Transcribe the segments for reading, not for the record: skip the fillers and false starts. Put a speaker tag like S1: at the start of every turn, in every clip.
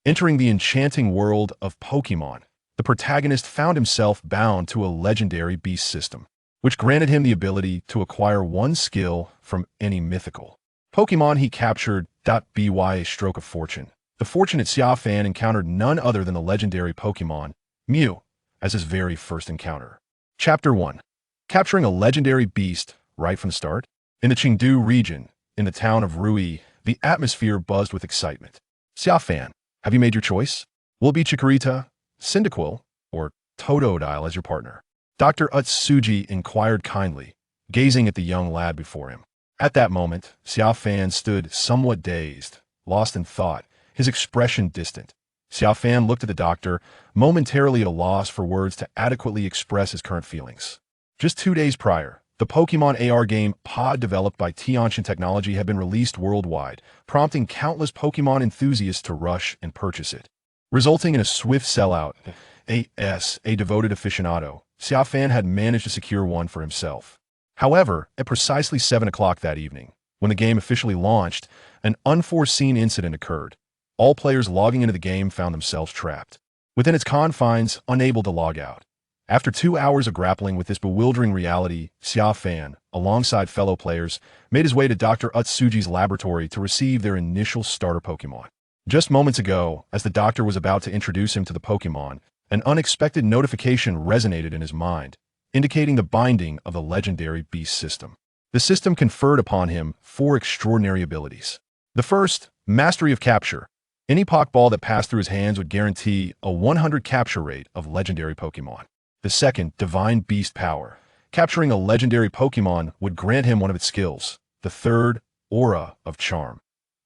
S1: Entering the enchanting world of Pokémon, the protagonist found himself bound to a legendary beast system, which granted him the ability to acquire one skill from any mythical Pokémon he captured. By a stroke of fortune, the fortunate Xia Fan encountered none other than the legendary Pokémon Mew as his very first encounter. Chapter 1. Capturing a legendary beast right from the start. In the Chengdu region, in the town of Rui, the atmosphere buzzed with excitement. Xia Fan, have you made your choice? Will it be Chikorita, Cyndaquil, or Totodile as your partner? Dr. Utsuji inquired kindly, gazing at the young lad before him. At that moment, Xia Fan stood somewhat dazed, lost in thought, his expression distant. Xia Fan looked at the doctor, momentarily at a loss for words to adequately express his current feelings. Just 2 days prior, the Pokemon AR game Pod developed by Tiantian Technology had been released worldwide, prompting countless Pokemon enthusiasts to rush and purchase it. Resulting in a swift sellout, a devoted aficionado, Xia Fan had managed to secure one for himself. However, at precisely 7 o'clock that evening, when the game officially launched, an unforeseen incident occurred. All players logging into the game found themselves trapped within its confines, unable to log out. After 2 hours of grappling with this bewildering reality, Xia Fan, alongside fellow players, made his way to Dr. Utsuji's laboratory to receive their initial starter Pokemon. Just moments ago, as the doctor was about to introduce him to the Pokemon, an unexpected notification resonated in his mind, indicating the binding of the legendary beast system. The system conferred upon him 4 extraordinary abilities. The first, Mastery of Capture. Any Pokeball that passed through his hands would guarantee a 100 capture rate of legendary Pokemon. The second, Divine Beast Power. Capturing a legendary Pokemon would grant him one of its skills. The third, Aura of Charm.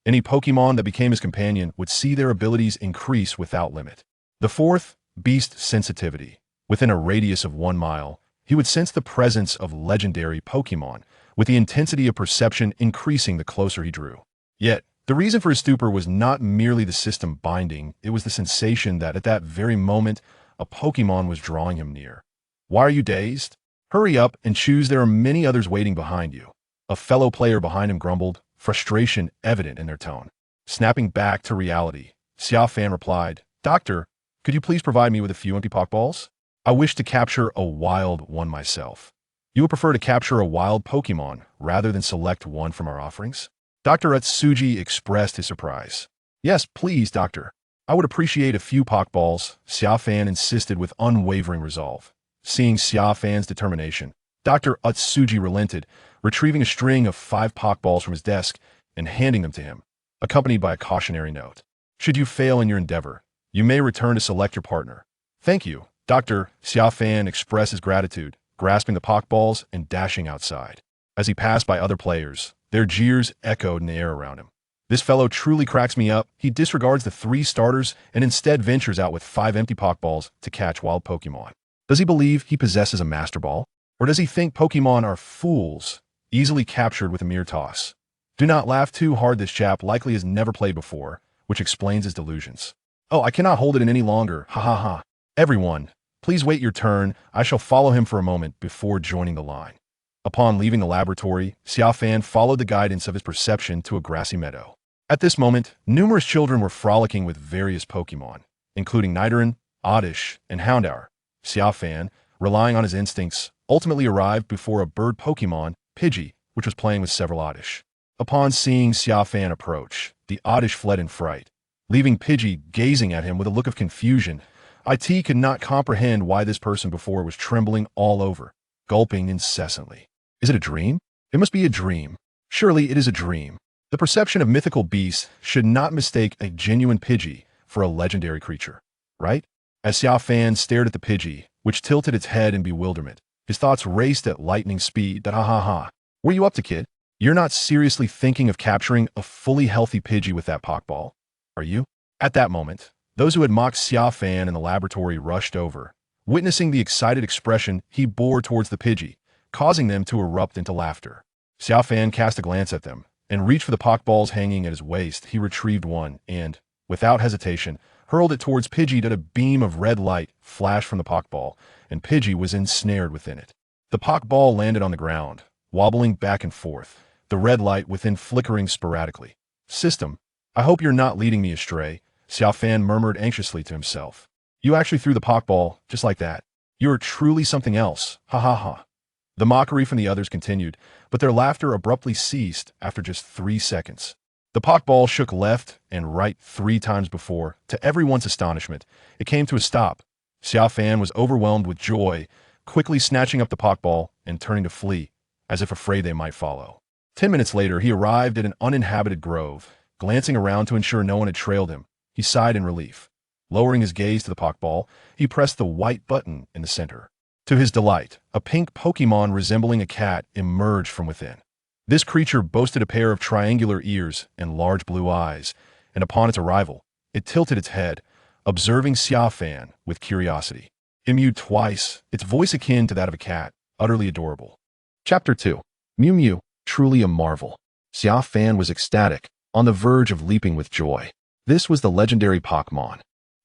S1: Any Pokemon that became his companion would see their abilities increase without limit. The fourth, Beast Sensitivity. Within a radius of 1 mile, he would sense the presence of legendary Pokemon, with the intensity of perception increasing the closer he drew. Yet, the reason for his stupor was not merely the system binding, it was the sensation that at that very moment, a Pokemon was drawing him near. Why are you dazed? Hurry up and choose, there are many others waiting behind you. A fellow player behind him grumbled, frustration evident in their tone. Snapping back to reality, Xia Fan replied, Doctor, could you please provide me with a few empty Pokeballs? I wish to capture a wild one myself. You would prefer to capture a wild Pokemon rather than select one from our offerings? Dr. Utsuji expressed his surprise. Yes, please, Doctor. I would appreciate a few Pokeballs, Xia Fan insisted with unwavering resolve. Seeing Xia Fan's determination, Dr. Utsuji relented, retrieving a string of 5 Pokeballs from his desk and handing them to him, accompanied by a cautionary note. Should you fail in your endeavor, you may return to select your partner. Thank you, Dr. Xia Fan expressed his gratitude, grasping the Pokeballs and dashing outside. As he passed by other players, their jeers echoed in the air around him. This fellow truly cracks me up. He disregards the 3 starters and instead ventures out with 5 empty Pokeballs to catch wild Pokemon. Does he believe he possesses a Master Ball? Or does he think Pokemon are fools, easily captured with a mere toss? Do not laugh too hard, this chap likely has never played before, which explains his delusions. Oh, I cannot hold it in any longer, ha ha ha. Everyone, please wait your turn, I shall follow him for a moment before joining the line. Upon leaving the laboratory, Xia Fan followed the guidance of his perception to a grassy meadow. At this moment, numerous children were frolicking with various Pokemon, including Nidoran, Oddish, and Houndour. Xia Fan, relying on his instincts, ultimately arrived before a bird Pokemon, Pidgey, which was playing with several Oddish. Upon seeing Xia Fan approach, the Oddish fled in fright, leaving Pidgey gazing at him with a look of confusion. IT could not comprehend why this person before was trembling all over, gulping incessantly. Is it a dream? It must be a dream. Surely it is a dream. The perception of mythical beasts should not mistake a genuine Pidgey for a legendary creature, right? As Xia Fan stared at the Pidgey, which tilted its head in bewilderment, his thoughts raced at lightning speed. Ha ha ha. What are you up to, kid? You're not seriously thinking of capturing a fully healthy Pidgey with that Pokeball, are you? At that moment, those who had mocked Xia Fan in the laboratory rushed over, witnessing the excited expression he bore towards the Pidgey, causing them to erupt into laughter. Xia Fan cast a glance at them, and reached for the Pokeballs hanging at his waist. He retrieved one, and, without hesitation, hurled it towards Pidgey. A beam of red light flashed from the Pokeball, and Pidgey was ensnared within it. The Pokeball landed on the ground, wobbling back and forth, the red light within flickering sporadically. System, I hope you're not leading me astray. Xia Fan murmured anxiously to himself. You actually threw the Pokeball, just like that. You are truly something else. Ha ha ha. The mockery from the others continued, but their laughter abruptly ceased after just 3 seconds. The Pokeball shook left and right 3 times before, to everyone's astonishment. It came to a stop. Xia Fan was overwhelmed with joy, quickly snatching up the Pokeball and turning to flee, as if afraid they might follow. 10 minutes later, he arrived at an uninhabited grove. Glancing around to ensure no one had trailed him, he sighed in relief. Lowering his gaze to the Pokeball, he pressed the white button in the center. To his delight, a pink Pokémon resembling a cat emerged from within. This creature boasted a pair of triangular ears and large blue eyes, and upon its arrival, it tilted its head, observing Xia Fan with curiosity. It mewed twice, its voice akin to that of a cat, utterly adorable. Chapter 2. Mew Mew, truly a marvel. Xia Fan was ecstatic, on the verge of leaping with joy. This was the legendary Pokémon,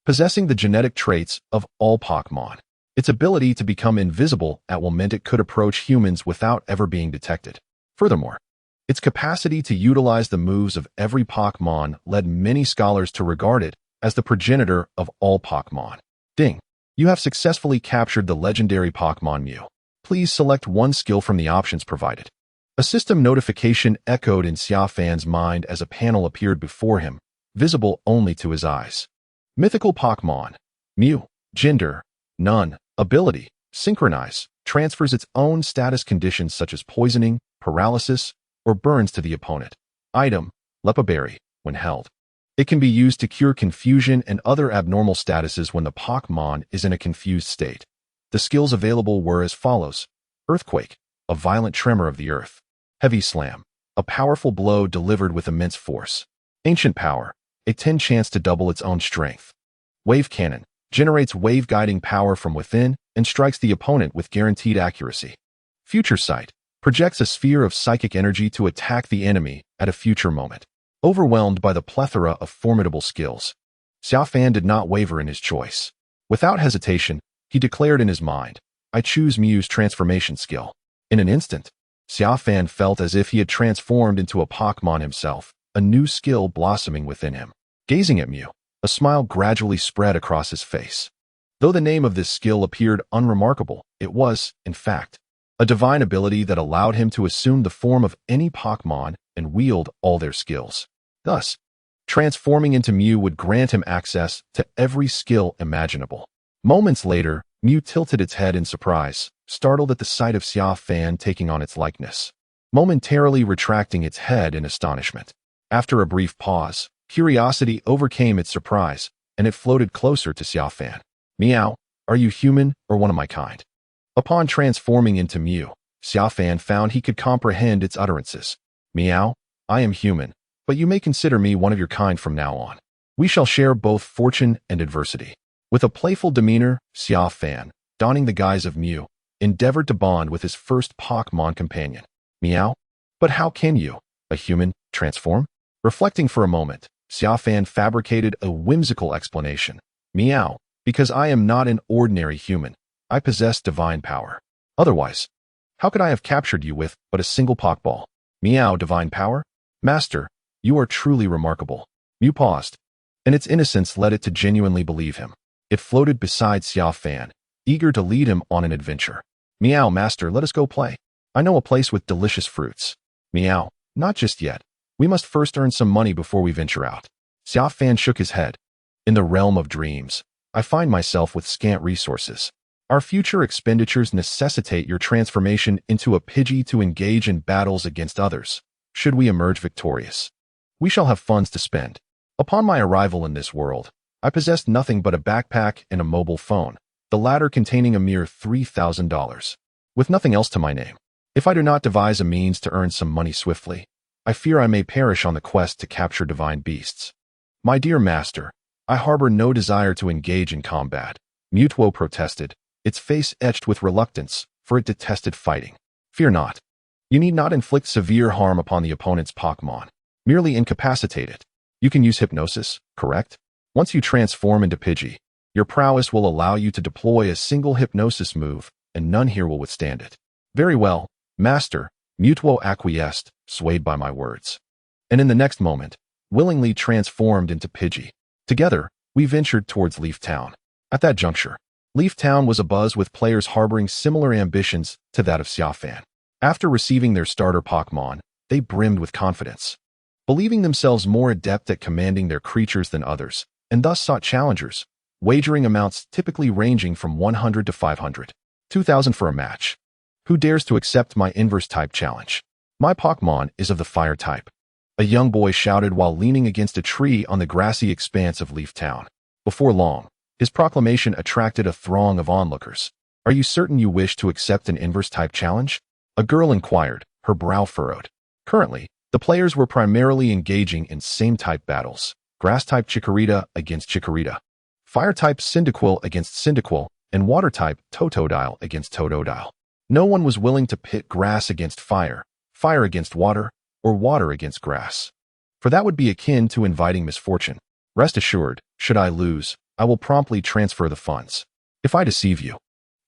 S1: possessing the genetic traits of all Pokémon. Its ability to become invisible at will meant it could approach humans without ever being detected. Furthermore, its capacity to utilize the moves of every Pokémon led many scholars to regard it as the progenitor of all Pokémon. Ding! You have successfully captured the legendary Pokémon Mew. Please select one skill from the options provided. A system notification echoed in Xia Fan's mind as a panel appeared before him, visible only to his eyes. Mythical Pokémon. Mew. Gender. None. Ability. Synchronize. Transfers its own status conditions such as poisoning, paralysis, or burns to the opponent. Item. Lepa Berry, when held. It can be used to cure confusion and other abnormal statuses when the Pokémon is in a confused state. The skills available were as follows. Earthquake. A violent tremor of the earth. Heavy Slam. A powerful blow delivered with immense force. Ancient Power. A 10 chance to double its own strength. Wave Cannon. Generates wave-guiding power from within and strikes the opponent with guaranteed accuracy. Future Sight. Projects a sphere of psychic energy to attack the enemy at a future moment. Overwhelmed by the plethora of formidable skills, Xia Fan did not waver in his choice. Without hesitation, he declared in his mind, I choose Mew's transformation skill. In an instant, Xia Fan felt as if he had transformed into a Pokémon himself, a new skill blossoming within him. Gazing at Mew, a smile gradually spread across his face. Though the name of this skill appeared unremarkable, it was, in fact, a divine ability that allowed him to assume the form of any Pokémon and wield all their skills. Thus, transforming into Mew would grant him access to every skill imaginable. Moments later, Mew tilted its head in surprise, startled at the sight of Xia Fan taking on its likeness, momentarily retracting its head in astonishment. After a brief pause, curiosity overcame its surprise, and it floated closer to Xia Fan. Meow, are you human or one of my kind? Upon transforming into Mew, Xia Fan found he could comprehend its utterances. Meow, I am human, but you may consider me one of your kind from now on. We shall share both fortune and adversity. With a playful demeanor, Xia Fan, donning the guise of Mew, endeavored to bond with his first Pokémon companion. Meow, but how can you, a human, transform? Reflecting for a moment, Xia Fan fabricated a whimsical explanation. Meow, because I am not an ordinary human. I possess divine power. Otherwise, how could I have captured you with but a single Pokeball? Meow, divine power? Master, you are truly remarkable. Mew paused, and its innocence led it to genuinely believe him. It floated beside Xia Fan, eager to lead him on an adventure. Meow, master, let us go play. I know a place with delicious fruits. Meow, not just yet. We must first earn some money before we venture out. Xia Fan shook his head. In the realm of dreams, I find myself with scant resources. Our future expenditures necessitate your transformation into a Pidgey to engage in battles against others, should we emerge victorious. We shall have funds to spend. Upon my arrival in this world, I possessed nothing but a backpack and a mobile phone, the latter containing a mere $3,000. With nothing else to my name. If I do not devise a means to earn some money swiftly, I fear I may perish on the quest to capture divine beasts. My dear master, I harbor no desire to engage in combat, Mewtwo protested, its face etched with reluctance, for it detested fighting. Fear not. You need not inflict severe harm upon the opponent's Pokémon. Merely incapacitate it. You can use hypnosis, correct? Once you transform into Pidgey, your prowess will allow you to deploy a single hypnosis move, and none here will withstand it. Very well, master, Mewtwo acquiesced, swayed by my words. And in the next moment, willingly transformed into Pidgey. Together, we ventured towards Leaf Town. At that juncture, Leaf Town was abuzz with players harboring similar ambitions to that of Xia Fan. After receiving their starter Pokémon, they brimmed with confidence, believing themselves more adept at commanding their creatures than others, and thus sought challengers, wagering amounts typically ranging from 100 to 500, 2,000 for a match. Who dares to accept my inverse type challenge? My Pokémon is of the fire type, a young boy shouted while leaning against a tree on the grassy expanse of Leaf Town. Before long, his proclamation attracted a throng of onlookers. Are you certain you wish to accept an inverse type challenge? A girl inquired, her brow furrowed. Currently, the players were primarily engaging in same-type battles. Grass-type Chikorita against Chikorita, Fire-type Cyndaquil against Cyndaquil, and Water-type Totodile against Totodile. No one was willing to pit grass against fire, fire against water, or water against grass, for that would be akin to inviting misfortune. Rest assured, should I lose, I will promptly transfer the funds. If I deceive you,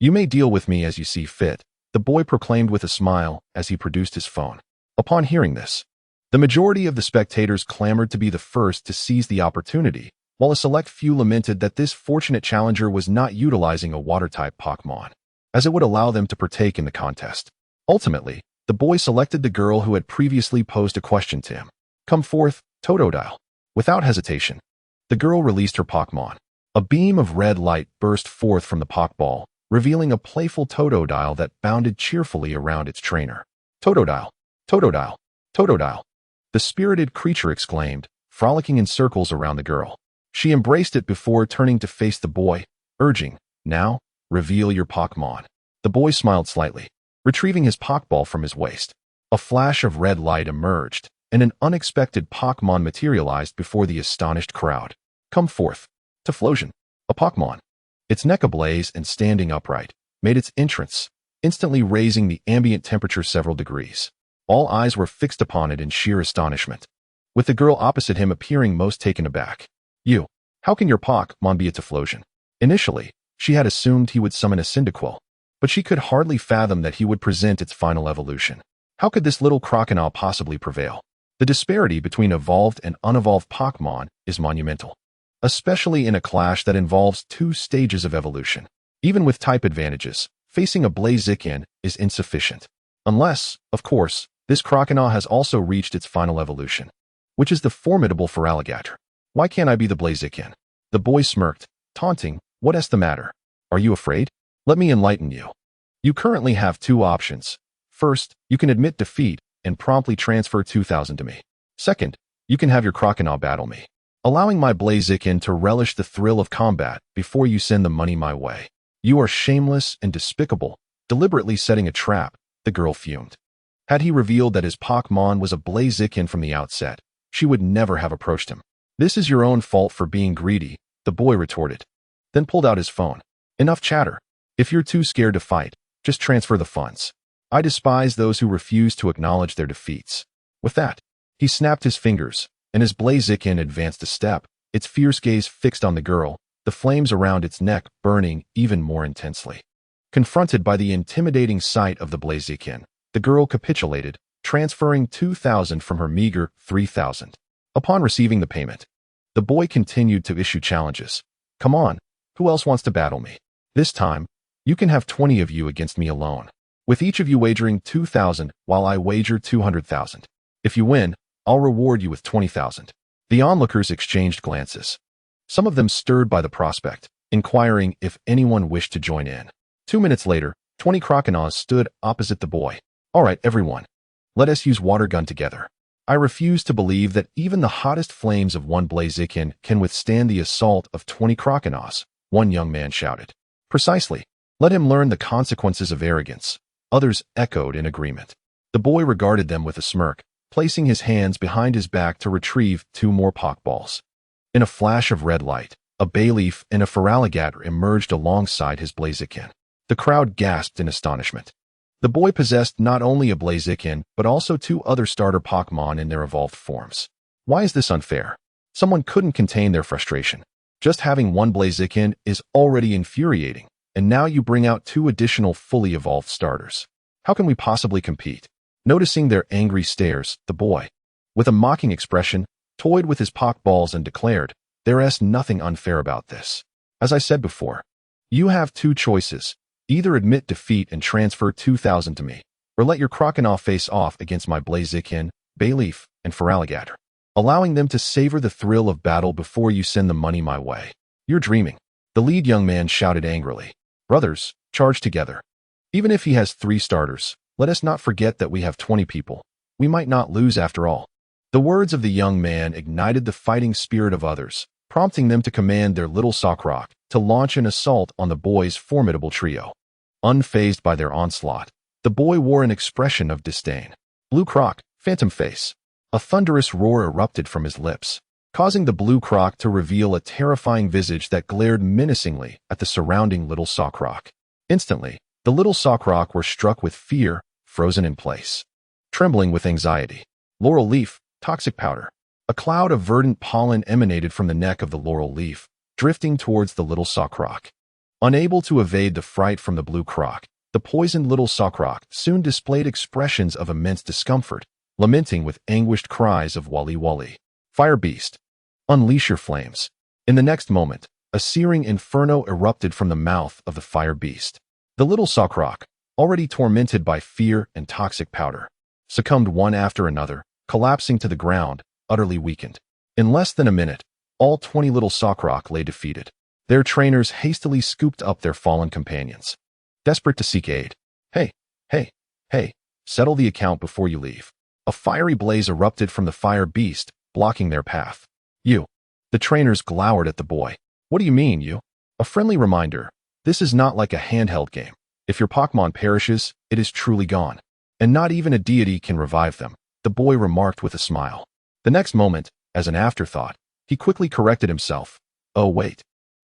S1: you may deal with me as you see fit, the boy proclaimed with a smile as he produced his phone. Upon hearing this, the majority of the spectators clamored to be the first to seize the opportunity, while a select few lamented that this fortunate challenger was not utilizing a water-type Pokémon, as it would allow them to partake in the contest. Ultimately, the boy selected the girl who had previously posed a question to him. Come forth, Totodile. Without hesitation, the girl released her Pokémon. A beam of red light burst forth from the Pokeball, revealing a playful Totodile that bounded cheerfully around its trainer. Totodile, Totodile, Totodile, the spirited creature exclaimed, frolicking in circles around the girl. She embraced it before turning to face the boy, urging, now, reveal your Pokémon. The boy smiled slightly, retrieving his Pokeball from his waist. A flash of red light emerged, and an unexpected Pokémon materialized before the astonished crowd. Come forth, Typhlosion, a Pokémon. Its neck ablaze and standing upright, made its entrance, instantly raising the ambient temperature several degrees. All eyes were fixed upon it in sheer astonishment, with the girl opposite him appearing most taken aback. You, how can your Pokémon be a Typhlosion? Initially, she had assumed he would summon a Cyndaquil, but she could hardly fathom that he would present its final evolution. How could this little crocodile possibly prevail? The disparity between evolved and unevolved Pokémon is monumental, especially in a clash that involves two stages of evolution. Even with type advantages, facing a Blaziken is insufficient. Unless, of course, this crocodile has also reached its final evolution, which is the formidable alligator. Why can't I be the Blaziken? The boy smirked, taunting, what's the matter? Are you afraid? Let me enlighten you. You currently have two options. First, you can admit defeat and promptly transfer 2,000 to me. Second, you can have your crocodile battle me, allowing my Blaziken to relish the thrill of combat before you send the money my way. You are shameless and despicable, deliberately setting a trap, the girl fumed. Had he revealed that his Pokémon was a Blaziken from the outset, she would never have approached him. This is your own fault for being greedy, the boy retorted, then pulled out his phone. Enough chatter. If you're too scared to fight, just transfer the funds. I despise those who refuse to acknowledge their defeats. With that, he snapped his fingers, and as Blaziken advanced a step, its fierce gaze fixed on the girl, the flames around its neck burning even more intensely. Confronted by the intimidating sight of the Blaziken, the girl capitulated, transferring 2,000 from her meager 3,000. Upon receiving the payment, the boy continued to issue challenges. Come on, who else wants to battle me? This time, you can have 20 of you against me alone, with each of you wagering 2,000 while I wager 200,000. If you win, I'll reward you with 20,000. The onlookers exchanged glances, some of them stirred by the prospect, inquiring if anyone wished to join in. 2 minutes later, 20 crocodiles stood opposite the boy. All right, everyone, let us use water gun together. I refuse to believe that even the hottest flames of one Blaziken can withstand the assault of 20 crocodiles, one young man shouted. Precisely. Let him learn the consequences of arrogance. Others echoed in agreement. The boy regarded them with a smirk, placing his hands behind his back to retrieve 2 more Pokeballs. In a flash of red light, a Bayleaf and a alligator emerged alongside his Blaziken. The crowd gasped in astonishment. The boy possessed not only a Blaziken, but also 2 other starter Pokémon in their evolved forms. Why is this unfair? Someone couldn't contain their frustration. Just having one Blaziken is already infuriating, and now you bring out 2 additional fully evolved starters. How can we possibly compete? Noticing their angry stares, the boy, with a mocking expression, toyed with his Pokeballs and declared, There is nothing unfair about this. As I said before, you have two choices. Either admit defeat and transfer 2,000 to me, or let your Crocodile face off against my Blaziken, Bayleaf, and Feraligatr, allowing them to savor the thrill of battle before you send the money my way. You're dreaming. The lead young man shouted angrily. Brothers, charge together. Even if he has 3 starters, let us not forget that we have 20 people. We might not lose after all. The words of the young man ignited the fighting spirit of others, prompting them to command their little Sockrock to launch an assault on the boy's formidable trio. Unfazed by their onslaught, the boy wore an expression of disdain. Blue Croc, Phantom Face. A thunderous roar erupted from his lips, causing the Blue Croc to reveal a terrifying visage that glared menacingly at the surrounding little Sockrock. Instantly, the little Sockrock were struck with fear, frozen in place. Trembling with anxiety, Laurel Leaf, Toxic Powder. A cloud of verdant pollen emanated from the neck of the Laurel Leaf, drifting towards the little Sockrock. Unable to evade the fright from the Blue Croc, the poisoned little Sockrock soon displayed expressions of immense discomfort, lamenting with anguished cries of Wally Wally. Fire Beast, unleash your flames. In the next moment, a searing inferno erupted from the mouth of the Fire Beast. The little Sockrock, already tormented by fear and toxic powder, succumbed one after another, collapsing to the ground, utterly weakened. In less than a minute, all 20 little Sockrock lay defeated. Their trainers hastily scooped up their fallen companions, desperate to seek aid. Hey, settle the account before you leave. A fiery blaze erupted from the Fire Beast, blocking their path. You. The trainers glowered at the boy. What do you mean, you? A friendly reminder, this is not like a handheld game. If your Pokémon perishes, it is truly gone. And not even a deity can revive them, the boy remarked with a smile. The next moment, as an afterthought, he quickly corrected himself. Oh wait.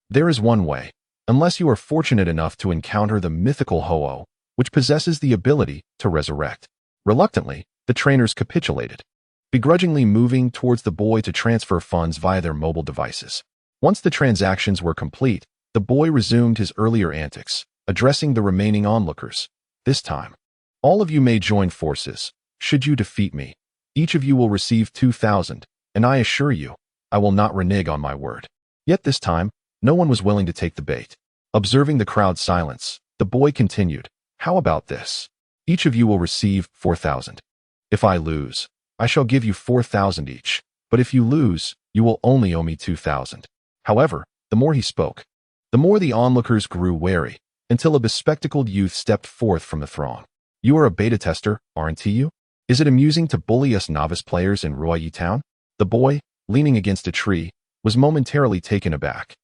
S1: There is one way. Unless you are fortunate enough to encounter the mythical Ho-Oh, which possesses the ability to resurrect. Reluctantly, the trainers capitulated, begrudgingly moving towards the boy to transfer funds via their mobile devices. Once the transactions were complete, the boy resumed his earlier antics, addressing the remaining onlookers. This time, all of you may join forces. Should you defeat me, each of you will receive 2,000, and I assure you, I will not renege on my word. Yet this time, no one was willing to take the bait. Observing the crowd's silence, the boy continued, how about this? Each of you will receive 4,000. If I lose, I shall give you 4,000 each, but if you lose, you will only owe me 2,000. However, the more he spoke, the more the onlookers grew wary, until a bespectacled youth stepped forth from the throng. You are a beta tester, aren't you? Is it amusing to bully us novice players in Ruoyi Town? The boy, leaning against a tree, was momentarily taken aback,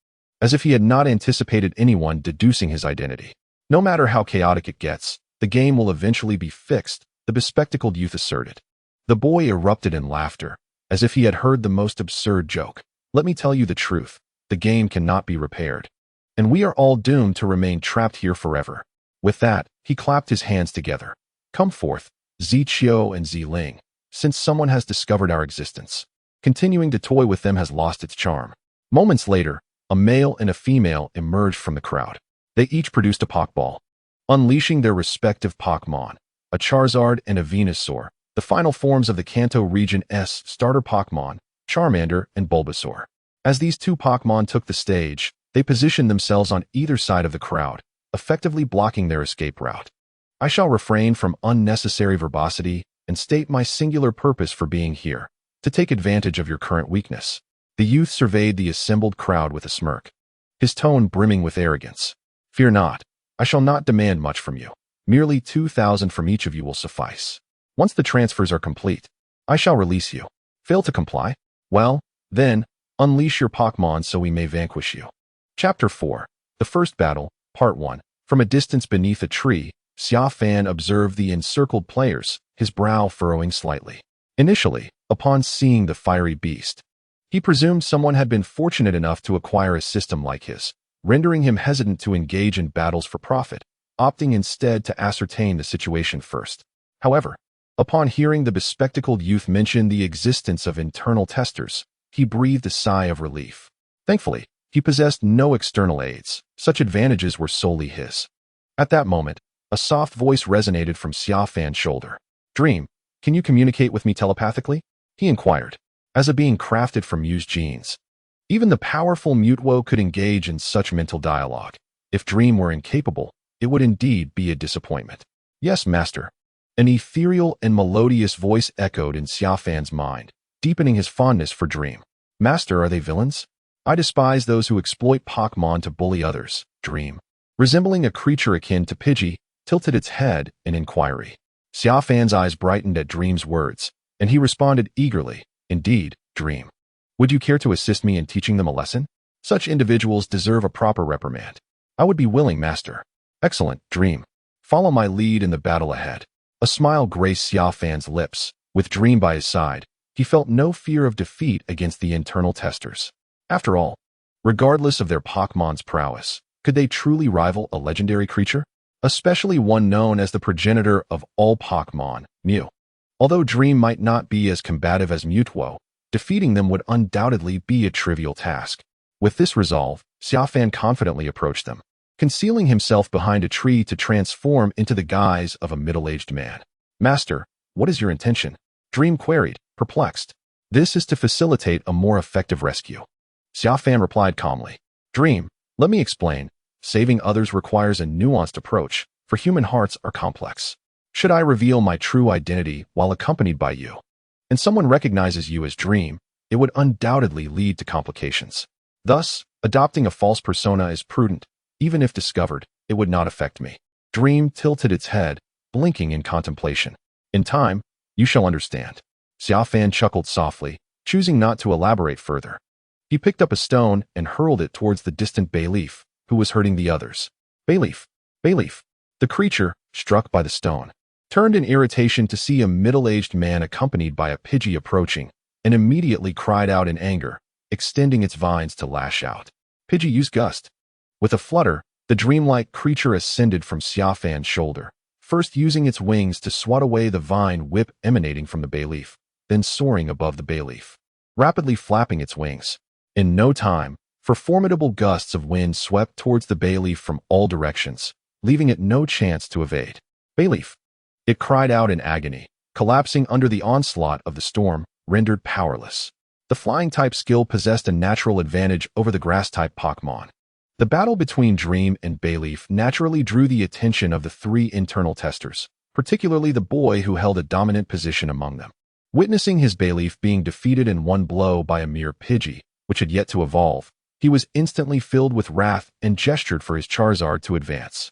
S1: as if he had not anticipated anyone deducing his identity. No matter how chaotic it gets, the game will eventually be fixed, the bespectacled youth asserted. The boy erupted in laughter, as if he had heard the most absurd joke. Let me tell you the truth, the game cannot be repaired, and we are all doomed to remain trapped here forever. With that, he clapped his hands together. Come forth, Zichio and Ziling, since someone has discovered our existence. Continuing to toy with them has lost its charm. Moments later, a male and a female emerged from the crowd. They each produced a Pokeball, unleashing their respective Pokémon, a Charizard and a Venusaur, the final forms of the Kanto region's starter Pokémon, Charmander and Bulbasaur. As these two Pokémon took the stage, they positioned themselves on either side of the crowd, effectively blocking their escape route. I shall refrain from unnecessary verbosity and state my singular purpose for being here, to take advantage of your current weakness. The youth surveyed the assembled crowd with a smirk, his tone brimming with arrogance. Fear not, I shall not demand much from you. Merely 2,000 from each of you will suffice. Once the transfers are complete, I shall release you. Fail to comply? Well, then, unleash your Pokémon so we may vanquish you. Chapter 4. The First Battle, Part 1. From a distance beneath a tree, Xia Fan observed the encircled players, his brow furrowing slightly. Initially, upon seeing the fiery beast, he presumed someone had been fortunate enough to acquire a system like his, rendering him hesitant to engage in battles for profit, opting instead to ascertain the situation first. However, upon hearing the bespectacled youth mention the existence of internal testers, he breathed a sigh of relief. Thankfully, he possessed no external aids. Such advantages were solely his. At that moment, a soft voice resonated from Xia Fan's shoulder. Dream, can you communicate with me telepathically? He inquired. As a being crafted from used genes, Even the powerful Mutwo could engage in such mental dialogue. If Dream were incapable, it would indeed be a disappointment. Yes, master. An ethereal and melodious voice echoed in Xia Fan's mind, deepening his fondness for Dream. Master, are they villains? I despise those who exploit Pokémon to bully others. Dream, resembling a creature akin to Pidgey, tilted its head in inquiry. Xia Fan's eyes brightened at Dream's words, and he responded eagerly, Indeed, Dream. Would you care to assist me in teaching them a lesson? Such individuals deserve a proper reprimand. I would be willing, master. Excellent, Dream. Follow my lead in the battle ahead. A smile graced Xia Fan's lips. With Dream by his side, he felt no fear of defeat against the internal testers. After all, regardless of their Pokémon's prowess, could they truly rival a legendary creature? Especially one known as the progenitor of all Pokémon, Mew. Although Dream might not be as combative as Mutwo, defeating them would undoubtedly be a trivial task. With this resolve, Xia Fan confidently approached them, concealing himself behind a tree to transform into the guise of a middle-aged man. Master, what is your intention? Dream queried, perplexed. This is to facilitate a more effective rescue. Xia Fan replied calmly. Dream, let me explain. Saving others requires a nuanced approach, for human hearts are complex. Should I reveal my true identity while accompanied by you, and someone recognizes you as Dream, it would undoubtedly lead to complications. Thus, adopting a false persona is prudent. Even if discovered, it would not affect me. Dream tilted its head, blinking in contemplation. In time, you shall understand. Xia Fan chuckled softly, choosing not to elaborate further. He picked up a stone and hurled it towards the distant Bayleaf, who was hurting the others. Bayleaf! Bayleaf! The creature, struck by the stone, turned in irritation to see a middle-aged man accompanied by a Pidgey approaching, and immediately cried out in anger, extending its vines to lash out. Pidgey used Gust. With a flutter, the dreamlike creature ascended from Xia Fan's shoulder, first using its wings to swat away the vine whip emanating from the Bayleaf, then soaring above the Bayleaf, rapidly flapping its wings. In no time, formidable gusts of wind swept towards the Bayleaf from all directions, leaving it no chance to evade. Bayleaf! It cried out in agony, collapsing under the onslaught of the storm, rendered powerless. The flying-type skill possessed a natural advantage over the grass-type Pokémon. The battle between Dream and Bayleaf naturally drew the attention of the three internal testers, particularly the boy who held a dominant position among them. Witnessing his Bayleaf being defeated in one blow by a mere Pidgey, which had yet to evolve, he was instantly filled with wrath and gestured for his Charizard to advance.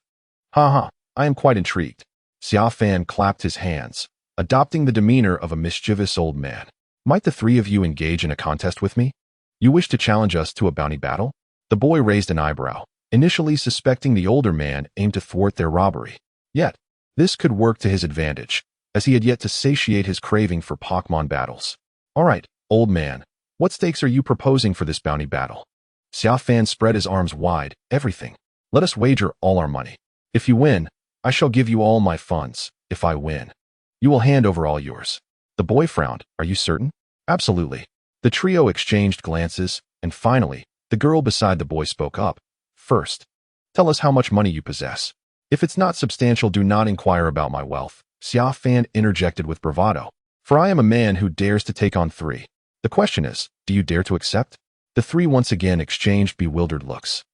S1: Ha, I am quite intrigued. Xia Fan clapped his hands, adopting the demeanor of a mischievous old man. Might the three of you engage in a contest with me? You wish to challenge us to a bounty battle? The boy raised an eyebrow, initially suspecting the older man aimed to thwart their robbery. Yet, this could work to his advantage, as he had yet to satiate his craving for Pokémon battles. All right, old man, what stakes are you proposing for this bounty battle? Xia Fan spread his arms wide. Everything. Let us wager all our money. If you win, I shall give you all my funds. If I win, you will hand over all yours. The boy frowned. Are you certain? Absolutely. The trio exchanged glances, and finally, the girl beside the boy spoke up. First, tell us how much money you possess. If it's not substantial, do not inquire about my wealth. Xia Fan interjected with bravado. For I am a man who dares to take on three. The question is, do you dare to accept? The three once again exchanged bewildered looks.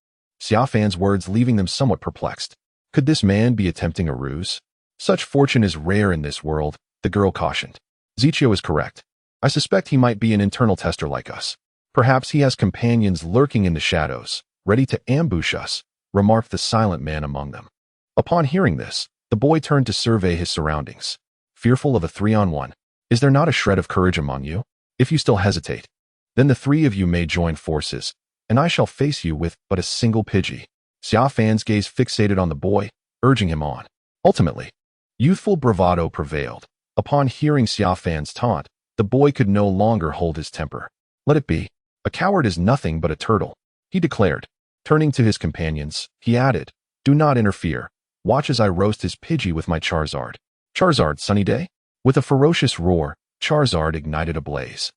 S1: Xia Fan's words leaving them somewhat perplexed. Could this man be attempting a ruse? Such fortune is rare in this world, the girl cautioned. Zichio is correct. I suspect he might be an internal tester like us. Perhaps he has companions lurking in the shadows, ready to ambush us, remarked the silent man among them. Upon hearing this, the boy turned to survey his surroundings. Fearful of a 3-on-1, is there not a shred of courage among you? If you still hesitate, then the three of you may join forces, and I shall face you with but a single Pidgey. Xia Fan's gaze fixated on the boy, urging him on. Ultimately, youthful bravado prevailed. Upon hearing Xia Fan's taunt, the boy could no longer hold his temper. Let it be. A coward is nothing but a turtle, he declared. Turning to his companions, he added, do not interfere. Watch as I roast his Pidgey with my Charizard. Charizard, sunny day? With a ferocious roar, Charizard ignited a blaze.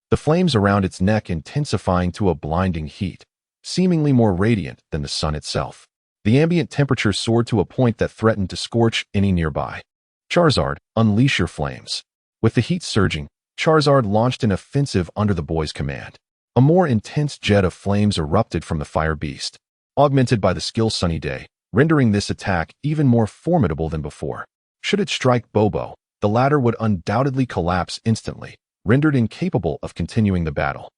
S1: The flames around its neck intensifying to a blinding heat, seemingly more radiant than the sun itself. The ambient temperature soared to a point that threatened to scorch any nearby. Charizard, unleash your flames. With the heat surging, Charizard launched an offensive under the boy's command. A more intense jet of flames erupted from the fire beast, augmented by the skill Sunny Day, rendering this attack even more formidable than before. Should it strike Bobo, the latter would undoubtedly collapse instantly, rendered incapable of continuing the battle.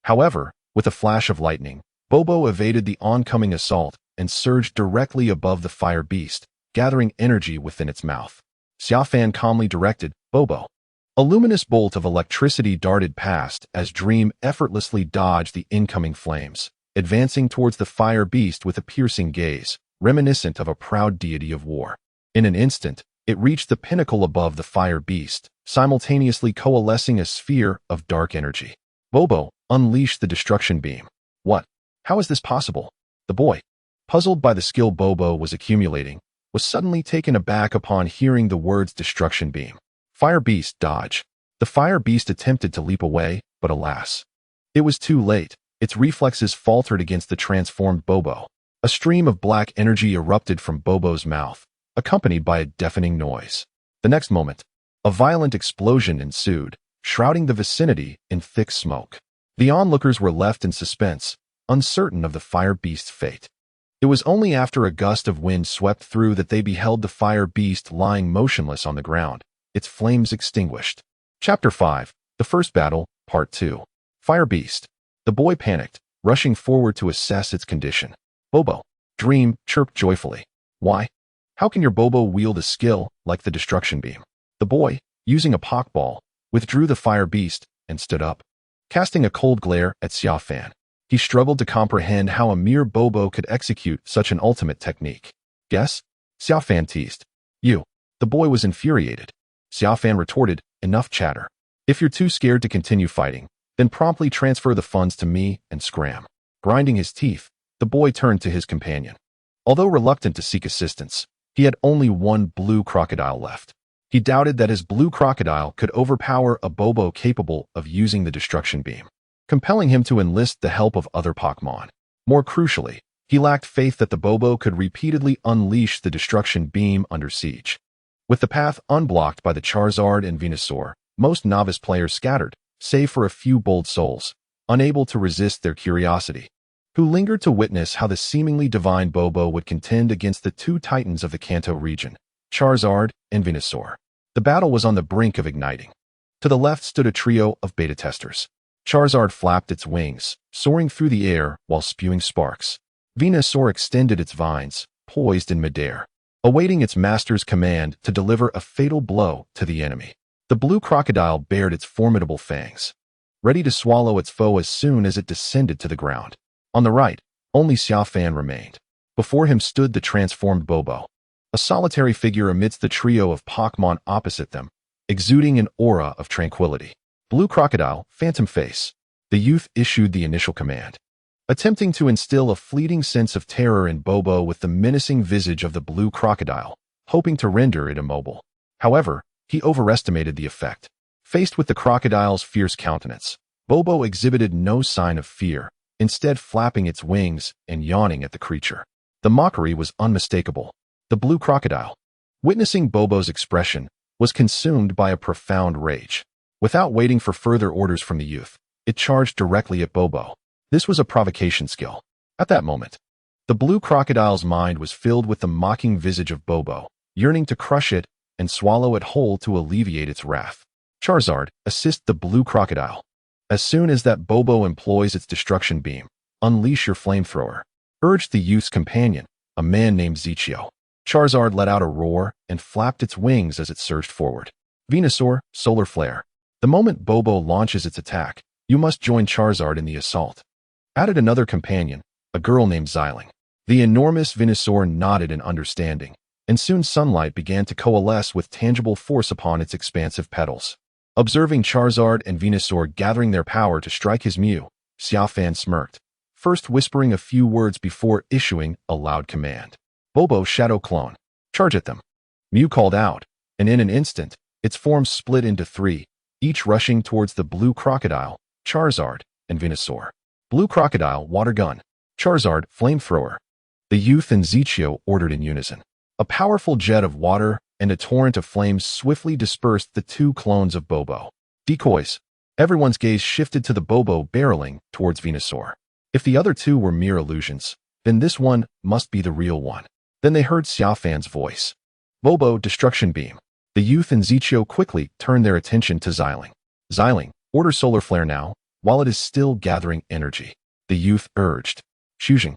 S1: However, with a flash of lightning, Bobo evaded the oncoming assault and surged directly above the fire beast, gathering energy within its mouth. Xia Fan calmly directed, "Bobo." A luminous bolt of electricity darted past as Dream effortlessly dodged the incoming flames, advancing towards the fire beast with a piercing gaze, reminiscent of a proud deity of war. In an instant, it reached the pinnacle above the fire beast, simultaneously coalescing a sphere of dark energy. Bobo unleashed the destruction beam. What? How is this possible? The boy, puzzled by the skill Bobo was accumulating, was suddenly taken aback upon hearing the words destruction beam. Fire beast dodge. The fire beast attempted to leap away, but alas, it was too late. Its reflexes faltered against the transformed Bobo. A stream of black energy erupted from Bobo's mouth, accompanied by a deafening noise. The next moment, a violent explosion ensued, shrouding the vicinity in thick smoke. The onlookers were left in suspense, uncertain of the fire beast's fate. It was only after a gust of wind swept through that they beheld the fire beast lying motionless on the ground, its flames extinguished. Chapter 5, The First Battle, Part 2. Fire Beast. The boy panicked, rushing forward to assess its condition. Bobo, Dream chirped joyfully. Why? How can your Bobo wield a skill like the destruction beam? The boy, using a Pokeball, withdrew the fire beast and stood up. Casting a cold glare at Xia Fan, he struggled to comprehend how a mere Bobo could execute such an ultimate technique. Guess? Xia Fan teased. You. The boy was infuriated. Xia Fan retorted, enough chatter. If you're too scared to continue fighting, then promptly transfer the funds to me and scram. Grinding his teeth, the boy turned to his companion. Although reluctant to seek assistance, he had only one blue crocodile left. He doubted that his blue crocodile could overpower a Bobo capable of using the destruction beam, compelling him to enlist the help of other Pokémon. More crucially, he lacked faith that the Bobo could repeatedly unleash the destruction beam under siege. With the path unblocked by the Charizard and Venusaur, most novice players scattered, save for a few bold souls, unable to resist their curiosity, who lingered to witness how the seemingly divine Bobo would contend against the two titans of the Kanto region, Charizard and Venusaur. The battle was on the brink of igniting. To the left stood a trio of beta testers. Charizard flapped its wings, soaring through the air while spewing sparks. Venusaur extended its vines, poised in midair, awaiting its master's command to deliver a fatal blow to the enemy. The blue crocodile bared its formidable fangs, ready to swallow its foe as soon as it descended to the ground. On the right, only Xia Fan remained. Before him stood the transformed Bobo, a solitary figure amidst the trio of Pokémon opposite them, exuding an aura of tranquility. Blue Crocodile, Phantom Face. The youth issued the initial command, attempting to instill a fleeting sense of terror in Bobo with the menacing visage of the blue crocodile, hoping to render it immobile. However, he overestimated the effect. Faced with the crocodile's fierce countenance, Bobo exhibited no sign of fear, instead flapping its wings and yawning at the creature. The mockery was unmistakable. The blue crocodile, witnessing Bobo's expression, was consumed by a profound rage. Without waiting for further orders from the youth, it charged directly at Bobo. This was a provocation skill. At that moment, the blue crocodile's mind was filled with the mocking visage of Bobo, yearning to crush it and swallow it whole to alleviate its wrath. Charizard, assist the blue crocodile. As soon as that Bobo employs its destruction beam, unleash your flamethrower, urged the youth's companion, a man named Zichio. Charizard let out a roar and flapped its wings as it surged forward. Venusaur, Solar Flare. The moment Bobo launches its attack, you must join Charizard in the assault. Added another companion, a girl named Xiling. The enormous Venusaur nodded in understanding, and soon sunlight began to coalesce with tangible force upon its expansive petals. Observing Charizard and Venusaur gathering their power to strike his Mew, Xia Fan smirked, first whispering a few words before issuing a loud command. Bobo Shadow Clone. Charge at them. Mew called out, and in an instant, its form split into three, each rushing towards the blue crocodile, Charizard, and Venusaur. Blue Crocodile, Water Gun. Charizard, Flamethrower. The youth and Zichio ordered in unison. A powerful jet of water and a torrent of flames swiftly dispersed the two clones of Bobo. Decoys. Everyone's gaze shifted to the Bobo barreling towards Venusaur. If the other two were mere illusions, then this one must be the real one. Then they heard Xia Fan's voice. Bobo, Destruction Beam. The youth and Zichio quickly turned their attention to Xiling. Xiling, order Solar Flare now, while it is still gathering energy. The youth urged. Xuzheng,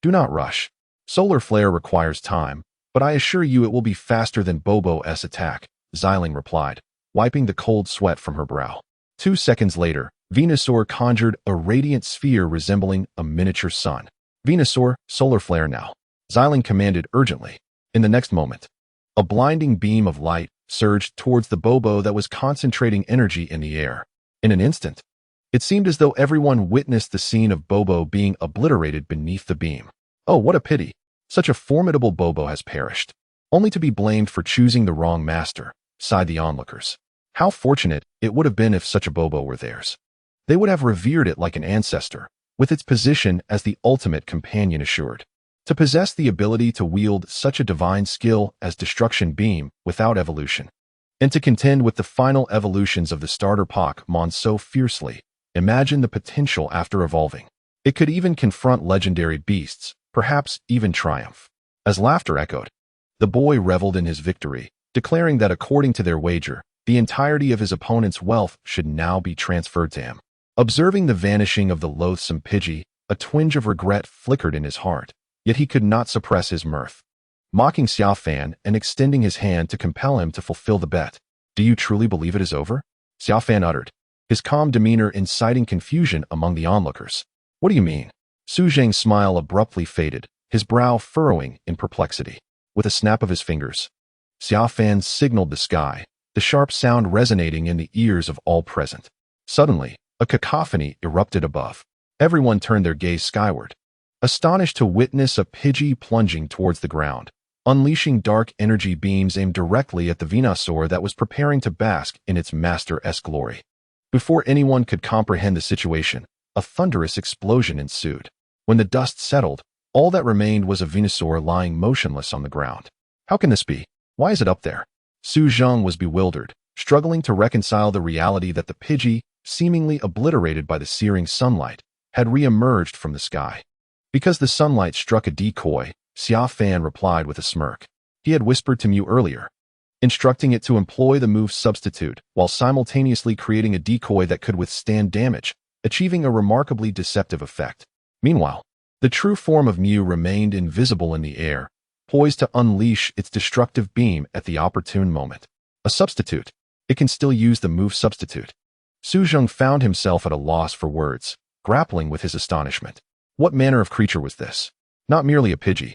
S1: do not rush. Solar Flare requires time, but I assure you it will be faster than Bobo's attack, Xiling replied, wiping the cold sweat from her brow. 2 seconds later, Venusaur conjured a radiant sphere resembling a miniature sun. Venusaur, Solar Flare now, Xiling commanded urgently. In the next moment, a blinding beam of light surged towards the Bobo that was concentrating energy in the air. In an instant, it seemed as though everyone witnessed the scene of Bobo being obliterated beneath the beam. Oh, what a pity. Such a formidable Bobo has perished, only to be blamed for choosing the wrong master, sighed the onlookers. How fortunate it would have been if such a Bobo were theirs. They would have revered it like an ancestor, with its position as the ultimate companion assured. To possess the ability to wield such a divine skill as Destruction Beam without evolution, and to contend with the final evolutions of the starter Pokémon so fiercely, imagine the potential after evolving. It could even confront legendary beasts, perhaps even triumph. As laughter echoed, the boy reveled in his victory, declaring that according to their wager, the entirety of his opponent's wealth should now be transferred to him. Observing the vanishing of the loathsome Pidgey, a twinge of regret flickered in his heart, yet he could not suppress his mirth. Mocking Xia Fan and extending his hand to compel him to fulfill the bet. Do you truly believe it is over? Xia Fan uttered, his calm demeanor inciting confusion among the onlookers. What do you mean? Xuzheng's smile abruptly faded, his brow furrowing in perplexity. With a snap of his fingers, Xia Fan signaled the sky, the sharp sound resonating in the ears of all present. Suddenly, a cacophony erupted above. Everyone turned their gaze skyward, astonished to witness a Pidgey plunging towards the ground, unleashing dark energy beams aimed directly at the Venusaur that was preparing to bask in its master's glory. Before anyone could comprehend the situation, a thunderous explosion ensued. When the dust settled, all that remained was a Venusaur lying motionless on the ground. How can this be? Why is it up there? Xuzheng was bewildered, struggling to reconcile the reality that the Pidgey, seemingly obliterated by the searing sunlight, had re-emerged from the sky. Because the sunlight struck a decoy, Xia Fan replied with a smirk. He had whispered to Mew earlier, instructing it to employ the move substitute while simultaneously creating a decoy that could withstand damage, achieving a remarkably deceptive effect. Meanwhile, the true form of Mew remained invisible in the air, poised to unleash its destructive beam at the opportune moment. A substitute. It can still use the move substitute. Xuzheng found himself at a loss for words, grappling with his astonishment. What manner of creature was this? Not merely a Pidgey,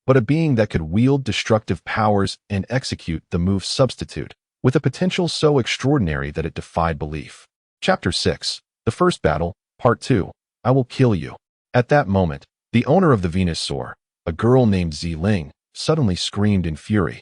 S1: but a being that could wield destructive powers and execute the move substitute, with a potential so extraordinary that it defied belief. Chapter 6, The First Battle, Part 2, I Will Kill You. At that moment, the owner of the Venusaur, a girl named Xiling, suddenly screamed in fury.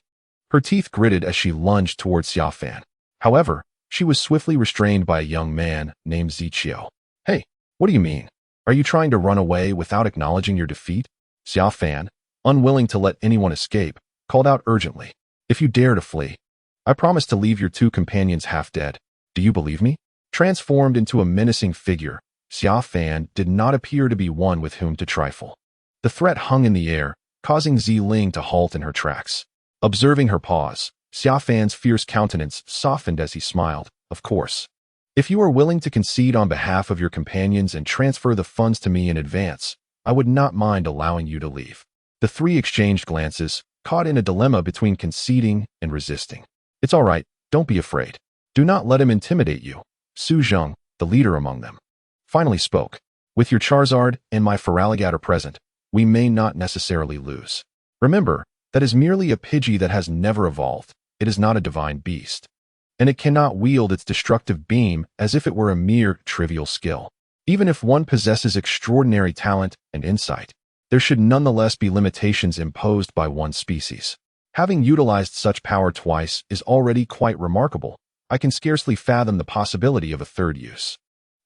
S1: Her teeth gritted as she lunged towards Xia Fan. However, she was swiftly restrained by a young man named Zichio. Hey, what do you mean? Are you trying to run away without acknowledging your defeat? Xia Fan, unwilling to let anyone escape, called out urgently. If you dare to flee, I promise to leave your two companions half dead. Do you believe me? Transformed into a menacing figure, Xia Fan did not appear to be one with whom to trifle. The threat hung in the air, causing Xiling to halt in her tracks. Observing her pause, Xia Fan's fierce countenance softened as he smiled. Of course. If you are willing to concede on behalf of your companions and transfer the funds to me in advance, I would not mind allowing you to leave. The three exchanged glances, caught in a dilemma between conceding and resisting. It's all right, don't be afraid. Do not let him intimidate you. Xuzheng, the leader among them, finally spoke. With your Charizard and my Feraligatr present, we may not necessarily lose. Remember, that is merely a Pidgey that has never evolved. It is not a divine beast, and it cannot wield its destructive beam as if it were a mere trivial skill. Even if one possesses extraordinary talent and insight, there should nonetheless be limitations imposed by one species. Having utilized such power twice is already quite remarkable. I can scarcely fathom the possibility of a third use.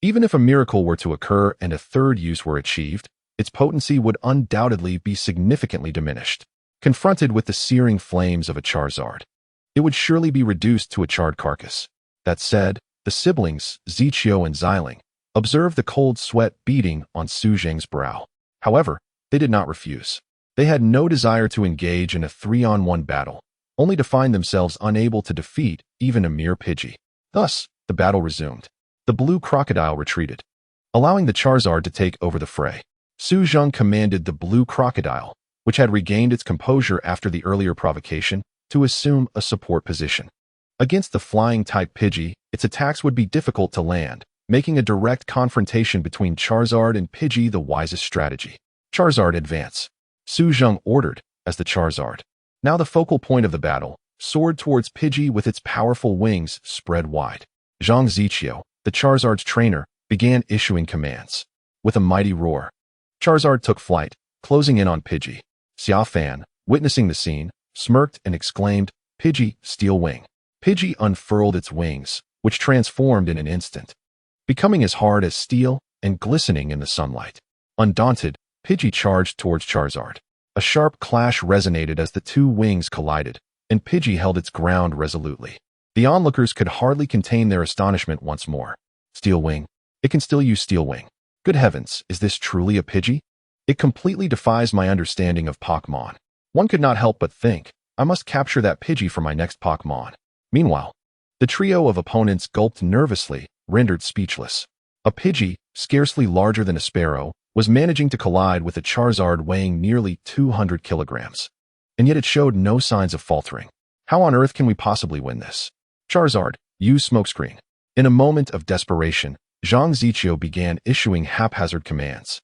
S1: Even if a miracle were to occur and a third use were achieved, its potency would undoubtedly be significantly diminished. Confronted with the searing flames of a Charizard, it would surely be reduced to a charred carcass. That said, The siblings, Zichio and Xiling, observed the cold sweat beading on Su Zheng's brow. However, they did not refuse. They had no desire to engage in a 3-on-1 battle, only to find themselves unable to defeat even a mere Pidgey. Thus, the battle resumed. The blue crocodile retreated, allowing the Charizard to take over the fray. Su Zheng commanded the blue crocodile, which had regained its composure after the earlier provocation, to assume a support position. Against the flying-type Pidgey, its attacks would be difficult to land, making a direct confrontation between Charizard and Pidgey the wisest strategy. Charizard advance, Su Zheng ordered, as the Charizard, now the focal point of the battle, soared towards Pidgey with its powerful wings spread wide. Zhang Zichio, the Charizard's trainer, began issuing commands. With a mighty roar, Charizard took flight, closing in on Pidgey. Xia Fan, witnessing the scene, smirked and exclaimed, "Pidgey, steel wing." Pidgey unfurled its wings, which transformed in an instant, becoming as hard as steel and glistening in the sunlight. Undaunted, Pidgey charged towards Charizard. A sharp clash resonated as the two wings collided, and Pidgey held its ground resolutely. The onlookers could hardly contain their astonishment once more. Steel wing. It can still use steel wing. Good heavens, is this truly a Pidgey? It completely defies my understanding of Pokémon. One could not help but think, I must capture that Pidgey for my next Pokémon. Meanwhile, the trio of opponents gulped nervously, rendered speechless. A Pidgey, scarcely larger than a sparrow, was managing to collide with a Charizard weighing nearly 200 kilograms. And yet it showed no signs of faltering. How on earth can we possibly win this? Charizard, use smokescreen. In a moment of desperation, Zhang Zichio began issuing haphazard commands,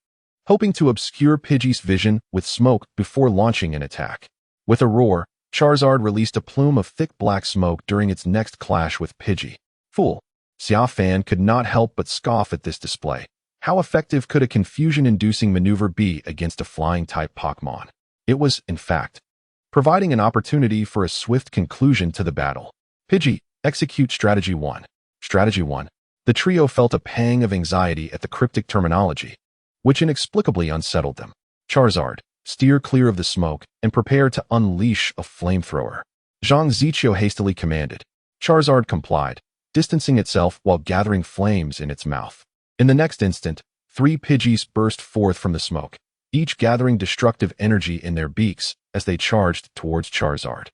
S1: hoping to obscure Pidgey's vision with smoke before launching an attack. With a roar, Charizard released a plume of thick black smoke during its next clash with Pidgey. Fool! Xia Fan could not help but scoff at this display. How effective could a confusion-inducing maneuver be against a flying-type Pokémon? It was, in fact, providing an opportunity for a swift conclusion to the battle. Pidgey, execute Strategy 1. Strategy 1. The trio felt a pang of anxiety at the cryptic terminology, which inexplicably unsettled them. Charizard, steer clear of the smoke and prepare to unleash a flamethrower. Zhang Zichio hastily commanded. Charizard complied, distancing itself while gathering flames in its mouth. In the next instant, 3 Pidgeys burst forth from the smoke, each gathering destructive energy in their beaks as they charged towards Charizard.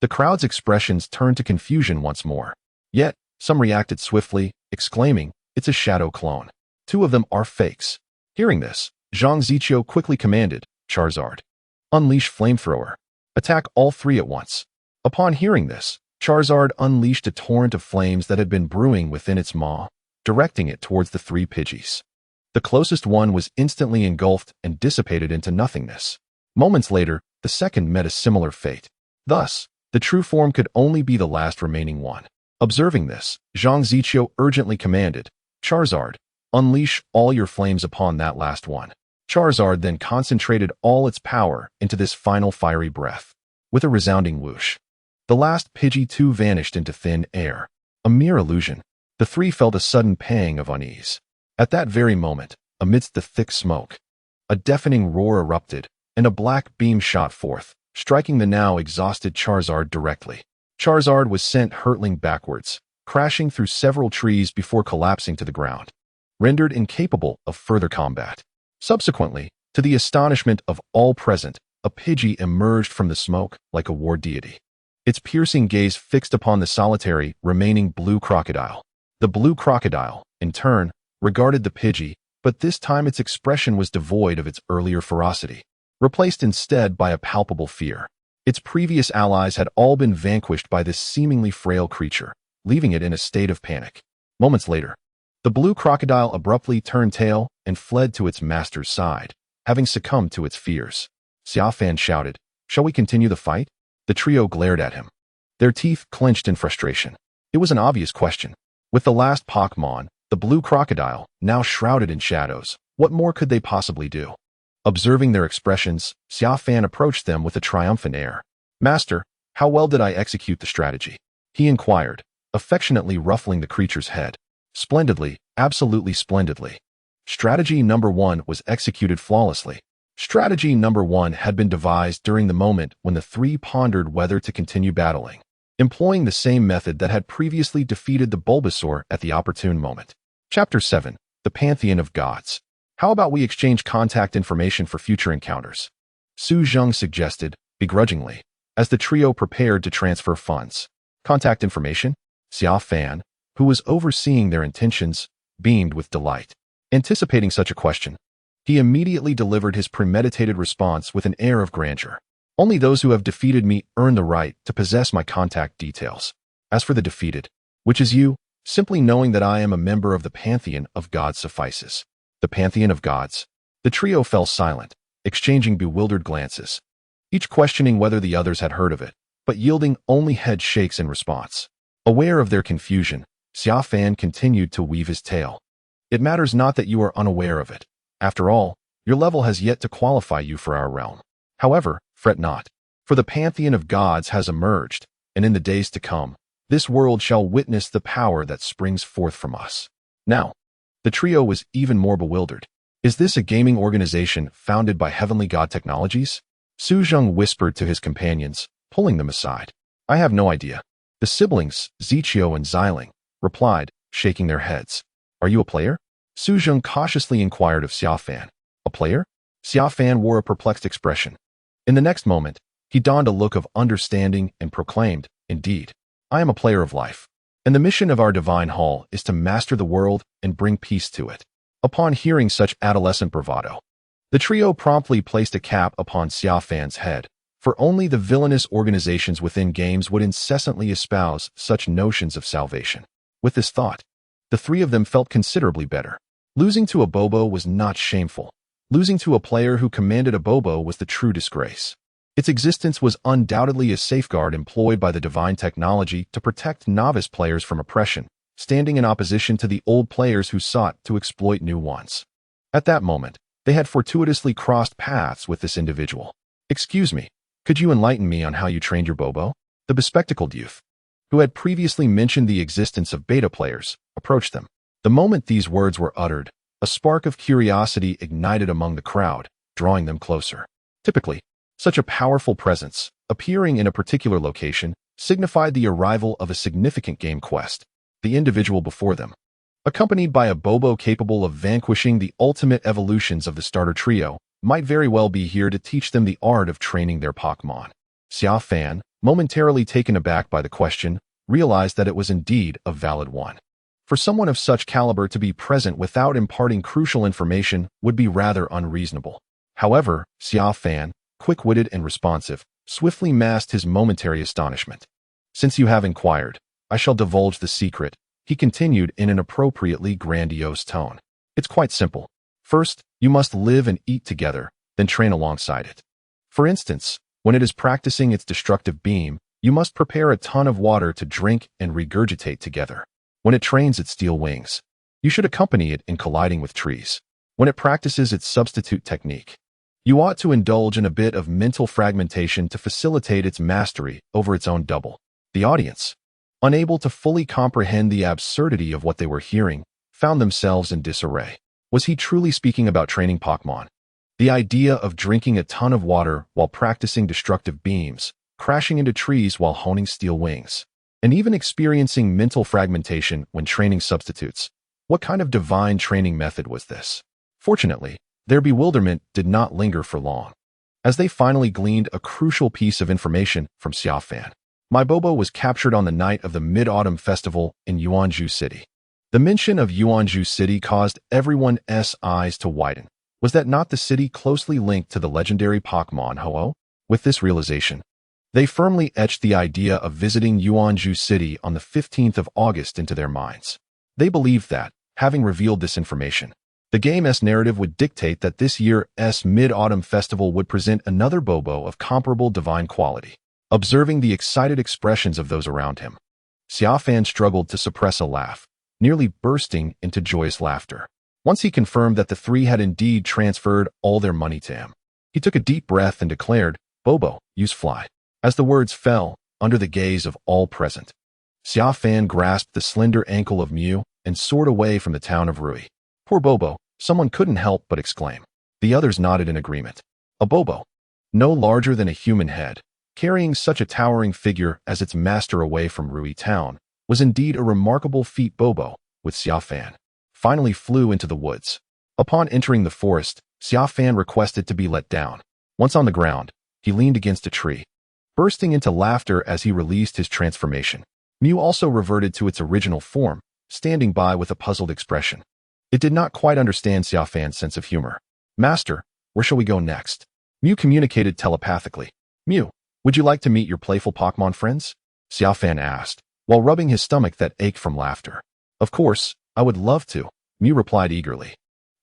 S1: The crowd's expressions turned to confusion once more. Yet, some reacted swiftly, exclaiming, "It's a shadow clone. 2 of them are fakes." Hearing this, Zhang Zichio quickly commanded, Charizard, unleash flamethrower. Attack all 3 at once. Upon hearing this, Charizard unleashed a torrent of flames that had been brewing within its maw, directing it towards the 3 Pidgeys. The closest one was instantly engulfed and dissipated into nothingness. Moments later, the second met a similar fate. Thus, the true form could only be the last remaining one. Observing this, Zhang Zichio urgently commanded, Charizard, unleash all your flames upon that last one. Charizard then concentrated all its power into this final fiery breath. With a resounding whoosh, the last Pidgey too vanished into thin air. A mere illusion. The 3 felt a sudden pang of unease. At that very moment, amidst the thick smoke, a deafening roar erupted, and a black beam shot forth, striking the now exhausted Charizard directly. Charizard was sent hurtling backwards, crashing through several trees before collapsing to the ground, rendered incapable of further combat. Subsequently, to the astonishment of all present, a Pidgey emerged from the smoke like a war deity, its piercing gaze fixed upon the solitary, remaining blue crocodile. The blue crocodile, in turn, regarded the Pidgey, but this time its expression was devoid of its earlier ferocity, replaced instead by a palpable fear. Its previous allies had all been vanquished by this seemingly frail creature, leaving it in a state of panic. Moments later, the blue crocodile abruptly turned tail and fled to its master's side, having succumbed to its fears. Xia Fan shouted, "Shall we continue the fight?" The trio glared at him, their teeth clenched in frustration. It was an obvious question. With the last Pokémon, the blue crocodile, now shrouded in shadows, what more could they possibly do? Observing their expressions, Xia Fan approached them with a triumphant air. "Master, how well did I execute the strategy?" he inquired, affectionately ruffling the creature's head. "Splendidly, absolutely splendidly. Strategy number 1 was executed flawlessly." Strategy number 1 had been devised during the moment when the 3 pondered whether to continue battling. employing the same method that had previously defeated the Bulbasaur at the opportune moment. Chapter 7. The Pantheon of Gods. How about we exchange contact information for future encounters? Su Zheng suggested, begrudgingly, as the trio prepared to transfer funds. Contact information? Xia Fan, who was overseeing their intentions, beamed with delight. Anticipating such a question, he immediately delivered his premeditated response with an air of grandeur. Only those who have defeated me earn the right to possess my contact details. As for the defeated, which is you, simply knowing that I am a member of the Pantheon of Gods suffices. The Pantheon of Gods? The trio fell silent, exchanging bewildered glances, each questioning whether the others had heard of it, but yielding only head shakes in response. Aware of their confusion, Xia Fan continued to weave his tale. It matters not that you are unaware of it. After all, your level has yet to qualify you for our realm. However, fret not, for the Pantheon of Gods has emerged, and in the days to come, this world shall witness the power that springs forth from us. Now, the trio was even more bewildered. Is this a gaming organization founded by Heavenly God Technologies? Su Zheng whispered to his companions, pulling them aside. I have no idea. The siblings, Zichio and Xiling, replied, shaking their heads. Are you a player? Su Zheng cautiously inquired of Xia Fan. A player? Xia Fan wore a perplexed expression. In the next moment, he donned a look of understanding and proclaimed, Indeed, I am a player of life, and the mission of our divine hall is to master the world and bring peace to it. Upon hearing such adolescent bravado, the trio promptly placed a cap upon Xia Fan's head, for only the villainous organizations within games would incessantly espouse such notions of salvation. With this thought, the three of them felt considerably better. Losing to a Bobo was not shameful. Losing to a player who commanded a Bobo was the true disgrace. Its existence was undoubtedly a safeguard employed by the divine technology to protect novice players from oppression, standing in opposition to the old players who sought to exploit new ones. At that moment, they had fortuitously crossed paths with this individual. Excuse me, could you enlighten me on how you trained your Bobo? The bespectacled youth, who had previously mentioned the existence of beta players, approached them. The moment these words were uttered, a spark of curiosity ignited among the crowd, drawing them closer. Typically, such a powerful presence, appearing in a particular location, signified the arrival of a significant game quest. The individual before them, accompanied by a Bobo capable of vanquishing the ultimate evolutions of the starter trio, might very well be here to teach them the art of training their Pokémon. Xia Fan, momentarily taken aback by the question, realized that it was indeed a valid one. For someone of such caliber to be present without imparting crucial information would be rather unreasonable. However, Xia Fan, quick-witted and responsive, swiftly masked his momentary astonishment. Since you have inquired, I shall divulge the secret, he continued in an appropriately grandiose tone. It's quite simple. First, you must live and eat together, then train alongside it. For instance, when it is practicing its destructive beam, you must prepare a ton of water to drink and regurgitate together. When it trains its steel wings, you should accompany it in colliding with trees. When it practices its substitute technique, you ought to indulge in a bit of mental fragmentation to facilitate its mastery over its own double. The audience, unable to fully comprehend the absurdity of what they were hearing, found themselves in disarray. Was he truly speaking about training Pokémon? The idea of drinking a ton of water while practicing destructive beams, crashing into trees while honing steel wings, and even experiencing mental fragmentation when training substitutes. What kind of divine training method was this? Fortunately, their bewilderment did not linger for long, as they finally gleaned a crucial piece of information from Xia Fan. My Bobo was captured on the night of the Mid-Autumn Festival in Yuanzhou City. The mention of Yuanzhou City caused everyone's eyes to widen. Was that not the city closely linked to the legendary Pokémon Ho-Oh? With this realization, they firmly etched the idea of visiting Yuanzhou City on the 15th of August into their minds. They believed that, having revealed this information, the game's narrative would dictate that this year's Mid-Autumn Festival would present another Bobo of comparable divine quality. Observing the excited expressions of those around him, Xia Fan struggled to suppress a laugh, nearly bursting into joyous laughter. Once he confirmed that the three had indeed transferred all their money to him, he took a deep breath and declared, Bobo, use fly. As the words fell, under the gaze of all present, Xia Fan grasped the slender ankle of Mew and soared away from the town of Rui. Poor Bobo, someone couldn't help but exclaim. The others nodded in agreement. A Bobo, no larger than a human head, Carrying such a towering figure as its master away from Rui Town was indeed a remarkable feat. Bobo, with Xia Fan, finally flew into the woods. Upon entering the forest, Xia Fan requested to be let down. Once on the ground, he leaned against a tree, bursting into laughter as he released his transformation. Mew also reverted to its original form, standing by with a puzzled expression. It did not quite understand Xia Fan's sense of humor. Master, where shall we go next? Mew communicated telepathically. Mew, would you like to meet your playful Pokémon friends? Xia Fan asked, while rubbing his stomach that ached from laughter. Of course, I would love to, Mew replied eagerly.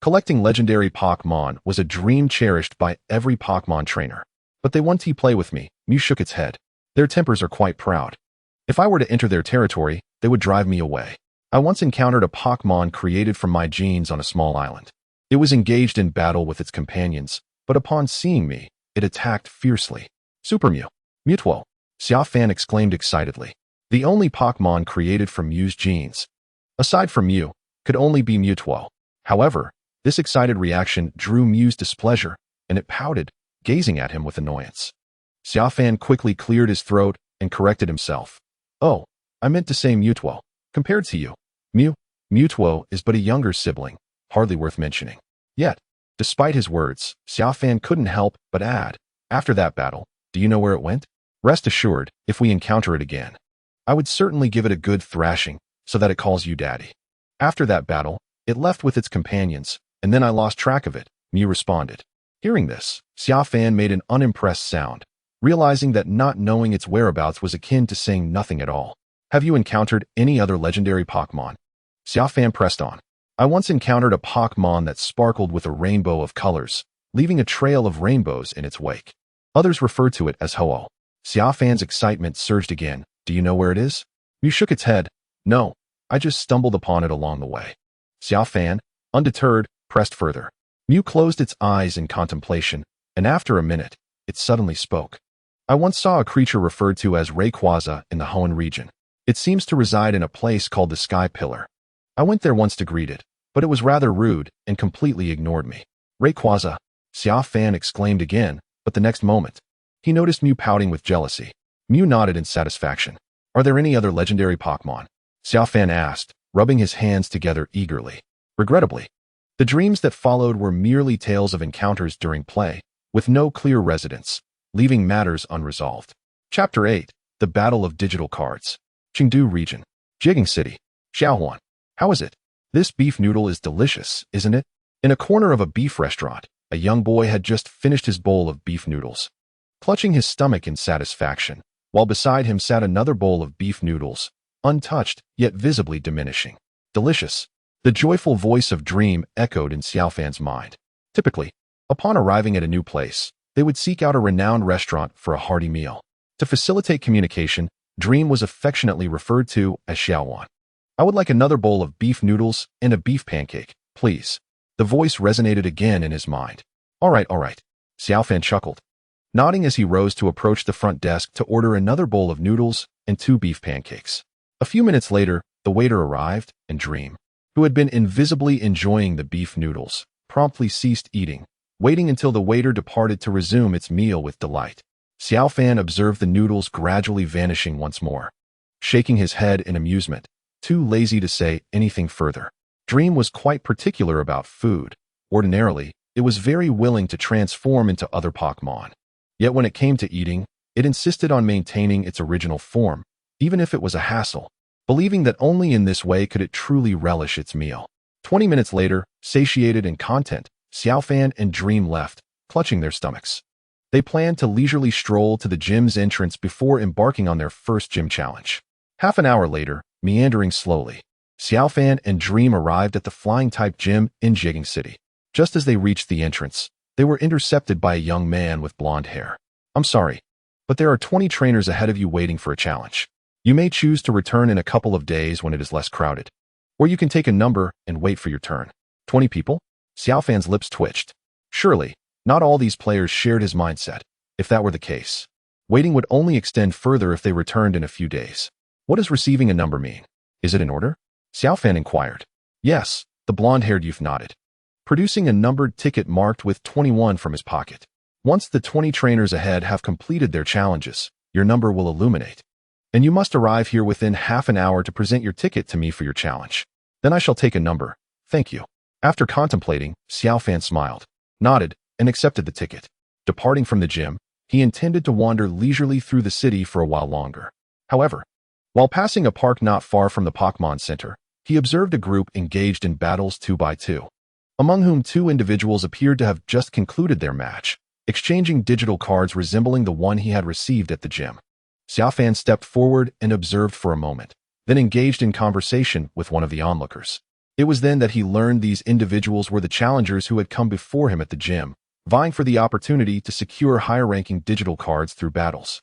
S1: Collecting legendary Pokémon was a dream cherished by every Pokémon trainer. But they want to play with me, Mew shook its head. Their tempers are quite proud. If I were to enter their territory, they would drive me away. I once encountered a Pokémon created from my genes on a small island. It was engaged in battle with its companions, but upon seeing me, it attacked fiercely. Super Mew. Mewtwo. Xia Fan exclaimed excitedly. The only Pokémon created from Mew's genes, aside from Mew, could only be Mewtwo. However, this excited reaction drew Mew's displeasure, and it pouted, gazing at him with annoyance. Xia Fan quickly cleared his throat and corrected himself. Oh, I meant to say Mewtwo. Compared to you, Mewtwo is but a younger sibling, hardly worth mentioning. Yet, despite his words, Xia Fan couldn't help but add, after that battle, do you know where it went? Rest assured, if we encounter it again, I would certainly give it a good thrashing, so that it calls you daddy. After that battle, it left with its companions, and then I lost track of it, Mew responded. Hearing this, Xia Fan made an unimpressed sound, realizing that not knowing its whereabouts was akin to saying nothing at all. Have you encountered any other legendary Pokémon? Xia Fan pressed on. I once encountered a Pokémon that sparkled with a rainbow of colors, leaving a trail of rainbows in its wake. Others refer to it as Ho-Oh. Xia Fan's excitement surged again. Do you know where it is? Mew shook its head. No, I just stumbled upon it along the way. Xia Fan, undeterred, pressed further. Mew closed its eyes in contemplation, and after a minute, it suddenly spoke. I once saw a creature referred to as Rayquaza in the Hoenn region. It seems to reside in a place called the Sky Pillar. I went there once to greet it, but it was rather rude and completely ignored me. Rayquaza, Xia Fan exclaimed again, but the next moment, he noticed Mew pouting with jealousy. Mew nodded in satisfaction. Are there any other legendary Pokémon? Xia Fan asked, rubbing his hands together eagerly. Regrettably, the dreams that followed were merely tales of encounters during play, with no clear residence, leaving matters unresolved. Chapter 8, The Battle of Digital Cards. Chengdu Region. Jiegeng City. Xiaohuan. How is it? This beef noodle is delicious, isn't it? In a corner of a beef restaurant, a young boy had just finished his bowl of beef noodles, clutching his stomach in satisfaction, while beside him sat another bowl of beef noodles, untouched, yet visibly diminishing. Delicious. The joyful voice of Dream echoed in Xia Fan's mind. Typically, upon arriving at a new place, they would seek out a renowned restaurant for a hearty meal. To facilitate communication, Dream was affectionately referred to as Xiaohuan. I would like another bowl of beef noodles and a beef pancake, please. The voice resonated again in his mind. All right. Xia Fan chuckled, nodding as he rose to approach the front desk to order another bowl of noodles and 2 beef pancakes. A few minutes later, the waiter arrived, and Dream, who had been invisibly enjoying the beef noodles, promptly ceased eating, waiting until the waiter departed to resume its meal with delight. Xia Fan observed the noodles gradually vanishing once more, shaking his head in amusement, too lazy to say anything further. Dream was quite particular about food. Ordinarily, it was very willing to transform into other Pokémon. Yet when it came to eating, it insisted on maintaining its original form, even if it was a hassle, believing that only in this way could it truly relish its meal. 20 minutes later, satiated and content, Xia Fan and Dream left, clutching their stomachs. They planned to leisurely stroll to the gym's entrance before embarking on their first gym challenge. Half an hour later, meandering slowly, Xia Fan and Dream arrived at the flying-type gym in Jiegeng City. Just as they reached the entrance, they were intercepted by a young man with blonde hair. I'm sorry, but there are 20 trainers ahead of you waiting for a challenge. You may choose to return in a couple of days when it is less crowded, or you can take a number and wait for your turn. 20 people? Xia Fan's lips twitched. Surely, not all these players shared his mindset. If that were the case, waiting would only extend further if they returned in a few days. What does receiving a number mean? Is it in order? Xia Fan inquired. Yes, the blonde-haired youth nodded, producing a numbered ticket marked with 21 from his pocket. Once the 20 trainers ahead have completed their challenges, your number will illuminate. And you must arrive here within half an hour to present your ticket to me for your challenge. Then I shall take a number. Thank you. After contemplating, Xia Fan smiled, nodded, and accepted the ticket. Departing from the gym, he intended to wander leisurely through the city for a while longer. However, while passing a park not far from the Pokémon Center, he observed a group engaged in battles 2 by 2, among whom 2 individuals appeared to have just concluded their match, exchanging digital cards resembling the one he had received at the gym. Xia Fan stepped forward and observed for a moment, then engaged in conversation with one of the onlookers. It was then that he learned these individuals were the challengers who had come before him at the gym, vying for the opportunity to secure higher-ranking digital cards through battles.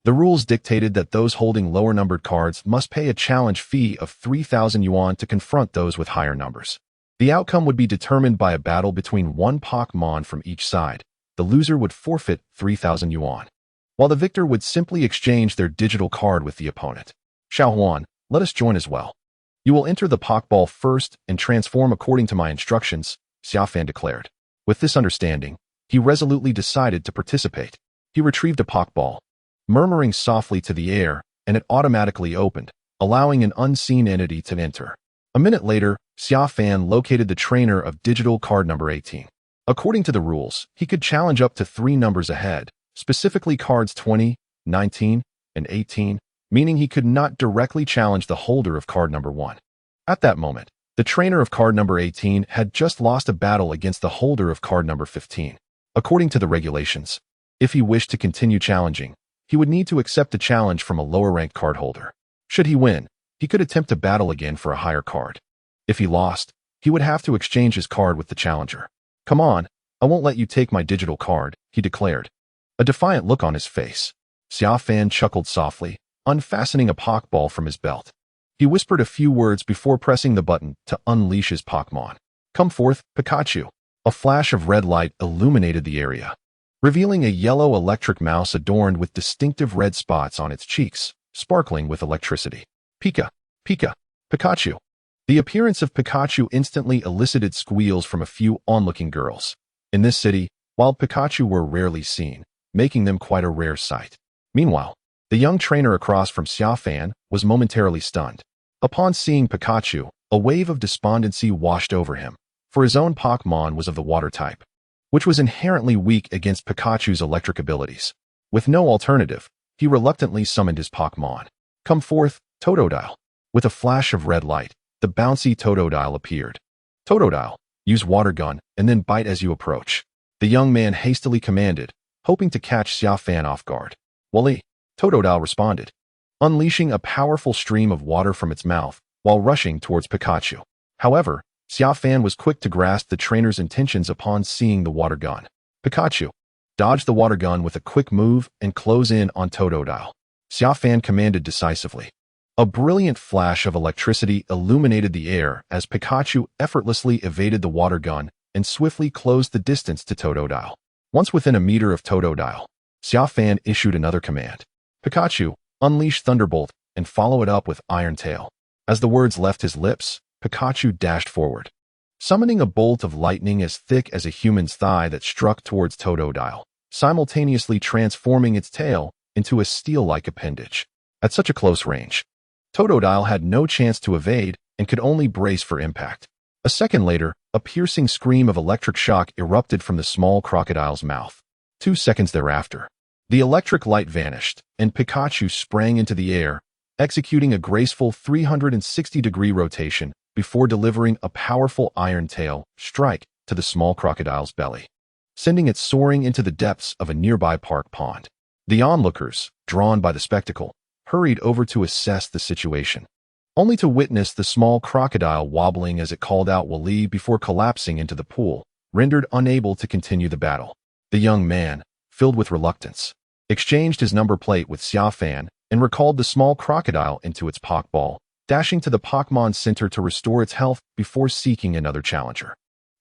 S1: The rules dictated that those holding lower-numbered cards must pay a challenge fee of 3,000 yuan to confront those with higher numbers. The outcome would be determined by a battle between 1 Pokémon from each side. The loser would forfeit 3,000 yuan, while the victor would simply exchange their digital card with the opponent. Xiaohuan, let us join as well. You will enter the Pokeball first and transform according to my instructions, Xia Fan declared. With this understanding, he resolutely decided to participate. He retrieved a Pokeball, murmuring softly to the air, and it automatically opened, allowing an unseen entity to enter. A minute later, Xia Fan located the trainer of digital card number 18. According to the rules, he could challenge up to 3 numbers ahead, specifically cards 20, 19, and 18, meaning he could not directly challenge the holder of card number 1. At that moment, the trainer of card number 18 had just lost a battle against the holder of card number 15. According to the regulations, if he wished to continue challenging, he would need to accept a challenge from a lower-ranked card holder. Should he win, he could attempt to battle again for a higher card. If he lost, he would have to exchange his card with the challenger. Come on, I won't let you take my digital card, he declared, a defiant look on his face. Xia Fan chuckled softly, unfastening a Pokeball from his belt. He whispered a few words before pressing the button to unleash his Pokémon. Come forth, Pikachu. A flash of red light illuminated the area, revealing a yellow electric mouse adorned with distinctive red spots on its cheeks, sparkling with electricity. Pika, Pika, Pikachu. The appearance of Pikachu instantly elicited squeals from a few onlooking girls. In this city, wild Pikachu were rarely seen, making them quite a rare sight. Meanwhile, the young trainer across from Xia Fan was momentarily stunned. Upon seeing Pikachu, a wave of despondency washed over him, for his own Pokémon was of the water type, which was inherently weak against Pikachu's electric abilities. With no alternative, he reluctantly summoned his Pokémon. Come forth, Totodile. With a flash of red light, the bouncy Totodile appeared. Totodile, use water gun and then bite as you approach, the young man hastily commanded, hoping to catch Xia Fan off guard. Wally, Totodile responded, unleashing a powerful stream of water from its mouth while rushing towards Pikachu. However, Xia Fan was quick to grasp the trainer's intentions upon seeing the water gun. Pikachu, dodge the water gun with a quick move and close in on Totodile, Xia Fan commanded decisively. A brilliant flash of electricity illuminated the air as Pikachu effortlessly evaded the water gun and swiftly closed the distance to Totodile. Once within a meter of Totodile, Xia Fan issued another command. Pikachu, unleash Thunderbolt and follow it up with Iron Tail. As the words left his lips, Pikachu dashed forward, summoning a bolt of lightning as thick as a human's thigh that struck towards Totodile, simultaneously transforming its tail into a steel-like appendage. At such a close range, Totodile had no chance to evade and could only brace for impact. A second later, a piercing scream of electric shock erupted from the small crocodile's mouth. 2 seconds thereafter, the electric light vanished, and Pikachu sprang into the air, executing a graceful 360-degree rotation before delivering a powerful iron tail strike to the small crocodile's belly, sending it soaring into the depths of a nearby park pond. The onlookers, drawn by the spectacle, hurried over to assess the situation, only to witness the small crocodile wobbling as it called out Wali before collapsing into the pool, rendered unable to continue the battle. The young man, filled with reluctance, exchanged his number plate with Xia Fan and recalled the small crocodile into its Pokeball, dashing to the Pokémon Center to restore its health before seeking another challenger.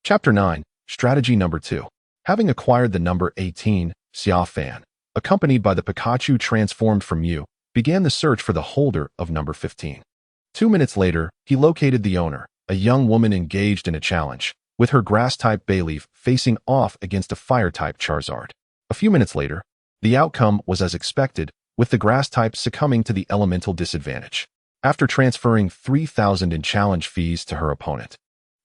S1: Chapter 9, Strategy Number 2. Having acquired the number 18, Xia Fan, accompanied by the Pikachu transformed from Mew, began the search for the holder of number 15. 2 minutes later, he located the owner, a young woman engaged in a challenge, with her grass-type Bayleaf facing off against a fire-type Charizard. A few minutes later, the outcome was as expected, with the grass type succumbing to the elemental disadvantage. After transferring 3,000 in challenge fees to her opponent,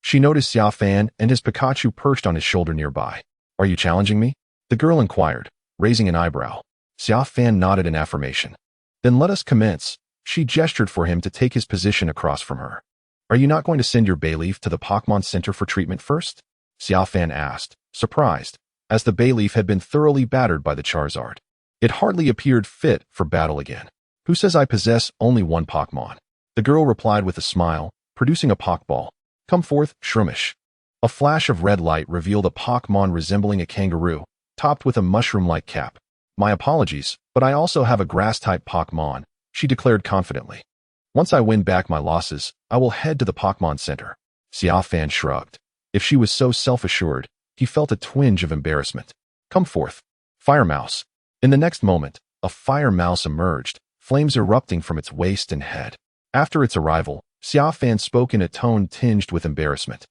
S1: she noticed Xia Fan and his Pikachu perched on his shoulder nearby. "Are you challenging me?" the girl inquired, raising an eyebrow. Xia Fan nodded in affirmation. "Then let us commence." She gestured for him to take his position across from her. "Are you not going to send your Bayleaf to the Pokémon Center for treatment first?" Xia Fan asked, surprised, as the Bayleaf had been thoroughly battered by the Charizard. It hardly appeared fit for battle again. "Who says I possess only one Pokémon?" The girl replied with a smile, producing a Pokeball. "Come forth, Shroomish." A flash of red light revealed a Pokémon resembling a kangaroo, topped with a mushroom-like cap. "My apologies, but I also have a grass-type Pokémon," she declared confidently. "Once I win back my losses, I will head to the Pokémon Center." Xia Fan shrugged. If she was so self-assured, he felt a twinge of embarrassment. "Come forth, Fire Mouse." In the next moment, a Fire Mouse emerged, flames erupting from its waist and head. After its arrival, Xia Fan spoke in a tone tinged with embarrassment.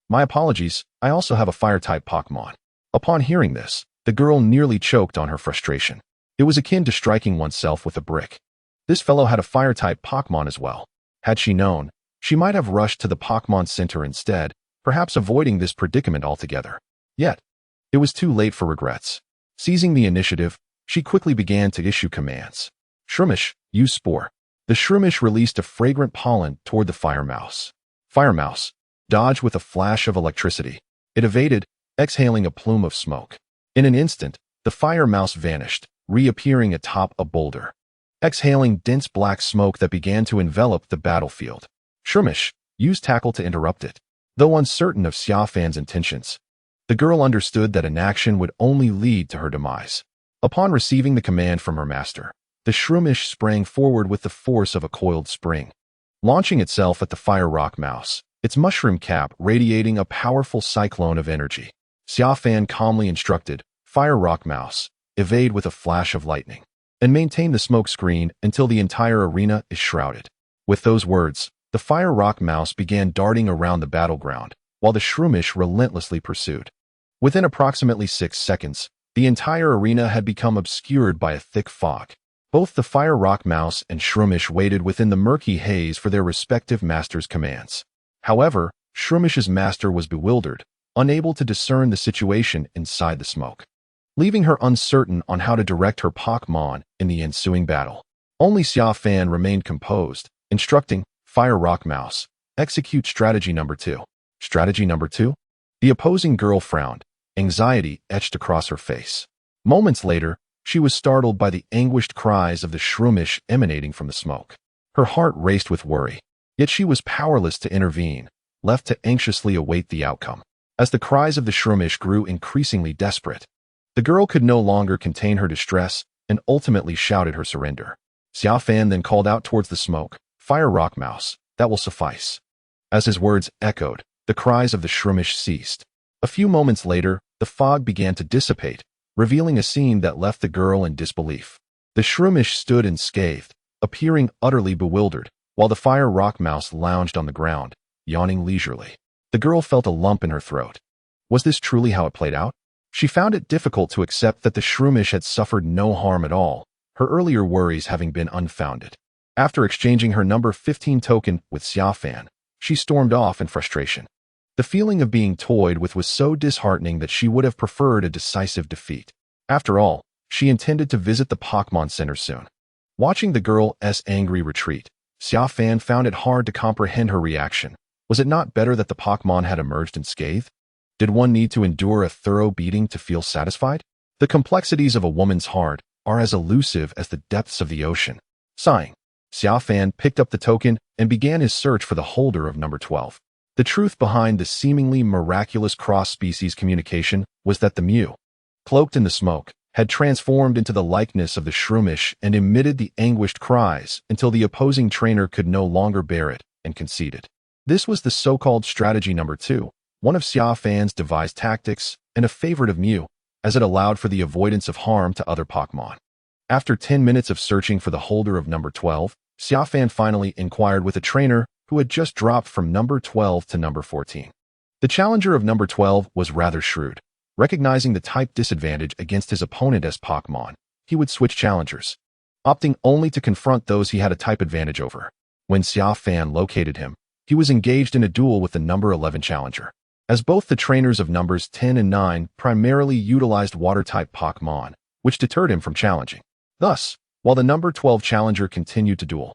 S1: "My apologies, I also have a Fire-type Pokémon." Upon hearing this, the girl nearly choked on her frustration. It was akin to striking oneself with a brick. This fellow had a Fire-type Pokémon as well. Had she known, she might have rushed to the Pokémon Center instead, perhaps avoiding this predicament altogether. Yet, it was too late for regrets. Seizing the initiative, she quickly began to issue commands. "Shroomish, use Spore." The Shroomish released a fragrant pollen toward the Fire Mouse. Fire Mouse dodged with a flash of electricity. It evaded, exhaling a plume of smoke. In an instant, the Fire Mouse vanished, reappearing atop a boulder, exhaling dense black smoke that began to envelop the battlefield. Shroomish used Tackle to interrupt it. Though uncertain of Xia Fan's intentions, the girl understood that inaction would only lead to her demise. Upon receiving the command from her master, the Shroomish sprang forward with the force of a coiled spring, launching itself at the Fire Rock Mouse, its mushroom cap radiating a powerful cyclone of energy. Xia Fan calmly instructed, "Fire Rock Mouse, evade with a flash of lightning, and maintain the smoke screen until the entire arena is shrouded." With those words, the Fire Rock Mouse began darting around the battleground, while the Shroomish relentlessly pursued. Within approximately 6 seconds, the entire arena had become obscured by a thick fog. Both the Fire Rock Mouse and Shroomish waited within the murky haze for their respective masters' commands. However, Shroomish's master was bewildered, unable to discern the situation inside the smoke, leaving her uncertain on how to direct her Pokémon in the ensuing battle. Only Xia Fan remained composed, instructing, "Fire Rock Mouse, execute strategy number 2. Strategy number 2? The opposing girl frowned, anxiety etched across her face. Moments later, she was startled by the anguished cries of the Shroomish emanating from the smoke. Her heart raced with worry, yet she was powerless to intervene, left to anxiously await the outcome. As the cries of the Shroomish grew increasingly desperate, the girl could no longer contain her distress and ultimately shouted her surrender. Xia Fan then called out towards the smoke, "Fire Rock Mouse, that will suffice." As his words echoed, the cries of the Shroomish ceased. A few moments later, the fog began to dissipate, revealing a scene that left the girl in disbelief. The Shroomish stood unscathed, appearing utterly bewildered, while the Fire Rock Mouse lounged on the ground, yawning leisurely. The girl felt a lump in her throat. Was this truly how it played out? She found it difficult to accept that the Shroomish had suffered no harm at all, her earlier worries having been unfounded. After exchanging her number 15 token with Xia Fan, she stormed off in frustration. The feeling of being toyed with was so disheartening that she would have preferred a decisive defeat. After all, she intended to visit the Pokémon Center soon. Watching the girl's angry retreat, Xia Fan found it hard to comprehend her reaction. Was it not better that the Pokémon had emerged unscathed? Did one need to endure a thorough beating to feel satisfied? The complexities of a woman's heart are as elusive as the depths of the ocean. Sighing, Xia Fan picked up the token and began his search for the holder of number 12. The truth behind the seemingly miraculous cross-species communication was that the Mew, cloaked in the smoke, had transformed into the likeness of the Shroomish and emitted the anguished cries until the opposing trainer could no longer bear it and conceded. This was the so-called strategy number 2, one of Xia Fan's devised tactics and a favorite of Mew, as it allowed for the avoidance of harm to other Pokémon. After 10 minutes of searching for the holder of number 12, Xia Fan finally inquired with a trainer who had just dropped from number 12 to number 14. The challenger of number 12 was rather shrewd. Recognizing the type disadvantage against his opponent's Pokémon, he would switch challengers, opting only to confront those he had a type advantage over. When Xia Fan located him, he was engaged in a duel with the number 11 challenger. As both the trainers of numbers 10 and 9 primarily utilized water-type Pokémon, which deterred him from challenging. Thus, while the number 12 challenger continued to duel,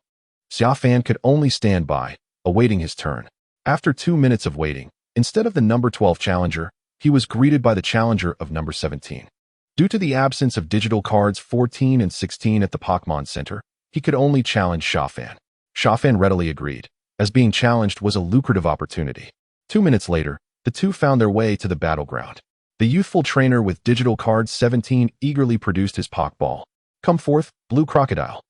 S1: Xia Fan could only stand by, awaiting his turn. After 2 minutes of waiting, instead of the number 12 challenger, he was greeted by the challenger of number 17. Due to the absence of digital cards 14 and 16 at the Pokémon Center, he could only challenge Xia Fan. Xia Fan readily agreed, as being challenged was a lucrative opportunity. 2 minutes later, the two found their way to the battleground. The youthful trainer with digital card 17 eagerly produced his Pokeball. Come forth, Blue Crocodile.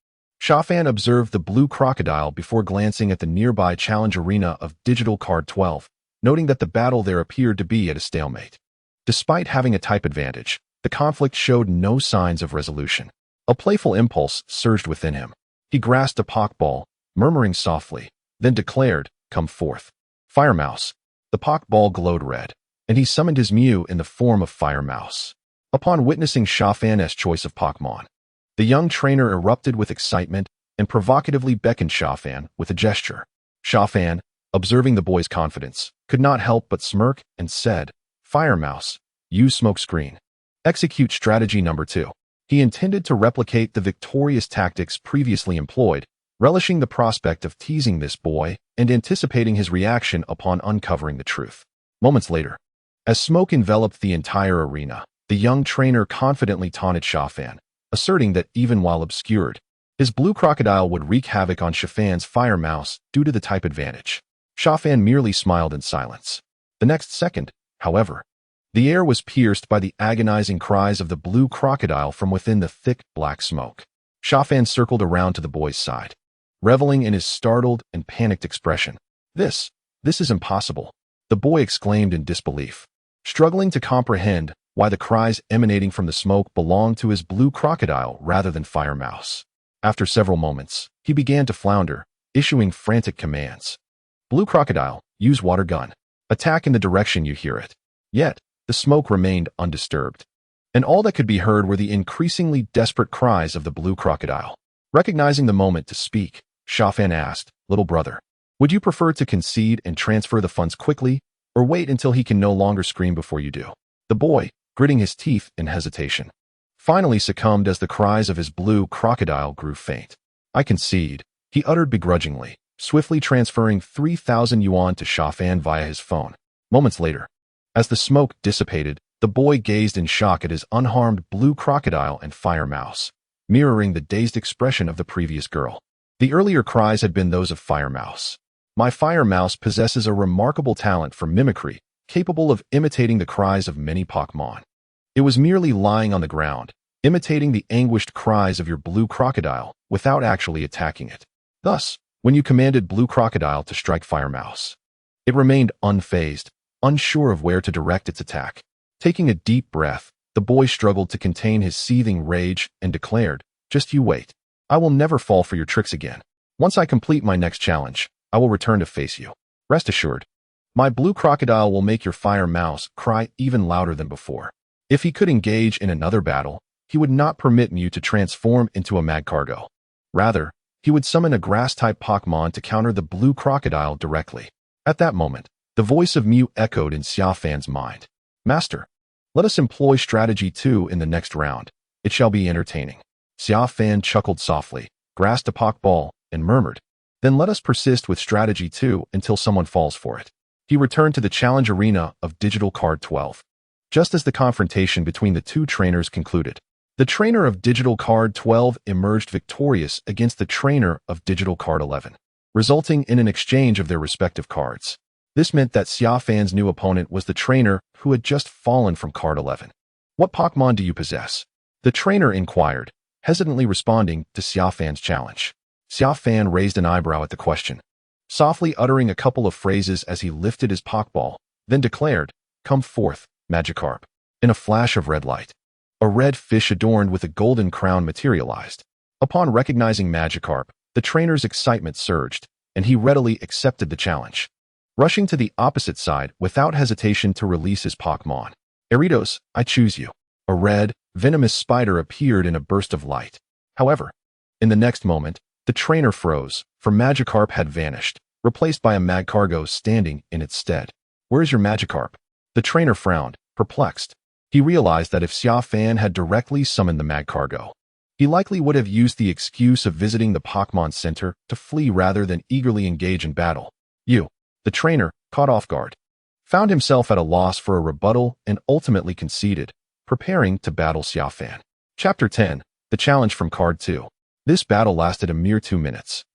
S1: Xia Fan observed the Blue Crocodile before glancing at the nearby challenge arena of digital card 12, noting that the battle there appeared to be at a stalemate. Despite having a type advantage, the conflict showed no signs of resolution. A playful impulse surged within him. He grasped a Pokeball, murmuring softly, then declared, "Come forth." Fire Mouse. The Pokeball glowed red, and he summoned his Mew in the form of Fire Mouse. Upon witnessing Xia Fan's choice of Pokémon, the young trainer erupted with excitement and provocatively beckoned Xia Fan with a gesture. Xia Fan, observing the boy's confidence, could not help but smirk and said, "Fire Mouse, use smoke screen. Execute strategy number 2. He intended to replicate the victorious tactics previously employed, relishing the prospect of teasing this boy and anticipating his reaction upon uncovering the truth. Moments later, as smoke enveloped the entire arena, the young trainer confidently taunted Xia Fan, asserting that even while obscured, his Blue Crocodile would wreak havoc on Xia Fan's Fire Mouse due to the type advantage. Xia Fan merely smiled in silence. The next second, however, the air was pierced by the agonizing cries of the Blue Crocodile from within the thick black smoke. Xia Fan circled around to the boy's side, reveling in his startled and panicked expression. This is impossible," the boy exclaimed in disbelief, struggling to comprehend why the cries emanating from the smoke belonged to his Blue Crocodile rather than Fire Mouse. After several moments, he began to flounder, issuing frantic commands. "Blue Crocodile, use water gun. Attack in the direction you hear it." Yet, the smoke remained undisturbed, and all that could be heard were the increasingly desperate cries of the Blue Crocodile. Recognizing the moment to speak, Xia Fan asked, "Little brother, would you prefer to concede and transfer the funds quickly, or wait until he can no longer scream before you do?" The boy, gritting his teeth in hesitation, finally succumbed as the cries of his Blue Crocodile grew faint. "I concede," he uttered begrudgingly, swiftly transferring 3,000 yuan to Xia Fan via his phone. Moments later, as the smoke dissipated, the boy gazed in shock at his unharmed Blue Crocodile and Fire Mouse, mirroring the dazed expression of the previous girl. The earlier cries had been those of Fire Mouse. "My Fire Mouse possesses a remarkable talent for mimicry, capable of imitating the cries of many Pokémon. It was merely lying on the ground, imitating the anguished cries of your Blue Crocodile without actually attacking it. Thus, when you commanded Blue Crocodile to strike Fire Mouse, it remained unfazed, unsure of where to direct its attack." Taking a deep breath, the boy struggled to contain his seething rage and declared, "Just you wait. I will never fall for your tricks again. Once I complete my next challenge, I will return to face you. Rest assured, my Blue Crocodile will make your Fire Mouse cry even louder than before. If he could engage in another battle, he would not permit Mew to transform into a Magcargo. Rather, he would summon a grass-type Pokémon to counter the Blue Crocodile directly." At that moment, the voice of Mew echoed in Xia Fan's mind. "Master, let us employ strategy 2 in the next round. It shall be entertaining." Xia Fan chuckled softly, grasped a Pokeball, and murmured, "Then let us persist with strategy 2 until someone falls for it." He returned to the challenge arena of Digital Card 12. Just as the confrontation between the two trainers concluded, the trainer of Digital Card 12 emerged victorious against the trainer of Digital Card 11, resulting in an exchange of their respective cards. This meant that Xia Fan's new opponent was the trainer who had just fallen from Card 11. "What Pokémon do you possess?" the trainer inquired, hesitantly responding to Xia Fan's challenge. Xia Fan raised an eyebrow at the question, softly uttering a couple of phrases as he lifted his Pokeball, then declared, "Come forth, Magikarp." In a flash of red light, a red fish adorned with a golden crown materialized. Upon recognizing Magikarp, the trainer's excitement surged, and he readily accepted the challenge, rushing to the opposite side without hesitation to release his Pokémon. Eridos, I choose you. A red, venomous spider appeared in a burst of light. However, in the next moment, the trainer froze, for Magikarp had vanished, replaced by a Magcargo standing in its stead. Where is your Magikarp? The trainer frowned, perplexed. He realized that if Xia Fan had directly summoned the Magcargo, he likely would have used the excuse of visiting the Pokémon Center to flee rather than eagerly engage in battle. The trainer, caught off guard, found himself at a loss for a rebuttal and ultimately conceded, preparing to battle Xia Fan. Chapter 10, The Challenge from Card 2. This battle lasted a mere 2 minutes.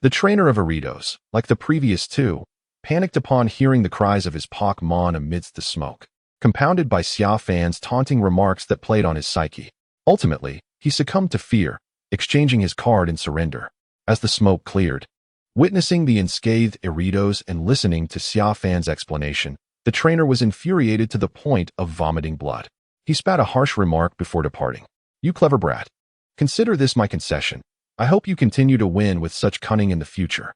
S1: The trainer of Eridos, like the previous two, panicked upon hearing the cries of his Pokémon amidst the smoke, compounded by Xia Fan's taunting remarks that played on his psyche. Ultimately, he succumbed to fear, exchanging his card in surrender. As the smoke cleared, witnessing the unscathed Eridos and listening to Xia Fan's explanation, the trainer was infuriated to the point of vomiting blood. He spat a harsh remark before departing. You clever brat. Consider this my concession. I hope you continue to win with such cunning in the future.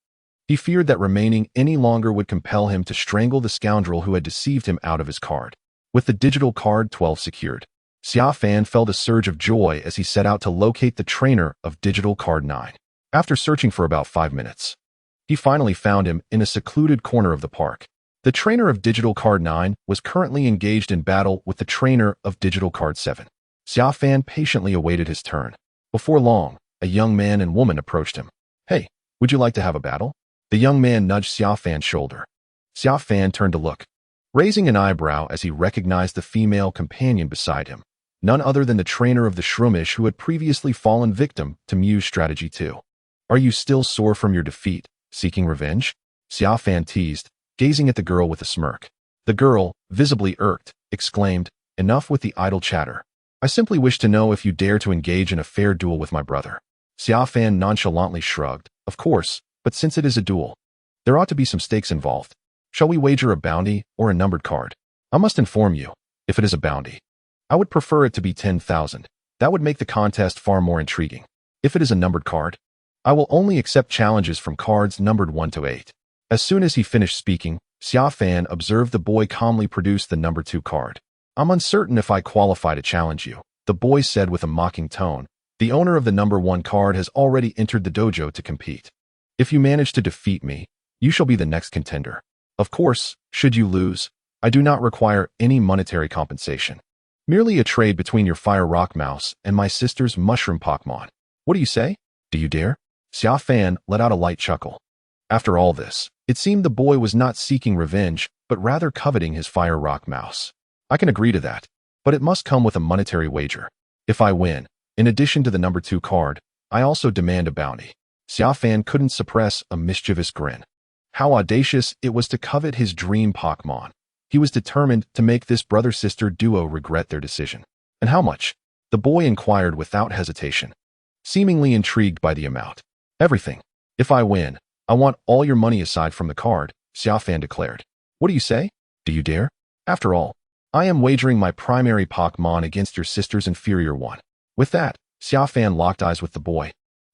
S1: He feared that remaining any longer would compel him to strangle the scoundrel who had deceived him out of his card. With the digital card 12 secured, Xia Fan felt a surge of joy as he set out to locate the trainer of digital card 9. After searching for about 5 minutes, he finally found him in a secluded corner of the park. The trainer of digital card 9 was currently engaged in battle with the trainer of digital card 7. Xia Fan patiently awaited his turn. Before long, a young man and woman approached him. Hey, would you like to have a battle? The young man nudged Xia Fan's shoulder. Xia Fan turned to look, raising an eyebrow as he recognized the female companion beside him, none other than the trainer of the Shroomish who had previously fallen victim to Mew's strategy 2. Are you still sore from your defeat, seeking revenge? Xia Fan teased, gazing at the girl with a smirk. The girl, visibly irked, exclaimed, Enough with the idle chatter. I simply wish to know if you dare to engage in a fair duel with my brother. Xia Fan nonchalantly shrugged. Of course, but since it is a duel, there ought to be some stakes involved. Shall we wager a bounty or a numbered card? I must inform you, if it is a bounty, I would prefer it to be 10,000. That would make the contest far more intriguing. If it is a numbered card, I will only accept challenges from cards numbered 1 to 8. As soon as he finished speaking, Xia Fan observed the boy calmly produce the number 2 card. I'm uncertain if I qualify to challenge you, the boy said with a mocking tone. The owner of the number 1 card has already entered the dojo to compete. If you manage to defeat me, you shall be the next contender. Of course, should you lose, I do not require any monetary compensation. Merely a trade between your Fire Rock Mouse and my sister's Mushroom Pokémon. What do you say? Do you dare? Xia Fan let out a light chuckle. After all this, it seemed the boy was not seeking revenge, but rather coveting his Fire Rock Mouse. I can agree to that, but it must come with a monetary wager. If I win, in addition to the number 2 card, I also demand a bounty. Xia Fan couldn't suppress a mischievous grin. How audacious it was to covet his dream Pokémon. He was determined to make this brother-sister duo regret their decision. And how much? The boy inquired without hesitation, seemingly intrigued by the amount. Everything. If I win, I want all your money aside from the card, Xia Fan declared. What do you say? Do you dare? After all, I am wagering my primary Pokémon against your sister's inferior one. With that, Xia Fan locked eyes with the boy,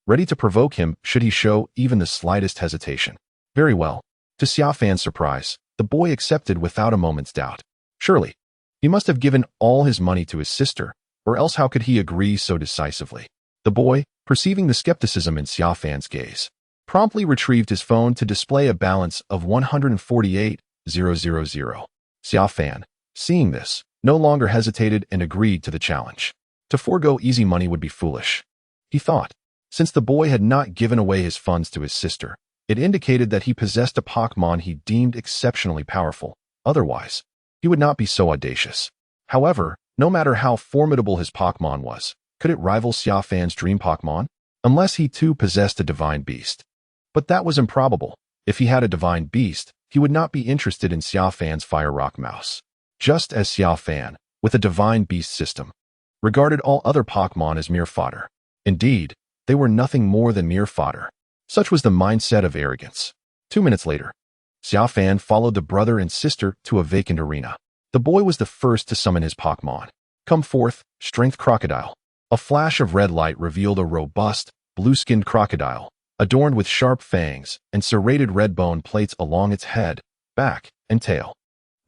S1: ready to provoke him should he show even the slightest hesitation. Very well. To Xia Fan's surprise, the boy accepted without a moment's doubt. Surely, he must have given all his money to his sister, or else how could he agree so decisively? The boy, perceiving the skepticism in Xia Fan's gaze, promptly retrieved his phone to display a balance of 148,000. Xia Fan, seeing this, no longer hesitated and agreed to the challenge. To forego easy money would be foolish, he thought. Since the boy had not given away his funds to his sister, it indicated that he possessed a Pokémon he deemed exceptionally powerful. Otherwise, he would not be so audacious. However, no matter how formidable his Pokémon was, could it rival Xia Fan's dream Pokémon? Unless he too possessed a divine beast. But that was improbable. If he had a divine beast, he would not be interested in Xia Fan's Fire Rock Mouse. Just as Xia Fan, with a divine beast system, regarded all other Pokémon as mere fodder. Indeed, they were nothing more than mere fodder. Such was the mindset of arrogance. 2 minutes later, Xia Fan followed the brother and sister to a vacant arena. The boy was the first to summon his Pokémon. Come forth, Strength Crocodile. A flash of red light revealed a robust, blue-skinned crocodile, adorned with sharp fangs and serrated red bone plates along its head, back, and tail.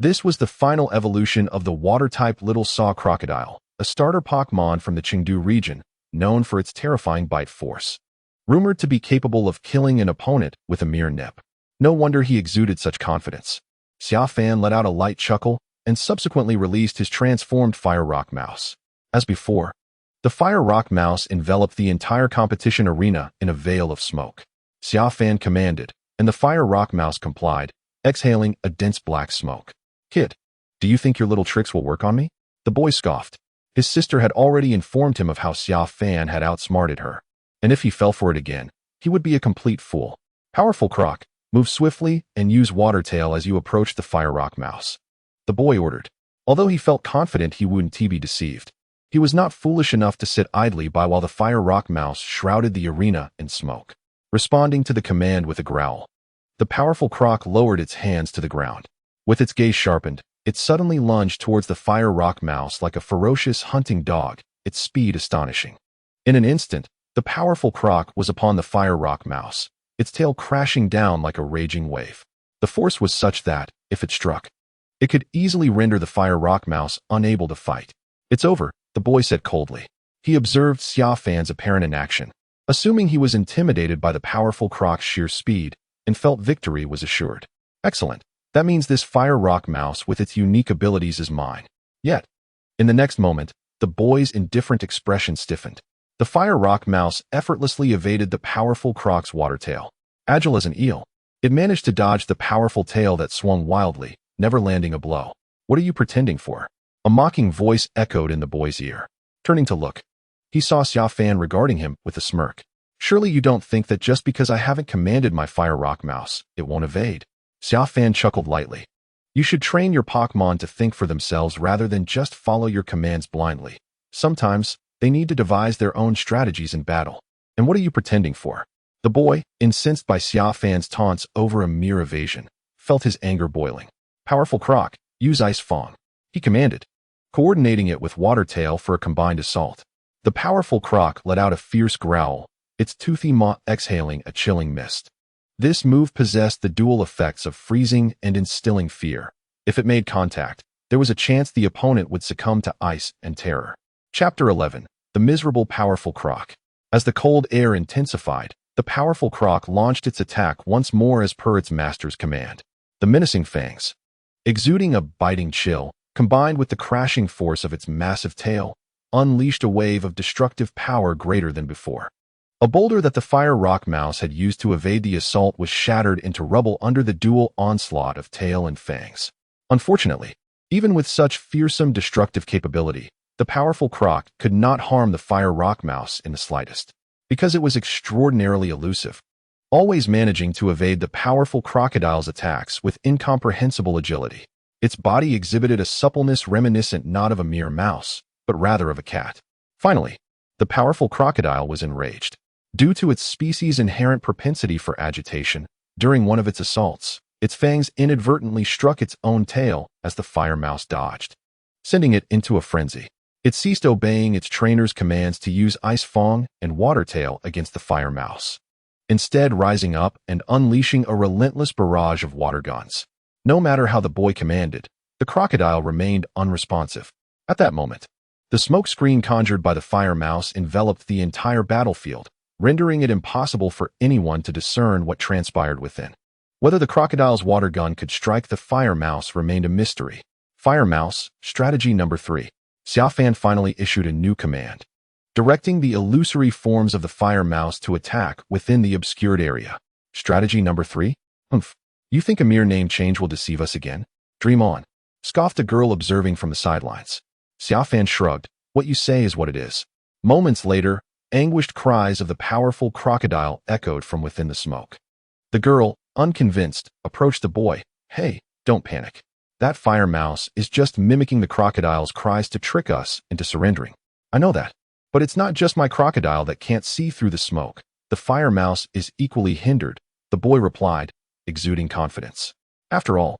S1: This was the final evolution of the water-type Little Saw Crocodile, a starter Pokémon from the Chengdu region, known for its terrifying bite force. Rumored to be capable of killing an opponent with a mere nip. No wonder he exuded such confidence. Xia Fan let out a light chuckle and subsequently released his transformed Fire Rock Mouse. As before, the Fire Rock Mouse enveloped the entire competition arena in a veil of smoke. Xia Fan commanded, and the Fire Rock Mouse complied, exhaling a dense black smoke. "Kid, do you think your little tricks will work on me?" The boy scoffed. His sister had already informed him of how Xia Fan had outsmarted her, and if he fell for it again, he would be a complete fool. "Powerful Croc, move swiftly and use Water Tail as you approach the Fire Rock Mouse," the boy ordered. Although he felt confident he wouldn't be deceived, he was not foolish enough to sit idly by while the Fire Rock Mouse shrouded the arena in smoke. Responding to the command with a growl, the powerful Croc lowered its hands to the ground. With its gaze sharpened, it suddenly lunged towards the Fire Rock Mouse like a ferocious hunting dog, its speed astonishing. In an instant, the powerful Croc was upon the Fire Rock Mouse, its tail crashing down like a raging wave. The force was such that, if it struck, it could easily render the Fire Rock Mouse unable to fight. "It's over," the boy said coldly. He observed Xia Fan's apparent inaction, assuming he was intimidated by the powerful Croc's sheer speed, and felt victory was assured. "Excellent. That means this Fire Rock Mouse with its unique abilities is mine." Yet, in the next moment, the boy's indifferent expression stiffened. The Fire Rock Mouse effortlessly evaded the powerful Croc's water tail. Agile as an eel, it managed to dodge the powerful tail that swung wildly, never landing a blow. "What are you pretending for?" A mocking voice echoed in the boy's ear. Turning to look, he saw Xia Fan regarding him with a smirk. "Surely you don't think that just because I haven't commanded my Fire Rock Mouse, it won't evade?" Xia Fan chuckled lightly. "You should train your Pokémon to think for themselves rather than just follow your commands blindly. Sometimes, they need to devise their own strategies in battle. And what are you pretending for?" The boy, incensed by Xia Fan's taunts over a mere evasion, felt his anger boiling. "Powerful Croc, use Ice Fang," he commanded, coordinating it with Water Tail for a combined assault. The powerful Croc let out a fierce growl, its toothy maw exhaling a chilling mist. This move possessed the dual effects of freezing and instilling fear. If it made contact, there was a chance the opponent would succumb to ice and terror. Chapter 11. The Miserable Powerful Croc. As the cold air intensified, the powerful Croc launched its attack once more as per its master's command. The menacing fangs, exuding a biting chill, combined with the crashing force of its massive tail, unleashed a wave of destructive power greater than before. A boulder that the Fire Rock Mouse had used to evade the assault was shattered into rubble under the dual onslaught of tail and fangs. Unfortunately, even with such fearsome destructive capability, the powerful Croc could not harm the Fire Rock Mouse in the slightest, because it was extraordinarily elusive, always managing to evade the powerful crocodile's attacks with incomprehensible agility. Its body exhibited a suppleness reminiscent not of a mere mouse, but rather of a cat. Finally, the powerful crocodile was enraged. Due to its species' inherent propensity for agitation, during one of its assaults, its fangs inadvertently struck its own tail as the Fire Mouse dodged, sending it into a frenzy. It ceased obeying its trainer's commands to use Ice Fang and Water Tail against the Fire Mouse, instead rising up and unleashing a relentless barrage of water guns. No matter how the boy commanded, the crocodile remained unresponsive. At that moment, the smoke screen conjured by the Fire Mouse enveloped the entire battlefield, rendering it impossible for anyone to discern what transpired within. Whether the crocodile's water gun could strike the Fire Mouse remained a mystery. Fire Mouse, Strategy Number 3. Xia Fan finally issued a new command, directing the illusory forms of the Fire Mouse to attack within the obscured area. Strategy Number 3? Humph. You think a mere name change will deceive us again? Dream on, scoffed a girl observing from the sidelines. Xia Fan shrugged. What you say is what it is. Moments later, anguished cries of the powerful crocodile echoed from within the smoke. The girl, unconvinced, approached the boy. "Hey, don't panic. That Fire Mouse is just mimicking the crocodile's cries to trick us into surrendering. I know that. But it's not just my crocodile that can't see through the smoke. The Fire Mouse is equally hindered," the boy replied, exuding confidence. After all,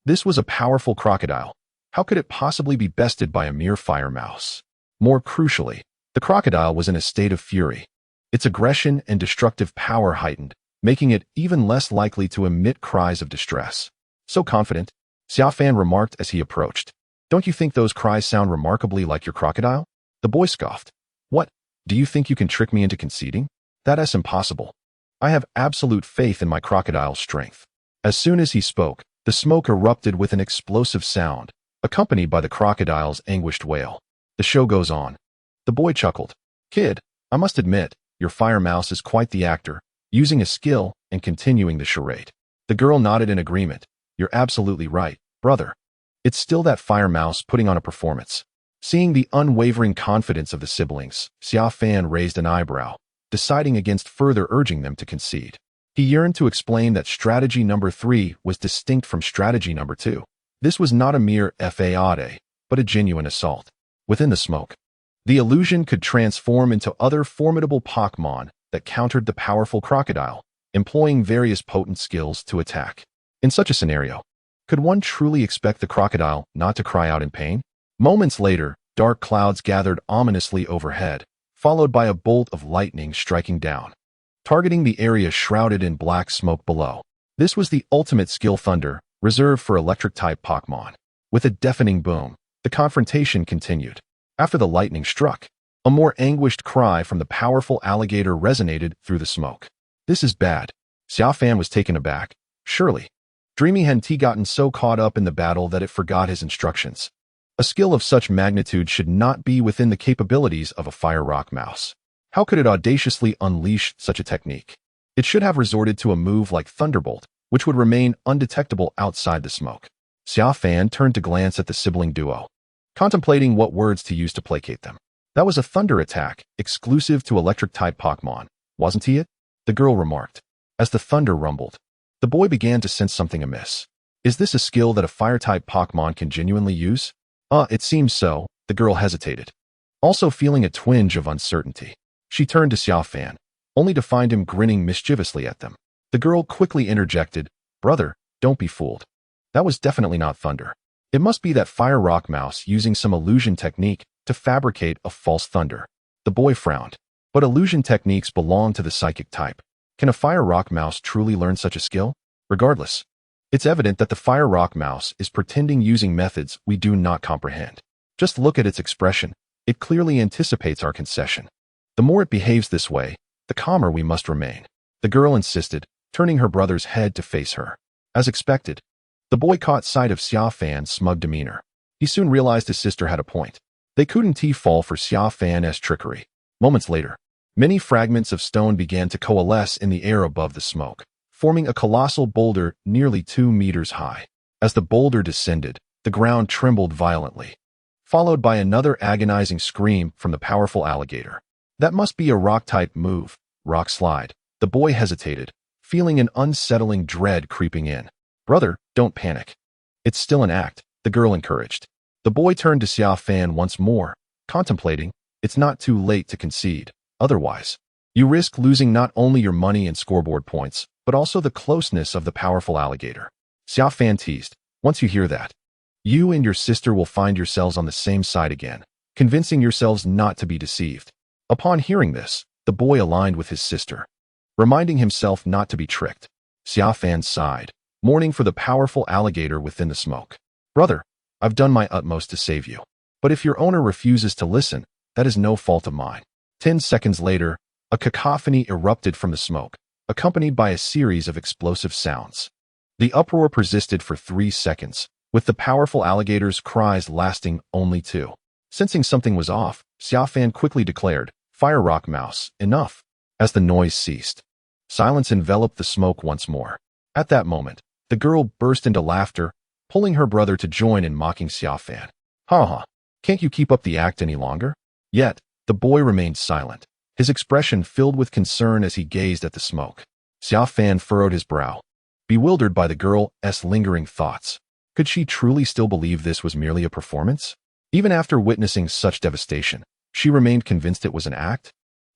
S1: this was a powerful crocodile. How could it possibly be bested by a mere Fire Mouse? More crucially, the crocodile was in a state of fury. Its aggression and destructive power heightened, making it even less likely to emit cries of distress. So confident, Xia Fan remarked as he approached. Don't you think those cries sound remarkably like your crocodile? The boy scoffed. What? Do you think you can trick me into conceding? That's impossible. I have absolute faith in my crocodile's strength. As soon as he spoke, the smoke erupted with an explosive sound, accompanied by the crocodile's anguished wail. The show goes on. The boy chuckled. Kid, I must admit, your fire mouse is quite the actor, using a skill and continuing the charade. The girl nodded in agreement. You're absolutely right, brother. It's still that fire mouse putting on a performance. Seeing the unwavering confidence of the siblings, Xia Fan raised an eyebrow, deciding against further urging them to concede. He yearned to explain that strategy number 3 was distinct from strategy number 2. This was not a mere fade, but a genuine assault. Within the smoke, the illusion could transform into other formidable Pokémon that countered the powerful crocodile, employing various potent skills to attack. In such a scenario, could one truly expect the crocodile not to cry out in pain? Moments later, dark clouds gathered ominously overhead, followed by a bolt of lightning striking down, targeting the area shrouded in black smoke below. This was the ultimate skill thunder, reserved for electric-type Pokémon. With a deafening boom, the confrontation continued. After the lightning struck, a more anguished cry from the powerful alligator resonated through the smoke. This is bad. Xia Fan was taken aback. Surely, Dreamy had gotten so caught up in the battle that it forgot his instructions. A skill of such magnitude should not be within the capabilities of a fire rock mouse. How could it audaciously unleash such a technique? It should have resorted to a move like Thunderbolt, which would remain undetectable outside the smoke. Xia Fan turned to glance at the sibling duo, contemplating what words to use to placate them. That was a thunder attack, exclusive to electric-type Pokémon, wasn't he it? The girl remarked. As the thunder rumbled, the boy began to sense something amiss. Is this a skill that a fire-type Pokémon can genuinely use? It seems so, the girl hesitated, also feeling a twinge of uncertainty. She turned to Xia Fan, only to find him grinning mischievously at them. The girl quickly interjected, Brother, don't be fooled. That was definitely not thunder. It must be that fire rock mouse using some illusion technique to fabricate a false thunder. The boy frowned. But illusion techniques belong to the psychic type. Can a fire rock mouse truly learn such a skill? Regardless, it's evident that the fire rock mouse is pretending using methods we do not comprehend. Just look at its expression. It clearly anticipates our concession. The more it behaves this way, the calmer we must remain. The girl insisted, turning her brother's head to face her. As expected, the boy caught sight of Xia Fan's smug demeanor. He soon realized his sister had a point. They couldn't fall for Xia Fan's trickery. Moments later, many fragments of stone began to coalesce in the air above the smoke, forming a colossal boulder nearly 2 meters high. As the boulder descended, the ground trembled violently, followed by another agonizing scream from the powerful alligator. That must be a rock-type move, rock slide. The boy hesitated, feeling an unsettling dread creeping in. Brother, don't panic. It's still an act, the girl encouraged. The boy turned to Xia Fan once more, contemplating. It's not too late to concede. Otherwise, you risk losing not only your money and scoreboard points, but also the closeness of the powerful alligator. Xia Fan teased. Once you hear that, you and your sister will find yourselves on the same side again, convincing yourselves not to be deceived. Upon hearing this, the boy aligned with his sister, reminding himself not to be tricked. Xia Fan sighed, mourning for the powerful alligator within the smoke. Brother, I've done my utmost to save you. But if your owner refuses to listen, that is no fault of mine. 10 seconds later, a cacophony erupted from the smoke, accompanied by a series of explosive sounds. The uproar persisted for 3 seconds, with the powerful alligator's cries lasting only 2. Sensing something was off, Xia Fan quickly declared, Fire Rock Mouse, enough. As the noise ceased, silence enveloped the smoke once more. At that moment, the girl burst into laughter, pulling her brother to join in mocking Xia Fan. Ha! Can't you keep up the act any longer? Yet, the boy remained silent, his expression filled with concern as he gazed at the smoke. Xia Fan furrowed his brow, bewildered by the girl's lingering thoughts. Could she truly still believe this was merely a performance? Even after witnessing such devastation, she remained convinced it was an act?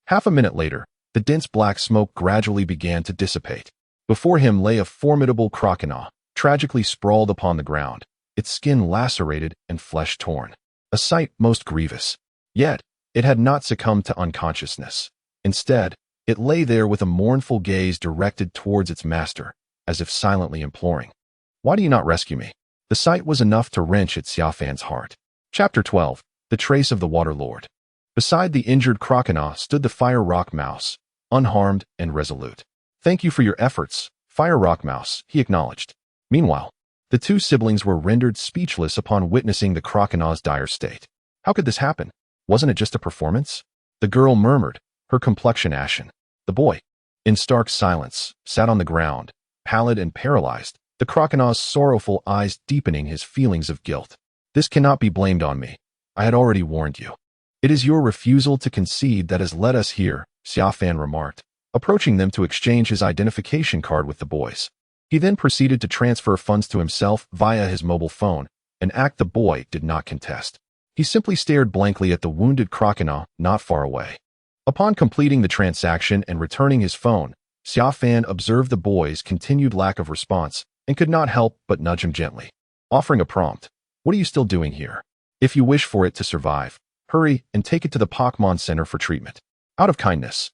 S1: Half a minute later, the dense black smoke gradually began to dissipate. Before him lay a formidable crocodile, tragically sprawled upon the ground, its skin lacerated and flesh torn. A sight most grievous. Yet, it had not succumbed to unconsciousness. Instead, it lay there with a mournful gaze directed towards its master, as if silently imploring, Why do you not rescue me? The sight was enough to wrench at Xia Fan's heart. Chapter 12. The Trace of the Water Lord. Beside the injured Crocodile stood the Fire Rock Mouse, unharmed and resolute. "Thank you for your efforts, Fire Rock Mouse," he acknowledged. Meanwhile, the two siblings were rendered speechless upon witnessing the Crocodile's dire state. How could this happen? Wasn't it just a performance? The girl murmured, her complexion ashen. The boy, in stark silence, sat on the ground, pallid and paralyzed, the Crocodile's sorrowful eyes deepening his feelings of guilt. "This cannot be blamed on me. I had already warned you. It is your refusal to concede that has led us here," Xia Fan remarked, approaching them to exchange his identification card with the boys. He then proceeded to transfer funds to himself via his mobile phone, an act the boy did not contest. He simply stared blankly at the wounded Crocodile not far away. Upon completing the transaction and returning his phone, Xia Fan observed the boy's continued lack of response and could not help but nudge him gently, offering a prompt. "What are you still doing here? If you wish for it to survive, hurry and take it to the Pokémon Center for treatment. Out of kindness.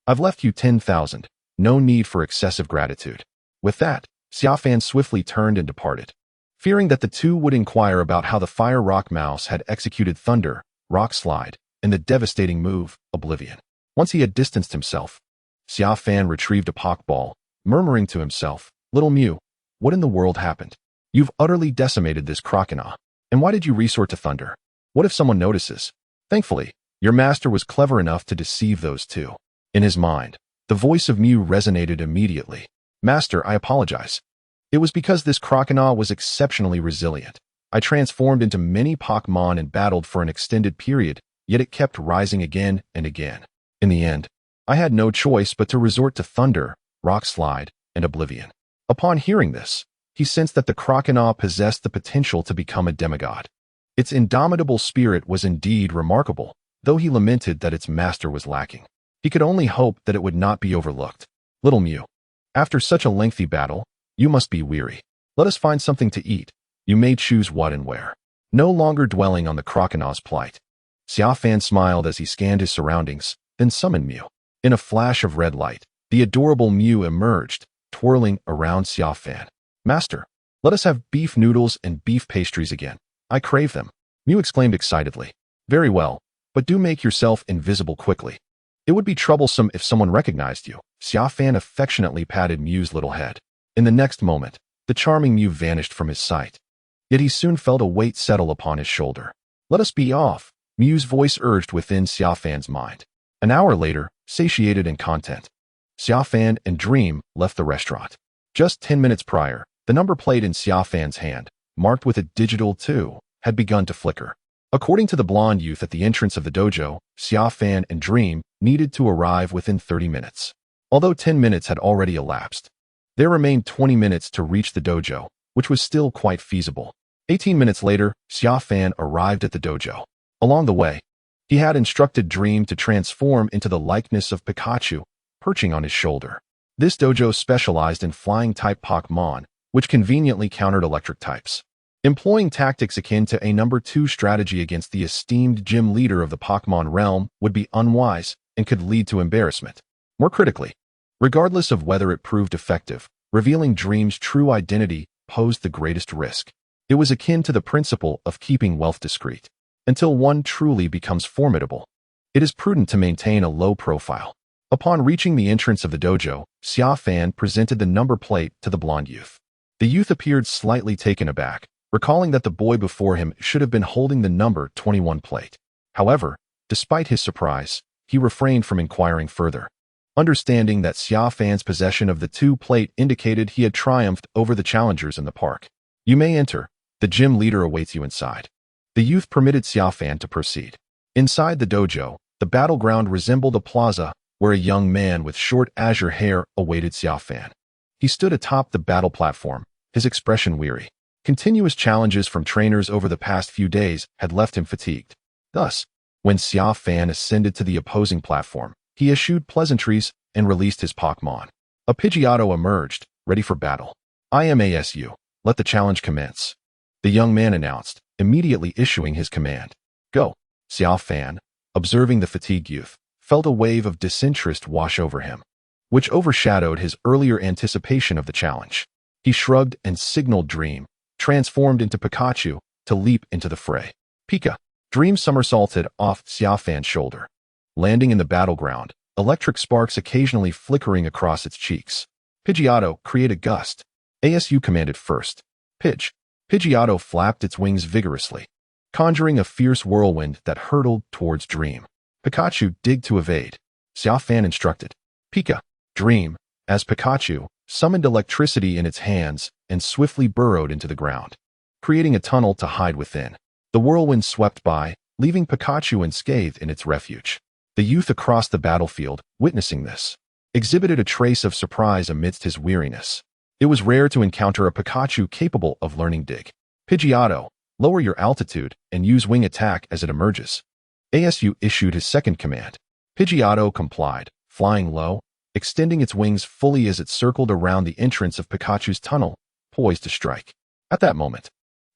S1: I've left you 10,000. No need for excessive gratitude." With that, Xia Fan swiftly turned and departed. Fearing that the two would inquire about how the Fire Rock Mouse had executed Thunder, Rock Slide, and the devastating move, Oblivion. Once he had distanced himself, Xia Fan retrieved a Pokeball, murmuring to himself, "Little Mew, what in the world happened? You've utterly decimated this Crocodile. And why did you resort to Thunder? What if someone notices? Thankfully, your master was clever enough to deceive those two." In his mind, the voice of Mew resonated immediately. "Master, I apologize. It was because this Crocodile was exceptionally resilient. I transformed into many Pokémon and battled for an extended period, yet it kept rising again and again. In the end, I had no choice but to resort to Thunder, Rock Slide, and Oblivion." Upon hearing this, he sensed that the Crocodile possessed the potential to become a demigod. Its indomitable spirit was indeed remarkable, though he lamented that its master was lacking. He could only hope that it would not be overlooked. "Little Mew, after such a lengthy battle, you must be weary. Let us find something to eat. You may choose what and where." No longer dwelling on the Crocodile's plight, Xia Fan smiled as he scanned his surroundings, then summoned Mew. In a flash of red light, the adorable Mew emerged, twirling around Xia Fan. "Master, let us have beef noodles and beef pastries again. I crave them," Mew exclaimed excitedly. "Very well, but do make yourself invisible quickly. It would be troublesome if someone recognized you." Xia Fan affectionately patted Mew's little head. In the next moment, the charming Mew vanished from his sight. Yet he soon felt a weight settle upon his shoulder. "Let us be off," Mew's voice urged within Xia Fan's mind. An hour later, satiated and content, Xia Fan and Dream left the restaurant. Just 10 minutes prior, the number plate in Xia Fan's hand, marked with a digital 2, had begun to flicker. According to the blonde youth at the entrance of the dojo, Xia Fan and Dream needed to arrive within 30 minutes. Although 10 minutes had already elapsed, there remained 20 minutes to reach the dojo, which was still quite feasible. 18 minutes later, Xia Fan arrived at the dojo. Along the way, he had instructed Dream to transform into the likeness of Pikachu, perching on his shoulder. This dojo specialized in flying-type Pokémon, which conveniently countered electric types. Employing tactics akin to a number 2 strategy against the esteemed gym leader of the Pokémon realm would be unwise and could lead to embarrassment. More critically, regardless of whether it proved effective, revealing Dream's true identity posed the greatest risk. It was akin to the principle of keeping wealth discreet. Until one truly becomes formidable, it is prudent to maintain a low profile. Upon reaching the entrance of the dojo, Xia Fan presented the number plate to the blonde youth. The youth appeared slightly taken aback, recalling that the boy before him should have been holding the number 21 plate. However, despite his surprise, he refrained from inquiring further, understanding that Xia Fan's possession of the 2 plate indicated he had triumphed over the challengers in the park. "You may enter. The gym leader awaits you inside." The youth permitted Xia Fan to proceed. Inside the dojo, the battleground resembled a plaza where a young man with short azure hair awaited Xia Fan. He stood atop the battle platform, his expression weary. Continuous challenges from trainers over the past few days had left him fatigued. Thus, when Xia Fan ascended to the opposing platform, he issued pleasantries and released his Pokémon. A Pidgeotto emerged, ready for battle. "IMASU, let the challenge commence," the young man announced, immediately issuing his command. "Go." Xia Fan, observing the fatigued youth, felt a wave of disinterest wash over him, which overshadowed his earlier anticipation of the challenge. He shrugged and signaled Dream, transformed into Pikachu to leap into the fray. Pika. Dream somersaulted off Xia Fan's shoulder, landing in the battleground, electric sparks occasionally flickering across its cheeks. Pidgeotto, create a gust. ASU commanded first. Pidge. Pidgeotto flapped its wings vigorously, conjuring a fierce whirlwind that hurtled towards Dream. Pikachu, dig to evade. Xia Fan instructed. Pika. Dream, as Pikachu, summoned electricity in its hands and swiftly burrowed into the ground, creating a tunnel to hide within. The whirlwind swept by, leaving Pikachu unscathed in its refuge. The youth across the battlefield, witnessing this, exhibited a trace of surprise amidst his weariness. It was rare to encounter a Pikachu capable of learning dig. Pidgeotto, lower your altitude and use wing attack as it emerges. ASU issued his second command. Pidgeotto complied, flying low, extending its wings fully as it circled around the entrance of Pikachu's tunnel, poised to strike. At that moment,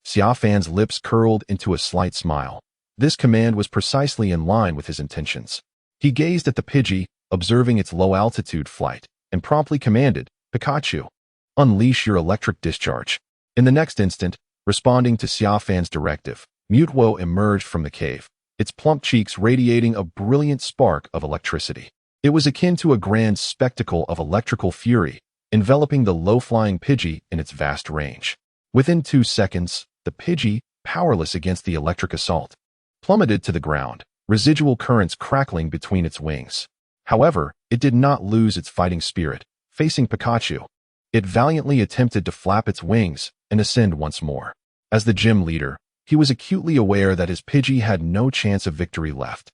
S1: Xia Fan's lips curled into a slight smile. This command was precisely in line with his intentions. He gazed at the Pidgey, observing its low-altitude flight, and promptly commanded, Pikachu, unleash your electric discharge. In the next instant, responding to Xia Fan's directive, Mutwo emerged from the cave, its plump cheeks radiating a brilliant spark of electricity. It was akin to a grand spectacle of electrical fury, enveloping the low-flying Pidgey in its vast range. Within 2 seconds, the Pidgey, powerless against the electric assault, plummeted to the ground, residual currents crackling between its wings. However, it did not lose its fighting spirit. Facing Pikachu, it valiantly attempted to flap its wings and ascend once more. As the gym leader, he was acutely aware that his Pidgey had no chance of victory left.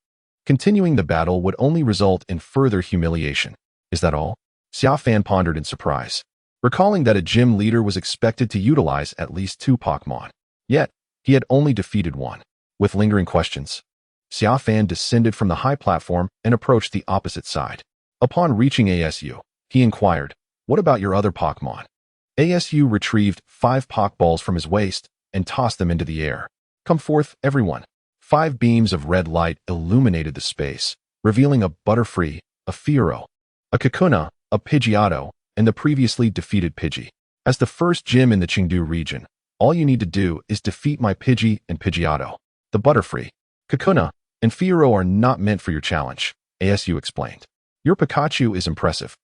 S1: Continuing the battle would only result in further humiliation. Is that all? Xia Fan pondered in surprise, recalling that a gym leader was expected to utilize at least 2 Pokémon. Yet, he had only defeated 1. With lingering questions, Xia Fan descended from the high platform and approached the opposite side. Upon reaching ASU, he inquired, what about your other Pokémon? ASU retrieved 5 Pokeballs from his waist and tossed them into the air. Come forth, everyone. 5 beams of red light illuminated the space, revealing a Butterfree, a Fearow, a Kakuna, a Pidgeotto, and the previously defeated Pidgey. As the first gym in the Chengdu region, all you need to do is defeat my Pidgey and Pidgeotto. The Butterfree, Kakuna, and Fearow are not meant for your challenge, ASU explained. Your Pikachu is impressive.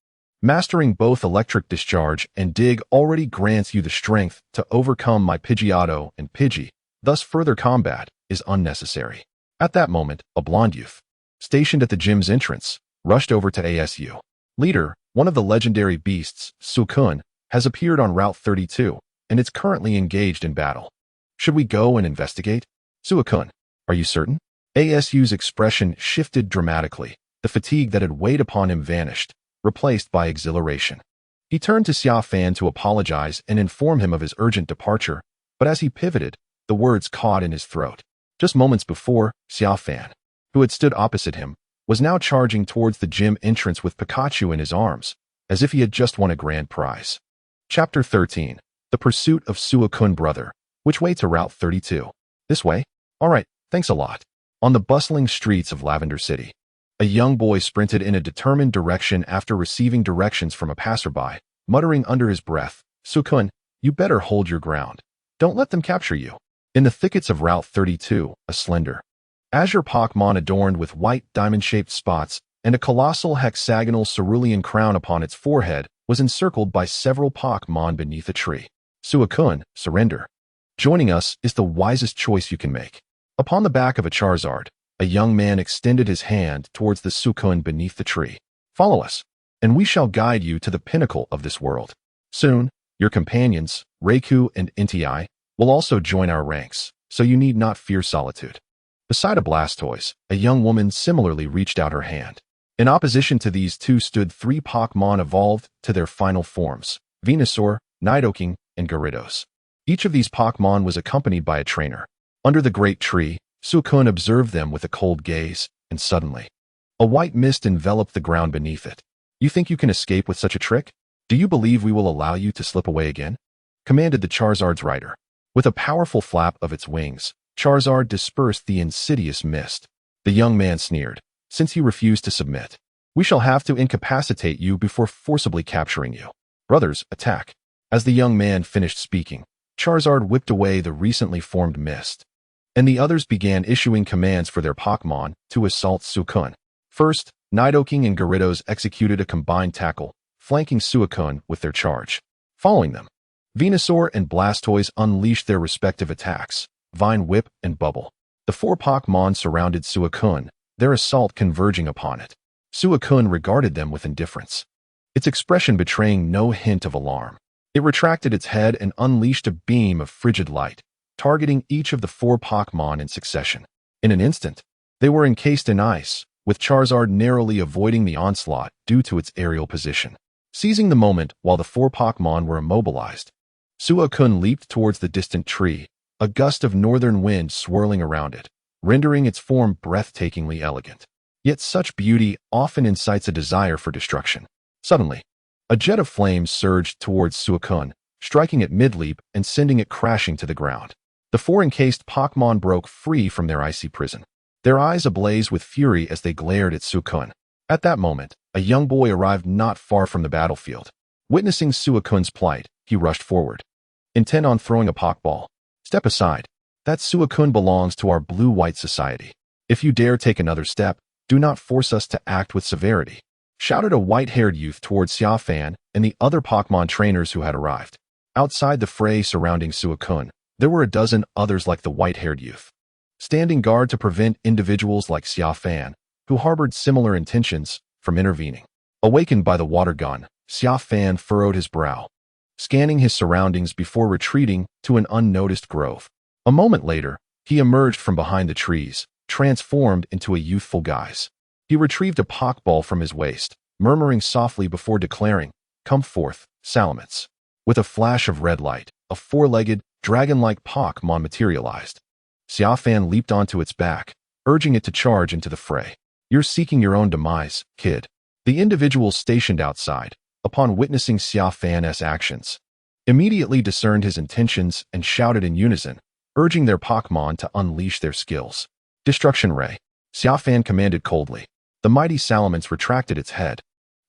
S1: Mastering both Electric Discharge and Dig already grants you the strength to overcome my Pidgeotto and Pidgey, thus further combat is unnecessary. At that moment, a blonde youth, stationed at the gym's entrance, rushed over to ASU. Leader, one of the legendary beasts, Suakun, has appeared on Route 32, and it's currently engaged in battle. Should we go and investigate? Suakun, are you certain? ASU's expression shifted dramatically. The fatigue that had weighed upon him vanished, replaced by exhilaration. He turned to Xia Fan to apologize and inform him of his urgent departure, but as he pivoted, the words caught in his throat. Just moments before, Xia Fan, who had stood opposite him, was now charging towards the gym entrance with Pikachu in his arms, as if he had just won a grand prize. Chapter 13. The Pursuit of Suakun Brother. Which way to Route 32? This way? All right, thanks a lot. On the bustling streets of Lavender City, a young boy sprinted in a determined direction after receiving directions from a passerby, muttering under his breath, Suakun, you better hold your ground. Don't let them capture you. In the thickets of Route 32, a slender, azure Pokémon adorned with white diamond-shaped spots and a colossal hexagonal cerulean crown upon its forehead was encircled by several Pokémon beneath a tree. Suakun, surrender. Joining us is the wisest choice you can make. Upon the back of a Charizard, a young man extended his hand towards the Suakun beneath the tree. Follow us, and we shall guide you to the pinnacle of this world. Soon, your companions, Raikou and Inti, will also join our ranks, so you need not fear solitude. Beside a Blastoise, a young woman similarly reached out her hand. In opposition to these two stood 3 Pokémon evolved to their final forms, Venusaur, Nidoking, and Gyarados. Each of these Pokémon was accompanied by a trainer. Under the great tree, Suakun observed them with a cold gaze, and suddenly, a white mist enveloped the ground beneath it. You think you can escape with such a trick? Do you believe we will allow you to slip away again? Commanded the Charizard's rider. With a powerful flap of its wings, Charizard dispersed the insidious mist. The young man sneered, since you refuse to submit. We shall have to incapacitate you before forcibly capturing you. Brothers, attack. As the young man finished speaking, Charizard whipped away the recently formed mist, and the others began issuing commands for their Pokémon to assault Suakun. First, Nidoking and Gyarados executed a combined tackle, flanking Suakun with their charge. Following them, Venusaur and Blastoise unleashed their respective attacks, Vine Whip and Bubble. The 4 Pokémon surrounded Suakun, their assault converging upon it. Suakun regarded them with indifference, its expression betraying no hint of alarm. It retracted its head and unleashed a beam of frigid light, targeting each of the 4 Pokémon in succession. In an instant, they were encased in ice, with Charizard narrowly avoiding the onslaught due to its aerial position. Seizing the moment while the 4 Pokémon were immobilized, Suakun leaped towards the distant tree, a gust of northern wind swirling around it, rendering its form breathtakingly elegant. Yet such beauty often incites a desire for destruction. Suddenly, a jet of flames surged towards Suakun, striking it mid-leap and sending it crashing to the ground. The 4 encased Pokémon broke free from their icy prison, their eyes ablaze with fury as they glared at Suakun. At that moment, a young boy arrived not far from the battlefield. Witnessing Suakun's plight, he rushed forward, intent on throwing a Pokeball. "Step aside. That Suakun belongs to our blue-white society. If you dare take another step, do not force us to act with severity," shouted a white-haired youth towards Xia Fan and the other Pokémon trainers who had arrived. Outside the fray surrounding Suakun, there were a dozen others like the white-haired youth, standing guard to prevent individuals like Xia Fan, who harbored similar intentions, from intervening. Awakened by the water gun, Xia Fan furrowed his brow, scanning his surroundings before retreating to an unnoticed grove. A moment later, he emerged from behind the trees, transformed into a youthful guise. He retrieved a Pokeball from his waist, murmuring softly before declaring, "Come forth, Salamence." With a flash of red light, a 4-legged, dragon-like Pokémon materialized. Xia Fan leaped onto its back, urging it to charge into the fray. "You're seeking your own demise, kid." The individual stationed outside, upon witnessing Xia Fan's actions, immediately discerned his intentions and shouted in unison, urging their Pokémon to unleash their skills. "Destruction Ray," Xia Fan commanded coldly. The mighty Salamence retracted its head,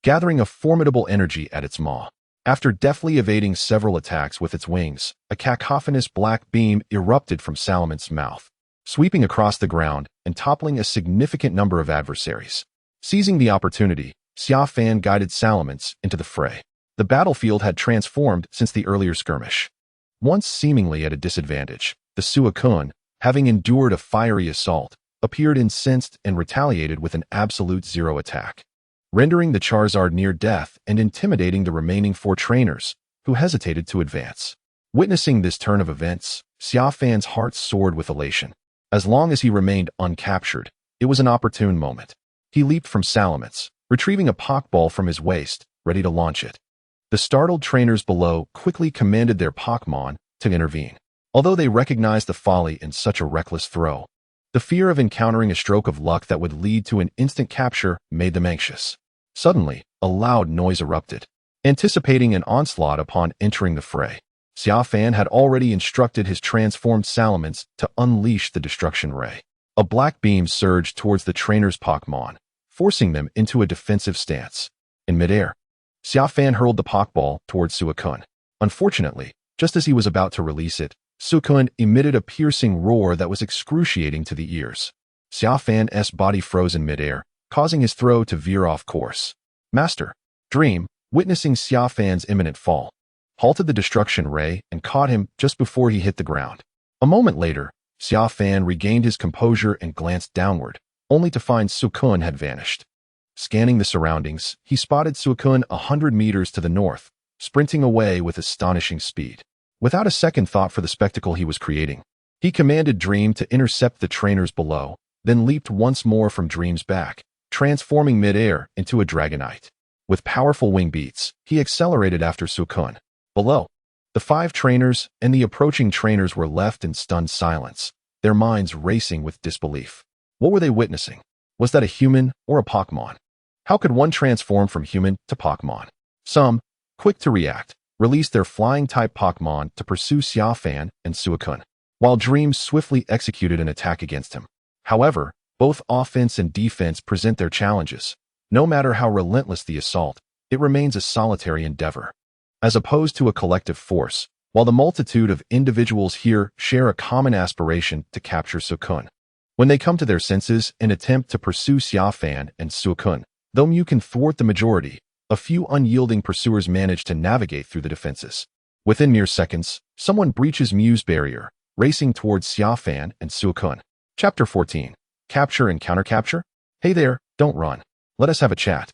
S1: gathering a formidable energy at its maw. After deftly evading several attacks with its wings, a cacophonous black beam erupted from Salamance's mouth, sweeping across the ground and toppling a significant number of adversaries. Seizing the opportunity, Xia Fan guided Salamence into the fray. The battlefield had transformed since the earlier skirmish. Once seemingly at a disadvantage, the Suakun, having endured a fiery assault, appeared incensed and retaliated with an absolute zero attack, rendering the Charizard near death and intimidating the remaining 4 trainers, who hesitated to advance. Witnessing this turn of events, Xia Fan's heart soared with elation. As long as he remained uncaptured, it was an opportune moment. He leaped from Salamence, retrieving a Pokeball from his waist, ready to launch it. The startled trainers below quickly commanded their Pokémon to intervene. Although they recognized the folly in such a reckless throw, the fear of encountering a stroke of luck that would lead to an instant capture made them anxious. Suddenly, a loud noise erupted. Anticipating an onslaught upon entering the fray, Xia Fan had already instructed his transformed Salamence to unleash the destruction ray. A black beam surged towards the trainer's Pokémon, forcing them into a defensive stance. In midair, Xia Fan hurled the Pokeball towards Suakun. Unfortunately, just as he was about to release it, Suakun emitted a piercing roar that was excruciating to the ears. Xia Fan's body froze in midair, causing his throw to veer off course. Master Dream, witnessing Xia Fan's imminent fall, halted the destruction ray and caught him just before he hit the ground. A moment later, Xia Fan regained his composure and glanced downward, only to find Suakun had vanished. Scanning the surroundings, he spotted Suakun 100 meters to the north, sprinting away with astonishing speed. Without a second thought for the spectacle he was creating, he commanded Dream to intercept the trainers below, then leaped once more from Dream's back, transforming midair into a Dragonite. With powerful wing beats, he accelerated after Suakun. Below, the 5 trainers and the approaching trainers were left in stunned silence, their minds racing with disbelief. What were they witnessing? Was that a human or a Pokémon? How could one transform from human to Pokémon? Some, quick to react, released their flying-type Pokémon to pursue Xia Fan and Suakun, while Dream swiftly executed an attack against him. However, both offense and defense present their challenges. No matter how relentless the assault, it remains a solitary endeavor. As opposed to a collective force, while the multitude of individuals here share a common aspiration to capture Suakun. When they come to their senses and attempt to pursue Xia Fan and Suakun, though Mew can thwart the majority, a few unyielding pursuers manage to navigate through the defenses. Within mere seconds, someone breaches Mew's barrier, racing towards Xia Fan and Suakun. Chapter 14. Capture and Countercapture? Hey there, don't run. Let us have a chat.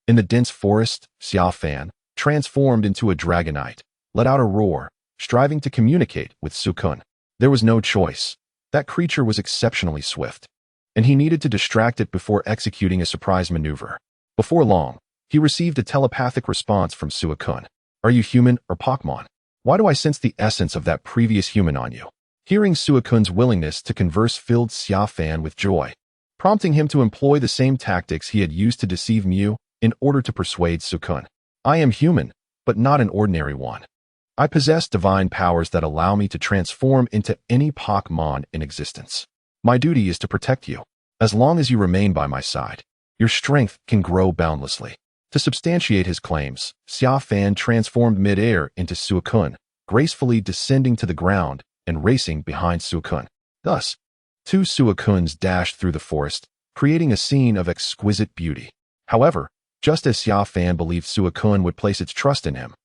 S1: In the dense forest, Xia Fan, transformed into a dragonite, let out a roar, striving to communicate with Suakun. There was no choice. That creature was exceptionally swift, and he needed to distract it before executing a surprise maneuver. Before long, he received a telepathic response from Suakun. Are you human or Pokémon? Why do I sense the essence of that previous human on you? Hearing Suakun's willingness to converse filled Xia Fan with joy, prompting him to employ the same tactics he had used to deceive Mew in order to persuade Suakun. I am human, but not an ordinary one. I possess divine powers that allow me to transform into any Pokémon in existence. My duty is to protect you. As long as you remain by my side, your strength can grow boundlessly. To substantiate his claims, Xia Fan transformed mid-air into Suakun, gracefully descending to the ground and racing behind Suakun. Thus, two Suakuns dashed through the forest, creating a scene of exquisite beauty. However, just as Xia Fan believed Suakun would place its trust in him,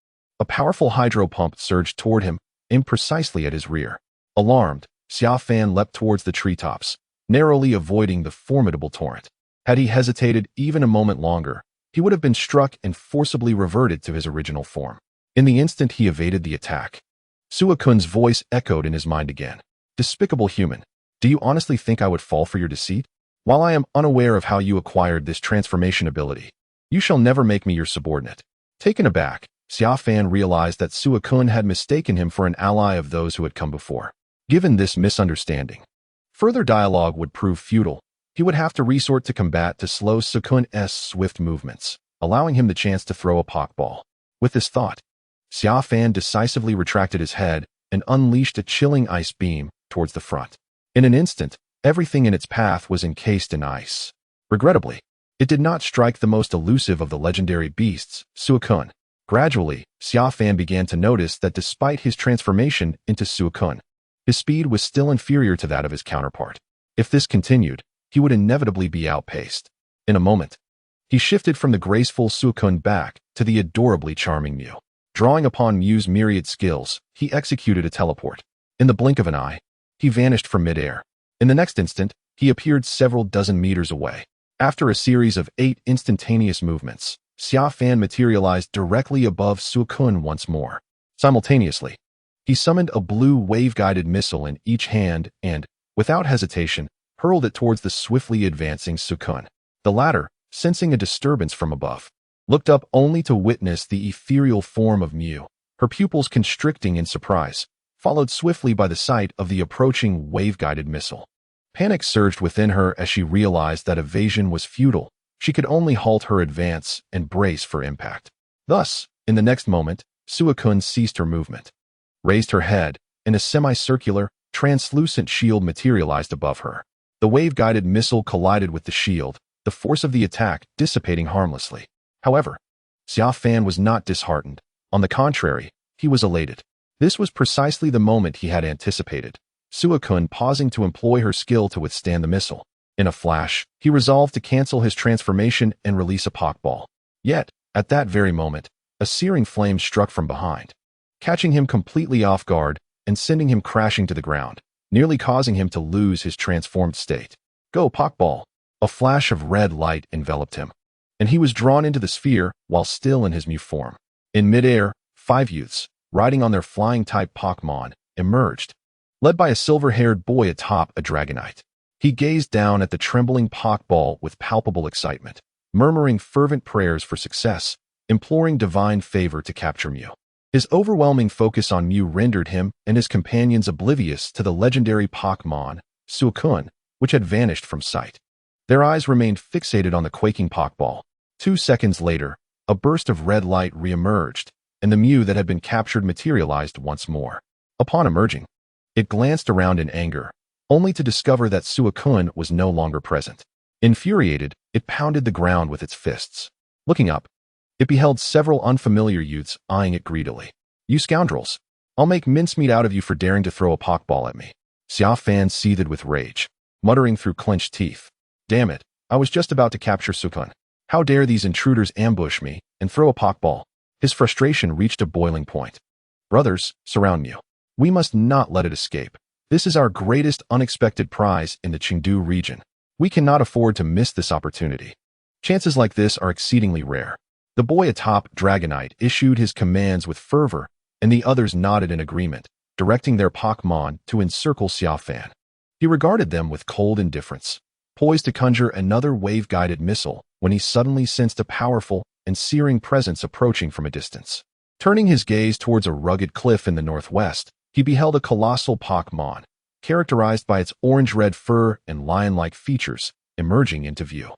S1: a powerful hydro pump surged toward him, aimed precisely at his rear. Alarmed, Xia Fan leapt towards the treetops, narrowly avoiding the formidable torrent. Had he hesitated even a moment longer, he would have been struck and forcibly reverted to his original form. In the instant he evaded the attack, Suakun's voice echoed in his mind again. Despicable human, do you honestly think I would fall for your deceit? While I am unaware of how you acquired this transformation ability, you shall never make me your subordinate. Taken aback, Xia Fan realized that Suakun had mistaken him for an ally of those who had come before. Given this misunderstanding, further dialogue would prove futile. He would have to resort to combat to slow Suakun's swift movements, allowing him the chance to throw a Pokeball. With this thought, Xia Fan decisively retracted his head and unleashed a chilling ice beam towards the front. In an instant, everything in its path was encased in ice. Regrettably, it did not strike the most elusive of the legendary beasts, Suakun. Gradually, Xia Fan began to notice that despite his transformation into Suakun, his speed was still inferior to that of his counterpart. If this continued, he would inevitably be outpaced. In a moment, he shifted from the graceful Suakun back to the adorably charming Mew. Drawing upon Mew's myriad skills, he executed a teleport. In the blink of an eye, he vanished from midair. In the next instant, he appeared several dozen meters away. After a series of 8 instantaneous movements, Xia Fan materialized directly above Suakun once more. Simultaneously, he summoned a blue wave-guided missile in each hand and, without hesitation, hurled it towards the swiftly advancing Suakun. The latter, sensing a disturbance from above, looked up only to witness the ethereal form of Mew, her pupils constricting in surprise, followed swiftly by the sight of the approaching wave-guided missile. Panic surged within her as she realized that evasion was futile. She could only halt her advance and brace for impact. Thus, in the next moment, Suakun ceased her movement, raised her head, and a semicircular, translucent shield materialized above her. The wave-guided missile collided with the shield, the force of the attack dissipating harmlessly. However, Xia Fan was not disheartened. On the contrary, he was elated. This was precisely the moment he had anticipated. Suakun pausing to employ her skill to withstand the missile. In a flash, he resolved to cancel his transformation and release a Pokeball. Yet, at that very moment, a searing flame struck from behind, catching him completely off guard and sending him crashing to the ground, nearly causing him to lose his transformed state. Go, Pokeball! A flash of red light enveloped him, and he was drawn into the sphere while still in his Mew form. In midair, 5 youths, riding on their flying-type Pokémon, emerged, led by a silver-haired boy atop a Dragonite. He gazed down at the trembling Pokeball with palpable excitement, murmuring fervent prayers for success, imploring divine favor to capture Mew. His overwhelming focus on Mew rendered him and his companions oblivious to the legendary Pokémon, Suakun, which had vanished from sight. Their eyes remained fixated on the quaking Pokeball. 2 seconds later, a burst of red light re-emerged, and the Mew that had been captured materialized once more. Upon emerging, it glanced around in anger, only to discover that Suakun was no longer present. Infuriated, it pounded the ground with its fists. Looking up, it beheld several unfamiliar youths eyeing it greedily. You scoundrels! I'll make mincemeat out of you for daring to throw a Pokeball at me. Xia Fan seethed with rage, muttering through clenched teeth. Damn it, I was just about to capture Suakun. How dare these intruders ambush me and throw a Pokeball? His frustration reached a boiling point. Brothers, surround Mew. We must not let it escape. This is our greatest unexpected prize in the Chengdu region. We cannot afford to miss this opportunity. Chances like this are exceedingly rare. The boy atop Dragonite issued his commands with fervor, and the others nodded in agreement, directing their Pokémon to encircle Xia Fan. He regarded them with cold indifference, poised to conjure another wave-guided missile when he suddenly sensed a powerful and searing presence approaching from a distance. Turning his gaze towards a rugged cliff in the northwest, he beheld a colossal Pokémon, characterized by its orange-red fur and lion-like features, emerging into view.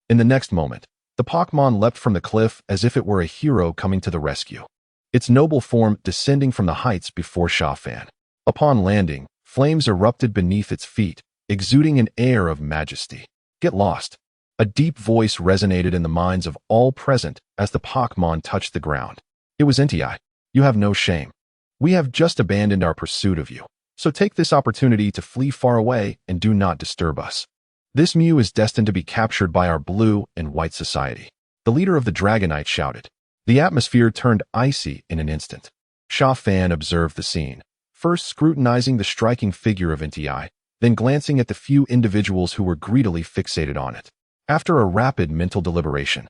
S1: In the next moment, the Pokémon leapt from the cliff as if it were a hero coming to the rescue, its noble form descending from the heights before Xia Fan. Upon landing, flames erupted beneath its feet, exuding an air of majesty. Get lost. A deep voice resonated in the minds of all present as the Pokémon touched the ground. It was Nti. You have no shame. We have just abandoned our pursuit of you, so take this opportunity to flee far away and do not disturb us. This Mew is destined to be captured by our blue and white society. The leader of the Dragonite shouted. The atmosphere turned icy in an instant. Xia Fan observed the scene, first scrutinizing the striking figure of Nti, then glancing at the few individuals who were greedily fixated on it. After a rapid mental deliberation,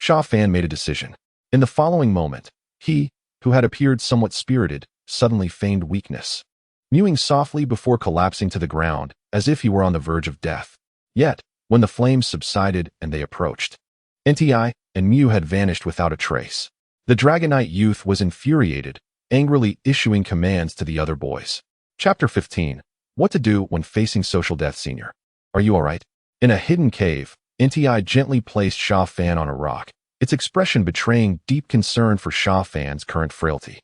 S1: Xia Fan made a decision. In the following moment, he, who had appeared somewhat spirited, suddenly feigned weakness, mewing softly before collapsing to the ground as if he were on the verge of death. Yet, when the flames subsided and they approached, Nti and Mew had vanished without a trace. The Dragonite youth was infuriated, angrily issuing commands to the other boys. Chapter 15. What to do when facing social death. Senior. Are you alright? In a hidden cave, Nti gently placed Xia Fan on a rock, its expression betraying deep concern for Xia Fan's current frailty.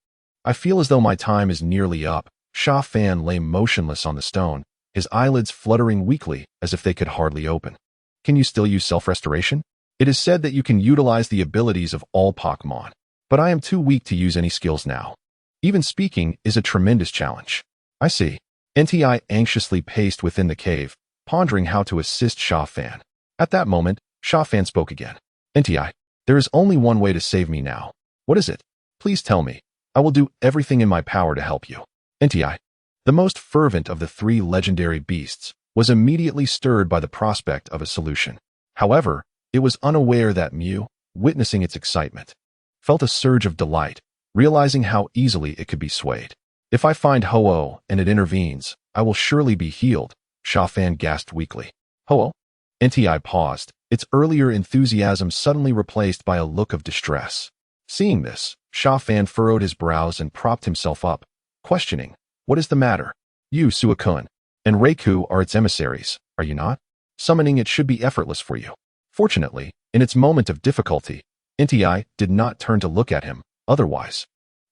S1: I feel as though my time is nearly up. Xia Fan lay motionless on the stone, his eyelids fluttering weakly as if they could hardly open. Can you still use self-restoration? It is said that you can utilize the abilities of all Pokémon, but I am too weak to use any skills now. Even speaking is a tremendous challenge. I see. Nti anxiously paced within the cave, pondering how to assist Xia Fan. At that moment, Xia Fan spoke again. Nti, there is only one way to save me now. What is it? Please tell me. I will do everything in my power to help you. Nti, the most fervent of the three legendary beasts, was immediately stirred by the prospect of a solution. However, it was unaware that Mew, witnessing its excitement, felt a surge of delight, realizing how easily it could be swayed. If I find Ho-Oh and it intervenes, I will surely be healed, Xia Fan gasped weakly. Ho-Oh? Nti paused, its earlier enthusiasm suddenly replaced by a look of distress. Seeing this, Xia Fan furrowed his brows and propped himself up, questioning, what is the matter? You, Suakun, and Reiku are its emissaries, are you not? Summoning it should be effortless for you. Fortunately, in its moment of difficulty, Nti did not turn to look at him, otherwise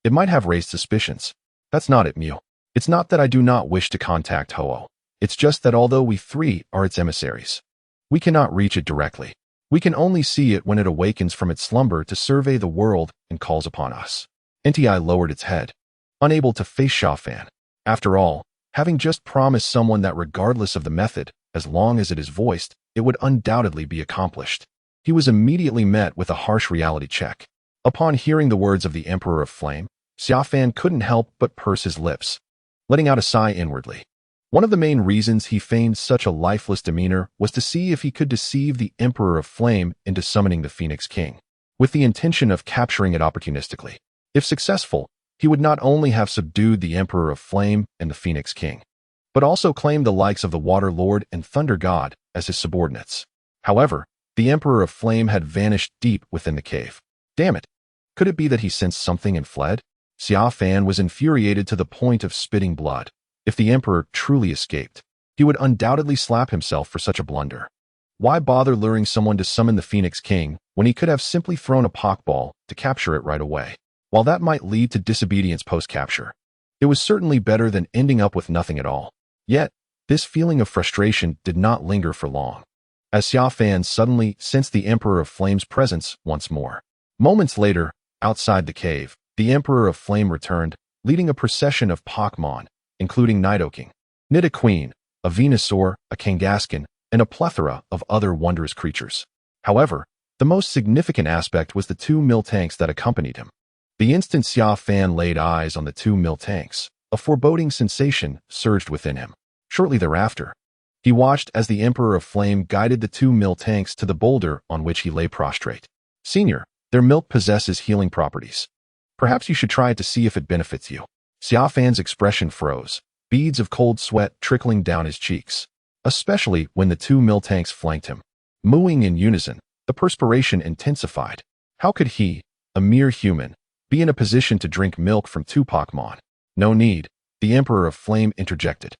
S1: it might have raised suspicions. That's not it, Mew. It's not that I do not wish to contact Ho-Oh. It's just that although we three are its emissaries, we cannot reach it directly. We can only see it when it awakens from its slumber to survey the world and calls upon us. Nti lowered its head, unable to face Xia Fan. After all, having just promised someone that regardless of the method, as long as it is voiced, it would undoubtedly be accomplished, he was immediately met with a harsh reality check. Upon hearing the words of the Emperor of Flame, Xia Fan couldn't help but purse his lips, letting out a sigh inwardly. One of the main reasons he feigned such a lifeless demeanor was to see if he could deceive the Emperor of Flame into summoning the Phoenix King, with the intention of capturing it opportunistically. If successful, he would not only have subdued the Emperor of Flame and the Phoenix King, but also claimed the likes of the Water Lord and Thunder God as his subordinates. However, the Emperor of Flame had vanished deep within the cave. Damn it! Could it be that he sensed something and fled? Xia Fan was infuriated to the point of spitting blood. If the Emperor truly escaped, he would undoubtedly slap himself for such a blunder. Why bother luring someone to summon the Phoenix King when he could have simply thrown a Pokeball to capture it right away? While that might lead to disobedience post-capture, it was certainly better than ending up with nothing at all. Yet, this feeling of frustration did not linger for long, as Xia Fan suddenly sensed the Emperor of Flame's presence once more. Moments later, outside the cave, the Emperor of Flame returned, leading a procession of Pokémon, including Nidoking, Nidoqueen, a Venusaur, a Kangaskhan, and a plethora of other wondrous creatures. However, the most significant aspect was the two Miltanks that accompanied him. The instant Xia Fan laid eyes on the two Miltanks, a foreboding sensation surged within him. Shortly thereafter, he watched as the Emperor of Flame guided the two Miltanks to the boulder on which he lay prostrate. Senior, their milk possesses healing properties. Perhaps you should try it to see if it benefits you. Xia Fan's expression froze, beads of cold sweat trickling down his cheeks, especially when the two Miltanks flanked him. Mooing in unison, the perspiration intensified. How could he, a mere human, be in a position to drink milk from two Pokémon? No need, the Emperor of Flame interjected.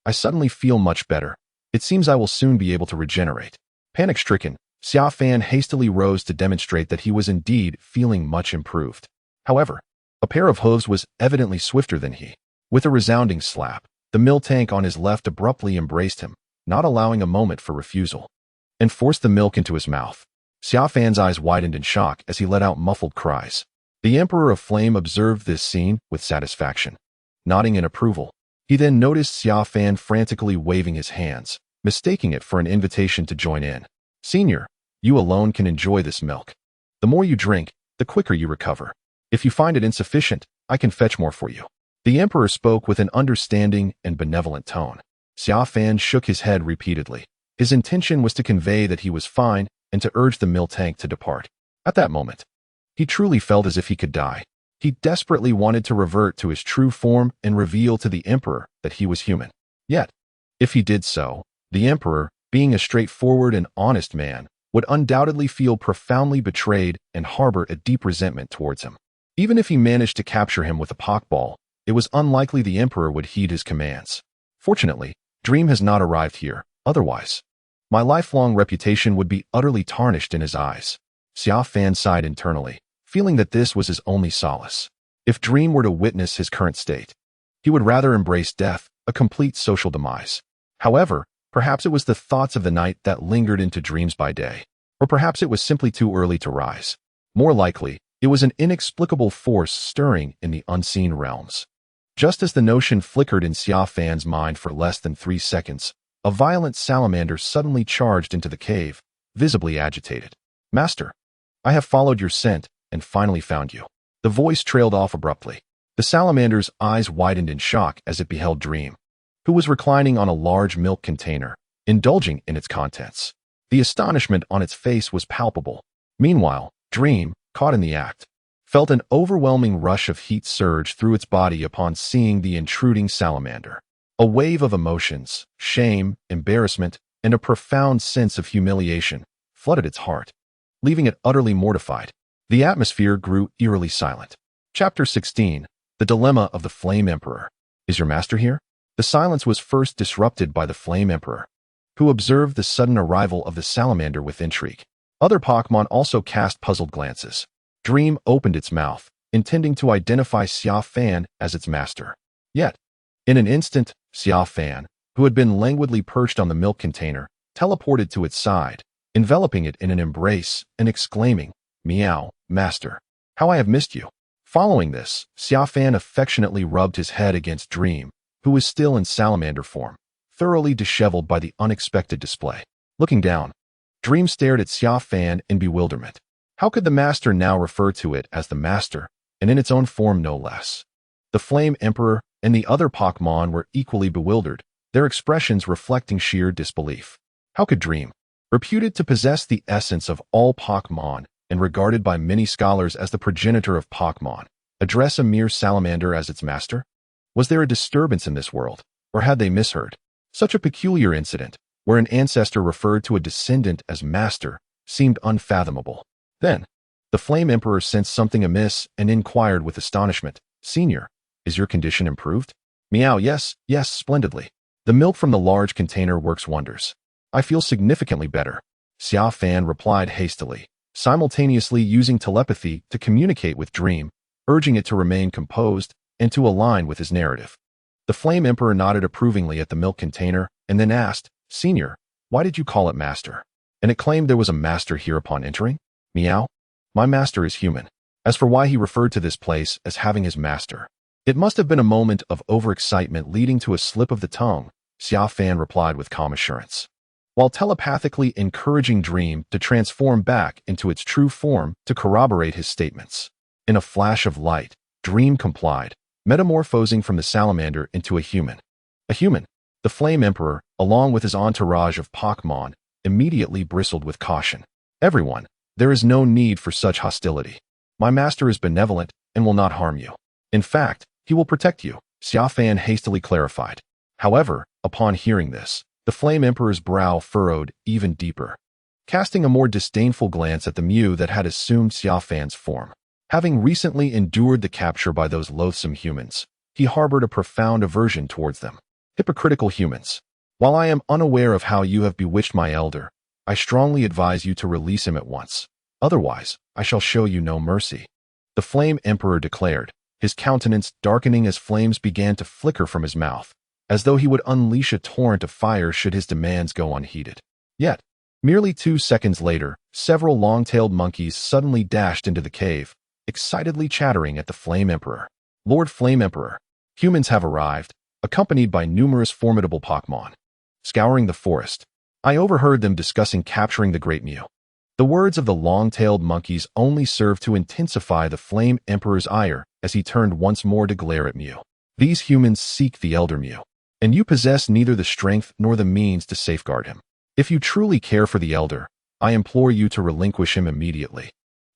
S1: I suddenly feel much better. It seems I will soon be able to regenerate. Panic-stricken, Xia Fan hastily rose to demonstrate that he was indeed feeling much improved. However, a pair of hooves was evidently swifter than he. With a resounding slap, the Miltank on his left abruptly embraced him, not allowing a moment for refusal, and forced the milk into his mouth. Xia Fan's eyes widened in shock as he let out muffled cries. The Emperor of Flame observed this scene with satisfaction. Nodding in approval, he then noticed Xia Fan frantically waving his hands, mistaking it for an invitation to join in. Senior, you alone can enjoy this milk. The more you drink, the quicker you recover. If you find it insufficient, I can fetch more for you. The Emperor spoke with an understanding and benevolent tone. Xia Fan shook his head repeatedly. His intention was to convey that he was fine and to urge the Miltank to depart. At that moment, he truly felt as if he could die. He desperately wanted to revert to his true form and reveal to the Emperor that he was human. Yet, if he did so, the Emperor, being a straightforward and honest man, would undoubtedly feel profoundly betrayed and harbor a deep resentment towards him. Even if he managed to capture him with a Pokeball, it was unlikely the Emperor would heed his commands. Fortunately, Dream has not arrived here, otherwise my lifelong reputation would be utterly tarnished in his eyes. Xia Fan sighed internally, feeling that this was his only solace. If Dream were to witness his current state, he would rather embrace death, a complete social demise. However, perhaps it was the thoughts of the night that lingered into dreams by day. Or perhaps it was simply too early to rise. More likely, it was an inexplicable force stirring in the unseen realms. Just as the notion flickered in Xia Fan's mind for less than 3 seconds, a violent salamander suddenly charged into the cave, visibly agitated. Master, I have followed your scent and finally found you. The voice trailed off abruptly. The salamander's eyes widened in shock as it beheld Dream, who was reclining on a large milk container, indulging in its contents. The astonishment on its face was palpable. Meanwhile, Dream, caught in the act, felt an overwhelming rush of heat surge through its body upon seeing the intruding salamander. A wave of emotions, shame, embarrassment, and a profound sense of humiliation flooded its heart, leaving it utterly mortified. The atmosphere grew eerily silent. Chapter 16. The Dilemma of the Flame Emperor. Is your master here? The silence was first disrupted by the Flame Emperor, who observed the sudden arrival of the salamander with intrigue. Other Pokémon also cast puzzled glances. Dream opened its mouth, intending to identify Xia Fan as its master. Yet, in an instant, Xia Fan, who had been languidly perched on the milk container, teleported to its side, enveloping it in an embrace and exclaiming, "Meow, master. How I have missed you." Following this, Xia Fan affectionately rubbed his head against Dream, who was still in salamander form, thoroughly disheveled by the unexpected display. Looking down, Dream stared at Xia Fan in bewilderment. How could the master now refer to it as the master, and in its own form no less? The Flame Emperor and the other Pokémon were equally bewildered, their expressions reflecting sheer disbelief. How could Dream, reputed to possess the essence of all Pokémon and regarded by many scholars as the progenitor of Pokémon, address a mere salamander as its master? Was there a disturbance in this world, or had they misheard? Such a peculiar incident, where an ancestor referred to a descendant as master, seemed unfathomable. Then, the Flame Emperor sensed something amiss and inquired with astonishment, "Senior, is your condition improved?" "Meow, yes, splendidly. The milk from the large container works wonders. I feel significantly better," Xia Fan replied hastily, simultaneously using telepathy to communicate with Dream, urging it to remain composed and to align with his narrative. The Flame Emperor nodded approvingly at the milk container and then asked, "Senior, why did you call it master? And it claimed there was a master here upon entering?" "Meow. My master is human. As for why he referred to this place as having his master, It must have been a moment of overexcitement leading to a slip of the tongue, Xia Fan replied with calm assurance, while telepathically encouraging Dream to transform back into its true form to corroborate his statements. In a flash of light, Dream complied, metamorphosing from the salamander into a human. A human. The Flame Emperor, along with his entourage of Pokémon, immediately bristled with caution. Everyone, there is no need for such hostility. My master is benevolent and will not harm you. In fact, he will protect you, Xia Fan hastily clarified. However, upon hearing this, the Flame Emperor's brow furrowed even deeper, casting a more disdainful glance at the Mew that had assumed Xia Fan's form. Having recently endured the capture by those loathsome humans, he harbored a profound aversion towards them. Hypocritical humans. While I am unaware of how you have bewitched my elder, I strongly advise you to release him at once. Otherwise, I shall show you no mercy. The Flame Emperor declared, his countenance darkening as flames began to flicker from his mouth, as though he would unleash a torrent of fire should his demands go unheeded. Yet, merely 2 seconds later, several long-tailed monkeys suddenly dashed into the cave, excitedly chattering at the Flame Emperor. Lord Flame Emperor, humans have arrived, accompanied by numerous formidable Pokémon. Scouring the forest, I overheard them discussing capturing the Great Mew. The words of the long-tailed monkeys only served to intensify the Flame Emperor's ire as he turned once more to glare at Mew. These humans seek the Elder Mew, and you possess neither the strength nor the means to safeguard him. If you truly care for the Elder, I implore you to relinquish him immediately.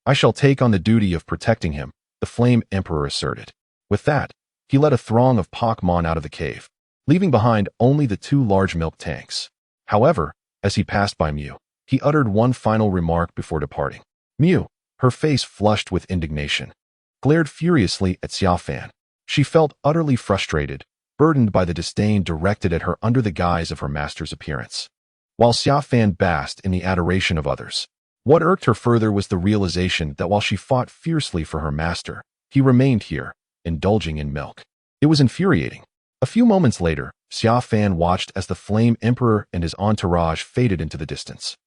S1: I shall take on the duty of protecting him, the Flame Emperor asserted. With that, he led a throng of Pokémon out of the cave, leaving behind only the 2 large milk tanks. However, as he passed by Mew, he uttered one final remark before departing. Mew, her face flushed with indignation, glared furiously at Xia Fan. She felt utterly frustrated, burdened by the disdain directed at her under the guise of her master's appearance. While Xia Fan basked in the adoration of others, what irked her further was the realization that while she fought fiercely for her master, he remained here, indulging in milk. It was infuriating. A few moments later, Xia Fan watched as the Flame Emperor and his entourage faded into the distance,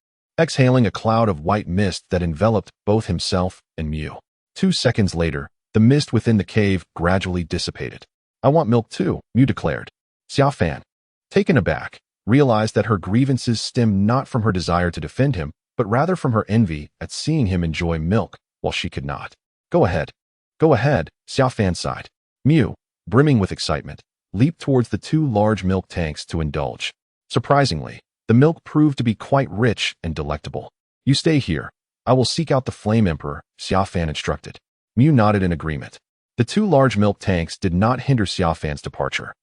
S1: exhaling a cloud of white mist that enveloped both himself and Mew. 2 seconds later, the mist within the cave gradually dissipated. I want milk too, Mew declared. Xia Fan, taken aback, realized that her grievances stemmed not from her desire to defend him, but rather from her envy at seeing him enjoy milk while she could not. Go ahead, Xia Fan sighed. Mew, brimming with excitement, leaped towards the 2 large milk tanks to indulge. Surprisingly, the milk proved to be quite rich and delectable. You stay here. I will seek out the Flame Emperor, Xia Fan instructed. Mew nodded in agreement. The 2 large milk tanks did not hinder Xia Fan's departure.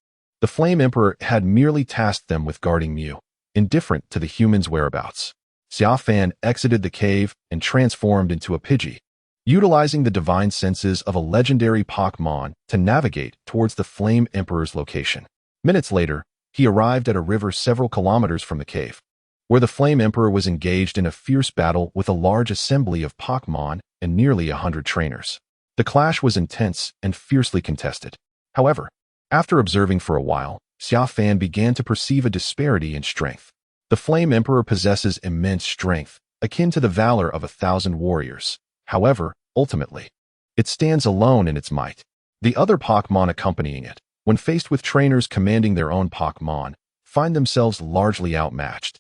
S1: The Flame Emperor had merely tasked them with guarding Mew, indifferent to the human's whereabouts. Xia Fan exited the cave and transformed into a Pidgey, utilizing the divine senses of a legendary Pokémon to navigate towards the Flame Emperor's location. Minutes later, he arrived at a river several kilometers from the cave, where the Flame Emperor was engaged in a fierce battle with a large assembly of Pokémon and nearly 100 trainers. The clash was intense and fiercely contested. However, after observing for a while, Xia Fan began to perceive a disparity in strength. The Flame Emperor possesses immense strength, akin to the valor of 1,000 warriors. However, ultimately, it stands alone in its might. The other Pokémon accompanying it, when faced with trainers commanding their own Pokémon, find themselves largely outmatched,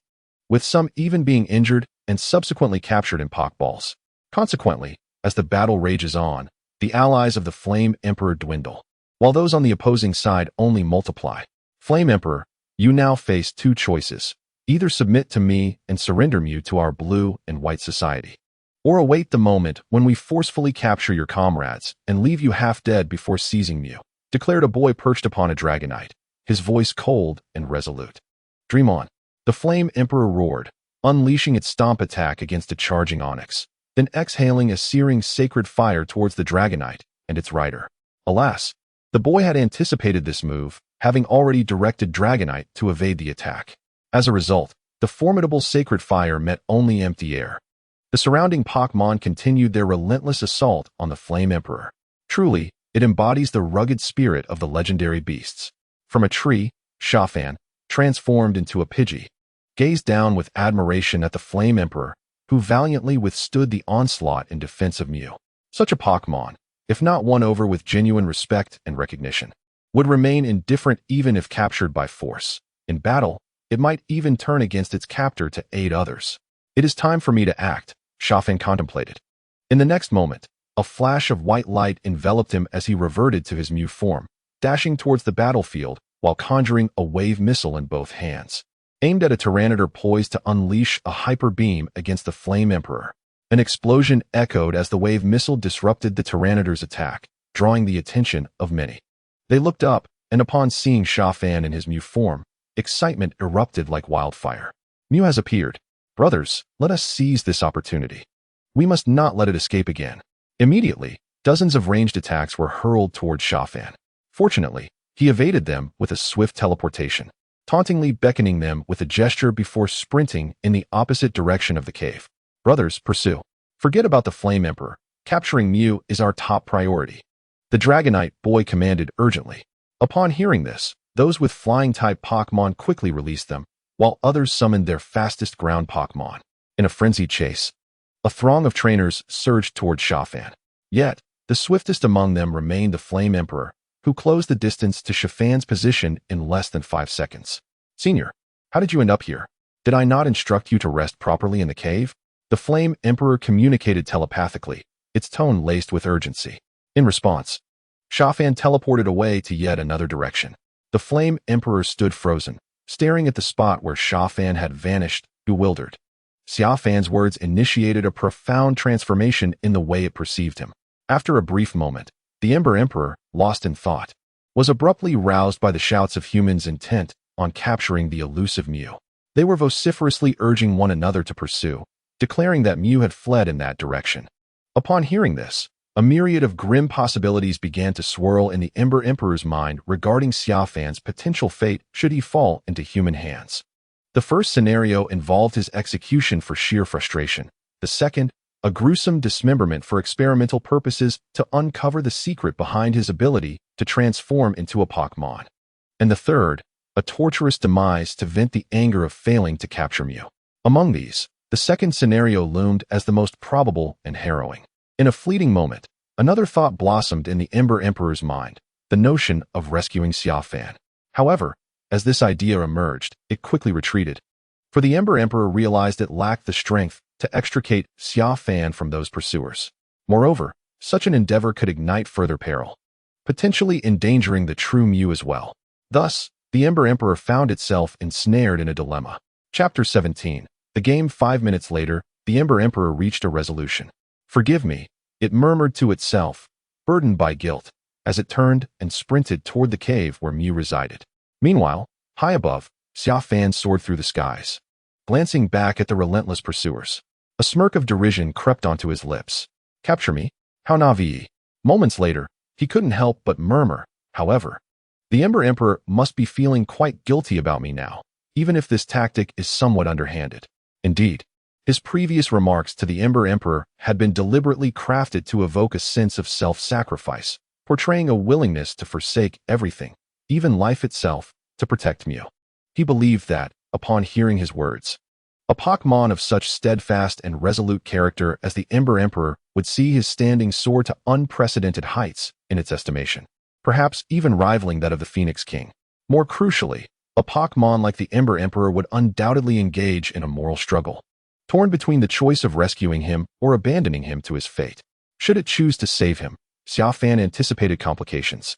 S1: with some even being injured and subsequently captured in Pokeballs. Consequently, as the battle rages on, the allies of the Flame Emperor dwindle, while those on the opposing side only multiply. Flame Emperor, you now face 2 choices. Either submit to me and surrender Mew to our blue and white society, or await the moment when we forcefully capture your comrades and leave you half dead before seizing Mew, declared a boy perched upon a Dragonite, his voice cold and resolute. Dream on. The Flame Emperor roared, unleashing its stomp attack against a charging Onyx, then exhaling a searing sacred fire towards the Dragonite and its rider. Alas, the boy had anticipated this move, having already directed Dragonite to evade the attack. As a result, the formidable sacred fire met only empty air. The surrounding Pokémon continued their relentless assault on the Flame Emperor. Truly, it embodies the rugged spirit of the legendary beasts. From a tree, Xia Fan, transformed into a Pidgey, gazed down with admiration at the Flame Emperor, who valiantly withstood the onslaught in defense of Mew. Such a Pokémon, if not won over with genuine respect and recognition, would remain indifferent even if captured by force. In battle, it might even turn against its captor to aid others. It is time for me to act, Xia Fan contemplated. In the next moment, a flash of white light enveloped him as he reverted to his Mew form, dashing towards the battlefield while conjuring a wave missile in both hands, aimed at a Tyranitar poised to unleash a hyper beam against the Flame Emperor. An explosion echoed as the wave missile disrupted the Tyranitar's attack, drawing the attention of many. They looked up, and upon seeing Xia Fan in his Mew form, excitement erupted like wildfire. Mew has appeared. Brothers, let us seize this opportunity. We must not let it escape again. Immediately, dozens of ranged attacks were hurled toward Xia Fan. Fortunately, he evaded them with a swift teleportation, tauntingly beckoning them with a gesture before sprinting in the opposite direction of the cave. Brothers, pursue. Forget about the Flame Emperor. Capturing Mew is our top priority. The Dragonite boy commanded urgently. Upon hearing this, those with flying-type Pokémon quickly released them, while others summoned their fastest ground Pokémon. In a frenzied chase, a throng of trainers surged toward Xia Fan. Yet, the swiftest among them remained the Flame Emperor, who closed the distance to Xia Fan's position in less than 5 seconds. Senior, how did you end up here? Did I not instruct you to rest properly in the cave? The Flame Emperor communicated telepathically, its tone laced with urgency. In response, Xia Fan teleported away to yet another direction. The Flame Emperor stood frozen, staring at the spot where Xia Fan had vanished, bewildered. Xia Fan's words initiated a profound transformation in the way it perceived him. After a brief moment, the Ember Emperor, lost in thought, was abruptly roused by the shouts of humans intent on capturing the elusive Mew. They were vociferously urging one another to pursue, declaring that Mew had fled in that direction. Upon hearing this, a myriad of grim possibilities began to swirl in the Ember Emperor's mind regarding Xia Fan's potential fate should he fall into human hands. The first scenario involved his execution for sheer frustration. The second, a gruesome dismemberment for experimental purposes to uncover the secret behind his ability to transform into a Pokémon. And the third, a torturous demise to vent the anger of failing to capture Mew. Among these, the second scenario loomed as the most probable and harrowing. In a fleeting moment, another thought blossomed in the Ember Emperor's mind, the notion of rescuing Xia Fan. However, as this idea emerged, it quickly retreated, for the Ember Emperor realized it lacked the strength to extricate Xia Fan from those pursuers. Moreover, such an endeavor could ignite further peril, potentially endangering the true Mew as well. Thus, the Ember Emperor found itself ensnared in a dilemma. Chapter 17. The game. 5 minutes later, the Ember Emperor reached a resolution. Forgive me, it murmured to itself, burdened by guilt, as it turned and sprinted toward the cave where Mew resided. Meanwhile, high above, Xia Fan soared through the skies, glancing back at the relentless pursuers. A smirk of derision crept onto his lips. Capture me? How naive. Moments later, he couldn't help but murmur, however, the Ember Emperor must be feeling quite guilty about me now, even if this tactic is somewhat underhanded. Indeed, his previous remarks to the Ember Emperor had been deliberately crafted to evoke a sense of self-sacrifice, portraying a willingness to forsake everything, even life itself, to protect Mew. He believed that, upon hearing his words, a Pokémon of such steadfast and resolute character as the Ember Emperor would see his standing soar to unprecedented heights in its estimation, perhaps even rivaling that of the Phoenix King. More crucially, a Pokémon like the Ember Emperor would undoubtedly engage in a moral struggle, torn between the choice of rescuing him or abandoning him to his fate. Should it choose to save him, Xia Fan anticipated complications,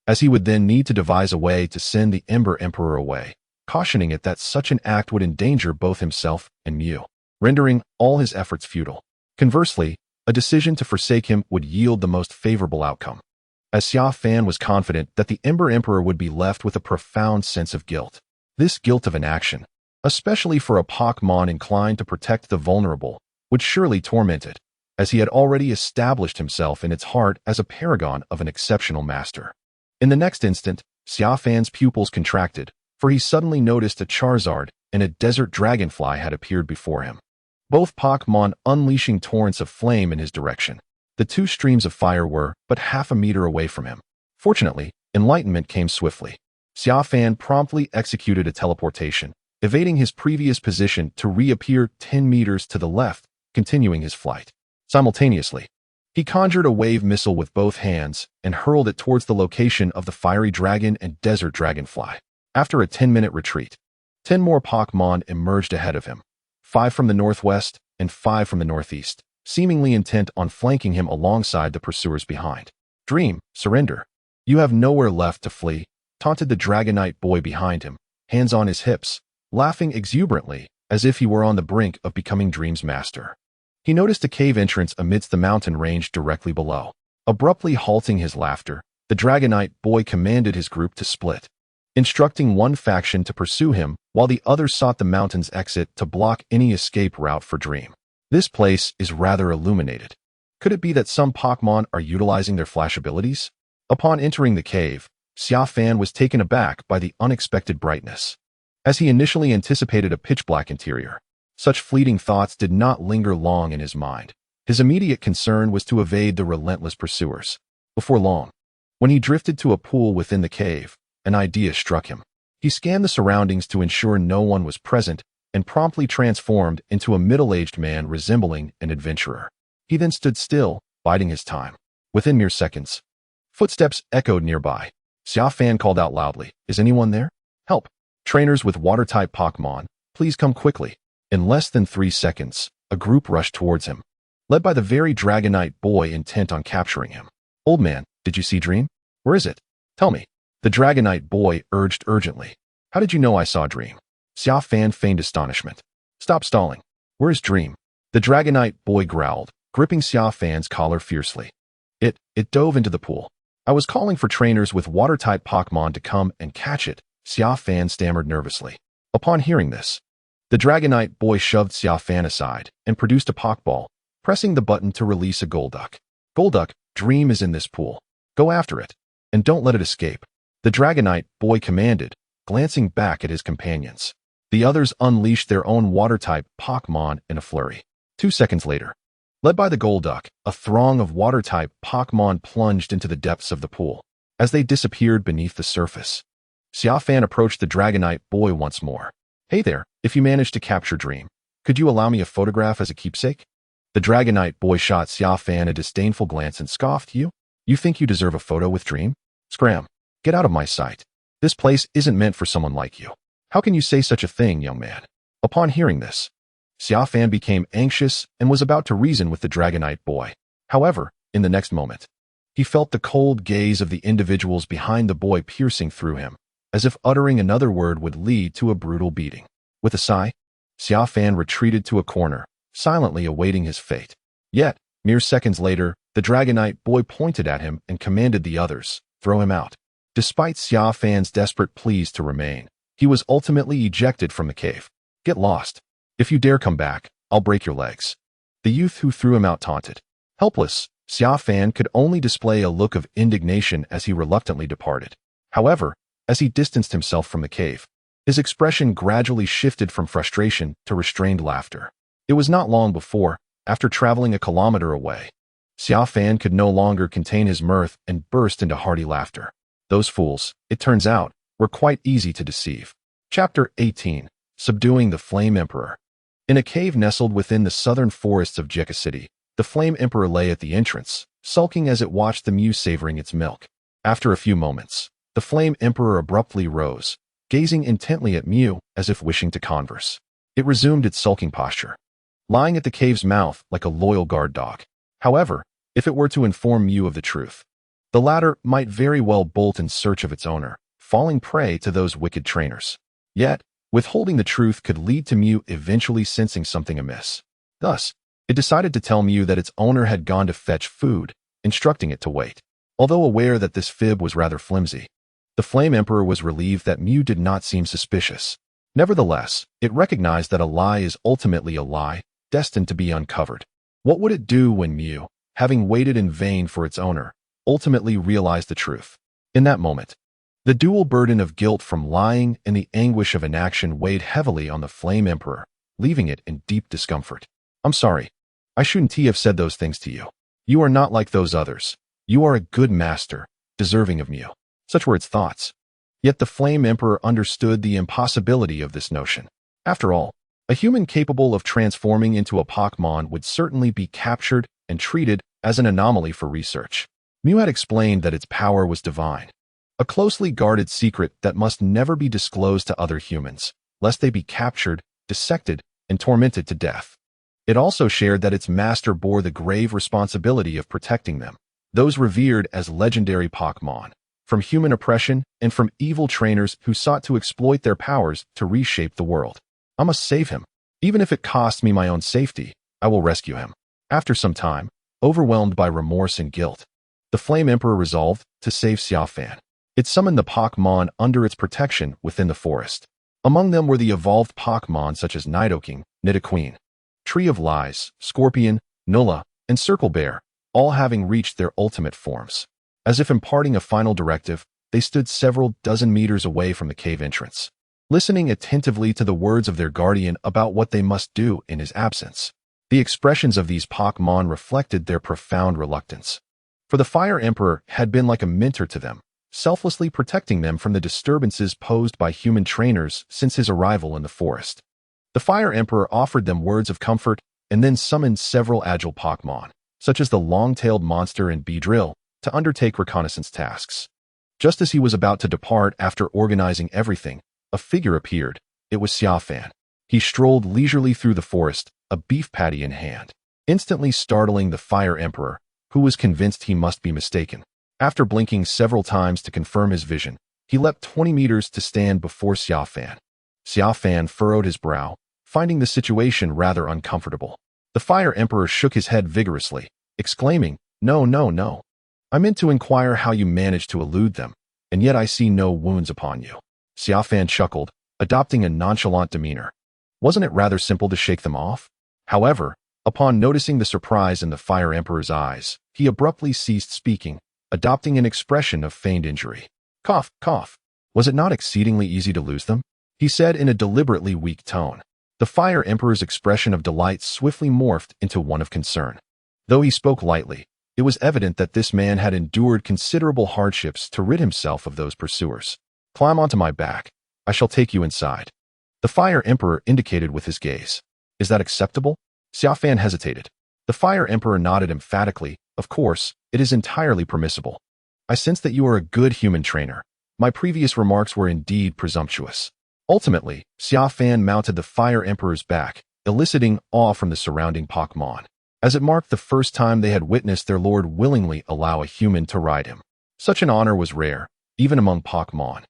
S1: as he would then need to devise a way to send the Ember Emperor away, cautioning it that such an act would endanger both himself and Mew, rendering all his efforts futile. Conversely, a decision to forsake him would yield the most favorable outcome, as Xia Fan was confident that the Ember Emperor would be left with a profound sense of guilt. This guilt of inaction, especially for a Pokémon inclined to protect the vulnerable, would surely torment it, as he had already established himself in its heart as a paragon of an exceptional master. In the next instant, Xia Fan's pupils contracted, for he suddenly noticed a Charizard and a desert dragonfly had appeared before him, both Pokémon unleashing torrents of flame in his direction. The two streams of fire were but half a meter away from him. Fortunately, enlightenment came swiftly. Xia Fan promptly executed a teleportation, evading his previous position to reappear 10 meters to the left, continuing his flight. Simultaneously, He conjured a wave missile with both hands and hurled it towards the location of the fiery dragon and desert dragonfly. After a 10-minute retreat, 10 more Pokémon emerged ahead of him, 5 from the northwest and 5 from the northeast, seemingly intent on flanking him alongside the pursuers behind. Dream, surrender. You have nowhere left to flee, taunted the Dragonite boy behind him, hands on his hips, laughing exuberantly as if he were on the brink of becoming Dream's master. He noticed a cave entrance amidst the mountain range directly below. Abruptly halting his laughter, the Dragonite boy commanded his group to split, instructing one faction to pursue him while the others sought the mountain's exit to block any escape route for Dream. This place is rather illuminated. Could it be that some Pokémon are utilizing their flash abilities? Upon entering the cave, Xia Fan was taken aback by the unexpected brightness. As he initially anticipated a pitch-black interior, such fleeting thoughts did not linger long in his mind. His immediate concern was to evade the relentless pursuers. Before long, when he drifted to a pool within the cave, an idea struck him. He scanned the surroundings to ensure no one was present and promptly transformed into a middle-aged man resembling an adventurer. He then stood still, biding his time. Within mere seconds, footsteps echoed nearby. Xia Fan called out loudly, "Is anyone there? Help! Trainers with water-type Pokémon, please come quickly." In less than 3 seconds, a group rushed towards him, led by the very Dragonite boy intent on capturing him. "Old man, did you see Dream? Where is it? Tell me." The Dragonite boy urged urgently. "How did you know I saw Dream?" Xia Fan feigned astonishment. "Stop stalling. Where is Dream?" The Dragonite boy growled, gripping Xia Fan's collar fiercely. It dove into the pool. "I was calling for trainers with water-type Pokémon to come and catch it," Xia Fan stammered nervously. Upon hearing this, the Dragonite boy shoved Xia Fan aside and produced a Pokeball, pressing the button to release a Golduck. "Golduck, Dream is in this pool. Go after it, and don't let it escape," the Dragonite boy commanded, glancing back at his companions. The others unleashed their own water-type Pokémon in a flurry. 2 seconds later, led by the Golduck, a throng of water-type Pokémon plunged into the depths of the pool. As they disappeared beneath the surface, Xia Fan approached the Dragonite boy once more. "Hey there, if you managed to capture Dream, could you allow me a photograph as a keepsake?" The Dragonite boy shot Xia Fan a disdainful glance and scoffed, You think you deserve a photo with Dream? Scram! Get out of my sight. This place isn't meant for someone like you. How can you say such a thing, young man?" Upon hearing this, Xia Fan became anxious and was about to reason with the Dragonite boy. However, in the next moment, he felt the cold gaze of the individuals behind the boy piercing through him, as if uttering another word would lead to a brutal beating. With a sigh, Xia Fan retreated to a corner, silently awaiting his fate. Yet, mere seconds later, the Dragonite boy pointed at him and commanded the others, "Throw him out." Despite Xia Fan's desperate pleas to remain, he was ultimately ejected from the cave. "Get lost. If you dare come back, I'll break your legs." The youth who threw him out taunted. Helpless, Xia Fan could only display a look of indignation as he reluctantly departed. However, as he distanced himself from the cave, his expression gradually shifted from frustration to restrained laughter. It was not long before, after traveling a kilometer away, Xia Fan could no longer contain his mirth and burst into hearty laughter. Those fools, it turns out, were quite easy to deceive. Chapter 18. Subduing the Flame Emperor. In a cave nestled within the southern forests of Jiegeng City, the Flame Emperor lay at the entrance, sulking as it watched the Mew savoring its milk. After a few moments, the Flame Emperor abruptly rose, gazing intently at Mew as if wishing to converse. It resumed its sulking posture, lying at the cave's mouth like a loyal guard dog. However, if it were to inform Mew of the truth, the latter might very well bolt in search of its owner, falling prey to those wicked trainers. Yet, withholding the truth could lead to Mew eventually sensing something amiss. Thus, it decided to tell Mew that its owner had gone to fetch food, instructing it to wait. Although aware that this fib was rather flimsy, the Flame Emperor was relieved that Mew did not seem suspicious. Nevertheless, it recognized that a lie is ultimately a lie, destined to be uncovered. What would it do when Mew, having waited in vain for its owner, ultimately realized the truth? In that moment, the dual burden of guilt from lying and the anguish of inaction weighed heavily on the Flame Emperor, leaving it in deep discomfort. "I'm sorry. I shouldn't have said those things to you. You are not like those others. You are a good master, deserving of Mew." Such were its thoughts. Yet the Flame Emperor understood the impossibility of this notion. After all, a human capable of transforming into a Pokémon would certainly be captured and treated as an anomaly for research. Mew had explained that its power was divine, a closely guarded secret that must never be disclosed to other humans, lest they be captured, dissected, and tormented to death. It also shared that its master bore the grave responsibility of protecting them, those revered as legendary Pokémon, from human oppression and from evil trainers who sought to exploit their powers to reshape the world. I must save him. Even if it costs me my own safety, I will rescue him. After some time, overwhelmed by remorse and guilt, the Flame Emperor resolved to save Xia Fan. It summoned the Pokémon under its protection within the forest. Among them were the evolved Pokémon such as Nidoking, Nidoqueen, Tree of Lies, Scorpion, Nulla, and Circle Bear, all having reached their ultimate forms. As if imparting a final directive, they stood several dozen meters away from the cave entrance, listening attentively to the words of their guardian about what they must do in his absence. The expressions of these Pokémon reflected their profound reluctance. For the Fire Emperor had been like a mentor to them, selflessly protecting them from the disturbances posed by human trainers since his arrival in the forest. The Fire Emperor offered them words of comfort and then summoned several agile Pokémon, such as the long-tailed monster and Beedrill, to undertake reconnaissance tasks. Just as he was about to depart after organizing everything, a figure appeared. It was Xia Fan. He strolled leisurely through the forest, a beef patty in hand, instantly startling the Fire Emperor, who was convinced he must be mistaken. After blinking several times to confirm his vision, he leapt 20 meters to stand before Xia Fan. Xia Fan furrowed his brow, finding the situation rather uncomfortable. The Fire Emperor shook his head vigorously, exclaiming, "No, no, no. I meant to inquire how you managed to elude them, and yet I see no wounds upon you." Xia Fan chuckled, adopting a nonchalant demeanor. Wasn't it rather simple to shake them off? However, upon noticing the surprise in the Fire Emperor's eyes, he abruptly ceased speaking, adopting an expression of feigned injury. "Cough, cough. Was it not exceedingly easy to lose them?" he said in a deliberately weak tone. The Fire Emperor's expression of delight swiftly morphed into one of concern. Though he spoke lightly, it was evident that this man had endured considerable hardships to rid himself of those pursuers. "Climb onto my back. I shall take you inside." The Fire Emperor indicated with his gaze. "Is that acceptable?" Xia Fan hesitated. The Fire Emperor nodded emphatically. "Of course, it is entirely permissible. I sense that you are a good human trainer. My previous remarks were indeed presumptuous." Ultimately, Xia Fan mounted the Fire Emperor's back, eliciting awe from the surrounding Pokémon, as it marked the first time they had witnessed their lord willingly allow a human to ride him. Such an honor was rare, even among Pokémon,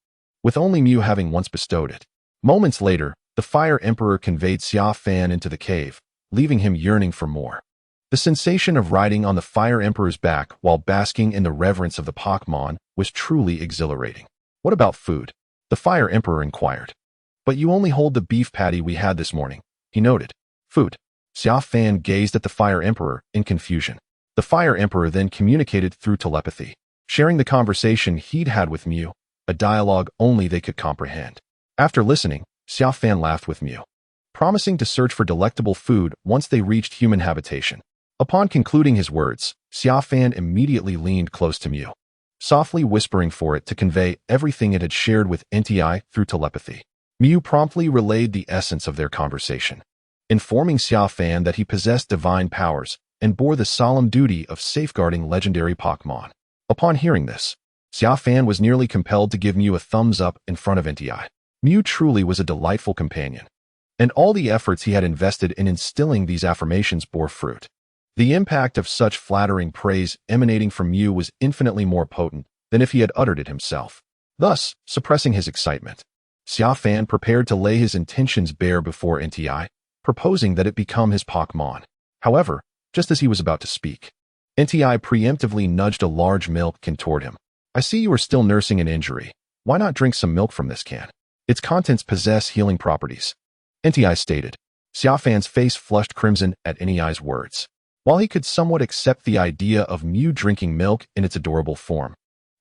S1: with only Mew having once bestowed it. Moments later, the Fire Emperor conveyed Xia Fan into the cave, leaving him yearning for more. The sensation of riding on the Fire Emperor's back while basking in the reverence of the Pokémon was truly exhilarating. "What about food?" the Fire Emperor inquired. "But you only hold the beef patty we had this morning," he noted. "Food." Xia Fan gazed at the Fire Emperor in confusion. The Fire Emperor then communicated through telepathy, sharing the conversation he'd had with Mew, a dialogue only they could comprehend. After listening, Xia Fan laughed with Mew, promising to search for delectable food once they reached human habitation. Upon concluding his words, Xia Fan immediately leaned close to Mew, softly whispering for it to convey everything it had shared with NTI through telepathy. Mew promptly relayed the essence of their conversation, informing Xia Fan that he possessed divine powers and bore the solemn duty of safeguarding legendary Pokémon. Upon hearing this, Xia Fan was nearly compelled to give Mew a thumbs up in front of NTI. Mew truly was a delightful companion, and all the efforts he had invested in instilling these affirmations bore fruit. The impact of such flattering praise emanating from Mew was infinitely more potent than if he had uttered it himself, thus suppressing his excitement. Xia Fan prepared to lay his intentions bare before NTI, proposing that it become his Pokémon. However, just as he was about to speak, NTI preemptively nudged a large milk can toward him. "I see you are still nursing an injury. Why not drink some milk from this can? Its contents possess healing properties," NTI stated. Xia Fan's face flushed crimson at NTI's words. While he could somewhat accept the idea of Mew drinking milk in its adorable form,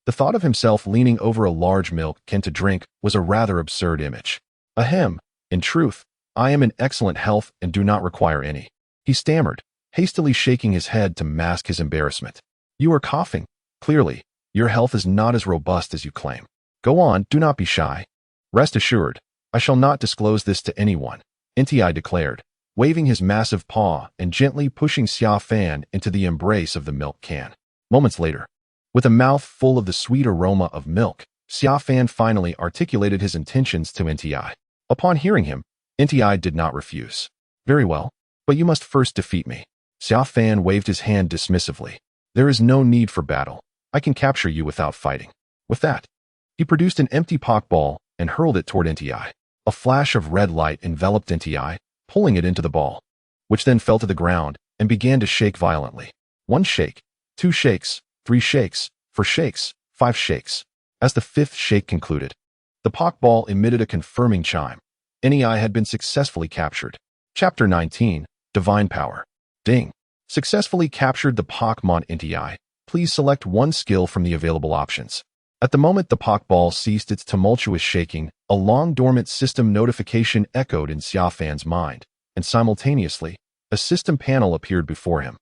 S1: the thought of himself leaning over a large milk can to drink was a rather absurd image. "Ahem, in truth, I am in excellent health and do not require any," he stammered, hastily shaking his head to mask his embarrassment. "You are coughing. Clearly, your health is not as robust as you claim. Go on, do not be shy." "Rest assured, I shall not disclose this to anyone," NTI declared, waving his massive paw and gently pushing Xia Fan into the embrace of the milk can. Moments later, with a mouth full of the sweet aroma of milk, Xia Fan finally articulated his intentions to NTI. Upon hearing him, NTI did not refuse. Very well, but you must first defeat me. Xia Fan waved his hand dismissively. There is no need for battle. I can capture you without fighting. With that, he produced an empty Pokeball and hurled it toward NTI. A flash of red light enveloped NTI, pulling it into the ball, which then fell to the ground and began to shake violently. 1 shake, 2 shakes, 3 shakes, 4 shakes, 5 shakes. As the 5th shake concluded, the Pokeball emitted a confirming chime. NEI had been successfully captured. Chapter 19, Divine Power. Ding. Successfully captured the Pokemon NTI. Please select one skill from the available options. At the moment the Pokeball ceased its tumultuous shaking, a long-dormant system notification echoed in Xia Fan's mind, and simultaneously, a system panel appeared before him,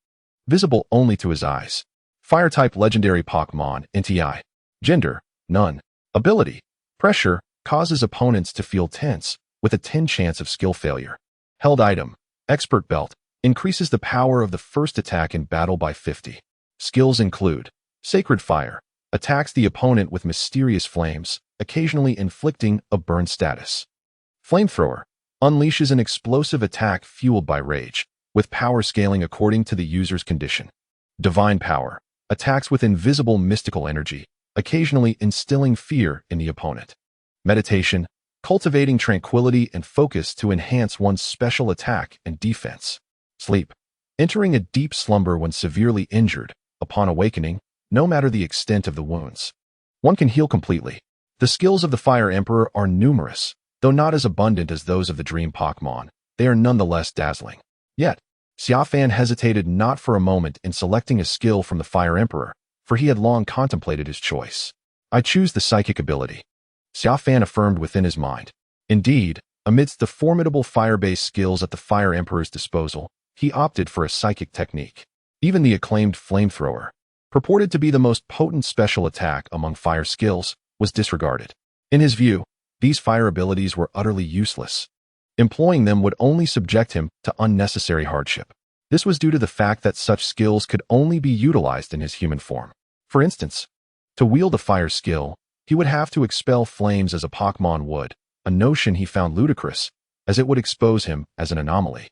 S1: visible only to his eyes. Fire-type Legendary Pokémon, NTI. Gender, none. Ability, pressure, causes opponents to feel tense, with a 10 chance of skill failure. Held item, Expert Belt, increases the power of the first attack in battle by 50. Skills include Sacred Fire, attacks the opponent with mysterious flames, occasionally inflicting a burn status. Flamethrower, unleashes an explosive attack fueled by rage, with power scaling according to the user's condition. Divine Power, attacks with invisible mystical energy, occasionally instilling fear in the opponent. Meditation, cultivating tranquility and focus to enhance one's special attack and defense. Sleep, entering a deep slumber when severely injured. Upon awakening, no matter the extent of the wounds, one can heal completely. The skills of the Fire Emperor are numerous, though not as abundant as those of the Dream Pokémon. They are nonetheless dazzling. Yet, Xia Fan hesitated not for a moment in selecting a skill from the Fire Emperor, for he had long contemplated his choice. I choose the Psychic ability, Xia Fan affirmed within his mind. Indeed, amidst the formidable fire-based skills at the Fire Emperor's disposal, he opted for a psychic technique. Even the acclaimed Flamethrower, purported to be the most potent special attack among fire skills, was disregarded. In his view, these fire abilities were utterly useless. Employing them would only subject him to unnecessary hardship. This was due to the fact that such skills could only be utilized in his human form. For instance, to wield a fire skill, he would have to expel flames as a Pokémon would, a notion he found ludicrous, as it would expose him as an anomaly,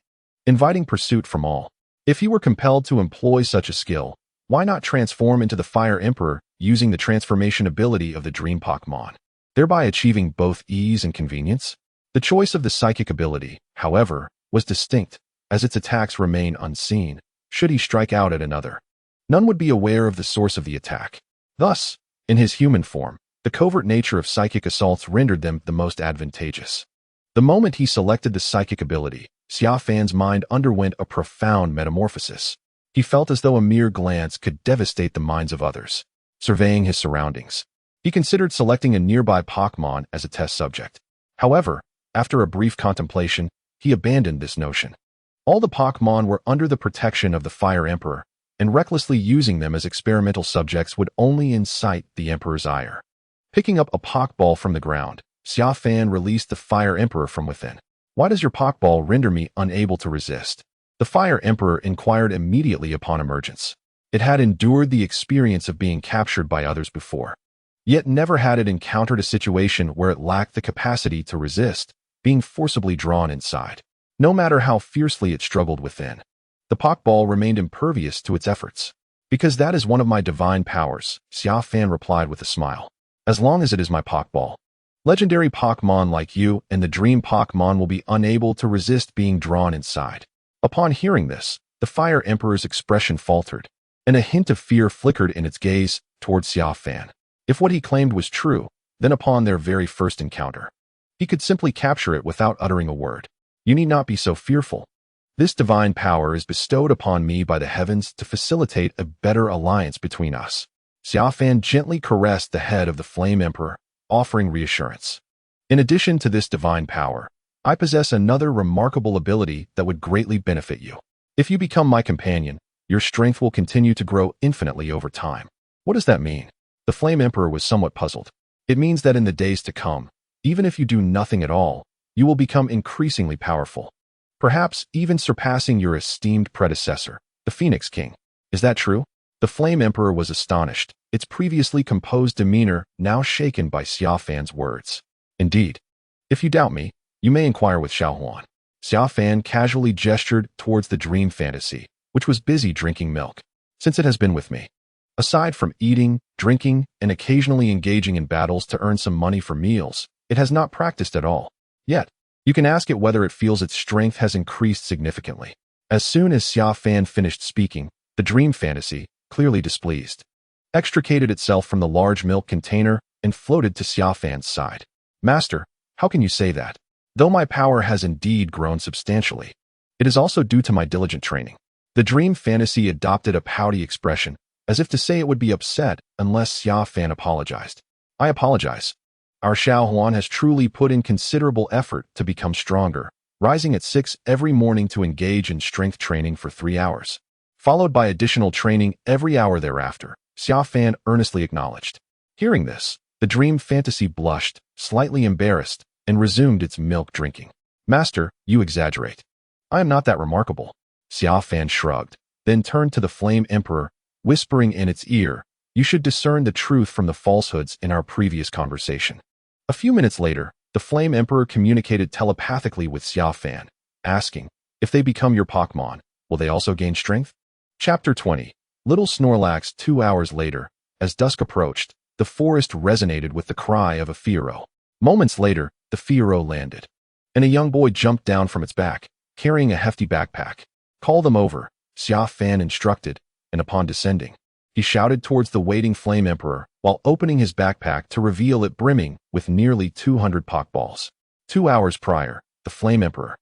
S1: inviting pursuit from all. If he were compelled to employ such a skill, why not transform into the Fire Emperor using the transformation ability of the Dream Pokémon, thereby achieving both ease and convenience? The choice of the psychic ability, however, was distinct, as its attacks remain unseen. Should he strike out at another, none would be aware of the source of the attack. Thus, in his human form, the covert nature of psychic assaults rendered them the most advantageous. The moment he selected the psychic ability, Xia Fan's mind underwent a profound metamorphosis. He felt as though a mere glance could devastate the minds of others. Surveying his surroundings, he considered selecting a nearby Pokémon as a test subject. However, after a brief contemplation, he abandoned this notion. All the Pokémon were under the protection of the Fire Emperor, and recklessly using them as experimental subjects would only incite the Emperor's ire. Picking up a Pokeball from the ground, Xia Fan released the Fire Emperor from within. Why does your Pokeball render me unable to resist? The Fire Emperor inquired immediately upon emergence. It had endured the experience of being captured by others before, yet never had it encountered a situation where it lacked the capacity to resist being forcibly drawn inside. No matter how fiercely it struggled within, the Pokeball remained impervious to its efforts. Because that is one of my divine powers, Xia Fan replied with a smile. As long as it is my Pokeball, legendary Pokémon like you and the Dream Pokémon will be unable to resist being drawn inside. Upon hearing this, the Fire Emperor's expression faltered, and a hint of fear flickered in its gaze toward Xia Fan. If what he claimed was true, then upon their very first encounter, he could simply capture it without uttering a word. You need not be so fearful. This divine power is bestowed upon me by the heavens to facilitate a better alliance between us. Xia Fan gently caressed the head of the Flame Emperor, offering reassurance. In addition to this divine power, I possess another remarkable ability that would greatly benefit you. If you become my companion, your strength will continue to grow infinitely over time. What does that mean? The Flame Emperor was somewhat puzzled. It means that in the days to come, even if you do nothing at all, you will become increasingly powerful. perhaps even surpassing your esteemed predecessor, the Phoenix King. Is that true? The Flame Emperor was astonished, its previously composed demeanor now shaken by Xia Fan's words. Indeed. If you doubt me, you may inquire with Xiaohuan. Xia Fan casually gestured towards the dream fantasy, which was busy drinking milk. Since it has been with me. Aside from eating, drinking, and occasionally engaging in battles to earn some money for meals, it has not practiced at all. Yet, you can ask it whether it feels its strength has increased significantly. As soon as Xia Fan finished speaking, the dream fantasy, clearly displeased, extricated itself from the large milk container and floated to Xia Fan's side. Master, how can you say that? Though my power has indeed grown substantially, it is also due to my diligent training. The dream fantasy adopted a pouty expression, as if to say it would be upset unless Xia Fan apologized. I apologize. Our Xiaohuan has truly put in considerable effort to become stronger, rising at 6 every morning to engage in strength training for 3 hours, followed by additional training every hour thereafter, Xia Fan earnestly acknowledged. Hearing this, the dream fantasy blushed, slightly embarrassed, and resumed its milk drinking. Master, you exaggerate. I am not that remarkable. Xia Fan shrugged, then turned to the Flame Emperor, whispering in its ear, you should discern the truth from the falsehoods in our previous conversation. A few minutes later, the Flame Emperor communicated telepathically with Xia Fan, asking, if they become your Pokémon, will they also gain strength? Chapter 20. Little Snorlax. 2 hours later, as dusk approached, the forest resonated with the cry of a Fiero. Moments later, the Fiero landed, and a young boy jumped down from its back, carrying a hefty backpack. Call them over, Xia Fan instructed, and upon descending, he shouted towards the waiting Flame Emperor while opening his backpack to reveal it brimming with nearly 200 Pokeballs. 2 hours prior, the Flame Emperor,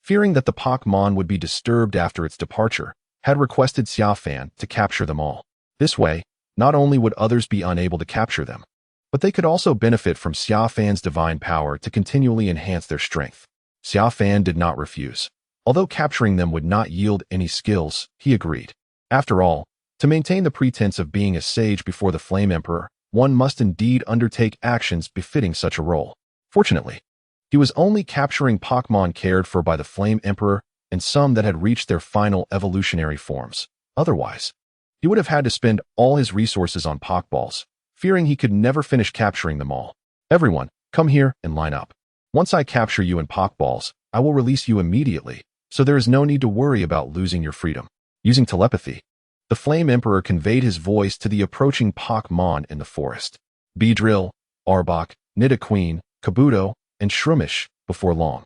S1: fearing that the Pokémon would be disturbed after its departure, had requested Xia Fan to capture them all. This way, not only would others be unable to capture them, but they could also benefit from Xia Fan's divine power to continually enhance their strength. Xia Fan did not refuse. Although capturing them would not yield any skills, he agreed. After all, to maintain the pretense of being a sage before the Flame Emperor, one must indeed undertake actions befitting such a role. Fortunately, he was only capturing Pokémon cared for by the Flame Emperor and some that had reached their final evolutionary forms. Otherwise, he would have had to spend all his resources on Pokeballs, fearing he could never finish capturing them all. Everyone, come here and line up. Once I capture you in Pokeballs, I will release you immediately, so there is no need to worry about losing your freedom. Using telepathy, the Flame Emperor conveyed his voice to the approaching Pokémon in the forest. Beedrill, Arbok, Nidoqueen, Kabuto, and Shroomish. Before long,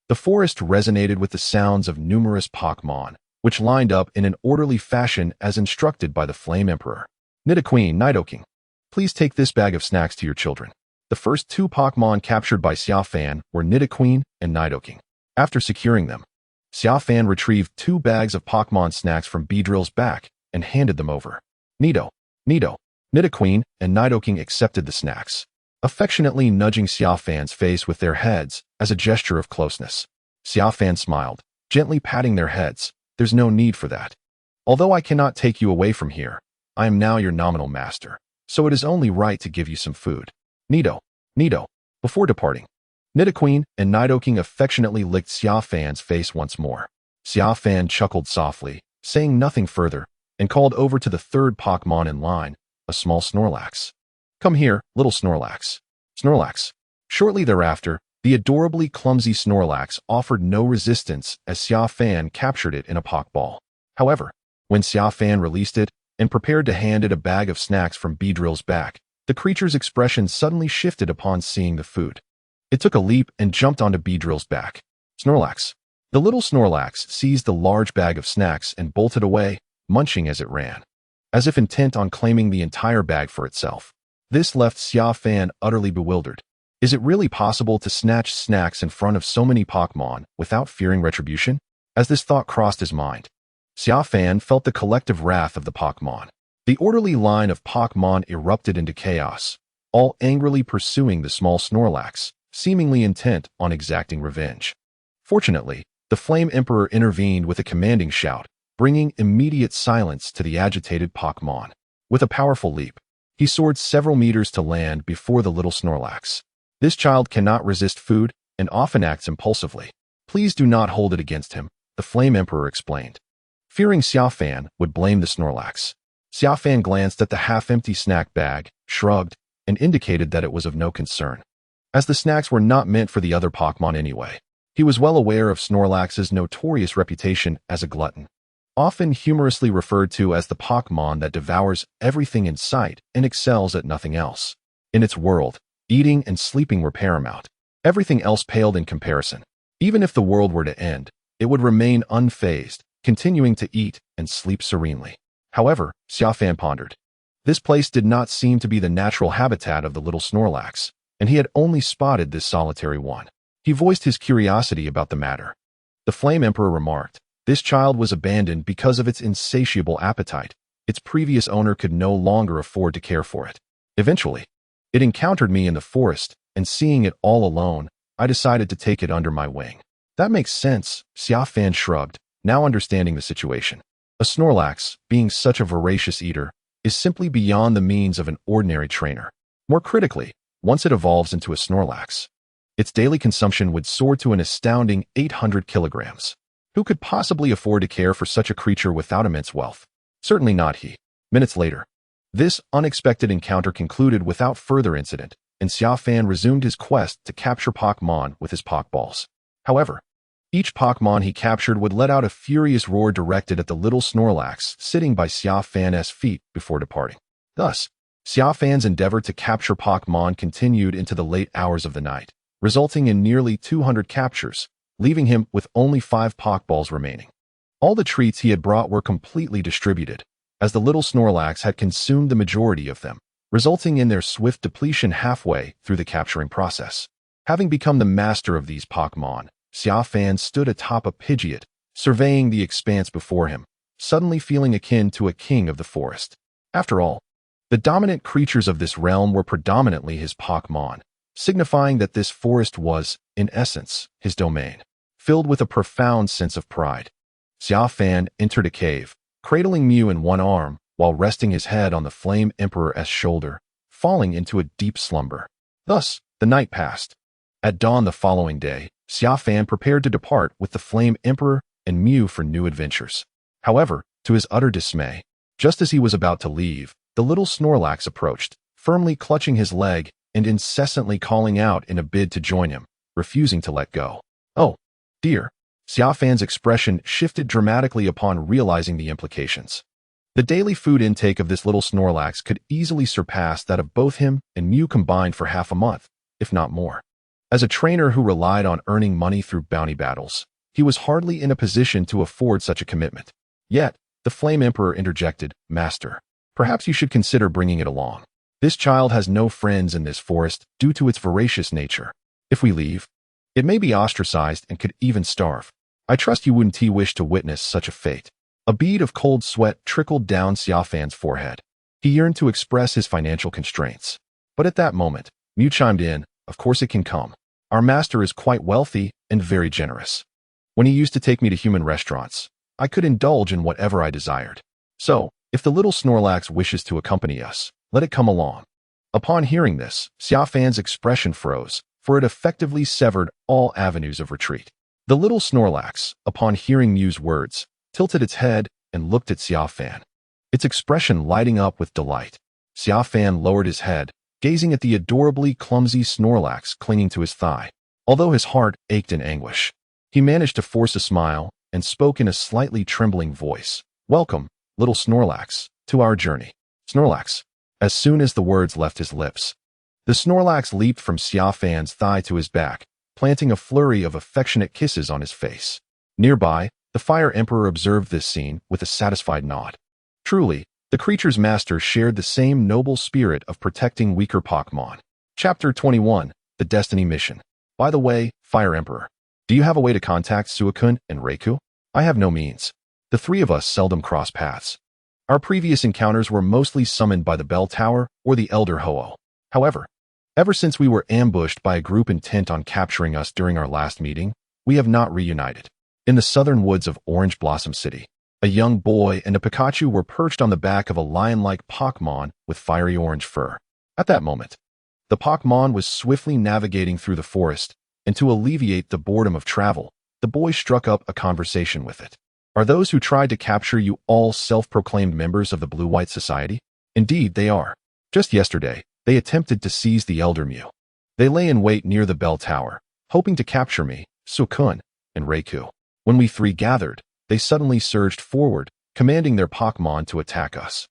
S1: the forest resonated with the sounds of numerous Pokémon, which lined up in an orderly fashion as instructed by the Flame Emperor. Nidoqueen, Nidoking, please take this bag of snacks to your children. The first 2 Pokémon captured by Xia Fan were Nidoqueen and Nidoking. After securing them, Xia Fan retrieved 2 bags of Pokémon snacks from Beedrill's back and handed them over. Nidoqueen, and Nidoking accepted the snacks, affectionately nudging Xia Fan's face with their heads as a gesture of closeness. Xia Fan smiled, gently patting their heads. There's no need for that. Although I cannot take you away from here, I am now your nominal master, so it is only right to give you some food. Nido. Before departing, Nidoqueen and Nidoking affectionately licked Xia Fan's face once more. Xia Fan chuckled softly, saying nothing further, and called over to the 3rd Pokémon in line, a small Snorlax. Come here, little Snorlax. Snorlax. Shortly thereafter, the adorably clumsy Snorlax offered no resistance as Xia Fan captured it in a Pokeball. However, when Xia Fan released it and prepared to hand it a bag of snacks from Beedrill's back, the creature's expression suddenly shifted upon seeing the food. It took a leap and jumped onto Beedrill's back. Snorlax. The little Snorlax seized the large bag of snacks and bolted away, munching as it ran, as if intent on claiming the entire bag for itself. This left Xia Fan utterly bewildered. Is it really possible to snatch snacks in front of so many Pokémon without fearing retribution? As this thought crossed his mind, Xia Fan felt the collective wrath of the Pokémon. The orderly line of Pokémon erupted into chaos, all angrily pursuing the small Snorlax, seemingly intent on exacting revenge. Fortunately, the Flame Emperor intervened with a commanding shout, bringing immediate silence to the agitated Pokémon. With a powerful leap, he soared several meters to land before the little Snorlax. This child cannot resist food and often acts impulsively. Please do not hold it against him, the Flame Emperor explained. Fearing Xia Fan would blame the Snorlax, Xia Fan glanced at the half-empty snack bag, shrugged, and indicated that it was of no concern, as the snacks were not meant for the other Pokémon anyway. He was well aware of Snorlax's notorious reputation as a glutton, often humorously referred to as the Pokémon that devours everything in sight and excels at nothing else. In its world, eating and sleeping were paramount. Everything else paled in comparison. Even if the world were to end, it would remain unfazed, continuing to eat and sleep serenely. However, Xia Fan pondered. This place did not seem to be the natural habitat of the little Snorlax, and he had only spotted this solitary one. He voiced his curiosity about the matter. The Flame Emperor remarked, "This child was abandoned because of its insatiable appetite. Its previous owner could no longer afford to care for it. Eventually, it encountered me in the forest, and seeing it all alone, I decided to take it under my wing." "That makes sense," Xia Fan shrugged, now understanding the situation. A Snorlax, being such a voracious eater, is simply beyond the means of an ordinary trainer. More critically, once it evolves into a Snorlax, its daily consumption would soar to an astounding 800 kilograms. Who could possibly afford to care for such a creature without immense wealth? Certainly not he. Minutes later, this unexpected encounter concluded without further incident, and Xia Fan resumed his quest to capture Pokémon with his Pokeballs. However, each Pokémon he captured would let out a furious roar directed at the little Snorlax sitting by Xia Fan's feet before departing. Thus, Xia Fan's endeavor to capture Pokémon continued into the late hours of the night, resulting in nearly 200 captures, leaving him with only 5 Pokeballs remaining. All the treats he had brought were completely distributed, as the little Snorlax had consumed the majority of them, resulting in their swift depletion halfway through the capturing process. Having become the master of these Pokémon, Xia Fan stood atop a Pidgeot, surveying the expanse before him, suddenly feeling akin to a king of the forest. After all, the dominant creatures of this realm were predominantly his Pokémon, signifying that this forest was, in essence, his domain. Filled with a profound sense of pride, Xia Fan entered a cave, cradling Mew in one arm while resting his head on the Flame Emperor's shoulder, falling into a deep slumber. Thus, the night passed. At dawn the following day, Xia Fan prepared to depart with the Flame Emperor and Mew for new adventures. However, to his utter dismay, just as he was about to leave, the little Snorlax approached, firmly clutching his leg and incessantly calling out in a bid to join him, refusing to let go. "Oh, dear." Xia Fan's expression shifted dramatically upon realizing the implications. The daily food intake of this little Snorlax could easily surpass that of both him and Mew combined for half a month, if not more. As a trainer who relied on earning money through bounty battles, he was hardly in a position to afford such a commitment. Yet, the Flame Emperor interjected, "Master, perhaps you should consider bringing it along. This child has no friends in this forest due to its voracious nature. If we leave, it may be ostracized and could even starve. I trust you wouldn't wish to witness such a fate." A bead of cold sweat trickled down Xia Fan's forehead. He yearned to express his financial constraints. But at that moment, Mew chimed in, "Of course it can come. Our master is quite wealthy and very generous. When he used to take me to human restaurants, I could indulge in whatever I desired. So, if the little Snorlax wishes to accompany us, let it come along." Upon hearing this, Xia Fan's expression froze, for it effectively severed all avenues of retreat. The little Snorlax, upon hearing Mew's words, tilted its head and looked at Xia Fan, its expression lighting up with delight. Xia Fan lowered his head, gazing at the adorably clumsy Snorlax clinging to his thigh. Although his heart ached in anguish, he managed to force a smile and spoke in a slightly trembling voice. "Welcome, little Snorlax, to our journey." Snorlax. As soon as the words left his lips, the Snorlax leaped from Xia Fan's thigh to his back, planting a flurry of affectionate kisses on his face. Nearby, the Fire Emperor observed this scene with a satisfied nod. Truly, the creature's master shared the same noble spirit of protecting weaker Pokémon. Chapter 21, The Destiny Mission. By the way, Fire Emperor, do you have a way to contact Suakun and Reiku? I have no means. The three of us seldom cross paths. Our previous encounters were mostly summoned by the Bell Tower or the Elder Ho-Oh. However, ever since we were ambushed by a group intent on capturing us during our last meeting, we have not reunited. In the southern woods of Orange Blossom City, a young boy and a Pikachu were perched on the back of a lion-like Pokémon with fiery orange fur. At that moment, the Pokémon was swiftly navigating through the forest, and to alleviate the boredom of travel, The boy struck up a conversation with it. Are those who tried to capture you all self-proclaimed members of the Blue-White Society? Indeed, they are. Just yesterday, they attempted to seize the Elder Mew. They lay in wait near the bell tower, hoping to capture me, Suakun, and Reiku. When we three gathered, they suddenly surged forward, commanding their Pokémon to attack us.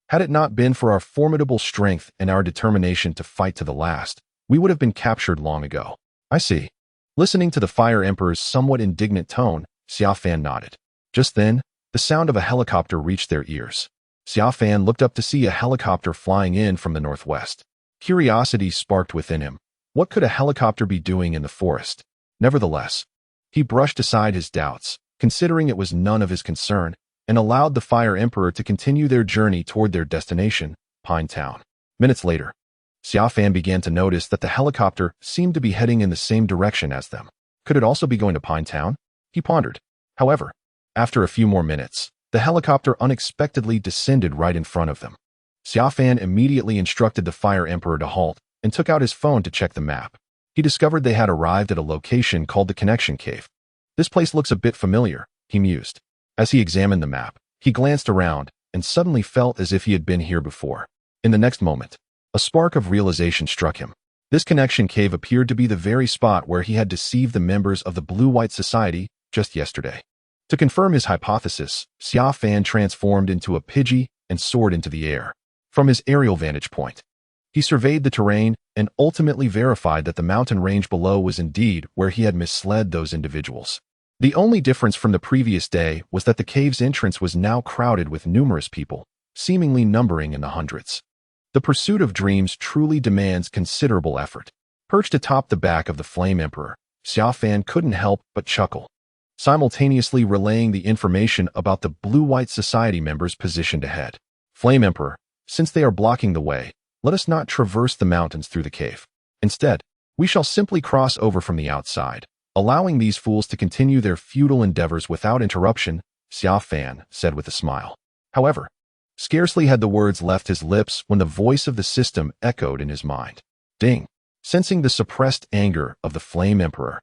S1: Had it not been for our formidable strength and our determination to fight to the last, we would have been captured long ago. I see. Listening to the Fire Emperor's somewhat indignant tone, Xia Fan nodded. Just then, the sound of a helicopter reached their ears. Xia Fan looked up to see a helicopter flying in from the northwest. Curiosity sparked within him. What could a helicopter be doing in the forest? Nevertheless, he brushed aside his doubts, considering it was none of his concern, and allowed the Fire Emperor to continue their journey toward their destination, Pine Town. Minutes later, Xia Fan began to notice that the helicopter seemed to be heading in the same direction as them. Could it also be going to Pine Town? He pondered. However, after a few more minutes, the helicopter unexpectedly descended right in front of them. Xia Fan immediately instructed the Fire Emperor to halt and took out his phone to check the map. He discovered they had arrived at a location called the Connection Cave. This place looks a bit familiar, he mused. As he examined the map, he glanced around and suddenly felt as if he had been here before. In the next moment, a spark of realization struck him. This Connection Cave appeared to be the very spot where he had deceived the members of the Blue-White Society just yesterday. To confirm his hypothesis, Xia Fan transformed into a Pidgey and soared into the air. From his aerial vantage point, he surveyed the terrain and ultimately verified that the mountain range below was indeed where he had misled those individuals. The only difference from the previous day was that the cave's entrance was now crowded with numerous people, seemingly numbering in the hundreds. The pursuit of dreams truly demands considerable effort. Perched atop the back of the Flame Emperor, Xia Fan couldn't help but chuckle, simultaneously relaying the information about the Blue-White Society members positioned ahead. Flame Emperor, since they are blocking the way, let us not traverse the mountains through the cave. Instead, we shall simply cross over from the outside, allowing these fools to continue their futile endeavors without interruption, Xia Fan said with a smile. However, scarcely had the words left his lips when the voice of the system echoed in his mind. Ding! Sensing the suppressed anger of the Flame Emperor,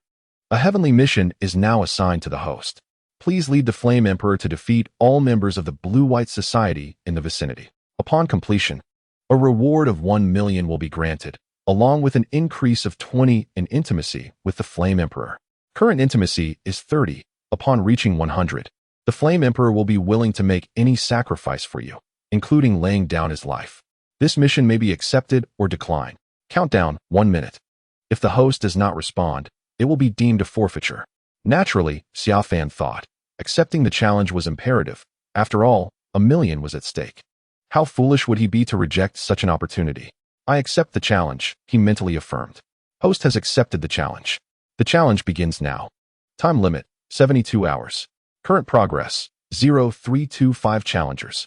S1: a heavenly mission is now assigned to the host. Please lead the Flame Emperor to defeat all members of the Blue-White Society in the vicinity. Upon completion, a reward of 1 million will be granted, along with an increase of 20 in intimacy with the Flame Emperor. Current intimacy is 30. Upon reaching 100, the Flame Emperor will be willing to make any sacrifice for you, including laying down his life. This mission may be accepted or declined. Countdown, 1 minute. If the host does not respond, it will be deemed a forfeiture. Naturally, Xia Fan thought, accepting the challenge was imperative. After all, 1 million was at stake. How foolish would he be to reject such an opportunity? I accept the challenge, he mentally affirmed. Host has accepted the challenge. The challenge begins now. Time limit, 72 hours. Current progress, 0325 challengers.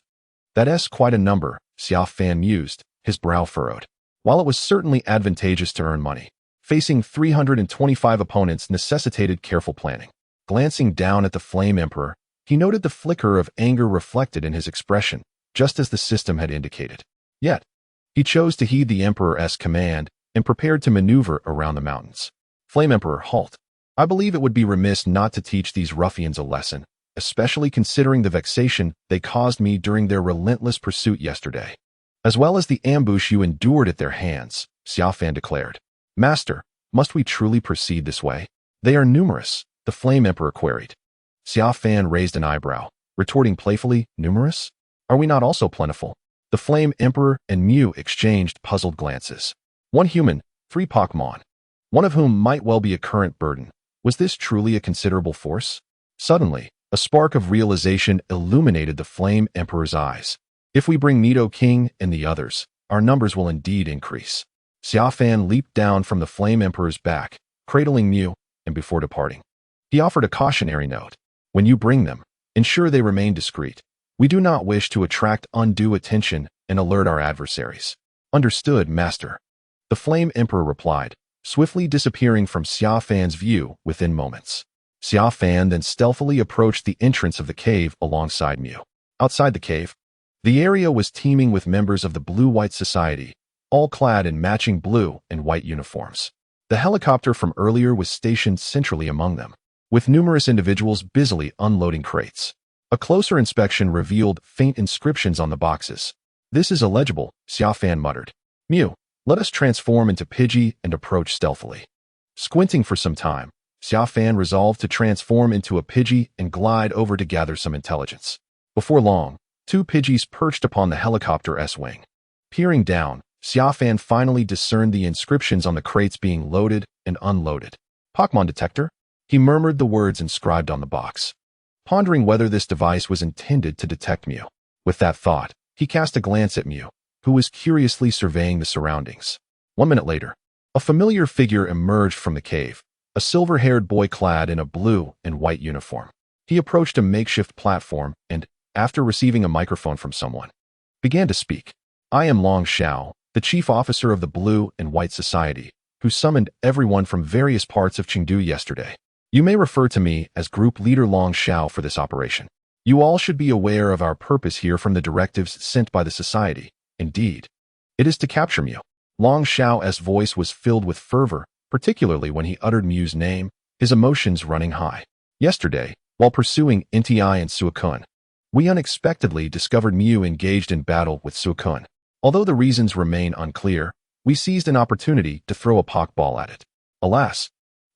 S1: That's quite a number, Xia Fan mused, his brow furrowed. While it was certainly advantageous to earn money, facing 325 opponents necessitated careful planning. Glancing down at the Flame Emperor, he noted the flicker of anger reflected in his expression, just as the system had indicated. Yet, he chose to heed the Emperor's command and prepared to maneuver around the mountains. Flame Emperor, halt. I believe it would be remiss not to teach these ruffians a lesson, especially considering the vexation they caused me during their relentless pursuit yesterday, as well as the ambush you endured at their hands, Xia Fan declared. Master, must we truly proceed this way? They are numerous, the Flame Emperor queried. Xia Fan raised an eyebrow, retorting playfully, numerous? Are we not also plentiful? The Flame Emperor and Mew exchanged puzzled glances. 1 human, 3 Pokémon, one of whom might well be a current burden. Was this truly a considerable force? Suddenly, a spark of realization illuminated the Flame Emperor's eyes. If we bring Nidoking and the others, our numbers will indeed increase. Xia Fan leaped down from the Flame Emperor's back, cradling Mew, and before departing, he offered a cautionary note. When you bring them, ensure they remain discreet. We do not wish to attract undue attention and alert our adversaries. Understood, Master. The Flame Emperor replied, swiftly disappearing from Xia Fan's view within moments. Xia Fan then stealthily approached the entrance of the cave alongside Mew. Outside the cave, the area was teeming with members of the Blue-White Society, all clad in matching blue and white uniforms. The helicopter from earlier was stationed centrally among them. with numerous individuals busily unloading crates. A closer inspection revealed faint inscriptions on the boxes. "This is illegible," Xia Fan muttered. "Mew, let us transform into Pidgey and approach stealthily." Squinting for some time, Xia Fan resolved to transform into a Pidgey and glide over to gather some intelligence. Before long, 2 Pidgeys perched upon the helicopter's wing. Peering down, Xia Fan finally discerned the inscriptions on the crates being loaded and unloaded. "Pokémon detector?" He murmured the words inscribed on the box, pondering whether this device was intended to detect Mew. With that thought, he cast a glance at Mew, who was curiously surveying the surroundings. 1 minute later, a familiar figure emerged from the cave, a silver-haired boy clad in a blue and white uniform. He approached a makeshift platform and, after receiving a microphone from someone, began to speak. "I am Long Xiao, the chief officer of the Blue and White Society, who summoned everyone from various parts of Chengdu yesterday. You may refer to me as Group Leader Long Xiao for this operation. You all should be aware of our purpose here from the directives sent by the Society. Indeed, it is to capture Mew." Long Xiao's voice was filled with fervor, particularly when he uttered Mew's name, his emotions running high. "Yesterday, while pursuing Nti and Suakun, we unexpectedly discovered Mew engaged in battle with Suakun. Although the reasons remain unclear, we seized an opportunity to throw a Pokeball at it. Alas,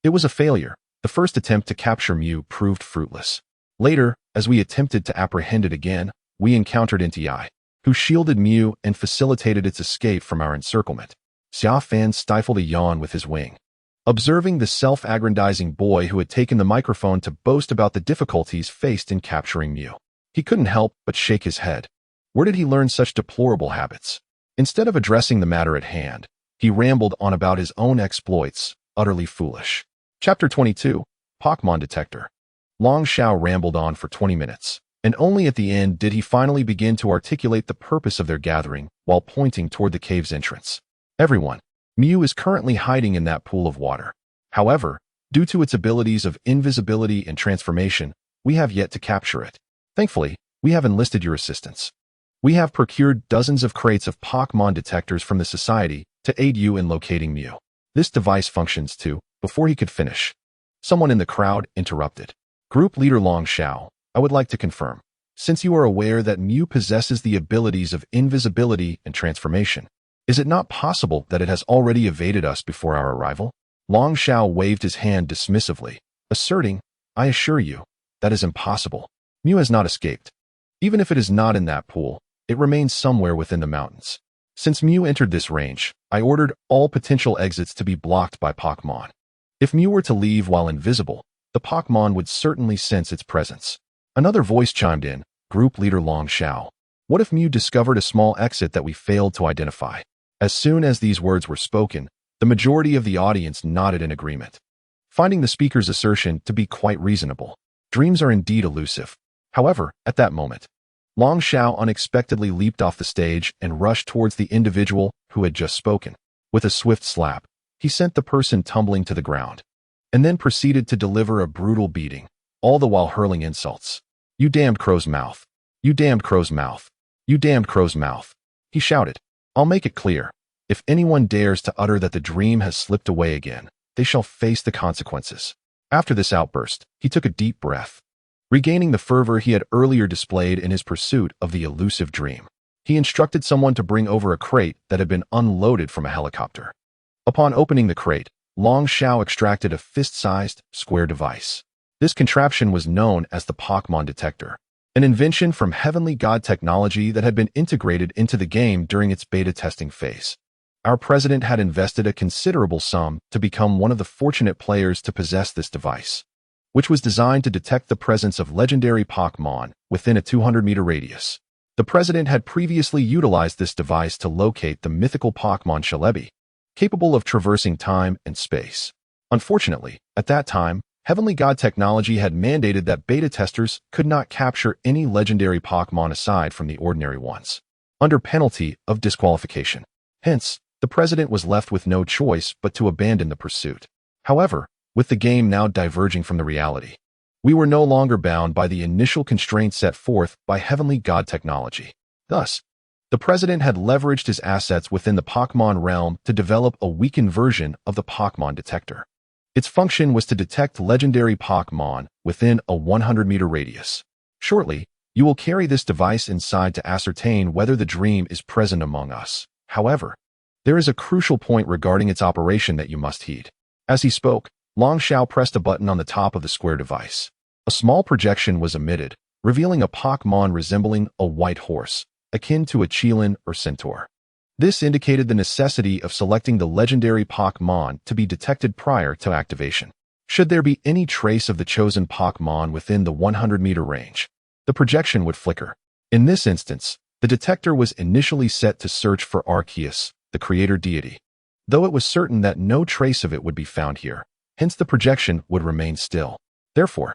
S1: it was a failure. The first attempt to capture Mew proved fruitless. Later, as we attempted to apprehend it again, we encountered Nti, who shielded Mew and facilitated its escape from our encirclement." Xia Fan stifled a yawn with his wing, observing the self-aggrandizing boy who had taken the microphone to boast about the difficulties faced in capturing Mew. He couldn't help but shake his head. Where did he learn such deplorable habits? Instead of addressing the matter at hand, he rambled on about his own exploits, utterly foolish. Chapter 22, Pokémon Detector. Long Xiao rambled on for 20 minutes, and only at the end did he finally begin to articulate the purpose of their gathering while pointing toward the cave's entrance. "Everyone, Mew is currently hiding in that pool of water. However, due to its abilities of invisibility and transformation, we have yet to capture it. Thankfully, we have enlisted your assistance. We have procured dozens of crates of Pokémon detectors from the Society to aid you in locating Mew. This device functions too." Before he could finish, someone in the crowd interrupted. "Group Leader Long Xiao, I would like to confirm, since you are aware that Mew possesses the abilities of invisibility and transformation, is it not possible that it has already evaded us before our arrival?" Long Xiao waved his hand dismissively, asserting, "I assure you, that is impossible. Mew has not escaped. Even if it is not in that pool, it remains somewhere within the mountains. Since Mew entered this range, I ordered all potential exits to be blocked by Pokémon. If Mew were to leave while invisible, the Pokémon would certainly sense its presence." Another voice chimed in, "Group Leader Long Xiao, what if Mew discovered a small exit that we failed to identify?" As soon as these words were spoken, the majority of the audience nodded in agreement, finding the speaker's assertion to be quite reasonable. Dreams are indeed elusive. However, at that moment, Long Xiao unexpectedly leaped off the stage and rushed towards the individual who had just spoken. With a swift slap, he sent the person tumbling to the ground, and then proceeded to deliver a brutal beating, all the while hurling insults. "You damned crow's mouth! You damned crow's mouth! You damned crow's mouth!" he shouted. "I'll make it clear. If anyone dares to utter that the dream has slipped away again, they shall face the consequences." After this outburst, he took a deep breath, regaining the fervor he had earlier displayed in his pursuit of the elusive dream. He instructed someone to bring over a crate that had been unloaded from a helicopter. Upon opening the crate, Long Xiao extracted a fist-sized, square device. This contraption was known as the Pokémon Detector, an invention from Heavenly God technology that had been integrated into the game during its beta testing phase. Our president had invested a considerable sum to become one of the fortunate players to possess this device, which was designed to detect the presence of legendary Pokémon within a 200-meter radius. The president had previously utilized this device to locate the mythical Pokémon Celebi, capable of traversing time and space. Unfortunately, at that time, Heavenly God technology had mandated that beta testers could not capture any legendary Pokémon aside from the ordinary ones, under penalty of disqualification. Hence, the president was left with no choice but to abandon the pursuit. However, with the game now diverging from the reality, we were no longer bound by the initial constraints set forth by Heavenly God technology. Thus, the president had leveraged his assets within the Pokémon realm to develop a weakened version of the Pokémon Detector. Its function was to detect legendary Pokémon within a 100-meter radius. Shortly, you will carry this device inside to ascertain whether the dream is present among us. However, there is a crucial point regarding its operation that you must heed. As he spoke, Long Xiao pressed a button on the top of the square device. A small projection was emitted, revealing a Pokémon resembling a white horse, akin to a Qilin or Centaur. This indicated the necessity of selecting the legendary Pokémon to be detected prior to activation. Should there be any trace of the chosen Pokémon within the 100-meter range, the projection would flicker. In this instance, the detector was initially set to search for Arceus, the creator deity, though it was certain that no trace of it would be found here, hence the projection would remain still. Therefore,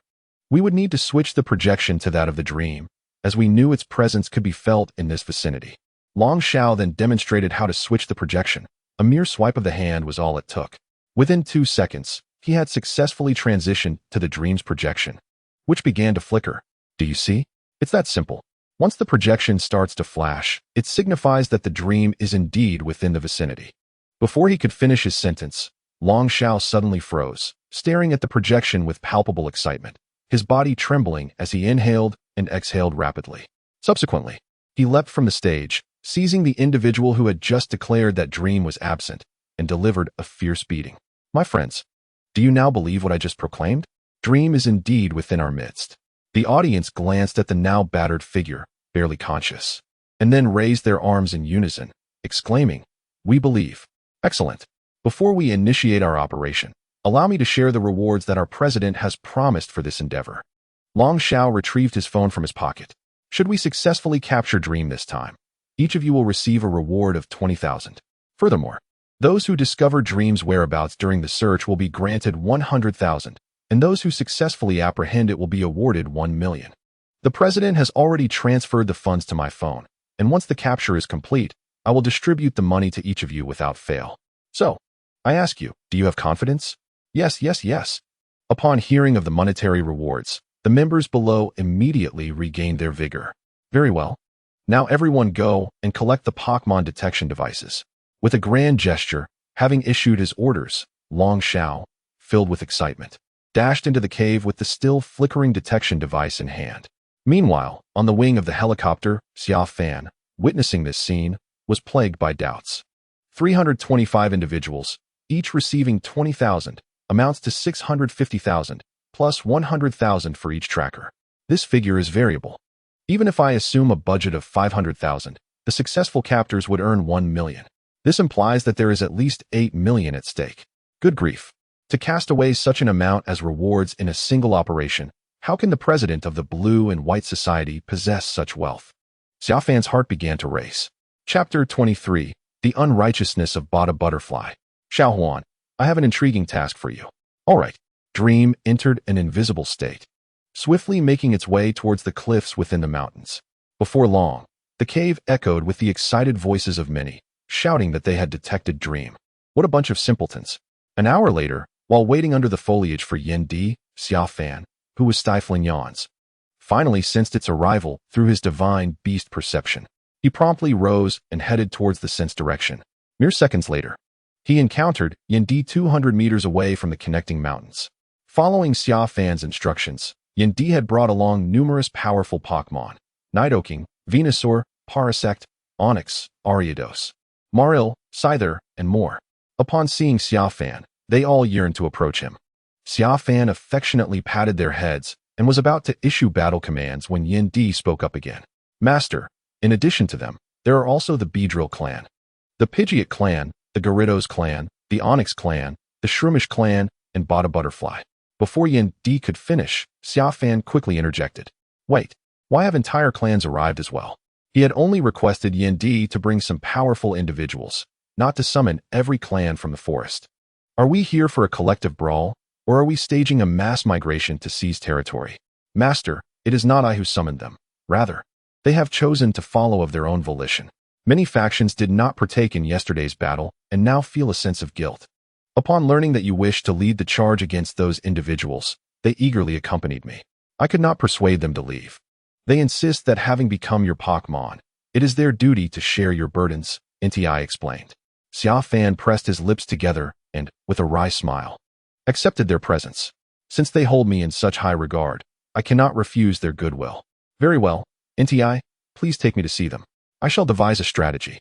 S1: we would need to switch the projection to that of the dream, as we knew its presence could be felt in this vicinity. Long Xiao then demonstrated how to switch the projection. A mere swipe of the hand was all it took. Within 2 seconds, he had successfully transitioned to the dream's projection, which began to flicker. Do you see? It's that simple. Once the projection starts to flash, it signifies that the dream is indeed within the vicinity. Before he could finish his sentence, Long Xiao suddenly froze, staring at the projection with palpable excitement, his body trembling as he inhaled and exhaled rapidly. Subsequently, he leapt from the stage, seizing the individual who had just declared that dream was absent, and delivered a fierce beating. My friends, do you now believe what I just proclaimed? Dream is indeed within our midst. The audience glanced at the now battered figure, barely conscious, and then raised their arms in unison, exclaiming, "We believe." Excellent. Before we initiate our operation, allow me to share the rewards that our president has promised for this endeavor. Long Xiao retrieved his phone from his pocket. Should we successfully capture Dream this time, each of you will receive a reward of 20,000. Furthermore, those who discover Dream's whereabouts during the search will be granted 100,000, and those who successfully apprehend it will be awarded 1 million. The president has already transferred the funds to my phone, and once the capture is complete, I will distribute the money to each of you without fail. So, I ask you, do you have confidence? Yes, yes, yes. Upon hearing of the monetary rewards, the members below immediately regained their vigor. Very well. Now everyone go and collect the Pokémon detection devices. With a grand gesture, having issued his orders, Long Xiao, filled with excitement, dashed into the cave with the still flickering detection device in hand. Meanwhile, on the wing of the helicopter, Xia Fan, witnessing this scene, was plagued by doubts. 325 individuals, each receiving 20,000, amounts to 650,000, plus 100,000 for each tracker. This figure is variable. Even if I assume a budget of 500,000, the successful captors would earn 1 million. This implies that there is at least 8 million at stake. Good grief. To cast away such an amount as rewards in a single operation, how can the president of the Blue and White Society possess such wealth? Xia Fan's heart began to race. Chapter 23, The Unrighteousness of Bada Butterfly. Xiao Huan, I have an intriguing task for you. All right. Dream entered an invisible state, swiftly making its way towards the cliffs within the mountains. Before long, the cave echoed with the excited voices of many, shouting that they had detected Dream. What a bunch of simpletons. An hour later, while waiting under the foliage for Yen Di, Xia Fan, who was stifling yawns, finally sensed its arrival through his divine beast perception. He promptly rose and headed towards the sense direction. Mere seconds later, he encountered Yen Di 200 meters away from the connecting mountains. Following Xia Fan's instructions, Yen Di had brought along numerous powerful Pokémon: Nidoking, Venusaur, Parasect, Onix, Ariados, Maril, Scyther, and more. Upon seeing Xia Fan, they all yearned to approach him. Xia Fan affectionately patted their heads and was about to issue battle commands when Yen Di spoke up again. Master, in addition to them, there are also the Beedrill clan, the Pidgeot clan, the Gyarados clan, the Onix clan, the Shroomish clan, and Bada Butterfly. Before Yen Di could finish, Xia Fan quickly interjected. Wait, why have entire clans arrived as well? He had only requested Yen Di to bring some powerful individuals, not to summon every clan from the forest. Are we here for a collective brawl, or are we staging a mass migration to seize territory? Master, it is not I who summoned them. Rather, they have chosen to follow of their own volition. Many factions did not partake in yesterday's battle and now feel a sense of guilt. Upon learning that you wished to lead the charge against those individuals, they eagerly accompanied me. I could not persuade them to leave. They insist that having become your Pokémon, it is their duty to share your burdens, Nti explained. Xia Fan pressed his lips together and, with a wry smile, accepted their presence. Since they hold me in such high regard, I cannot refuse their goodwill. Very well, NTI, please take me to see them. I shall devise a strategy.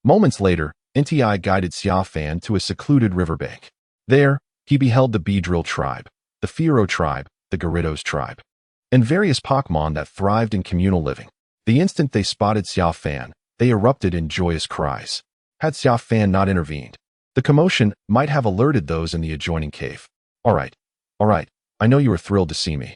S1: Moments later, NTI guided Xia Fan to a secluded riverbank. There, he beheld the Beedrill tribe, the Fearow tribe, the Gyarados tribe, and various Pokémon that thrived in communal living. The instant they spotted Xia Fan, they erupted in joyous cries. Had Xia Fan not intervened, the commotion might have alerted those in the adjoining cave. All right, I know you are thrilled to see me.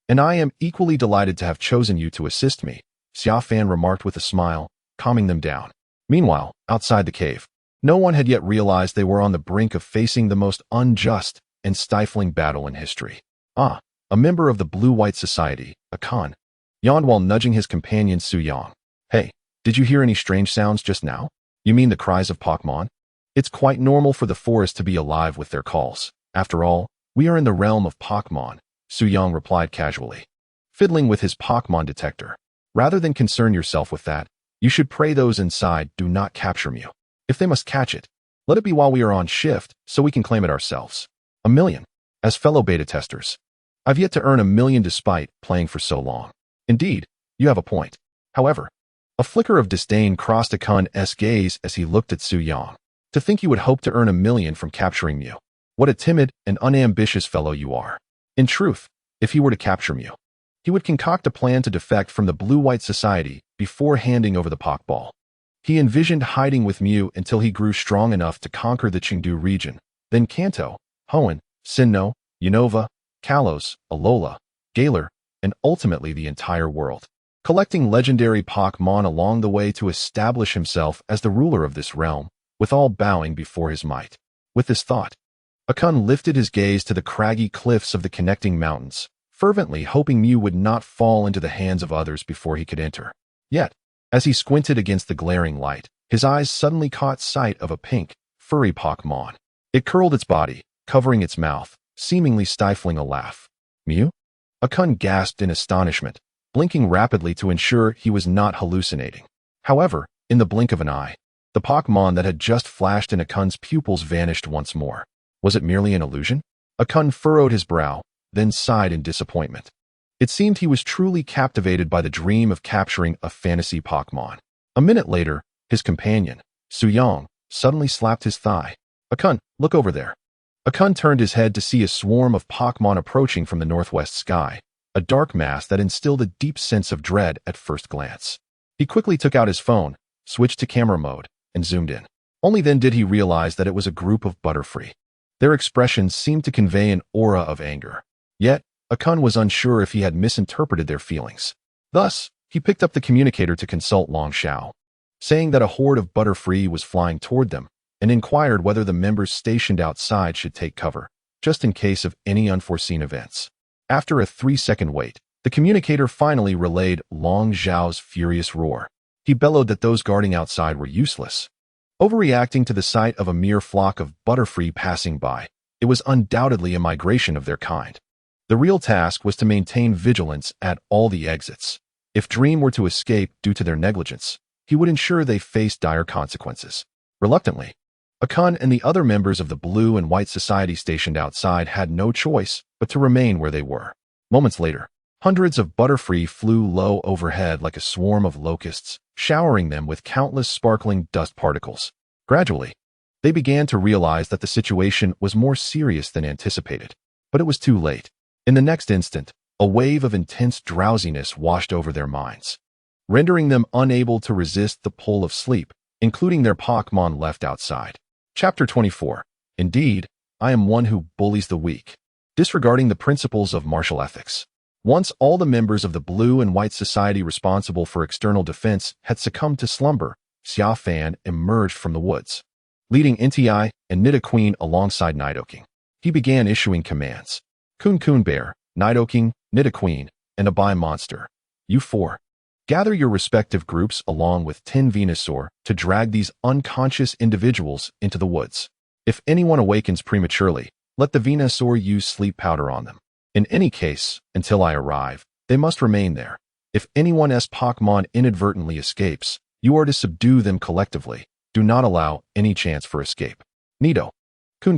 S1: And I am equally delighted to have chosen you to assist me, Xia Fan remarked with a smile, calming them down. Meanwhile, outside the cave, no one had yet realized they were on the brink of facing the most unjust and stifling battle in history. A member of the Blue-White Society, Akan, yawned while nudging his companion Suyang. Hey, did you hear any strange sounds just now? You mean the cries of Pokémon? It's quite normal for the forest to be alive with their calls. After all, we are in the realm of Pokémon, Suyang replied casually, fiddling with his Pokémon detector. Rather than concern yourself with that, you should pray those inside do not capture Mew. If they must catch it, let it be while we are on shift so we can claim it ourselves. 1,000,000. As fellow beta testers, I've yet to earn 1,000,000 despite playing for so long. Indeed, you have a point. However, a flicker of disdain crossed Akun's gaze as he looked at Suyang. To think you would hope to earn 1,000,000 from capturing Mew. What a timid and unambitious fellow you are. In truth, if he were to capture Mew, he would concoct a plan to defect from the Blue-White Society before handing over the Pokeball. He envisioned hiding with Mew until he grew strong enough to conquer the Chengdu region, then Kanto, Hoenn, Sinnoh, Unova, Kalos, Alola, Galar, and ultimately the entire world, collecting legendary Pokémon along the way to establish himself as the ruler of this realm, with all bowing before his might. With this thought, Akun lifted his gaze to the craggy cliffs of the connecting mountains, fervently hoping Mew would not fall into the hands of others before he could enter. Yet, as he squinted against the glaring light, his eyes suddenly caught sight of a pink, furry Pokémon. It curled its body, covering its mouth, seemingly stifling a laugh. Mew? Akun gasped in astonishment, blinking rapidly to ensure he was not hallucinating. However, in the blink of an eye, the Pokémon that had just flashed in Akun's pupils vanished once more. Was it merely an illusion? Akun furrowed his brow, then sighed in disappointment. It seemed he was truly captivated by the dream of capturing a fantasy Pokémon. A minute later, his companion, Suyang, suddenly slapped his thigh. Akun, look over there. Akun turned his head to see a swarm of Pokémon approaching from the northwest sky, a dark mass that instilled a deep sense of dread at first glance. He quickly took out his phone, switched to camera mode, and zoomed in. Only then did he realize that it was a group of Butterfree. Their expressions seemed to convey an aura of anger. Yet, Akun was unsure if he had misinterpreted their feelings. Thus, he picked up the communicator to consult Long Xiao, saying that a horde of Butterfree was flying toward them, and inquired whether the members stationed outside should take cover, just in case of any unforeseen events. After a 3-second wait, the communicator finally relayed Long Xiao's furious roar. He bellowed that those guarding outside were useless. Overreacting to the sight of a mere flock of Butterfree passing by, it was undoubtedly a migration of their kind. The real task was to maintain vigilance at all the exits. If Dream were to escape due to their negligence, he would ensure they faced dire consequences. Reluctantly, Akun and the other members of the Blue and White Society stationed outside had no choice but to remain where they were. Moments later, hundreds of Butterfree flew low overhead like a swarm of locusts, showering them with countless sparkling dust particles. Gradually, they began to realize that the situation was more serious than anticipated. But it was too late. In the next instant, a wave of intense drowsiness washed over their minds, rendering them unable to resist the pull of sleep, including their Pokémon left outside. Chapter 24. Indeed, I am one who bullies the weak, disregarding the principles of martial ethics. Once all the members of the Blue and White Society responsible for external defense had succumbed to slumber, Xia Fan emerged from the woods, leading Entei and Nidoqueen alongside Nidoking. He began issuing commands. Kun Bear, Nidoking, Nidoqueen, and Abai Monster. You four, gather your respective groups along with 10 Venusaur to drag these unconscious individuals into the woods. If anyone awakens prematurely, let the Venusaur use sleep powder on them. In any case, until I arrive, they must remain there. If anyone's Pokémon inadvertently escapes, you are to subdue them collectively. Do not allow any chance for escape. Nido, Kun,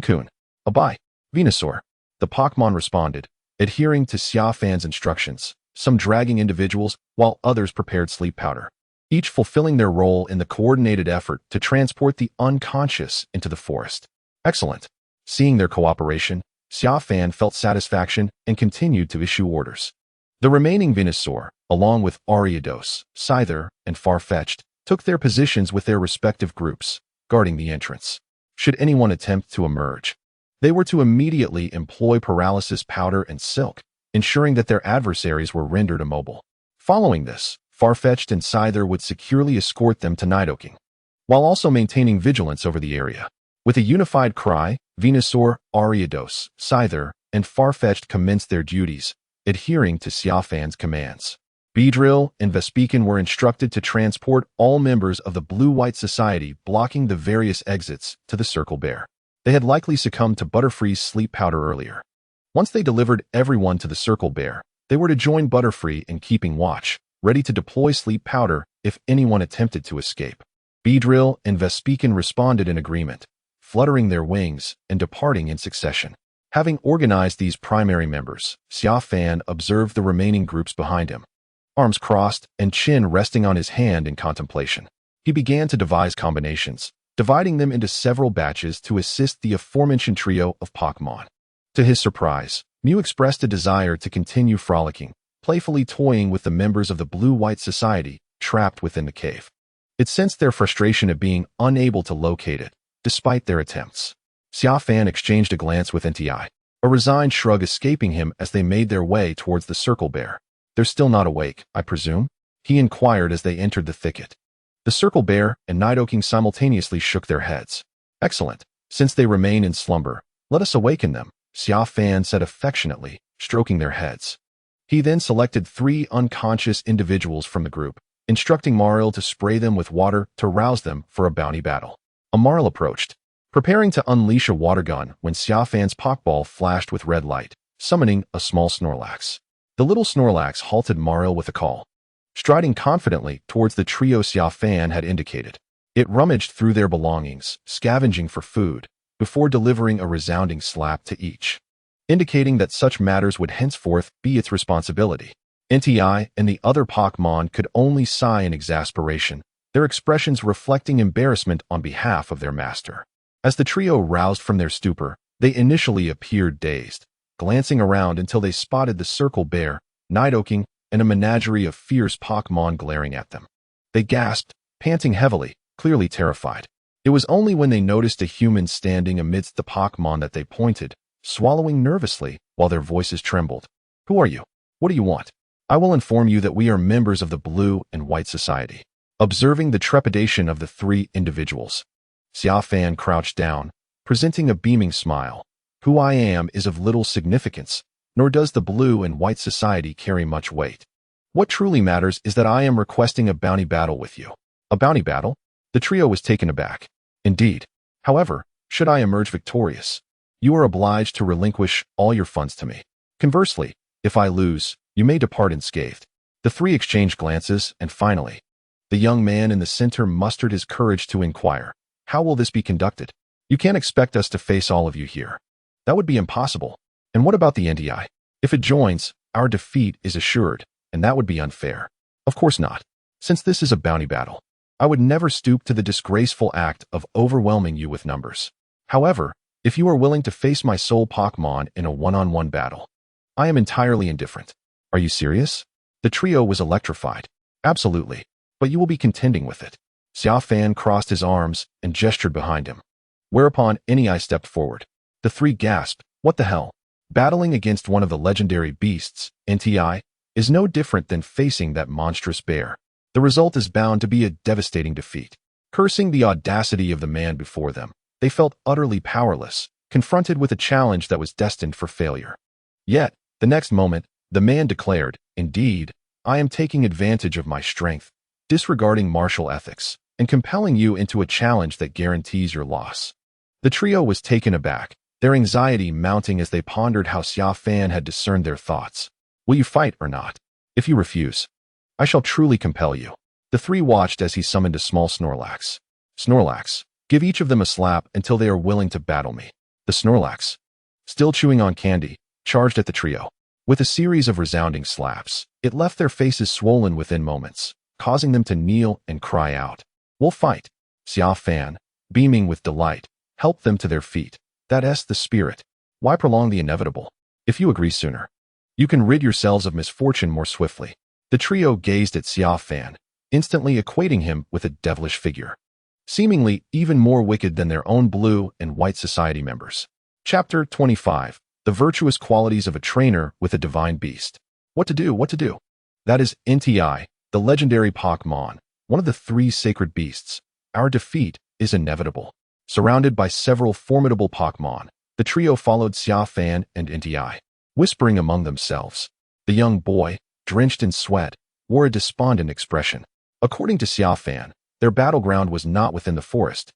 S1: Abai, Venusaur, The Pokémon responded, adhering to Xia Fan's instructions, some dragging individuals while others prepared sleep powder, each fulfilling their role in the coordinated effort to transport the unconscious into the forest. Excellent. Seeing their cooperation, Xia Fan felt satisfaction and continued to issue orders. The remaining Venusaur, along with Ariados, Scyther, and Farfetch'd, took their positions with their respective groups, guarding the entrance. Should anyone attempt to emerge, they were to immediately employ paralysis powder and silk, ensuring that their adversaries were rendered immobile. Following this, Farfetch'd and Scyther would securely escort them to Nidoking, while also maintaining vigilance over the area. With a unified cry, Venusaur, Ariados, Scyther, and Farfetch'd commenced their duties, adhering to Xia Fan's commands. Beedrill and Vespiquen were instructed to transport all members of the Blue-White Society blocking the various exits to the Circle Bear. They had likely succumbed to Butterfree's sleep powder earlier. Once they delivered everyone to the Circle Bear, they were to join Butterfree in keeping watch, ready to deploy sleep powder if anyone attempted to escape. Beedrill and Vespiquen responded in agreement, fluttering their wings and departing in succession. Having organized these primary members, Xia Fan observed the remaining groups behind him, arms crossed and chin resting on his hand in contemplation. He began to devise combinations, dividing them into several batches to assist the aforementioned trio of Pokémon. To his surprise, Mew expressed a desire to continue frolicking, playfully toying with the members of the Blue-White Society trapped within the cave. It sensed their frustration at being unable to locate it, despite their attempts. Xia Fan exchanged a glance with NTI, a resigned shrug escaping him as they made their way towards the Circle Bear. They're still not awake, I presume? He inquired as they entered the thicket. The Circle Bear and Nidoking simultaneously shook their heads. Excellent. Since they remain in slumber, let us awaken them, Xia Fan said affectionately, stroking their heads. He then selected 3 unconscious individuals from the group, instructing Marill to spray them with water to rouse them for a bounty battle. Marill approached, preparing to unleash a water gun when Xia Fan's Pokeball flashed with red light, summoning a small Snorlax. The little Snorlax halted Marill with a call, striding confidently towards the trio Xia Fan had indicated. It rummaged through their belongings, scavenging for food, before delivering a resounding slap to each, indicating that such matters would henceforth be its responsibility. NTI and the other Pokémon could only sigh in exasperation, their expressions reflecting embarrassment on behalf of their master. As the trio roused from their stupor, they initially appeared dazed, glancing around until they spotted the Circle Bear, Nidoking, and a menagerie of fierce Pokémon glaring at them. They gasped, panting heavily, clearly terrified. It was only when they noticed a human standing amidst the Pokémon that they pointed, swallowing nervously while their voices trembled. Who are you? What do you want? I will inform you that we are members of the Blue and White Society. Observing the trepidation of the 3 individuals, Xia Fan crouched down, presenting a beaming smile. Who I am is of little significance, nor does the Blue and White Society carry much weight. What truly matters is that I am requesting a bounty battle with you. A bounty battle? The trio was taken aback. Indeed. However, should I emerge victorious, you are obliged to relinquish all your funds to me. Conversely, if I lose, you may depart unscathed. The 3 exchanged glances, and finally, the young man in the center mustered his courage to inquire, how will this be conducted? You can't expect us to face all of you here. That would be impossible. And what about the NTI? If it joins, our defeat is assured, and that would be unfair. Of course not. Since this is a bounty battle, I would never stoop to the disgraceful act of overwhelming you with numbers. However, if you are willing to face my sole Pokémon in a one-on-one battle, I am entirely indifferent. Are you serious? The trio was electrified. Absolutely. But you will be contending with it. Xia Fan crossed his arms and gestured behind him, whereupon NTI stepped forward. The 3 gasped, what the hell? Battling against one of the legendary beasts, NTI, is no different than facing that monstrous bear. The result is bound to be a devastating defeat. Cursing the audacity of the man before them, they felt utterly powerless, confronted with a challenge that was destined for failure. Yet, the next moment, the man declared, indeed, I am taking advantage of my strength, disregarding martial ethics, and compelling you into a challenge that guarantees your loss. The trio was taken aback, their anxiety mounting as they pondered how Xia Fan had discerned their thoughts. Will you fight or not? If you refuse, I shall truly compel you. The 3 watched as he summoned a small Snorlax. Snorlax, give each of them a slap until they are willing to battle me. The Snorlax, still chewing on candy, charged at the trio. With a series of resounding slaps, it left their faces swollen within moments, causing them to kneel and cry out. "We'll fight." Xia Fan, beaming with delight, helped them to their feet. That's the spirit. Why prolong the inevitable? If you agree sooner, you can rid yourselves of misfortune more swiftly. The trio gazed at Xia Fan, instantly equating him with a devilish figure, seemingly even more wicked than their own blue and white society members. Chapter 25. The virtuous qualities of a trainer with a divine beast. What to do? That is NTI, the legendary Pokémon, one of the 3 sacred beasts. Our defeat is inevitable. Surrounded by several formidable Pokémon, the trio followed Xia Fan and NTI, whispering among themselves. The young boy, drenched in sweat, wore a despondent expression. According to Xia Fan, their battleground was not within the forest,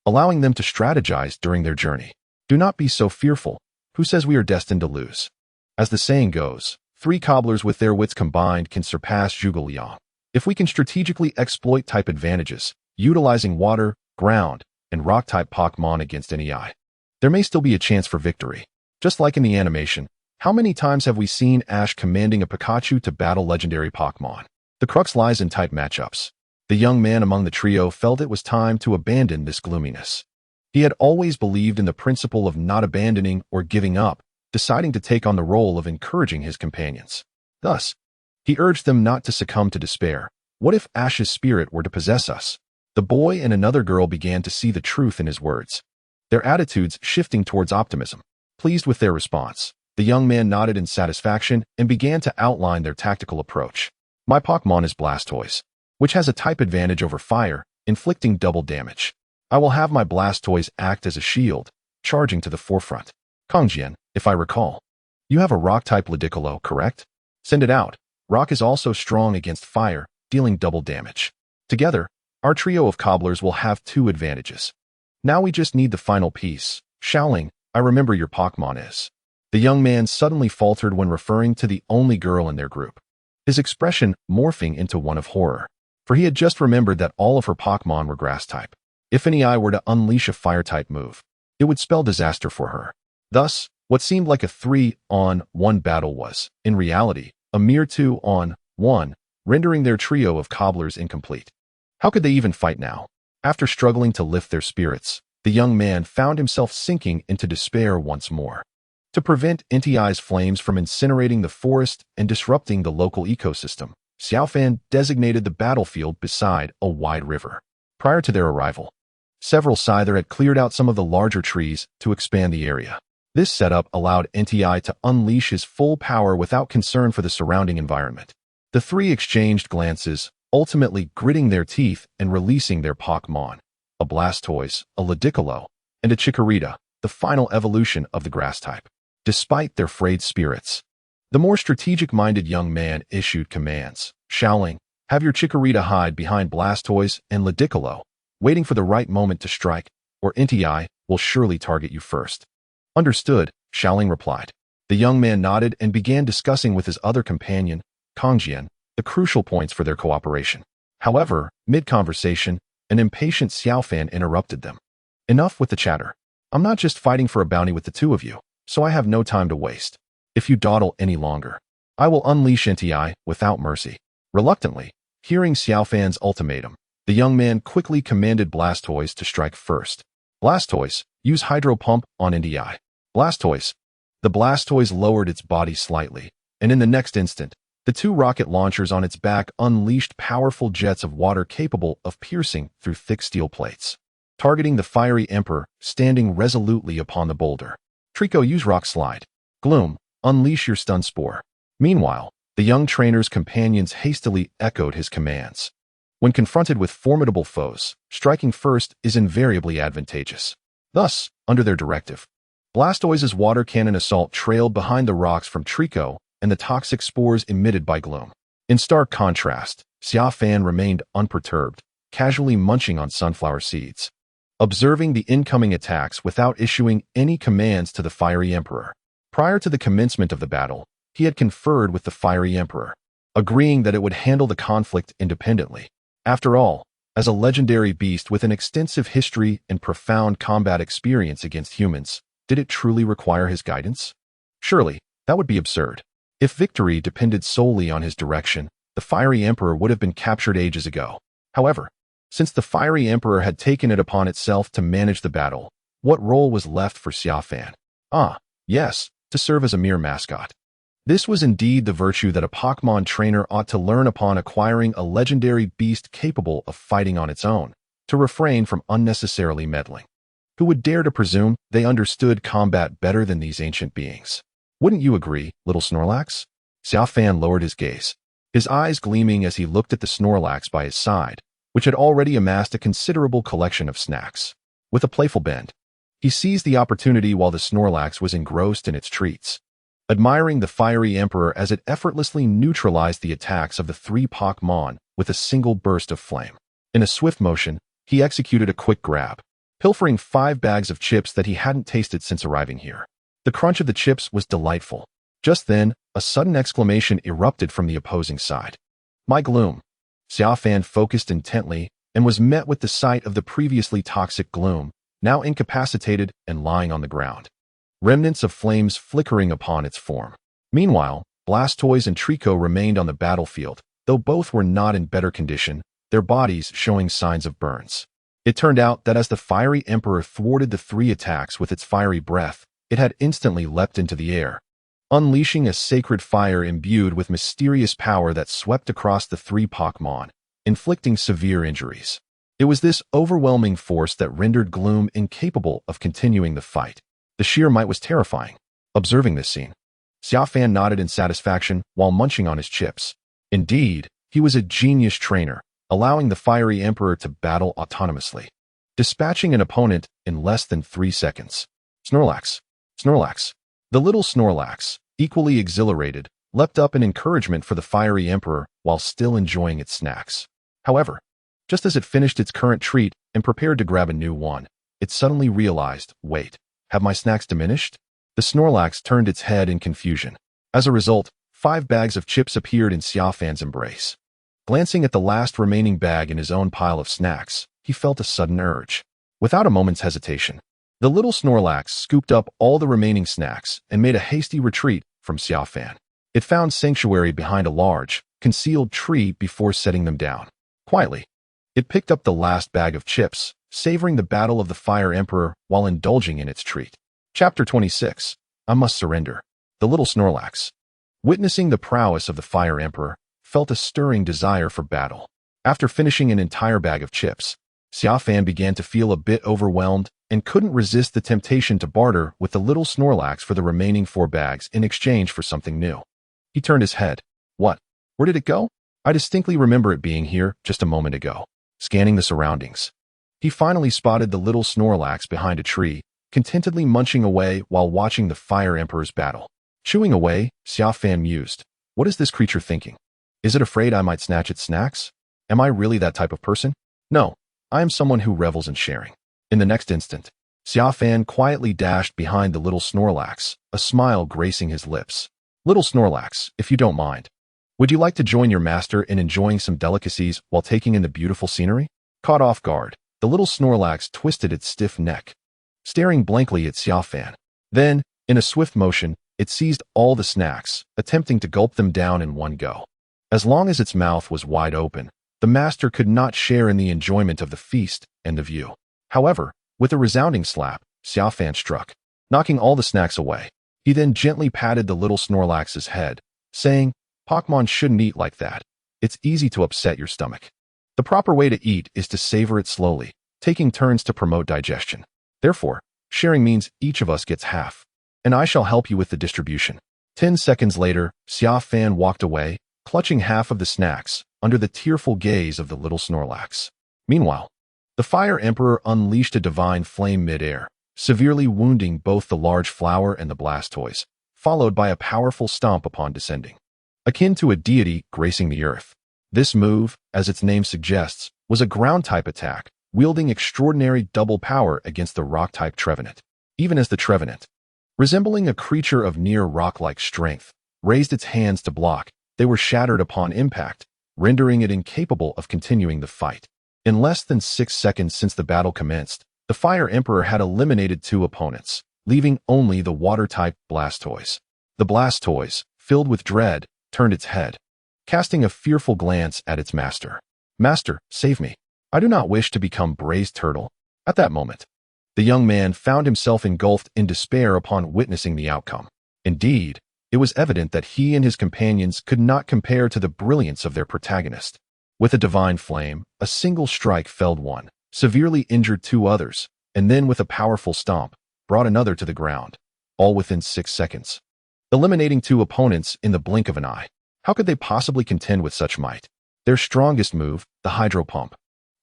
S1: allowing them to strategize during their journey. Do not be so fearful. Who says we are destined to lose? As the saying goes, 3 cobblers with their wits combined can surpass Jiegeng. If we can strategically exploit type advantages, utilizing water, ground, and rock-type Pokémon against NEI, there may still be a chance for victory. Just like in the animation, how many times have we seen Ash commanding a Pikachu to battle legendary Pokémon? The crux lies in type matchups. The young man among the trio felt it was time to abandon this gloominess. He had always believed in the principle of not abandoning or giving up, deciding to take on the role of encouraging his companions. Thus, he urged them not to succumb to despair. What if Ash's spirit were to possess us? The boy and another girl began to see the truth in his words, their attitudes shifting towards optimism. Pleased with their response, the young man nodded in satisfaction and began to outline their tactical approach. My Pokémon is Blastoise, which has a type advantage over fire, inflicting double damage. I will have my Blastoise act as a shield, charging to the forefront. Kongjian, if I recall, you have a rock-type Legendary, correct? Send it out. Rock is also strong against fire, dealing double damage. Together, our trio of cobblers will have 2 advantages. Now we just need the final piece. Xiaoling, I remember your Pokémon is. The young man suddenly faltered when referring to the only girl in their group, his expression morphing into one of horror, for he had just remembered that all of her Pokémon were grass-type. If NEI were to unleash a fire-type move, it would spell disaster for her. Thus, what seemed like a 3-on-1 battle was, in reality, a mere 2-on-1, rendering their trio of cobblers incomplete. How could they even fight now? After struggling to lift their spirits, the young man found himself sinking into despair once more. To prevent NTI's flames from incinerating the forest and disrupting the local ecosystem, Xia Fan designated the battlefield beside a wide river. Prior to their arrival, several Scyther had cleared out some of the larger trees to expand the area. This setup allowed NTI to unleash his full power without concern for the surrounding environment. The 3 exchanged glances, ultimately gritting their teeth and releasing their Pokémon, a Blastoise, a Legendary, and a Chikorita, the final evolution of the grass type. Despite their frayed spirits, the more strategic-minded young man issued commands. Xiaoling, have your Chikorita hide behind Blastoise and Legendary, waiting for the right moment to strike, or NTI will surely target you first. Understood, Xiaoling replied. The young man nodded and began discussing with his other companion, Kongjian, the crucial points for their cooperation. However, mid-conversation, an impatient Xia Fan interrupted them. Enough with the chatter. I'm not just fighting for a bounty with the 2 of you, so I have no time to waste. If you dawdle any longer, I will unleash NTI without mercy. Reluctantly, hearing Xia Fan's ultimatum, the young man quickly commanded Blastoise to strike first. Blastoise, use Hydro Pump on NTI. Blastoise. The Blastoise lowered its body slightly, and in the next instant, the 2 rocket launchers on its back unleashed powerful jets of water capable of piercing through thick steel plates, targeting the fiery Emperor standing resolutely upon the boulder. Trico, use Rock Slide. Gloom, unleash your Stun Spore. Meanwhile, the young trainer's companions hastily echoed his commands. When confronted with formidable foes, striking first is invariably advantageous. Thus, under their directive, Blastoise's water cannon assault trailed behind the rocks from Trico and the toxic spores emitted by Gloom. In stark contrast, Xia Fan remained unperturbed, casually munching on sunflower seeds, observing the incoming attacks without issuing any commands to the fiery Emperor. Prior to the commencement of the battle, he had conferred with the fiery Emperor, agreeing that it would handle the conflict independently. After all, as a legendary beast with an extensive history and profound combat experience against humans, Did it truly require his guidance? Surely, that would be absurd. If victory depended solely on his direction, the Fiery Emperor would have been captured ages ago. However, since the Fiery Emperor had taken it upon itself to manage the battle, what role was left for Xia Fan? Yes, to serve as a mere mascot. This was indeed the virtue that a Pokémon trainer ought to learn upon acquiring a legendary beast capable of fighting on its own, to refrain from unnecessarily meddling. Who would dare to presume they understood combat better than these ancient beings? Wouldn't you agree, little Snorlax? Xia Fan lowered his gaze, his eyes gleaming as he looked at the Snorlax by his side, which had already amassed a considerable collection of snacks. With a playful bend, he seized the opportunity while the Snorlax was engrossed in its treats, admiring the Fiery Emperor as it effortlessly neutralized the attacks of the 3 Pokémon with a single burst of flame. In a swift motion, he executed a quick grab, pilfering 5 bags of chips that he hadn't tasted since arriving here. The crunch of the chips was delightful. Just then, a sudden exclamation erupted from the opposing side. My gloom! Xia Fan focused intently and was met with the sight of the previously toxic gloom, now incapacitated and lying on the ground, remnants of flames flickering upon its form. Meanwhile, Blastoise and Trico remained on the battlefield, though both were not in better condition, their bodies showing signs of burns. It turned out that as the Fiery Emperor thwarted the 3 attacks with its fiery breath, it had instantly leapt into the air, unleashing a sacred fire imbued with mysterious power that swept across the 3 Pokémon, inflicting severe injuries. It was this overwhelming force that rendered Gloom incapable of continuing the fight. The sheer might was terrifying. Observing this scene, Xia Fan nodded in satisfaction while munching on his chips. Indeed, he was a genius trainer, allowing the Fiery Emperor to battle autonomously, dispatching an opponent in less than 3 seconds. Snorlax! Snorlax! The little Snorlax, equally exhilarated, leapt up in encouragement for the Fiery Emperor while still enjoying its snacks. However, just as it finished its current treat and prepared to grab a new one, it suddenly realized, wait, have my snacks diminished? The Snorlax turned its head in confusion. As a result, 5 bags of chips appeared in Xia Fan's embrace. Glancing at the last remaining bag in his own pile of snacks, he felt a sudden urge. Without a moment's hesitation, the little Snorlax scooped up all the remaining snacks and made a hasty retreat from Xia Fan. It found sanctuary behind a large, concealed tree before setting them down. Quietly, it picked up the last bag of chips, savoring the battle of the Fire Emperor while indulging in its treat. Chapter 26. I Must Surrender. The little Snorlax, witnessing the prowess of the Fire Emperor, felt a stirring desire for battle. After finishing an entire bag of chips, Xia Fan began to feel a bit overwhelmed and couldn't resist the temptation to barter with the little Snorlax for the remaining 4 bags in exchange for something new. He turned his head. What? Where did it go? I distinctly remember it being here just a moment ago. Scanning the surroundings, he finally spotted the little Snorlax behind a tree, contentedly munching away while watching the Fire Emperor's battle. Chewing away, Xia Fan mused. What is this creature thinking? Is it afraid I might snatch its snacks? Am I really that type of person? No, I am someone who revels in sharing. In the next instant, Xia Fan quietly dashed behind the little Snorlax, a smile gracing his lips. Little Snorlax, if you don't mind, would you like to join your master in enjoying some delicacies while taking in the beautiful scenery? Caught off guard, the little Snorlax twisted its stiff neck, staring blankly at Xia Fan. Then, in a swift motion, it seized all the snacks, attempting to gulp them down in one go. As long as its mouth was wide open, the master could not share in the enjoyment of the feast and the view. However, with a resounding slap, Xia Fan struck, knocking all the snacks away. He then gently patted the little Snorlax's head, saying, Pokémon shouldn't eat like that. It's easy to upset your stomach. The proper way to eat is to savor it slowly, taking turns to promote digestion. Therefore, sharing means each of us gets half, and I shall help you with the distribution. 10 seconds later, Xia Fan walked away, clutching half of the snacks, under the tearful gaze of the little Snorlax. Meanwhile, the Fire Emperor unleashed a divine flame mid-air, severely wounding both the large flower and the Blastoise, followed by a powerful stomp upon descending. Akin to a deity gracing the earth. This move, as its name suggests, was a ground-type attack, wielding extraordinary double power against the rock-type Trevenant. Even as the Trevenant, resembling a creature of near rock-like strength, raised its hands to block, they were shattered upon impact, rendering it incapable of continuing the fight. In less than 6 seconds since the battle commenced, the Fire Emperor had eliminated 2 opponents, leaving only the water-type Blastoise. The Blastoise, filled with dread, turned its head, casting a fearful glance at its master. "Master, save me. I do not wish to become Braised Turtle." At that moment, the young man found himself engulfed in despair upon witnessing the outcome. Indeed, it was evident that he and his companions could not compare to the brilliance of their protagonist. With a divine flame, a single strike felled one, severely injured two others, and then with a powerful stomp, brought another to the ground, all within 6 seconds. Eliminating two opponents in the blink of an eye. How could they possibly contend with such might? Their strongest move, the Hydro Pump,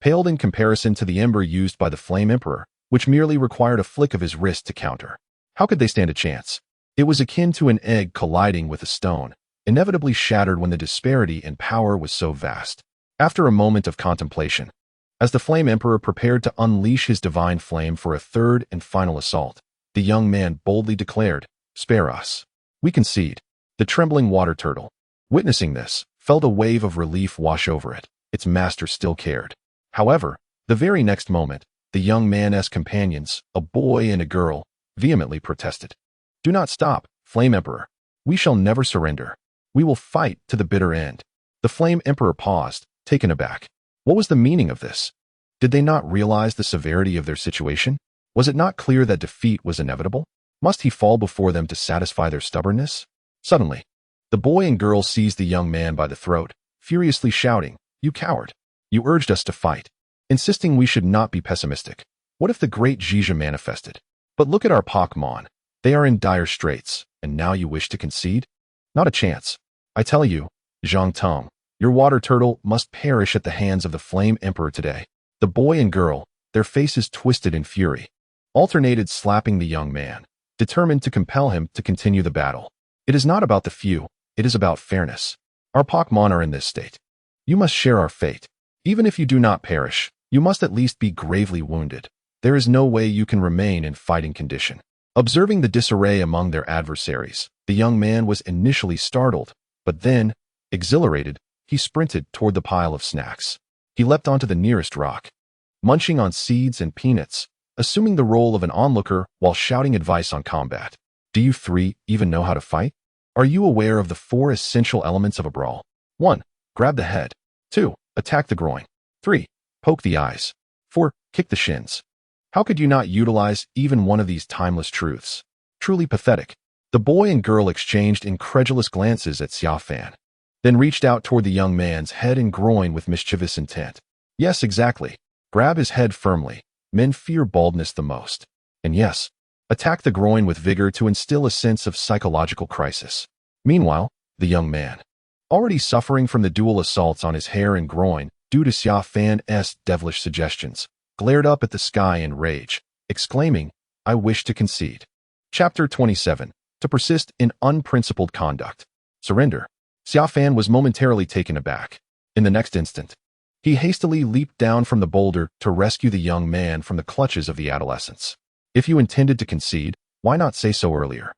S1: paled in comparison to the Ember used by the Flame Emperor, which merely required a flick of his wrist to counter. How could they stand a chance? It was akin to an egg colliding with a stone, inevitably shattered when the disparity in power was so vast. After a moment of contemplation, as the Flame Emperor prepared to unleash his divine flame for a third and final assault, the young man boldly declared, "Spare us. We concede." The trembling water turtle, witnessing this, felt a wave of relief wash over it. Its master still cared. However, the very next moment, the young man's companions, a boy and a girl, vehemently protested. "Do not stop, Flame Emperor. We shall never surrender. We will fight to the bitter end." The Flame Emperor paused, taken aback. What was the meaning of this? Did they not realize the severity of their situation? Was it not clear that defeat was inevitable? Must he fall before them to satisfy their stubbornness? Suddenly, the boy and girl seized the young man by the throat, furiously shouting, "You coward! You urged us to fight, insisting we should not be pessimistic. What if the great Jiegeng manifested? But look at our Pokémon. They are in dire straits, and now you wish to concede? Not a chance. I tell you, Zhang Tong, your water turtle must perish at the hands of the Flame Emperor today." The boy and girl, their faces twisted in fury, alternated slapping the young man, determined to compel him to continue the battle. "It is not about the few, it is about fairness. Our Pokémon are in this state. You must share our fate. Even if you do not perish, you must at least be gravely wounded. There is no way you can remain in fighting condition." Observing the disarray among their adversaries, the young man was initially startled, but then, exhilarated, he sprinted toward the pile of snacks. He leapt onto the nearest rock, munching on seeds and peanuts, assuming the role of an onlooker while shouting advice on combat. "Do you three even know how to fight? Are you aware of the 4 essential elements of a brawl? 1. Grab the head. 2. Attack the groin. 3. Poke the eyes. 4. Kick the shins. How could you not utilize even one of these timeless truths? Truly pathetic." The boy and girl exchanged incredulous glances at Xia Fan, then reached out toward the young man's head and groin with mischievous intent. Yes, exactly. Grab his head firmly. Men fear baldness the most. And yes, attack the groin with vigor to instill a sense of psychological crisis. Meanwhile, the young man, already suffering from the dual assaults on his hair and groin due to Xia Fan's devilish suggestions, glared up at the sky in rage, exclaiming, "I wish to concede." Chapter 27. To persist in unprincipled conduct. Surrender. Xia Fan was momentarily taken aback. In the next instant, he hastily leaped down from the boulder to rescue the young man from the clutches of the adolescents. "If you intended to concede, why not say so earlier?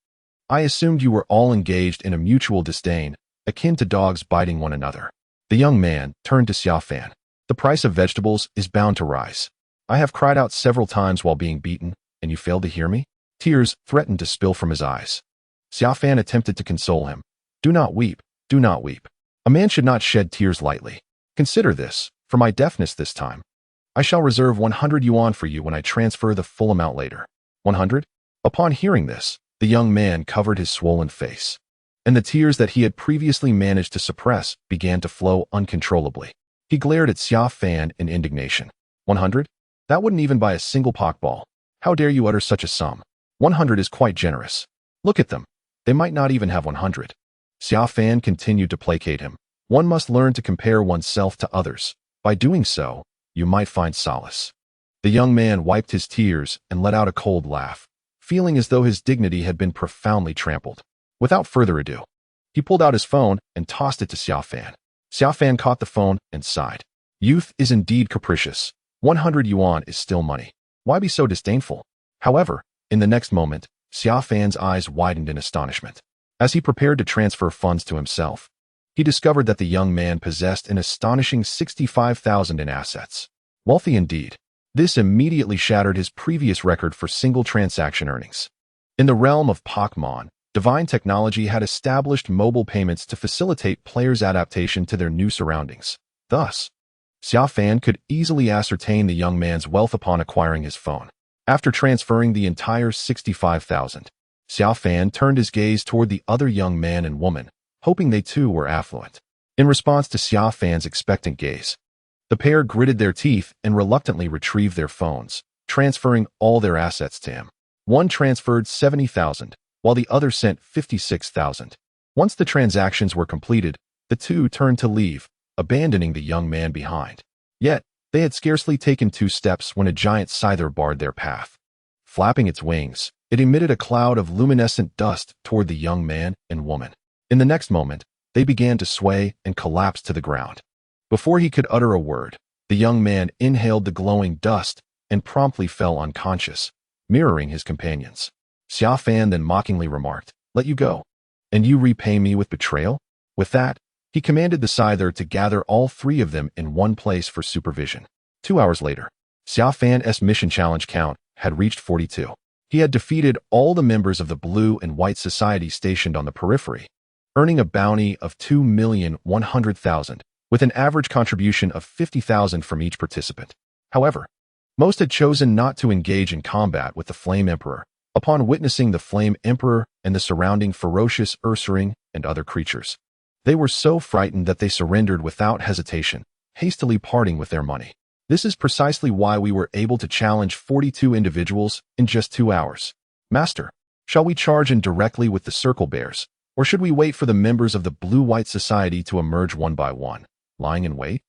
S1: I assumed you were all engaged in a mutual disdain, akin to dogs biting one another." The young man turned to Xia Fan. "The price of vegetables is bound to rise. I have cried out several times while being beaten, and you failed to hear me?" Tears threatened to spill from his eyes. Xia Fan attempted to console him. "Do not weep, do not weep. A man should not shed tears lightly. Consider this, for my deafness this time. I shall reserve 100 yuan for you when I transfer the full amount later." 100? Upon hearing this, the young man covered his swollen face, and the tears that he had previously managed to suppress began to flow uncontrollably. He glared at Xia Fan in indignation. 100? That wouldn't even buy a single Pokeball. How dare you utter such a sum? 100 is quite generous. Look at them. They might not even have 100. Xia Fan continued to placate him. One must learn to compare oneself to others. By doing so, you might find solace. The young man wiped his tears and let out a cold laugh, feeling as though his dignity had been profoundly trampled. Without further ado, he pulled out his phone and tossed it to Xia Fan. Xia Fan caught the phone and sighed. Youth is indeed capricious. 100 yuan is still money. Why be so disdainful? However, in the next moment, Xia Fan's eyes widened in astonishment. As he prepared to transfer funds to himself, he discovered that the young man possessed an astonishing 65,000 in assets. Wealthy indeed. This immediately shattered his previous record for single transaction earnings. In the realm of Pokémon, divine technology had established mobile payments to facilitate players' adaptation to their new surroundings. Thus, Xia Fan could easily ascertain the young man's wealth upon acquiring his phone. After transferring the entire 65,000, Xia Fan turned his gaze toward the other young man and woman, hoping they too were affluent. In response to Xia Fan's expectant gaze, the pair gritted their teeth and reluctantly retrieved their phones, transferring all their assets to him. One transferred 70,000, while the other sent 56,000. Once the transactions were completed, the two turned to leave, abandoning the young man behind. Yet, they had scarcely taken 2 steps when a giant scyther barred their path. Flapping its wings, it emitted a cloud of luminescent dust toward the young man and woman. In the next moment, they began to sway and collapse to the ground. Before he could utter a word, the young man inhaled the glowing dust and promptly fell unconscious, mirroring his companions. Xia Fan then mockingly remarked, "Let you go, and you repay me with betrayal?" With that, he commanded the scyther to gather all 3 of them in one place for supervision. 2 hours later, Xia Fan's mission challenge count had reached 42. He had defeated all the members of the Blue and White Society stationed on the periphery, earning a bounty of 2,100,000, with an average contribution of 50,000 from each participant. However, most had chosen not to engage in combat with the Flame Emperor, upon witnessing the Flame Emperor and the surrounding ferocious Ursaring and other creatures. They were so frightened that they surrendered without hesitation, hastily parting with their money. This is precisely why we were able to challenge 42 individuals in just 2 hours. Master, shall we charge in directly with the Circle Bears, or should we wait for the members of the Blue-White Society to emerge one by one, lying in wait?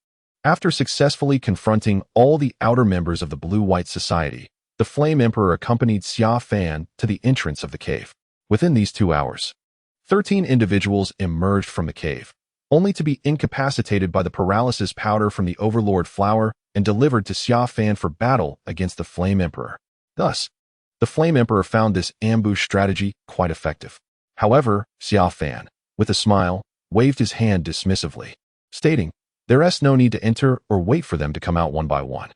S1: After successfully confronting all the outer members of the Blue-White Society, the Flame Emperor accompanied Xia Fan to the entrance of the cave. Within these 2 hours, 13 individuals emerged from the cave, only to be incapacitated by the paralysis powder from the Overlord Flower and delivered to Xia Fan for battle against the Flame Emperor. Thus, the Flame Emperor found this ambush strategy quite effective. However, Xia Fan, with a smile, waved his hand dismissively, stating, "There's no need to enter or wait for them to come out one by one.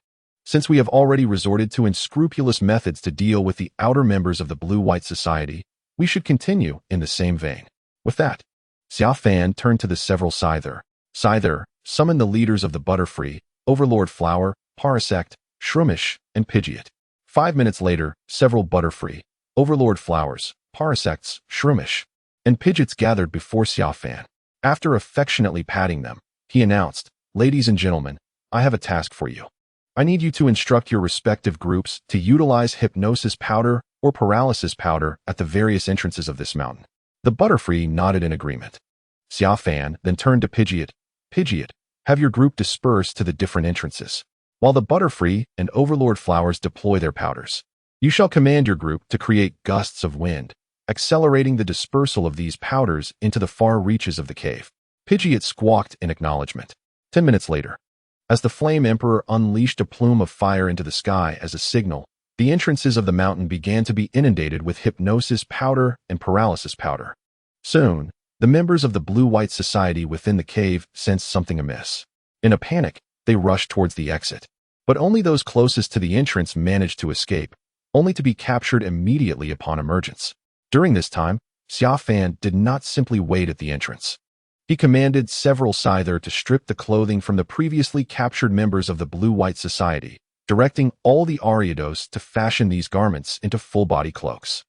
S1: Since we have already resorted to unscrupulous methods to deal with the outer members of the Blue-White Society, we should continue in the same vein." With that, Xia Fan turned to the several scyther. Scyther, summon the leaders of the Butterfree, Overlord Flower, Parasect, Shroomish, and Pidgeot. 5 minutes later, several Butterfree, Overlord Flowers, Parasects, Shroomish, and Pidgeots gathered before Xia Fan. After affectionately patting them, he announced, "Ladies and gentlemen, I have a task for you. I need you to instruct your respective groups to utilize hypnosis powder or paralysis powder at the various entrances of this mountain." The Butterfree nodded in agreement. Xia Fan then turned to Pidgeot. "Pidgeot, have your group disperse to the different entrances, while the Butterfree and Overlord Flowers deploy their powders. You shall command your group to create gusts of wind, accelerating the dispersal of these powders into the far reaches of the cave." Pidgeot squawked in acknowledgement. 10 minutes later, as the Flame Emperor unleashed a plume of fire into the sky as a signal, the entrances of the mountain began to be inundated with hypnosis powder and paralysis powder. Soon, the members of the Blue-White Society within the cave sensed something amiss. In a panic, they rushed towards the exit. But only those closest to the entrance managed to escape, only to be captured immediately upon emergence. During this time, Xia Fan did not simply wait at the entrance. He commanded several scyther to strip the clothing from the previously captured members of the Blue-White Society, directing all the Ariados to fashion these garments into full-body cloaks.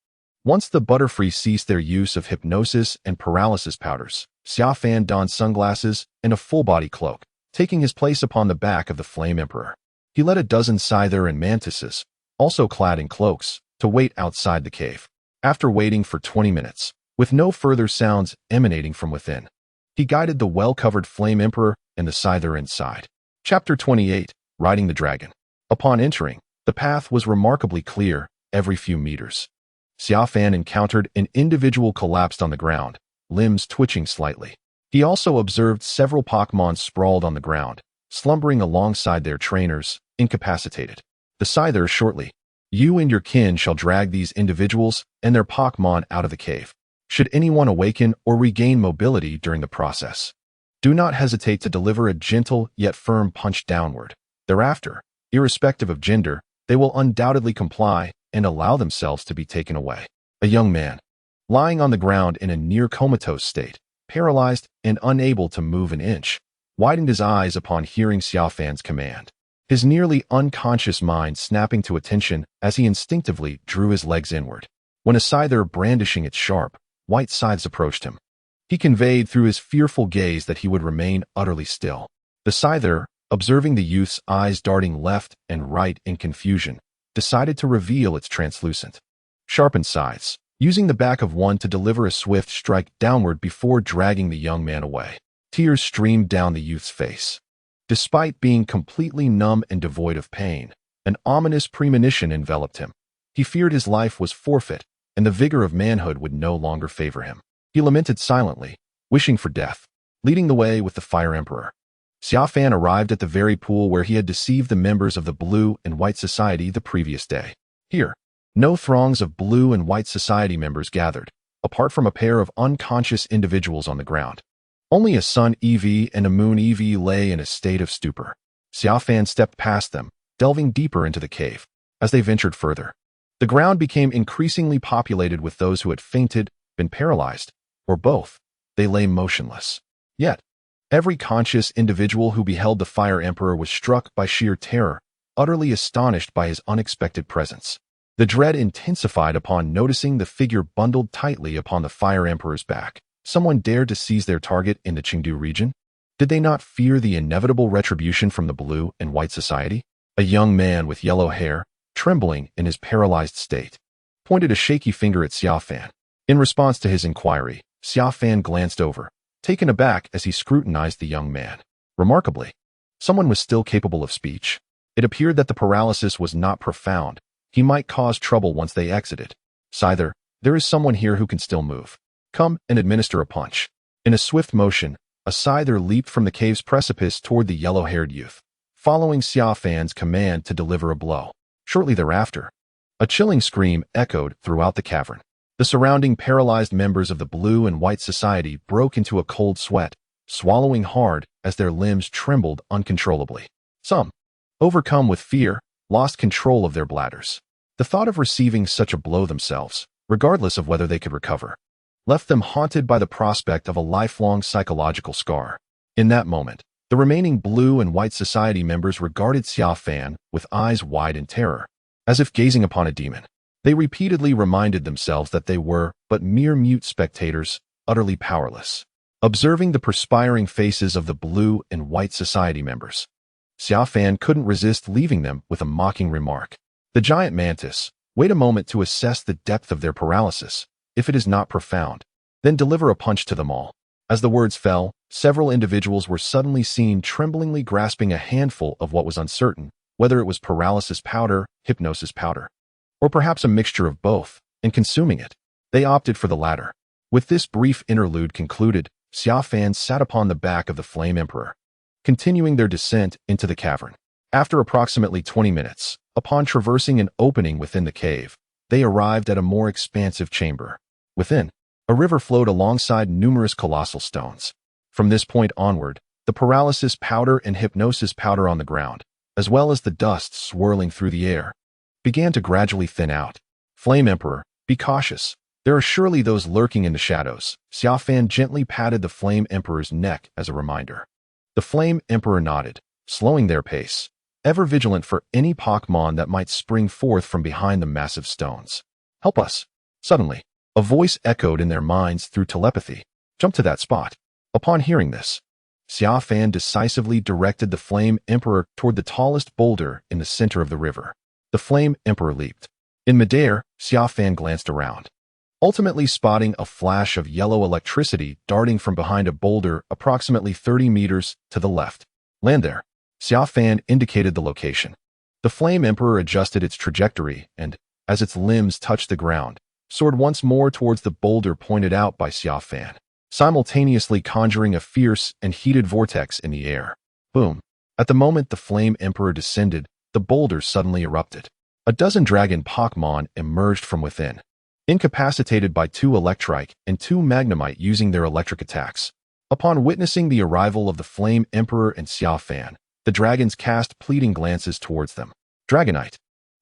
S1: Once the Butterfree ceased their use of hypnosis and paralysis powders, Xia Fan donned sunglasses and a full-body cloak, taking his place upon the back of the Flame Emperor. He led a dozen scyther and mantises, also clad in cloaks, to wait outside the cave. After waiting for 20 minutes, with no further sounds emanating from within, he guided the well-covered Flame Emperor and the scyther inside. Chapter 28, Riding the Dragon. Upon entering, the path was remarkably clear every few meters. Xia Fan encountered an individual collapsed on the ground, limbs twitching slightly. He also observed several Pokémon sprawled on the ground, slumbering alongside their trainers, incapacitated. The scyther shortly, "You and your kin shall drag these individuals and their Pokémon out of the cave. Should anyone awaken or regain mobility during the process, do not hesitate to deliver a gentle yet firm punch downward. Thereafter, irrespective of gender, they will undoubtedly comply and allow themselves to be taken away." a young man, lying on the ground in a near-comatose state, paralyzed and unable to move an inch, widened his eyes upon hearing Xia Fan's command, his nearly unconscious mind snapping to attention as he instinctively drew his legs inward. When a scyther brandishing its sharp, white scythes approached him, he conveyed through his fearful gaze that he would remain utterly still. The scyther, observing the youth's eyes darting left and right in confusion, decided to reveal its translucent, sharpened scythes, using the back of one to deliver a swift strike downward before dragging the young man away. Tears streamed down the youth's face. Despite being completely numb and devoid of pain, an ominous premonition enveloped him. He feared his life was forfeit, and the vigor of manhood would no longer favor him. He lamented silently, wishing for death, leading the way with the Fire Emperor. Xia Fan arrived at the very pool where he had deceived the members of the Blue and White Society the previous day. Here, no throngs of Blue and White Society members gathered, apart from a pair of unconscious individuals on the ground. Only a Sun EV and a Moon EV lay in a state of stupor. Xia Fan stepped past them, delving deeper into the cave. As they ventured further, the ground became increasingly populated with those who had fainted, been paralyzed, or both. They lay motionless. Yet, every conscious individual who beheld the Fire Emperor was struck by sheer terror, utterly astonished by his unexpected presence. The dread intensified upon noticing the figure bundled tightly upon the Fire Emperor's back. Someone dared to seize their target in the Chengdu region? Did they not fear the inevitable retribution from the Blue and White Society? A young man with yellow hair, trembling in his paralyzed state, pointed a shaky finger at Xia Fan. In response to his inquiry, Xia Fan glanced over, taken aback as he scrutinized the young man. Remarkably, someone was still capable of speech. It appeared that the paralysis was not profound. He might cause trouble once they exited. Scyther, there is someone here who can still move. Come and administer a punch. In a swift motion, a scyther leaped from the cave's precipice toward the yellow-haired youth, following Xia Fan's command to deliver a blow. Shortly thereafter, a chilling scream echoed throughout the cavern. The surrounding paralyzed members of the Blue and White Society broke into a cold sweat, swallowing hard as their limbs trembled uncontrollably. Some, overcome with fear, lost control of their bladders. The thought of receiving such a blow themselves, regardless of whether they could recover, left them haunted by the prospect of a lifelong psychological scar. In that moment, the remaining Blue and White Society members regarded Xia Fan with eyes wide in terror, as if gazing upon a demon. They repeatedly reminded themselves that they were but mere mute spectators, utterly powerless. Observing the perspiring faces of the Blue and White Society members, Xia Fan couldn't resist leaving them with a mocking remark. The giant mantis, wait a moment to assess the depth of their paralysis. If it is not profound, then deliver a punch to them all. As the words fell, several individuals were suddenly seen tremblingly grasping a handful of what was uncertain, whether it was paralysis powder, hypnosis powder, or perhaps a mixture of both, and consuming it. They opted for the latter. With this brief interlude concluded, Xia Fan sat upon the back of the Flame Emperor, continuing their descent into the cavern. After approximately 20 minutes, upon traversing an opening within the cave, they arrived at a more expansive chamber. Within, a river flowed alongside numerous colossal stones. From this point onward, the paralysis powder and hypnosis powder on the ground, as well as the dust swirling through the air, began to gradually thin out. Flame Emperor, be cautious. There are surely those lurking in the shadows. Xia Fan gently patted the Flame Emperor's neck as a reminder. The Flame Emperor nodded, slowing their pace, ever vigilant for any Pokémon that might spring forth from behind the massive stones. Help us. Suddenly, a voice echoed in their minds through telepathy. Jump to that spot. Upon hearing this, Xia Fan decisively directed the Flame Emperor toward the tallest boulder in the center of the river. The Flame Emperor leaped. In midair, Xia Fan glanced around, ultimately spotting a flash of yellow electricity darting from behind a boulder approximately 30 meters to the left. Land there. Xia Fan indicated the location. The Flame Emperor adjusted its trajectory and, as its limbs touched the ground, soared once more towards the boulder pointed out by Xia Fan, simultaneously conjuring a fierce and heated vortex in the air. Boom. At the moment the Flame Emperor descended, the boulder suddenly erupted. A dozen dragon Pokémon emerged from within, incapacitated by 2 Electrike and 2 Magnemite using their electric attacks. Upon witnessing the arrival of the Flame Emperor and Xia Fan, the dragons cast pleading glances towards them. Dragonite.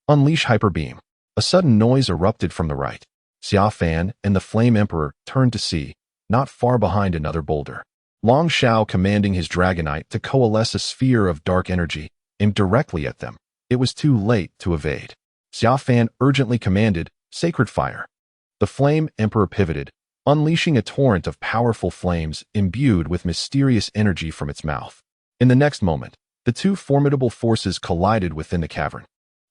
S1: Unleash Hyper Beam. A sudden noise erupted from the right. Xia Fan and the Flame Emperor turned to see, not far behind another boulder. Long Xiao commanding his Dragonite to coalesce a sphere of dark energy, aimed directly at them. It was too late to evade. Xia Fan urgently commanded, Sacred Fire. The Flame Emperor pivoted, unleashing a torrent of powerful flames imbued with mysterious energy from its mouth. In the next moment, the two formidable forces collided within the cavern,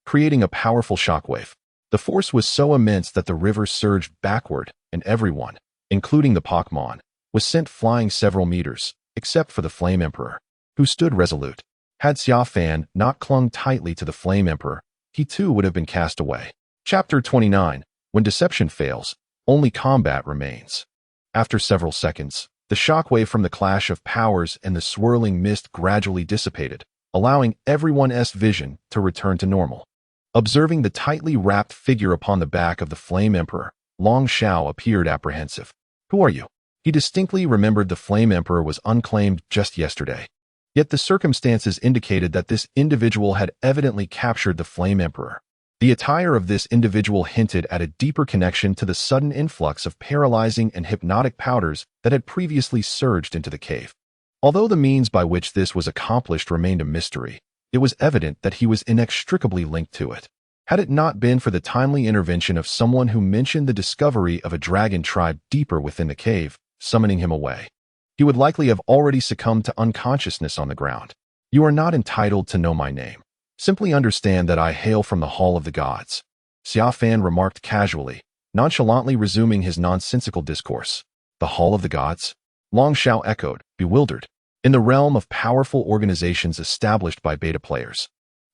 S1: creating a powerful shockwave. The force was so immense that the river surged backward, and everyone, including the Pokémon, was sent flying several meters, except for the Flame Emperor, who stood resolute. Had Xia Fan not clung tightly to the Flame Emperor, he too would have been cast away. Chapter 29. When deception fails, only combat remains. After several seconds, the shockwave from the clash of powers and the swirling mist gradually dissipated, allowing everyone's vision to return to normal. Observing the tightly wrapped figure upon the back of the Flame Emperor, Long Xiao appeared apprehensive. Who are you? He distinctly remembered the Flame Emperor was unclaimed just yesterday. Yet the circumstances indicated that this individual had evidently captured the Flame Emperor. The attire of this individual hinted at a deeper connection to the sudden influx of paralyzing and hypnotic powders that had previously surged into the cave. Although the means by which this was accomplished remained a mystery, it was evident that he was inextricably linked to it. Had it not been for the timely intervention of someone who mentioned the discovery of a dragon tribe deeper within the cave, summoning him away, he would likely have already succumbed to unconsciousness on the ground. You are not entitled to know my name. Simply understand that I hail from the Hall of the Gods. Xia Fan remarked casually, nonchalantly resuming his nonsensical discourse. The Hall of the Gods? Long Xiao echoed, bewildered. In the realm of powerful organizations established by beta players,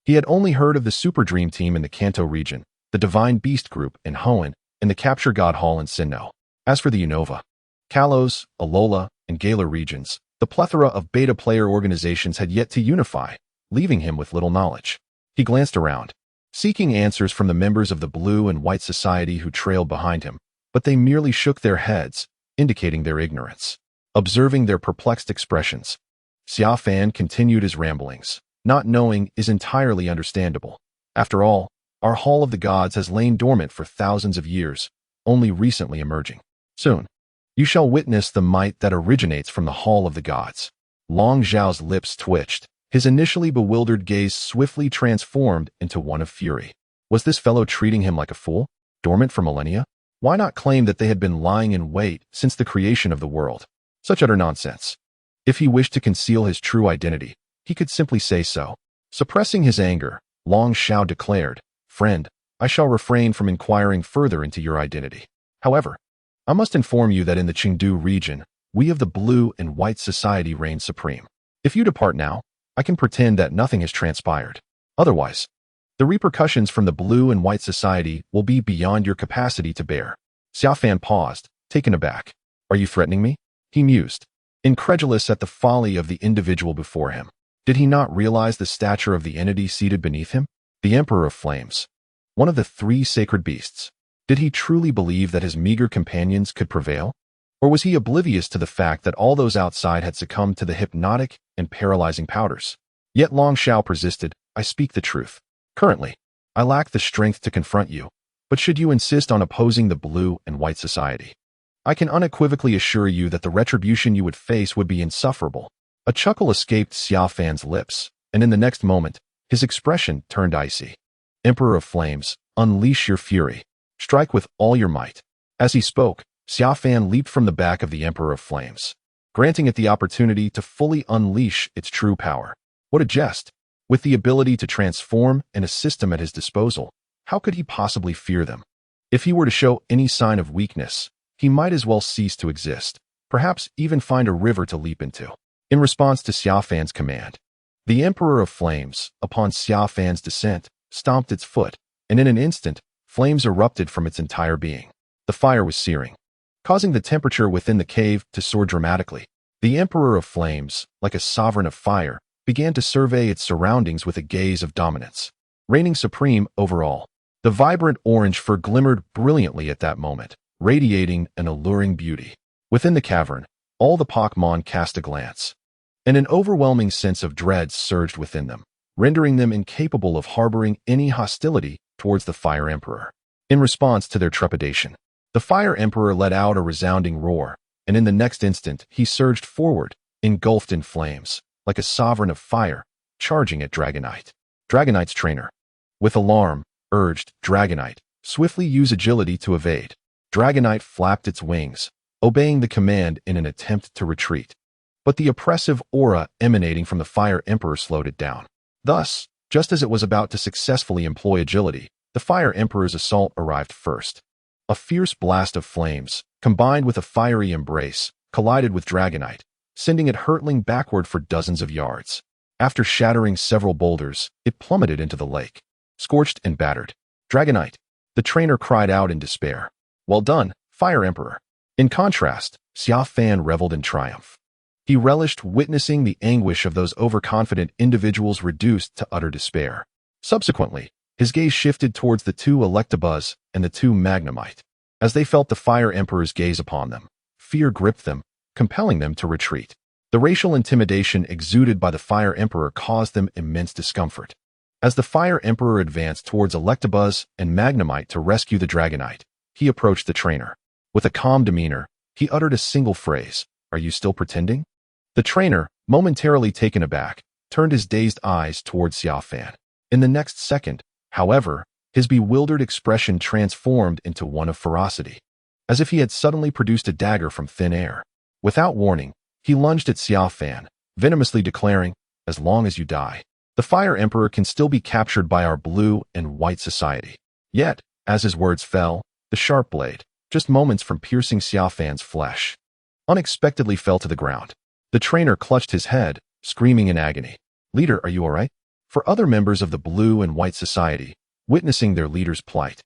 S1: he had only heard of the Super Dream Team in the Kanto region, the Divine Beast Group in Hoenn, and the Capture God Hall in Sinnoh. As for the Unova, Kalos, Alola, and Galar regions, the plethora of beta player organizations had yet to unify, leaving him with little knowledge. He glanced around, seeking answers from the members of the Blue and White Society who trailed behind him, but they merely shook their heads, indicating their ignorance. Observing their perplexed expressions, Xia Fan continued his ramblings. Not knowing is entirely understandable. After all, our Hall of the Gods has lain dormant for thousands of years, only recently emerging. Soon, you shall witness the might that originates from the Hall of the Gods. Long Zhao's lips twitched. His initially bewildered gaze swiftly transformed into one of fury. Was this fellow treating him like a fool, dormant for millennia? Why not claim that they had been lying in wait since the creation of the world? Such utter nonsense. If he wished to conceal his true identity, he could simply say so. Suppressing his anger, Long Xiao declared, Friend, I shall refrain from inquiring further into your identity. However, I must inform you that in the Chengdu region, we of the Blue and White Society reign supreme. If you depart now, I can pretend that nothing has transpired. Otherwise, the repercussions from the Blue and White Society will be beyond your capacity to bear. Xia Fan paused, taken aback. Are you threatening me? He mused, incredulous at the folly of the individual before him. Did he not realize the stature of the entity seated beneath him? The Emperor of Flames, one of the three sacred beasts. Did he truly believe that his meager companions could prevail? Or was he oblivious to the fact that all those outside had succumbed to the hypnotic and paralyzing powders? Yet Long Xiao persisted, I speak the truth. Currently, I lack the strength to confront you, but should you insist on opposing the Blue and White Society, I can unequivocally assure you that the retribution you would face would be insufferable. A chuckle escaped Xia Fan's lips, and in the next moment, his expression turned icy. Emperor of Flames, unleash your fury. Strike with all your might. As he spoke, Xia Fan leaped from the back of the Emperor of Flames, granting it the opportunity to fully unleash its true power. What a jest! With the ability to transform and a system at his disposal, how could he possibly fear them? If he were to show any sign of weakness, he might as well cease to exist, perhaps even find a river to leap into. In response to Xia Fan's command, the Emperor of Flames, upon Xia Fan's descent, stomped its foot, and in an instant, flames erupted from its entire being. The fire was searing, causing the temperature within the cave to soar dramatically. The Emperor of Flames, like a sovereign of fire, began to survey its surroundings with a gaze of dominance, reigning supreme over all. The vibrant orange fur glimmered brilliantly at that moment, radiating an alluring beauty. Within the cavern, all the Pokémon cast a glance, and an overwhelming sense of dread surged within them, rendering them incapable of harboring any hostility towards the Fire Emperor. In response to their trepidation, The Fire Emperor let out a resounding roar, and in the next instant he surged forward, engulfed in flames, like a sovereign of fire, charging at Dragonite. Dragonite's trainer, with alarm, urged Dragonite, swiftly use agility to evade. Dragonite flapped its wings, obeying the command in an attempt to retreat. But the oppressive aura emanating from the Fire Emperor slowed it down. Thus, just as it was about to successfully employ agility, the Fire Emperor's assault arrived first. A fierce blast of flames, combined with a fiery embrace, collided with Dragonite, sending it hurtling backward for dozens of yards. After shattering several boulders, it plummeted into the lake, scorched and battered. Dragonite, the trainer cried out in despair. Well done, Fire Emperor. In contrast, Xia Fan reveled in triumph. He relished witnessing the anguish of those overconfident individuals reduced to utter despair. Subsequently, his gaze shifted towards the two Electabuzz and the two Magnemite. As they felt the Fire Emperor's gaze upon them, fear gripped them, compelling them to retreat. The racial intimidation exuded by the Fire Emperor caused them immense discomfort. As the Fire Emperor advanced towards Electabuzz and Magnemite to rescue the Dragonite, he approached the trainer. With a calm demeanor, he uttered a single phrase, "Are you still pretending?" The trainer, momentarily taken aback, turned his dazed eyes towards Xia Fan. In the next second, however, his bewildered expression transformed into one of ferocity, as if he had suddenly produced a dagger from thin air. Without warning, he lunged at Xia Fan, venomously declaring, "As long as you die, the Fire Emperor can still be captured by our blue and white society." Yet, as his words fell, the sharp blade, just moments from piercing Xia Fan's flesh, unexpectedly fell to the ground. The trainer clutched his head, screaming in agony. "Leader, are you all right?" For other members of the blue and white society, witnessing their leader's plight,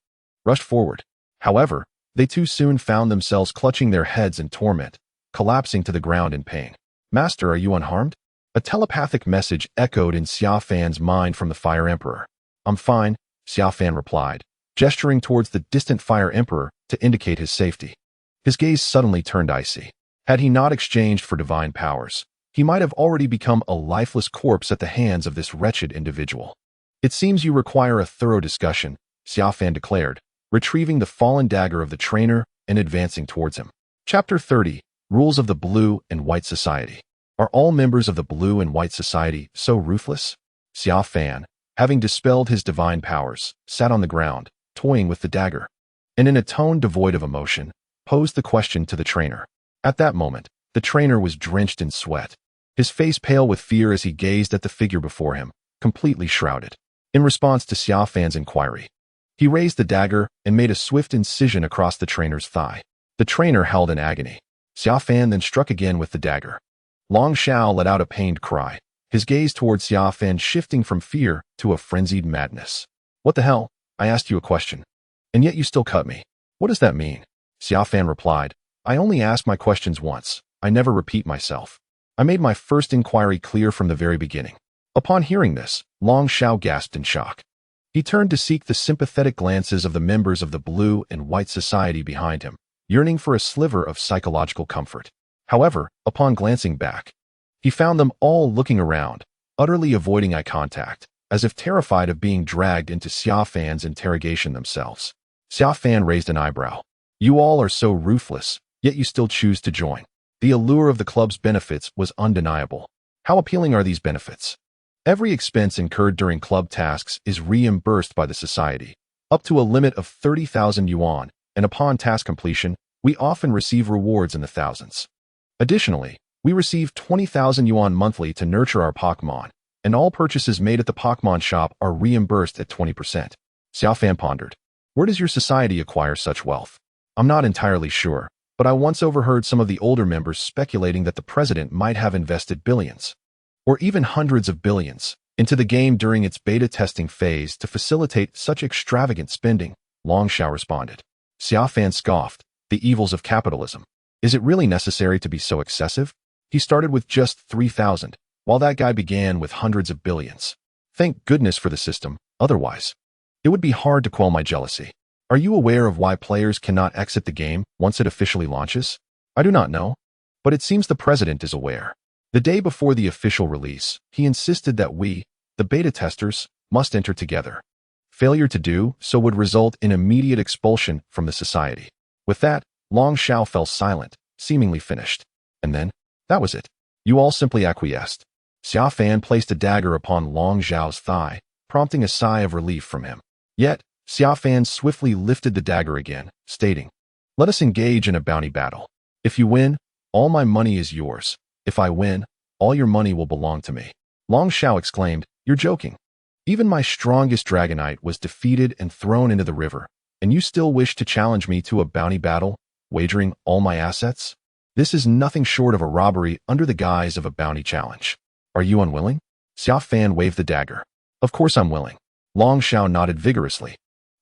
S1: rushed forward. However, they too soon found themselves clutching their heads in torment, collapsing to the ground in pain. "Master, are you unharmed?" A telepathic message echoed in Xia Fan's mind from the Fire Emperor. "I'm fine," Xia Fan replied, gesturing towards the distant Fire Emperor to indicate his safety. His gaze suddenly turned icy. Had he not exchanged for divine powers, he might have already become a lifeless corpse at the hands of this wretched individual. "It seems you require a thorough discussion," Xia Fan declared, retrieving the fallen dagger of the trainer and advancing towards him. Chapter 30, Rules of the Blue and White Society. Are all members of the Blue and White Society so ruthless? Xia Fan, having dispelled his divine powers, sat on the ground, toying with the dagger, and in a tone devoid of emotion, posed the question to the trainer. At that moment, the trainer was drenched in sweat, his face pale with fear as he gazed at the figure before him, completely shrouded. In response to Xia Fan's inquiry, he raised the dagger and made a swift incision across the trainer's thigh. The trainer howled in agony. Xia Fan then struck again with the dagger. Long Xiao let out a pained cry, his gaze towards Xia Fan shifting from fear to a frenzied madness. "What the hell? I asked you a question, and yet you still cut me. What does that mean?" Xia Fan replied, "I only ask my questions once. I never repeat myself. I made my first inquiry clear from the very beginning." Upon hearing this, Long Xiao gasped in shock. He turned to seek the sympathetic glances of the members of the Blue and White Society behind him, yearning for a sliver of psychological comfort. However, upon glancing back, he found them all looking around, utterly avoiding eye contact, as if terrified of being dragged into Xia Fan's interrogation themselves. Xia Fan raised an eyebrow. "You all are so ruthless, yet you still choose to join." The allure of the club's benefits was undeniable. How appealing are these benefits? Every expense incurred during club tasks is reimbursed by the society, up to a limit of 30,000 yuan, and upon task completion, we often receive rewards in the thousands. Additionally, we receive 20,000 yuan monthly to nurture our Pokémon, and all purchases made at the Pokémon shop are reimbursed at 20%. Xia Fan pondered. "Where does your society acquire such wealth?" "I'm not entirely sure, but I once overheard some of the older members speculating that the president might have invested billions, or even hundreds of billions, into the game during its beta testing phase to facilitate such extravagant spending," Long Xiao responded. Xia Fan scoffed. "The evils of capitalism. Is it really necessary to be so excessive? He started with just 3,000, while that guy began with hundreds of billions. Thank goodness for the system, otherwise it would be hard to quell my jealousy." "Are you aware of why players cannot exit the game once it officially launches?" "I do not know, but it seems the president is aware. The day before the official release, he insisted that we, the beta testers, must enter together. Failure to do so would result in immediate expulsion from the society." With that, Long Xiao fell silent, seemingly finished. And then, that was it. You all simply acquiesced. Xia Fan placed a dagger upon Long Xiao's thigh, prompting a sigh of relief from him. Yet, Xia Fan swiftly lifted the dagger again, stating, "Let us engage in a bounty battle. If you win, all my money is yours. If I win, all your money will belong to me." Long Xiao exclaimed, "You're joking. Even my strongest Dragonite was defeated and thrown into the river, and you still wish to challenge me to a bounty battle, wagering all my assets? This is nothing short of a robbery under the guise of a bounty challenge. Are you unwilling?" Xia Fan waved the dagger. "Of course I'm willing." Long Xiao nodded vigorously.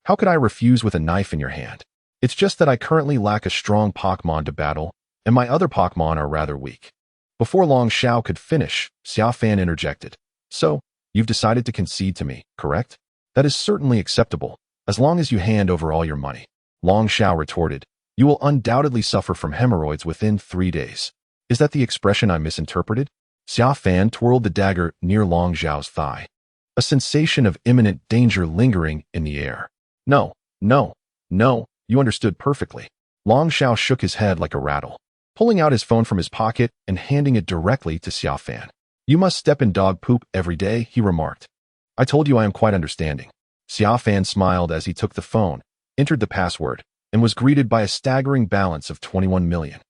S1: "How could I refuse with a knife in your hand? It's just that I currently lack a strong Pokémon to battle, and my other Pokémon are rather weak." Before Long Xiao could finish, Xia Fan interjected. "So, you've decided to concede to me, correct? That is certainly acceptable, as long as you hand over all your money." Long Xiao retorted, "You will undoubtedly suffer from hemorrhoids within 3 days. Is that the expression I misinterpreted?" Xia Fan twirled the dagger near Long Xiao's thigh, a sensation of imminent danger lingering in the air. No, you understood perfectly." Long Xiao shook his head like a rattle, pulling out his phone from his pocket and handing it directly to Xia Fan. "You must step in dog poop every day," he remarked. "I told you I am quite understanding." Xia Fan smiled as he took the phone, entered the password, and was greeted by a staggering balance of 21 million.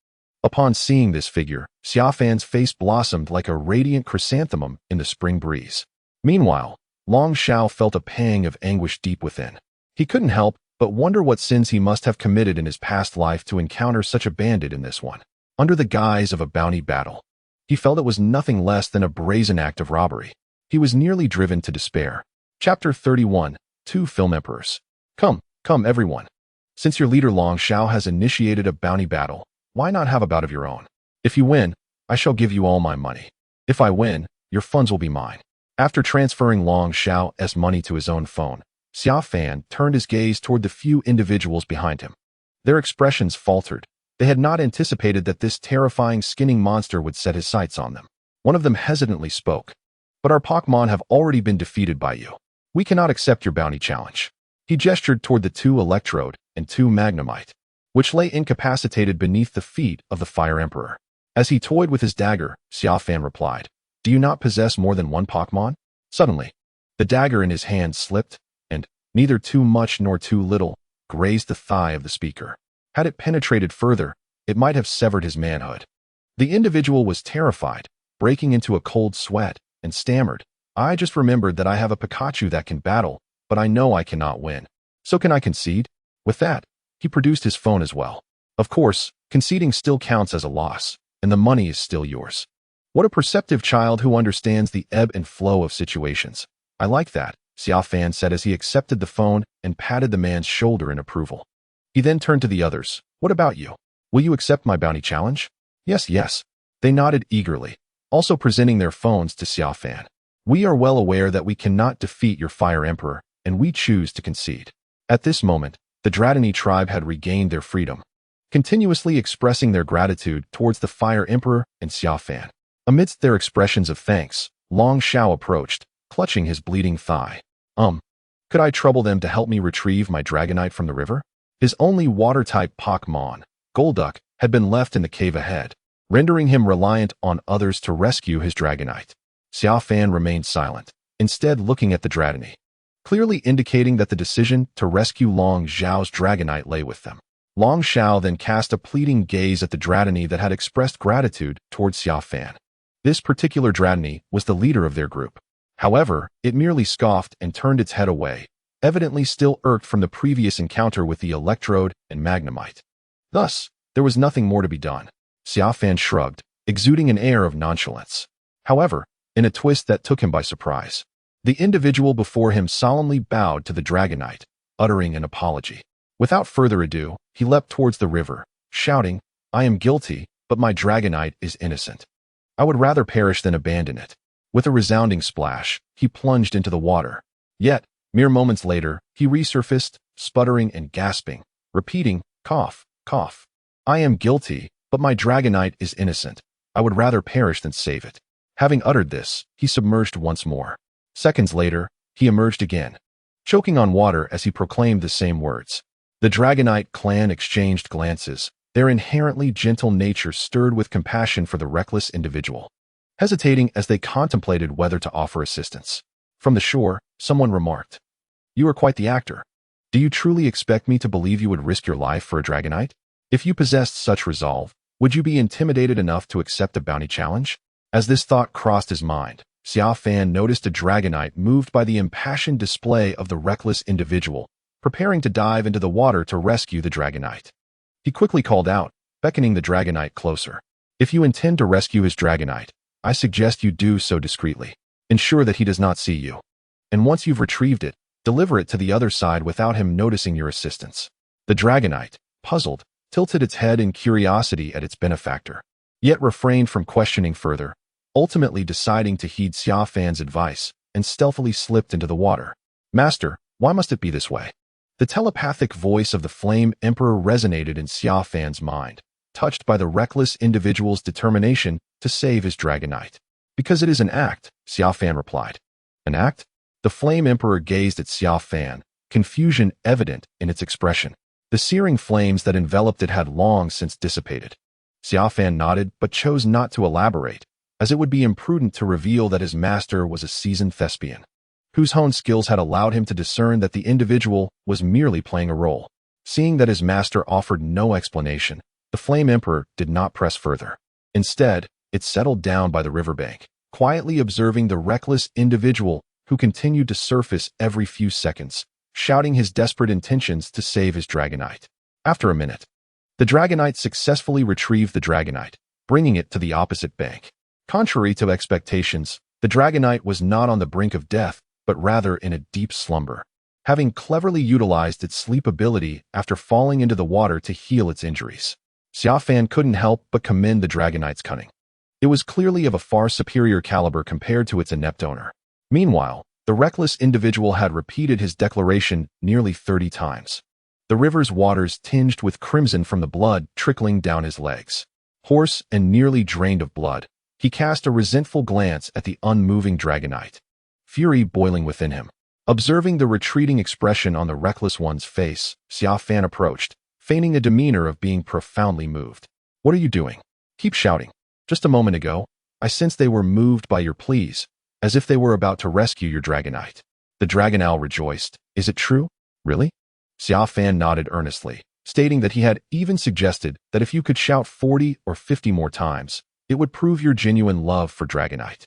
S1: Upon seeing this figure, Xia Fan's face blossomed like a radiant chrysanthemum in the spring breeze. Meanwhile, Long Xiao felt a pang of anguish deep within. He couldn't help but wonder what sins he must have committed in his past life to encounter such a bandit in this one. Under the guise of a bounty battle, he felt it was nothing less than a brazen act of robbery. He was nearly driven to despair. Chapter 31, 2 Film Emperors. Come, everyone. Since your leader Long Xiao has initiated a bounty battle, why not have a bout of your own? If you win, I shall give you all my money. If I win, your funds will be mine." After transferring Long Xiao's money to his own phone, Xia Fan turned his gaze toward the few individuals behind him. Their expressions faltered. They had not anticipated that this terrifying skinning monster would set his sights on them. One of them hesitantly spoke. "But our Pokémon have already been defeated by you. We cannot accept your bounty challenge." He gestured toward the 2 Electrode and 2 Magnemite, which lay incapacitated beneath the feet of the Fire Emperor. As he toyed with his dagger, Xia Fan replied, "Do you not possess more than one Pokémon?" Suddenly, the dagger in his hand slipped, and, neither too much nor too little, grazed the thigh of the speaker. Had it penetrated further, it might have severed his manhood. The individual was terrified, breaking into a cold sweat, and stammered, "I just remembered that I have a Pikachu that can battle, but I know I cannot win. So can I concede?" With that, he produced his phone as well. "Of course, conceding still counts as a loss, and the money is still yours." What a perceptive child who understands the ebb and flow of situations. "I like that," Xia Fan said as he accepted the phone and patted the man's shoulder in approval. He then turned to the others. "What about you? Will you accept my bounty challenge?" Yes. They nodded eagerly, also presenting their phones to Xia Fan. "We are well aware that we cannot defeat your Fire Emperor, and we choose to concede." At this moment, the Rhydon tribe had regained their freedom, continuously expressing their gratitude towards the Fire Emperor and Xia Fan. Amidst their expressions of thanks, Long Xiao approached, clutching his bleeding thigh. Could I trouble them to help me retrieve my Dragonite from the river?" His only water-type Pokémon, Golduck, had been left in the cave ahead, rendering him reliant on others to rescue his Dragonite. Xia Fan remained silent, instead looking at the Rhydon, clearly indicating that the decision to rescue Long Xiao's Dragonite lay with them. Long Xiao then cast a pleading gaze at the Rhydon that had expressed gratitude towards Xia Fan. This particular Rhydon was the leader of their group. However, it merely scoffed and turned its head away, evidently still irked from the previous encounter with the Electrode and Magnemite. Thus, there was nothing more to be done. Xia Fan shrugged, exuding an air of nonchalance. However, in a twist that took him by surprise, the individual before him solemnly bowed to the Dragonite, uttering an apology. Without further ado, he leapt towards the river, shouting, "I am guilty, but my Dragonite is innocent. I would rather perish than abandon it." With a resounding splash, he plunged into the water. Yet, mere moments later, he resurfaced, sputtering and gasping, repeating, "Cough, cough. I am guilty, but my Dragonite is innocent. I would rather perish than save it." Having uttered this, he submerged once more. Seconds later, he emerged again, choking on water as he proclaimed the same words. The Dragonite clan exchanged glances, their inherently gentle nature stirred with compassion for the reckless individual, hesitating as they contemplated whether to offer assistance. From the shore, someone remarked, "You are quite the actor. Do you truly expect me to believe you would risk your life for a Dragonite? If you possessed such resolve, would you be intimidated enough to accept a bounty challenge?" As this thought crossed his mind, Xia Fan noticed a Dragonite moved by the impassioned display of the reckless individual, preparing to dive into the water to rescue the Dragonite. He quickly called out, beckoning the Dragonite closer. "If you intend to rescue his Dragonite, I suggest you do so discreetly. Ensure that he does not see you. And once you've retrieved it, deliver it to the other side without him noticing your assistance." The Dragonite, puzzled, tilted its head in curiosity at its benefactor, yet refrained from questioning further, ultimately deciding to heed Xia Fan's advice and stealthily slipped into the water. "Master, why must it be this way?" The telepathic voice of the Flame Emperor resonated in Xia Fan's mind, touched by the reckless individual's determination to save his Dragonite. "Because it is an act," Xia Fan replied. "An act?" The Flame Emperor gazed at Xia Fan, confusion evident in its expression. The searing flames that enveloped it had long since dissipated. Xia Fan nodded but chose not to elaborate, as it would be imprudent to reveal that his master was a seasoned thespian, whose honed skills had allowed him to discern that the individual was merely playing a role. Seeing that his master offered no explanation, the Flame Emperor did not press further. Instead, it settled down by the riverbank, quietly observing the reckless individual who continued to surface every few seconds, shouting his desperate intentions to save his Dragonite. After a minute, the Dragonite successfully retrieved the Dragonite, bringing it to the opposite bank. Contrary to expectations, the Dragonite was not on the brink of death, but rather in a deep slumber, having cleverly utilized its sleep ability after falling into the water to heal its injuries. Xia Fan couldn't help but commend the Dragonite's cunning. It was clearly of a far superior caliber compared to its inept owner. Meanwhile, the reckless individual had repeated his declaration nearly 30 times. The river's waters tinged with crimson from the blood trickling down his legs. Hoarse and nearly drained of blood, he cast a resentful glance at the unmoving Dragonite, fury boiling within him. Observing the retreating expression on the reckless one's face, Xia Fan approached, feigning a demeanor of being profoundly moved. "What are you doing? Keep shouting. Just a moment ago, I sensed they were moved by your pleas, as if they were about to rescue your Dragonite." The Dragon Owl rejoiced. "Is it true? Really?" Xia Fan nodded earnestly, stating that he had even suggested that if you could shout 40 or 50 more times, it would prove your genuine love for Dragonite,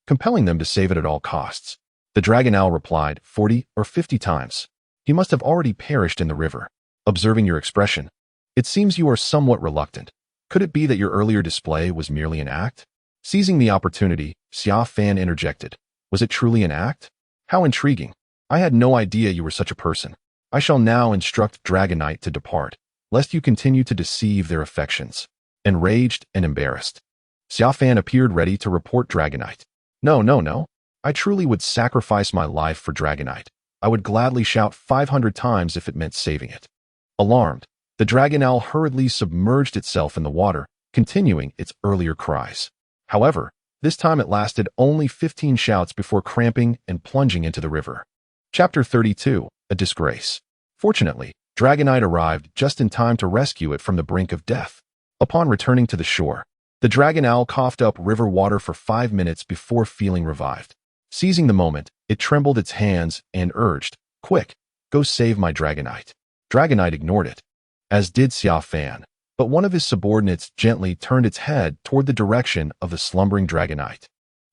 S1: compelling them to save it at all costs. The Dragon Owl replied, 40 or 50 times. He must have already perished in the river. Observing your expression, it seems you are somewhat reluctant. Could it be that your earlier display was merely an act? Seizing the opportunity, Xia Fan interjected. "Was it truly an act? How intriguing. I had no idea you were such a person. I shall now instruct Dragonite to depart, lest you continue to deceive their affections." Enraged and embarrassed, Xia Fan appeared ready to report Dragonite. No. I truly would sacrifice my life for Dragonite. I would gladly shout 500 times if it meant saving it." Alarmed, the Dragon Owl hurriedly submerged itself in the water, continuing its earlier cries. However, this time it lasted only 15 shouts before cramping and plunging into the river. Chapter 32, A Disgrace. Fortunately, Dragonite arrived just in time to rescue it from the brink of death. Upon returning to the shore, the Dragon Owl coughed up river water for 5 minutes before feeling revived. Seizing the moment, it trembled its hands and urged, "Quick, go save my Dragonite." Dragonite ignored it, as did Xia Fan, but one of his subordinates gently turned its head toward the direction of the slumbering Dragonite,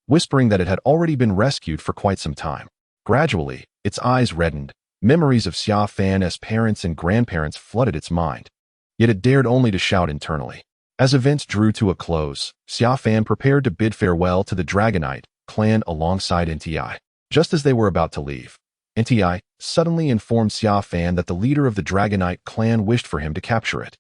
S1: whispering that it had already been rescued for quite some time. Gradually, its eyes reddened. Memories of Xia Fan as parents and grandparents flooded its mind, yet it dared only to shout internally. As events drew to a close, Xia Fan prepared to bid farewell to the Dragonite clan alongside NTI. Just as they were about to leave, NTI suddenly informed Xia Fan that the leader of the Dragonite clan wished for him to capture it,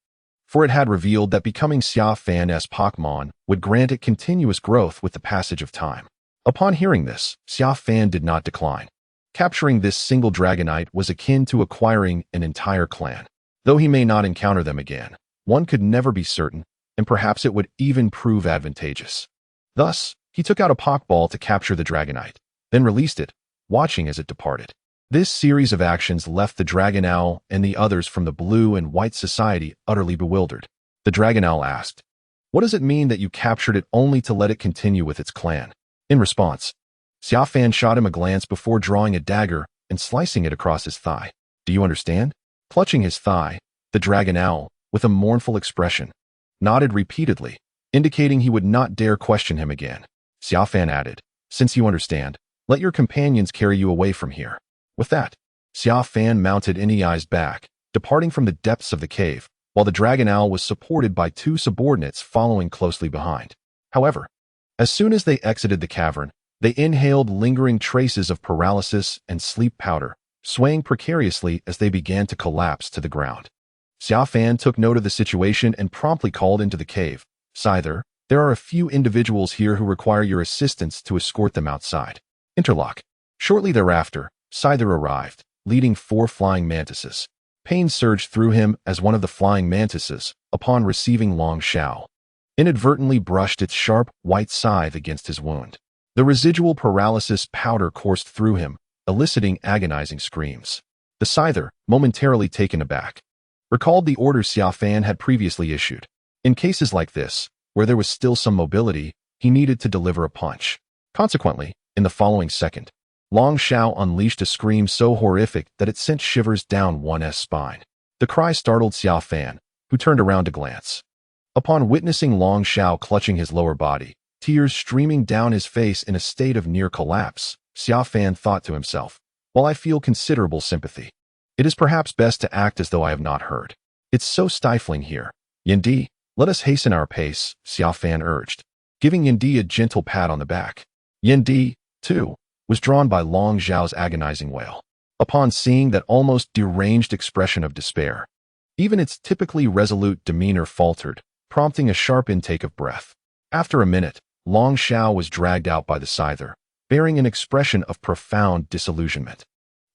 S1: for it had revealed that becoming Xia Fan's Pokémon would grant it continuous growth with the passage of time. Upon hearing this, Xia Fan did not decline. Capturing this single Dragonite was akin to acquiring an entire clan. Though he may not encounter them again, one could never be certain, and perhaps it would even prove advantageous. Thus, he took out a Pokeball to capture the Dragonite, then released it, watching as it departed. This series of actions left the Dragon Owl and the others from the Blue and White Society utterly bewildered. The Dragon Owl asked, "What does it mean that you captured it only to let it continue with its clan?" In response, Xia Fan shot him a glance before drawing a dagger and slicing it across his thigh. "Do you understand?" Clutching his thigh, the Dragon Owl, with a mournful expression, nodded repeatedly, indicating he would not dare question him again. Xia Fan added, "Since you understand, let your companions carry you away from here." With that, Xia Fan mounted Eyes back, departing from the depths of the cave, while the Dragon Owl was supported by two subordinates following closely behind. However, as soon as they exited the cavern, they inhaled lingering traces of paralysis and sleep powder, swaying precariously as they began to collapse to the ground. Xia Fan took note of the situation and promptly called into the cave, "Scyther, there are a few individuals here who require your assistance to escort them outside." Interlock. Shortly thereafter, Scyther arrived, leading 4 flying mantises. Pain surged through him as one of the flying mantises, upon receiving Long Shao, inadvertently brushed its sharp, white scythe against his wound. The residual paralysis powder coursed through him, eliciting agonizing screams. The Scyther, momentarily taken aback, recalled the orders Xia Fan had previously issued. In cases like this, where there was still some mobility, he needed to deliver a punch. Consequently, in the following second, Long Shao unleashed a scream so horrific that it sent shivers down one's spine. The cry startled Xia Fan, who turned around to glance. Upon witnessing Long Shao clutching his lower body, tears streaming down his face in a state of near collapse, Xia Fan thought to himself, "While I feel considerable sympathy, it is perhaps best to act as though I have not heard. It's so stifling here. Yindi, let us hasten our pace," Xia Fan urged, giving Yindi a gentle pat on the back. Yindi, too, was drawn by Long Zhao's agonizing wail. Upon seeing that almost deranged expression of despair, even its typically resolute demeanor faltered, prompting a sharp intake of breath. After a minute, Long Shao was dragged out by the Scyther, bearing an expression of profound disillusionment.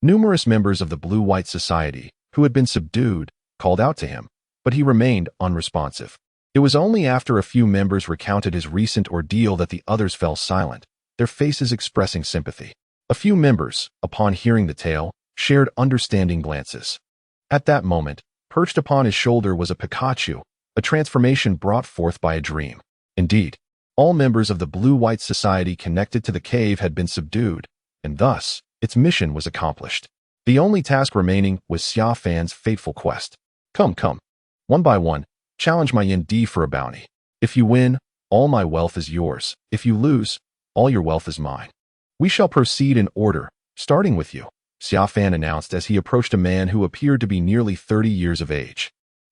S1: Numerous members of the Blue-White Society, who had been subdued, called out to him, but he remained unresponsive. It was only after a few members recounted his recent ordeal that the others fell silent, their faces expressing sympathy. A few members, upon hearing the tale, shared understanding glances. At that moment, perched upon his shoulder was a Pikachu, a transformation brought forth by a dream. Indeed, all members of the Blue-White Society connected to the cave had been subdued, and thus, its mission was accomplished. The only task remaining was Xia Fan's fateful quest. Come, one by one, challenge my Yindi for a bounty. If you win, all my wealth is yours. If you lose, all your wealth is mine. We shall proceed in order, starting with you," Xia Fan announced as he approached a man who appeared to be nearly 30 years of age.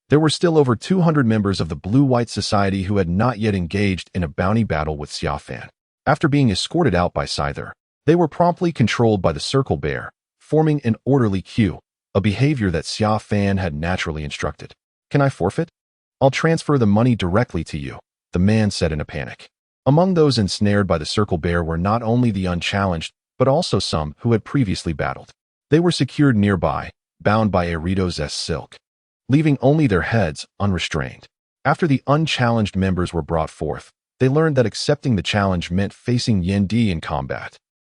S1: There were still over 200 members of the Blue-White Society who had not yet engaged in a bounty battle with Xia Fan. After being escorted out by Scyther, they were promptly controlled by the Circle Bear, forming an orderly queue, a behavior that Xia Fan had naturally instructed. "Can I forfeit? I'll transfer the money directly to you," the man said in a panic. Among those ensnared by the Circle Bear were not only the unchallenged, but also some who had previously battled. They were secured nearby, bound by Rhydon's silk, leaving only their heads unrestrained. After the unchallenged members were brought forth, they learned that accepting the challenge meant facing Yindi in combat,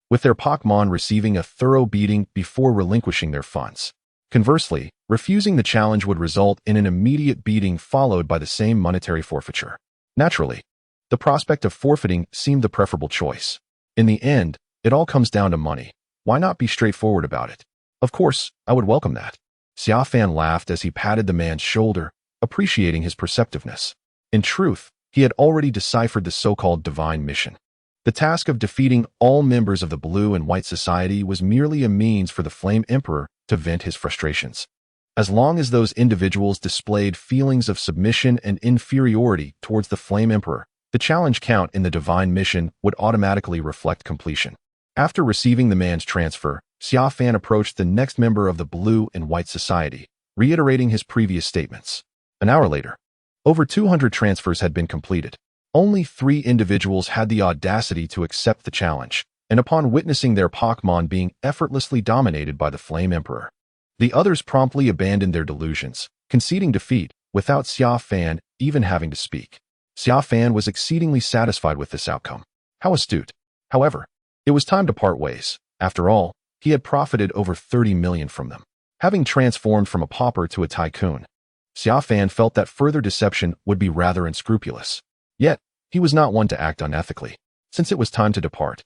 S1: with their Pokémon receiving a thorough beating before relinquishing their funds. Conversely, refusing the challenge would result in an immediate beating followed by the same monetary forfeiture. Naturally, the prospect of forfeiting seemed the preferable choice. In the end, it all comes down to money. Why not be straightforward about it? Of course, I would welcome that. Xia Fan laughed as he patted the man's shoulder, appreciating his perceptiveness. In truth, he had already deciphered the so-called divine mission. The task of defeating all members of the Blue and White Society was merely a means for the Flame Emperor to vent his frustrations. As long as those individuals displayed feelings of submission and inferiority towards the Flame Emperor, the challenge count in the divine mission would automatically reflect completion. After receiving the man's transfer, Xia Fan approached the next member of the Blue and White Society, reiterating his previous statements. An hour later, over 200 transfers had been completed. Only 3 individuals had the audacity to accept the challenge, and upon witnessing their Pokémon being effortlessly dominated by the Flame Emperor, the others promptly abandoned their delusions, conceding defeat without Xia Fan even having to speak. Xia Fan was exceedingly satisfied with this outcome. How astute. However, it was time to part ways. After all, He had profited over 30 million from them, having transformed from a pauper to a tycoon. Xia Fan felt that further deception would be rather unscrupulous. Yet, he was not one to act unethically. Since it was time to depart,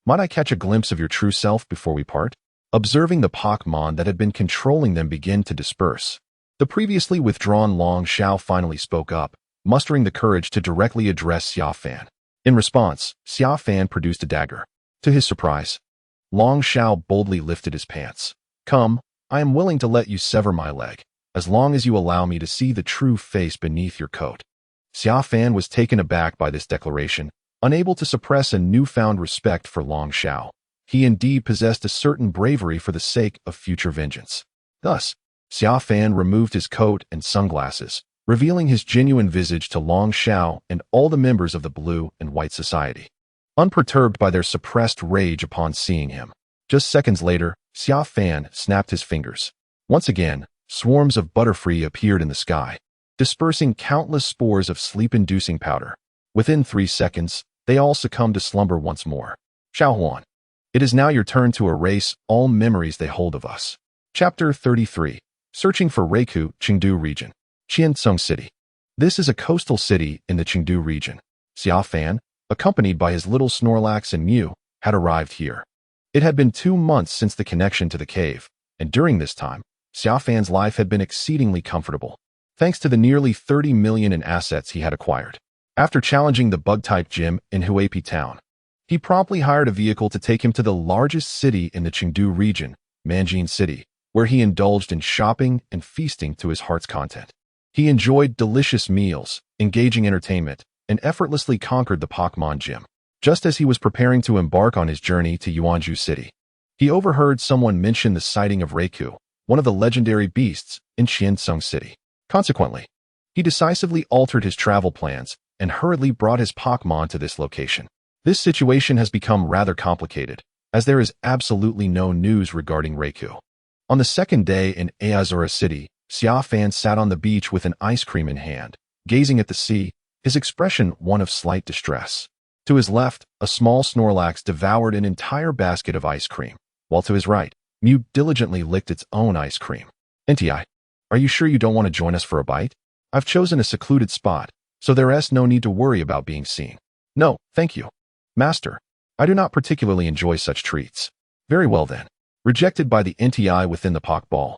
S1: might I catch a glimpse of your true self before we part? Observing the Pokémon that had been controlling them begin to disperse, the previously withdrawn Long Xiao finally spoke up, mustering the courage to directly address Xia Fan. In response, Xia Fan produced a dagger. To his surprise, Long Xiao boldly lifted his pants. Come, I am willing to let you sever my leg, as long as you allow me to see the true face beneath your coat. Xia Fan was taken aback by this declaration, unable to suppress a newfound respect for Long Xiao. He indeed possessed a certain bravery for the sake of future vengeance. Thus, Xia Fan removed his coat and sunglasses, revealing his genuine visage to Long Xiao and all the members of the Blue and White Society, unperturbed by their suppressed rage upon seeing him. Just seconds later, Xia Fan snapped his fingers. Once again, swarms of butterfree appeared in the sky, dispersing countless spores of sleep-inducing powder. Within 3 seconds, they all succumbed to slumber once more. Xiaohuan, it is now your turn to erase all memories they hold of us. Chapter 33. Searching for Reiku, Chengdu Region. Jiegeng City. This is a coastal city in the Chengdu region. Xia Fan, accompanied by his little Snorlax and Mew, had arrived here. It had been 2 months since the connection to the cave, and during this time, Xia Fan's life had been exceedingly comfortable, thanks to the nearly 30 million in assets he had acquired. After challenging the Bug-type gym in Huapi Town, he promptly hired a vehicle to take him to the largest city in the Chengdu region, Jiegeng City, where he indulged in shopping and feasting to his heart's content. He enjoyed delicious meals, engaging entertainment, and effortlessly conquered the Pokémon gym. Just as he was preparing to embark on his journey to Yuanzhou City, he overheard someone mention the sighting of Reiku, one of the legendary beasts, in Jiegeng City. Consequently, he decisively altered his travel plans and hurriedly brought his Pokémon to this location. This situation has become rather complicated, as there is absolutely no news regarding Reiku. On the second day in Azura City, Xia Fan sat on the beach with an ice cream in hand, gazing at the sea, his expression one of slight distress. To his left, a small Snorlax devoured an entire basket of ice cream, while to his right, Mew diligently licked its own ice cream. NTI, are you sure you don't want to join us for a bite? I've chosen a secluded spot, so there's no need to worry about being seen. No, thank you. Master, I do not particularly enjoy such treats. Very well then. Rejected by the NTI within the Pokeball,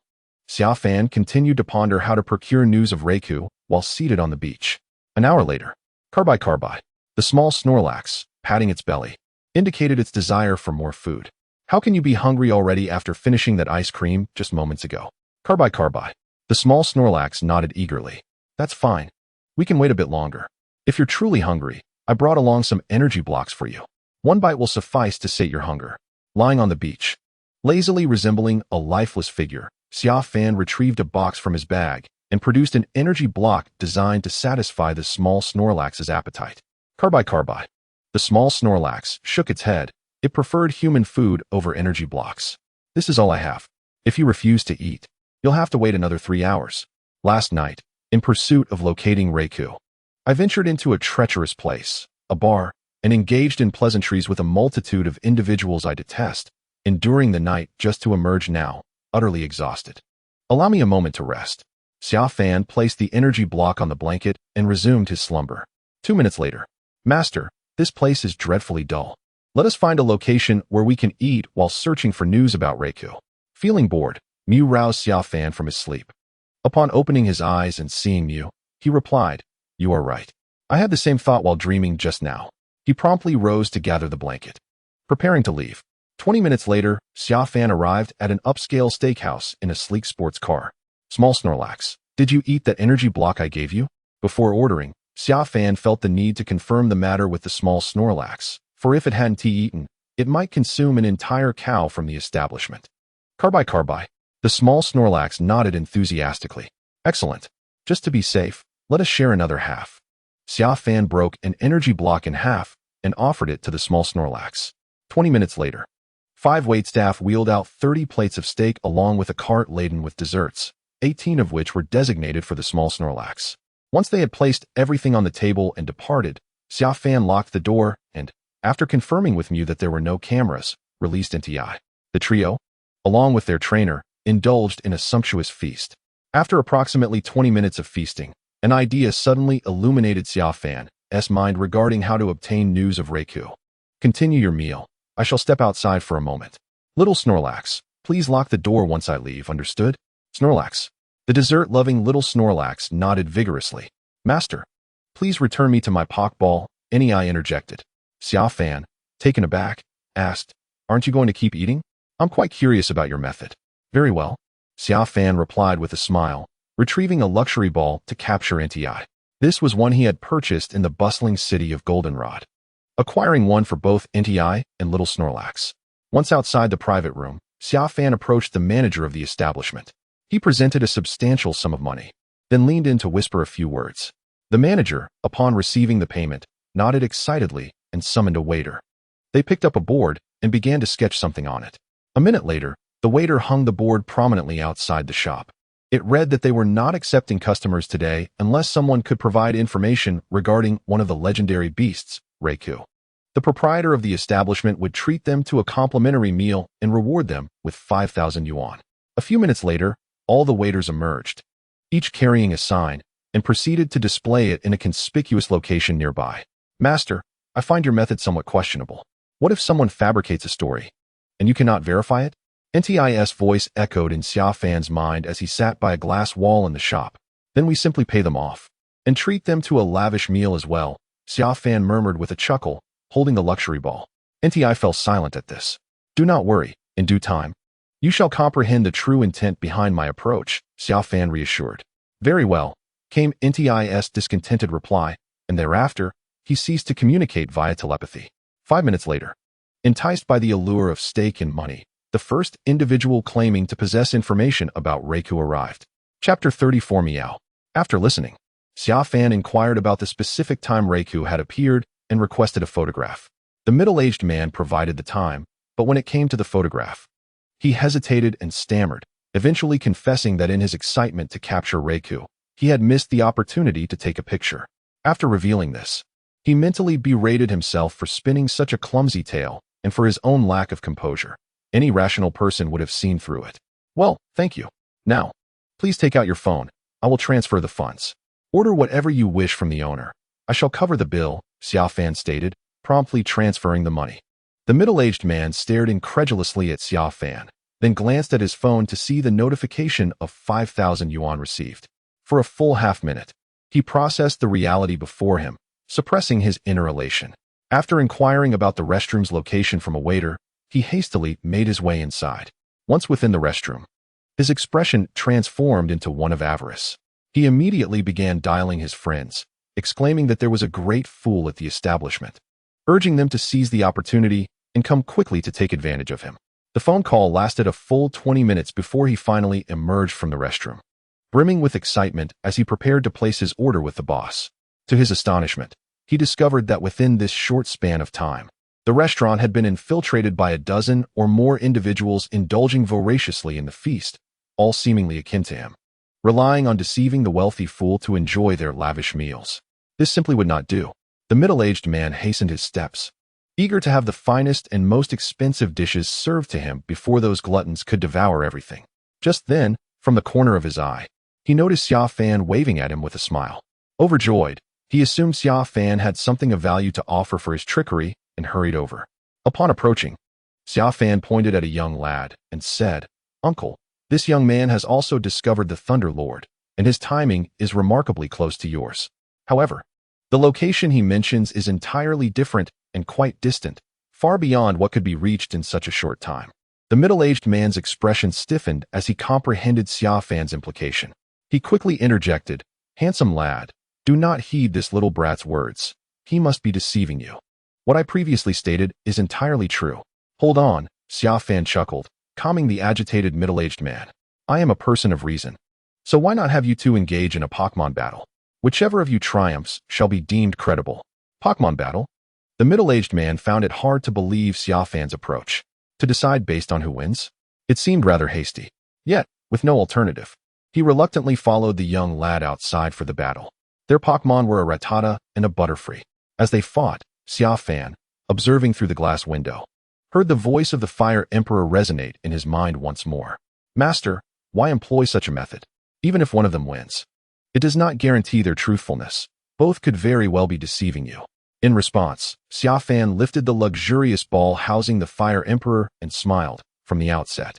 S1: Xia Fan continued to ponder how to procure news of Reiku while seated on the beach. An hour later, Carby, the small Snorlax, patting its belly, indicated its desire for more food. How can you be hungry already after finishing that ice cream just moments ago? Carby, the small Snorlax nodded eagerly. That's fine. We can wait a bit longer. If you're truly hungry, I brought along some energy blocks for you. 1 bite will suffice to sate your hunger. Lying on the beach, lazily resembling a lifeless figure, Xia Fan retrieved a box from his bag and produced an energy block designed to satisfy the small Snorlax's appetite. Carby, the small Snorlax shook its head. It preferred human food over energy blocks. This is all I have. If you refuse to eat, you'll have to wait another 3 hours. Last night, in pursuit of locating Reiku, I ventured into a treacherous place, a bar, and engaged in pleasantries with a multitude of individuals I detest, enduring the night just to emerge now, utterly exhausted. Allow me a moment to rest. Xia Fan placed the energy block on the blanket and resumed his slumber. 2 minutes later, Master, this place is dreadfully dull. Let us find a location where we can eat while searching for news about Reiku. Feeling bored, Mew roused Xia Fan from his sleep. Upon opening his eyes and seeing Mew, he replied, You are right. I had the same thought while dreaming just now. He promptly rose to gather the blanket, preparing to leave. 20 minutes later, Xia Fan arrived at an upscale steakhouse in a sleek sports car. Small Snorlax, did you eat that energy block I gave you? Before ordering, Xia Fan felt the need to confirm the matter with the small Snorlax, for if it hadn't eaten, it might consume an entire cow from the establishment. Carby, the small Snorlax nodded enthusiastically. Excellent. Just to be safe, let us share another half. Xia Fan broke an energy block in half and offered it to the small Snorlax. 20 minutes later, 5 waitstaff wheeled out 30 plates of steak along with a cart laden with desserts, 18 of which were designated for the small Snorlax. Once they had placed everything on the table and departed, Xia Fan locked the door and, after confirming with Mew that there were no cameras, released NTI. The trio, along with their trainer, indulged in a sumptuous feast. After approximately 20 minutes of feasting, an idea suddenly illuminated Xia Fan's mind regarding how to obtain news of Raikou. Continue your meal. I shall step outside for a moment. Little Snorlax, please lock the door once I leave, understood? Snorlax. The dessert-loving little Snorlax nodded vigorously. Master, please return me to my Pokeball, NEI interjected. Xia Fan, taken aback, asked, aren't you going to keep eating? I'm quite curious about your method. Very well. Xia Fan replied with a smile, retrieving a luxury ball to capture NTI. This was one he had purchased in the bustling city of Goldenrod, acquiring one for both NTI and little Snorlax. Once outside the private room, Xia Fan approached the manager of the establishment. He presented a substantial sum of money, then leaned in to whisper a few words. The manager, upon receiving the payment, nodded excitedly and summoned a waiter. They picked up a board and began to sketch something on it. A minute later, the waiter hung the board prominently outside the shop. It read that they were not accepting customers today unless someone could provide information regarding one of the legendary beasts, Raikou. The proprietor of the establishment would treat them to a complimentary meal and reward them with 5,000 yuan. A few minutes later, all the waiters emerged, each carrying a sign, and proceeded to display it in a conspicuous location nearby. Master, I find your method somewhat questionable. What if someone fabricates a story, and you cannot verify it? NTI's voice echoed in Xia Fan's mind as he sat by a glass wall in the shop. Then we simply pay them off, and treat them to a lavish meal as well, Xia Fan murmured with a chuckle, holding the luxury ball. NTI fell silent at this. Do not worry, in due time. You shall comprehend the true intent behind my approach, Xia Fan reassured. Very well, came NTI's discontented reply, and thereafter, he ceased to communicate via telepathy. 5 minutes later, enticed by the allure of stake and money, the first individual claiming to possess information about Raikou arrived. Chapter 34 Meow. After listening, Xia Fan inquired about the specific time Raikou had appeared and requested a photograph. The middle-aged man provided the time, but when it came to the photograph, he hesitated and stammered, eventually confessing that in his excitement to capture Raikou, he had missed the opportunity to take a picture. After revealing this, he mentally berated himself for spinning such a clumsy tale and for his own lack of composure. Any rational person would have seen through it. Well, thank you. Now, please take out your phone. I will transfer the funds. Order whatever you wish from the owner. I shall cover the bill, Xia Fan stated, promptly transferring the money. The middle-aged man stared incredulously at Xia Fan, then glanced at his phone to see the notification of 5,000 yuan received. For a full half-minute, he processed the reality before him, suppressing his inner elation. After inquiring about the restroom's location from a waiter, he hastily made his way inside. Once within the restroom, his expression transformed into one of avarice. He immediately began dialing his friends, exclaiming that there was a great fool at the establishment, urging them to seize the opportunity and come quickly to take advantage of him. The phone call lasted a full 20 minutes before he finally emerged from the restroom, brimming with excitement as he prepared to place his order with the boss. To his astonishment, he discovered that within this short span of time, the restaurant had been infiltrated by a dozen or more individuals indulging voraciously in the feast, all seemingly akin to him, relying on deceiving the wealthy fool to enjoy their lavish meals. This simply would not do. The middle-aged man hastened his steps, eager to have the finest and most expensive dishes served to him before those gluttons could devour everything. Just then, from the corner of his eye, he noticed Xia Fan waving at him with a smile. Overjoyed, he assumed Xia Fan had something of value to offer for his trickery and hurried over. Upon approaching, Xia Fan pointed at a young lad and said, Uncle, this young man has also discovered the Thunder Lord, and his timing is remarkably close to yours. However, the location he mentions is entirely different and quite distant, far beyond what could be reached in such a short time. The middle-aged man's expression stiffened as he comprehended Xia Fan's implication. He quickly interjected, Handsome lad, do not heed this little brat's words. He must be deceiving you. What I previously stated is entirely true. Hold on, Xia Fan chuckled, calming the agitated middle-aged man. I am a person of reason. So why not have you two engage in a Pokémon battle? Whichever of you triumphs shall be deemed credible. Pokémon battle? The middle-aged man found it hard to believe Xia Fan's approach. To decide based on who wins? It seemed rather hasty. Yet, with no alternative, he reluctantly followed the young lad outside for the battle. Their Pokémon were a Rattata and a Butterfree. As they fought, Xia Fan, observing through the glass window, heard the voice of the Fire Emperor resonate in his mind once more. Master, why employ such a method? Even if one of them wins, it does not guarantee their truthfulness. Both could very well be deceiving you. In response, Xia Fan lifted the luxurious ball housing the Fire Emperor and smiled from the outset.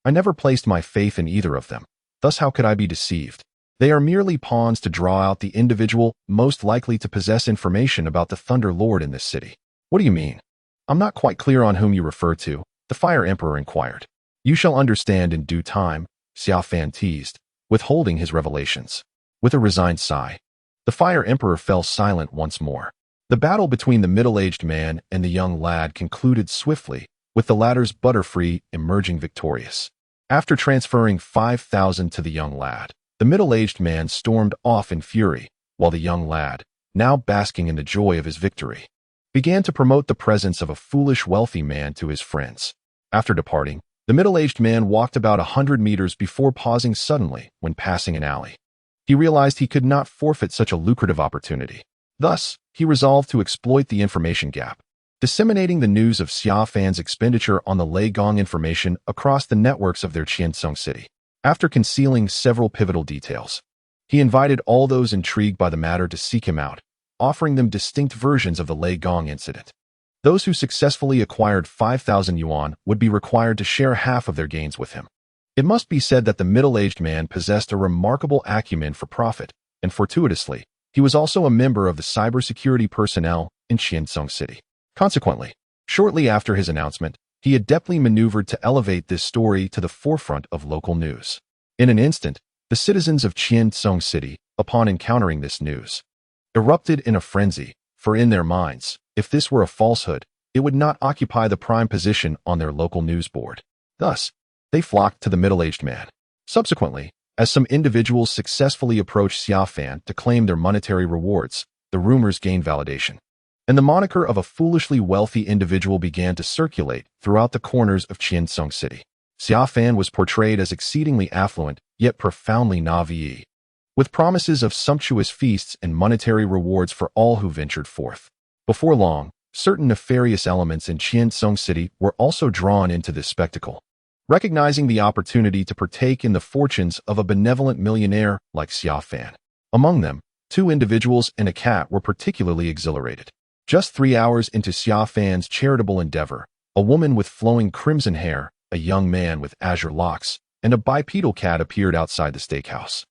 S1: I never placed my faith in either of them. Thus how could I be deceived? They are merely pawns to draw out the individual most likely to possess information about the Thunder Lord in this city. What do you mean? I'm not quite clear on whom you refer to, the Fire Emperor inquired. You shall understand in due time, Xia Fan teased, withholding his revelations. With a resigned sigh, the Fire Emperor fell silent once more. The battle between the middle-aged man and the young lad concluded swiftly, with the latter's Butterfree emerging victorious. After transferring 5,000 to the young lad, the middle-aged man stormed off in fury, while the young lad, now basking in the joy of his victory, began to promote the presence of a foolish wealthy man to his friends. After departing, the middle-aged man walked about 100 meters before pausing suddenly when passing an alley. He realized he could not forfeit such a lucrative opportunity. Thus, he resolved to exploit the information gap, disseminating the news of Xia Fan's expenditure on the Lei Gong information across the networks of their Jiegeng City. After concealing several pivotal details, he invited all those intrigued by the matter to seek him out, offering them distinct versions of the Lei Gong incident. Those who successfully acquired 5,000 yuan would be required to share half of their gains with him. It must be said that the middle-aged man possessed a remarkable acumen for profit, and fortuitously, he was also a member of the cybersecurity personnel in Jiegeng City. Consequently, shortly after his announcement, he adeptly maneuvered to elevate this story to the forefront of local news. In an instant, the citizens of Jiegeng City, upon encountering this news, erupted in a frenzy, for in their minds, if this were a falsehood, it would not occupy the prime position on their local news board. Thus, they flocked to the middle-aged man. Subsequently, as some individuals successfully approached Xia Fan to claim their monetary rewards, the rumors gained validation, and the moniker of a foolishly wealthy individual began to circulate throughout the corners of Jiegeng City. Xia Fan was portrayed as exceedingly affluent, yet profoundly naive, with promises of sumptuous feasts and monetary rewards for all who ventured forth. Before long, certain nefarious elements in Jiegeng City were also drawn into this spectacle, recognizing the opportunity to partake in the fortunes of a benevolent millionaire like Xia Fan. Among them, 2 individuals and a cat were particularly exhilarated. Just 3 hours into Xia Fan's charitable endeavor, a woman with flowing crimson hair, a young man with azure locks, and a bipedal cat appeared outside the steakhouse.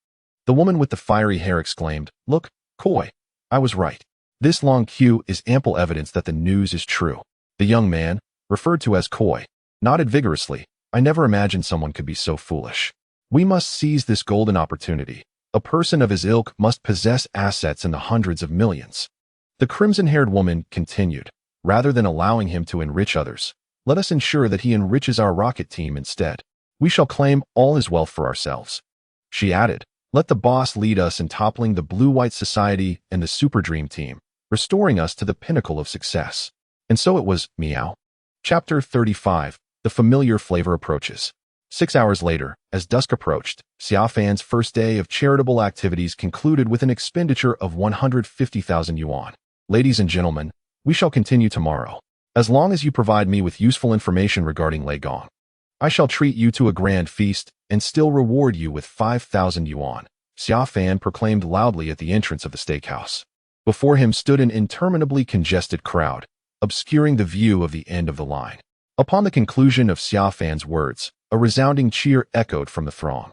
S1: The woman with the fiery hair exclaimed, "Look, Koi, I was right. This long queue is ample evidence that the news is true." The young man, referred to as Koi, nodded vigorously. "I never imagined someone could be so foolish. We must seize this golden opportunity. A person of his ilk must possess assets in the hundreds of millions." The crimson-haired woman continued, "Rather than allowing him to enrich others, let us ensure that he enriches our rocket team instead. We shall claim all his wealth for ourselves." She added, "Let the boss lead us in toppling the Blue-White Society and the Super Dream Team, restoring us to the pinnacle of success." And so it was. Meow. Chapter 35. The familiar flavor approaches. 6 hours later, as dusk approached, Xia Fan's first day of charitable activities concluded with an expenditure of 150,000 yuan. "Ladies and gentlemen, we shall continue tomorrow. As long as you provide me with useful information regarding Lei Gong, I shall treat you to a grand feast and still reward you with 5,000 yuan, Xia Fan proclaimed loudly at the entrance of the steakhouse. Before him stood an interminably congested crowd, obscuring the view of the end of the line. Upon the conclusion of Xia Fan's words, a resounding cheer echoed from the throng.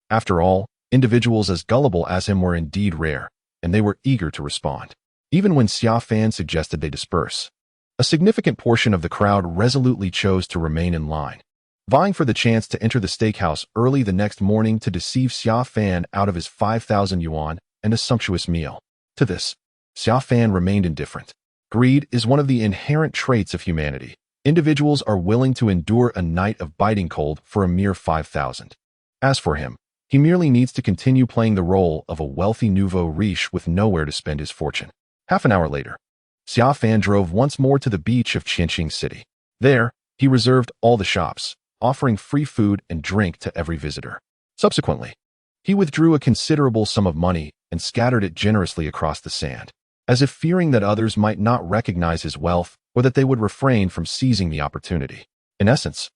S1: After all, individuals as gullible as him were indeed rare, and they were eager to respond. Even when Xia Fan suggested they disperse, a significant portion of the crowd resolutely chose to remain in line, vying for the chance to enter the steakhouse early the next morning to deceive Xia Fan out of his 5,000 yuan and a sumptuous meal. To this, Xia Fan remained indifferent. Greed is one of the inherent traits of humanity. Individuals are willing to endure a night of biting cold for a mere 5,000. As for him, he merely needs to continue playing the role of a wealthy nouveau riche with nowhere to spend his fortune. Half an hour later, Xia Fan drove once more to the beach of Jiegeng City. There, he reserved all the shops, offering free food and drink to every visitor. Subsequently, he withdrew a considerable sum of money and scattered it generously across the sand. as if fearing that others might not recognize his wealth or that they would refrain from seizing the opportunity. In essence,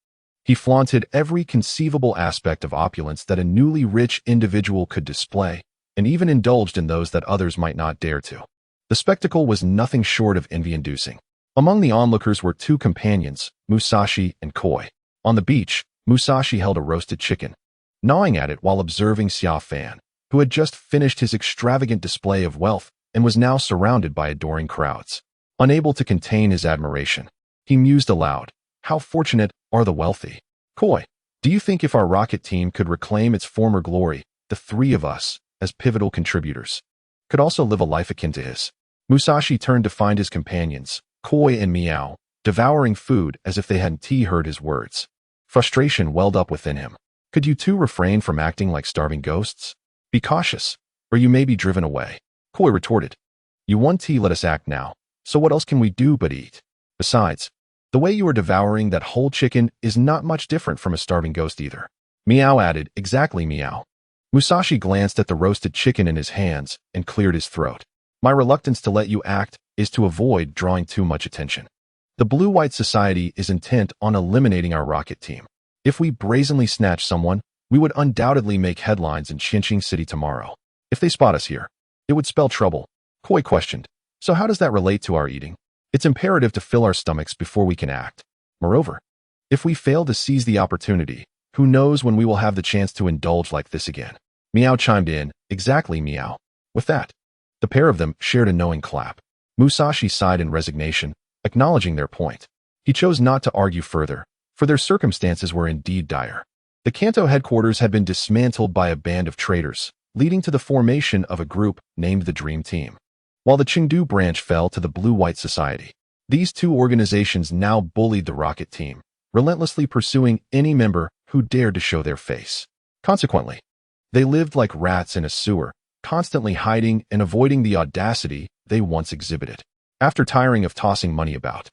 S1: he flaunted every conceivable aspect of opulence that a newly rich individual could display, and even indulged in those that others might not dare to. The spectacle was nothing short of envy-inducing. Among the onlookers were two companions, Musashi and Koi. On the beach, Musashi held a roasted chicken, gnawing at it while observing Xia Fan, who had just finished his extravagant display of wealth and was now surrounded by adoring crowds. Unable to contain his admiration, he mused aloud, "How fortunate are the wealthy." "Koi, do you think if our rocket team could reclaim its former glory, the three of us, as pivotal contributors, could also live a life akin to his?" Musashi turned to find his companions, Koi and Meow, devouring food as if they hadn't heard his words. Frustration welled up within him. "Could you two refrain from acting like starving ghosts? Be cautious, or you may be driven away." Koi retorted, "You want tea, let us act now. So what else can we do but eat? Besides, the way you are devouring that whole chicken is not much different from a starving ghost either." Meow added, "Exactly, Meow." Musashi glanced at the roasted chicken in his hands and cleared his throat. "My reluctance to let you act is to avoid drawing too much attention. The Blue-White Society is intent on eliminating our rocket team. If we brazenly snatch someone, we would undoubtedly make headlines in Jiegeng City tomorrow. If they spot us here, it would spell trouble." Koi questioned, "So how does that relate to our eating?" "It's imperative to fill our stomachs before we can act. Moreover, if we fail to seize the opportunity, who knows when we will have the chance to indulge like this again." Meow chimed in, "Exactly, Meow." With that, the pair of them shared a knowing clap. Musashi sighed in resignation, acknowledging their point. He chose not to argue further, for their circumstances were indeed dire. The Kanto headquarters had been dismantled by a band of traitors, leading to the formation of a group named the Dream Team, while the Chengdu branch fell to the Blue-White Society. These two organizations now bullied the rocket team, relentlessly pursuing any member who dared to show their face. Consequently, they lived like rats in a sewer, constantly hiding and avoiding the audacity they once exhibited. After tiring of tossing money about,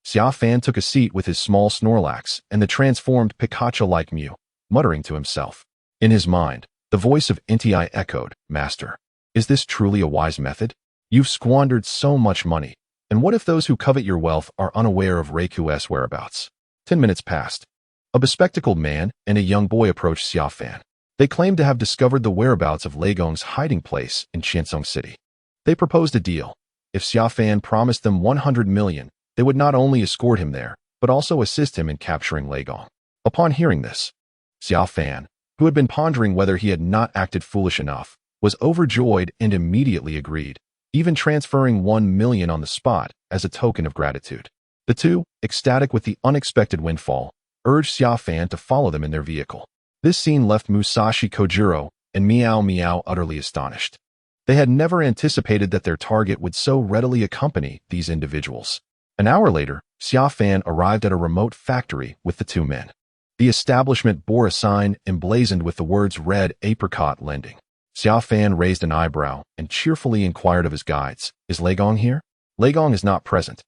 S1: Xia Fan took a seat with his small Snorlax and the transformed Pikachu-like Mew, muttering to himself. In his mind, the voice of Inti echoed, "Master, is this truly a wise method? You've squandered so much money, and what if those who covet your wealth are unaware of Reiku's whereabouts?" 10 minutes passed. A bespectacled man and a young boy approached Xia Fan. They claimed to have discovered the whereabouts of Legong's hiding place in Jiegeng City. They proposed a deal. If Xia Fan promised them 100 million, they would not only escort him there, but also assist him in capturing Legong. Upon hearing this, Xia Fan, who had been pondering whether he had not acted foolish enough, was overjoyed and immediately agreed, even transferring 1 million on the spot as a token of gratitude. The two, ecstatic with the unexpected windfall, urged Xia Fan to follow them in their vehicle. This scene left Musashi Kojiro and Meow Meow utterly astonished. They had never anticipated that their target would so readily accompany these individuals. An hour later, Xia Fan arrived at a remote factory with the two men. The establishment bore a sign emblazoned with the words "Red Apricot Lending." Xia Fan raised an eyebrow and cheerfully inquired of his guides, "Is Legong here?" "Legong is not present,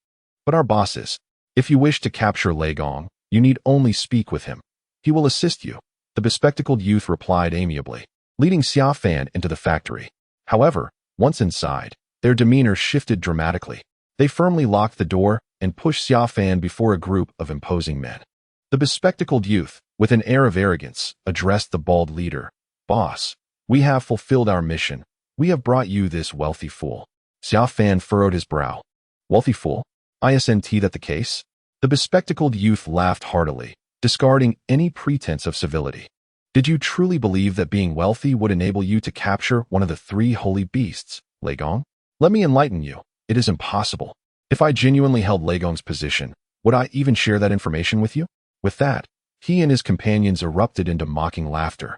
S1: but our boss is. If you wish to capture Legong, you need only speak with him. He will assist you," the bespectacled youth replied amiably, leading Xia Fan into the factory. However, once inside, their demeanor shifted dramatically. They firmly locked the door and pushed Xia Fan before a group of imposing men. The bespectacled youth, with an air of arrogance, addressed the bald leader, "Boss, we have fulfilled our mission. We have brought you this wealthy fool." Xia Fan furrowed his brow. "Wealthy fool? Isn't that the case?" The bespectacled youth laughed heartily, discarding any pretense of civility. "Did you truly believe that being wealthy would enable you to capture one of the 3 holy beasts, Legong? Let me enlighten you. It is impossible. If I genuinely held Legong's position, would I even share that information with you?" With that, he and his companions erupted into mocking laughter,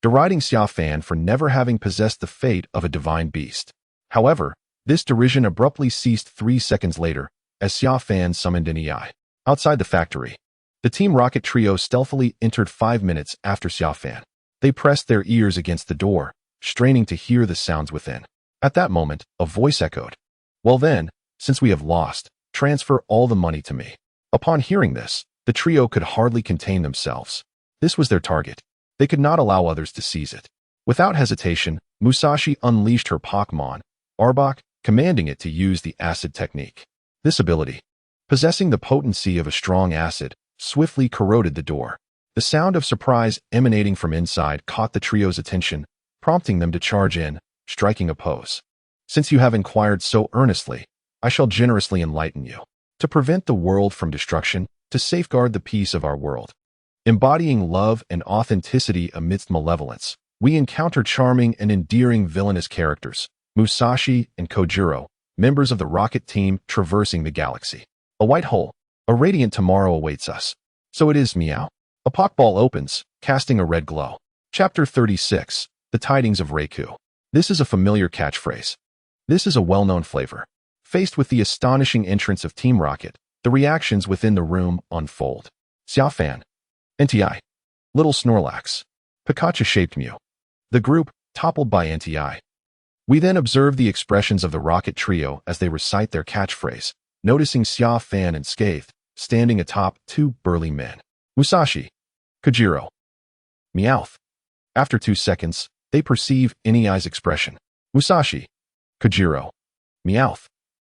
S1: deriding Xia Fan for never having possessed the fate of a divine beast. However, this derision abruptly ceased 3 seconds later, as Xia Fan summoned an EI. Outside the factory, the Team Rocket trio stealthily entered 5 minutes after Xia Fan. They pressed their ears against the door, straining to hear the sounds within. At that moment, a voice echoed, "Well then, since we have lost, transfer all the money to me." Upon hearing this, the trio could hardly contain themselves. This was their target. They could not allow others to seize it. Without hesitation, Musashi unleashed her Pokémon, Arbok, commanding it to use the acid technique. This ability, possessing the potency of a strong acid, swiftly corroded the door. The sound of surprise emanating from inside caught the trio's attention, prompting them to charge in, striking a pose. Since you have inquired so earnestly, I shall generously enlighten you. To prevent the world from destruction, to safeguard the peace of our world. Embodying love and authenticity amidst malevolence, we encounter charming and endearing villainous characters, Musashi and Kojiro, members of the rocket team traversing the galaxy. A white hole, a radiant tomorrow awaits us. So it is, meow. A Pokeball opens, casting a red glow. Chapter 36, The Tidings of Reiku. This is a familiar catchphrase. This is a well-known flavor. Faced with the astonishing entrance of Team Rocket, the reactions within the room unfold. Xia Fan, NTI, Little Snorlax, Pikachu-shaped Mew. The group, toppled by NTI. We then observe the expressions of the Rocket Trio as they recite their catchphrase, noticing Xia Fan and Scathed, standing atop two burly men. Musashi, Kojiro, Meowth. After 2 seconds, they perceive NEI's expression. Musashi, Kojiro, Meowth.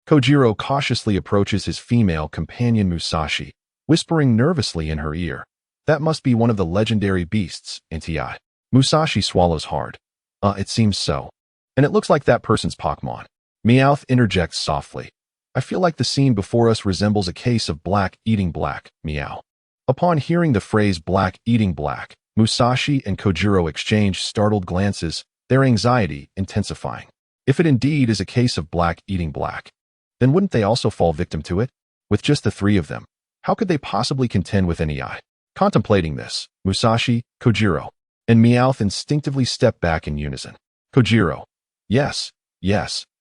S1: Kojiro cautiously approaches his female companion Musashi, whispering nervously in her ear. That must be one of the legendary beasts, NTI. Musashi swallows hard. It seems so. And it looks like that person's Pokemon. Meowth interjects softly. I feel like the scene before us resembles a case of black eating black, meow. Upon hearing the phrase black eating black, Musashi and Kojiro exchange startled glances, their anxiety intensifying. If it indeed is a case of black eating black, then wouldn't they also fall victim to it? With just the three of them, how could they possibly contend with NEI? Contemplating this, Musashi, Kojiro, and Meowth instinctively step back in unison. Kojiro. Yes,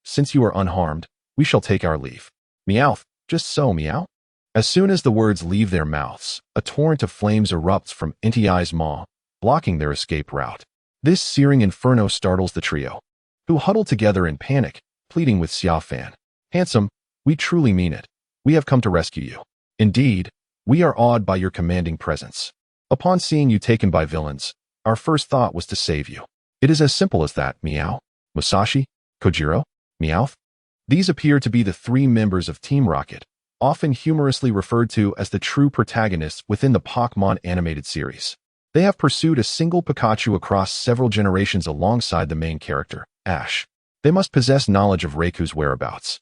S1: since you are unharmed, we shall take our leave. Meowth. Just so, meow. As soon as the words leave their mouths, a torrent of flames erupts from NTI's maw, blocking their escape route. This searing inferno startles the trio, who huddle together in panic, pleading with Xia Fan. Handsome, we truly mean it. We have come to rescue you. Indeed, we are awed by your commanding presence. Upon seeing you taken by villains, our first thought was to save you. It is as simple as that, meow. Musashi, Kojiro, Meowth. These appear to be the three members of Team Rocket, often humorously referred to as the true protagonists within the Pokémon animated series. They have pursued a single Pikachu across several generations alongside the main character, Ash. They must possess knowledge of Reiku's whereabouts.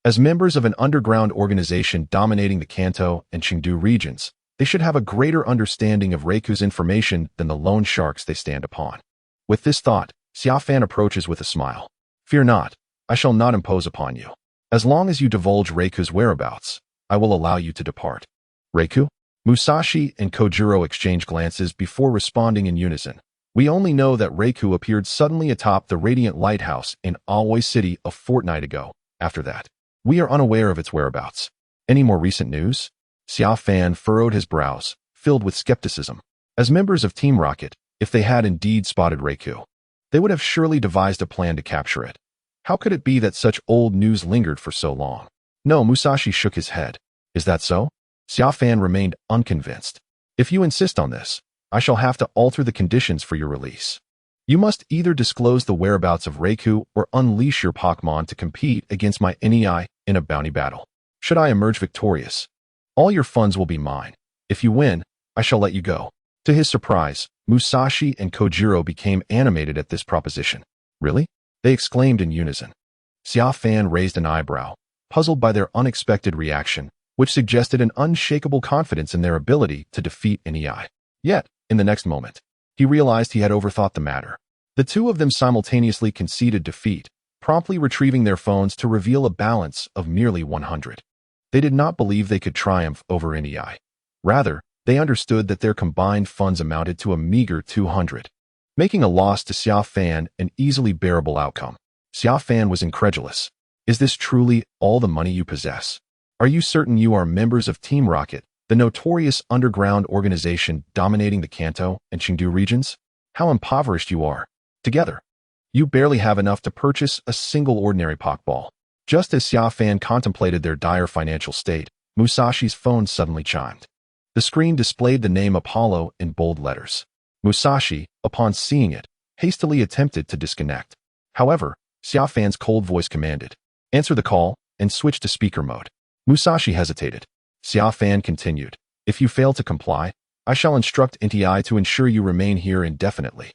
S1: As members of an underground organization dominating the Kanto and Chengdu regions, they should have a greater understanding of Reiku's information than the lone sharks they stand upon. With this thought, Xia Fan approaches with a smile. Fear not, I shall not impose upon you. As long as you divulge Reiku's whereabouts, I will allow you to depart. Reiku? Musashi and Kojiro exchange glances before responding in unison. We only know that Reiku appeared suddenly atop the Radiant Lighthouse in Alloy City a fortnight ago. After that, we are unaware of its whereabouts. Any more recent news? Xia Fan furrowed his brows, filled with skepticism. As members of Team Rocket, if they had indeed spotted Reiku, they would have surely devised a plan to capture it. How could it be that such old news lingered for so long? No, Musashi shook his head. Is that so? Xia Fan remained unconvinced. If you insist on this, I shall have to alter the conditions for your release. You must either disclose the whereabouts of Reiku or unleash your Pokémon to compete against my NEI in a bounty battle. Should I emerge victorious, all your funds will be mine. If you win, I shall let you go. To his surprise, Musashi and Kojiro became animated at this proposition. Really? They exclaimed in unison. Xia Fan raised an eyebrow, puzzled by their unexpected reaction, which suggested an unshakable confidence in their ability to defeat NEI. Yet, in the next moment, he realized he had overthought the matter. The two of them simultaneously conceded defeat, promptly retrieving their phones to reveal a balance of merely 100. They did not believe they could triumph over NEI. Rather, they understood that their combined funds amounted to a meager 200, making a loss to Xia Fan an easily bearable outcome. Xia Fan was incredulous. Is this truly all the money you possess? Are you certain you are members of Team Rocket, the notorious underground organization dominating the Kanto and Chengdu regions? How impoverished you are. Together, you barely have enough to purchase a single ordinary Pokeball. Just as Xia Fan contemplated their dire financial state, Musashi's phone suddenly chimed. The screen displayed the name Apollo in bold letters. Musashi, upon seeing it, hastily attempted to disconnect. However, Xia Fan's cold voice commanded, Answer the call and switch to speaker mode. Musashi hesitated. Xia Fan continued. If you fail to comply, I shall instruct NTI to ensure you remain here indefinitely.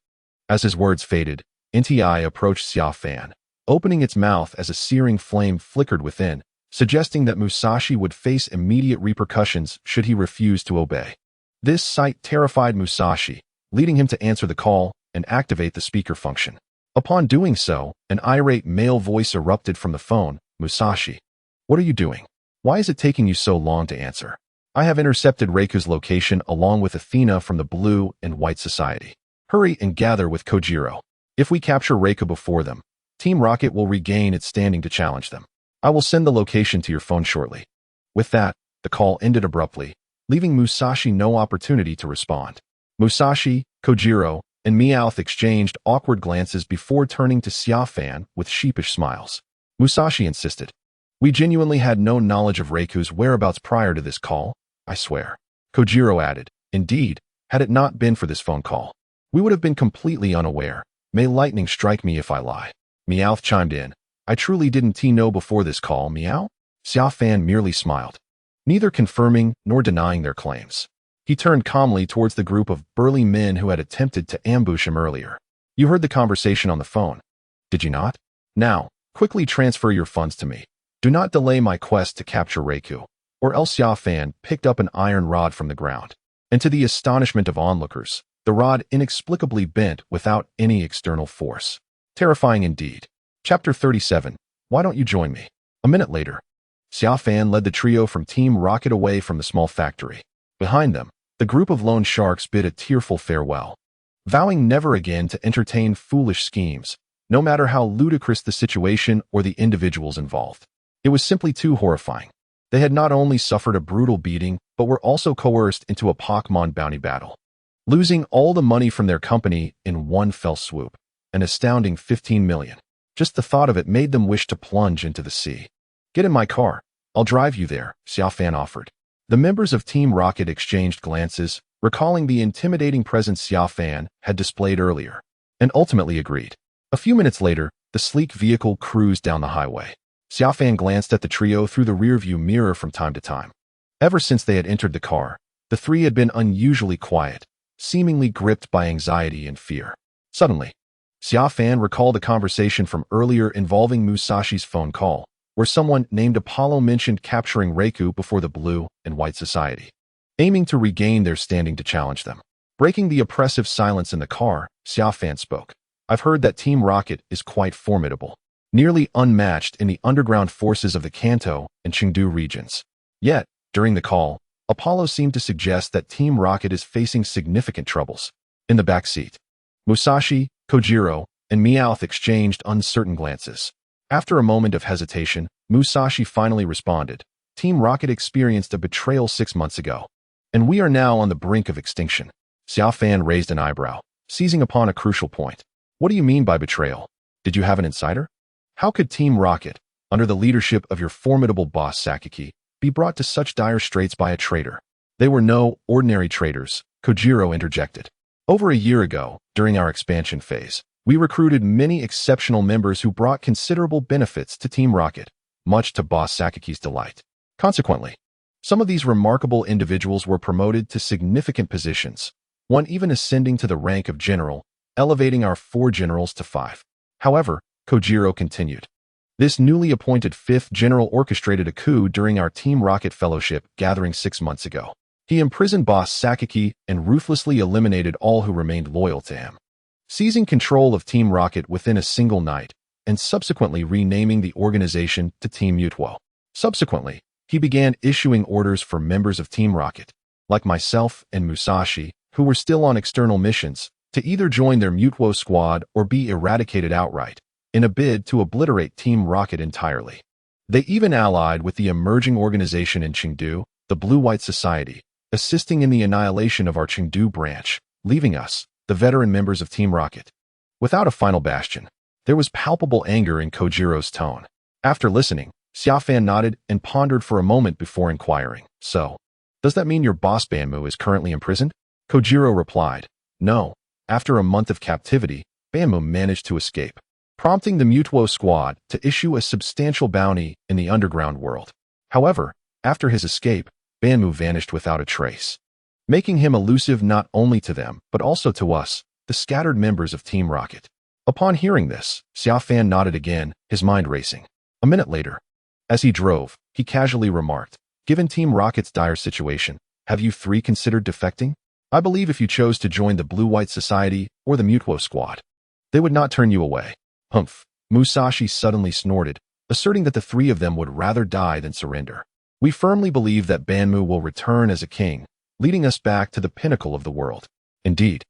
S1: As his words faded, NTI approached Xia Fan, opening its mouth as a searing flame flickered within, suggesting that Musashi would face immediate repercussions should he refuse to obey. This sight terrified Musashi, leading him to answer the call and activate the speaker function. Upon doing so, an irate male voice erupted from the phone. Musashi, what are you doing? Why is it taking you so long to answer? I have intercepted Reiku's location along with Athena from the Blue and White Society. Hurry and gather with Kojiro. If we capture Reiku before them, Team Rocket will regain its standing to challenge them. I will send the location to your phone shortly. With that, the call ended abruptly, leaving Musashi no opportunity to respond. Musashi, Kojiro, and Meowth exchanged awkward glances before turning to Xia Fan with sheepish smiles. Musashi insisted. We genuinely had no knowledge of Reiku's whereabouts prior to this call, I swear. Kojiro added, indeed, had it not been for this phone call, we would have been completely unaware. May lightning strike me if I lie. Meowth chimed in. I truly didn't know before this call, Meow? Xia Fan merely smiled, neither confirming nor denying their claims. He turned calmly towards the group of burly men who had attempted to ambush him earlier. You heard the conversation on the phone, did you not? Now, quickly transfer your funds to me. Do not delay my quest to capture Reiku, or else. Xia Fan picked up an iron rod from the ground, and to the astonishment of onlookers, the rod inexplicably bent without any external force. Terrifying indeed. Chapter 37. Why don't you join me? A minute later, Xia Fan led the trio from Team Rocket away from the small factory. Behind them, the group of loan sharks bid a tearful farewell, vowing never again to entertain foolish schemes, no matter how ludicrous the situation or the individuals involved. It was simply too horrifying. They had not only suffered a brutal beating, but were also coerced into a Pokémon bounty battle, losing all the money from their company in one fell swoop, an astounding 15 million. Just the thought of it made them wish to plunge into the sea. Get in my car. I'll drive you there, Xia Fan offered. The members of Team Rocket exchanged glances, recalling the intimidating presence Xia Fan had displayed earlier, and ultimately agreed. A few minutes later, the sleek vehicle cruised down the highway. Xia Fan glanced at the trio through the rearview mirror from time to time. Ever since they had entered the car, the three had been unusually quiet, seemingly gripped by anxiety and fear. Suddenly, Xia Fan recalled a conversation from earlier involving Musashi's phone call, where someone named Apollo mentioned capturing Reiku before the Blue and White Society, aiming to regain their standing to challenge them. Breaking the oppressive silence in the car, Xia Fan spoke. I've heard that Team Rocket is quite formidable, nearly unmatched in the underground forces of the Kanto and Chengdu regions. Yet, during the call, Apollo seemed to suggest that Team Rocket is facing significant troubles. In the back seat, Musashi, Kojiro, and Meowth exchanged uncertain glances. After a moment of hesitation, Musashi finally responded. Team Rocket experienced a betrayal 6 months ago, and we are now on the brink of extinction. Xia Fan raised an eyebrow, seizing upon a crucial point. What do you mean by betrayal? Did you have an insider? How could Team Rocket, under the leadership of your formidable boss Sakaki, be brought to such dire straits by a traitor? They were no ordinary traitors, Kojiro interjected. Over a year ago, during our expansion phase, we recruited many exceptional members who brought considerable benefits to Team Rocket, much to Boss Sakaki's delight. Consequently, some of these remarkable individuals were promoted to significant positions, one even ascending to the rank of general, elevating our 4 generals to 5. However, Kojiro continued, this newly appointed 5th general orchestrated a coup during our Team Rocket Fellowship gathering 6 months ago. He imprisoned Boss Sakaki and ruthlessly eliminated all who remained loyal to him, seizing control of Team Rocket within a single night, and subsequently renaming the organization to Team Mutuo. Subsequently, he began issuing orders for members of Team Rocket, like myself and Musashi, who were still on external missions, to either join their Mutuo squad or be eradicated outright, in a bid to obliterate Team Rocket entirely. They even allied with the emerging organization in Chengdu, the Blue-White Society, assisting in the annihilation of our Chengdu branch, leaving us, the veteran members of Team Rocket, without a final bastion. There was palpable anger in Kojiro's tone. After listening, Xia Fan nodded and pondered for a moment before inquiring, so, does that mean your boss Banmu is currently imprisoned? Kojiro replied, no. After a month of captivity, Banmu managed to escape. prompting the Mutuo squad to issue a substantial bounty in the underground world. However, after his escape, Banmu vanished without a trace, making him elusive not only to them, but also to us, the scattered members of Team Rocket. Upon hearing this, Xia Fan nodded again, his mind racing. A minute later, as he drove, he casually remarked, "Given Team Rocket's dire situation, have you three considered defecting? I believe if you chose to join the Blue-White Society or the Mutuo squad, they would not turn you away." Humph! Musashi suddenly snorted, asserting that the three of them would rather die than surrender. "We firmly believe that Banmu will return as a king, leading us back to the pinnacle of the world. Indeed,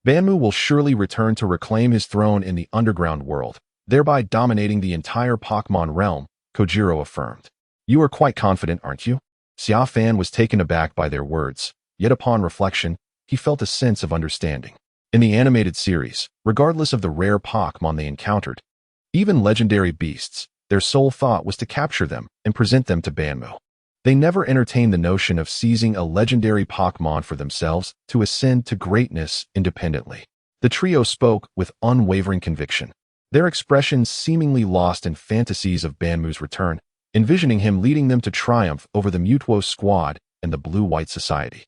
S1: Banmu will surely return to reclaim his throne in the underground world, thereby dominating the entire Pokémon realm," Kojiro affirmed. "You are quite confident, aren't you?" Xia Fan was taken aback by their words, yet upon reflection, he felt a sense of understanding. In the animated series, regardless of the rare Pokémon they encountered, even legendary beasts, their sole thought was to capture them and present them to Banmu. They never entertained the notion of seizing a legendary Pokémon for themselves to ascend to greatness independently. The trio spoke with unwavering conviction, their expressions seemingly lost in fantasies of Banmu's return, envisioning him leading them to triumph over the Mutuo squad and the Blue-White Society.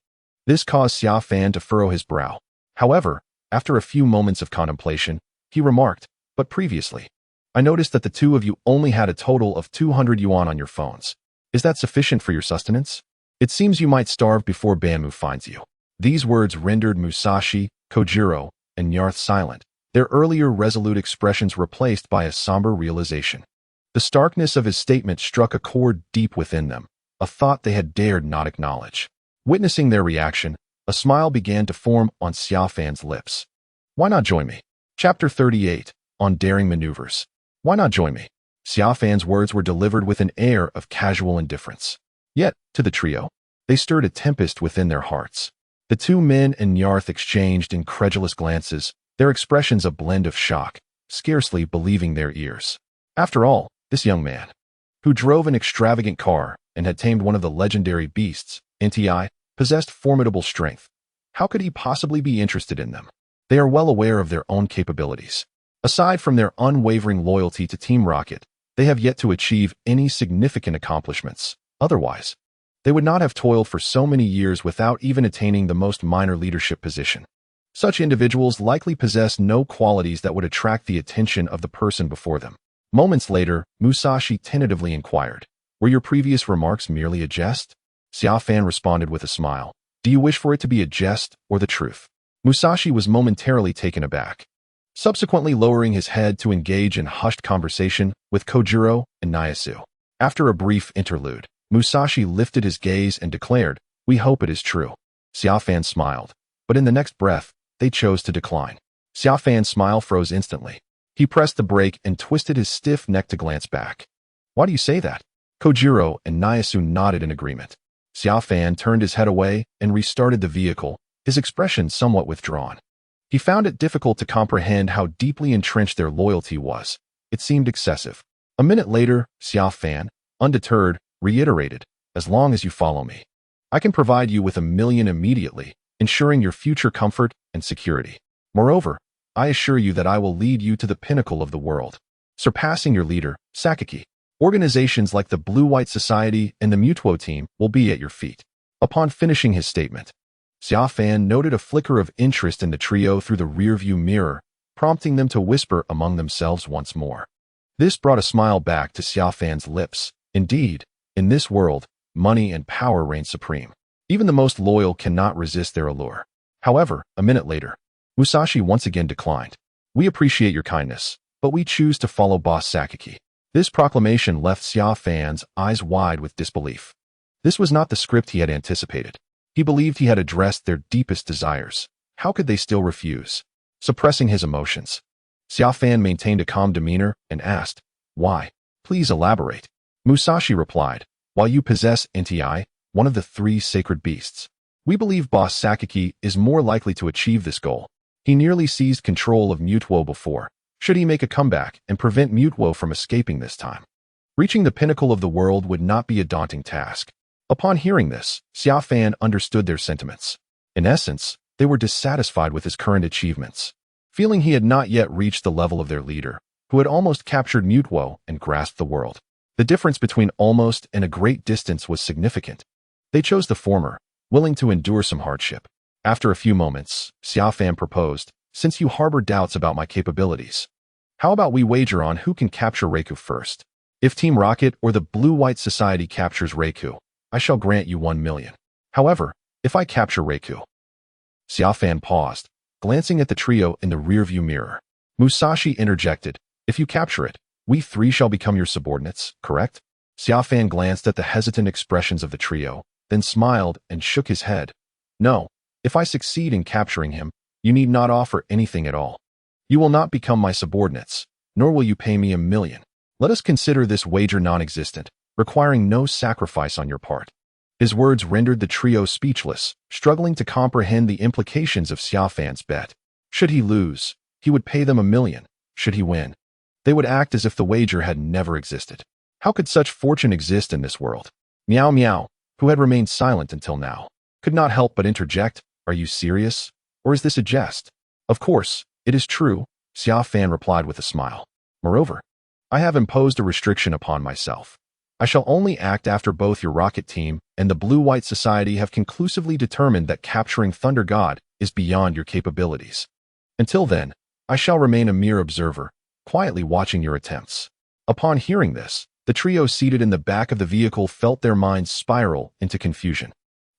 S1: This caused Xia Fan to furrow his brow. However, after a few moments of contemplation, he remarked, "But previously, I noticed that the two of you only had a total of 200 yuan on your phones. Is that sufficient for your sustenance? It seems you might starve before Banmu finds you." These words rendered Musashi, Kojiro, and Nyarth silent, their earlier resolute expressions replaced by a somber realization. The starkness of his statement struck a chord deep within them, a thought they had dared not acknowledge. Witnessing their reaction, a smile began to form on Xia Fan's lips. "Why not join me?" Chapter 38, on Daring Maneuvers. "Why not join me?" Xia Fan's words were delivered with an air of casual indifference. Yet, to the trio, they stirred a tempest within their hearts. The two men and Nyarth exchanged incredulous glances, their expressions a blend of shock, scarcely believing their ears. After all, this young man, who drove an extravagant car and had tamed one of the legendary beasts, NTI, possessed formidable strength. How could he possibly be interested in them? They are well aware of their own capabilities. Aside from their unwavering loyalty to Team Rocket, they have yet to achieve any significant accomplishments. Otherwise, they would not have toiled for so many years without even attaining the most minor leadership position. Such individuals likely possess no qualities that would attract the attention of the person before them. Moments later, Musashi tentatively inquired, "Were your previous remarks merely a jest?" Xia Fan responded with a smile, "Do you wish for it to be a jest or the truth?" Musashi was momentarily taken aback, subsequently lowering his head to engage in hushed conversation with Kojiro and Nyasu. After a brief interlude, Musashi lifted his gaze and declared, "We hope it is true." Xia Fan smiled, but in the next breath, they chose to decline. Xia Fan's smile froze instantly. He pressed the brake and twisted his stiff neck to glance back. "Why do you say that?" Kojiro and Nyasu nodded in agreement. Xia Fan turned his head away and restarted the vehicle, his expression somewhat withdrawn. He found it difficult to comprehend how deeply entrenched their loyalty was. It seemed excessive. A minute later, Xia Fan, undeterred, reiterated, "As long as you follow me, I can provide you with 1,000,000 immediately, ensuring your future comfort and security. Moreover, I assure you that I will lead you to the pinnacle of the world, surpassing your leader, Sakaki. Organizations like the Blue-White Society and the Mutuo team will be at your feet." Upon finishing his statement, Xia Fan noted a flicker of interest in the trio through the rearview mirror, prompting them to whisper among themselves once more. This brought a smile back to Xia Fan's lips. Indeed, in this world, money and power reign supreme. Even the most loyal cannot resist their allure. However, a minute later, Musashi once again declined. "We appreciate your kindness, but we choose to follow Boss Sakaki." This proclamation left Xia Fan's eyes wide with disbelief. This was not the script he had anticipated. He believed he had addressed their deepest desires. How could they still refuse? Suppressing his emotions, Xia Fan maintained a calm demeanor and asked, "Why? Please elaborate." Musashi replied, "While you possess NTI, one of the 3 sacred beasts, we believe Boss Sakaki is more likely to achieve this goal. He nearly seized control of Mutuo before. Should he make a comeback and prevent Mutuo from escaping this time, reaching the pinnacle of the world would not be a daunting task." Upon hearing this, Xia Fan understood their sentiments. In essence, they were dissatisfied with his current achievements. Feeling he had not yet reached the level of their leader, who had almost captured Mutwo and grasped the world. The difference between almost and a great distance was significant. They chose the former, willing to endure some hardship. After a few moments, Xia Fan proposed, since you harbor doubts about my capabilities, how about we wager on who can capture Raikou first? If Team Rocket or the Blue-White Society captures Raikou, I shall grant you 1 million. However, if I capture Raikou... Xia Fan paused, glancing at the trio in the rearview mirror. Musashi interjected, if you capture it, we three shall become your subordinates, correct? Xia Fan glanced at the hesitant expressions of the trio, then smiled and shook his head. No, if I succeed in capturing him, you need not offer anything at all. You will not become my subordinates, nor will you pay me 1 million. Let us consider this wager non-existent, requiring no sacrifice on your part. His words rendered the trio speechless, struggling to comprehend the implications of Xia Fan's bet. Should he lose, he would pay them 1 million. Should he win, they would act as if the wager had never existed. How could such fortune exist in this world? Meow Meow, who had remained silent until now, could not help but interject, are you serious? Or is this a jest? Of course, it is true, Xia Fan replied with a smile. Moreover, I have imposed a restriction upon myself. I shall only act after both your Rocket Team and the Blue-White Society have conclusively determined that capturing Thunder God is beyond your capabilities. Until then, I shall remain a mere observer, quietly watching your attempts. Upon hearing this, the trio seated in the back of the vehicle felt their minds spiral into confusion.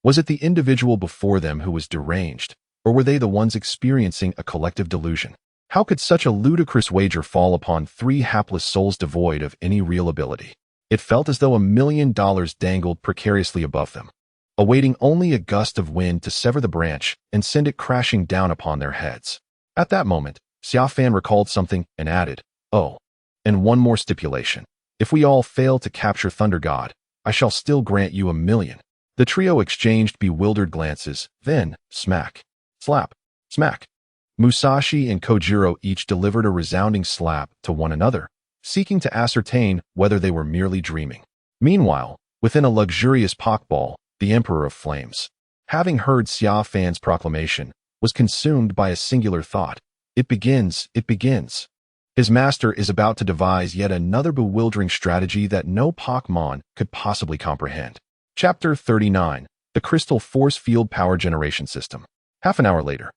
S1: Was it the individual before them who was deranged, or were they the ones experiencing a collective delusion? How could such a ludicrous wager fall upon 3 hapless souls devoid of any real ability? It felt as though $1 million dangled precariously above them, awaiting only a gust of wind to sever the branch and send it crashing down upon their heads. At that moment, Xia Fan recalled something and added, oh, and one more stipulation. If we all fail to capture Thunder God, I shall still grant you 1 million. The trio exchanged bewildered glances, then, smack, slap, smack. Musashi and Kojiro each delivered a resounding slap to one another, seeking to ascertain whether they were merely dreaming. Meanwhile, within a luxurious Pokeball, the Emperor of Flames, having heard Xia Fan's proclamation, was consumed by a singular thought. It begins, it begins. His master is about to devise yet another bewildering strategy that no Pokemon could possibly comprehend. Chapter 39, The Crystal Force Field Power Generation System. Half an hour later,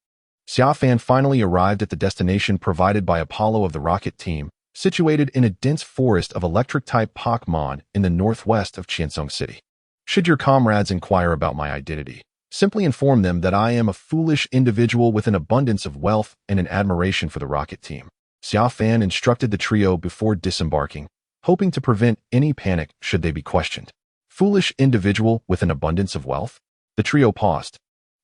S1: Xia Fan finally arrived at the destination provided by Apollo of the Rocket Team, situated in a dense forest of electric-type Pokemon in the northwest of Jiegeng City. Should your comrades inquire about my identity, simply inform them that I am a foolish individual with an abundance of wealth and an admiration for the Rocket Team. Xia Fan instructed the trio before disembarking, hoping to prevent any panic should they be questioned. Foolish individual with an abundance of wealth? The trio paused,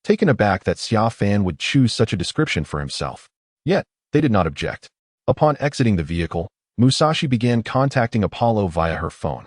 S1: taken aback that Xia Fan would choose such a description for himself. Yet, they did not object. Upon exiting the vehicle, Musashi began contacting Apollo via her phone.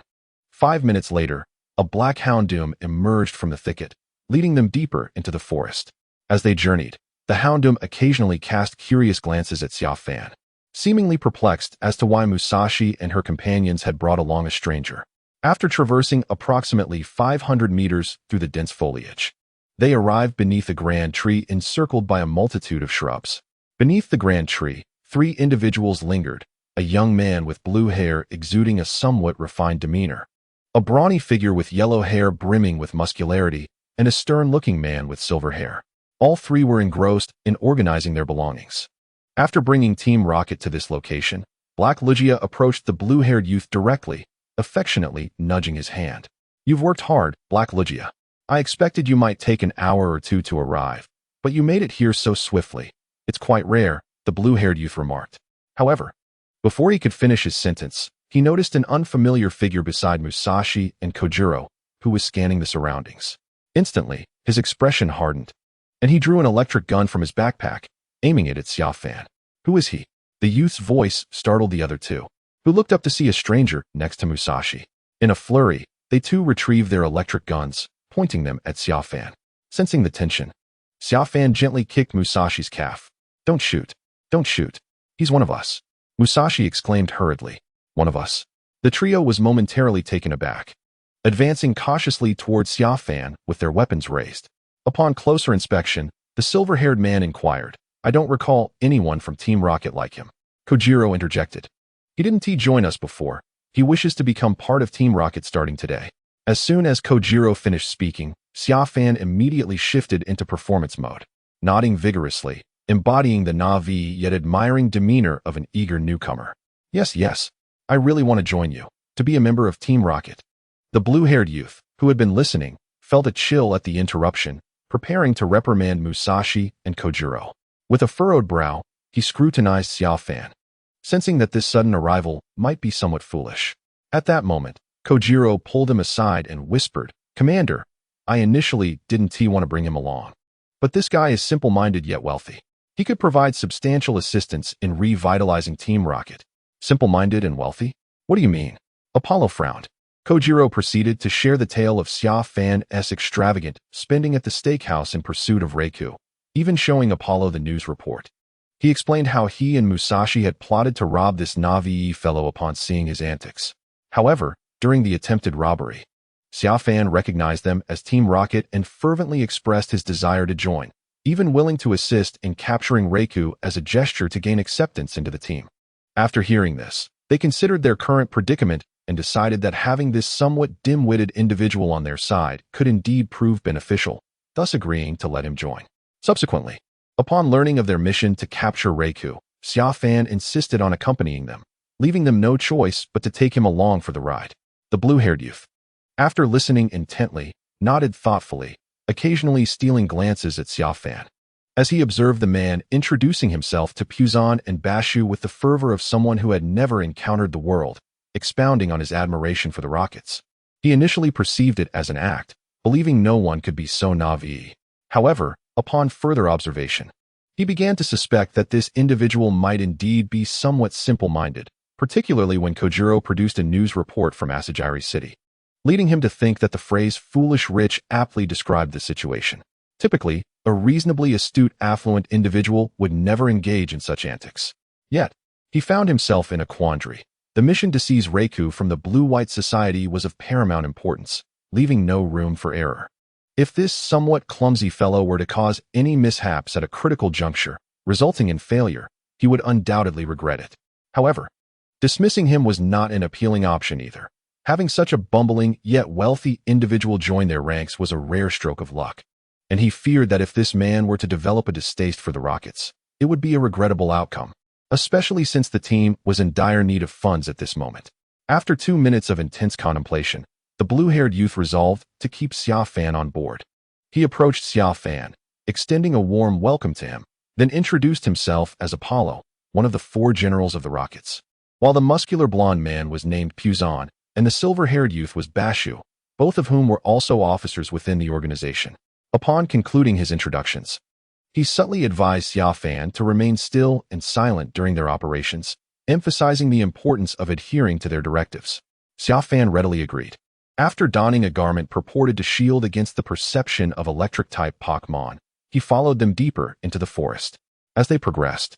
S1: 5 minutes later, a black Houndoom emerged from the thicket, leading them deeper into the forest. As they journeyed, the Houndoom occasionally cast curious glances at Xia Fan, seemingly perplexed as to why Musashi and her companions had brought along a stranger. After traversing approximately 500 meters through the dense foliage, they arrived beneath a grand tree encircled by a multitude of shrubs. Beneath the grand tree, 3 individuals lingered, a young man with blue hair exuding a somewhat refined demeanor, a brawny figure with yellow hair brimming with muscularity, and a stern-looking man with silver hair. All 3 were engrossed in organizing their belongings. After bringing Team Rocket to this location, Black Lugia approached the blue-haired youth directly, affectionately nudging his hand. You've worked hard, Black Lugia. I expected you might take an hour or 2 to arrive, but you made it here so swiftly. It's quite rare, the blue-haired youth remarked. However, before he could finish his sentence, he noticed an unfamiliar figure beside Musashi and Kojiro, who was scanning the surroundings. Instantly, his expression hardened, and he drew an electric gun from his backpack, aiming it at Xia Fan. Who is he? The youth's voice startled the other 2, who looked up to see a stranger next to Musashi. In a flurry, they too retrieved their electric guns, pointing them at Xia Fan. Sensing the tension, Xia Fan gently kicked Musashi's calf. Don't shoot. Don't shoot. He's one of us. Musashi exclaimed hurriedly. One of us. The trio was momentarily taken aback, advancing cautiously towards Xia Fan with their weapons raised. Upon closer inspection, the silver-haired man inquired, I don't recall anyone from Team Rocket like him. Kojiro interjected. He didn't join us before. He wishes to become part of Team Rocket starting today. As soon as Kojiro finished speaking, Xia Fan immediately shifted into performance mode, nodding vigorously, embodying the Na'vi yet admiring demeanor of an eager newcomer. Yes, I really want to join you, to be a member of Team Rocket. The blue-haired youth, who had been listening, felt a chill at the interruption, preparing to reprimand Musashi and Kojiro. With a furrowed brow, he scrutinized Xia Fan, sensing that this sudden arrival might be somewhat foolish. At that moment, Kojiro pulled him aside and whispered, "Commander, I initially didn't want to bring him along. But this guy is simple-minded yet wealthy. He could provide substantial assistance in revitalizing Team Rocket." Simple-minded and wealthy? What do you mean? Apollo frowned. Kojiro proceeded to share the tale of Xia Fan's extravagant spending at the steakhouse in pursuit of Reiku, even showing Apollo the news report. He explained how he and Musashi had plotted to rob this Na'vi fellow upon seeing his antics. However, during the attempted robbery, Xia Fan recognized them as Team Rocket and fervently expressed his desire to join, even willing to assist in capturing Reiku as a gesture to gain acceptance into the team. After hearing this, they considered their current predicament and decided that having this somewhat dim-witted individual on their side could indeed prove beneficial, thus agreeing to let him join. Subsequently, upon learning of their mission to capture Reiku, Xia Fan insisted on accompanying them, leaving them no choice but to take him along for the ride. The blue-haired youth, after listening intently, nodded thoughtfully, occasionally stealing glances at Xia Fan, as he observed the man introducing himself to Puzan and Bashu with the fervor of someone who had never encountered the world, expounding on his admiration for the Rockets. He initially perceived it as an act, believing no one could be so Na'vi. However, upon further observation, he began to suspect that this individual might indeed be somewhat simple-minded, particularly when Kojiro produced a news report from Legendary City, leading him to think that the phrase "foolish rich" aptly described the situation. Typically, a reasonably astute, affluent individual would never engage in such antics. Yet, he found himself in a quandary. The mission to seize Reiku from the Blue-White Society was of paramount importance, leaving no room for error. If this somewhat clumsy fellow were to cause any mishaps at a critical juncture, resulting in failure, he would undoubtedly regret it. However, dismissing him was not an appealing option either. Having such a bumbling yet wealthy individual join their ranks was a rare stroke of luck, and he feared that if this man were to develop a distaste for the Rockets, it would be a regrettable outcome, especially since the team was in dire need of funds at this moment. After 2 minutes of intense contemplation, the blue-haired youth resolved to keep Xia Fan on board. He approached Xia Fan, extending a warm welcome to him, then introduced himself as Apollo, one of the 4 generals of the Rockets. While the muscular blonde man was named Puzan, and the silver-haired youth was Bashu, both of whom were also officers within the organization. Upon concluding his introductions, he subtly advised Xia Fan to remain still and silent during their operations, emphasizing the importance of adhering to their directives. Xia Fan readily agreed. After donning a garment purported to shield against the perception of electric-type Pokémon, he followed them deeper into the forest. As they progressed,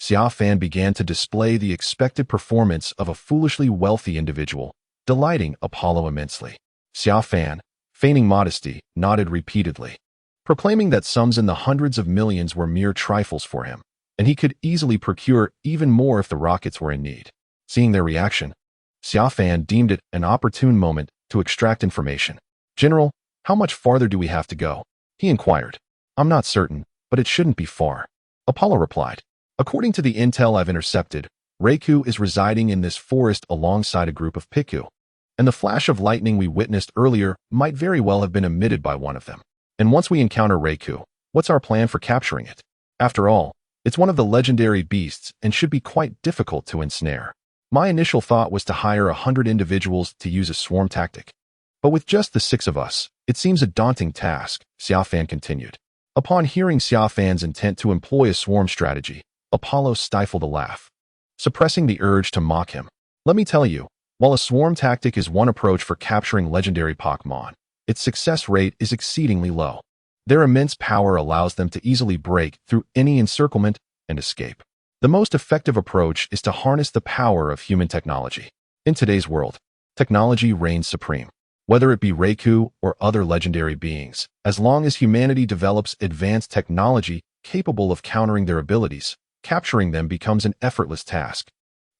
S1: Xia Fan began to display the expected performance of a foolishly wealthy individual, delighting Apollo immensely. Xia Fan, feigning modesty, nodded repeatedly, proclaiming that sums in the hundreds of millions were mere trifles for him, and he could easily procure even more if the Rockets were in need. Seeing their reaction, Xia Fan deemed it an opportune moment to extract information. "General, how much farther do we have to go?" he inquired. "I'm not certain, but it shouldn't be far," Apollo replied. "According to the intel I've intercepted, Reiku is residing in this forest alongside a group of Piku, and the flash of lightning we witnessed earlier might very well have been emitted by one of them. And once we encounter Reiku, what's our plan for capturing it? After all, it's one of the legendary beasts and should be quite difficult to ensnare. My initial thought was to hire 100 individuals to use a swarm tactic. But with just the 6 of us, it seems a daunting task," Xia Fan continued. Upon hearing Xia Fan's intent to employ a swarm strategy, Apollo stifled a laugh, suppressing the urge to mock him. "Let me tell you, while a swarm tactic is one approach for capturing legendary Pokémon, its success rate is exceedingly low. Their immense power allows them to easily break through any encirclement and escape. The most effective approach is to harness the power of human technology. In today's world, technology reigns supreme. Whether it be Reiku or other legendary beings, as long as humanity develops advanced technology capable of countering their abilities, capturing them becomes an effortless task.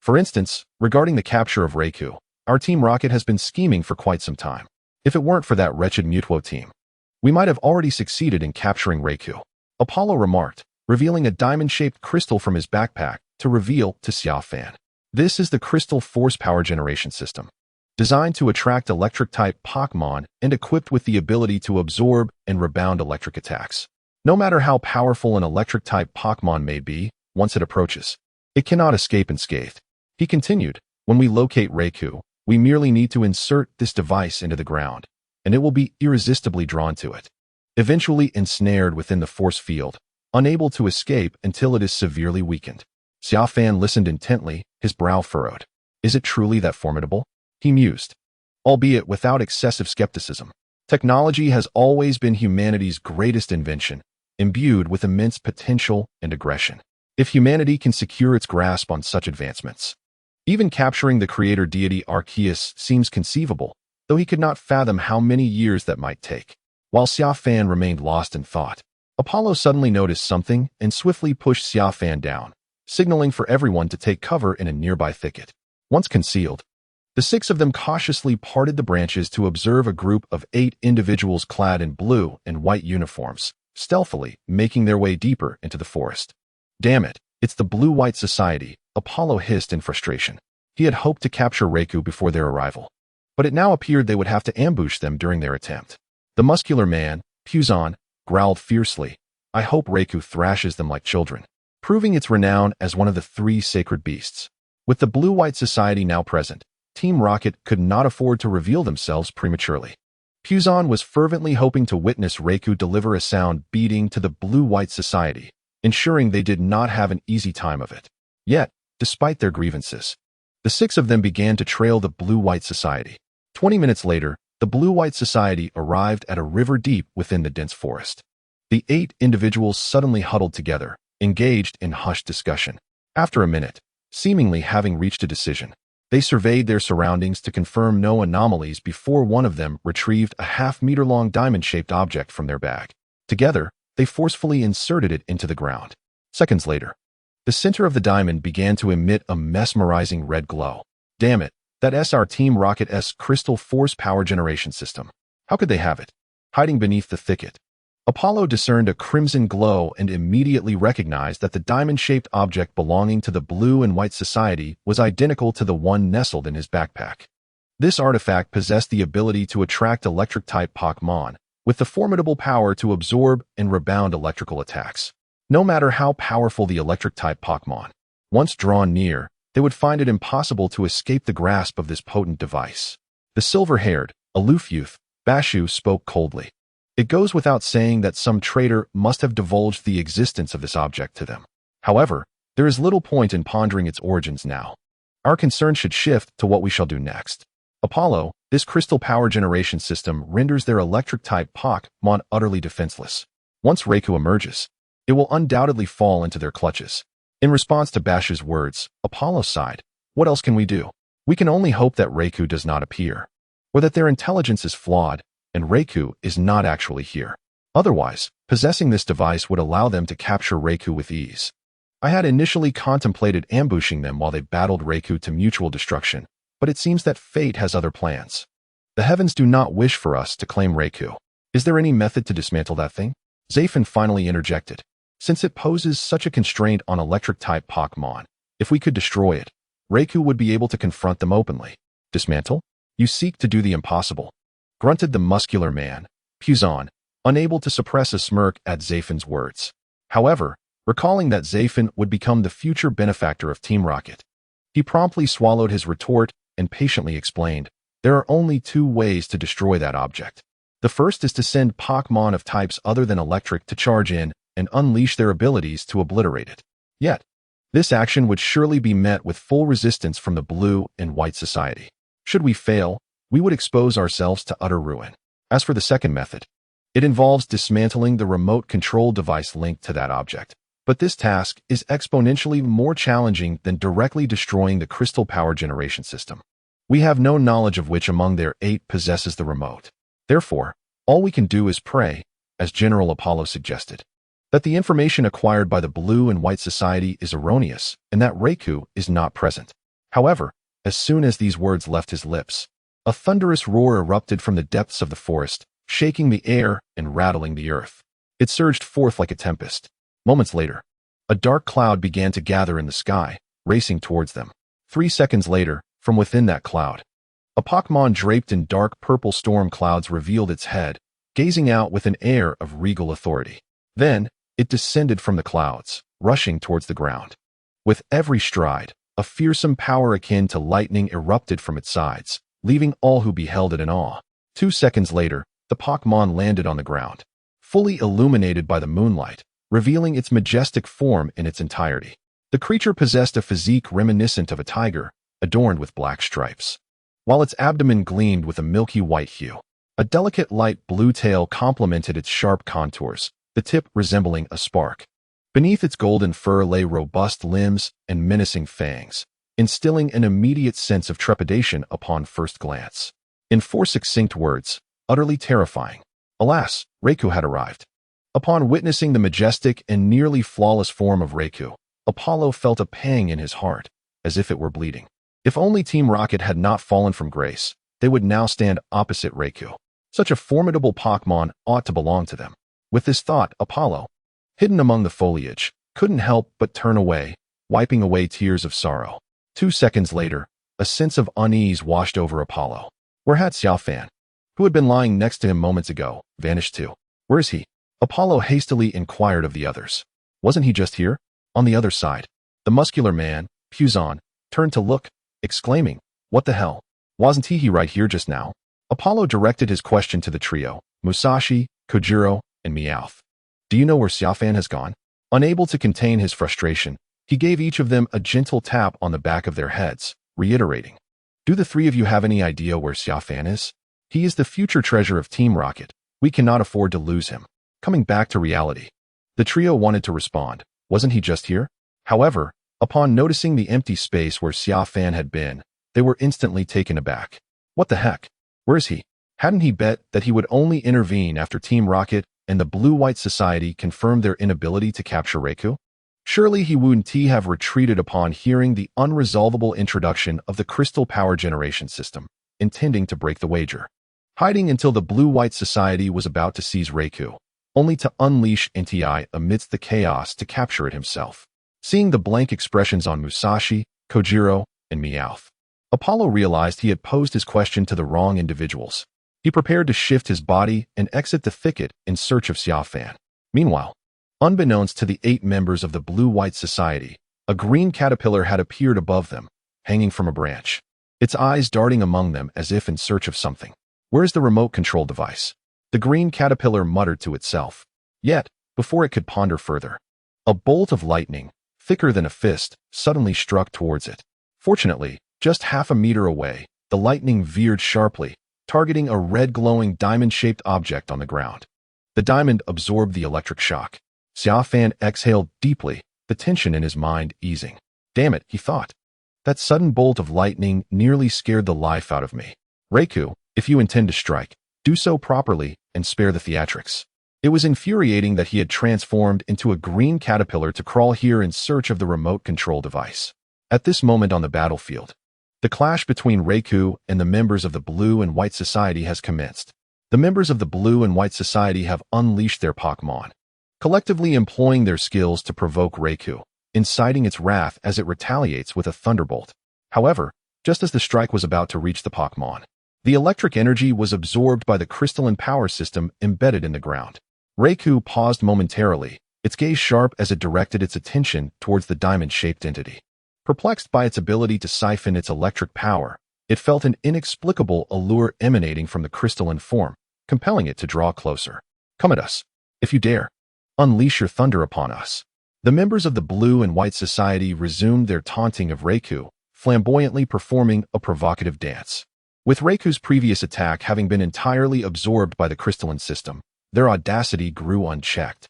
S1: For instance, regarding the capture of Raikou, our Team Rocket has been scheming for quite some time. If it weren't for that wretched Mutuo team, we might have already succeeded in capturing Raikou, Apollo remarked, revealing a diamond-shaped crystal from his backpack to reveal to Xia Fan. This is the Crystal Force Power Generation System, designed to attract electric-type Pokémon and equipped with the ability to absorb and rebound electric attacks. No matter how powerful an electric-type Pokémon may be, once it approaches, it cannot escape unscathed. He continued, when we locate Raikou, we merely need to insert this device into the ground, and it will be irresistibly drawn to it, eventually ensnared within the force field, unable to escape until it is severely weakened. Xia Fan listened intently, his brow furrowed. Is it truly that formidable? He mused, albeit without excessive skepticism. Technology has always been humanity's greatest invention, imbued with immense potential and aggression. If humanity can secure its grasp on such advancements, even capturing the creator deity Arceus seems conceivable, though he could not fathom how many years that might take. While Xia Fan remained lost in thought, Apollo suddenly noticed something and swiftly pushed Xia Fan down, signaling for everyone to take cover in a nearby thicket. Once concealed, the six of them cautiously parted the branches to observe a group of 8 individuals clad in blue and white uniforms, stealthily making their way deeper into the forest. Damn it, it's the Blue-White Society, Apollo hissed in frustration. He had hoped to capture Raikou before their arrival, but it now appeared they would have to ambush them during their attempt. The muscular man, Puzon, growled fiercely, I hope Raikou thrashes them like children, proving its renown as one of the 3 sacred beasts. With the Blue-White Society now present, Team Rocket could not afford to reveal themselves prematurely. Puzon was fervently hoping to witness Raikou deliver a sound beating to the Blue-White Society, ensuring they did not have an easy time of it. Yet, despite their grievances, the 6 of them began to trail the Blue-White Society. 20 minutes later, the Blue-White Society arrived at a river deep within the dense forest. The 8 individuals suddenly huddled together, engaged in hushed discussion. After a minute, seemingly having reached a decision, they surveyed their surroundings to confirm no anomalies before one of them retrieved a half-meter-long diamond-shaped object from their bag. Together, they forcefully inserted it into the ground. Seconds later, the center of the diamond began to emit a mesmerizing red glow. Damn it, that's our Team Rocket's Crystal Force Power Generation System. How could they have it? Hiding beneath the thicket, Apollo discerned a crimson glow and immediately recognized that the diamond-shaped object belonging to the Blue and White Society was identical to the one nestled in his backpack. This artifact possessed the ability to attract electric-type Pokémon, with the formidable power to absorb and rebound electrical attacks. No matter how powerful the electric-type Pokémon, once drawn near, they would find it impossible to escape the grasp of this potent device. The silver-haired, aloof youth, Bashu, spoke coldly. It goes without saying that some traitor must have divulged the existence of this object to them. However, there is little point in pondering its origins now. Our concern should shift to what we shall do next. Apollo, this crystal power generation system renders their electric-type Pokémon utterly defenseless. Once Raikou emerges, it will undoubtedly fall into their clutches. In response to Bashu's words, Apollo sighed. What else can we do? We can only hope that Raikou does not appear, or that their intelligence is flawed, and Raikou is not actually here. Otherwise, possessing this device would allow them to capture Raikou with ease. I had initially contemplated ambushing them while they battled Raikou to mutual destruction, but it seems that fate has other plans. The heavens do not wish for us to claim Raikou. Is there any method to dismantle that thing? Xia Fan finally interjected. Since it poses such a constraint on electric-type Pokémon, if we could destroy it, Raikou would be able to confront them openly. Dismantle? You seek to do the impossible, grunted the muscular man, Puzon, unable to suppress a smirk at Xia Fan's words. However, recalling that Xia Fan would become the future benefactor of Team Rocket, he promptly swallowed his retort and patiently explained, there are only 2 ways to destroy that object. The first is to send Pokémon of types other than electric to charge in and unleash their abilities to obliterate it. Yet, this action would surely be met with full resistance from the Blue and White Society. Should we fail, we would expose ourselves to utter ruin. As for the second method, it involves dismantling the remote control device linked to that object. But this task is exponentially more challenging than directly destroying the crystal power generation system. We have no knowledge of which among their 8 possesses the remote. Therefore, all we can do is pray, as General Apollo suggested, that the information acquired by the Blue and White Society is erroneous and that Raikou is not present. However, as soon as these words left his lips, a thunderous roar erupted from the depths of the forest, shaking the air and rattling the earth. It surged forth like a tempest. Moments later, a dark cloud began to gather in the sky, racing towards them. 3 seconds later, from within that cloud, a Pokémon draped in dark purple storm clouds revealed its head, gazing out with an air of regal authority. Then, it descended from the clouds, rushing towards the ground. With every stride, a fearsome power akin to lightning erupted from its sides, leaving all who beheld it in awe. 2 seconds later, the Pokémon landed on the ground, fully illuminated by the moonlight, revealing its majestic form in its entirety. The creature possessed a physique reminiscent of a tiger, adorned with black stripes, while its abdomen gleamed with a milky white hue. A delicate light blue tail complemented its sharp contours, the tip resembling a spark. Beneath its golden fur lay robust limbs and menacing fangs, instilling an immediate sense of trepidation upon first glance. In 4 succinct words, utterly terrifying. Alas, Raikou had arrived. Upon witnessing the majestic and nearly flawless form of Raikou, Apollo felt a pang in his heart, as if it were bleeding. If only Team Rocket had not fallen from grace, they would now stand opposite Raikou. Such a formidable Pokémon ought to belong to them. With this thought, Apollo, hidden among the foliage, couldn't help but turn away, wiping away tears of sorrow. 2 seconds later, a sense of unease washed over Apollo. Where had Xia Fan, who had been lying next to him moments ago, vanished to? Where is he? Apollo hastily inquired of the others. Wasn't he just here? On the other side. The muscular man, Puzon, turned to look, exclaiming, "What the hell? Wasn't he right here just now?" Apollo directed his question to the trio, Musashi, Kojiro, and Meowth. "Do you know where Xia Fan has gone?" Unable to contain his frustration, he gave each of them a gentle tap on the back of their heads, reiterating, "Do the 3 of you have any idea where Xia Fan is? He is the future treasure of Team Rocket. We cannot afford to lose him." Coming back to reality, the trio wanted to respond, "Wasn't he just here?" However, upon noticing the empty space where Xia Fan had been, they were instantly taken aback. What the heck? Where is he? Hadn't he bet that he would only intervene after Team Rocket and the Blue-White Society confirmed their inability to capture Raikou? Surely he wouldn't have retreated upon hearing the unresolvable introduction of the Crystal Power Generation System, intending to break the wager. Hiding until the Blue-White Society was about to seize Raikou, only to unleash NTI amidst the chaos to capture it himself. Seeing the blank expressions on Musashi, Kojiro, and Meowth, Apollo realized he had posed his question to the wrong individuals. He prepared to shift his body and exit the thicket in search of Xia Fan. Meanwhile, unbeknownst to the 8 members of the Blue-White Society, a green caterpillar had appeared above them, hanging from a branch, its eyes darting among them as if in search of something. "Where's the remote control device?" The green caterpillar muttered to itself. Yet, before it could ponder further, a bolt of lightning, thicker than a fist, suddenly struck towards it. Fortunately, just half a meter away, the lightning veered sharply, targeting a red glowing diamond-shaped object on the ground. The diamond absorbed the electric shock. Xia Fan exhaled deeply, the tension in his mind easing. "Damn it," he thought. "That sudden bolt of lightning nearly scared the life out of me. Raikou, if you intend to strike, do so properly and spare the theatrics." It was infuriating that he had transformed into a green caterpillar to crawl here in search of the remote control device. At this moment on the battlefield, the clash between Raikou and the members of the Blue and White Society has commenced. The members of the Blue and White Society have unleashed their Pokémon, collectively employing their skills to provoke Raikou, inciting its wrath as it retaliates with a thunderbolt. However, just as the strike was about to reach the Pokémon, the electric energy was absorbed by the crystalline power system embedded in the ground. Raikou paused momentarily, its gaze sharp as it directed its attention towards the diamond-shaped entity. Perplexed by its ability to siphon its electric power, it felt an inexplicable allure emanating from the crystalline form, compelling it to draw closer. "Come at us, if you dare. Unleash your thunder upon us." The members of the Blue and White Society resumed their taunting of Raikou, flamboyantly performing a provocative dance. With Raikou's previous attack having been entirely absorbed by the crystalline system, their audacity grew unchecked,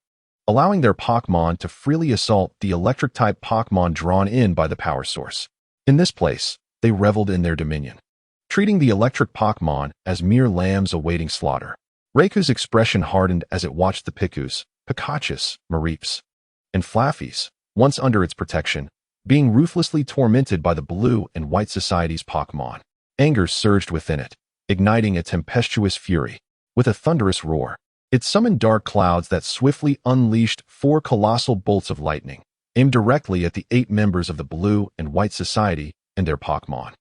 S1: allowing their Pokémon to freely assault the electric-type Pokémon drawn in by the power source. In this place, they reveled in their dominion, treating the electric Pokémon as mere lambs awaiting slaughter. Raikou's expression hardened as it watched the Picus, Pikachus, Mareeps, and Flaffies, once under its protection, being ruthlessly tormented by the Blue and White Society's Pokémon. Anger surged within it, igniting a tempestuous fury. With a thunderous roar, it summoned dark clouds that swiftly unleashed 4 colossal bolts of lightning, aimed directly at the 8 members of the Blue and White Society and their Pokémon.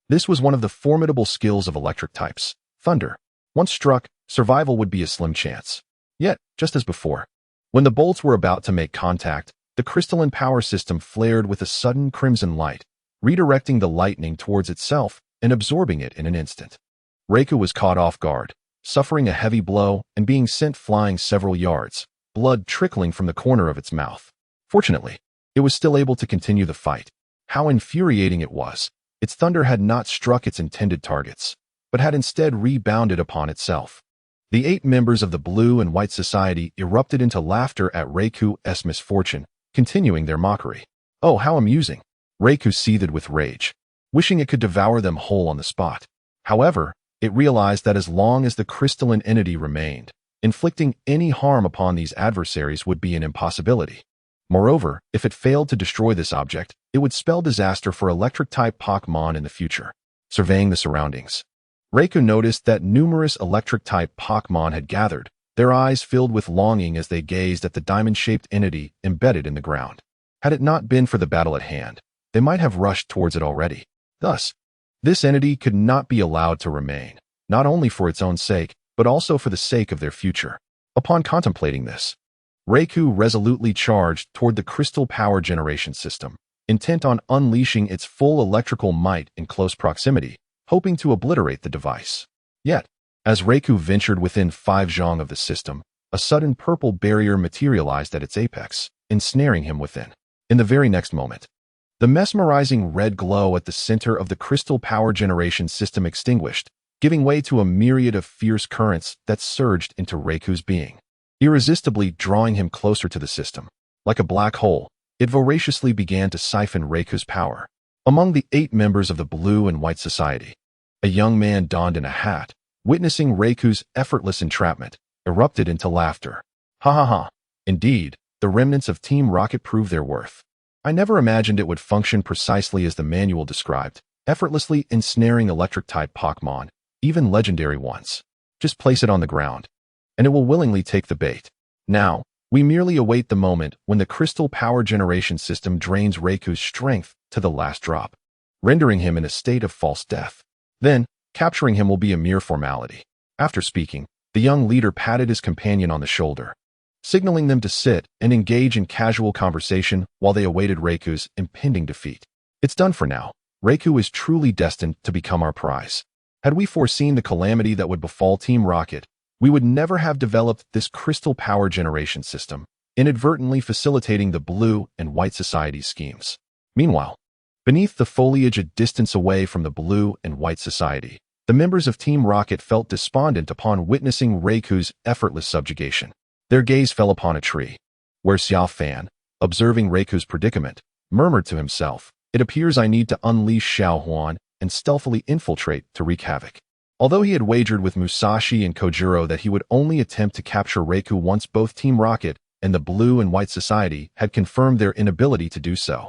S1: This was one of the formidable skills of electric types. Thunder. Once struck, survival would be a slim chance. Yet, just as before, when the bolts were about to make contact, the crystalline power system flared with a sudden crimson light, redirecting the lightning towards itself and absorbing it in an instant. Raikou was caught off guard, suffering a heavy blow and being sent flying several yards, blood trickling from the corner of its mouth. Fortunately, it was still able to continue the fight. How infuriating it was! Its thunder had not struck its intended targets, but had instead rebounded upon itself. The 8 members of the Blue and White Society erupted into laughter at Raikou's misfortune, continuing their mockery. Oh, how amusing! Raikou seethed with rage, wishing it could devour them whole on the spot. However, it realized that as long as the crystalline entity remained, inflicting any harm upon these adversaries would be an impossibility. Moreover, if it failed to destroy this object, it would spell disaster for electric-type Pokémon in the future. Surveying the surroundings, Raikou noticed that numerous electric-type Pokémon had gathered, their eyes filled with longing as they gazed at the diamond-shaped entity embedded in the ground. Had it not been for the battle at hand, they might have rushed towards it already. Thus, this entity could not be allowed to remain, not only for its own sake, but also for the sake of their future. Upon contemplating this, Raikou resolutely charged toward the crystal power generation system, intent on unleashing its full electrical might in close proximity, hoping to obliterate the device. Yet, as Raikou ventured within 5 zhong of the system, a sudden purple barrier materialized at its apex, ensnaring him within. In the very next moment, the mesmerizing red glow at the center of the crystal power generation system extinguished, giving way to a myriad of fierce currents that surged into Raikou's being, irresistibly drawing him closer to the system. Like a black hole, it voraciously began to siphon Raikou's power. Among the 8 members of the Blue and White Society, a young man donned in a hat, witnessing Raikou's effortless entrapment, erupted into laughter. Ha ha ha! Indeed, the remnants of Team Rocket prove their worth. I never imagined it would function precisely as the manual described, effortlessly ensnaring electric-type Pokémon, even legendary ones. Just place it on the ground, and it will willingly take the bait. Now, we merely await the moment when the crystal power generation system drains Raikou's strength to the last drop, rendering him in a state of false death. Then, capturing him will be a mere formality. After speaking, the young leader patted his companion on the shoulder, signaling them to sit and engage in casual conversation while they awaited Raikou's impending defeat. It's done for now. Raikou is truly destined to become our prize. Had we foreseen the calamity that would befall Team Rocket, we would never have developed this crystal power generation system, inadvertently facilitating the Blue and White Society's schemes. Meanwhile, beneath the foliage a distance away from the Blue and White Society, the members of Team Rocket felt despondent upon witnessing Raikou's effortless subjugation. Their gaze fell upon a tree, where Xia Fan, observing Raikou's predicament, murmured to himself, "It appears I need to unleash Xiao Huan and stealthily infiltrate to wreak havoc." Although he had wagered with Musashi and Kojiro that he would only attempt to capture Raikou once both Team Rocket and the Blue and White Society had confirmed their inability to do so,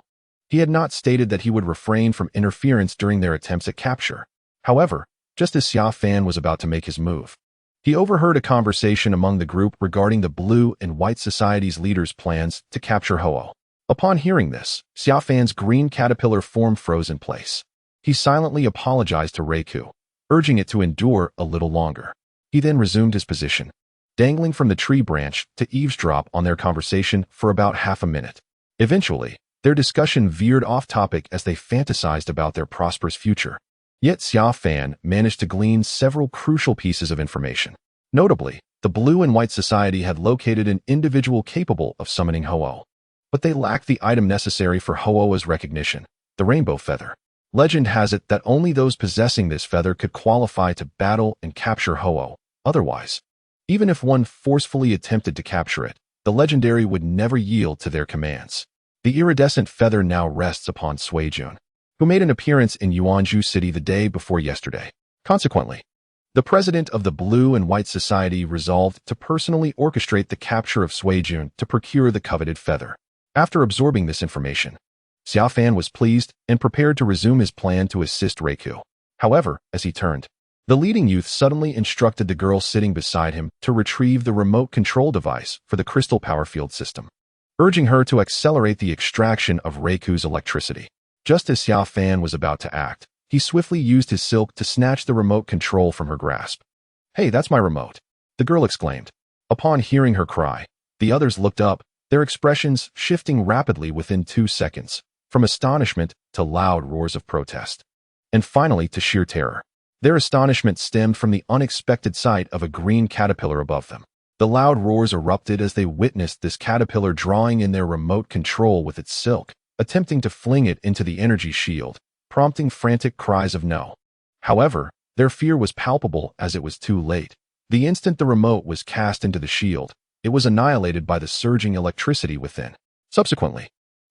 S1: he had not stated that he would refrain from interference during their attempts at capture. However, just as Xia Fan was about to make his move, he overheard a conversation among the group regarding the Blue and White Society's leaders' plans to capture Ho-Oh. Upon hearing this, Xia Fan's green caterpillar form froze in place. He silently apologized to Raikou, urging it to endure a little longer. He then resumed his position, dangling from the tree branch to eavesdrop on their conversation for about half a minute. Eventually, their discussion veered off topic as they fantasized about their prosperous future. Yet Xia Fan managed to glean several crucial pieces of information. Notably, the Blue and White Society had located an individual capable of summoning Ho-Oh, but they lacked the item necessary for Ho-Oh's recognition, the rainbow feather. Legend has it that only those possessing this feather could qualify to battle and capture Ho-Oh. Otherwise, even if one forcefully attempted to capture it, the legendary would never yield to their commands. The iridescent feather now rests upon Suakun, who made an appearance in Jiegeng City the day before yesterday. Consequently, the president of the Blue and White Society resolved to personally orchestrate the capture of Suakun to procure the coveted feather. After absorbing this information, Xia Fan was pleased and prepared to resume his plan to assist Raikou. However, as he turned, the leading youth suddenly instructed the girl sitting beside him to retrieve the remote control device for the crystal power field system, urging her to accelerate the extraction of Raikou's electricity. Just as Xia Fan was about to act, he swiftly used his silk to snatch the remote control from her grasp. "Hey, that's my remote," the girl exclaimed. Upon hearing her cry, the others looked up, their expressions shifting rapidly within 2 seconds, from astonishment to loud roars of protest, and finally to sheer terror. Their astonishment stemmed from the unexpected sight of a green caterpillar above them. The loud roars erupted as they witnessed this caterpillar drawing in their remote control with its silk, attempting to fling it into the energy shield, prompting frantic cries of no. However, their fear was palpable as it was too late. The instant the remote was cast into the shield, it was annihilated by the surging electricity within. Subsequently,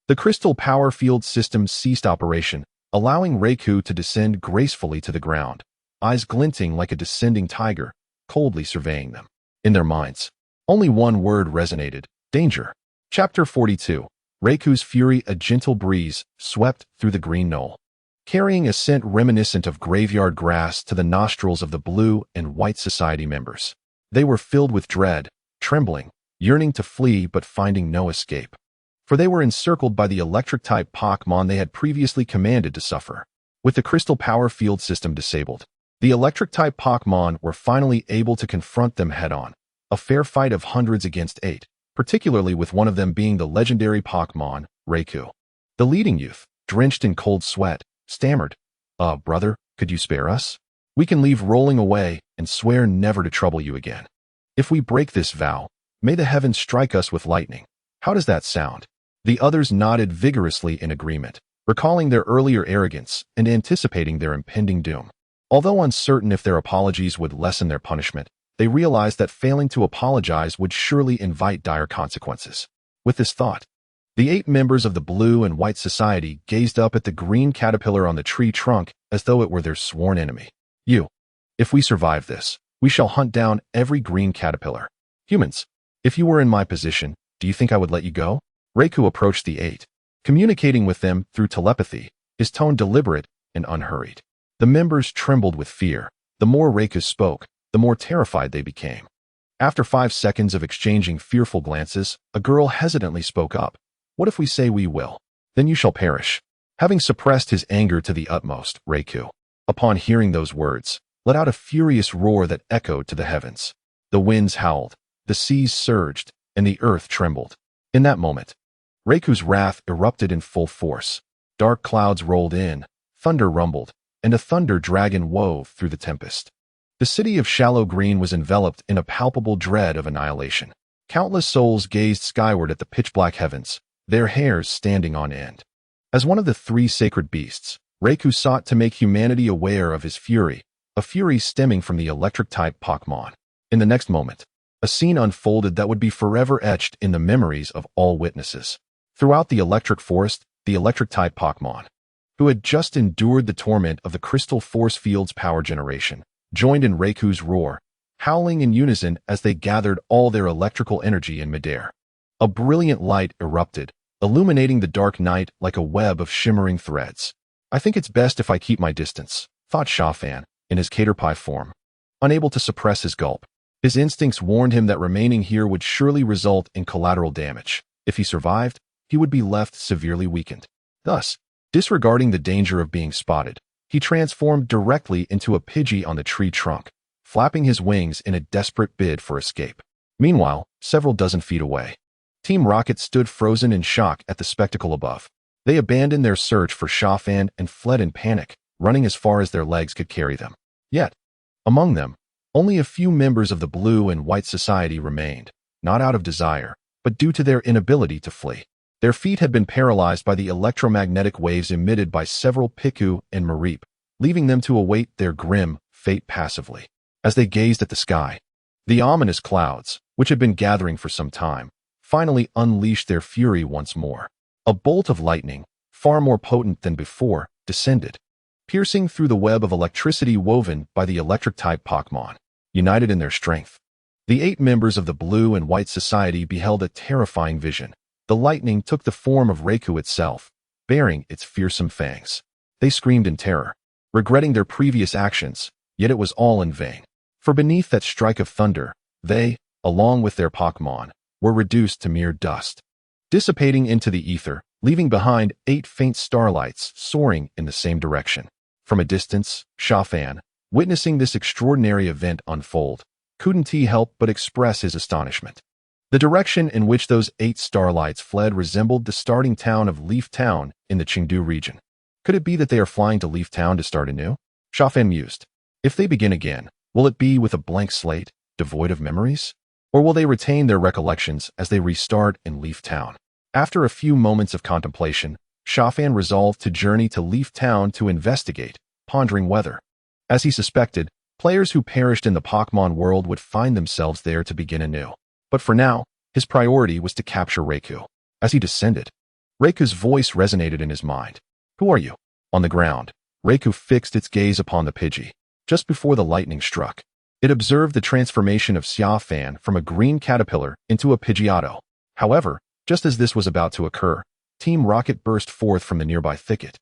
S1: the crystal power field system ceased operation, allowing Raikou to descend gracefully to the ground, eyes glinting like a descending tiger, coldly surveying them. In their minds, only one word resonated: danger. Chapter 42. Raikou's fury. A gentle breeze swept through the green knoll, carrying a scent reminiscent of graveyard grass to the nostrils of the blue and white society members. They were filled with dread, trembling, yearning to flee but finding no escape, for they were encircled by the electric-type Pokémon they had previously commanded to suffer. With the crystal power field system disabled, the electric-type Pokémon were finally able to confront them head-on, a fair fight of hundreds against 8, particularly with one of them being the legendary Pokémon, Raikou. The leading youth, drenched in cold sweat, stammered, "Brother, could you spare us? We can leave rolling away and swear never to trouble you again. If we break this vow, may the heavens strike us with lightning. How does that sound?" The others nodded vigorously in agreement, recalling their earlier arrogance and anticipating their impending doom. Although uncertain if their apologies would lessen their punishment, they realized that failing to apologize would surely invite dire consequences. With this thought, the 8 members of the Blue and White Society gazed up at the green caterpillar on the tree trunk as though it were their sworn enemy. If we survive this, we shall hunt down every green caterpillar. Humans, if you were in my position, do you think I would let you go?" Raikou approached the 8, communicating with them through telepathy, his tone deliberate and unhurried. The members trembled with fear. The more Raikou spoke, the more terrified they became. After 5 seconds of exchanging fearful glances, a girl hesitantly spoke up. "What if we say we will? Then you shall perish." Having suppressed his anger to the utmost, Raikou, upon hearing those words, let out a furious roar that echoed to the heavens. The winds howled, the seas surged, and the earth trembled. In that moment, Raikou's wrath erupted in full force. Dark clouds rolled in, thunder rumbled, and a thunder dragon wove through the tempest. The city of Shallow Green was enveloped in a palpable dread of annihilation. Countless souls gazed skyward at the pitch-black heavens, their hairs standing on end. As one of the 3 sacred beasts, Raikou sought to make humanity aware of his fury, a fury stemming from the electric-type Pokémon. In the next moment, a scene unfolded that would be forever etched in the memories of all witnesses. Throughout the electric forest, the electric-type Pokémon, who had just endured the torment of the crystal force field's power generation, joined in Raikou's roar, howling in unison as they gathered all their electrical energy in midair. A brilliant light erupted, illuminating the dark night like a web of shimmering threads. "I think it's best if I keep my distance," thought Xia Fan, in his caterpie form. Unable to suppress his gulp, his instincts warned him that remaining here would surely result in collateral damage. If he survived, he would be left severely weakened. Thus, disregarding the danger of being spotted, he transformed directly into a Pidgey on the tree trunk, flapping his wings in a desperate bid for escape. Meanwhile, several dozen feet away, Team Rocket stood frozen in shock at the spectacle above. They abandoned their search for Xia Fan and fled in panic, running as far as their legs could carry them. Yet, among them, only a few members of the Blue and White Society remained, not out of desire, but due to their inability to flee. Their feet had been paralyzed by the electromagnetic waves emitted by several Piku and Mareep, leaving them to await their grim fate passively. As they gazed at the sky, the ominous clouds, which had been gathering for some time, finally unleashed their fury once more. A bolt of lightning, far more potent than before, descended, piercing through the web of electricity woven by the electric-type Pokémon. United in their strength, the 8 members of the Blue and White Society beheld a terrifying vision. The lightning took the form of Raikou itself, baring its fearsome fangs. They screamed in terror, regretting their previous actions, yet it was all in vain. For beneath that strike of thunder, they, along with their Pokémon, were reduced to mere dust, dissipating into the ether, leaving behind 8 faint starlights soaring in the same direction. From a distance, Xia Fan, witnessing this extraordinary event unfold, couldn't he help but express his astonishment. The direction in which those 8 starlights fled resembled the starting town of Leaf Town in the Chengdu region. Could it be that they are flying to Leaf Town to start anew? Xia Fan mused. If they begin again, will it be with a blank slate, devoid of memories? Or will they retain their recollections as they restart in Leaf Town? After a few moments of contemplation, Xia Fan resolved to journey to Leaf Town to investigate, pondering whether, as he suspected, players who perished in the Pokémon world would find themselves there to begin anew. But for now, his priority was to capture Raikou. As he descended, Raikou's voice resonated in his mind. Who are you? On the ground, Raikou fixed its gaze upon the Pidgey. Just before the lightning struck, it observed the transformation of Xia Fan from a green caterpillar into a Pidgeotto. However, just as this was about to occur, Team Rocket burst forth from the nearby thicket.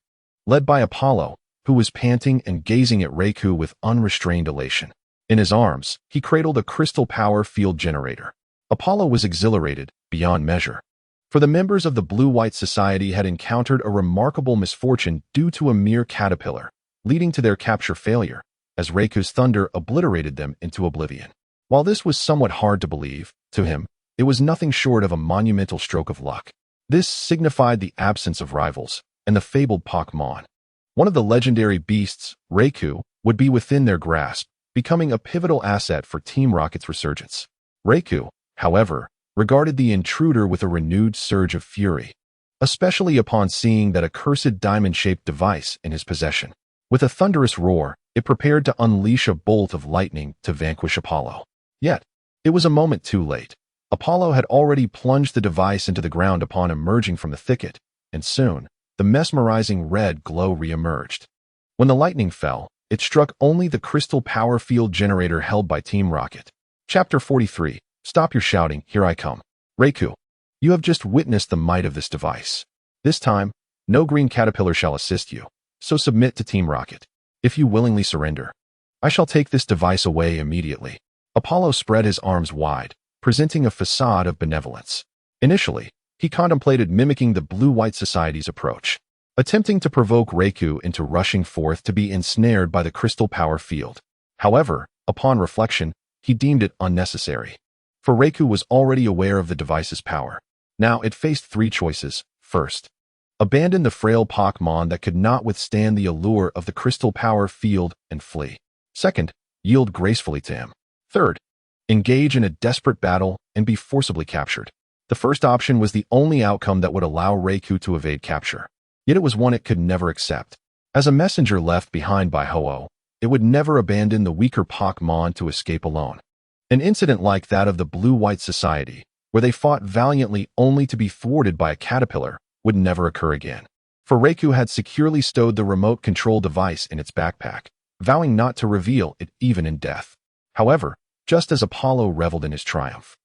S1: Led by Apollo, who was panting and gazing at Raikou with unrestrained elation. In his arms, he cradled a crystal power field generator. Apollo was exhilarated beyond measure. For the members of the Blue-White Society had encountered a remarkable misfortune due to a mere caterpillar, leading to their capture failure, as Raikou's thunder obliterated them into oblivion. While this was somewhat hard to believe, to him, it was nothing short of a monumental stroke of luck. This signified the absence of rivals and the fabled Pokémon. One of the legendary beasts, Raikou, would be within their grasp, becoming a pivotal asset for Team Rocket's resurgence. Raikou, however, regarded the intruder with a renewed surge of fury, especially upon seeing that accursed diamond-shaped device in his possession. With a thunderous roar, it prepared to unleash a bolt of lightning to vanquish Apollo. Yet, it was a moment too late. Apollo had already plunged the device into the ground upon emerging from the thicket, and soon, the mesmerizing red glow re-emerged. When the lightning fell, it struck only the crystal power field generator held by Team Rocket. Chapter 43. Stop your shouting, here I come. Raikou, you have just witnessed the might of this device. This time, no green caterpillar shall assist you, so submit to Team Rocket. If you willingly surrender, I shall take this device away immediately. Apollo spread his arms wide, presenting a facade of benevolence. Initially, he contemplated mimicking the Blue-White Society's approach, attempting to provoke Raikou into rushing forth to be ensnared by the crystal power field. However, upon reflection, he deemed it unnecessary. For Raikou was already aware of the device's power. Now it faced 3 choices. First, abandon the frail Pokémon that could not withstand the allure of the crystal power field and flee. Second, yield gracefully to him. Third, engage in a desperate battle and be forcibly captured. The first option was the only outcome that would allow Raikou to evade capture. Yet it was one it could never accept. As a messenger left behind by Ho-Oh, it would never abandon the weaker Pokémon to escape alone. An incident like that of the Blue-White Society, where they fought valiantly only to be thwarted by a caterpillar, would never occur again. For Raikou had securely stowed the remote control device in its backpack, vowing not to reveal it even in death. However, just as Apollo reveled in his triumph,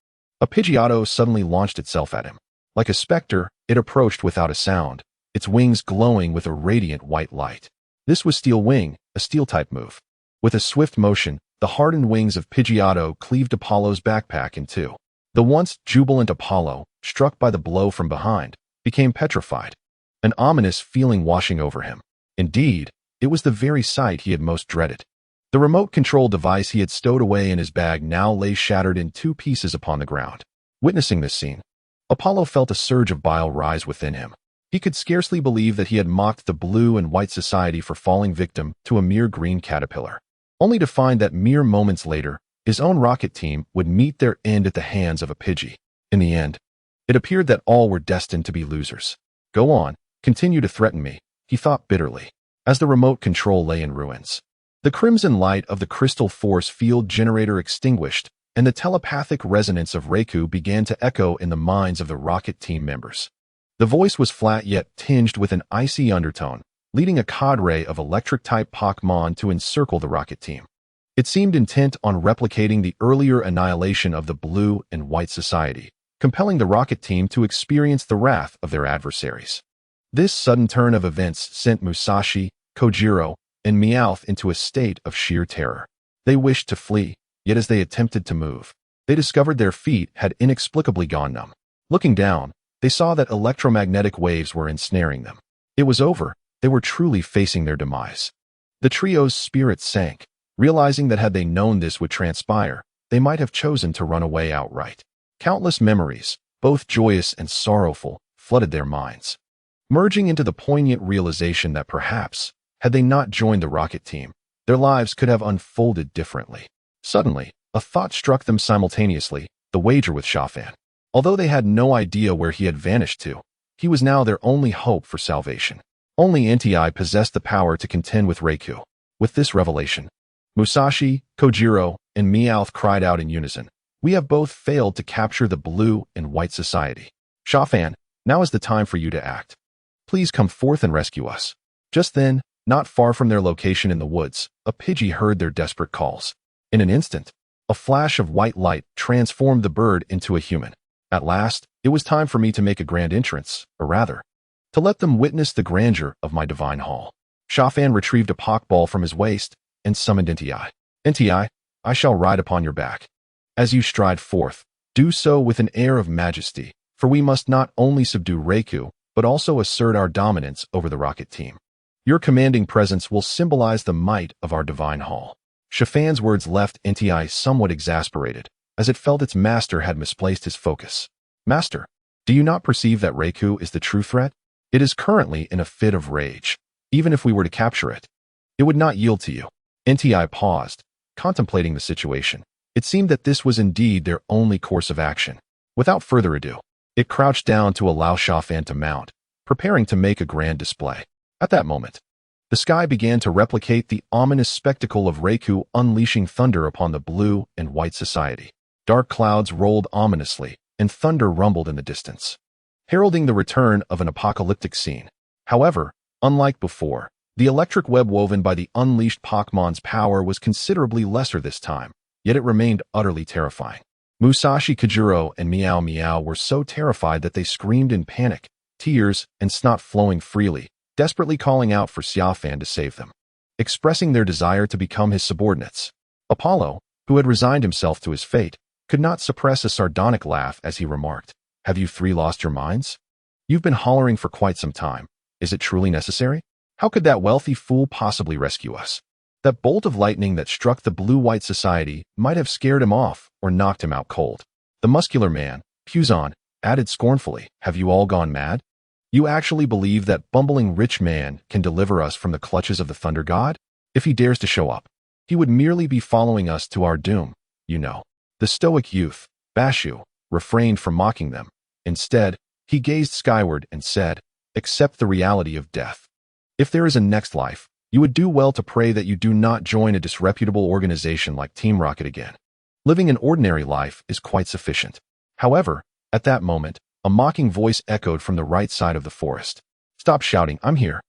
S1: a Pidgeotto suddenly launched itself at him. Like a specter, it approached without a sound, its wings glowing with a radiant white light. This was Steel Wing, a Steel-type move. With a swift motion, the hardened wings of Pidgeotto cleaved Apollo's backpack in two. The once jubilant Apollo, struck by the blow from behind, became petrified, an ominous feeling washing over him. Indeed, it was the very sight he had most dreaded. The remote control device he had stowed away in his bag now lay shattered in 2 pieces upon the ground. Witnessing this scene, Apollo felt a surge of bile rise within him. He could scarcely believe that he had mocked the Blue and White Society for falling victim to a mere green caterpillar, only to find that mere moments later, his own rocket team would meet their end at the hands of a Pidgey. In the end, it appeared that all were destined to be losers. Go on, continue to threaten me, he thought bitterly, as the remote control lay in ruins. The crimson light of the crystal force field generator extinguished, and the telepathic resonance of Raikou began to echo in the minds of the rocket team members. The voice was flat yet tinged with an icy undertone, leading a cadre of electric-type Pokémon to encircle the rocket team. It seemed intent on replicating the earlier annihilation of the Blue and White Society, compelling the rocket team to experience the wrath of their adversaries. This sudden turn of events sent Musashi, Kojiro, and Meowth into a state of sheer terror. They wished to flee, yet as they attempted to move, they discovered their feet had inexplicably gone numb. Looking down, they saw that electromagnetic waves were ensnaring them. It was over. They were truly facing their demise. The trio's spirits sank, realizing that had they known this would transpire, they might have chosen to run away outright. Countless memories, both joyous and sorrowful, flooded their minds, merging into the poignant realization that perhaps, had they not joined the rocket team, their lives could have unfolded differently. Suddenly, a thought struck them simultaneously: the wager with Xia Fan. Although they had no idea where he had vanished to, he was now their only hope for salvation. Only NTI possessed the power to contend with Raikou. With this revelation, Musashi, Kojiro, and Meowth cried out in unison, "We have both failed to capture the Blue and White Society. Xia Fan, now is the time for you to act. Please come forth and rescue us." Just then, not far from their location in the woods, a Pidgey heard their desperate calls. In an instant, a flash of white light transformed the bird into a human. At last, it was time for me to make a grand entrance, or rather, to let them witness the grandeur of my divine hall. Xia Fan retrieved a Pokeball from his waist and summoned NTI. "NTI, I shall ride upon your back. As you stride forth, do so with an air of majesty, for we must not only subdue Raikou, but also assert our dominance over the rocket team. Your commanding presence will symbolize the might of our divine hall." Xia Fan's words left NTI somewhat exasperated, as it felt its master had misplaced his focus. "Master, do you not perceive that Raikou is the true threat? It is currently in a fit of rage. Even if we were to capture it, it would not yield to you." NTI paused, contemplating the situation. It seemed that this was indeed their only course of action. Without further ado, it crouched down to allow Xia Fan to mount, preparing to make a grand display. At that moment, the sky began to replicate the ominous spectacle of Raikou unleashing thunder upon the Blue and White Society. Dark clouds rolled ominously, and thunder rumbled in the distance, heralding the return of an apocalyptic scene. However, unlike before, the electric web woven by the unleashed Pokemon's power was considerably lesser this time, yet it remained utterly terrifying. Musashi, Kojiro, and Meow Meow were so terrified that they screamed in panic, tears and snot flowing freely, desperately calling out for Xia Fan to save them, expressing their desire to become his subordinates. Apollo, who had resigned himself to his fate, could not suppress a sardonic laugh as he remarked, "Have you three lost your minds? You've been hollering for quite some time. Is it truly necessary? How could that wealthy fool possibly rescue us?" That bolt of lightning that struck the Blue-White Society might have scared him off or knocked him out cold. The muscular man, Puzon, added scornfully, "Have you all gone mad? You actually believe that bumbling rich man can deliver us from the clutches of the Thunder God? If he dares to show up, he would merely be following us to our doom, you know." The stoic youth, Bashu, refrained from mocking them. Instead, he gazed skyward and said, "Accept the reality of death. If there is a next life, you would do well to pray that you do not join a disreputable organization like Team Rocket again. Living an ordinary life is quite sufficient." However, at that moment, a mocking voice echoed from the right side of the forest. "Stop shouting, I'm here."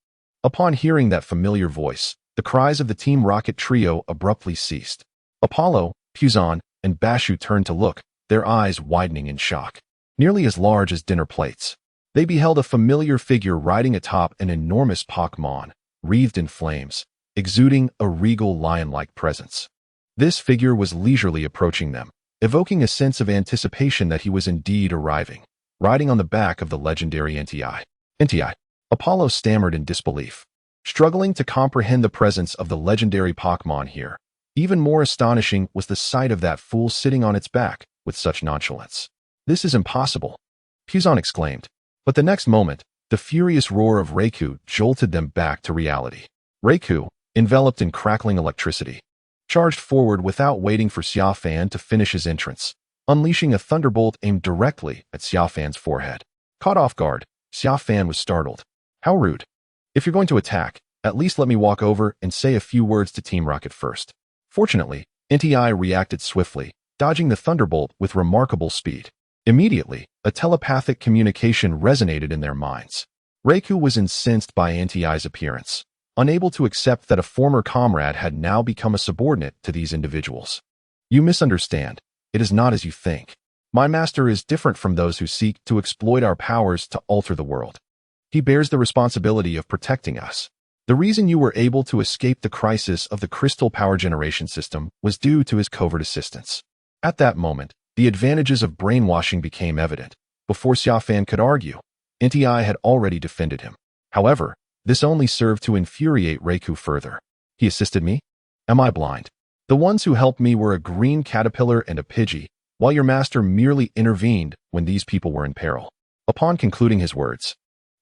S1: Upon hearing that familiar voice, the cries of the Team Rocket trio abruptly ceased. Apollo, Puzon, and Bashu turned to look, their eyes widening in shock. Nearly as large as dinner plates, they beheld a familiar figure riding atop an enormous Pokemon, wreathed in flames, exuding a regal lion-like presence. This figure was leisurely approaching them, evoking a sense of anticipation that he was indeed arriving, riding on the back of the legendary NTI. "NTI," Apollo stammered in disbelief, struggling to comprehend the presence of the legendary Pokemon here. Even more astonishing was the sight of that fool sitting on its back with such nonchalance. "This is impossible," Puzon exclaimed. But the next moment, the furious roar of Raikou jolted them back to reality. Raikou, enveloped in crackling electricity, charged forward without waiting for Xia Fan to finish his entrance, unleashing a thunderbolt aimed directly at Xia Fan's forehead. Caught off guard, Xia Fan was startled. "How rude. If you're going to attack, at least let me walk over and say a few words to Team Rocket first." Fortunately, NTI reacted swiftly, dodging the thunderbolt with remarkable speed. Immediately, a telepathic communication resonated in their minds. Raikou was incensed by NTI's appearance, unable to accept that a former comrade had now become a subordinate to these individuals. "You misunderstand. It is not as you think. My master is different from those who seek to exploit our powers to alter the world. He bears the responsibility of protecting us. The reason you were able to escape the crisis of the crystal power generation system was due to his covert assistance. At that moment, the advantages of brainwashing became evident. Before Xia Fan could argue, NTI had already defended him. However, this only served to infuriate Raikou further. He assisted me? Am I blind? The ones who helped me were a green caterpillar and a Pidgey, while your master merely intervened when these people were in peril. Upon concluding his words,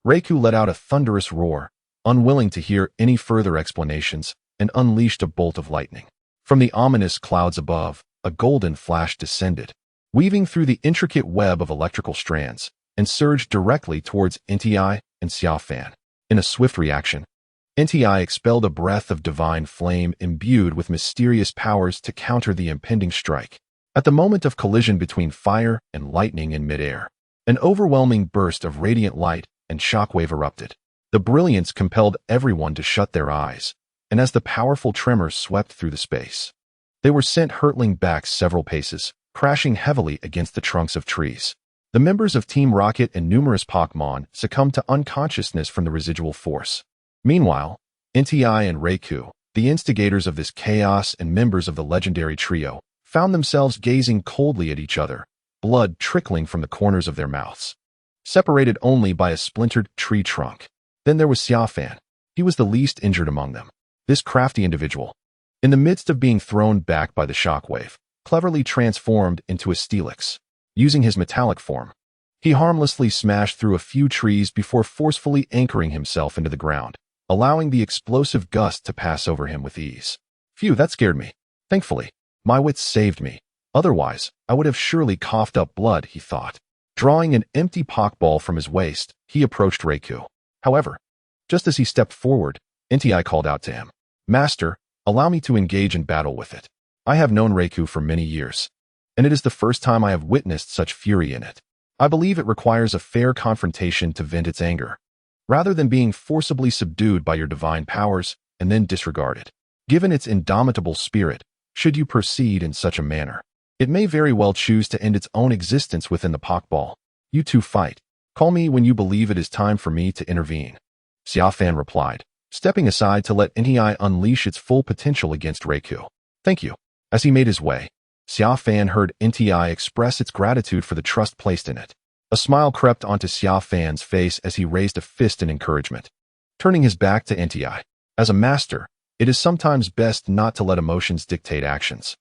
S1: Raikou let out a thunderous roar, unwilling to hear any further explanations, and unleashed a bolt of lightning. From the ominous clouds above, a golden flash descended, weaving through the intricate web of electrical strands, and surged directly towards NTI and Xia Fan. In a swift reaction, NTI expelled a breath of divine flame imbued with mysterious powers to counter the impending strike. At the moment of collision between fire and lightning in midair, an overwhelming burst of radiant light and shockwave erupted. The brilliance compelled everyone to shut their eyes, and as the powerful tremors swept through the space, they were sent hurtling back several paces, crashing heavily against the trunks of trees. The members of Team Rocket and numerous Pokémon succumbed to unconsciousness from the residual force. Meanwhile, NTI and Raikou, the instigators of this chaos and members of the legendary trio, found themselves gazing coldly at each other, blood trickling from the corners of their mouths, separated only by a splintered tree trunk. Then there was Xia Fan. He was the least injured among them. This crafty individual, in the midst of being thrown back by the shockwave, cleverly transformed into a Steelix. Using his metallic form, he harmlessly smashed through a few trees before forcefully anchoring himself into the ground, allowing the explosive gust to pass over him with ease. Phew, that scared me. Thankfully, my wits saved me. Otherwise, I would have surely coughed up blood, he thought. Drawing an empty Pokeball from his waist, he approached Raikou. However, just as he stepped forward, NTI called out to him, "Master, allow me to engage in battle with it. I have known Raikou for many years, and it is the first time I have witnessed such fury in it. I believe it requires a fair confrontation to vent its anger, rather than being forcibly subdued by your divine powers and then disregarded. Given its indomitable spirit, should you proceed in such a manner, it may very well choose to end its own existence within the Pokeball. You two fight. Call me when you believe it is time for me to intervene." Xia Fan replied, stepping aside to let NTI unleash its full potential against Raikou. "Thank you." As he made his way, Xia Fan heard NTI express its gratitude for the trust placed in it. A smile crept onto Xia Fan's face as he raised a fist in encouragement, turning his back to NTI. As a master, it is sometimes best not to let emotions dictate actions.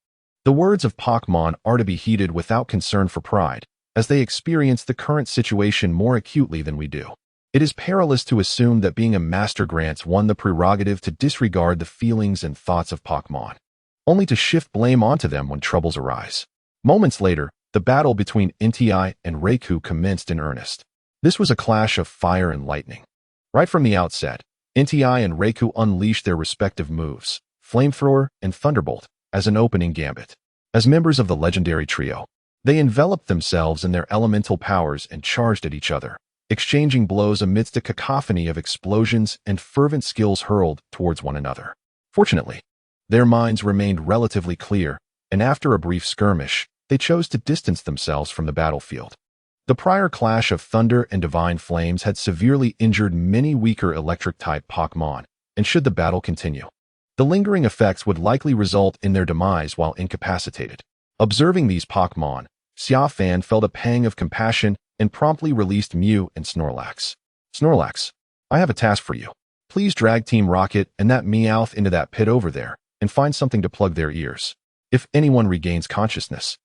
S1: The words of Pokémon are to be heeded without concern for pride, as they experience the current situation more acutely than we do. It is perilous to assume that being a master grants one the prerogative to disregard the feelings and thoughts of Pokémon, only to shift blame onto them when troubles arise. Moments later, the battle between NTI and Raikou commenced in earnest. This was a clash of fire and lightning. Right from the outset, NTI and Raikou unleashed their respective moves, Flamethrower and Thunderbolt, as an opening gambit. As members of the legendary trio, they enveloped themselves in their elemental powers and charged at each other, exchanging blows amidst a cacophony of explosions and fervent skills hurled towards one another. Fortunately, their minds remained relatively clear, and after a brief skirmish, they chose to distance themselves from the battlefield. The prior clash of Thunder and Divine Flames had severely injured many weaker electric-type Pokémon, and should the battle continue, the lingering effects would likely result in their demise while incapacitated. Observing these Pokémon, Xia Fan felt a pang of compassion and promptly released Mew and Snorlax. "Snorlax, I have a task for you. Please drag Team Rocket and that Meowth into that pit over there, and find something to plug their ears. If anyone regains consciousness,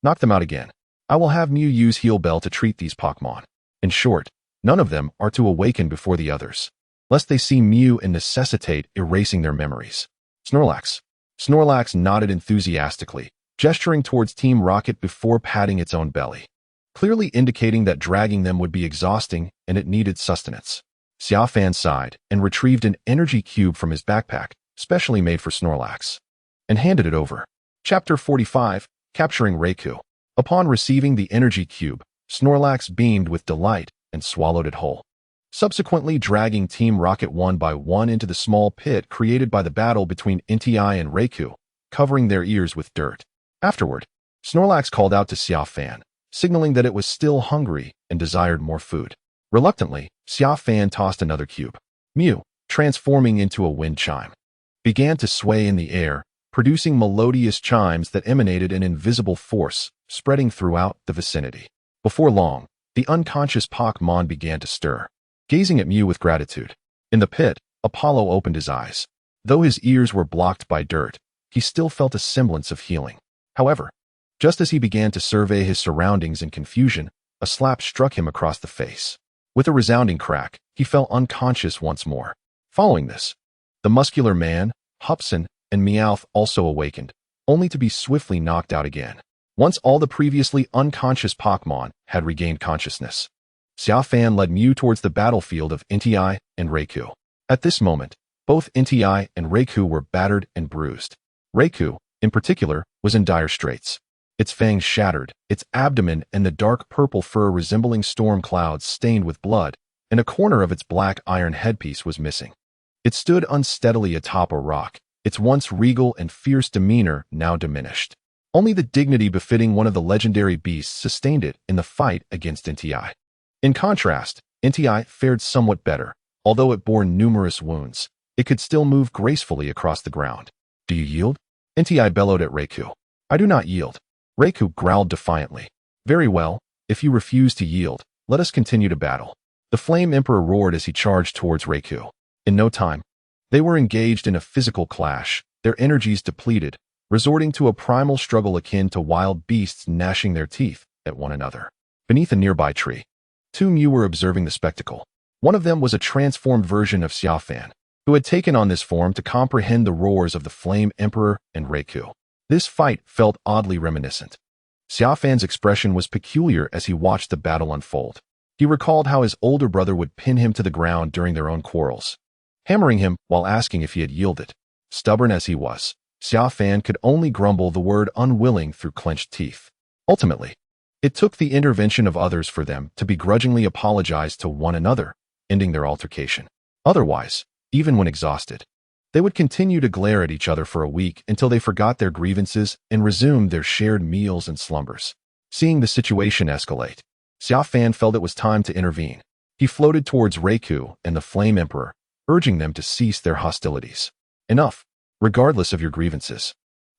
S1: knock them out again. I will have Mew use Heal Bell to treat these Pokémon. In short, none of them are to awaken before the others, lest they see Mew and necessitate erasing their memories." "Snorlax." Snorlax nodded enthusiastically, gesturing towards Team Rocket before patting its own belly, clearly indicating that dragging them would be exhausting and it needed sustenance. Xia Fan sighed and retrieved an energy cube from his backpack, specially made for Snorlax, and handed it over. Chapter 45, Capturing Raikou. Upon receiving the energy cube, Snorlax beamed with delight and swallowed it whole, subsequently dragging Team Rocket one by one into the small pit created by the battle between NTI and Raikou, covering their ears with dirt. Afterward, Snorlax called out to Xia Fan, signaling that it was still hungry and desired more food. Reluctantly, Xia Fan tossed another cube. Mew, transforming into a wind chime, began to sway in the air, producing melodious chimes that emanated an invisible force, spreading throughout the vicinity. Before long, the unconscious Pokémon began to stir, gazing at Mew with gratitude. In the pit, Apollo opened his eyes. Though his ears were blocked by dirt, he still felt a semblance of healing. However, just as he began to survey his surroundings in confusion, a slap struck him across the face. With a resounding crack, he fell unconscious once more. Following this, the muscular man, Hupson, and Meowth also awakened, only to be swiftly knocked out again. Once all the previously unconscious Pokémon had regained consciousness, Xia Fan led Mew towards the battlefield of Inti and Raikou. At this moment, both Inti and Raikou were battered and bruised. Raikou, in particular, was in dire straits. Its fangs shattered, its abdomen and the dark purple fur resembling storm clouds stained with blood, and a corner of its black iron headpiece was missing. It stood unsteadily atop a rock, its once regal and fierce demeanor now diminished. Only the dignity befitting one of the legendary beasts sustained it in the fight against Inti. In contrast, Inti fared somewhat better. Although it bore numerous wounds, it could still move gracefully across the ground. Do you yield? Inti bellowed at Raikou. I do not yield. Raikou growled defiantly. Very well, if you refuse to yield, let us continue to battle. The Flame Emperor roared as he charged towards Raikou. In no time, they were engaged in a physical clash, their energies depleted, resorting to a primal struggle akin to wild beasts gnashing their teeth at one another. Beneath a nearby tree, two Mew were observing the spectacle. One of them was a transformed version of Xia Fan, who had taken on this form to comprehend the roars of the Flame Emperor and Raikou. This fight felt oddly reminiscent. Xia Fan's expression was peculiar as he watched the battle unfold. He recalled how his older brother would pin him to the ground during their own quarrels, hammering him while asking if he had yielded. Stubborn as he was, Xia Fan could only grumble the word unwilling through clenched teeth. Ultimately, it took the intervention of others for them to begrudgingly apologize to one another, ending their altercation. Otherwise, even when exhausted, they would continue to glare at each other for a week until they forgot their grievances and resumed their shared meals and slumbers. Seeing the situation escalate, Xia Fan felt it was time to intervene. He floated towards Raikou and the Flame Emperor, urging them to cease their hostilities. Enough, regardless of your grievances.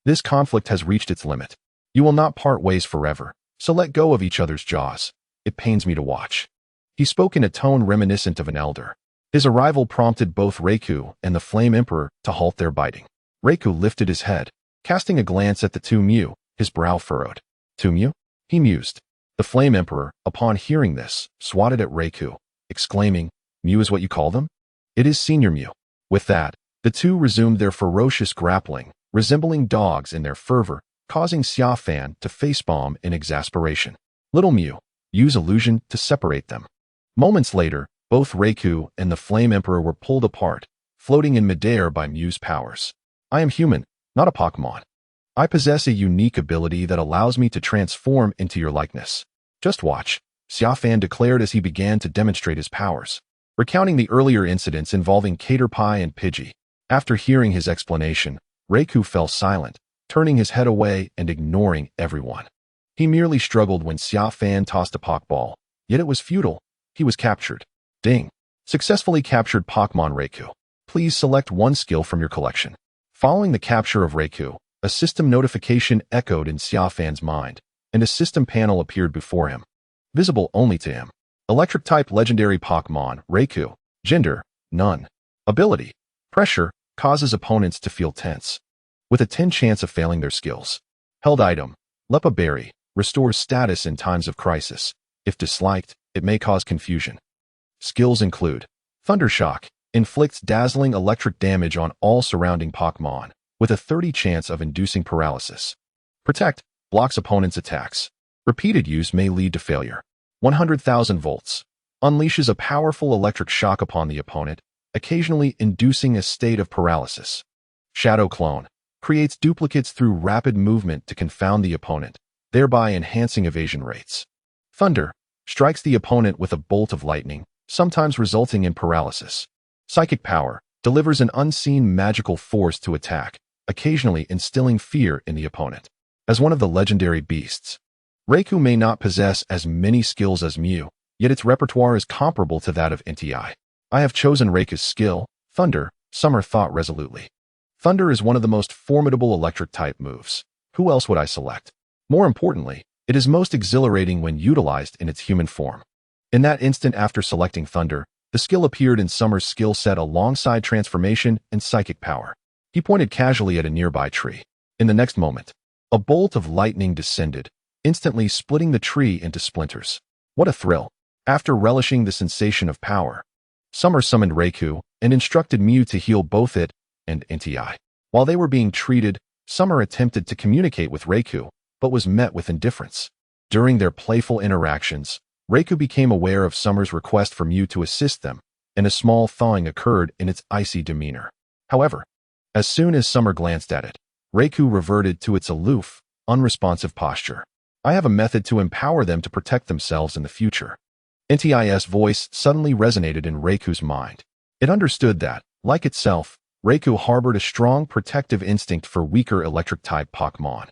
S1: This conflict has reached its limit. You will not part ways forever, so let go of each other's jaws. It pains me to watch. He spoke in a tone reminiscent of an elder. His arrival prompted both Raikou and the Flame Emperor to halt their biting. Raikou lifted his head, casting a glance at the two Mew, his brow furrowed. Two Mew? He mused. The Flame Emperor, upon hearing this, swatted at Raikou, exclaiming, Mew is what you call them? It is Senior Mew. With that, the two resumed their ferocious grappling, resembling dogs in their fervor, causing Xia Fan to facepalm in exasperation. Little Mew, use illusion to separate them. Moments later, both Raikou and the Flame Emperor were pulled apart, floating in midair by Mew's powers. I am human, not a Pokémon. I possess a unique ability that allows me to transform into your likeness. Just watch, Xia Fan declared as he began to demonstrate his powers, recounting the earlier incidents involving Caterpie and Pidgey. After hearing his explanation, Raikou fell silent, turning his head away and ignoring everyone. He merely struggled when Xia Fan tossed a Pokeball, yet it was futile. He was captured. Ding. Successfully captured Pokémon Raikou. Please select one skill from your collection. Following the capture of Raikou, a system notification echoed in Xia Fan's mind, and a system panel appeared before him. Visible only to him. Electric-type legendary Pokémon, Raikou. Gender, none. Ability, pressure, causes opponents to feel tense, with a 10 chance of failing their skills. Held item, Lepa Berry, restores status in times of crisis. If disliked, it may cause confusion. Skills include Thundershock, inflicts dazzling electric damage on all surrounding Pokémon, with a 30 chance of inducing paralysis. Protect, blocks opponents' attacks. Repeated use may lead to failure. 100,000 volts, unleashes a powerful electric shock upon the opponent, occasionally inducing a state of paralysis. Shadow Clone, creates duplicates through rapid movement to confound the opponent, thereby enhancing evasion rates. Thunder, strikes the opponent with a bolt of lightning, sometimes resulting in paralysis. Psychic Power, delivers an unseen magical force to attack, occasionally instilling fear in the opponent. As one of the legendary beasts, Raikou may not possess as many skills as Mew, yet its repertoire is comparable to that of NTI. I have chosen Reiku's skill, Thunder, Summer thought resolutely. Thunder is one of the most formidable electric-type moves. Who else would I select? More importantly, it is most exhilarating when utilized in its human form. In that instant after selecting Thunder, the skill appeared in Summer's skill set alongside Transformation and Psychic Power. He pointed casually at a nearby tree. In the next moment, a bolt of lightning descended, instantly splitting the tree into splinters. What a thrill! After relishing the sensation of power, Summer summoned Reiku and instructed Mew to heal both it and NTI. While they were being treated, Summer attempted to communicate with Reiku, but was met with indifference. During their playful interactions, Reiku became aware of Summer's request for Mew to assist them, and a small thawing occurred in its icy demeanor. However, as soon as Summer glanced at it, Reiku reverted to its aloof, unresponsive posture. I have a method to empower them to protect themselves in the future. NTI's voice suddenly resonated in Reiku's mind. It understood that, like itself, Reiku harbored a strong protective instinct for weaker electric-type Pokémon,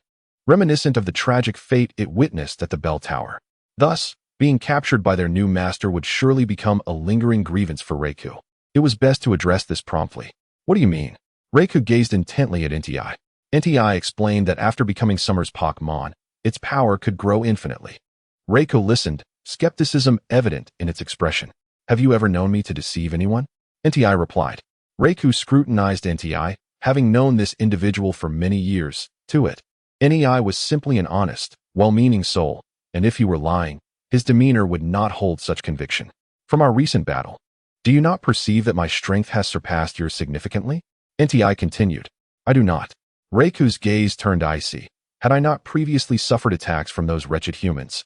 S1: reminiscent of the tragic fate it witnessed at the Bell Tower. Thus, being captured by their new master would surely become a lingering grievance for Reiku. It was best to address this promptly. What do you mean? Reiku gazed intently at NTI. NTI explained that after becoming Summer's Pokémon, its power could grow infinitely. Reiku listened, skepticism evident in its expression. Have you ever known me to deceive anyone? NTI replied. Reiku scrutinized NTI, having known this individual for many years. To it, NTI was simply an honest, well-meaning soul, and if he were lying, his demeanor would not hold such conviction. From our recent battle, do you not perceive that my strength has surpassed yours significantly? NTI continued. I do not. Reiku's gaze turned icy. Had I not previously suffered attacks from those wretched humans,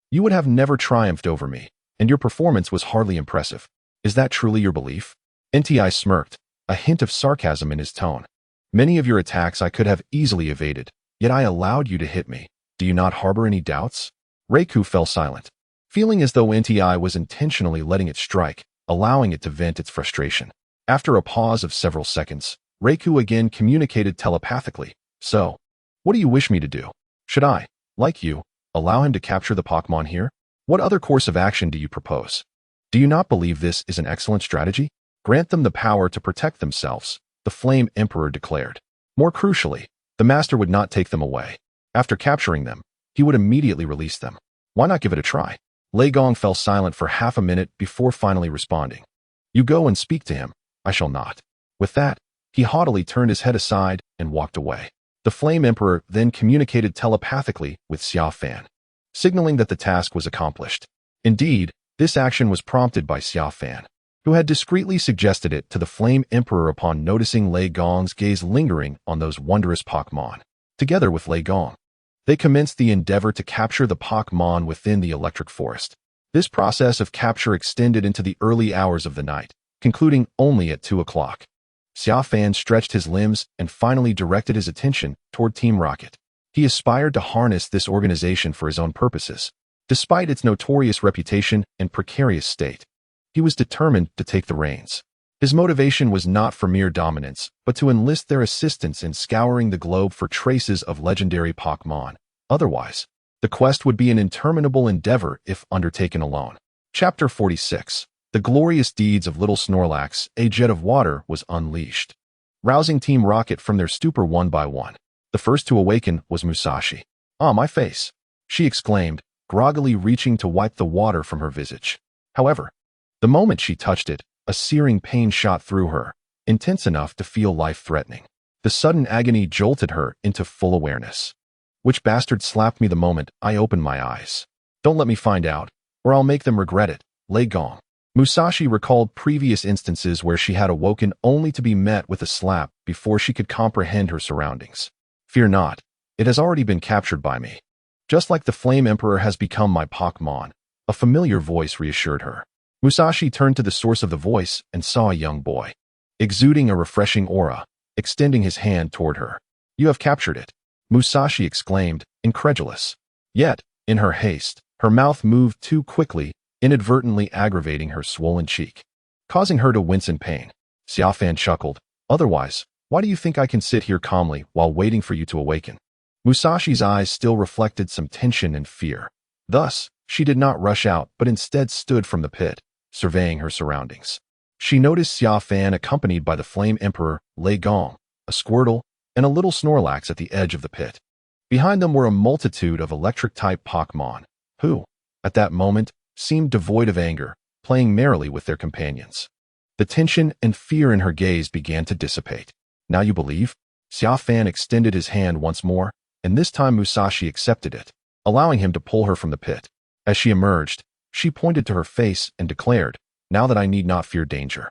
S1: you would have never triumphed over me, and your performance was hardly impressive. Is that truly your belief? NTI smirked, a hint of sarcasm in his tone. Many of your attacks I could have easily evaded, yet I allowed you to hit me. Do you not harbor any doubts? Reiku fell silent, feeling as though NTI was intentionally letting it strike, allowing it to vent its frustration. After a pause of several seconds, Reiku again communicated telepathically. So, what do you wish me to do? Should I, like you, allow him to capture the Pokémon here? What other course of action do you propose? Do you not believe this is an excellent strategy? Grant them the power to protect themselves, the Flame Emperor declared. More crucially, the Master would not take them away. After capturing them, he would immediately release them. Why not give it a try? Lei Gong fell silent for half a minute before finally responding. You go and speak to him. I shall not. With that, he haughtily turned his head aside and walked away. The Flame Emperor then communicated telepathically with Xia Fan, signaling that the task was accomplished. Indeed, this action was prompted by Xia Fan, who had discreetly suggested it to the Flame Emperor upon noticing Lei Gong's gaze lingering on those wondrous Pokémon. Together with Lei Gong, they commenced the endeavor to capture the Pokémon within the electric forest. This process of capture extended into the early hours of the night, concluding only at 2 o'clock. Xia Fan stretched his limbs and finally directed his attention toward Team Rocket. He aspired to harness this organization for his own purposes. Despite its notorious reputation and precarious state, he was determined to take the reins. His motivation was not for mere dominance, but to enlist their assistance in scouring the globe for traces of legendary Pokémon. Otherwise, the quest would be an interminable endeavor if undertaken alone. Chapter 46. The glorious deeds of Little Snorlax, a jet of water was unleashed, rousing Team Rocket from their stupor one by one. The first to awaken was Musashi. Ah, my face, she exclaimed, groggily reaching to wipe the water from her visage. However, the moment she touched it, a searing pain shot through her, intense enough to feel life-threatening. The sudden agony jolted her into full awareness. Which bastard slapped me the moment I opened my eyes? Don't let me find out, or I'll make them regret it. Lei Gong. Musashi recalled previous instances where she had awoken only to be met with a slap before she could comprehend her surroundings. Fear not, it has already been captured by me. Just like the Flame Emperor has become my Pokémon, a familiar voice reassured her. Musashi turned to the source of the voice and saw a young boy, exuding a refreshing aura, extending his hand toward her. You have captured it, Musashi exclaimed, incredulous. Yet, in her haste, her mouth moved too quickly, inadvertently aggravating her swollen cheek, causing her to wince in pain. Xia Fan chuckled. Otherwise, why do you think I can sit here calmly while waiting for you to awaken? Musashi's eyes still reflected some tension and fear. Thus, she did not rush out but instead stood from the pit, surveying her surroundings. She noticed Xia Fan accompanied by the Flame Emperor, Legendary, a Squirtle, and a little Snorlax at the edge of the pit. Behind them were a multitude of electric-type Pokémon, who, at that moment, seemed devoid of anger, playing merrily with their companions. The tension and fear in her gaze began to dissipate. Now you believe? Xia Fan extended his hand once more, and this time Musashi accepted it, allowing him to pull her from the pit. As she emerged, she pointed to her face and declared, "Now that I need not fear danger.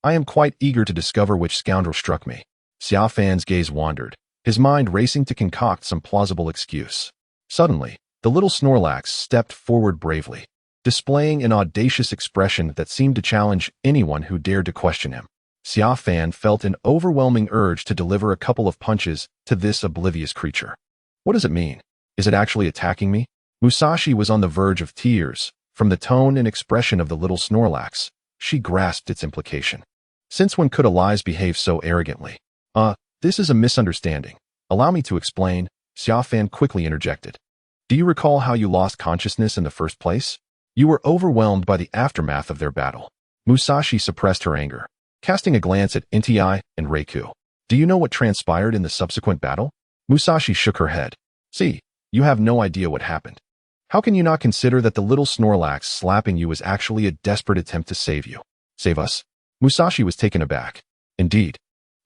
S1: I am quite eager to discover which scoundrel struck me." Xia Fan's gaze wandered, his mind racing to concoct some plausible excuse. Suddenly, the little Snorlax stepped forward bravely, displaying an audacious expression that seemed to challenge anyone who dared to question him. Xia Fan felt an overwhelming urge to deliver a couple of punches to this oblivious creature. What does it mean? Is it actually attacking me? Musashi was on the verge of tears. From the tone and expression of the little Snorlax, she grasped its implication. Since when could allies behave so arrogantly? This is a misunderstanding. Allow me to explain, Xia Fan quickly interjected. Do you recall how you lost consciousness in the first place? You were overwhelmed by the aftermath of their battle. Musashi suppressed her anger, casting a glance at Inti and Reiku. Do you know what transpired in the subsequent battle? Musashi shook her head. See, you have no idea what happened. How can you not consider that the little Snorlax slapping you was actually a desperate attempt to save you? Save us? Musashi was taken aback. Indeed.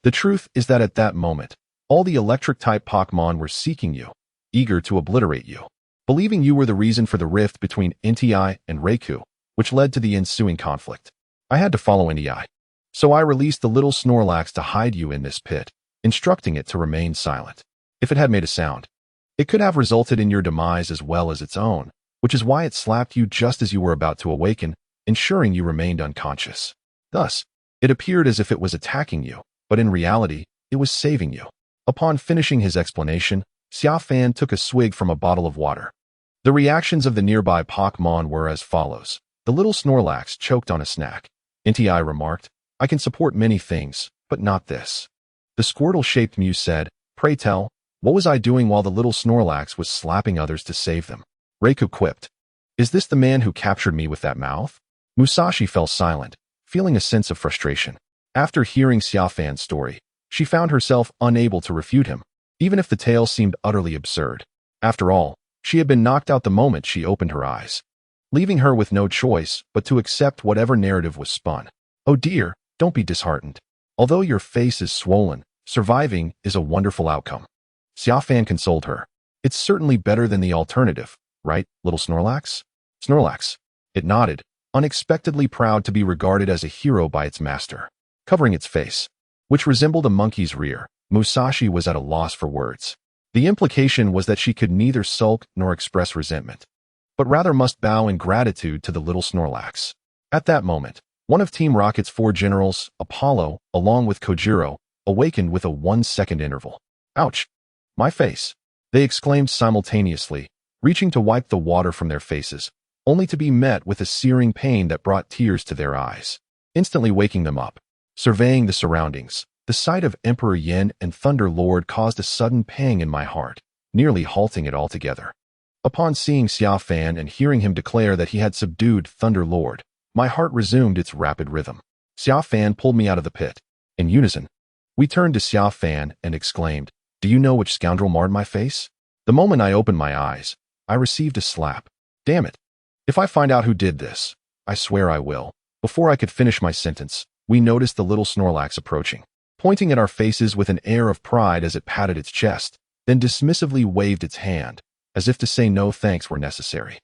S1: The truth is that at that moment, all the electric-type Pokémon were seeking you, eager to obliterate you, believing you were the reason for the rift between Inti and Reiku, which led to the ensuing conflict. I had to follow Inti. So I released the little Snorlax to hide you in this pit, instructing it to remain silent. If it had made a sound, it could have resulted in your demise as well as its own, which is why it slapped you just as you were about to awaken, ensuring you remained unconscious. Thus, it appeared as if it was attacking you, but in reality, it was saving you. Upon finishing his explanation, Xia Fan took a swig from a bottle of water. The reactions of the nearby Pokémon were as follows. The little Snorlax choked on a snack. Inti remarked, I can support many things, but not this. The Squirtle-shaped Mew said, Pray tell, what was I doing while the little Snorlax was slapping others to save them? Reiku quipped, Is this the man who captured me with that mouth? Musashi fell silent, feeling a sense of frustration. After hearing Xia Fan's story, she found herself unable to refute him, even if the tale seemed utterly absurd. After all, she had been knocked out the moment she opened her eyes, leaving her with no choice but to accept whatever narrative was spun. Oh dear, don't be disheartened. Although your face is swollen, surviving is a wonderful outcome. Xia Fan consoled her. It's certainly better than the alternative, right, little Snorlax? Snorlax. It nodded, unexpectedly proud to be regarded as a hero by its master. Covering its face, which resembled a monkey's rear, Musashi was at a loss for words. The implication was that she could neither sulk nor express resentment, but rather must bow in gratitude to the little Snorlax. At that moment, one of Team Rocket's 4 generals, Apollo, along with Kojiro, awakened with a 1-second interval. Ouch! My face! They exclaimed simultaneously, reaching to wipe the water from their faces, only to be met with a searing pain that brought tears to their eyes, instantly waking them up. Surveying the surroundings, the sight of Emperor Yin and Thunder Lord caused a sudden pang in my heart, nearly halting it altogether. Upon seeing Xia Fan and hearing him declare that he had subdued Thunder Lord, my heart resumed its rapid rhythm. Xia Fan pulled me out of the pit. In unison, we turned to Xia Fan and exclaimed, Do you know which scoundrel marred my face? The moment I opened my eyes, I received a slap. Damn it. If I find out who did this, I swear I will. Before I could finish my sentence, we noticed the little Snorlax approaching, pointing at our faces with an air of pride as it patted its chest, then dismissively waved its hand, as if to say no thanks were necessary.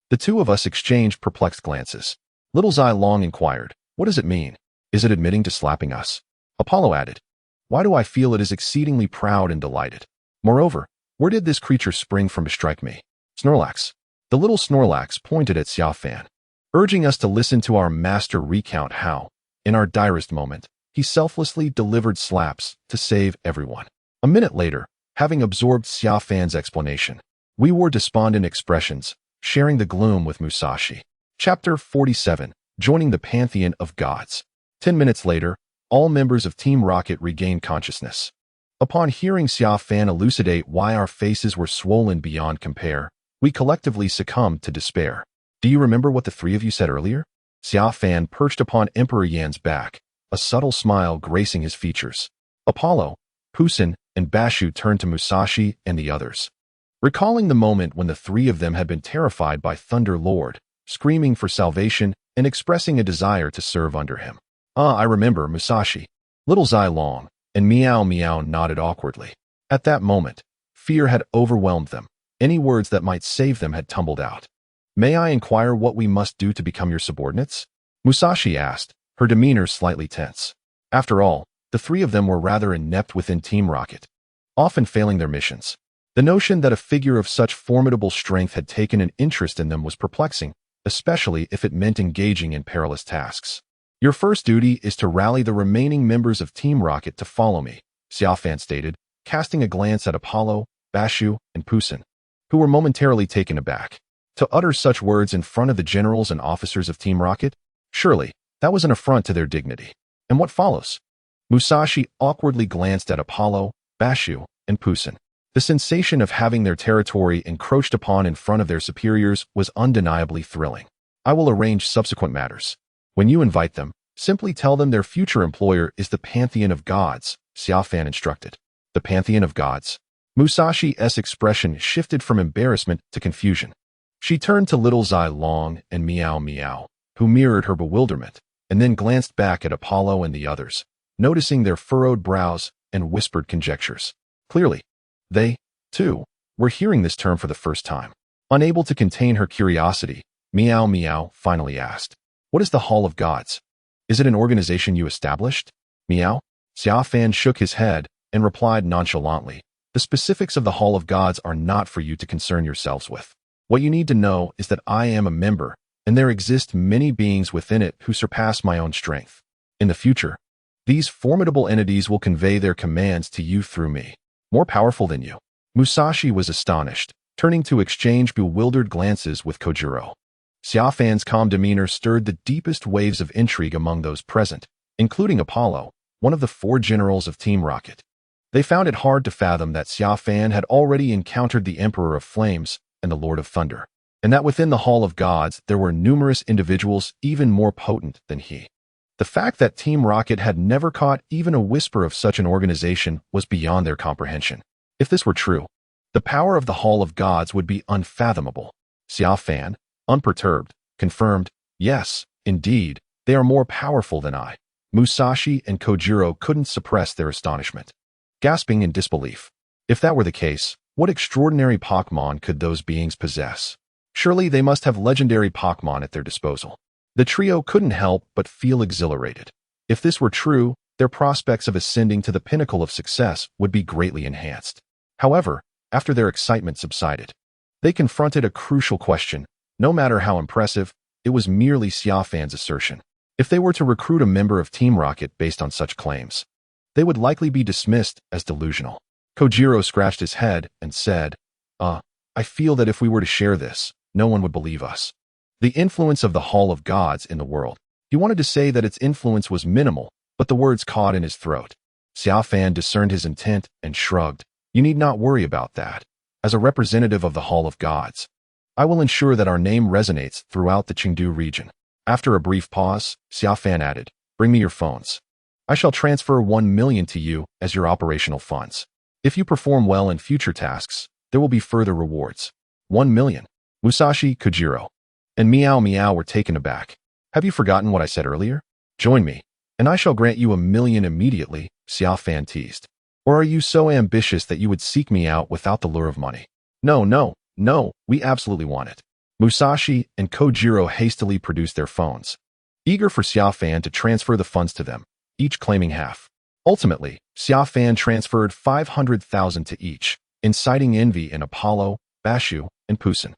S1: The two of us exchanged perplexed glances. Little Zai Long inquired, What does it mean? Is it admitting to slapping us? Apollo added, Why do I feel it is exceedingly proud and delighted? Moreover, where did this creature spring from to strike me? Snorlax. The little Snorlax pointed at Xia Fan, urging us to listen to our master recount how, in our direst moment, he selflessly delivered slaps to save everyone. A minute later, having absorbed Xia Fan's explanation, we wore despondent expressions, sharing the gloom with Musashi. Chapter 47, Joining the Pantheon of Gods. 10 minutes later, all members of Team Rocket regained consciousness. Upon hearing Xia Fan elucidate why our faces were swollen beyond compare, We collectively succumbed to despair. Do you remember what the three of you said earlier? Xia Fan perched upon Emperor Yan's back, a subtle smile gracing his features. Apollo, Pusin, and Bashu turned to Musashi and the others, recalling the moment when the three of them had been terrified by Thunder Lord, screaming for salvation and expressing a desire to serve under him. I remember, Musashi. Little Zai Long and Meow Meow nodded awkwardly. At that moment, fear had overwhelmed them. Any words that might save them had tumbled out. May I inquire what we must do to become your subordinates? Musashi asked, her demeanor slightly tense. After all, the three of them were rather inept within Team Rocket, often failing their missions. The notion that a figure of such formidable strength had taken an interest in them was perplexing, especially if it meant engaging in perilous tasks. Your first duty is to rally the remaining members of Team Rocket to follow me, Xia Fan stated, casting a glance at Apollo, Bashu, and Pusin, who were momentarily taken aback. To utter such words in front of the generals and officers of Team Rocket? Surely, that was an affront to their dignity. And what follows? Musashi awkwardly glanced at Apollo, Bashu, and Pusin. The sensation of having their territory encroached upon in front of their superiors was undeniably thrilling. I will arrange subsequent matters. When you invite them, simply tell them their future employer is the Pantheon of Gods, Xia Fan instructed. The Pantheon of Gods. Musashi's expression shifted from embarrassment to confusion. She turned to Little Zai Long and Meow Meow, who mirrored her bewilderment, and then glanced back at Apollo and the others, noticing their furrowed brows and whispered conjectures. Clearly, they, too, were hearing this term for the first time. Unable to contain her curiosity, Meow Meow finally asked, "What is the Hall of Gods? Is it an organization you established?" Meow? Xia Fan shook his head and replied nonchalantly, "The specifics of the Hall of Gods are not for you to concern yourselves with. What you need to know is that I am a member, and there exist many beings within it who surpass my own strength. In the future, these formidable entities will convey their commands to you through me. More powerful than you." Musashi was astonished, turning to exchange bewildered glances with Kojiro. Xia Fan's calm demeanor stirred the deepest waves of intrigue among those present, including Apollo, one of the 4 generals of Team Rocket. They found it hard to fathom that Xia Fan had already encountered the Emperor of Flames and the Lord of Thunder, and that within the Hall of Gods there were numerous individuals even more potent than he. The fact that Team Rocket had never caught even a whisper of such an organization was beyond their comprehension. If this were true, the power of the Hall of Gods would be unfathomable. Xia Fan, unperturbed, confirmed, "Yes, indeed, they are more powerful than I." Musashi and Kojiro couldn't suppress their astonishment, gasping in disbelief. If that were the case, what extraordinary Pokémon could those beings possess? Surely they must have legendary Pokémon at their disposal. The trio couldn't help but feel exhilarated. If this were true, their prospects of ascending to the pinnacle of success would be greatly enhanced. However, after their excitement subsided, they confronted a crucial question. No matter how impressive, it was merely Xia Fan's assertion. If they were to recruit a member of Team Rocket based on such claims, they would likely be dismissed as delusional. Kojiro scratched his head and said, I feel that if we were to share this, no one would believe us. The influence of the Hall of Gods in the world. He wanted to say that its influence was minimal, but the words caught in his throat. Xia Fan discerned his intent and shrugged. You need not worry about that. As a representative of the Hall of Gods, I will ensure that our name resonates throughout the Chengdu region. After a brief pause, Xia Fan added, "Bring me your phones. I shall transfer 1 million to you as your operational funds. If you perform well in future tasks, there will be further rewards." 1 million. Musashi, Kojiro, and Meow Meow were taken aback. "Have you forgotten what I said earlier? Join me, and I shall grant you 1 million immediately," Xia Fan teased. "Or are you so ambitious that you would seek me out without the lure of money?" No, we absolutely want it." Musashi and Kojiro hastily produced their phones, eager for Xia Fan to transfer the funds to them, each claiming half. Ultimately, Xia Fan transferred 500,000 to each, inciting envy in Apollo, Bashu, and Pusin.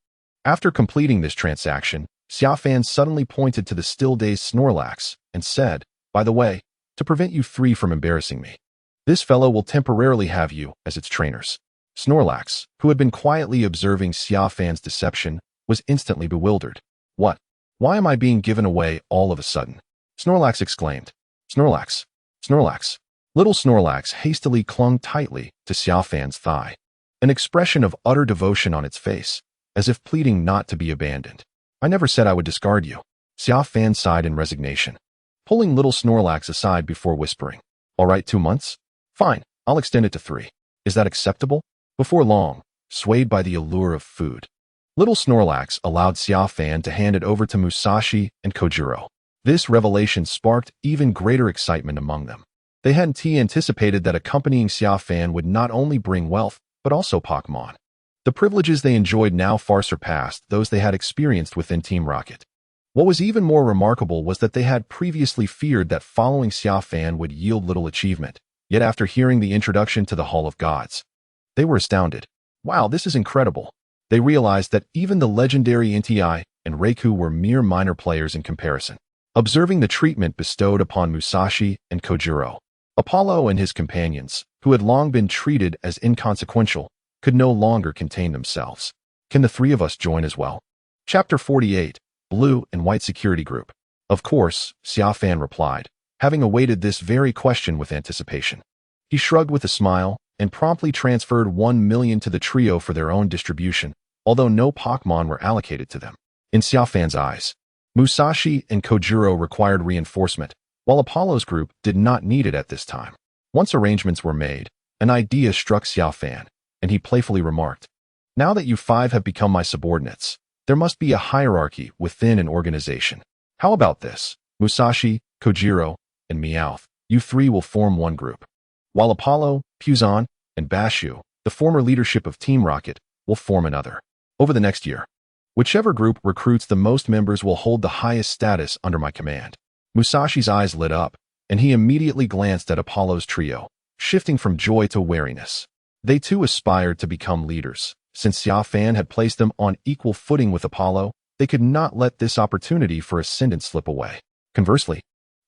S1: After completing this transaction, Xia Fan suddenly pointed to the still-dazed Snorlax and said, "By the way, to prevent you three from embarrassing me, this fellow will temporarily have you as its trainers." Snorlax, who had been quietly observing Xia Fan's deception, was instantly bewildered. "What? Why am I being given away all of a sudden?" Snorlax exclaimed. "Snorlax! Snorlax!" Little Snorlax hastily clung tightly to Xia Fan's thigh, an expression of utter devotion on its face, as if pleading not to be abandoned. I never said I would discard you. Xia Fan sighed in resignation, pulling little Snorlax aside before whispering. All right, 2 months? Fine, I'll extend it to 3. Is that acceptable? Before long, swayed by the allure of food, little Snorlax allowed Xia Fan to hand it over to Musashi and Kojiro. This revelation sparked even greater excitement among them. They hadn't anticipated that accompanying Xia Fan would not only bring wealth, but also Pokémon. The privileges they enjoyed now far surpassed those they had experienced within Team Rocket. What was even more remarkable was that they had previously feared that following Xia Fan would yield little achievement, yet after hearing the introduction to the Hall of Gods, they were astounded. Wow, this is incredible. They realized that even the legendary Inti and Reiku were mere minor players in comparison. Observing the treatment bestowed upon Musashi and Kojiro, Apollo and his companions, who had long been treated as inconsequential, could no longer contain themselves. Can the 3 of us join as well? Chapter 48, Blue and White Security Group. Of course, Xia Fan replied, having awaited this very question with anticipation. He shrugged with a smile and promptly transferred 1 million to the trio for their own distribution, although no Pokémon were allocated to them. In Xia Fan's eyes, Musashi and Kojiro required reinforcement, while Apollo's group did not need it at this time. Once arrangements were made, an idea struck Xia Fan, and he playfully remarked, "Now that you 5 have become my subordinates, there must be a hierarchy within an organization. How about this? Musashi, Kojiro, and Meowth, you 3 will form one group, while Apollo, Puzon, and Bashu, the former leadership of Team Rocket, will form another. Over the next year, whichever group recruits the most members will hold the highest status under my command." Musashi's eyes lit up, and he immediately glanced at Apollo's trio, shifting from joy to wariness. They too aspired to become leaders. Since Xia Fan had placed them on equal footing with Apollo, they could not let this opportunity for ascendance slip away. Conversely,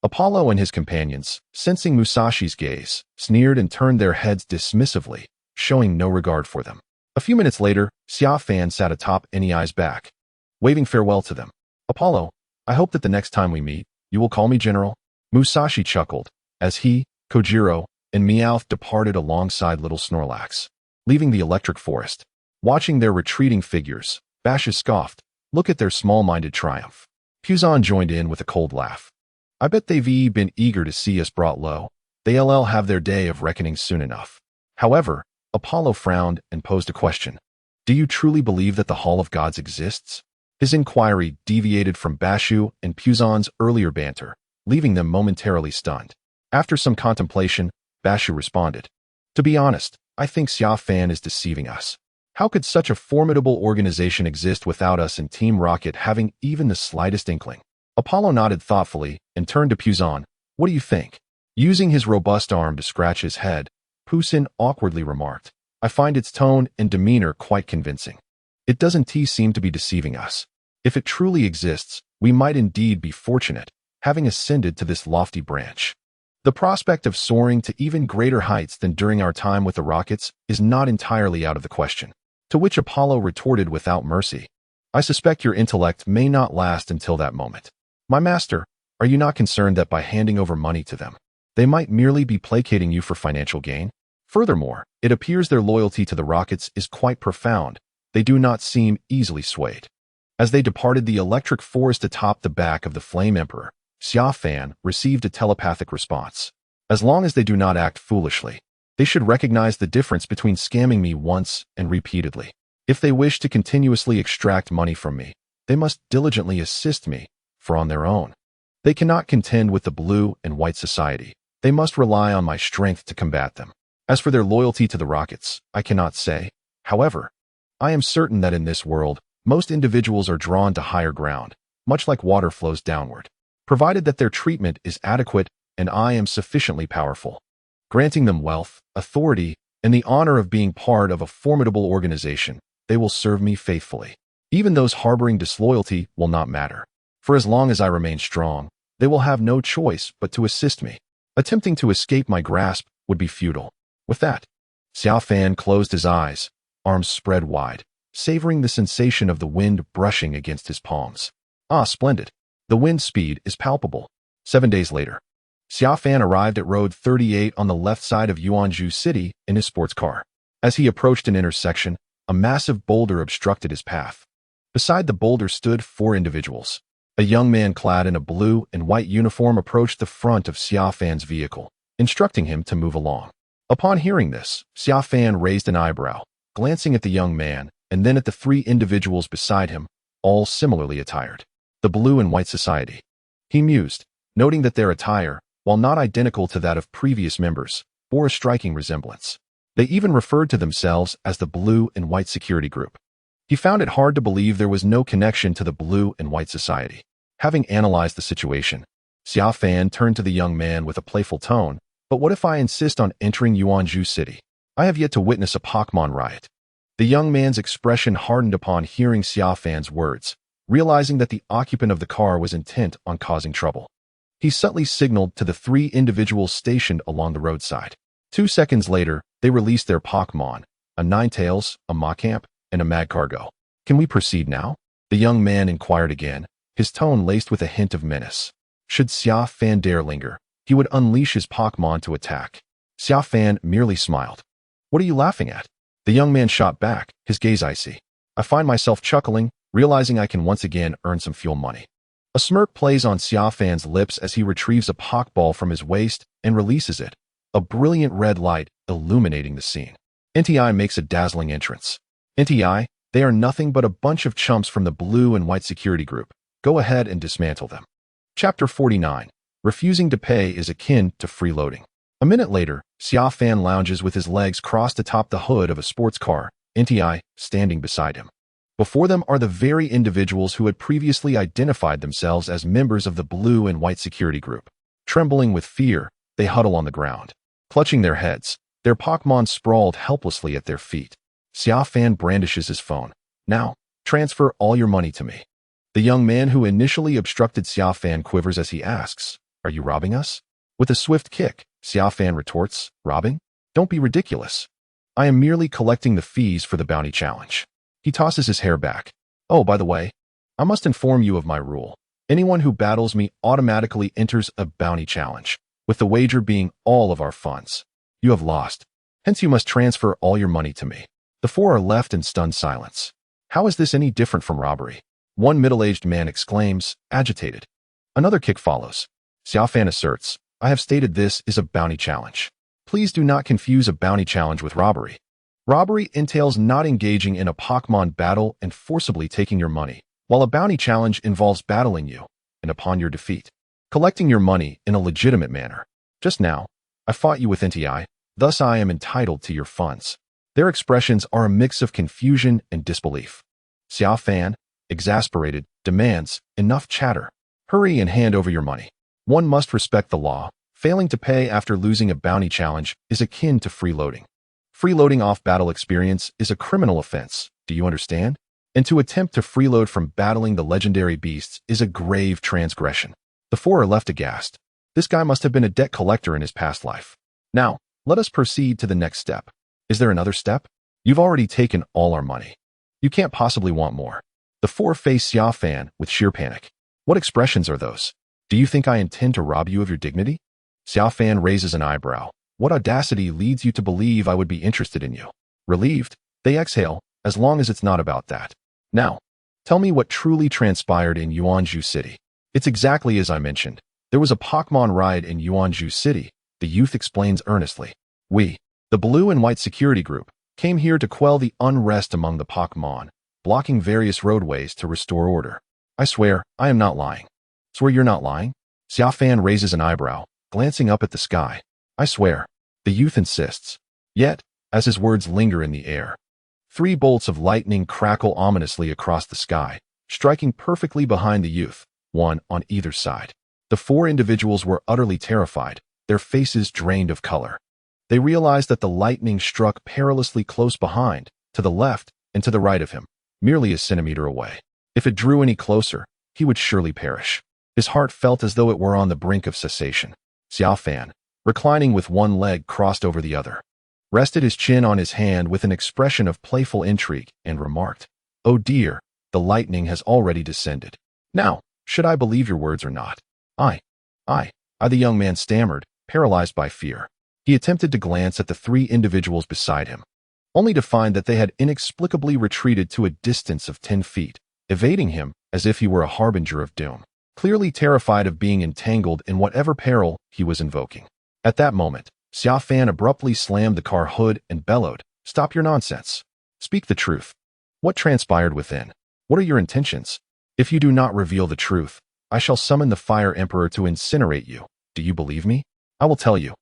S1: Apollo and his companions, sensing Musashi's gaze, sneered and turned their heads dismissively, showing no regard for them. A few minutes later, Xia Fan sat atop Ni's back, waving farewell to them. "Apollo, I hope that the next time we meet, you will call me General." Musashi chuckled, as he, Kojiro, and Meowth departed alongside little Snorlax, leaving the electric forest. Watching their retreating figures, Bashu scoffed, "Look at their small-minded triumph." Puzon joined in with a cold laugh. "I bet they've been eager to see us brought low. They'll have their day of reckoning soon enough." However, Apollo frowned and posed a question. "Do you truly believe that the Hall of Gods exists?" His inquiry deviated from Bashu and Puzon's earlier banter, leaving them momentarily stunned. After some contemplation, Bashu responded, "To be honest, I think Xia Fan is deceiving us. How could such a formidable organization exist without us and Team Rocket having even the slightest inkling?" Apollo nodded thoughtfully and turned to Puzon. "What do you think?" Using his robust arm to scratch his head, Puzon awkwardly remarked, "I find its tone and demeanor quite convincing. It doesn't seem to be deceiving us. If it truly exists, we might indeed be fortunate, having ascended to this lofty branch. The prospect of soaring to even greater heights than during our time with the Rockets is not entirely out of the question." To which Apollo retorted without mercy, "I suspect your intellect may not last until that moment. My master, are you not concerned that by handing over money to them, they might merely be placating you for financial gain? Furthermore, it appears their loyalty to the Rockets is quite profound. They do not seem easily swayed." As they departed the electric forest atop the back of the Flame Emperor, Xia Fan received a telepathic response. "As long as they do not act foolishly, they should recognize the difference between scamming me once and repeatedly. If they wish to continuously extract money from me, they must diligently assist me, for on their own, they cannot contend with the Blue and White Society. They must rely on my strength to combat them. As for their loyalty to the Rockets, I cannot say. However, I am certain that in this world, most individuals are drawn to higher ground, much like water flows downward, provided that their treatment is adequate and I am sufficiently powerful. Granting them wealth, authority, and the honor of being part of a formidable organization, they will serve me faithfully. Even those harboring disloyalty will not matter, for as long as I remain strong, they will have no choice but to assist me. Attempting to escape my grasp would be futile." With that, Xia Fan closed his eyes, arms spread wide, savoring the sensation of the wind brushing against his palms. Ah, splendid. The wind speed is palpable. 7 days later, Xia Fan arrived at Road 38 on the left side of Jiegeng City in his sports car. As he approached an intersection, A massive boulder obstructed his path. Beside the boulder stood 4 individuals. A young man clad in a blue and white uniform approached the front of Xia Fan's vehicle, instructing him to move along. Upon hearing this, Xia Fan raised an eyebrow, glancing at the young man and then at the 3 individuals beside him, all similarly attired. The Blue and White Society. He mused, noting that their attire, while not identical to that of previous members, bore a striking resemblance. They even referred to themselves as the Blue and White Security Group. He found it hard to believe there was no connection to the Blue and White Society. Having analyzed the situation, Xia Fan turned to the young man with a playful tone, "But what if I insist on entering Yuanzhou City? I have yet to witness a Pokémon riot." The young man's expression hardened upon hearing Xia Fan's words, realizing that the occupant of the car was intent on causing trouble. He subtly signaled to the 3 individuals stationed along the roadside. 2 seconds later, they released their Pokémon, a Ninetales, a Machamp, and a Magcargo. "Can we proceed now?" The young man inquired again, his tone laced with a hint of menace. Should Xia Fan dare linger, he would unleash his Pokémon to attack. Xia Fan merely smiled. "What are you laughing at?" The young man shot back, his gaze icy. "I find myself chuckling, realizing I can once again earn some fuel money." A smirk plays on Xia Fan's lips as he retrieves a Pokeball from his waist and releases it, a brilliant red light illuminating the scene. NTI makes a dazzling entrance. "NTI, they are nothing but a bunch of chumps from the Blue and White Security Group. Go ahead and dismantle them." Chapter 49. Refusing to pay is akin to freeloading. A minute later, Xia Fan lounges with his legs crossed atop the hood of a sports car, NTI standing beside him. Before them are the very individuals who had previously identified themselves as members of the Blue and White Security Group. Trembling with fear, they huddle on the ground. Clutching their heads, their Pokémon sprawled helplessly at their feet. Xia Fan brandishes his phone. "Now, transfer all your money to me." The young man who initially obstructed Xia Fan quivers as he asks, "Are you robbing us?" With a swift kick, Xia Fan retorts, "Robbing? Don't be ridiculous. I am merely collecting the fees for the bounty challenge." He tosses his hair back. "Oh, by the way, I must inform you of my rule. Anyone who battles me automatically enters a bounty challenge, with the wager being all of our funds. You have lost. Hence you must transfer all your money to me." The 4 are left in stunned silence. "How is this any different from robbery?" One middle-aged man exclaims, agitated. Another kick follows. Xia Fan asserts, "I have stated this is a bounty challenge. Please do not confuse a bounty challenge with robbery. Robbery entails not engaging in a Pokémon battle and forcibly taking your money, while a bounty challenge involves battling you, and upon your defeat, collecting your money in a legitimate manner. Just now, I fought you with NTI, thus I am entitled to your funds." Their expressions are a mix of confusion and disbelief. Xia Fan, exasperated, demands, "Enough chatter. Hurry and hand over your money. One must respect the law. Failing to pay after losing a bounty challenge is akin to freeloading. Freeloading off battle experience is a criminal offense, do you understand? And to attempt to freeload from battling the legendary beasts is a grave transgression." The 4 are left aghast. This guy must have been a debt collector in his past life. "Now, let us proceed to the next step." "Is there another step? You've already taken all our money. You can't possibly want more." The 4 face Xia Fan with sheer panic. "What expressions are those? Do you think I intend to rob you of your dignity?" Xia Fan raises an eyebrow. "What audacity leads you to believe I would be interested in you?" Relieved, they exhale, as long as it's not about that. "Now, tell me what truly transpired in Yuanzhou City." "It's exactly as I mentioned. There was a Pokémon riot in Yuanzhou City," the youth explains earnestly. "We, the Blue and White Security Group, came here to quell the unrest among the Pokémon, blocking various roadways to restore order. I swear, I am not lying." "Swear you're not lying?" Xia Fan raises an eyebrow, glancing up at the sky. "I swear." The youth insists. Yet, as his words linger in the air, 3 bolts of lightning crackle ominously across the sky, striking perfectly behind the youth, one on either side. The 4 individuals were utterly terrified, their faces drained of color. They realized that the lightning struck perilously close behind, to the left and to the right of him, merely a centimeter away. If it drew any closer, he would surely perish. His heart felt as though it were on the brink of cessation. Xia Fan, reclining with one leg crossed over the other, rested his chin on his hand with an expression of playful intrigue and remarked, "Oh dear, the lightning has already descended. Now, should I believe your words or not?" I, the young man stammered, paralyzed by fear. He attempted to glance at the 3 individuals beside him. only to find that they had inexplicably retreated to a distance of 10 feet, evading him as if he were a harbinger of doom, clearly terrified of being entangled in whatever peril he was invoking. At that moment, Xia Fan abruptly slammed the car hood and bellowed, "Stop your nonsense. Speak the truth. What transpired within? What are your intentions? If you do not reveal the truth, I shall summon the Fire Emperor to incinerate you. Do you believe me? I will tell you."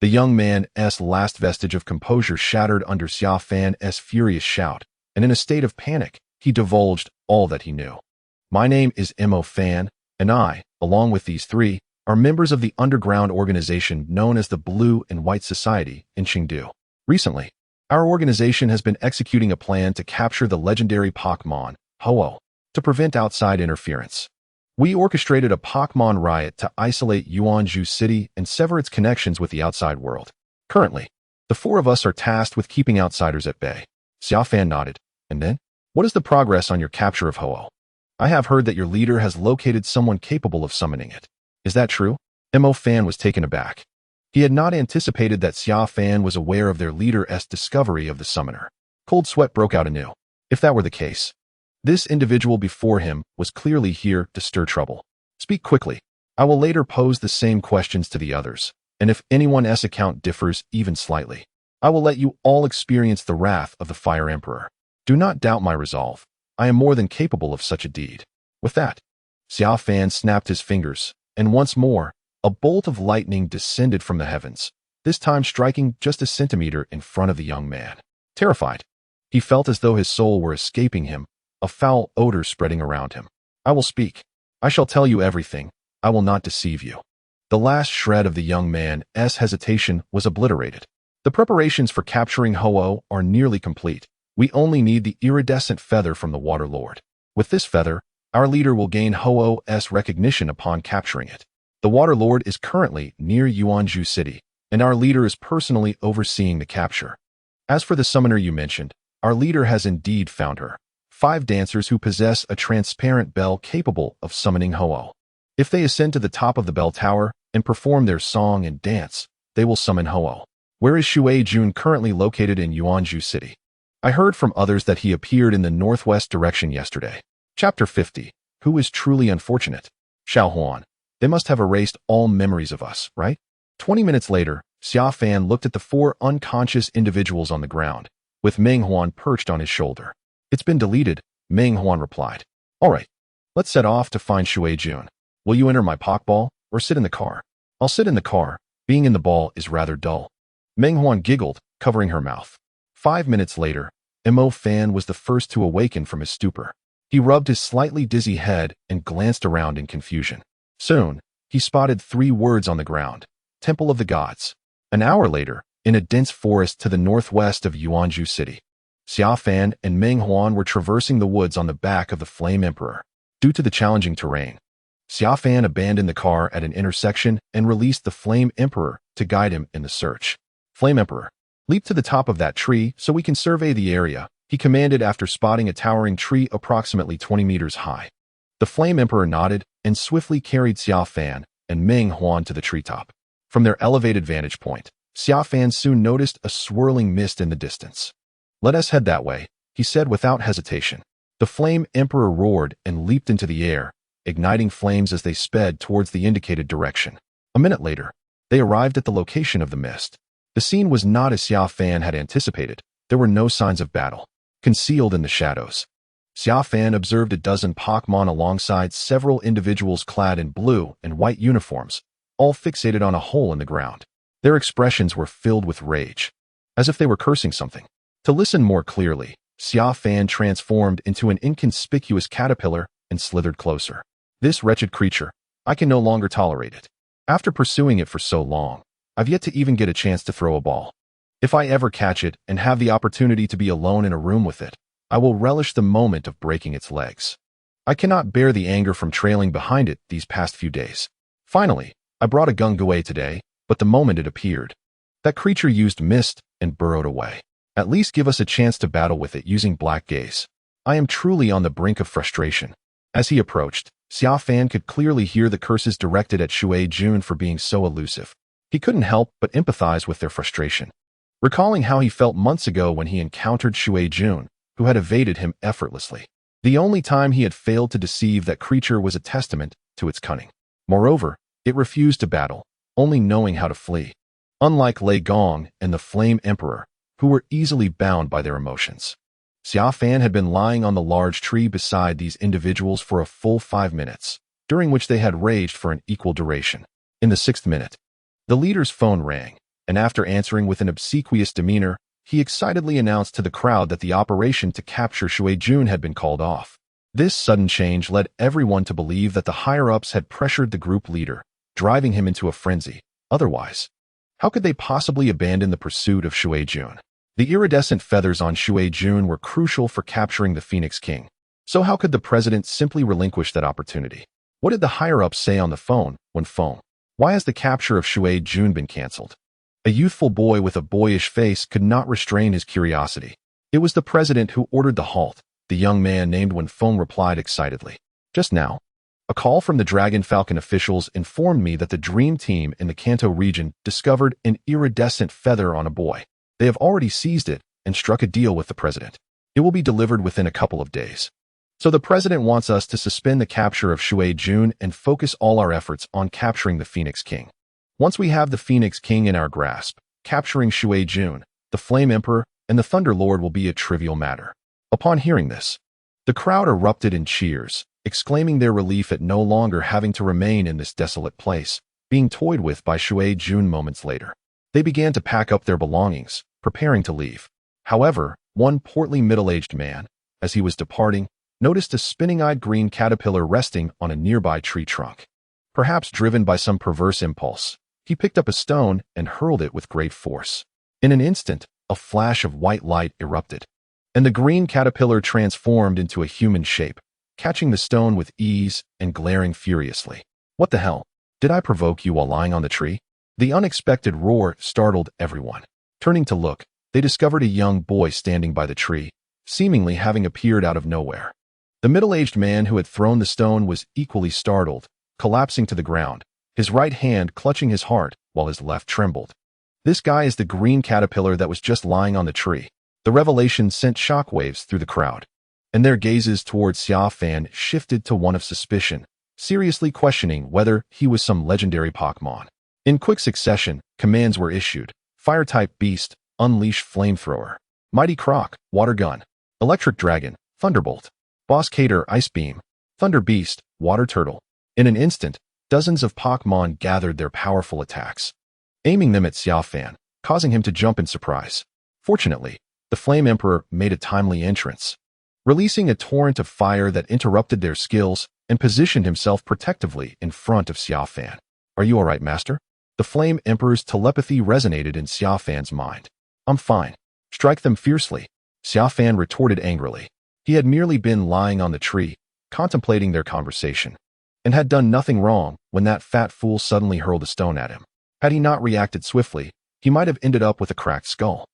S1: The young man's last vestige of composure shattered under Xia Fan's furious shout, and in a state of panic, he divulged all that he knew. "My name is Mo Fan, and I, along with these three, are members of the underground organization known as the Blue and White Society in Chengdu. Recently, our organization has been executing a plan to capture the legendary Pokémon, Ho-Oh, to prevent outside interference. We orchestrated a Pokémon riot to isolate Yuanzhou City and sever its connections with the outside world. Currently, the four of us are tasked with keeping outsiders at bay." Xia Fan nodded. "And then? What is the progress on your capture of Ho-Oh? I have heard that your leader has located someone capable of summoning it. Is that true?" Mo Fan was taken aback. He had not anticipated that Xia Fan was aware of their leader's discovery of the summoner. Cold sweat broke out anew. If that were the case, this individual before him was clearly here to stir trouble. "Speak quickly. I will later pose the same questions to the others, and if anyone's account differs even slightly, I will let you all experience the wrath of the Fire Emperor. Do not doubt my resolve. I am more than capable of such a deed." With that, Xia Fan snapped his fingers, and once more, a bolt of lightning descended from the heavens, this time striking just a centimeter in front of the young man. Terrified, he felt as though his soul were escaping him, a foul odor spreading around him. "I will speak. I shall tell you everything. I will not deceive you." The last shred of the young man's hesitation was obliterated. "The preparations for capturing Ho-Oh are nearly complete. We only need the iridescent feather from the Water Lord. With this feather, our leader will gain Ho-Oh's recognition upon capturing it. The Water Lord is currently near Yuanzhou City, and our leader is personally overseeing the capture. As for the summoner you mentioned, our leader has indeed found her. 5 dancers who possess a transparent bell capable of summoning Ho-Oh. If they ascend to the top of the bell tower and perform their song and dance, they will summon Ho-Oh. Where is Shui Jun currently located in Yuanzhou City? I heard from others that he appeared in the northwest direction yesterday." Chapter 50. Who is truly unfortunate? Xiaohuan. They must have erased all memories of us, right? 20 minutes later, Xia Fan looked at the 4 unconscious individuals on the ground, with Meng Huan perched on his shoulder. "It's been deleted," Meng Huan replied. "All right, let's set off to find Shui Jun. Will you enter my Pokeball or sit in the car?" "I'll sit in the car. Being in the ball is rather dull." Meng Huan giggled, covering her mouth. 5 minutes later, Mo Fan was the first to awaken from his stupor. He rubbed his slightly dizzy head and glanced around in confusion. Soon, he spotted 3 words on the ground: Temple of the Gods. An hour later, in a dense forest to the northwest of Yuanzhou City, Xia Fan and Meng Huan were traversing the woods on the back of the Flame Emperor. Due to the challenging terrain, Xia Fan abandoned the car at an intersection and released the Flame Emperor to guide him in the search. "Flame Emperor, leap to the top of that tree so we can survey the area," he commanded after spotting a towering tree approximately 20 meters high. The Flame Emperor nodded and swiftly carried Xia Fan and Meng Huan to the treetop. From their elevated vantage point, Xia Fan soon noticed a swirling mist in the distance. "Let us head that way," he said without hesitation. The Flame Emperor roared and leaped into the air, igniting flames as they sped towards the indicated direction. A minute later, they arrived at the location of the mist. The scene was not as Xia Fan had anticipated. There were no signs of battle. Concealed in the shadows, Xia Fan observed a dozen Pokémon alongside several individuals clad in blue and white uniforms, all fixated on a hole in the ground. Their expressions were filled with rage, as if they were cursing something. To listen more clearly, Xia Fan transformed into an inconspicuous caterpillar and slithered closer. "This wretched creature, I can no longer tolerate it. After pursuing it for so long, I've yet to even get a chance to throw a ball. If I ever catch it and have the opportunity to be alone in a room with it, I will relish the moment of breaking its legs. I cannot bear the anger from trailing behind it these past few days. Finally, I brought a Gungue today, but the moment it appeared, that creature used mist and burrowed away. At least give us a chance to battle with it using Black Gaze. I am truly on the brink of frustration." As he approached, Xia Fan could clearly hear the curses directed at Shui Jun for being so elusive. He couldn't help but empathize with their frustration. recalling how he felt months ago when he encountered Shui Jun, who had evaded him effortlessly. The only time he had failed to deceive that creature was a testament to its cunning. Moreover, it refused to battle, only knowing how to flee. Unlike Lei Gong and the Flame Emperor, who were easily bound by their emotions. Xia Fan had been lying on the large tree beside these individuals for a full 5 minutes, during which they had raged for an equal duration. In the 6th minute, the leader's phone rang, and after answering with an obsequious demeanor, he excitedly announced to the crowd that the operation to capture Shui Jun had been called off. This sudden change led everyone to believe that the higher-ups had pressured the group leader, driving him into a frenzy. Otherwise, how could they possibly abandon the pursuit of Shui Jun? The iridescent feathers on Shui Jun were crucial for capturing the Phoenix King. So how could the president simply relinquish that opportunity? What did the higher-ups say on the phone when phone? Why has the capture of Shui Jun been cancelled? A youthful boy with a boyish face could not restrain his curiosity. It was the president who ordered the halt, the young man named when phone replied excitedly. Just now, a call from the Dragon Falcon officials informed me that the Dream Team in the Kanto region discovered an iridescent feather on a boy. They have already seized it and struck a deal with the president. It will be delivered within a couple of days. So the president wants us to suspend the capture of Shui Jun and focus all our efforts on capturing the Phoenix King. Once we have the Phoenix King in our grasp, capturing Shui Jun, the Flame Emperor, and the Thunder Lord will be a trivial matter. Upon hearing this, the crowd erupted in cheers, exclaiming their relief at no longer having to remain in this desolate place, being toyed with by Shui Jun moments later. They began to pack up their belongings, preparing to leave. However, one portly middle-aged man, as he was departing, noticed a spinning-eyed green caterpillar resting on a nearby tree trunk. Perhaps driven by some perverse impulse, he picked up a stone and hurled it with great force. In an instant, a flash of white light erupted, and the green caterpillar transformed into a human shape, catching the stone with ease and glaring furiously. What the hell? Did I provoke you while lying on the tree? The unexpected roar startled everyone. Turning to look, they discovered a young boy standing by the tree, seemingly having appeared out of nowhere. The middle-aged man who had thrown the stone was equally startled, collapsing to the ground, his right hand clutching his heart while his left trembled. This guy is the green caterpillar that was just lying on the tree. The revelation sent shockwaves through the crowd, and their gazes towards Xia Fan shifted to one of suspicion, seriously questioning whether he was some legendary Pokémon. In quick succession, commands were issued. Fire-type beast, unleash flamethrower. Mighty Croc, water gun. Electric dragon, thunderbolt. Boss Cater, ice beam. Thunder beast, water turtle. In an instant, dozens of Pokémon gathered their powerful attacks, aiming them at Xia Fan, causing him to jump in surprise. Fortunately, the Flame Emperor made a timely entrance, releasing a torrent of fire that interrupted their skills and positioned himself protectively in front of Xia Fan. Are you alright, master? The Flame Emperor's telepathy resonated in Xia Fan's mind. I'm fine. Strike them fiercely. Xia Fan retorted angrily. He had merely been lying on the tree, contemplating their conversation, and had done nothing wrong when that fat fool suddenly hurled a stone at him. Had he not reacted swiftly, he might have ended up with a cracked skull.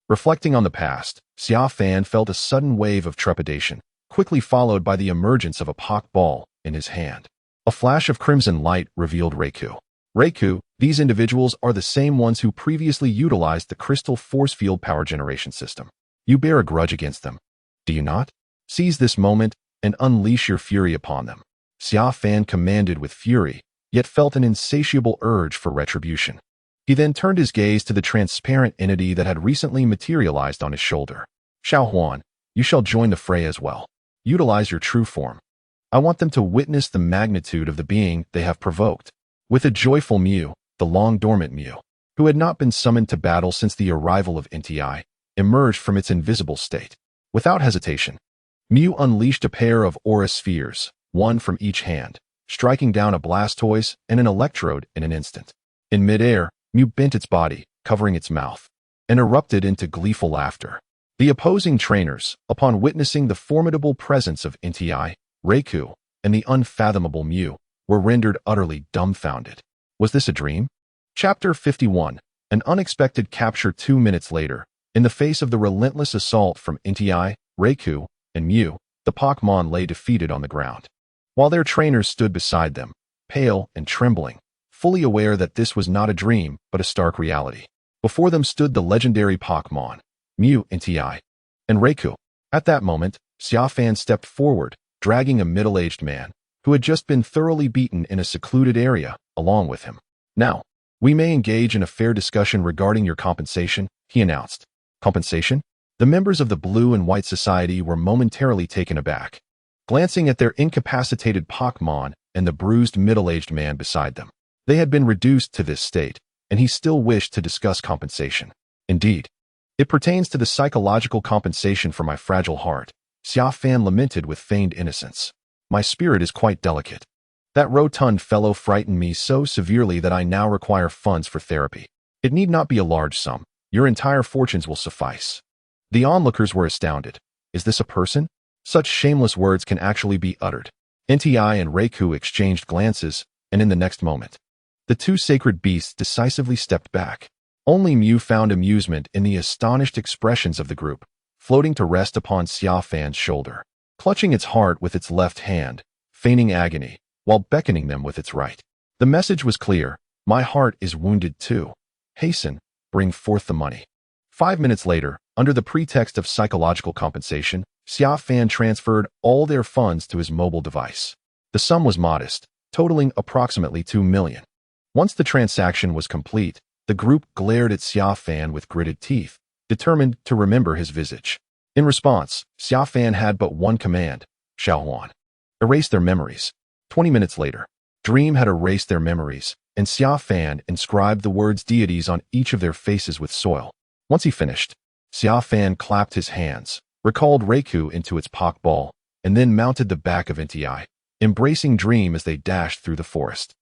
S1: Reflecting on the past, Xia Fan felt a sudden wave of trepidation, quickly followed by the emergence of a Pokeball in his hand. A flash of crimson light revealed Raikou. Raikou, these individuals are the same ones who previously utilized the Crystal Force Field power generation system. You bear a grudge against them, do you not? Seize this moment and unleash your fury upon them. Xia Fan commanded with fury, yet felt an insatiable urge for retribution. He then turned his gaze to the transparent entity that had recently materialized on his shoulder. Xiaohuan, you shall join the fray as well. Utilize your true form. I want them to witness the magnitude of the being they have provoked. With a joyful mew, the long-dormant Mew, who had not been summoned to battle since the arrival of NTI, emerged from its invisible state. Without hesitation, Mew unleashed a pair of aura spheres, one from each hand, striking down a Blastoise and an Electrode in an instant. In midair, Mew bent its body, covering its mouth, and erupted into gleeful laughter. The opposing trainers, upon witnessing the formidable presence of NTI, Raikou, and the unfathomable Mew, were rendered utterly dumbfounded. Was this a dream? Chapter 51. An unexpected capture 2 minutes later. In the face of the relentless assault from NTI, Raikou, and Mew, the Pokémon lay defeated on the ground, while their trainers stood beside them, pale and trembling, fully aware that this was not a dream but a stark reality. Before them stood the legendary Pokémon, Mew, Nti, and Raikou. At that moment, Xia Fan stepped forward, dragging a middle-aged man, who had just been thoroughly beaten in a secluded area, along with him. Now, we may engage in a fair discussion regarding your compensation, he announced. Compensation? The members of the Blue and White Society were momentarily taken aback, glancing at their incapacitated Pokémon and the bruised middle-aged man beside them. They had been reduced to this state, and he still wished to discuss compensation. Indeed, it pertains to the psychological compensation for my fragile heart, Xia Fan lamented with feigned innocence. My spirit is quite delicate. That rotund fellow frightened me so severely that I now require funds for therapy. It need not be a large sum. Your entire fortunes will suffice. The onlookers were astounded. Is this a person? Such shameless words can actually be uttered. Nti and Raikou exchanged glances, and in the next moment, the two sacred beasts decisively stepped back. Only Mew found amusement in the astonished expressions of the group, floating to rest upon Xia Fan's shoulder, clutching its heart with its left hand, feigning agony, while beckoning them with its right. The message was clear. My heart is wounded too. Hasten, bring forth the money. 5 minutes later, under the pretext of psychological compensation, Xia Fan transferred all their funds to his mobile device. The sum was modest, totaling approximately 2 million. Once the transaction was complete, the group glared at Xia Fan with gritted teeth, determined to remember his visage. In response, Xia Fan had but one command: Xiaohuan. Erase their memories. 20 minutes later, Dream had erased their memories, and Xia Fan inscribed the words deities on each of their faces with soil. Once he finished, Xia Fan clapped his hands, recalled Raikou into its Pokeball, and then mounted the back of Nti, embracing Dream as they dashed through the forest.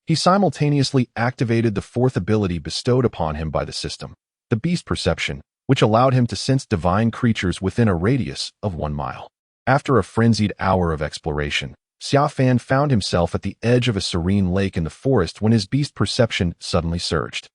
S1: He simultaneously activated the fourth ability bestowed upon him by the system, the Beast Perception, which allowed him to sense divine creatures within a radius of 1 mile. After a frenzied hour of exploration, Xia Fan found himself at the edge of a serene lake in the forest when his Beast Perception suddenly surged.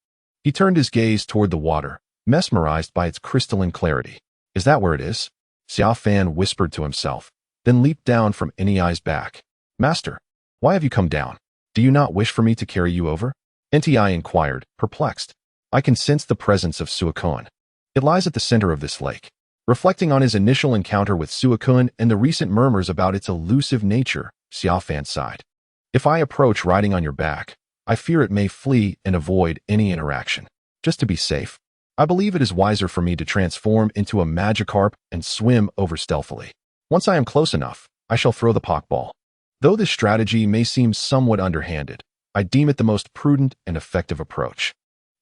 S1: He turned his gaze toward the water, mesmerized by its crystalline clarity. Is that where it is? Xia Fan whispered to himself, then leaped down from Nti's back. Master, why have you come down? Do you not wish for me to carry you over? Nti inquired, perplexed. I can sense the presence of Suakun. It lies at the center of this lake. Reflecting on his initial encounter with Suakun and the recent murmurs about its elusive nature, Xia Fan sighed. If I approach riding on your back, I fear it may flee and avoid any interaction. Just to be safe, I believe it is wiser for me to transform into a Magikarp and swim over stealthily. Once I am close enough, I shall throw the Pokeball. Though this strategy may seem somewhat underhanded, I deem it the most prudent and effective approach.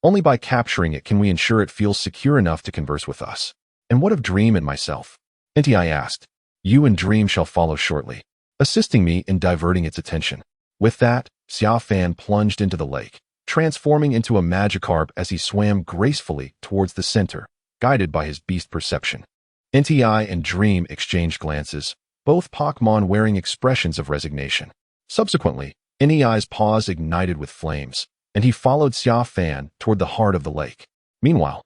S1: Only by capturing it can we ensure it feels secure enough to converse with us. And what of Dream and myself? Nti asked. You and Dream shall follow shortly, assisting me in diverting its attention. With that, Xia Fan plunged into the lake, transforming into a Magikarp as he swam gracefully towards the center, guided by his Beast Perception. Nti and Dream exchanged glances, both Pokémon wearing expressions of resignation. Subsequently, Nti's paws ignited with flames, and he followed Xia Fan toward the heart of the lake. Meanwhile,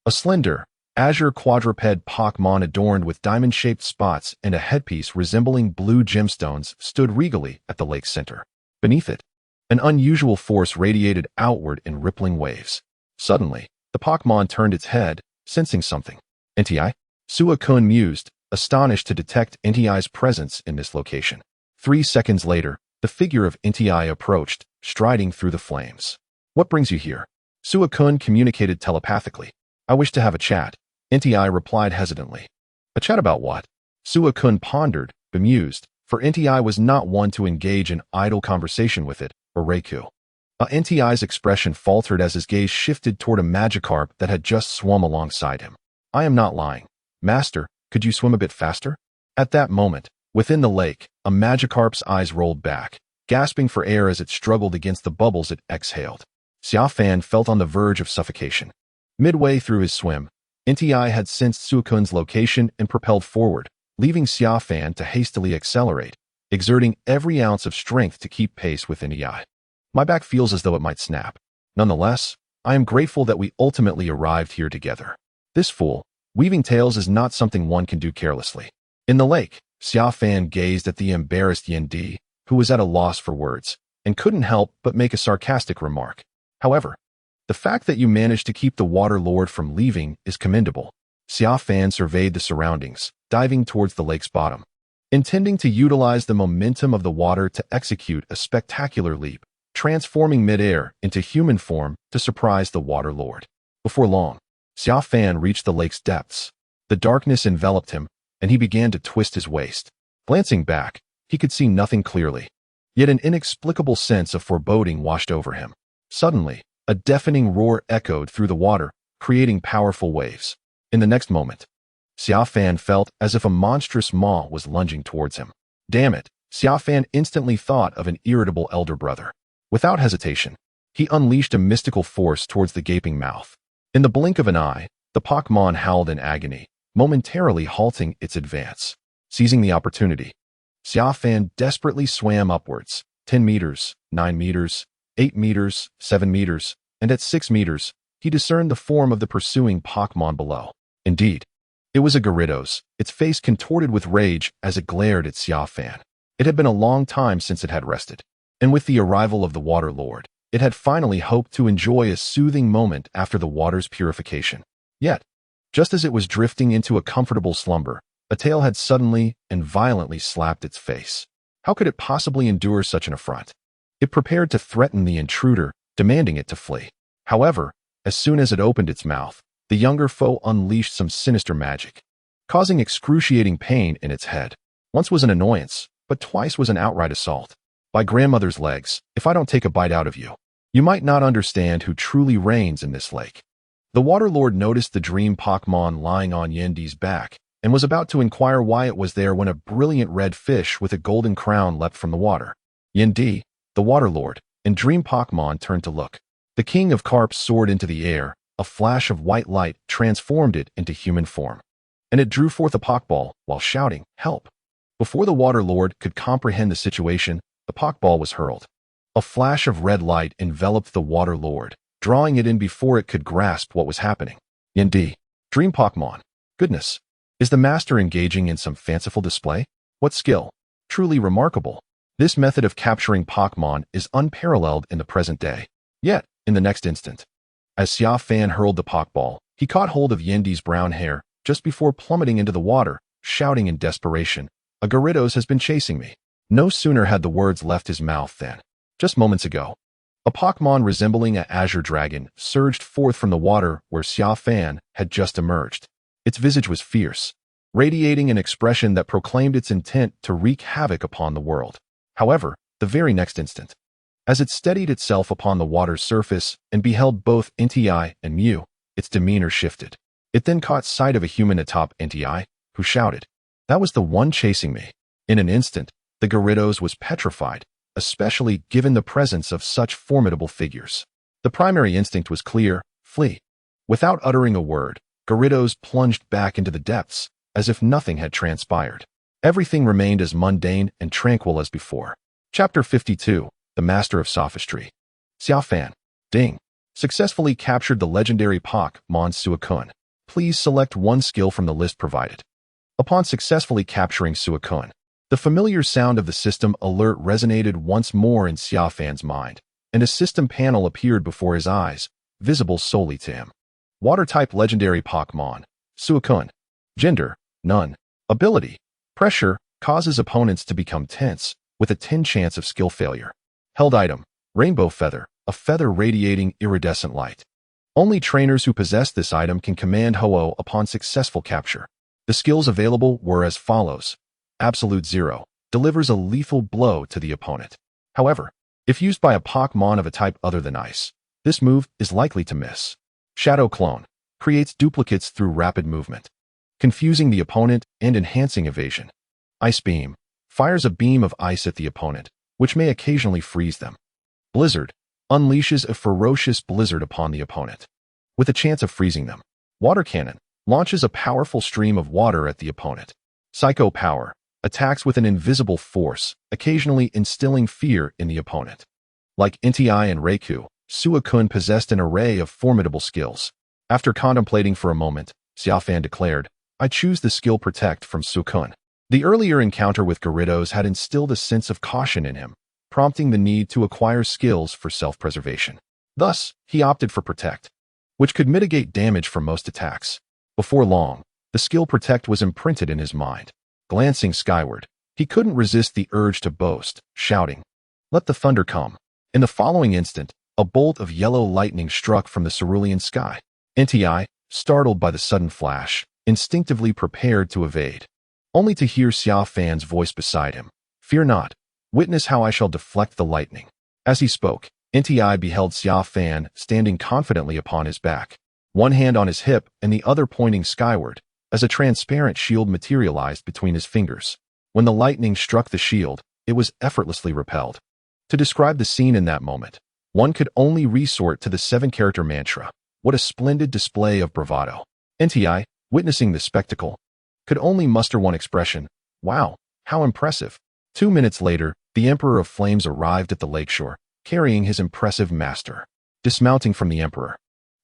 S1: a slender, azure quadruped Pokémon adorned with diamond-shaped spots and a headpiece resembling blue gemstones stood regally at the lake's center. Beneath it, an unusual force radiated outward in rippling waves. Suddenly, the Pokémon turned its head, sensing something. Nti? Suakun mused, astonished to detect Nti's presence in this location. 3 seconds later, the figure of Nti approached, striding through the flames. What brings you here? Suakun communicated telepathically. I wish to have a chat. Nti replied hesitantly. A chat about what? Suakun pondered, bemused, for Nti was not one to engage in idle conversation with it, or Raikou. Nti's expression faltered as his gaze shifted toward a Magikarp that had just swum alongside him. I am not lying. Master, could you swim a bit faster? At that moment, within the lake, a Magikarp's eyes rolled back, gasping for air as it struggled against the bubbles it exhaled. Xia Fan felt on the verge of suffocation. Midway through his swim, Nti had sensed Suakun's location and propelled forward, leaving Xia Fan to hastily accelerate, exerting every ounce of strength to keep pace with Nti. My back feels as though it might snap. Nonetheless, I am grateful that we ultimately arrived here together. This fool, weaving tales is not something one can do carelessly. In the lake, Xia Fan gazed at the embarrassed Yendi, who was at a loss for words, and couldn't help but make a sarcastic remark. However, The fact that you managed to keep the Water Lord from leaving is commendable. Xia Fan surveyed the surroundings, diving towards the lake's bottom, intending to utilize the momentum of the water to execute a spectacular leap, transforming midair into human form to surprise the Water Lord. Before long, Xia Fan reached the lake's depths. The darkness enveloped him, and he began to twist his waist. Glancing back, he could see nothing clearly. Yet an inexplicable sense of foreboding washed over him. Suddenly, a deafening roar echoed through the water, creating powerful waves. In the next moment, Xia Fan felt as if a monstrous maw was lunging towards him. Damn it! Xia Fan instantly thought of an irritable elder brother. Without hesitation, he unleashed a mystical force towards the gaping mouth. In the blink of an eye, the Pokémon howled in agony, momentarily halting its advance. Seizing the opportunity, Xia Fan desperately swam upwards, 10 meters, 9 meters, 8 meters, 7 meters, and at 6 meters, he discerned the form of the pursuing Pokémon below. Indeed, it was a Gyarados, its face contorted with rage as it glared at Xia Fan. It had been a long time since it had rested, and with the arrival of the Water Lord, it had finally hoped to enjoy a soothing moment after the water's purification. Yet, just as it was drifting into a comfortable slumber, a tail had suddenly and violently slapped its face. How could it possibly endure such an affront? It prepared to threaten the intruder, demanding it to flee. However, as soon as it opened its mouth, the younger foe unleashed some sinister magic, causing excruciating pain in its head. Once was an annoyance, but twice was an outright assault. By grandmother's legs, if I don't take a bite out of you, you might not understand who truly reigns in this lake. The Water Lord noticed the dream Pokémon lying on Yendi's back, and was about to inquire why it was there when a brilliant red fish with a golden crown leapt from the water. Yendi, the Water Lord, and dream Pokémon turned to look. The king of carps soared into the air, a flash of white light transformed it into human form, and it drew forth a Pokeball while shouting, "Help!" Before the Water Lord could comprehend the situation, the Pokeball was hurled. A flash of red light enveloped the Water Lord, drawing it in before it could grasp what was happening. Yendi, dream Pokémon. Goodness, is the master engaging in some fanciful display? What skill? Truly remarkable. This method of capturing Pokémon is unparalleled in the present day. Yet, in the next instant, as Xia Fan hurled the Pokeball, he caught hold of Yendi's brown hair just before plummeting into the water, shouting in desperation, "A Gyarados has been chasing me." No sooner had the words left his mouth than, just moments ago, a Pokémon resembling an azure dragon surged forth from the water where Xia Fan had just emerged. Its visage was fierce, radiating an expression that proclaimed its intent to wreak havoc upon the world. However, the very next instant, as it steadied itself upon the water's surface and beheld both Entei and Mew, its demeanor shifted. It then caught sight of a human atop Entei, who shouted, "That was the one chasing me." In an instant, the Gyarados was petrified, especially given the presence of such formidable figures. The primary instinct was clear: flee. Without uttering a word, Gyarados plunged back into the depths, as if nothing had transpired. Everything remained as mundane and tranquil as before. Chapter 52, The Master of Sophistry. Xia Fan, ding, successfully captured the legendary Pokémon Suakun. Please select one skill from the list provided. Upon successfully capturing Suakun, the familiar sound of the system alert resonated once more in Xia Fan's mind, and a system panel appeared before his eyes, visible solely to him. Water-type legendary Pokémon, Suakun. Gender, none. Ability, pressure, causes opponents to become tense, with a 10 chance of skill failure. Held item, Rainbow Feather, a feather radiating iridescent light. Only trainers who possess this item can command Ho-Oh upon successful capture. The skills available were as follows. Absolute Zero, delivers a lethal blow to the opponent. However, if used by a Pokémon of a type other than Ice, this move is likely to miss. Shadow Clone, creates duplicates through rapid movement, confusing the opponent and enhancing evasion. Ice Beam, fires a beam of ice at the opponent, which may occasionally freeze them. Blizzard, unleashes a ferocious blizzard upon the opponent, with a chance of freezing them. Water Cannon, launches a powerful stream of water at the opponent. Psycho Power, attacks with an invisible force, occasionally instilling fear in the opponent. Like Entei and Raikou, Suakun possessed an array of formidable skills. After contemplating for a moment, Xia Fan declared, "I choose the skill Protect from Suakun." The earlier encounter with Gyarados had instilled a sense of caution in him, prompting the need to acquire skills for self-preservation. Thus, he opted for Protect, which could mitigate damage from most attacks. Before long, the skill Protect was imprinted in his mind. Glancing skyward, he couldn't resist the urge to boast, shouting, "Let the thunder come." In the following instant, a bolt of yellow lightning struck from the cerulean sky. Nti, startled by the sudden flash, instinctively prepared to evade, only to hear Xia Fan's voice beside him. "Fear not. Witness how I shall deflect the lightning." As he spoke, Nti beheld Xia Fan standing confidently upon his back, one hand on his hip and the other pointing skyward, as a transparent shield materialized between his fingers. When the lightning struck the shield, it was effortlessly repelled. To describe the scene in that moment, one could only resort to the 7-character mantra. What a splendid display of bravado. Nti, witnessing the spectacle, could only muster one expression: wow, how impressive. 2 minutes later, the Emperor of Flames arrived at the lakeshore, carrying his impressive master. Dismounting from the Emperor,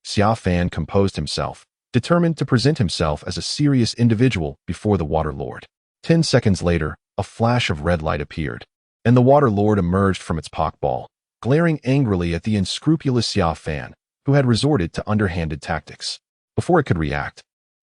S1: Xia Fan composed himself, determined to present himself as a serious individual before the Water Lord. 10 seconds later, a flash of red light appeared, and the Water Lord emerged from its Pokeball, glaring angrily at the unscrupulous Xia Fan, who had resorted to underhanded tactics. Before it could react,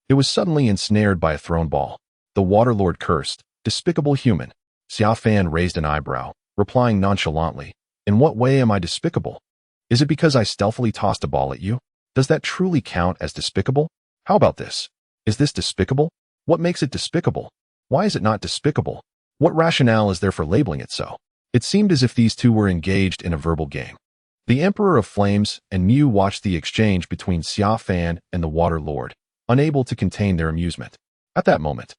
S1: it was suddenly ensnared by a thrown ball. The Water Lord cursed, "Despicable human." Xia Fan raised an eyebrow, replying nonchalantly, "In what way am I despicable? Is it because I stealthily tossed a ball at you? Does that truly count as despicable? How about this? Is this despicable? What makes it despicable? Why is it not despicable? What rationale is there for labeling it so?" It seemed as if these two were engaged in a verbal game. The Emperor of Flames and Mew watched the exchange between Xia Fan and the Water Lord, unable to contain their amusement. At that moment,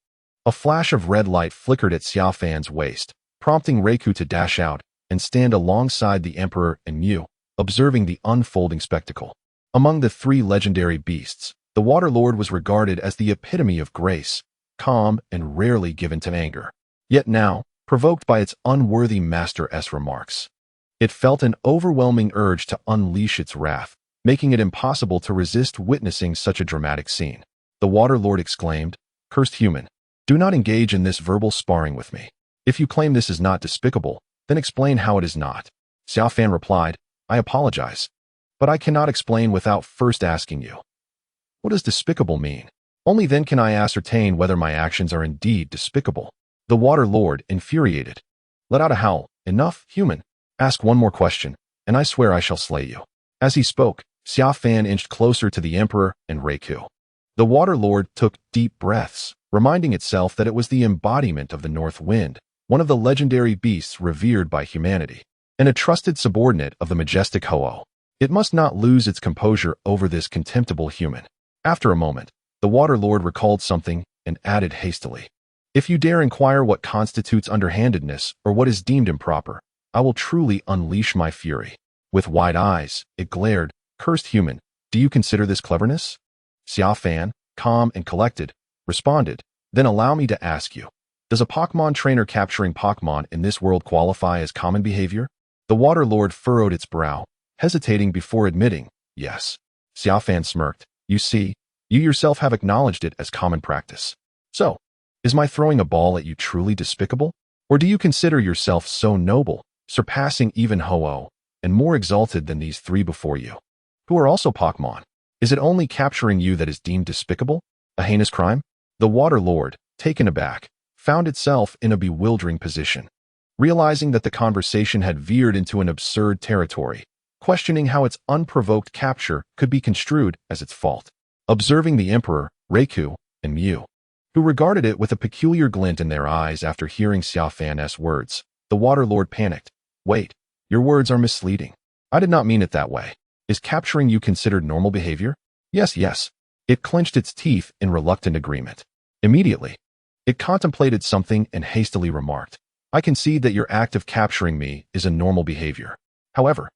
S1: a flash of red light flickered at Xia Fan's waist, prompting Raikou to dash out and stand alongside the Emperor and Mew, observing the unfolding spectacle. Among the 3 legendary beasts, the Water Lord was regarded as the epitome of grace, calm, and rarely given to anger. Yet now, provoked by its unworthy master's remarks, it felt an overwhelming urge to unleash its wrath, making it impossible to resist witnessing such a dramatic scene. The Water Lord exclaimed, "Cursed human, do not engage in this verbal sparring with me. If you claim this is not despicable, then explain how it is not." Xia Fan replied, "I apologize, but I cannot explain without first asking you. What does despicable mean? Only then can I ascertain whether my actions are indeed despicable." The Water Lord, infuriated, let out a howl. "Enough, human. Ask one more question, and I swear I shall slay you." As he spoke, Xia Fan inched closer to the Emperor and Raikou. The Water Lord took deep breaths, reminding itself that it was the embodiment of the North Wind, one of the legendary beasts revered by humanity, and a trusted subordinate of the majestic Ho-Oh. It must not lose its composure over this contemptible human. After a moment, the Water Lord recalled something and added hastily, "If you dare inquire what constitutes underhandedness or what is deemed improper, I will truly unleash my fury." With wide eyes, it glared, "Cursed human, do you consider this cleverness?" Xia Fan, calm and collected, responded, "Then allow me to ask you, does a Pokémon trainer capturing Pokémon in this world qualify as common behavior?" The Water Lord furrowed its brow, hesitating before admitting, "Yes." Xia Fan smirked, "You see, you yourself have acknowledged it as common practice. So, is my throwing a ball at you truly despicable? Or do you consider yourself so noble, surpassing even Ho-Oh, and more exalted than these 3 before you, who are also Pokémon? Is it only capturing you that is deemed despicable? A heinous crime?" The Water Lord, taken aback, found itself in a bewildering position, realizing that the conversation had veered into an absurd territory, questioning how its unprovoked capture could be construed as its fault. Observing the Emperor, Raikou, and Mew, who regarded it with a peculiar glint in their eyes after hearing Xia Fan's words, the Water Lord panicked. "Wait, your words are misleading. I did not mean it that way. Is capturing you considered normal behavior?" "Yes, yes." It clenched its teeth in reluctant agreement. Immediately, it contemplated something and hastily remarked, "I concede that your act of capturing me is a normal behavior. However,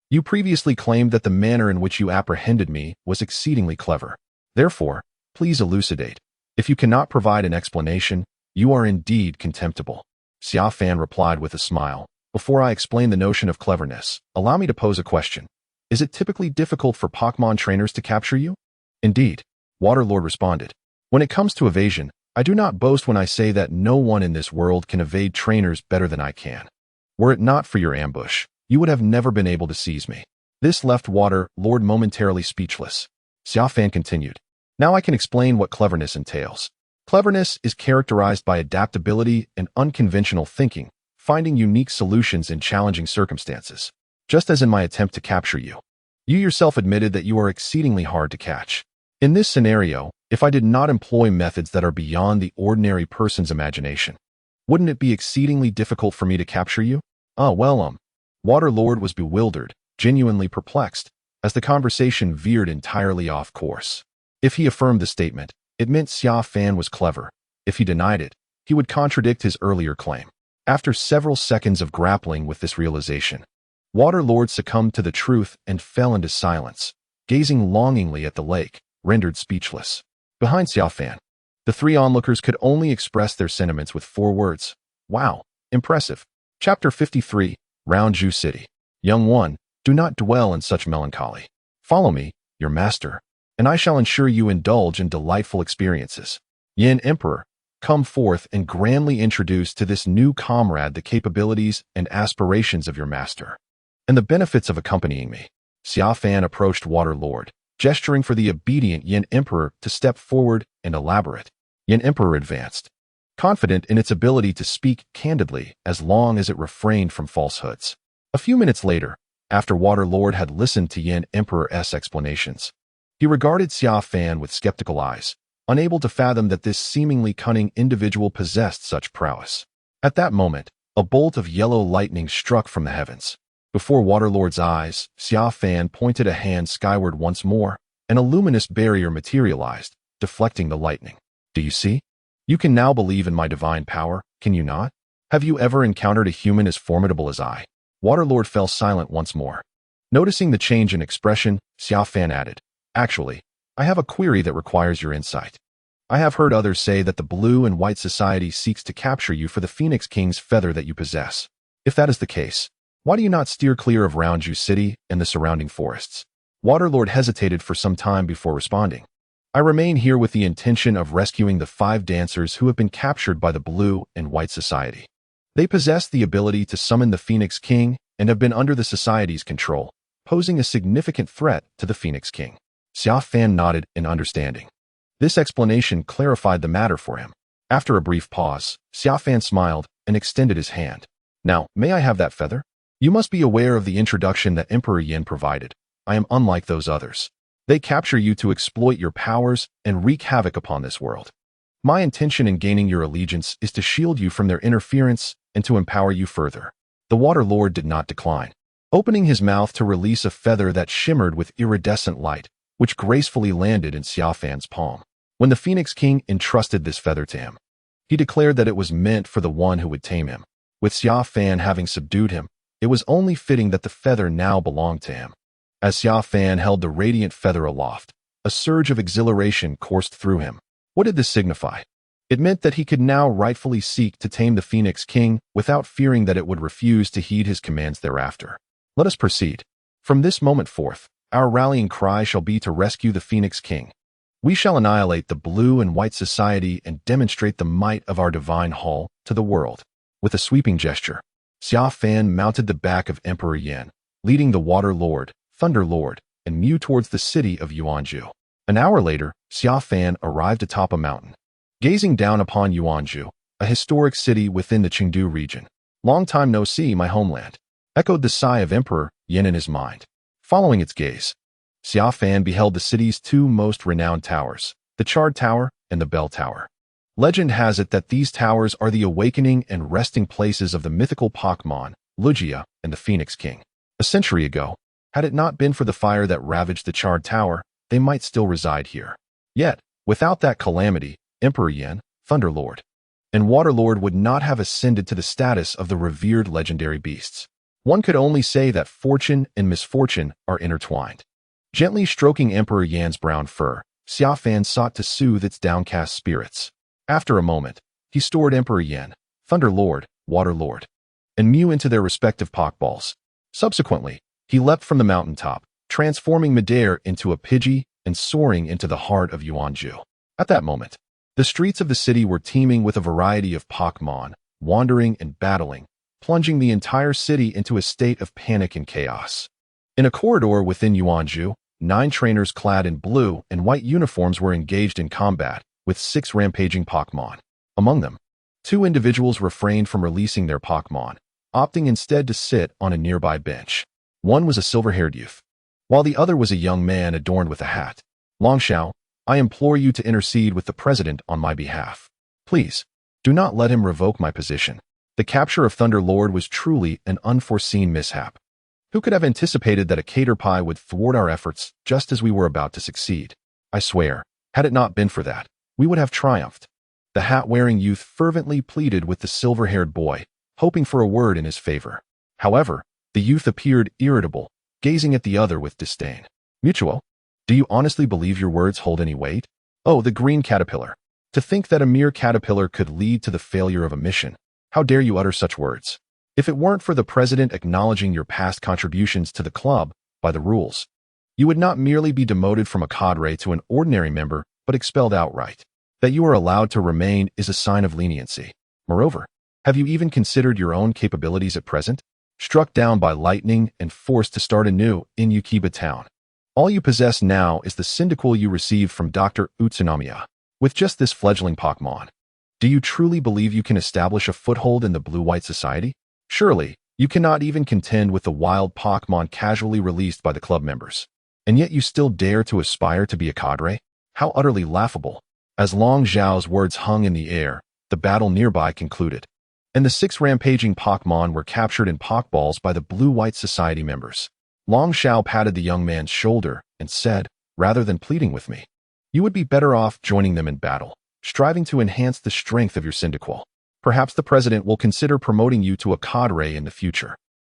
S1: you previously claimed that the manner in which you apprehended me was exceedingly clever. Therefore, please elucidate. If you cannot provide an explanation, you are indeed contemptible." Xia Fan replied with a smile, "Before I explain the notion of cleverness, allow me to pose a question. Is it typically difficult for Pokémon trainers to capture you?" "Indeed," Water Lord responded. "When it comes to evasion, I do not boast when I say that no one in this world can evade trainers better than I can. Were it not for your ambush, you would have never been able to seize me." This left Water Lord momentarily speechless. Xia Fan continued. Now I can explain what cleverness entails. Cleverness is characterized by adaptability and unconventional thinking, finding unique solutions in challenging circumstances. Just as in my attempt to capture you. You yourself admitted that you are exceedingly hard to catch. In this scenario, if I did not employ methods that are beyond the ordinary person's imagination, wouldn't it be exceedingly difficult for me to capture you? Water Lord was bewildered, genuinely perplexed, as the conversation veered entirely off course. If he affirmed the statement, it meant Xia Fan was clever. If he denied it, he would contradict his earlier claim. After several seconds of grappling with this realization, Water Lord succumbed to the truth and fell into silence, gazing longingly at the lake, rendered speechless. Behind Xia Fan, the three onlookers could only express their sentiments with 4 words. Wow, impressive. Chapter 53, Legendary City. Young one, do not dwell in such melancholy. Follow me, your master, and I shall ensure you indulge in delightful experiences. Yin Emperor, come forth and grandly introduce to this new comrade the capabilities and aspirations of your master, and the benefits of accompanying me. Xia Fan approached Water Lord, gesturing for the obedient Yin Emperor to step forward and elaborate. Yin Emperor advanced, confident in its ability to speak candidly as long as it refrained from falsehoods. A few minutes later, after Water Lord had listened to Yin Emperor's explanations, he regarded Xia Fan with skeptical eyes, unable to fathom that this seemingly cunning individual possessed such prowess. At that moment, a bolt of yellow lightning struck from the heavens. Before Water Lord's eyes, Xia Fan pointed a hand skyward once more, and a luminous barrier materialized, deflecting the lightning. Do you see? You can now believe in my divine power, can you not? Have you ever encountered a human as formidable as I? Water Lord fell silent once more. Noticing the change in expression, Xia Fan added, Actually, I have a query that requires your insight. I have heard others say that the Blue and White Society seeks to capture you for the Phoenix King's feather that you possess. If that is the case, why do you not steer clear of Legendary City and the surrounding forests? Water Lord hesitated for some time before responding. I remain here with the intention of rescuing the 5 dancers who have been captured by the Blue and White Society. They possess the ability to summon the Phoenix King and have been under the Society's control, posing a significant threat to the Phoenix King. Xia Fan nodded in understanding. This explanation clarified the matter for him. After a brief pause, Xia Fan smiled and extended his hand. Now, may I have that feather? You must be aware of the introduction that Emperor Yin provided. I am unlike those others. They capture you to exploit your powers and wreak havoc upon this world. My intention in gaining your allegiance is to shield you from their interference and to empower you further. The Water Lord did not decline, opening his mouth to release a feather that shimmered with iridescent light, which gracefully landed in Xia Fan's palm. When the Phoenix King entrusted this feather to him, he declared that it was meant for the one who would tame him. With Xia Fan having subdued him, it was only fitting that the feather now belonged to him. As Xia Fan held the radiant feather aloft, a surge of exhilaration coursed through him. What did this signify? It meant that he could now rightfully seek to tame the Phoenix King without fearing that it would refuse to heed his commands thereafter. Let us proceed. From this moment forth, our rallying cry shall be to rescue the Phoenix King. We shall annihilate the Blue and White Society and demonstrate the might of our divine hall to the world. With a sweeping gesture, Xia Fan mounted the back of Emperor Yin, leading the Water Lord, Thunder Lord, and Mew towards the city of Yuanzhou. An hour later, Xia Fan arrived atop a mountain. Gazing down upon Yuanzhou, a historic city within the Chengdu region. Long time no see, my homeland, echoed the sigh of Emperor Yin in his mind. Following its gaze, Xia Fan beheld the city's 2 most renowned towers, the Charred Tower and the Bell Tower. Legend has it that these towers are the awakening and resting places of the mythical Pokémon, Lugia, and the Phoenix King. A century ago, had it not been for the fire that ravaged the Charred Tower, they might still reside here. Yet, without that calamity, Emperor Yin, Thunder Lord, and Water Lord would not have ascended to the status of the revered legendary beasts. One could only say that fortune and misfortune are intertwined. Gently stroking Emperor Yan's brown fur, Xia Fan sought to soothe its downcast spirits. After a moment, he stored Emperor Yin, Thunder Lord, Water Lord, and Mew into their respective Pokeballs. Subsequently, he leapt from the mountaintop, transforming midair into a Pidgey and soaring into the heart of Yuanzhou. At that moment, the streets of the city were teeming with a variety of Pokémon, wandering and battling, plunging the entire city into a state of panic and chaos. In a corridor within Yuanzhou, 9 trainers clad in blue and white uniforms were engaged in combat with 6 rampaging Pokémon. Among them, 2 individuals refrained from releasing their Pokémon, opting instead to sit on a nearby bench. One was a silver-haired youth, while the other was a young man adorned with a hat. Long Xiao, I implore you to intercede with the president on my behalf. Please, do not let him revoke my position. The capture of Thunder Lord was truly an unforeseen mishap. Who could have anticipated that a caterpie would thwart our efforts just as we were about to succeed? I swear, had it not been for that, we would have triumphed. The hat-wearing youth fervently pleaded with the silver-haired boy, hoping for a word in his favor. However, the youth appeared irritable, gazing at the other with disdain. Mutuo, do you honestly believe your words hold any weight? Oh, the green caterpillar. To think that a mere caterpillar could lead to the failure of a mission. How dare you utter such words? If it weren't for the president acknowledging your past contributions to the club by the rules, you would not merely be demoted from a cadre to an ordinary member, but expelled outright. That you are allowed to remain is a sign of leniency. Moreover, have you even considered your own capabilities at present? Struck down by lightning and forced to start anew in Yukiba town. All you possess now is the syndical you received from Dr. Utsunomiya. With just this fledgling Pokémon, do you truly believe you can establish a foothold in the Blue-White Society? Surely, you cannot even contend with the wild Pokémon casually released by the club members. And yet you still dare to aspire to be a cadre? How utterly laughable. As Long Xiao's words hung in the air, the battle nearby concluded, and the 6 rampaging Pokémon were captured in Pokeballs by the Blue-White Society members. Long Xiao patted the young man's shoulder and said, rather than pleading with me, you would be better off joining them in battle, striving to enhance the strength of your syndical. Perhaps the president will consider promoting you to a cadre in the future.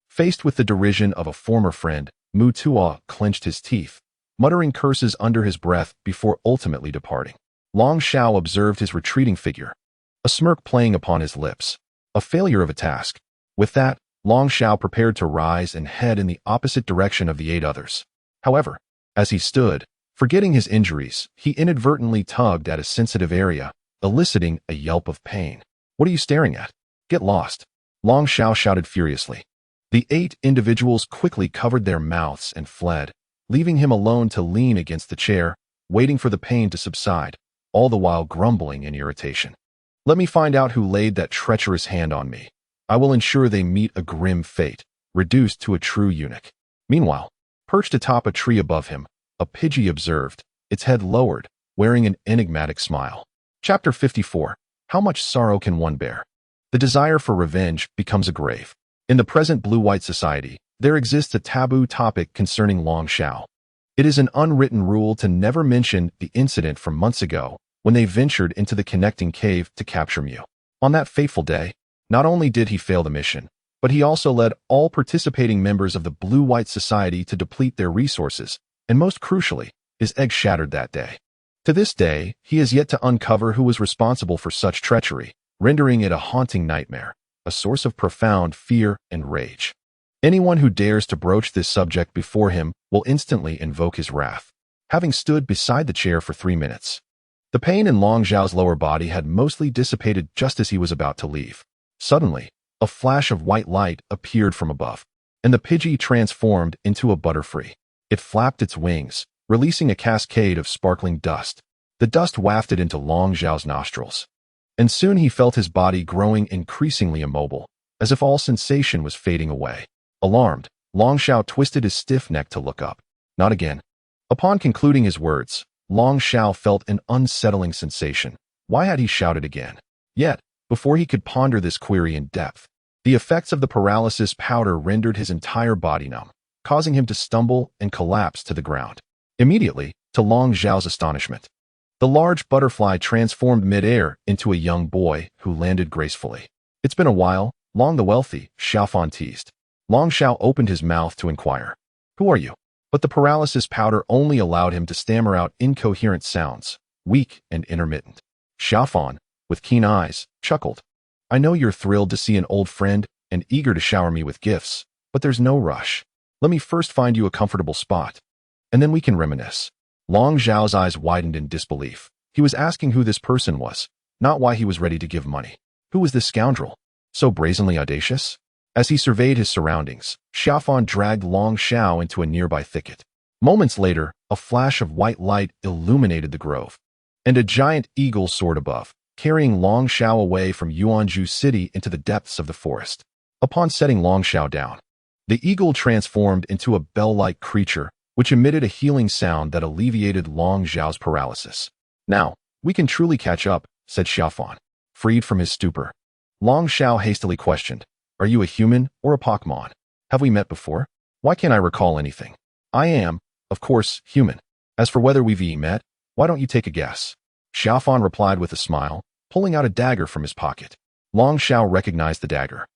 S1: Faced with the derision of a former friend, Mu Tuo clenched his teeth, muttering curses under his breath before ultimately departing. Long Xiao observed his retreating figure, a smirk playing upon his lips. A failure of a task. With that, Long Xiao prepared to rise and head in the opposite direction of the 8 others. However, as he stood, forgetting his injuries, he inadvertently tugged at a sensitive area, eliciting a yelp of pain. What are you staring at? Get lost. Long Xiao shouted furiously. The 8 individuals quickly covered their mouths and fled, leaving him alone to lean against the chair, waiting for the pain to subside, all the while grumbling in irritation. Let me find out who laid that treacherous hand on me. I will ensure they meet a grim fate, reduced to a true eunuch. Meanwhile, perched atop a tree above him, a Pidgey observed, its head lowered, wearing an enigmatic smile. Chapter 54. How much sorrow can one bear? The desire for revenge becomes a grave. In the present Blue-White Society, there exists a taboo topic concerning Long Xiao. It is an unwritten rule to never mention the incident from months ago when they ventured into the connecting cave to capture Mew. On that fateful day, not only did he fail the mission, but he also led all participating members of the Blue-White Society to deplete their resources, and most crucially, his egg shattered that day. To this day, he has yet to uncover who was responsible for such treachery, rendering it a haunting nightmare, a source of profound fear and rage. Anyone who dares to broach this subject before him will instantly invoke his wrath. Having stood beside the chair for 3 minutes, the pain in Long Xiao's lower body had mostly dissipated just as he was about to leave. Suddenly, a flash of white light appeared from above, and the Pidgey transformed into a butterfree. It flapped its wings, releasing a cascade of sparkling dust. The dust wafted into Long Xiao's nostrils, and soon he felt his body growing increasingly immobile, as if all sensation was fading away. Alarmed, Long Xiao twisted his stiff neck to look up. Not again. Upon concluding his words, Long Xiao felt an unsettling sensation. Why had he shouted again? Yet, before he could ponder this query in depth, the effects of the paralysis powder rendered his entire body numb, causing him to stumble and collapse to the ground. Immediately, to Long Xiao's astonishment, the large butterfly transformed mid-air into a young boy who landed gracefully. It's been a while, Long the Wealthy, Xia Fan teased. Long Xiao opened his mouth to inquire, "Who are you?" But the paralysis powder only allowed him to stammer out incoherent sounds, weak and intermittent. Xia Fan, with keen eyes, chuckled. "I know you're thrilled to see an old friend and eager to shower me with gifts, but there's no rush. Let me first find you a comfortable spot, and then we can reminisce." Long Xiao's eyes widened in disbelief. He was asking who this person was, not why he was ready to give money. Who was this scoundrel? So brazenly audacious? As he surveyed his surroundings, Xia Fan dragged Long Xiao into a nearby thicket. Moments later, a flash of white light illuminated the grove, and a giant eagle soared above, carrying Long Xiao away from Jiegeng City into the depths of the forest. Upon setting Long Xiao down, the eagle transformed into a bell-like creature, which emitted a healing sound that alleviated Long Xiao's paralysis. "Now, we can truly catch up," said Xia Fan, freed from his stupor. Long Xiao hastily questioned, "Are you a human or a Pokémon? Have we met before? Why can't I recall anything?" "I am, of course, human. As for whether we've met, why don't you take a guess?" Xia Fan replied with a smile, pulling out a dagger from his pocket. Long Xiao recognized the dagger,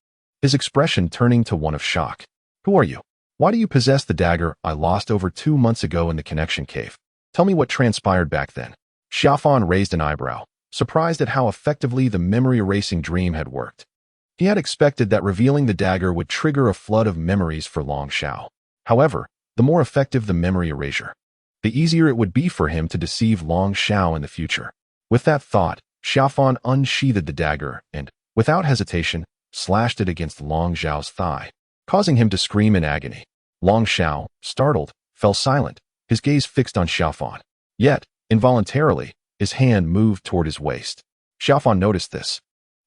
S1: his expression turning to one of shock. "Who are you? Why do you possess the dagger I lost over 2 months ago in the connection cave? Tell me what transpired back then." Xia Fan raised an eyebrow, surprised at how effectively the memory-erasing dream had worked. He had expected that revealing the dagger would trigger a flood of memories for Long Xiao. However, the more effective the memory erasure, the easier it would be for him to deceive Long Xiao in the future. With that thought, Xia Fan unsheathed the dagger and, without hesitation, slashed it against Long Xiao's thigh, causing him to scream in agony. Long Xiao, startled, fell silent, his gaze fixed on Xia Fan. Yet, involuntarily, his hand moved toward his waist. Xia Fan noticed this,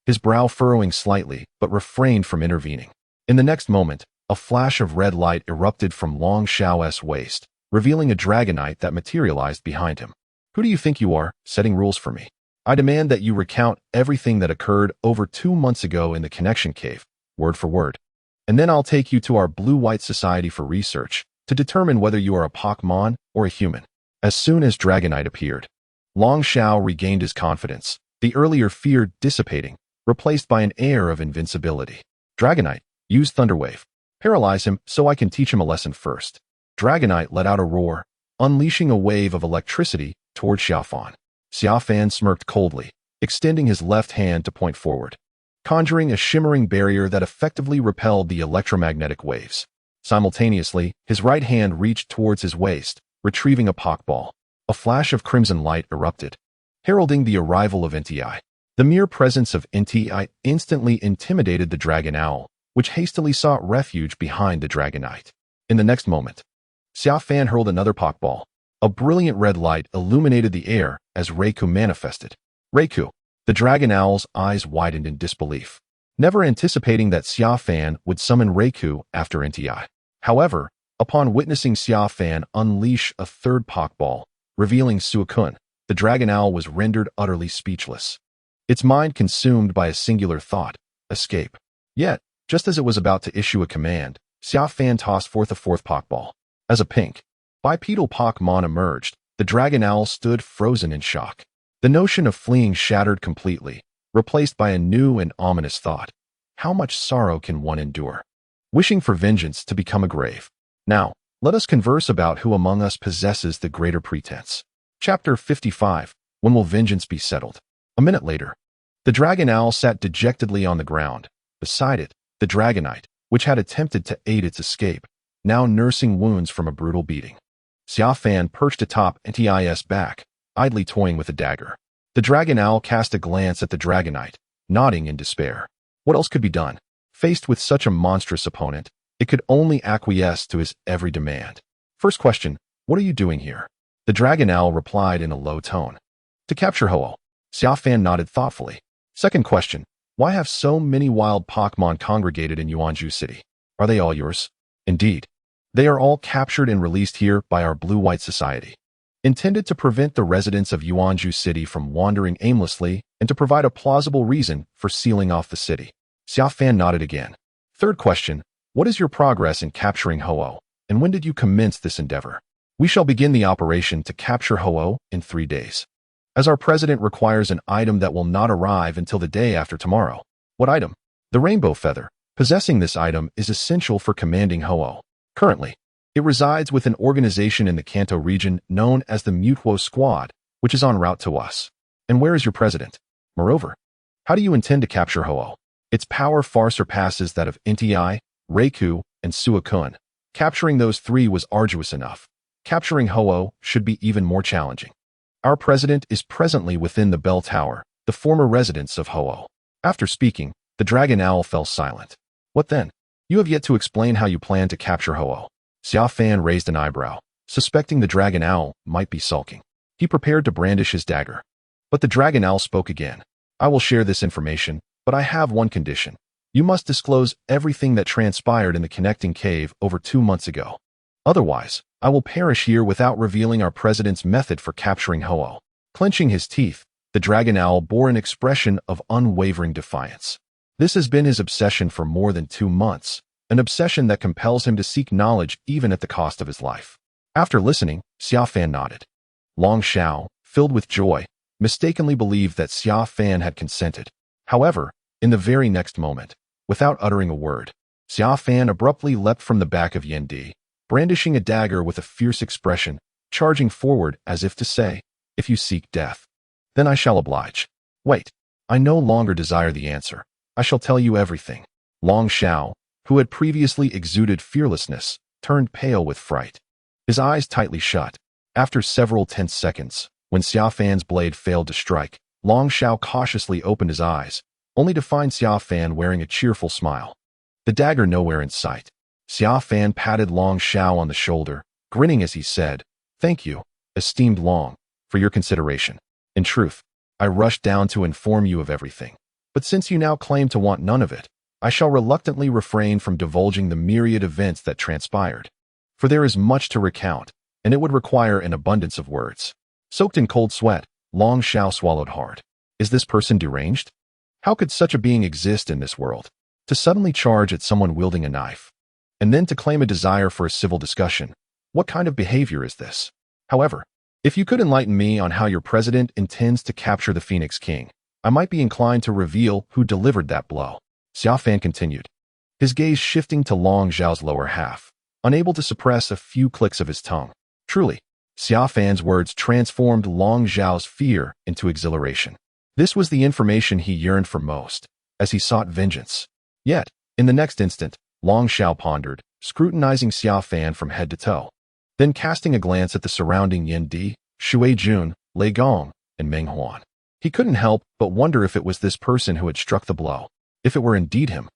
S1: his brow furrowing slightly, but refrained from intervening. In the next moment, a flash of red light erupted from Long Xiao's waist, revealing a Dragonite that materialized behind him. "Who do you think you are, setting rules for me? I demand that you recount everything that occurred over 2 months ago in the connection cave, word for word. And then I'll take you to our Blue-White Society for research to determine whether you are a Pokémon or a human." As soon as Dragonite appeared, Long Xiao regained his confidence, the earlier fear dissipating, replaced by an air of invincibility. "Dragonite, use Thunderwave. Paralyze him so I can teach him a lesson first." Dragonite let out a roar, unleashing a wave of electricity toward Xia Fan. Xia Fan smirked coldly, extending his left hand to point forward, conjuring a shimmering barrier that effectively repelled the electromagnetic waves. Simultaneously, his right hand reached towards his waist, retrieving a Pokeball. A flash of crimson light erupted, heralding the arrival of NTI. The mere presence of NTI instantly intimidated the Dragon Owl, which hastily sought refuge behind the Dragonite. In the next moment, Xia Fan hurled another Pokeball. A brilliant red light illuminated the air as Raikou manifested. "Raikou!" The Dragon Owl's eyes widened in disbelief, never anticipating that Xia Fan would summon Raikou after NTI. However, upon witnessing Xia Fan unleash a third Pokeball, revealing Suakun, the Dragon Owl was rendered utterly speechless, its mind consumed by a singular thought: escape. Yet, just as it was about to issue a command, Xia Fan tossed forth a fourth Pokeball. As a pink, bipedal Pokemon emerged, the Dragon Owl stood frozen in shock. The notion of fleeing shattered completely, replaced by a new and ominous thought: how much sorrow can one endure? Wishing for vengeance to become a grave. Now, let us converse about who among us possesses the greater pretense. Chapter 55. When will vengeance be settled? A minute later, the Dragon Owl sat dejectedly on the ground. Beside it, the Dragonite, which had attempted to aid its escape, now nursing wounds from a brutal beating. Xia Fan perched atop NTI's back, idly toying with a dagger. The Dragon Owl cast a glance at the Dragonite, nodding in despair. What else could be done? Faced with such a monstrous opponent, it could only acquiesce to his every demand. "First question, what are you doing here?" The Dragon Owl replied in a low tone. "To capture Ho-Oh." Xia Fan nodded thoughtfully. "Second question, why have so many wild Pokémon congregated in Jiegeng City? Are they all yours?" "Indeed. They are all captured and released here by our Blue-White Society, intended to prevent the residents of Jiegeng City from wandering aimlessly and to provide a plausible reason for sealing off the city." Xia Fan nodded again. "Third question, what is your progress in capturing Ho-Oh, and when did you commence this endeavor?" "We shall begin the operation to capture Ho-Oh in 3 days, as our president requires an item that will not arrive until the day after tomorrow." "What item?" "The rainbow feather. Possessing this item is essential for commanding Ho-Oh. Currently, it resides with an organization in the Kanto region known as the Mutwo Squad, which is en route to us." "And where is your president? Moreover, how do you intend to capture Ho-Oh?" "Its power far surpasses that of NTI, Raikou, and Suakun. Capturing those 3 was arduous enough. Capturing Ho-Oh should be even more challenging. Our president is presently within the bell tower, the former residence of Ho-Oh." After speaking, the Dragon Owl fell silent. "What then?" You have yet to explain how you plan to capture Ho-Oh. Xia Fan raised an eyebrow, suspecting the dragon owl might be sulking. He prepared to brandish his dagger. But the dragon owl spoke again. I will share this information, but I have one condition. You must disclose everything that transpired in the connecting cave over 2 months ago. Otherwise, I will perish here without revealing our president's method for capturing Ho-Oh. Clenching his teeth, the dragon owl bore an expression of unwavering defiance. This has been his obsession for more than 2 months, an obsession that compels him to seek knowledge even at the cost of his life. After listening, Xia Fan nodded. Long Xiao, filled with joy, mistakenly believed that Xia Fan had consented. However, in the very next moment, without uttering a word, Xia Fan abruptly leapt from the back of Yendi, brandishing a dagger with a fierce expression, charging forward as if to say, "If you seek death, then I shall oblige. Wait, I no longer desire the answer. I shall tell you everything." Long Xiao, who had previously exuded fearlessness, turned pale with fright. His eyes tightly shut. After several tense seconds, when Xia Fan's blade failed to strike, Long Xiao cautiously opened his eyes, only to find Xia Fan wearing a cheerful smile. The dagger nowhere in sight. Xia Fan patted Long Xiao on the shoulder, grinning as he said, "Thank you, esteemed Long, for your consideration. In truth, I rushed down to inform you of everything. But since you now claim to want none of it, I shall reluctantly refrain from divulging the myriad events that transpired. For there is much to recount, and it would require an abundance of words." Soaked in cold sweat, Long Xiao swallowed hard. Is this person deranged? How could such a being exist in this world? To suddenly charge at someone wielding a knife, and then to claim a desire for a civil discussion. What kind of behavior is this? However, if you could enlighten me on how your president intends to capture the Phoenix King, I might be inclined to reveal who delivered that blow. Xia Fan continued, his gaze shifting to Long Xiao's lower half, unable to suppress a few clicks of his tongue. Truly, Xia Fan's words transformed Long Xiao's fear into exhilaration. This was the information he yearned for most, as he sought vengeance. Yet, in the next instant, Long Xiao pondered, scrutinizing Xia Fan from head to toe. Then casting a glance at the surrounding Yendi, Shuijun, Lei Gong, and Meng Huan. He couldn't help but wonder if it was this person who had struck the blow. If it were indeed him,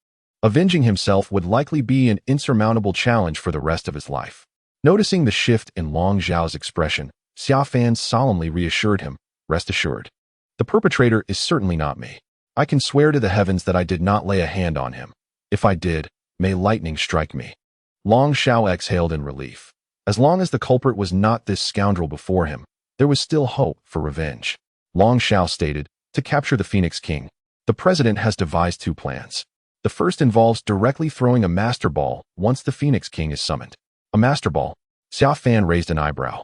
S1: avenging himself would likely be an insurmountable challenge for the rest of his life. Noticing the shift in Long Xiao's expression, Xia Fan solemnly reassured him, "Rest assured. The perpetrator is certainly not me. I can swear to the heavens that I did not lay a hand on him. If I did, may lightning strike me." Long Xiao exhaled in relief. As long as the culprit was not this scoundrel before him, there was still hope for revenge. Long Xiao stated, to capture the Phoenix King, the president has devised 2 plans. The first involves directly throwing a Master Ball once the Phoenix King is summoned. A Master Ball? Xia Fan raised an eyebrow,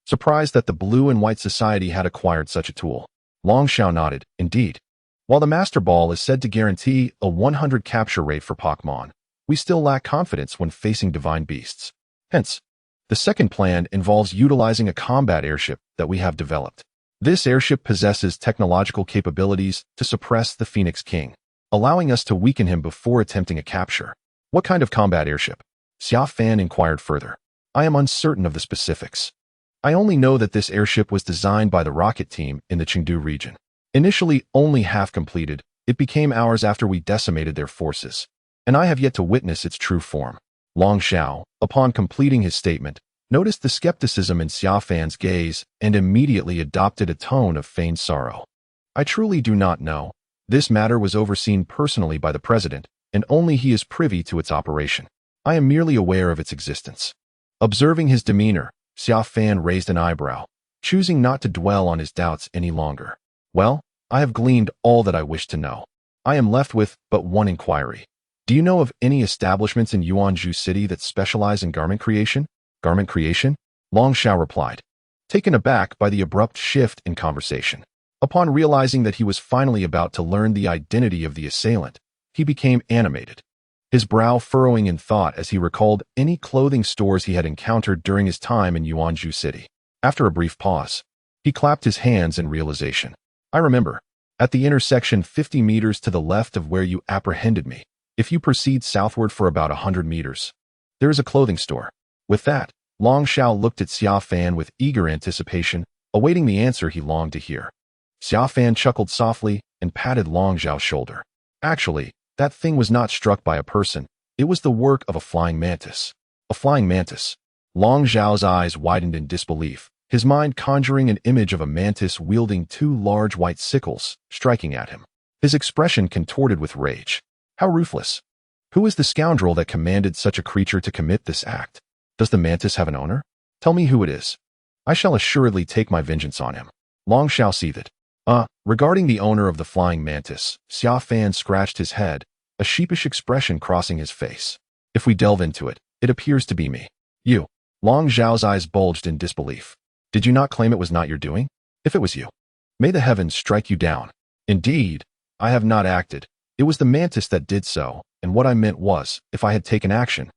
S1: surprised that the Blue and White Society had acquired such a tool. Long Xiao nodded, indeed. While the Master Ball is said to guarantee a 100 capture rate for Pokémon, we still lack confidence when facing divine beasts. Hence, the second plan involves utilizing a combat airship that we have developed. This airship possesses technological capabilities to suppress the Phoenix King, allowing us to weaken him before attempting a capture. What kind of combat airship? Xia Fan inquired further. I am uncertain of the specifics. I only know that this airship was designed by the rocket team in the Chengdu region. Initially only half completed, it became ours after we decimated their forces, and I have yet to witness its true form. Long Xiao, upon completing his statement, noticed the skepticism in Xia Fan's gaze and immediately adopted a tone of feigned sorrow. I truly do not know. This matter was overseen personally by the president, and only he is privy to its operation. I am merely aware of its existence. Observing his demeanor, Xia Fan raised an eyebrow, choosing not to dwell on his doubts any longer. Well, I have gleaned all that I wish to know. I am left with but one inquiry. Do you know of any establishments in Yuanzhou City that specialize in garment creation? Garment creation? Long Xiao replied, taken aback by the abrupt shift in conversation. Upon realizing that he was finally about to learn the identity of the assailant, he became animated, his brow furrowing in thought as he recalled any clothing stores he had encountered during his time in Yuanzhou City. After a brief pause, he clapped his hands in realization. I remember. At the intersection 50 meters to the left of where you apprehended me, if you proceed southward for about 100 meters, there is a clothing store. With that, Long Xiao looked at Xia Fan with eager anticipation, awaiting the answer he longed to hear. Xia Fan chuckled softly and patted Long Xiao's shoulder. Actually, that thing was not struck by a person. It was the work of a flying mantis. A flying mantis. Long Zhao's eyes widened in disbelief, his mind conjuring an image of a mantis wielding two large white sickles, striking at him. His expression contorted with rage. How ruthless! Who is the scoundrel that commanded such a creature to commit this act? Does the mantis have an owner? Tell me who it is. I shall assuredly take my vengeance on him. Long Zhao seethed. Regarding the owner of the flying mantis, Xia Fan scratched his head, a sheepish expression crossing his face. If we delve into it, it appears to be me. You. Long Zhao's eyes bulged in disbelief. Did you not claim it was not your doing? If it was you, may the heavens strike you down. Indeed, I have not acted. It was the mantis that did so, and what I meant was, if I had taken action,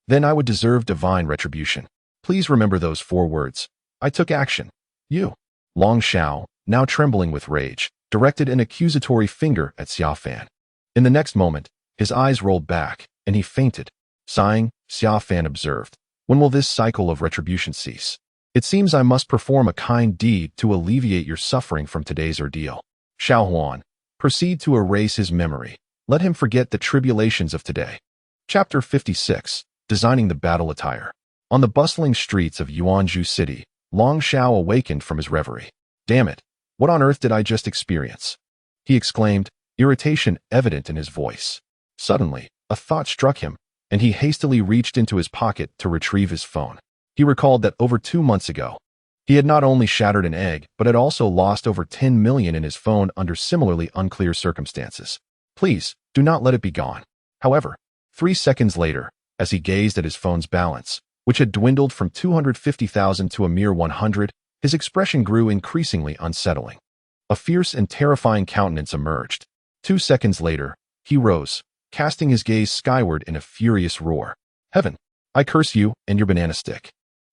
S1: then I would deserve divine retribution. Please remember those 4 words. I took action. You. Long Zhao, now trembling with rage, directed an accusatory finger at Xia Fan. In the next moment, his eyes rolled back, and he fainted. Sighing, Xia Fan observed, when will this cycle of retribution cease? It seems I must perform a kind deed to alleviate your suffering from today's ordeal. Xiao Huan, proceed to erase his memory. Let him forget the tribulations of today. Chapter 56, Designing the Battle Attire. On the bustling streets of Yuanzhou City, Long Zhao awakened from his reverie. Damn it, what on earth did I just experience? He exclaimed, irritation evident in his voice. Suddenly, a thought struck him, and he hastily reached into his pocket to retrieve his phone. He recalled that over 2 months ago, he had not only shattered an egg, but had also lost over 10 million in his phone under similarly unclear circumstances. Please, do not let it be gone. However, 3 seconds later, as he gazed at his phone's balance, which had dwindled from 250,000 to a mere 100, his expression grew increasingly unsettling. A fierce and terrifying countenance emerged. 2 seconds later, he rose, casting his gaze skyward in a furious roar. Heaven, I curse you and your banana stick.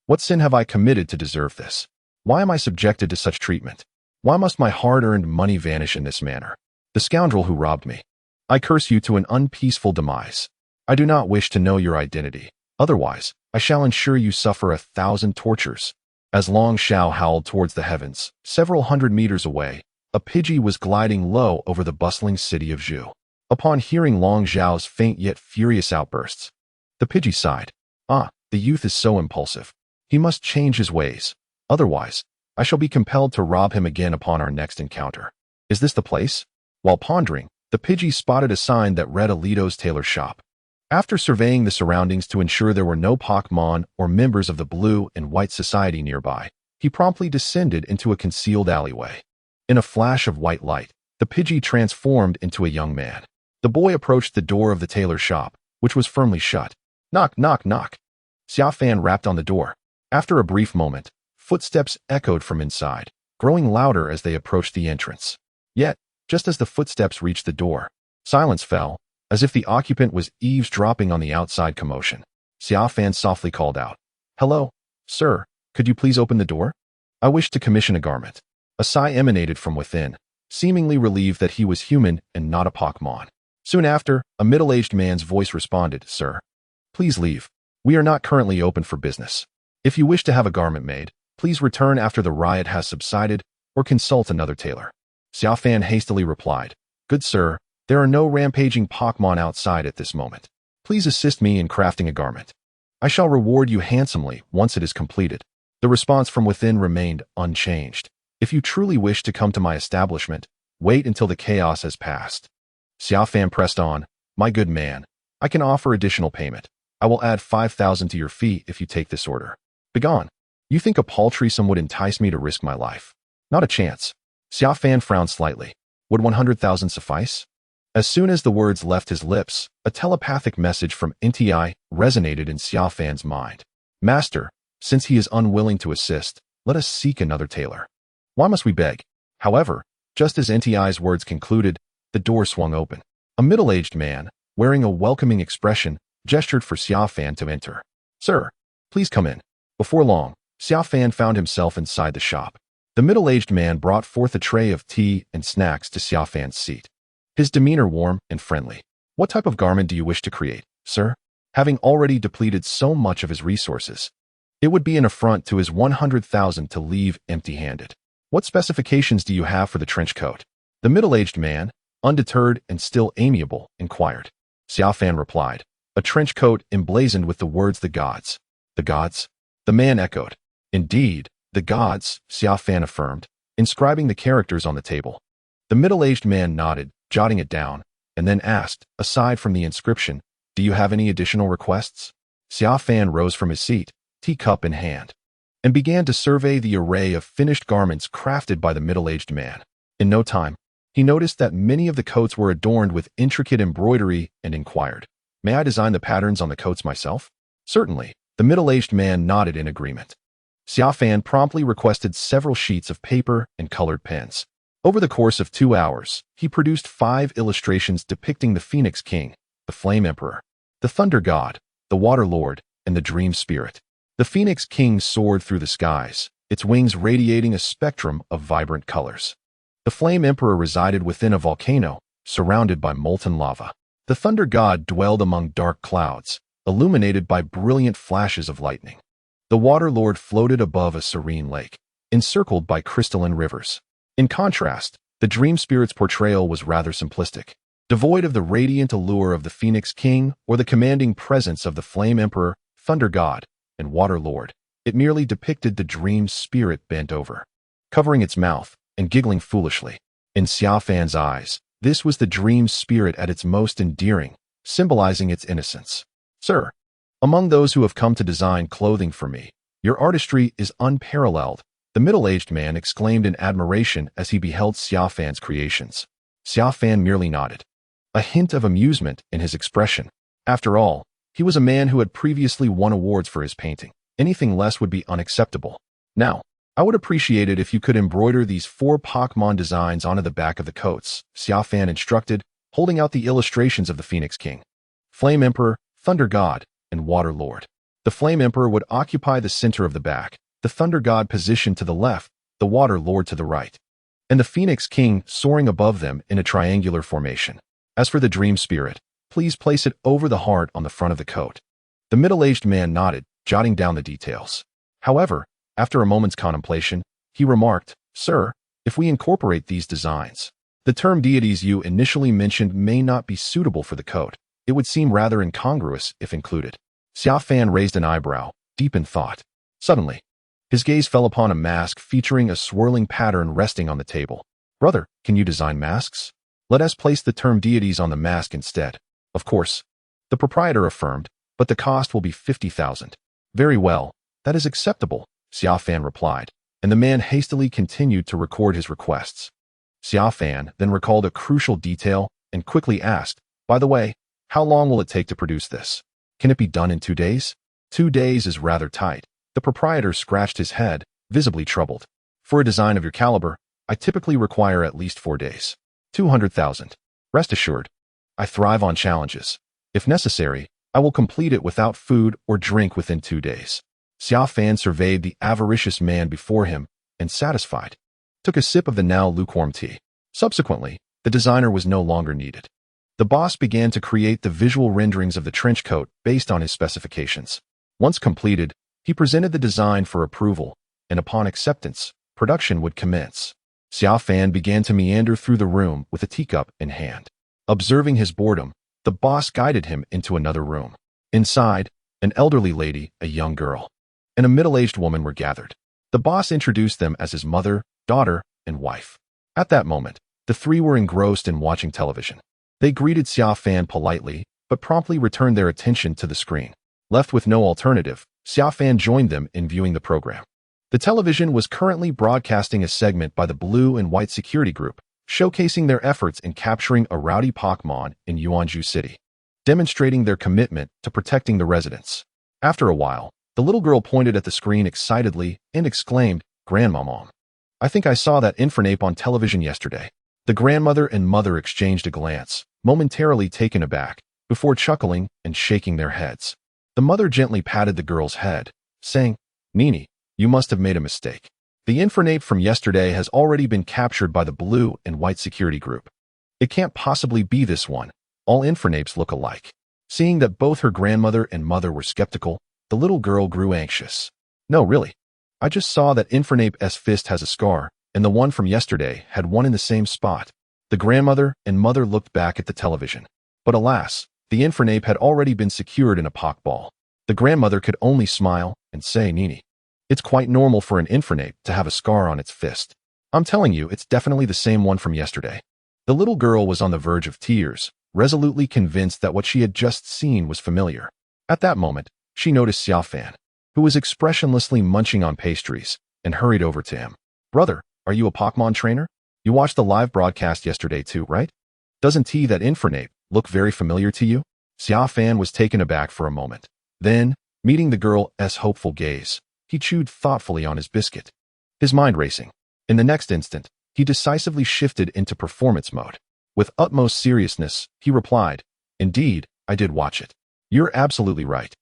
S1: What sin have I committed to deserve this? Why am I subjected to such treatment? Why must my hard-earned money vanish in this manner? The scoundrel who robbed me. I curse you to an unpeaceful demise. I do not wish to know your identity. Otherwise, I shall ensure you suffer 1,000 tortures. As Long Zhao howled towards the heavens, several hundred meters away, a Pidgey was gliding low over the bustling city of Zhu. Upon hearing Long Zhao's faint yet furious outbursts, the Pidgey sighed. The youth is so impulsive. He must change his ways. Otherwise, I shall be compelled to rob him again upon our next encounter. Is this the place? While pondering, the Pidgey spotted a sign that read Alito's tailor shop. After surveying the surroundings to ensure there were no Pokémon or members of the Blue and White Society nearby, he promptly descended into a concealed alleyway. In a flash of white light, the Pidgey transformed into a young man. The boy approached the door of the tailor shop, which was firmly shut. Knock, knock, knock. Xia Fan rapped on the door. After a brief moment, footsteps echoed from inside, growing louder as they approached the entrance. Yet, just as the footsteps reached the door, silence fell, as if the occupant was eavesdropping on the outside commotion. Xia Fan softly called out, "Hello, sir, could you please open the door? I wish to commission a garment." A sigh emanated from within, seemingly relieved that he was human and not a Pokémon. Soon after, a middle-aged man's voice responded, "Sir, please leave. We are not currently open for business. If you wish to have a garment made, please return after the riot has subsided or consult another tailor." Xia Fan hastily replied, "Good sir, there are no rampaging Pokémon outside at this moment. Please assist me in crafting a garment. I shall reward you handsomely once it is completed." The response from within remained unchanged. "If you truly wish to come to my establishment, wait until the chaos has passed." Xia Fan pressed on, "My good man, I can offer additional payment. I will add 5,000 to your fee if you take this order. Begone. You think a paltry sum would entice me to risk my life? Not a chance." Xia Fan frowned slightly. Would 100,000 suffice? As soon as the words left his lips, a telepathic message from NTI resonated in Xia Fan's mind. "Master, since he is unwilling to assist, let us seek another tailor. Why must we beg?" However, just as NTI's words concluded, the door swung open. A middle-aged man, wearing a welcoming expression, gestured for Xia Fan to enter. "Sir, please come in." Before long, Xia Fan found himself inside the shop. The middle-aged man brought forth a tray of tea and snacks to Xia Fan's seat. His demeanor warm and friendly. "What type of garment do you wish to create, sir?" Having already depleted so much of his resources, it would be an affront to his 100,000 to leave empty-handed. "What specifications do you have for the trench coat?" The middle-aged man, undeterred and still amiable, inquired. Xia Fan replied, a trench coat emblazoned with the words "the gods." The gods? The man echoed. Indeed, the gods, Xia Fan affirmed, inscribing the characters on the table. The middle-aged man nodded, jotting it down, and then asked, aside from the inscription, "Do you have any additional requests?" Xia Fan rose from his seat, teacup in hand, and began to survey the array of finished garments crafted by the middle-aged man. In no time, he noticed that many of the coats were adorned with intricate embroidery and inquired, "May I design the patterns on the coats myself?" "Certainly." The middle-aged man nodded in agreement. Xia Fan promptly requested several sheets of paper and colored pens. Over the course of 2 hours, he produced 5 illustrations depicting the Phoenix King, the Flame Emperor, the Thunder God, the Water Lord, and the Dream Spirit. The Phoenix King soared through the skies, its wings radiating a spectrum of vibrant colors. The Flame Emperor resided within a volcano, surrounded by molten lava. The Thunder God dwelled among dark clouds, illuminated by brilliant flashes of lightning. The Water Lord floated above a serene lake, encircled by crystalline rivers. In contrast, the Dream Spirit's portrayal was rather simplistic. Devoid of the radiant allure of the Phoenix King or the commanding presence of the Flame Emperor, Thunder God, and Water Lord, it merely depicted the Dream Spirit bent over, covering its mouth and giggling foolishly. In Xia Fan's eyes, this was the Dream Spirit at its most endearing, symbolizing its innocence. "Sir, among those who have come to design clothing for me, your artistry is unparalleled," the middle-aged man exclaimed in admiration as he beheld Xia Fan's creations. Xia Fan merely nodded, a hint of amusement in his expression. After all, he was a man who had previously won awards for his painting. Anything less would be unacceptable. "Now, I would appreciate it if you could embroider these 4 Pokémon designs onto the back of the coats," Xia Fan instructed, holding out the illustrations of the Phoenix King, Flame Emperor, Thunder God, and Water Lord. The Flame Emperor would occupy the center of the back, the Thunder God positioned to the left, the Water Lord to the right, and the Phoenix King soaring above them in a triangular formation. As for the Dream Spirit, please place it over the heart on the front of the coat. The middle-aged man nodded, jotting down the details. However, after a moment's contemplation, he remarked, "Sir, if we incorporate these designs, the term deities you initially mentioned may not be suitable for the coat. It would seem rather incongruous if included." Xia Fan raised an eyebrow, deep in thought. Suddenly, his gaze fell upon a mask featuring a swirling pattern resting on the table. "Brother, can you design masks? Let us place the term deities on the mask instead." "Of course," the proprietor affirmed, "but the cost will be 50,000. "Very well, that is acceptable," Xia Fan replied, and the man hastily continued to record his requests. Xia Fan then recalled a crucial detail and quickly asked, "By the way, how long will it take to produce this? Can it be done in 2 days?" 2 days is rather tight. The proprietor scratched his head, visibly troubled. "For a design of your caliber, I typically require at least 4 days. 200,000. Rest assured, I thrive on challenges. If necessary, I will complete it without food or drink within 2 days." Xia Fan surveyed the avaricious man before him and, satisfied, took a sip of the now lukewarm tea. Subsequently, the designer was no longer needed. The boss began to create the visual renderings of the trench coat based on his specifications. Once completed, he presented the design for approval, and upon acceptance, production would commence. Xia Fan began to meander through the room with a teacup in hand. Observing his boredom, the boss guided him into another room. Inside, an elderly lady, a young girl, and a middle-aged woman were gathered. The boss introduced them as his mother, daughter, and wife. At that moment, the 3 were engrossed in watching television. They greeted Xia Fan politely, but promptly returned their attention to the screen. Left with no alternative, Xia Fan joined them in viewing the program. The television was currently broadcasting a segment by the Blue and White Security Group, showcasing their efforts in capturing a rowdy Pokémon in Jiegeng City, demonstrating their commitment to protecting the residents. After a while, the little girl pointed at the screen excitedly and exclaimed, "Grandmama, I think I saw that Infernape on television yesterday." The grandmother and mother exchanged a glance, momentarily taken aback, before chuckling and shaking their heads. The mother gently patted the girl's head, saying, "Nini, you must have made a mistake. The Infernape from yesterday has already been captured by the Blue and White Security Group. It can't possibly be this one. All Infernapes look alike." Seeing that both her grandmother and mother were skeptical, the little girl grew anxious. "No, really. I just saw that Infernape's fist has a scar, and the one from yesterday had one in the same spot." The grandmother and mother looked back at the television. But alas, The Infernape had already been secured in a Pokeball. The grandmother could only smile and say, "Nini, it's quite normal for an Infernape to have a scar on its fist. I'm telling you, it's definitely the same one from yesterday." The little girl was on the verge of tears, resolutely convinced that what she had just seen was familiar. At that moment, she noticed Xia Fan, who was expressionlessly munching on pastries, and hurried over to him. "Brother, are you a Pokemon trainer? You watched the live broadcast yesterday too, right? Doesn't that Infernape look very familiar to you?" Xia Fan was taken aback for a moment. Then, meeting the girl's hopeful gaze, he chewed thoughtfully on his biscuit, his mind racing. In the next instant, he decisively shifted into performance mode. With utmost seriousness, he replied, "Indeed, I did watch it. You're absolutely right.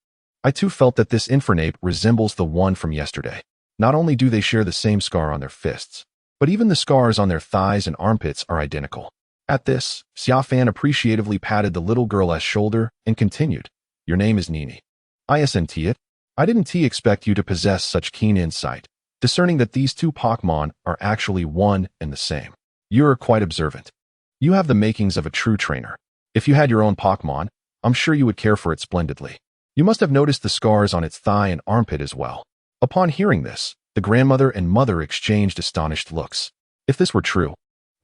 S1: I too felt that this Infernape resembles the one from yesterday. Not only do they share the same scar on their fists, but even the scars on their thighs and armpits are identical." At this, Xia Fan appreciatively patted the little girl's shoulder and continued, "Your name is Nini. Isn't it? I didn't expect you to possess such keen insight, discerning that these two Pokemon are actually one and the same. You're quite observant. You have the makings of a true trainer. If you had your own Pokemon, I'm sure you would care for it splendidly. You must have noticed the scars on its thigh and armpit as well." Upon hearing this, the grandmother and mother exchanged astonished looks. If this were true,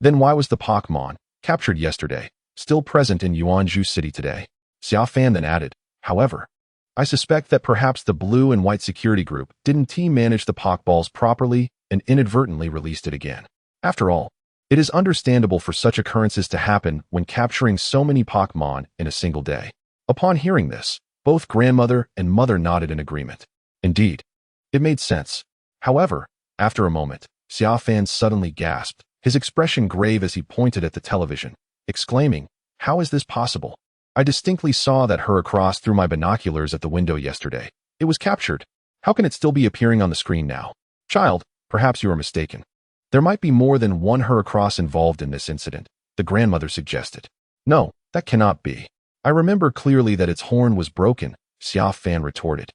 S1: then why was the Pokemon, captured yesterday, still present in Yuanzhou City today? Xia Fan then added, "However, I suspect that perhaps the blue and white security group didn't manage the Pokeballs properly and inadvertently released it again. After all, it is understandable for such occurrences to happen when capturing so many Pokemon in a single day." Upon hearing this, both grandmother and mother nodded in agreement. Indeed, it made sense. However, after a moment, Xia Fan suddenly gasped, his expression grave as he pointed at the television, exclaiming, "How is this possible? I distinctly saw that Heracross through my binoculars at the window yesterday. It was captured. How can it still be appearing on the screen now?" "Child, perhaps you are mistaken. There might be more than one Heracross involved in this incident," the grandmother suggested. "No, that cannot be. I remember clearly that its horn was broken," Xia Fan retorted,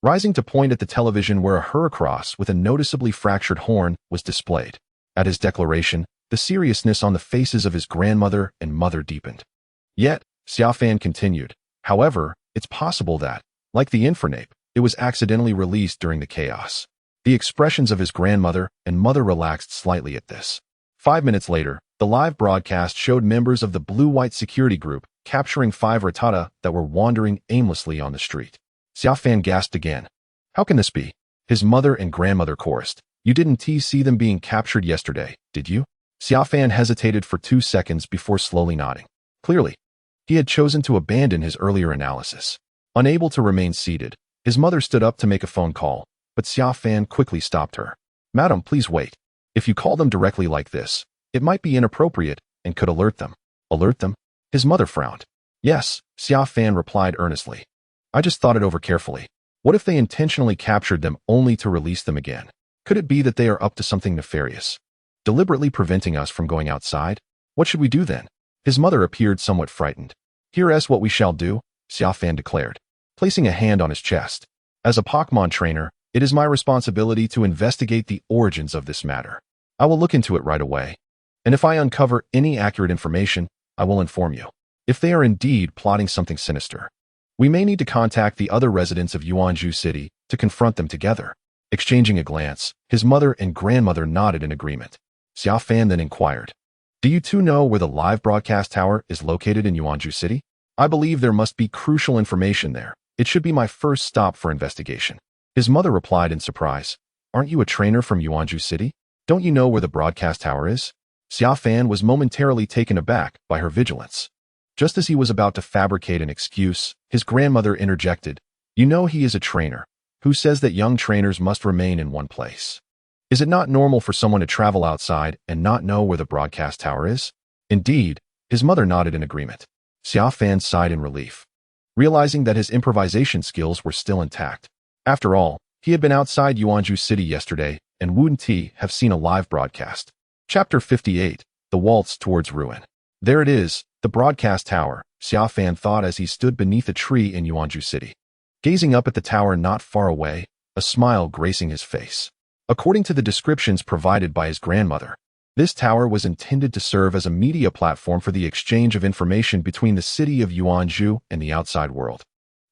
S1: rising to point at the television where a Heracross with a noticeably fractured horn was displayed. At his declaration, the seriousness on the faces of his grandmother and mother deepened. Yet, Xia Fan continued, "However, it's possible that, like the Infernape, it was accidentally released during the chaos." The expressions of his grandmother and mother relaxed slightly at this. 5 minutes later, the live broadcast showed members of the blue-white security group capturing 5 Rattata that were wandering aimlessly on the street. Xia Fan gasped again. "How can this be?" His mother and grandmother chorused, "You didn't see them being captured yesterday, did you?" Xia Fan hesitated for 2 seconds before slowly nodding. Clearly, he had chosen to abandon his earlier analysis. Unable to remain seated, his mother stood up to make a phone call, but Xia Fan quickly stopped her. "Madam, please wait. If you call them directly like this, it might be inappropriate and could alert them." "Alert them?" His mother frowned. "Yes," Xia Fan replied earnestly. "I just thought it over carefully. What if they intentionally captured them only to release them again? Could it be that they are up to something nefarious, deliberately preventing us from going outside? What should we do then?" His mother appeared somewhat frightened. "Here's what we shall do," Xia Fan declared, placing a hand on his chest. "As a Pokemon trainer, it is my responsibility to investigate the origins of this matter. I will look into it right away, and if I uncover any accurate information, I will inform you. If they are indeed plotting something sinister, we may need to contact the other residents of Yuanzhou City to confront them together." Exchanging a glance, his mother and grandmother nodded in agreement. Xia Fan then inquired, "Do you two know where the live broadcast tower is located in Yuanzhou City? I believe there must be crucial information there. It should be my first stop for investigation." His mother replied in surprise, "Aren't you a trainer from Yuanzhou City? Don't you know where the broadcast tower is?" Xia Fan was momentarily taken aback by her vigilance. Just as he was about to fabricate an excuse, his grandmother interjected, "You know he is a trainer. Who says that young trainers must remain in one place? Is it not normal for someone to travel outside and not know where the broadcast tower is?" Indeed, his mother nodded in agreement. Xia Fan sighed in relief, realizing that his improvisation skills were still intact. After all, he had been outside Yuanzhou City yesterday and wouldn't he have seen a live broadcast. Chapter 58, The Waltz Towards Ruin. There it is, the broadcast tower, Xia Fan thought as he stood beneath a tree in Yuanzhou City, gazing up at the tower not far away, a smile gracing his face. According to the descriptions provided by his grandmother, This tower was intended to serve as a media platform for the exchange of information between the city of Yuanzhou and the outside world,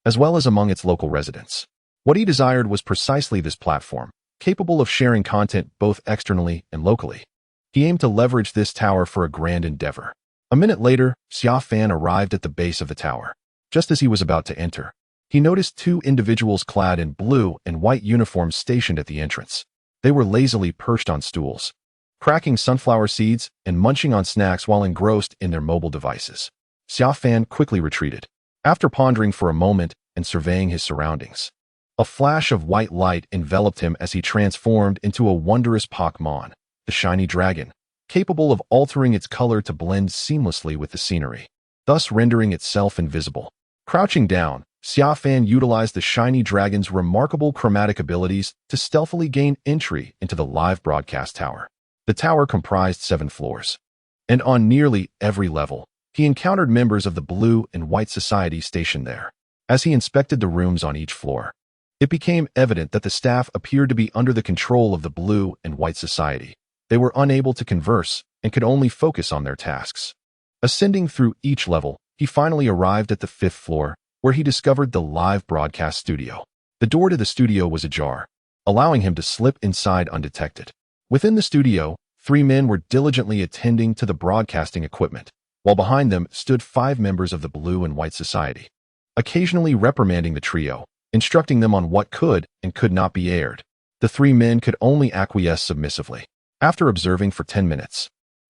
S1: as well as among its local residents. What he desired was precisely this platform, capable of sharing content both externally and locally. He aimed to leverage this tower for a grand endeavor. A minute later, Xia Fan arrived at the base of the tower. Just as he was about to enter, he noticed two individuals clad in blue and white uniforms stationed at the entrance. They were lazily perched on stools, cracking sunflower seeds and munching on snacks while engrossed in their mobile devices. Xia Fan quickly retreated. After pondering for a moment and surveying his surroundings, a flash of white light enveloped him as he transformed into a wondrous Pokémon, the shiny dragon, capable of altering its color to blend seamlessly with the scenery, thus rendering itself invisible. Crouching down, Xia Fan utilized the shiny dragon's remarkable chromatic abilities to stealthily gain entry into the live broadcast tower. The tower comprised 7 floors, and on nearly every level, he encountered members of the Blue and White Society stationed there. As he inspected the rooms on each floor, it became evident that the staff appeared to be under the control of the Blue and White Society. They were unable to converse and could only focus on their tasks. Ascending through each level, he finally arrived at the 5th floor, where he discovered the live broadcast studio. The door to the studio was ajar, allowing him to slip inside undetected. Within the studio, 3 men were diligently attending to the broadcasting equipment, while behind them stood 5 members of the Blue and White Society, occasionally reprimanding the trio, instructing them on what could and could not be aired. The 3 men could only acquiesce submissively. After observing for 10 minutes,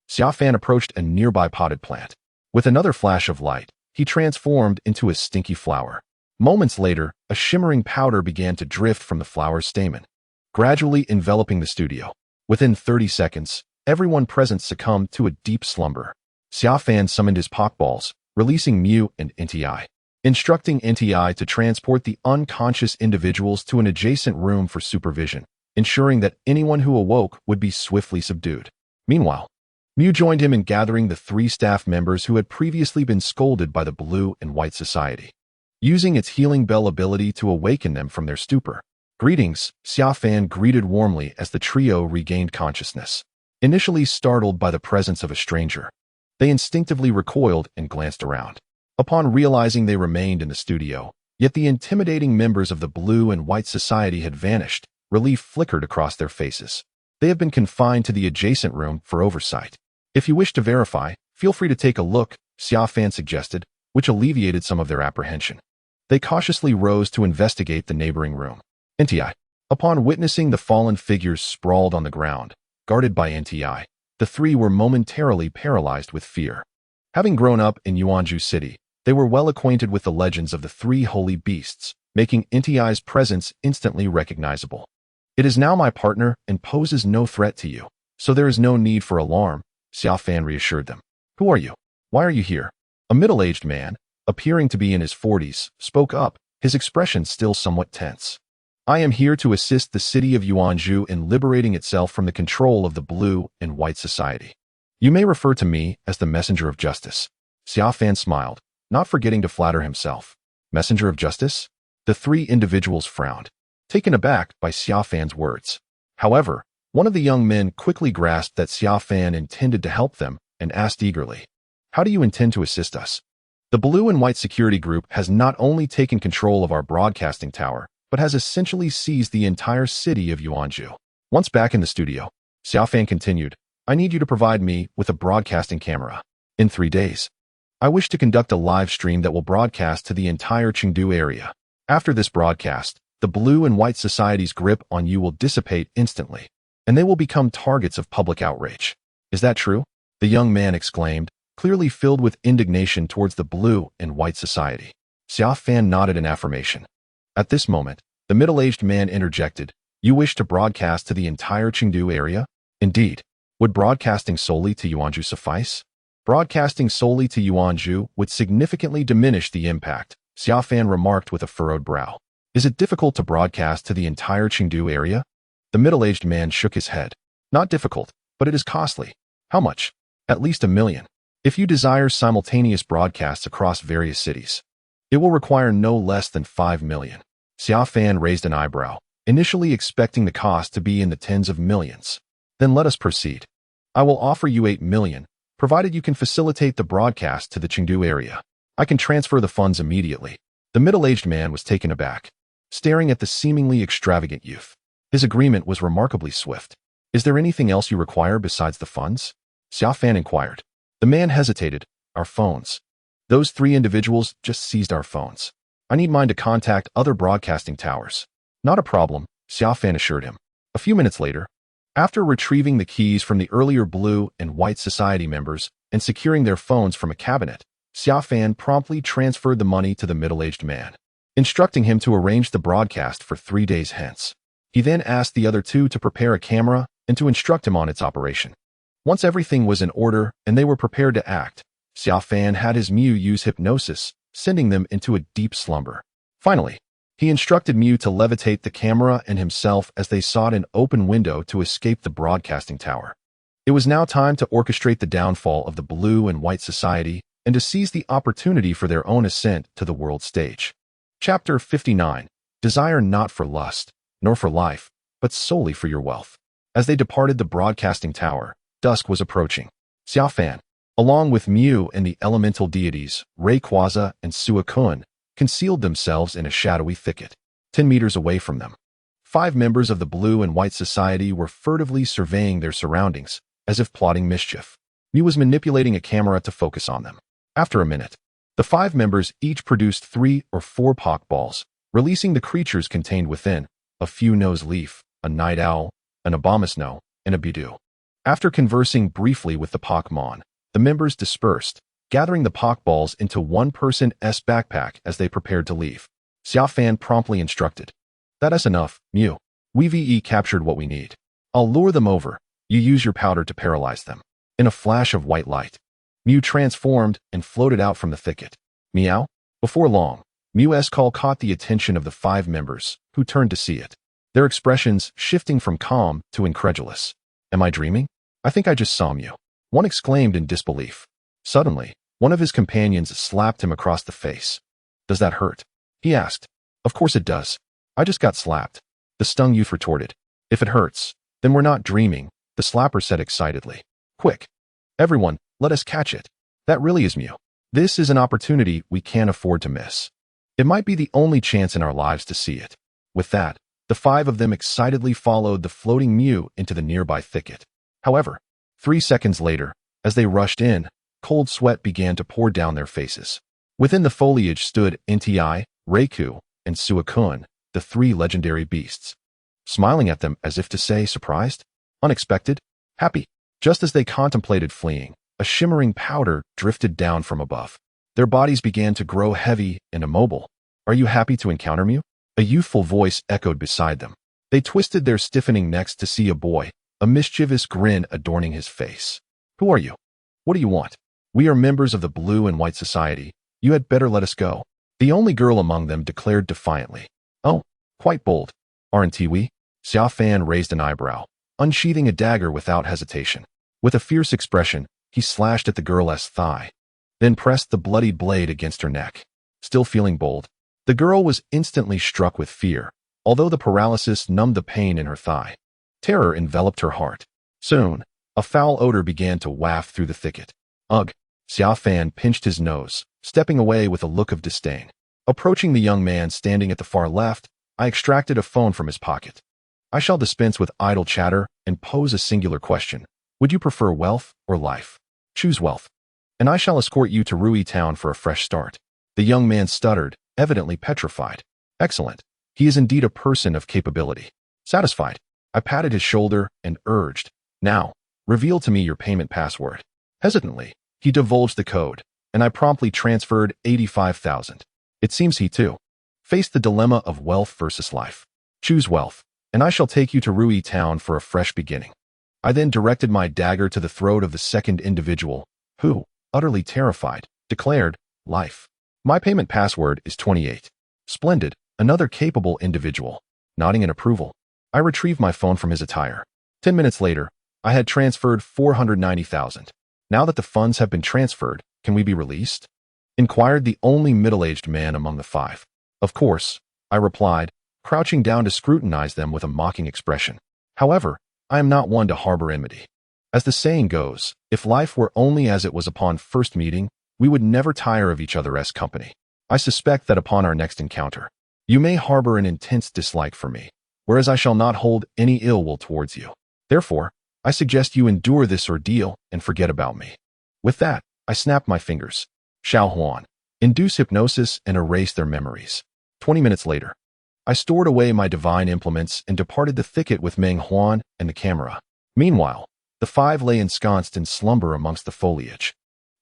S1: Xia Fan approached a nearby potted plant. With another flash of light, he transformed into a stinky flower. Moments later, a shimmering powder began to drift from the flower's stamen, gradually enveloping the studio. Within 30 seconds, everyone present succumbed to a deep slumber. Xia Fan summoned his Pokeballs, releasing Mew and NTI, instructing NTI to transport the unconscious individuals to an adjacent room for supervision, ensuring that anyone who awoke would be swiftly subdued. Meanwhile, Mew joined him in gathering the 3 staff members who had previously been scolded by the Blue and White Society, using its healing bell ability to awaken them from their stupor. Greetings, Xia Fan greeted warmly as the trio regained consciousness. Initially startled by the presence of a stranger, they instinctively recoiled and glanced around. Upon realizing they remained in the studio, yet the intimidating members of the Blue and White Society had vanished, relief flickered across their faces. They have been confined to the adjacent room for oversight. If you wish to verify, feel free to take a look, Xia Fan suggested, which alleviated some of their apprehension. They cautiously rose to investigate the neighboring room. NTI. Upon witnessing the fallen figures sprawled on the ground, guarded by NTI, the 3 were momentarily paralyzed with fear. Having grown up in Yuanzhou City, they were well acquainted with the legends of the 3 holy beasts, making NTI's presence instantly recognizable. It is now my partner and poses no threat to you, so there is no need for alarm, Xia Fan reassured them. Who are you? Why are you here? A middle-aged man, appearing to be in his 40s, spoke up, his expression still somewhat tense. I am here to assist the city of Yuanzhou in liberating itself from the control of the Blue and White Society. You may refer to me as the Messenger of Justice. Xia Fan smiled, not forgetting to flatter himself. Messenger of Justice? The 3 individuals frowned, taken aback by Xia Fan's words. However, one of the young men quickly grasped that Xia Fan intended to help them and asked eagerly, How do you intend to assist us? The Blue and White Security Group has not only taken control of our broadcasting tower, but has essentially seized the entire city of Yuanzhou. Once back in the studio, Xia Fan continued, I need you to provide me with a broadcasting camera. In 3 days, I wish to conduct a live stream that will broadcast to the entire Chengdu area. After this broadcast, the Blue and White Society's grip on you will dissipate instantly, and they will become targets of public outrage. Is that true? The young man exclaimed, clearly filled with indignation towards the Blue and White Society. Xia Fan nodded in affirmation. At this moment, the middle-aged man interjected, You wish to broadcast to the entire Chengdu area? Indeed. Would broadcasting solely to Yuanzhou suffice? Broadcasting solely to Yuanzhou would significantly diminish the impact, Xia Fan remarked with a furrowed brow. Is it difficult to broadcast to the entire Chengdu area? The middle-aged man shook his head. Not difficult, but it is costly. How much? At least 1 million. If you desire simultaneous broadcasts across various cities, it will require no less than 5 million. Xia Fan raised an eyebrow, initially expecting the cost to be in the tens of millions. Then let us proceed. I will offer you 8 million, provided you can facilitate the broadcast to the Chengdu area. I can transfer the funds immediately. The middle-aged man was taken aback, staring at the seemingly extravagant youth. His agreement was remarkably swift. Is there anything else you require besides the funds? Xia Fan inquired. The man hesitated. Our phones. Those 3 individuals just seized our phones. I need mine to contact other broadcasting towers. Not a problem, Xia Fan assured him. A few minutes later, after retrieving the keys from the earlier Blue and White Society members and securing their phones from a cabinet, Xia Fan promptly transferred the money to the middle-aged man, instructing him to arrange the broadcast for 3 days hence. He then asked the other 2 to prepare a camera and to instruct him on its operation. Once everything was in order and they were prepared to act, Xia Fan had his Mew use hypnosis, sending them into a deep slumber. Finally, he instructed Mew to levitate the camera and himself as they sought an open window to escape the broadcasting tower. It was now time to orchestrate the downfall of the Blue and White Society and to seize the opportunity for their own ascent to the world stage. Chapter 59. Desire not for lust, nor for life, but solely for your wealth. As they departed the broadcasting tower, dusk was approaching. Xia Fan, along with Mew and the elemental deities, Rayquaza and Suakun, concealed themselves in a shadowy thicket. 10 meters away from them, 5 members of the Blue and White Society were furtively surveying their surroundings, as if plotting mischief. Mew was manipulating a camera to focus on them. After a minute, the 5 members each produced 3 or 4 Pokeballs, releasing the creatures contained within: a few-nose leaf, a night owl, an abomasnow, and a Bidoof. After conversing briefly with the Pokemon, the members dispersed, gathering the Pokeballs into one person's backpack as they prepared to leave. Xia Fan promptly instructed. That's enough, Mew. We've captured what we need. I'll lure them over. You use your powder to paralyze them. In a flash of white light, Mew transformed and floated out from the thicket. Meow. Before long, Mew's call caught the attention of the 5 members, who turned to see it, their expressions shifting from calm to incredulous. Am I dreaming? I think I just saw Mew. One exclaimed in disbelief. Suddenly, one of his companions slapped him across the face. Does that hurt? He asked. Of course it does. I just got slapped. The stung youth retorted. If it hurts, then we're not dreaming, the slapper said excitedly. Quick. Everyone, let us catch it. That really is Mew. This is an opportunity we can't afford to miss. It might be the only chance in our lives to see it. With that, the 5 of them excitedly followed the floating Mew into the nearby thicket. However, 3 seconds later, as they rushed in, cold sweat began to pour down their faces. Within the foliage stood Nti, Raikou, and Suakun, the 3 legendary beasts, smiling at them as if to say, surprised, unexpected, happy. Just as they contemplated fleeing, a shimmering powder drifted down from above. Their bodies began to grow heavy and immobile. Are you happy to encounter me? A youthful voice echoed beside them. They twisted their stiffening necks to see a boy, a mischievous grin adorning his face. Who are you? What do you want? We are members of the Blue and White Society. You had better let us go. The only girl among them declared defiantly. Oh, quite bold. Aren't we? Xia Fan raised an eyebrow, unsheathing a dagger without hesitation. With a fierce expression, he slashed at the girl's thigh, then pressed the bloody blade against her neck. Still feeling bold, the girl was instantly struck with fear, although the paralysis numbed the pain in her thigh. Terror enveloped her heart. Soon, a foul odor began to waft through the thicket. Ugh! Xia Fan pinched his nose, stepping away with a look of disdain. Approaching the young man standing at the far left, I extracted a phone from his pocket. I shall dispense with idle chatter and pose a singular question. Would you prefer wealth or life? Choose wealth, and I shall escort you to Rui Town for a fresh start. The young man stuttered, evidently petrified. Excellent. He is indeed a person of capability. Satisfied, I patted his shoulder and urged, now, reveal to me your payment password. Hesitantly, he divulged the code, and I promptly transferred 85,000. It seems he, too, faced the dilemma of wealth versus life. Choose wealth, and I shall take you to Rui Town for a fresh beginning. I then directed my dagger to the throat of the second individual, who, utterly terrified, declared, life. My payment password is 28. Splendid, another capable individual, nodding in approval. I retrieved my phone from his attire. 10 minutes later, I had transferred 490,000. Now that the funds have been transferred, can we be released? Inquired the only middle-aged man among the 5. Of course, I replied, crouching down to scrutinize them with a mocking expression. However, I am not one to harbor enmity. As the saying goes, if life were only as it was upon first meeting, we would never tire of each other's company. I suspect that upon our next encounter, you may harbor an intense dislike for me, whereas I shall not hold any ill will towards you. Therefore, I suggest you endure this ordeal and forget about me. With that, I snapped my fingers. Xiao Huan. Induce hypnosis and erase their memories. 20 minutes later, I stored away my divine implements and departed the thicket with Meng Huan and the camera. Meanwhile, the five lay ensconced in slumber amongst the foliage,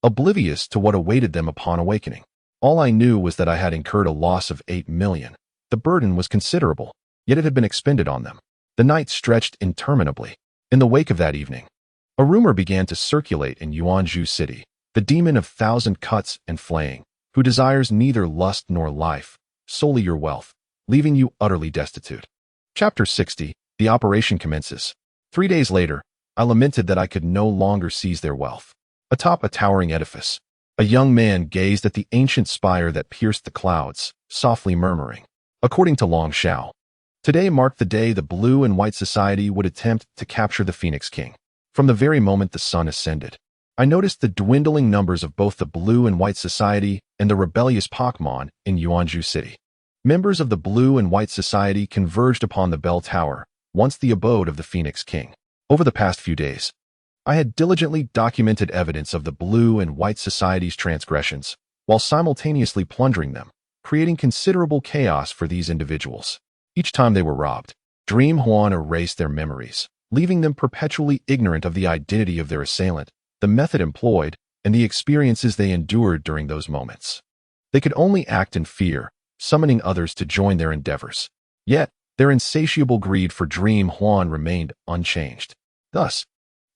S1: oblivious to what awaited them upon awakening. All I knew was that I had incurred a loss of 8 million. The burden was considerable, yet it had been expended on them. The night stretched interminably. In the wake of that evening, a rumor began to circulate in Jiegeng City, the demon of 1,000 cuts and flaying, who desires neither lust nor life, solely your wealth, leaving you utterly destitute. Chapter 60. The operation commences. 3 days later, I lamented that I could no longer seize their wealth. Atop a towering edifice, a young man gazed at the ancient spire that pierced the clouds, softly murmuring. According to Long Xiao, today marked the day the Blue and White Society would attempt to capture the Phoenix King. From the very moment the sun ascended, I noticed the dwindling numbers of both the Blue and White Society and the rebellious Pokémon in Jiegeng City. Members of the Blue and White Society converged upon the bell tower, once the abode of the Phoenix King. Over the past few days, I had diligently documented evidence of the Blue and White Society's transgressions, while simultaneously plundering them, creating considerable chaos for these individuals. Each time they were robbed, Dream Huan erased their memories, leaving them perpetually ignorant of the identity of their assailant, the method employed, and the experiences they endured during those moments. They could only act in fear, summoning others to join their endeavors. Yet, their insatiable greed for Dream Huan remained unchanged. Thus,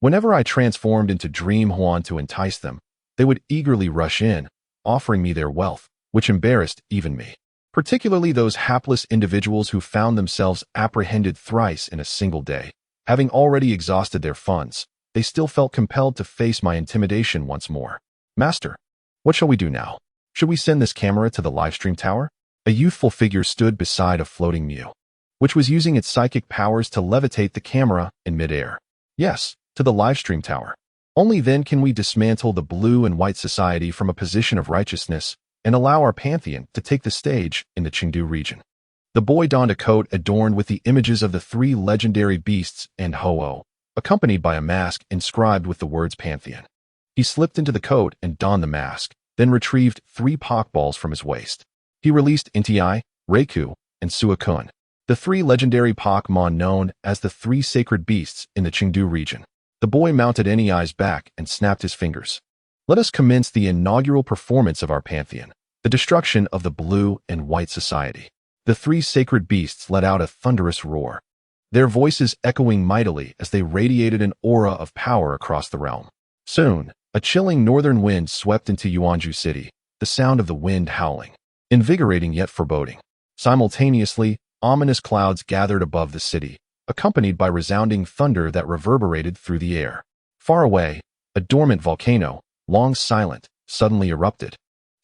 S1: whenever I transformed into Dream Huan to entice them, they would eagerly rush in, offering me their wealth, which embarrassed even me. Particularly those hapless individuals who found themselves apprehended thrice in a single day. Having already exhausted their funds, they still felt compelled to face my intimidation once more. Master, what shall we do now? Should we send this camera to the livestream tower? A youthful figure stood beside a floating Mew, which was using its psychic powers to levitate the camera in midair. Yes, to the livestream tower. Only then can we dismantle the Blue and White Society from a position of righteousness and allow our Pantheon to take the stage in the Chengdu region. The boy donned a coat adorned with the images of the 3 legendary beasts and Ho-Oh, accompanied by a mask inscribed with the words Pantheon. He slipped into the coat and donned the mask, then retrieved 3 Pokeballs from his waist. He released Nti, Raikou, and Suakun, the 3 legendary Pokémon known as the 3 sacred beasts in the Chengdu region. The boy mounted Ni's back and snapped his fingers. Let us commence the inaugural performance of our Pantheon, the destruction of the Blue and White Society. The 3 sacred beasts let out a thunderous roar, their voices echoing mightily as they radiated an aura of power across the realm. Soon, a chilling northern wind swept into Jiegeng City, the sound of the wind howling, invigorating yet foreboding. Simultaneously, ominous clouds gathered above the city, accompanied by resounding thunder that reverberated through the air. Far away, a dormant volcano, long silent, suddenly erupted,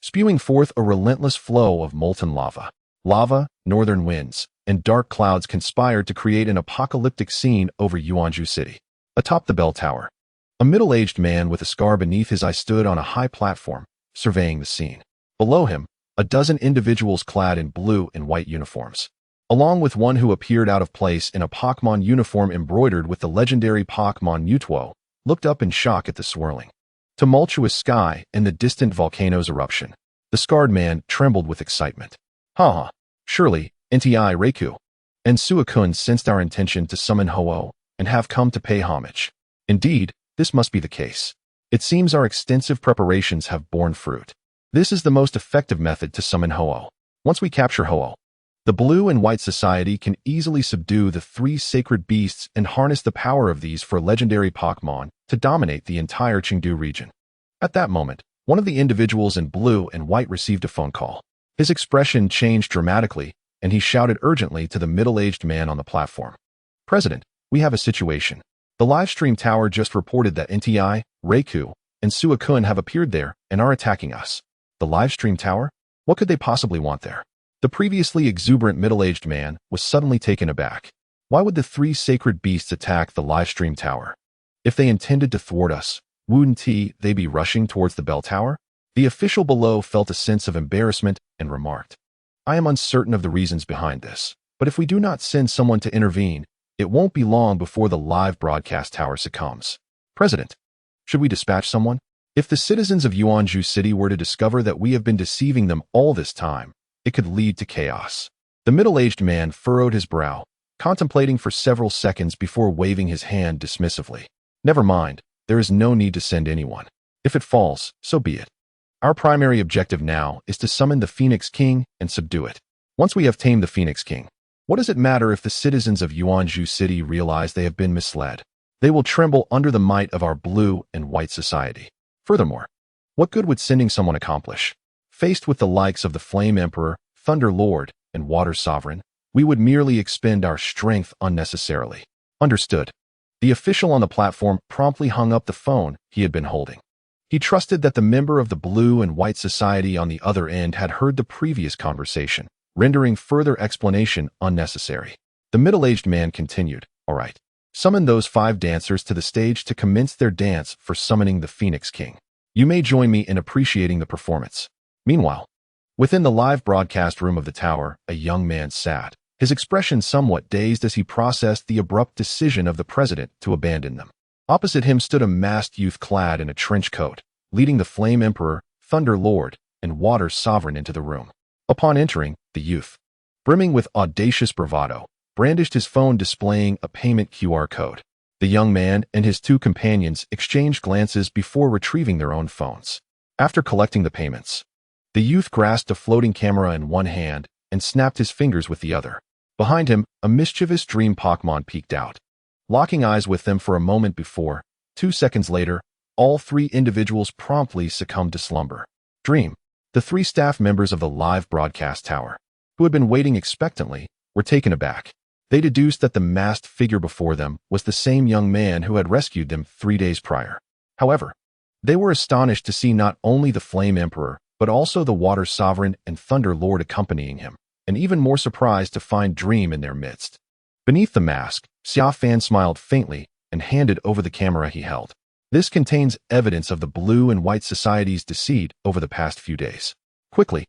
S1: spewing forth a relentless flow of molten lava. Lava, northern winds, and dark clouds conspired to create an apocalyptic scene over Jiegeng City. Atop the bell tower, a middle-aged man with a scar beneath his eye stood on a high platform, surveying the scene. Below him, a dozen individuals clad in blue and white uniforms, along with one who appeared out of place in a Pokémon uniform embroidered with the legendary Pokémon Mewtwo, looked up in shock at the swirling, tumultuous sky and the distant volcano's eruption. The scarred man trembled with excitement. Ha! Surely, Nti Raikou and Suakun sensed our intention to summon Ho-Oh and have come to pay homage. Indeed, this must be the case. It seems our extensive preparations have borne fruit. This is the most effective method to summon Ho-Oh. Once we capture Ho-Oh, the Blue and White Society can easily subdue the 3 sacred beasts and harness the power of these for legendary Pokémon to dominate the entire Chengdu region. At that moment, one of the individuals in blue and white received a phone call. His expression changed dramatically, and he shouted urgently to the middle-aged man on the platform. President, we have a situation. The livestream tower just reported that Nti, Raikou, and Suakun have appeared there and are attacking us. The livestream tower? What could they possibly want there? The previously exuberant middle-aged man was suddenly taken aback. Why would the 3 sacred beasts attack the livestream tower? If they intended to thwart us, wouldn't they be rushing towards the bell tower? The official below felt a sense of embarrassment and remarked, I am uncertain of the reasons behind this, but if we do not send someone to intervene, it won't be long before the live broadcast tower succumbs. President, should we dispatch someone? If the citizens of Jiegeng City were to discover that we have been deceiving them all this time, it could lead to chaos. The middle-aged man furrowed his brow, contemplating for several seconds before waving his hand dismissively. Never mind, there is no need to send anyone. If it falls, so be it. Our primary objective now is to summon the Phoenix King and subdue it. Once we have tamed the Phoenix King, what does it matter if the citizens of Jiegeng City realize they have been misled? They will tremble under the might of our blue and white society. Furthermore, what good would sending someone accomplish? Faced with the likes of the Flame Emperor, Thunder Lord, and Water Sovereign, we would merely expend our strength unnecessarily. Understood. The official on the platform promptly hung up the phone he had been holding. He trusted that the member of the Blue and White Society on the other end had heard the previous conversation, rendering further explanation unnecessary. The middle-aged man continued, All right. Summon those 5 dancers to the stage to commence their dance for summoning the Phoenix King. You may join me in appreciating the performance. Meanwhile, within the live broadcast room of the tower, a young man sat, his expression somewhat dazed as he processed the abrupt decision of the president to abandon them. Opposite him stood a masked youth clad in a trench coat, leading the Flame Emperor, Thunder Lord, and Water Sovereign into the room. Upon entering, the youth, brimming with audacious bravado, brandished his phone displaying a payment QR code. The young man and his 2 companions exchanged glances before retrieving their own phones. After collecting the payments, the youth grasped a floating camera in one hand and snapped his fingers with the other. Behind him, a mischievous dream Pokémon peeked out. Locking eyes with them for a moment before, 2 seconds later, all 3 individuals promptly succumbed to slumber. Dream, the 3 staff members of the live broadcast tower, who had been waiting expectantly, were taken aback. They deduced that the masked figure before them was the same young man who had rescued them 3 days prior. However, they were astonished to see not only the Flame Emperor, but also the Water Sovereign and Thunder Lord accompanying him, and even more surprised to find Dream in their midst. Beneath the mask, Xia Fan smiled faintly and handed over the camera he held. This contains evidence of the Blue and White Society's deceit over the past few days. Quickly,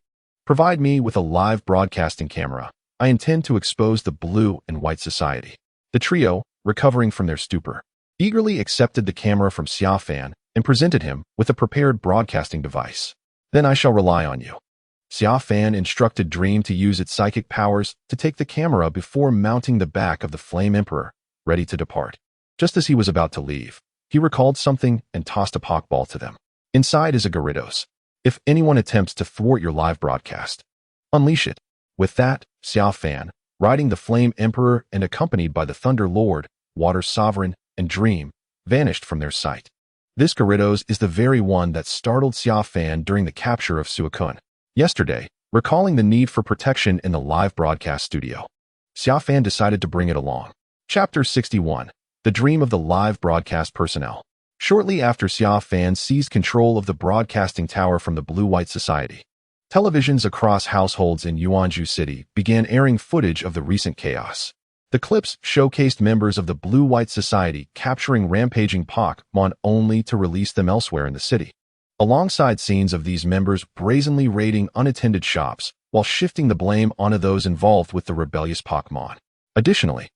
S1: provide me with a live broadcasting camera. I intend to expose the Blue and White Society. The trio, recovering from their stupor, eagerly accepted the camera from Xia Fan and presented him with a prepared broadcasting device. Then I shall rely on you. Xia Fan instructed Dream to use its psychic powers to take the camera before mounting the back of the Flame Emperor, ready to depart. Just as he was about to leave, he recalled something and tossed a Pokeball to them. Inside is a Gyarados. If anyone attempts to thwart your live broadcast, unleash it. With that, Xia Fan, riding the Flame Emperor and accompanied by the Thunder Lord, Water Sovereign, and Dream, vanished from their sight. This Gyarados is the very one that startled Xia Fan during the capture of Suakun. Yesterday, recalling the need for protection in the live broadcast studio, Xia Fan decided to bring it along. Chapter 61. The Dream of the Live Broadcast Personnel. Shortly after Xia Fan seized control of the broadcasting tower from the Blue-White Society, televisions across households in Jiegeng City began airing footage of the recent chaos. The clips showcased members of the Blue-White Society capturing rampaging Pokémon only to release them elsewhere in the city, alongside scenes of these members brazenly raiding unattended shops while shifting the blame onto those involved with the rebellious Pokémon. Additionally,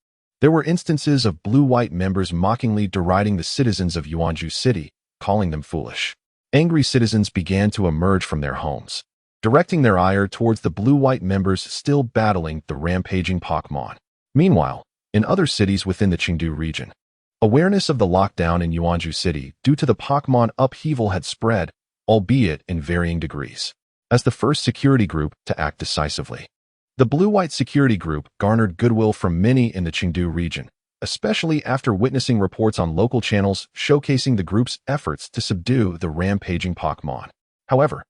S1: there were instances of Blue-White members mockingly deriding the citizens of Jiegeng City, calling them foolish. Angry citizens began to emerge from their homes, directing their ire towards the Blue-White members still battling the rampaging Pokémon. Meanwhile, in other cities within the Chengdu region, awareness of the lockdown in Jiegeng City due to the Pokémon upheaval had spread, albeit in varying degrees. As the first security group to act decisively, the Blue-White Security Group garnered goodwill from many in the Chengdu region, especially after witnessing reports on local channels showcasing the group's efforts to subdue the rampaging Pokémon. However,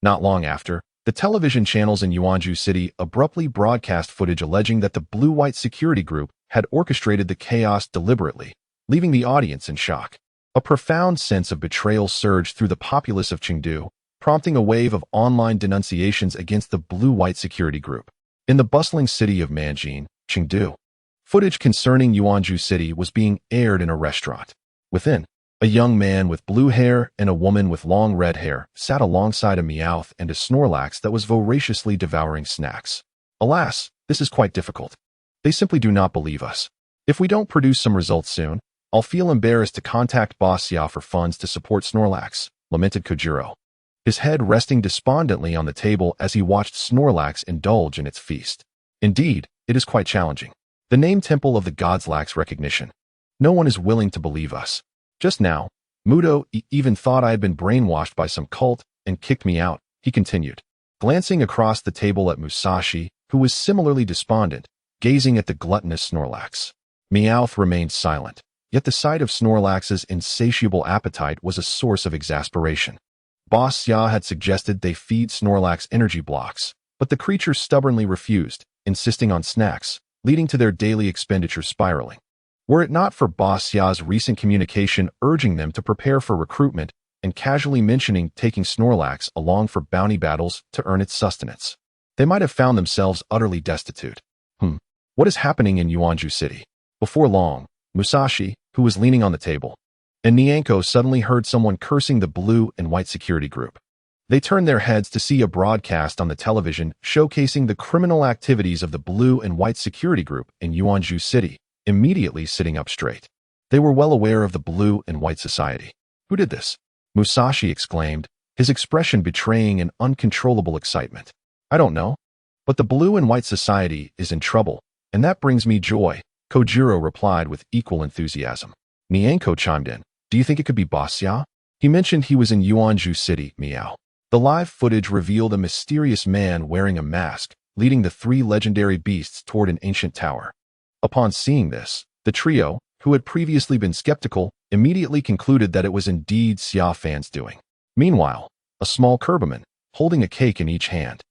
S1: not long after, the television channels in Jiegeng City abruptly broadcast footage alleging that the Blue-White Security Group had orchestrated the chaos deliberately, leaving the audience in shock. A profound sense of betrayal surged through the populace of Chengdu, prompting a wave of online denunciations against the Blue-White Security Group. In the bustling city of Manjin, Chengdu, footage concerning Jiegeng City was being aired in a restaurant. Within, a young man with blue hair and a woman with long red hair sat alongside a Meowth and a Snorlax that was voraciously devouring snacks. Alas, this is quite difficult. They simply do not believe us. If we don't produce some results soon, I'll feel embarrassed to contact Boss Xia for funds to support Snorlax, lamented Kojiro, his head resting despondently on the table as he watched Snorlax indulge in its feast. Indeed, it is quite challenging. The name Temple of the Gods lacks recognition. No one is willing to believe us. Just now, Muto even thought I had been brainwashed by some cult and kicked me out, he continued, glancing across the table at Musashi, who was similarly despondent, gazing at the gluttonous Snorlax. Meowth remained silent, yet the sight of Snorlax's insatiable appetite was a source of exasperation. Boss Xia had suggested they feed Snorlax energy blocks, but the creature stubbornly refused, insisting on snacks, leading to their daily expenditure spiraling. Were it not for Boss Xia's recent communication urging them to prepare for recruitment and casually mentioning taking Snorlax along for bounty battles to earn its sustenance, they might have found themselves utterly destitute. What is happening in Yuanju City? Before long, Musashi, who was leaning on the table, and Nianko suddenly heard someone cursing the blue and white security group. They turned their heads to see a broadcast on the television showcasing the criminal activities of the blue and white security group in Yuanju City, immediately sitting up straight. They were well aware of the blue and white society. Who did this? Musashi exclaimed, his expression betraying an uncontrollable excitement. I don't know, but the blue and white society is in trouble, and that brings me joy, Kojiro replied with equal enthusiasm. Nianko chimed in. Do you think it could be Boss Xia? He mentioned he was in Yuanju City, meow. The live footage revealed a mysterious man wearing a mask, leading the three legendary beasts toward an ancient tower. Upon seeing this, the trio, who had previously been skeptical, immediately concluded that it was indeed Xia Fan's doing. Meanwhile, a small Kerberman, holding a cake in each hand,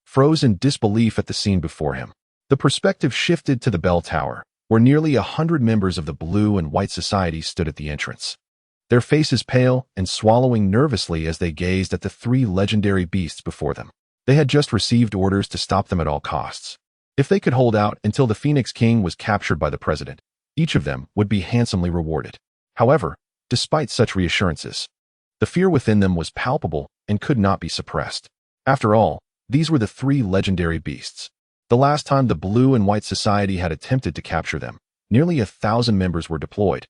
S1: froze in disbelief at the scene before him. The perspective shifted to the bell tower, where nearly 100 members of the blue and white society stood at the entrance, their faces pale and swallowing nervously as they gazed at the three legendary beasts before them. They had just received orders to stop them at all costs. If they could hold out until the Phoenix King was captured by the president, each of them would be handsomely rewarded. However, despite such reassurances, the fear within them was palpable and could not be suppressed. After all, these were the three legendary beasts. The last time the Blue and White Society had attempted to capture them, nearly 1,000 members were deployed,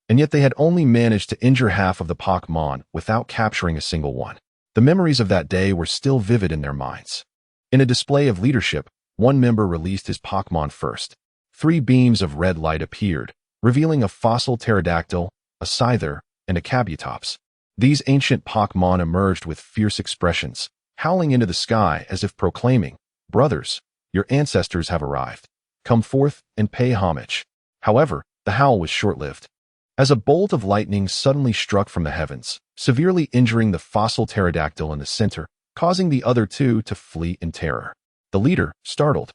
S1: and yet they had only managed to injure half of the Pokémon without capturing a single one. The memories of that day were still vivid in their minds. In a display of leadership, one member released his Pokémon first. 3 beams of red light appeared, revealing a fossil pterodactyl, a scyther, and a kabutops. These ancient Pokémon emerged with fierce expressions, howling into the sky as if proclaiming, "Brothers, your ancestors have arrived. Come forth and pay homage." However, the howl was short-lived, as a bolt of lightning suddenly struck from the heavens, severely injuring the fossil pterodactyl in the center, causing the other 2 to flee in terror. The leader, startled,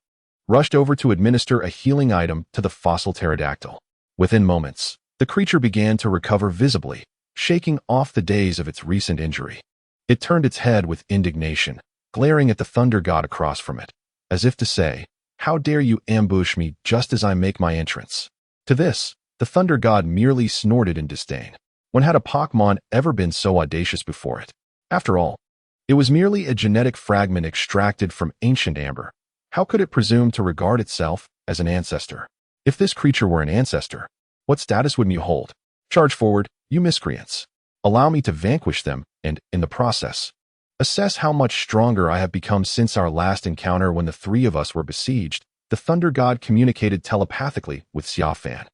S1: rushed over to administer a healing item to the fossil pterodactyl. Within moments, the creature began to recover visibly, shaking off the days of its recent injury. It turned its head with indignation, glaring at the thunder god across from it, as if to say, "How dare you ambush me just as I make my entrance?" To this, the thunder god merely snorted in disdain. When had a Pokémon ever been so audacious before it? After all, it was merely a genetic fragment extracted from ancient amber. How could it presume to regard itself as an ancestor? If this creature were an ancestor, what status would you hold? Charge forward, you miscreants. Allow me to vanquish them and, in the process, assess how much stronger I have become since our last encounter when the 3 of us were besieged. The thunder god communicated telepathically with Xia Fan,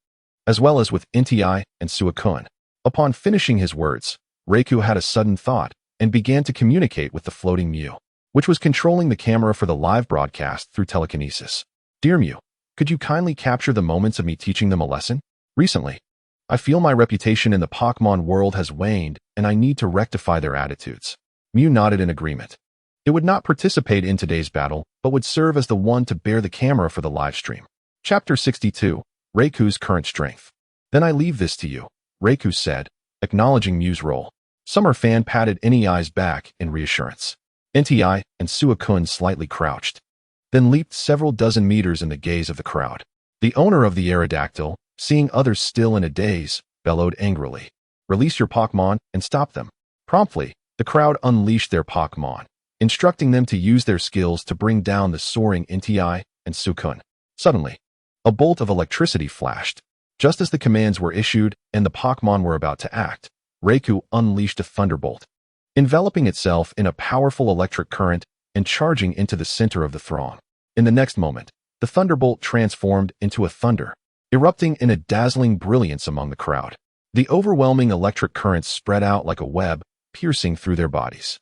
S1: as well as with Nti and Suakun. Upon finishing his words, Reiku had a sudden thought and began to communicate with the floating Mew, which was controlling the camera for the live broadcast through telekinesis. "Dear Mew, could you kindly capture the moments of me teaching them a lesson? Recently, I feel my reputation in the Pokémon world has waned and I need to rectify their attitudes." Mew nodded in agreement. It would not participate in today's battle, but would serve as the one to bear the camera for the live stream. Chapter 62, Reiku's Current Strength. "Then I leave this to you," Reiku said, acknowledging Mew's role. Summer Fan patted Nti's back in reassurance. Nti and Suakun slightly crouched, then leaped several dozen meters in the gaze of the crowd. The owner of the Aerodactyl, seeing others still in a daze, bellowed angrily. Release your Pokémon and stop them. Promptly, the crowd unleashed their Pokémon, instructing them to use their skills to bring down the soaring Inti and Suakun. Suddenly, a bolt of electricity flashed. Just as the commands were issued and the Pokémon were about to act, Raikou unleashed a thunderbolt, enveloping itself in a powerful electric current and charging into the center of the throng. In the next moment, the thunderbolt transformed into a thunder, erupting in a dazzling brilliance among the crowd. The overwhelming electric currents spread out like a web, piercing through their bodies.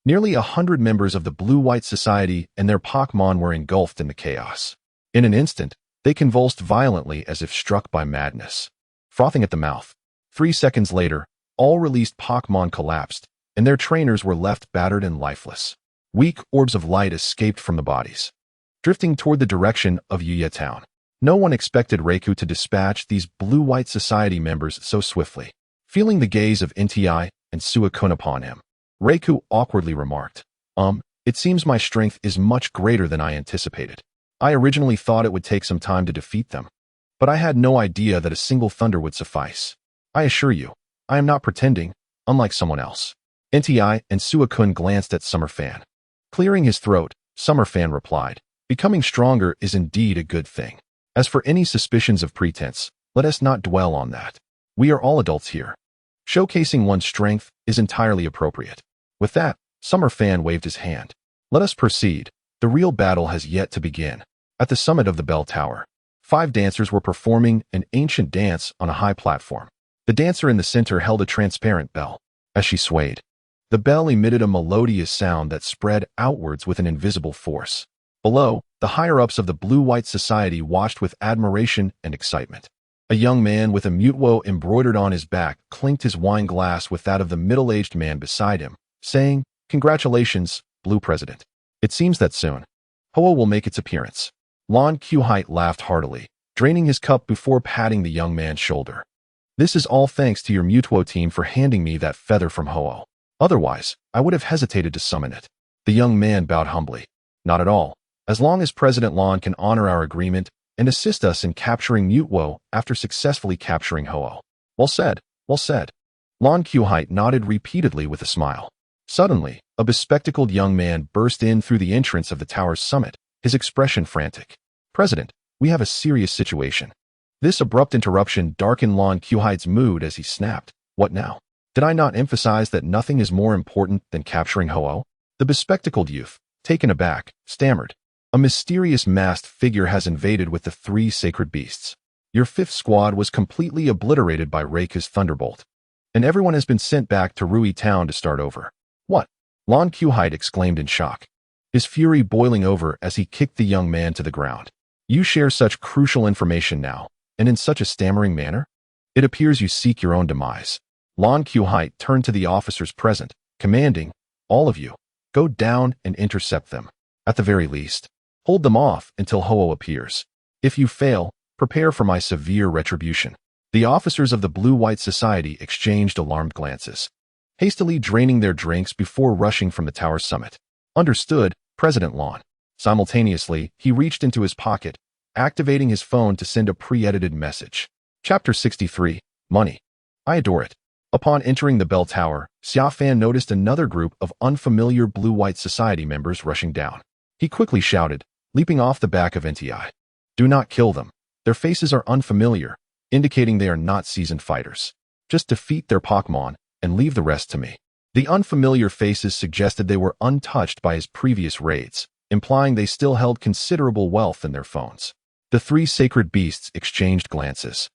S1: Nearly 100 members of the Blue-White Society and their Pokémon were engulfed in the chaos. In an instant, they convulsed violently as if struck by madness. Frothing at the mouth, 3 seconds later, all released Pokémon collapsed, and their trainers were left battered and lifeless. Weak orbs of light escaped from the bodies, drifting toward the direction of Yuya Town. No one expected Raikou to dispatch these Blue-White Society members so swiftly. Feeling the gaze of Inti and Suakun upon him, Raikou awkwardly remarked, it seems my strength is much greater than I anticipated. I originally thought it would take some time to defeat them, but I had no idea that a single thunder would suffice. I assure you, I am not pretending, unlike someone else." Inti and Suakun glanced at Summer Fan. Clearing his throat, Summer Fan replied, "Becoming stronger is indeed a good thing. As for any suspicions of pretense, let us not dwell on that. We are all adults here. Showcasing one's strength is entirely appropriate." With that, Summer Fan waved his hand. "Let us proceed. The real battle has yet to begin." At the summit of the bell tower, 5 dancers were performing an ancient dance on a high platform. The dancer in the center held a transparent bell. As she swayed, the bell emitted a melodious sound that spread outwards with an invisible force. Below, the higher-ups of the Blue-White Society watched with admiration and excitement. A young man with a Mutuo embroidered on his back clinked his wine glass with that of the middle-aged man beside him, saying, "Congratulations, Blue President. It seems that soon Hoa will make its appearance." Lon Qiuhite laughed heartily, draining his cup before patting the young man's shoulder. "This is all thanks to your Mutuo team for handing me that feather from Hoa. Otherwise, I would have hesitated to summon it." The young man bowed humbly. "Not at all. As long as President Lon can honor our agreement and assist us in capturing Mutuo after successfully capturing Hoa." "Well said, well said." Lon Qiuhite nodded repeatedly with a smile. Suddenly, a bespectacled young man burst in through the entrance of the tower's summit, his expression frantic. "President, we have a serious situation." This abrupt interruption darkened Lon Qiuhite's mood as he snapped, "What now? Did I not emphasize that nothing is more important than capturing Hoa?" The bespectacled youth, taken aback, stammered, "A mysterious masked figure has invaded with the 3 sacred beasts. Your 5th squad was completely obliterated by Raikou's thunderbolt, and everyone has been sent back to Rui Town to start over." "What?" Lon Qiuhite exclaimed in shock, his fury boiling over as he kicked the young man to the ground. "You share such crucial information now, and in such a stammering manner? It appears you seek your own demise." Lon Qiuhite turned to the officers present, commanding, "All of you, go down and intercept them. At the very least, hold them off until Hoa appears. If you fail, prepare for my severe retribution." The officers of the Blue-White Society exchanged alarmed glances, hastily draining their drinks before rushing from the tower's summit. "Understood, President Lon." Simultaneously, he reached into his pocket, activating his phone to send a pre-edited message. Chapter 63, Money. "I adore it." Upon entering the bell tower, Xia Fan noticed another group of unfamiliar Blue-White Society members rushing down. He quickly shouted, leaping off the back of Nti, "Do not kill them. Their faces are unfamiliar, indicating they are not seasoned fighters. Just defeat their Pokémon and leave the rest to me." The unfamiliar faces suggested they were untouched by his previous raids, implying they still held considerable wealth in their phones. The 3 sacred beasts exchanged glances,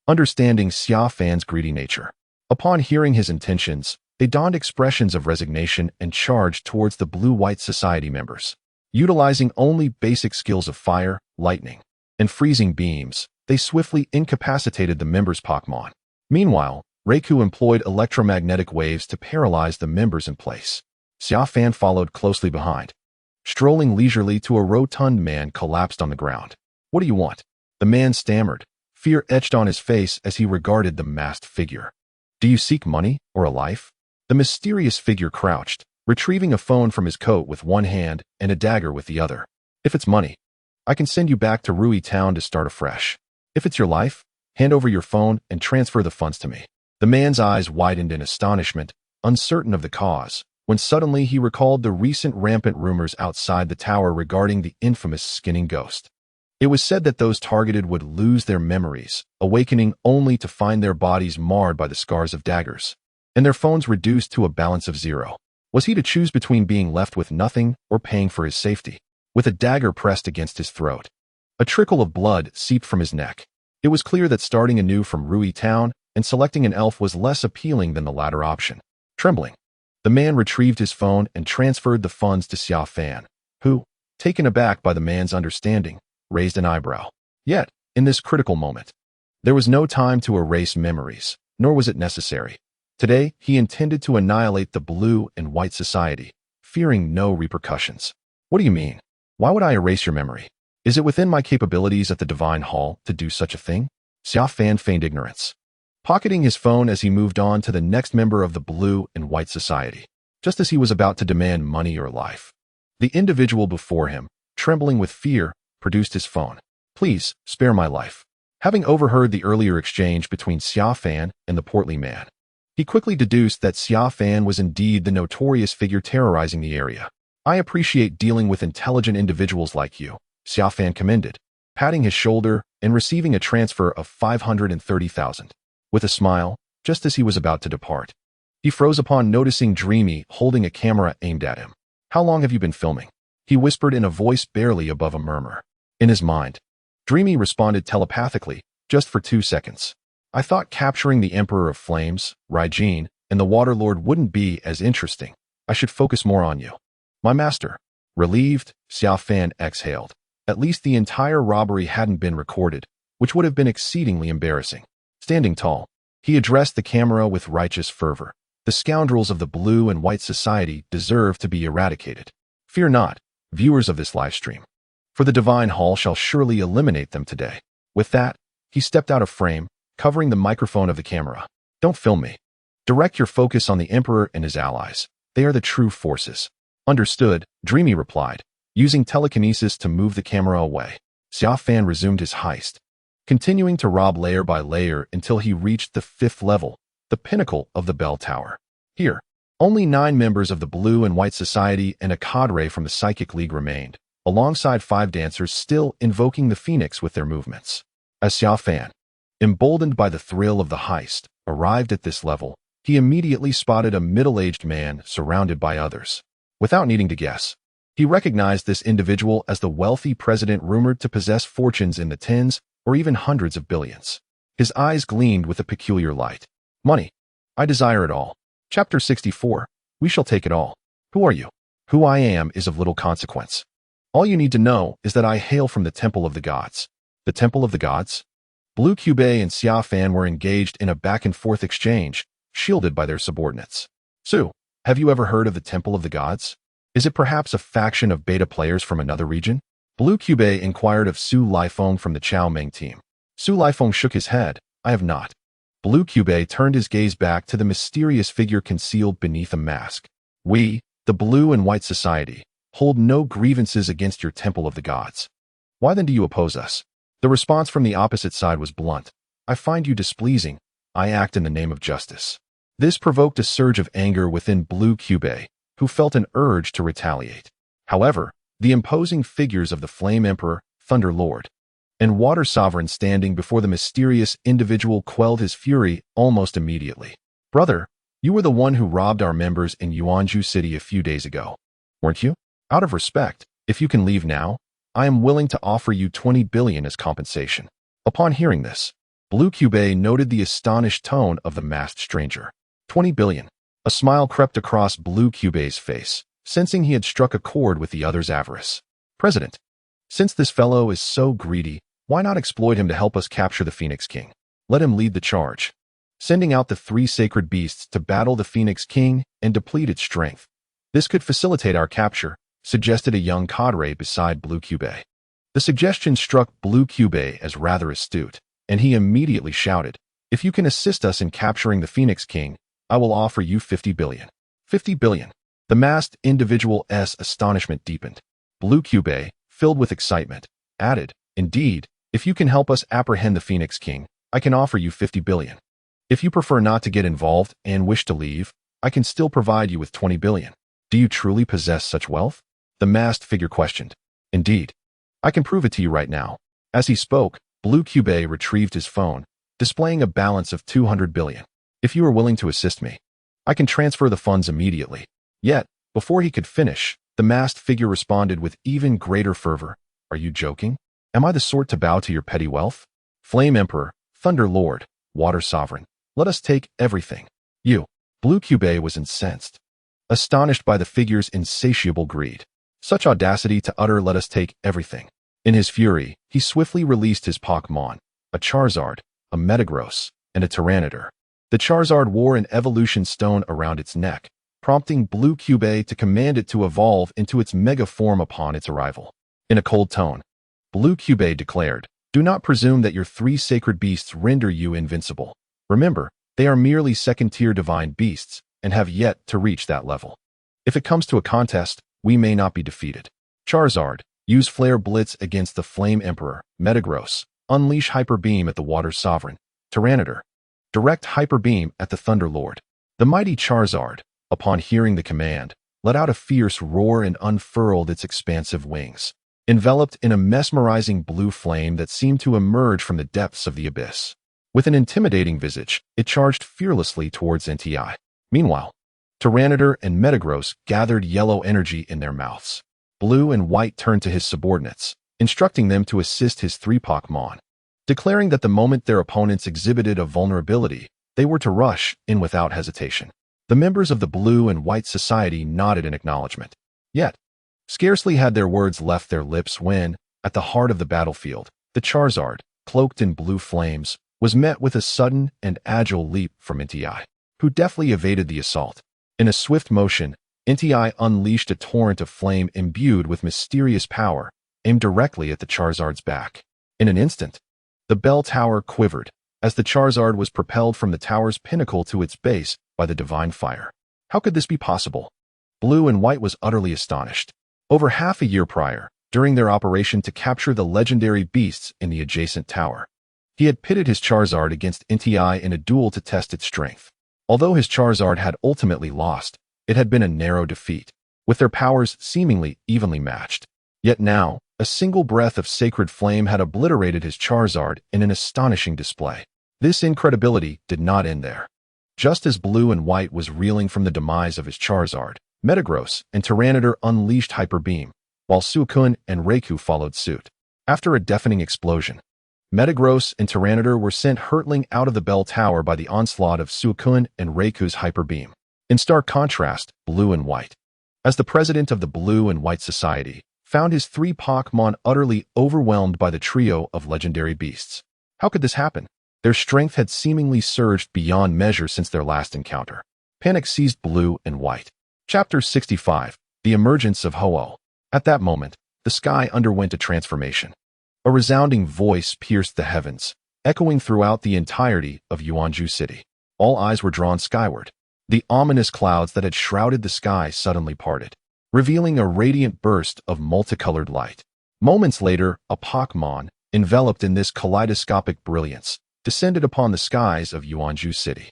S1: understanding Xia Fan's greedy nature. Upon hearing his intentions, they donned expressions of resignation and charged towards the Blue-White Society members. Utilizing only basic skills of fire, lightning, and freezing beams, they swiftly incapacitated the members' Pokémon. Meanwhile, Raikou employed electromagnetic waves to paralyze the members in place. Xia Fan followed closely behind. Strolling leisurely to a rotund man collapsed on the ground. "What do you want?" The man stammered, fear etched on his face as he regarded the masked figure. "Do you seek money or a life?" The mysterious figure crouched, retrieving a phone from his coat with one hand and a dagger with the other. "If it's money, I can send you back to Rui Town to start afresh. If it's your life, Hand over your phone and transfer the funds to me. The man's eyes widened in astonishment, uncertain of the cause, when suddenly he recalled the recent rampant rumors outside the tower regarding the infamous skinning ghost. It was said that those targeted would lose their memories, awakening only to find their bodies marred by the scars of daggers, and their phones reduced to a balance of 0. Was he to choose between being left with nothing or paying for his safety? With a dagger pressed against his throat, a trickle of blood seeped from his neck. It was clear that starting anew from Rui Town and selecting an elf was less appealing than the latter option. Trembling, the man retrieved his phone and transferred the funds to Xia Fan, who, taken aback by the man's understanding, raised an eyebrow. Yet, in this critical moment, there was no time to erase memories, nor was it necessary. Today, he intended to annihilate the Blue and White Society, fearing no repercussions. What do you mean? Why would I erase your memory? Is it within my capabilities at the Divine Hall to do such a thing? Xia Fan feigned ignorance, pocketing his phone as he moved on to the next member of the Blue and White Society, just as he was about to demand money or life. The individual before him, trembling with fear, produced his phone. Please, spare my life. Having overheard the earlier exchange between Xia Fan and the portly man, he quickly deduced that Xia Fan was indeed the notorious figure terrorizing the area. I appreciate dealing with intelligent individuals like you, Xia Fan commended, patting his shoulder and receiving a transfer of 530,000. With a smile, just as he was about to depart, he froze upon noticing Dreamy holding a camera aimed at him. How long have you been filming? He whispered in a voice barely above a murmur. In his mind, Dreamy responded telepathically, just for 2 seconds. I thought capturing the Emperor of Flames, Rhydon, and the Waterlord wouldn't be as interesting. I should focus more on you. My master. Relieved, Xia Fan exhaled. At least the entire robbery hadn't been recorded, which would have been exceedingly embarrassing. Standing tall, he addressed the camera with righteous fervor. The scoundrels of the Blue and White Society deserve to be eradicated. Fear not, viewers of this live stream, for the Divine Hall shall surely eliminate them today. With that, he stepped out of frame, covering the microphone of the camera. Don't film me. Direct your focus on the Emperor and his allies. They are the true forces. Understood, Dreamy replied, using telekinesis to move the camera away. Xia Fan resumed his heist, continuing to rob layer by layer until he reached the 5th level, the pinnacle of the bell tower. Here, only 9 members of the Blue and White Society and a cadre from the Psychic League remained, alongside 5 dancers still invoking the Phoenix with their movements. As Xia Fan, emboldened by the thrill of the heist, arrived at this level, he immediately spotted a middle-aged man surrounded by others. Without needing to guess, he recognized this individual as the wealthy president rumored to possess fortunes in the tens or even hundreds of billions. His eyes gleamed with a peculiar light. Money. I desire it all. Chapter 64. We shall take it all. Who are you? Who I am is of little consequence. All you need to know is that I hail from the Temple of the Gods. The Temple of the Gods? Blue Cube and Xia Fan were engaged in a back-and-forth exchange, shielded by their subordinates. Su, have you ever heard of the Temple of the Gods? Is it perhaps a faction of beta players from another region? Blue Cube inquired of Su Lifeng from the Chao Meng team. Su Lifeng shook his head. I have not. Blue Cube turned his gaze back to the mysterious figure concealed beneath a mask. We, the Blue and White Society, hold no grievances against your Temple of the Gods. Why then do you oppose us? The response from the opposite side was blunt. I find you displeasing. I act in the name of justice. This provoked a surge of anger within Blue Cube, who felt an urge to retaliate. However, the imposing figures of the Flame Emperor, Thunder Lord, and Water Sovereign standing before the mysterious individual quelled his fury almost immediately. Brother, you were the one who robbed our members in Yuanzhou City a few days ago, weren't you? Out of respect, if you can leave now, I am willing to offer you 20 billion as compensation. Upon hearing this, Blue Cube noted the astonished tone of the masked stranger. 20 billion. A smile crept across Blue Cube's face, sensing he had struck a chord with the other's avarice. President, since this fellow is so greedy, why not exploit him to help us capture the Phoenix King? Let him lead the charge, sending out the 3 sacred beasts to battle the Phoenix King and deplete its strength. This could facilitate our capture, suggested a young cadre beside Blue Cube. The suggestion struck Blue Cube as rather astute, and he immediately shouted, if you can assist us in capturing the Phoenix King, I will offer you 50 billion. 50 billion. The masked individual's astonishment deepened. Blue Cube, filled with excitement, added, indeed, if you can help us apprehend the Phoenix King, I can offer you 50 billion. If you prefer not to get involved and wish to leave, I can still provide you with 20 billion. Do you truly possess such wealth? The masked figure questioned. Indeed. I can prove it to you right now. As he spoke, Blue Cube retrieved his phone, displaying a balance of 200 billion. If you are willing to assist me, I can transfer the funds immediately. Yet, before he could finish, the masked figure responded with even greater fervor. Are you joking? Am I the sort to bow to your petty wealth? Flame Emperor, Thunder Lord, Water Sovereign, let us take everything. You. Blue Cube was incensed, astonished by the figure's insatiable greed. Such audacity to utter let us take everything. In his fury, he swiftly released his Pokémon, a Charizard, a Metagross, and a Tyranitar. The Charizard wore an evolution stone around its neck, prompting Blue Cube to command it to evolve into its mega form upon its arrival. In a cold tone, Blue Cube declared, do not presume that your 3 sacred beasts render you invincible. Remember, they are merely second-tier divine beasts and have yet to reach that level. If it comes to a contest, we may not be defeated. Charizard, use Flare Blitz against the Flame Emperor, Metagross, unleash Hyper Beam at the Water Sovereign, Tyranitar, direct Hyper Beam at the Thunder Lord. The mighty Charizard, upon hearing the command, let out a fierce roar and unfurled its expansive wings, enveloped in a mesmerizing blue flame that seemed to emerge from the depths of the abyss. With an intimidating visage, it charged fearlessly towards NTI. Meanwhile, Tyranitar and Metagross gathered yellow energy in their mouths. Blue and White turned to his subordinates, instructing them to assist his 3 Pokémon, declaring that the moment their opponents exhibited a vulnerability, they were to rush in without hesitation. The members of the Blue and White Society nodded in acknowledgement. Yet, scarcely had their words left their lips when, at the heart of the battlefield, the Charizard, cloaked in blue flames, was met with a sudden and agile leap from NTI, who deftly evaded the assault. In a swift motion, NTI unleashed a torrent of flame imbued with mysterious power, aimed directly at the Charizard's back. In an instant, the bell tower quivered, as the Charizard was propelled from the tower's pinnacle to its base by the divine fire. How could this be possible? Blue and White was utterly astonished. Over half a year prior, during their operation to capture the legendary beasts in the adjacent tower, he had pitted his Charizard against NTI in a duel to test its strength. Although his Charizard had ultimately lost, it had been a narrow defeat, with their powers seemingly evenly matched. Yet now, a single breath of sacred flame had obliterated his Charizard in an astonishing display. This incredibility did not end there. Just as Blue and White was reeling from the demise of his Charizard, Metagross and Tyranitar unleashed Hyper Beam, while Suakun and Raikou followed suit. After a deafening explosion, Metagross and Tyranitar were sent hurtling out of the bell tower by the onslaught of Suakun and Raikou's Hyper Beam. In stark contrast, Blue and White, as the president of the Blue and White Society, found his 3 Pokémon utterly overwhelmed by the trio of legendary beasts. How could this happen? Their strength had seemingly surged beyond measure since their last encounter. Panic seized Blue and White. Chapter 65. The Emergence of Ho-Oh. At that moment, the sky underwent a transformation. A resounding voice pierced the heavens, echoing throughout the entirety of Jiegeng City. All eyes were drawn skyward. The ominous clouds that had shrouded the sky suddenly parted, revealing a radiant burst of multicolored light. Moments later, a Pokémon, enveloped in this kaleidoscopic brilliance, descended upon the skies of Jiegeng City.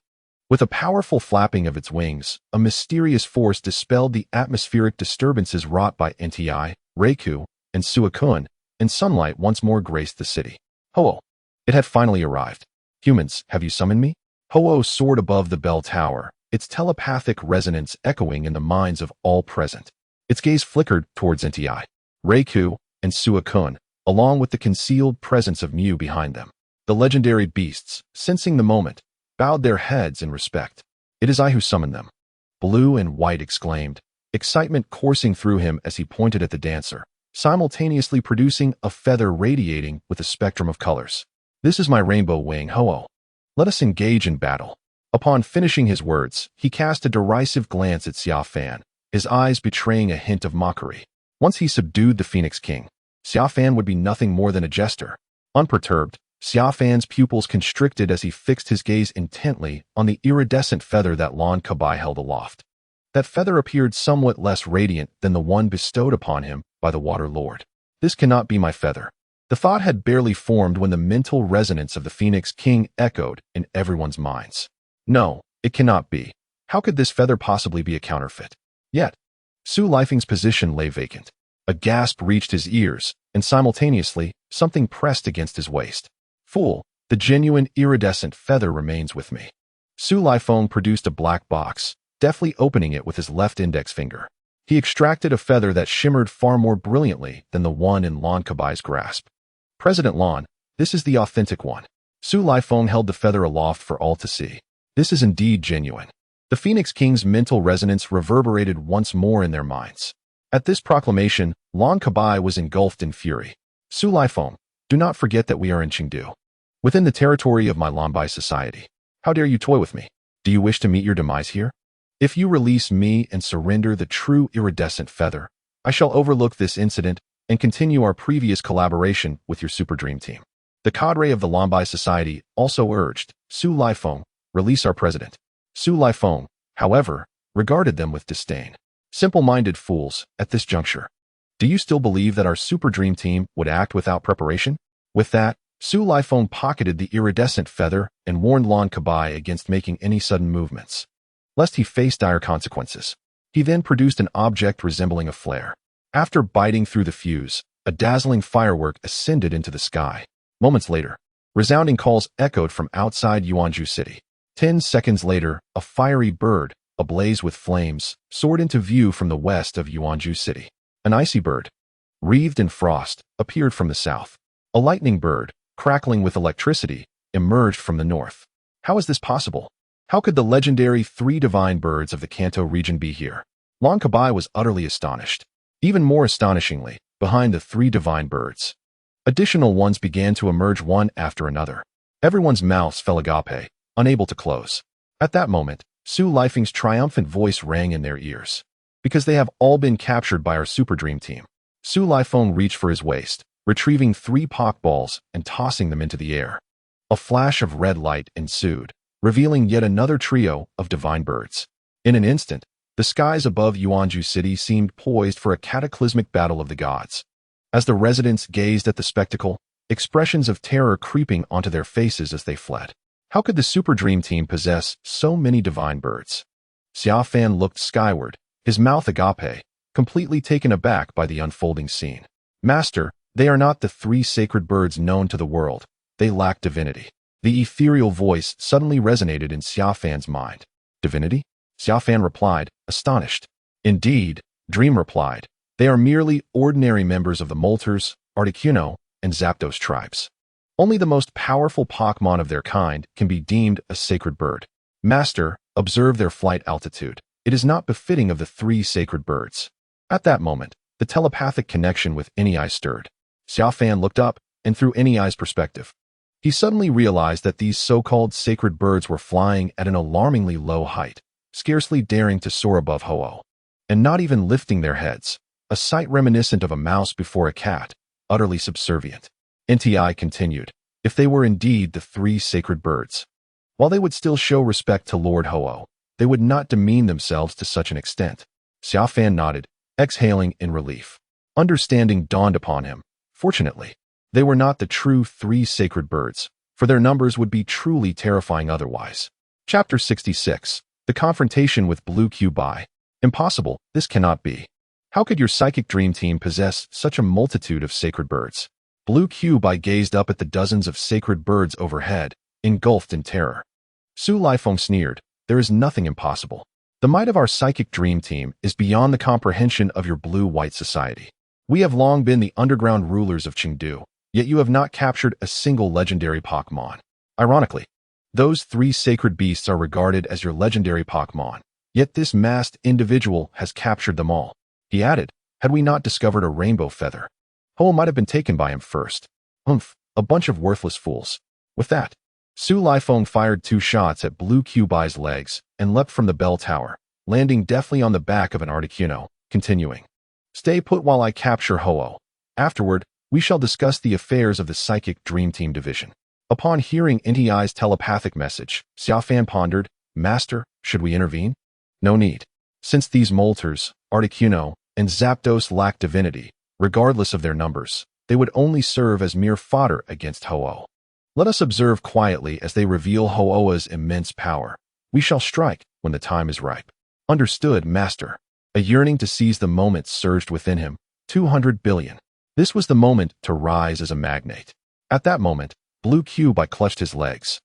S1: With a powerful flapping of its wings, a mysterious force dispelled the atmospheric disturbances wrought by NTI, Raikou, and Suakun, and sunlight once more graced the city. Ho-Oh! It had finally arrived. Humans, have you summoned me? Ho-Oh soared above the bell tower, its telepathic resonance echoing in the minds of all present. Its gaze flickered towards NTI, Raikou, and Suakun, along with the concealed presence of Mew behind them. The legendary beasts, sensing the moment, bowed their heads in respect. It is I who summoned them. Blue and White exclaimed, excitement coursing through him as he pointed at the dancer, simultaneously producing a feather radiating with a spectrum of colors. This is my rainbow wing, Ho-Oh. Let us engage in battle. Upon finishing his words, he cast a derisive glance at Xia Fan, his eyes betraying a hint of mockery. Once he subdued the Phoenix King, Xia Fan would be nothing more than a jester. Unperturbed, Xia Fan's pupils constricted as he fixed his gaze intently on the iridescent feather that Lon Kabai held aloft. That feather appeared somewhat less radiant than the one bestowed upon him by the Water Lord. This cannot be my feather. The thought had barely formed when the mental resonance of the Phoenix King echoed in everyone's minds. No, it cannot be. How could this feather possibly be a counterfeit? Yet, Su Lifeng's position lay vacant. A gasp reached his ears, and simultaneously, something pressed against his waist. Fool, the genuine iridescent feather remains with me. Su Lifeng produced a black box, deftly opening it with his left index finger. He extracted a feather that shimmered far more brilliantly than the one in Lan Kabai's grasp. President Lan, this is the authentic one. Su Lifeng held the feather aloft for all to see. This is indeed genuine. The Phoenix King's mental resonance reverberated once more in their minds. At this proclamation, Lan Kabai was engulfed in fury. Su Lifeng, do not forget that we are in Chengdu, within the territory of my Lanbai society. How dare you toy with me? Do you wish to meet your demise here? If you release me and surrender the true iridescent feather, I shall overlook this incident and continue our previous collaboration with your Super Dream Team. The cadre of the Lanbai Society also urged, Su Lifeng, release our president. Su Lifeng, however, regarded them with disdain. Simple-minded fools, at this juncture. Do you still believe that our Super Dream Team would act without preparation? With that, Su Lifeng pocketed the iridescent feather and warned Lan Kabai against making any sudden movements, lest he face dire consequences. He then produced an object resembling a flare. After biting through the fuse, a dazzling firework ascended into the sky. Moments later, resounding calls echoed from outside Yuanzhou City. 10 seconds later, a fiery bird, ablaze with flames, soared into view from the west of Yuanzhou City. An icy bird, wreathed in frost, appeared from the south. A lightning bird, crackling with electricity, emerged from the north. How is this possible? How could the legendary 3 divine birds of the Kanto region be here? Lan Kabai was utterly astonished. Even more astonishingly, behind the 3 divine birds, additional ones began to emerge one after another. Everyone's mouths fell agape, unable to close. At that moment, Su Lifeng's triumphant voice rang in their ears. Because they have all been captured by our Super Dream Team. Su Lifeng reached for his waist, retrieving 3 Pokeballs and tossing them into the air. A flash of red light ensued, revealing yet another trio of divine birds. In an instant, the skies above Yuanzhou City seemed poised for a cataclysmic battle of the gods. As the residents gazed at the spectacle, expressions of terror creeping onto their faces as they fled. How could the Super Dream Team possess so many divine birds? Xia Fan looked skyward, his mouth agape, completely taken aback by the unfolding scene. Master, they are not the 3 sacred birds known to the world. They lack divinity. The ethereal voice suddenly resonated in Xia Fan's mind. Divinity? Xia Fan replied, astonished. Indeed, Dream replied. They are merely ordinary members of the Moltres, Articuno, and Zapdos tribes. Only the most powerful Pokémon of their kind can be deemed a sacred bird. Master, observe their flight altitude. It is not befitting of the 3 sacred birds. At that moment, the telepathic connection with Enei stirred. Xia Fan looked up, and through Enei's perspective, he suddenly realized that these so-called sacred birds were flying at an alarmingly low height, scarcely daring to soar above Ho-Oh, and not even lifting their heads, a sight reminiscent of a mouse before a cat, utterly subservient. Enei continued, if they were indeed the 3 sacred birds, while they would still show respect to Lord Ho-Oh, they would not demean themselves to such an extent. Xia Fan nodded, exhaling in relief. Understanding dawned upon him. Fortunately, they were not the true 3 sacred birds, for their numbers would be truly terrifying otherwise. Chapter 66. The confrontation with Blue Cubai. Impossible, this cannot be. How could your psychic dream team possess such a multitude of sacred birds? Blue Cubai gazed up at the dozens of sacred birds overhead, engulfed in terror. Su Lifeng sneered, there is nothing impossible. The might of our psychic dream team is beyond the comprehension of your blue-white society. We have long been the underground rulers of Chengdu, yet you have not captured a single legendary Pokémon. Ironically, those 3 sacred beasts are regarded as your legendary Pokémon, yet this masked individual has captured them all. He added, had we not discovered a rainbow feather, Ho might have been taken by him first. Humph, a bunch of worthless fools. With that, Su Lifeng fired 2 shots at Blue Cubai's legs and leapt from the bell tower, landing deftly on the back of an Articuno, continuing. Stay put while I capture Ho-Oh. Afterward, we shall discuss the affairs of the Psychic Dream Team Division. Upon hearing Enei's telepathic message, Xia Fan pondered, Master, should we intervene? No need. Since these Moltres, Articuno, and Zapdos lack divinity, regardless of their numbers, they would only serve as mere fodder against Ho-Oh. Let us observe quietly as they reveal Ho-Oh's immense power. We shall strike when the time is ripe. Understood, master. A yearning to seize the moment surged within him. 200 billion. This was the moment to rise as a magnate. At that moment, Blue Cube clutched his legs,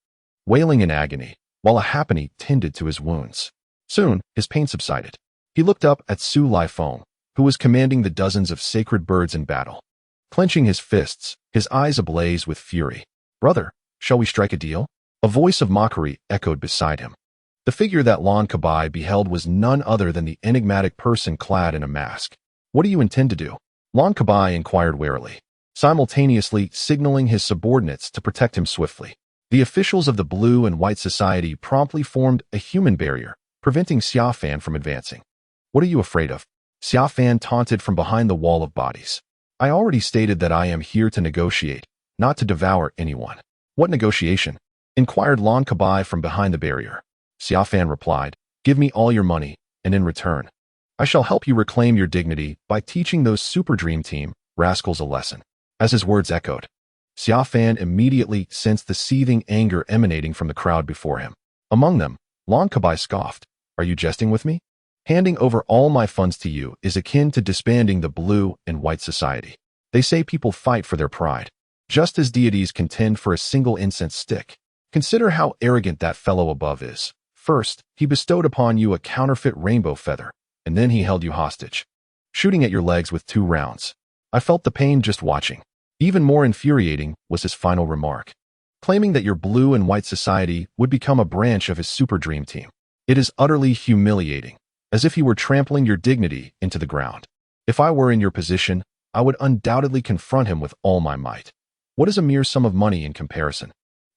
S1: wailing in agony, while a happiny tended to his wounds. Soon, his pain subsided. He looked up at Su Feng, who was commanding the dozens of sacred birds in battle. Clenching his fists, his eyes ablaze with fury. Brother, shall we strike a deal? A voice of mockery echoed beside him. The figure that Lan Kabai beheld was none other than the enigmatic person clad in a mask. What do you intend to do? Lan Kabai inquired warily, simultaneously signaling his subordinates to protect him swiftly. The officials of the Blue and White Society promptly formed a human barrier, preventing Xia Fan from advancing. What are you afraid of? Xia Fan taunted from behind the wall of bodies. I already stated that I am here to negotiate, not to devour anyone. What negotiation? Inquired Lan Kabai from behind the barrier. Xia Fan replied, give me all your money, and in return, I shall help you reclaim your dignity by teaching those Super Dream Team rascals a lesson. As his words echoed, Xia Fan immediately sensed the seething anger emanating from the crowd before him. Among them, Lan Kabai scoffed. Are you jesting with me? Handing over all my funds to you is akin to disbanding the Blue and White Society. They say people fight for their pride, just as deities contend for a single incense stick. Consider how arrogant that fellow above is. First, he bestowed upon you a counterfeit rainbow feather, and then he held you hostage, shooting at your legs with 2 rounds. I felt the pain just watching. Even more infuriating was his final remark, claiming that your Blue and White Society would become a branch of his Super Dream Team. It is utterly humiliating, as if he were trampling your dignity into the ground. If I were in your position, I would undoubtedly confront him with all my might. What is a mere sum of money in comparison?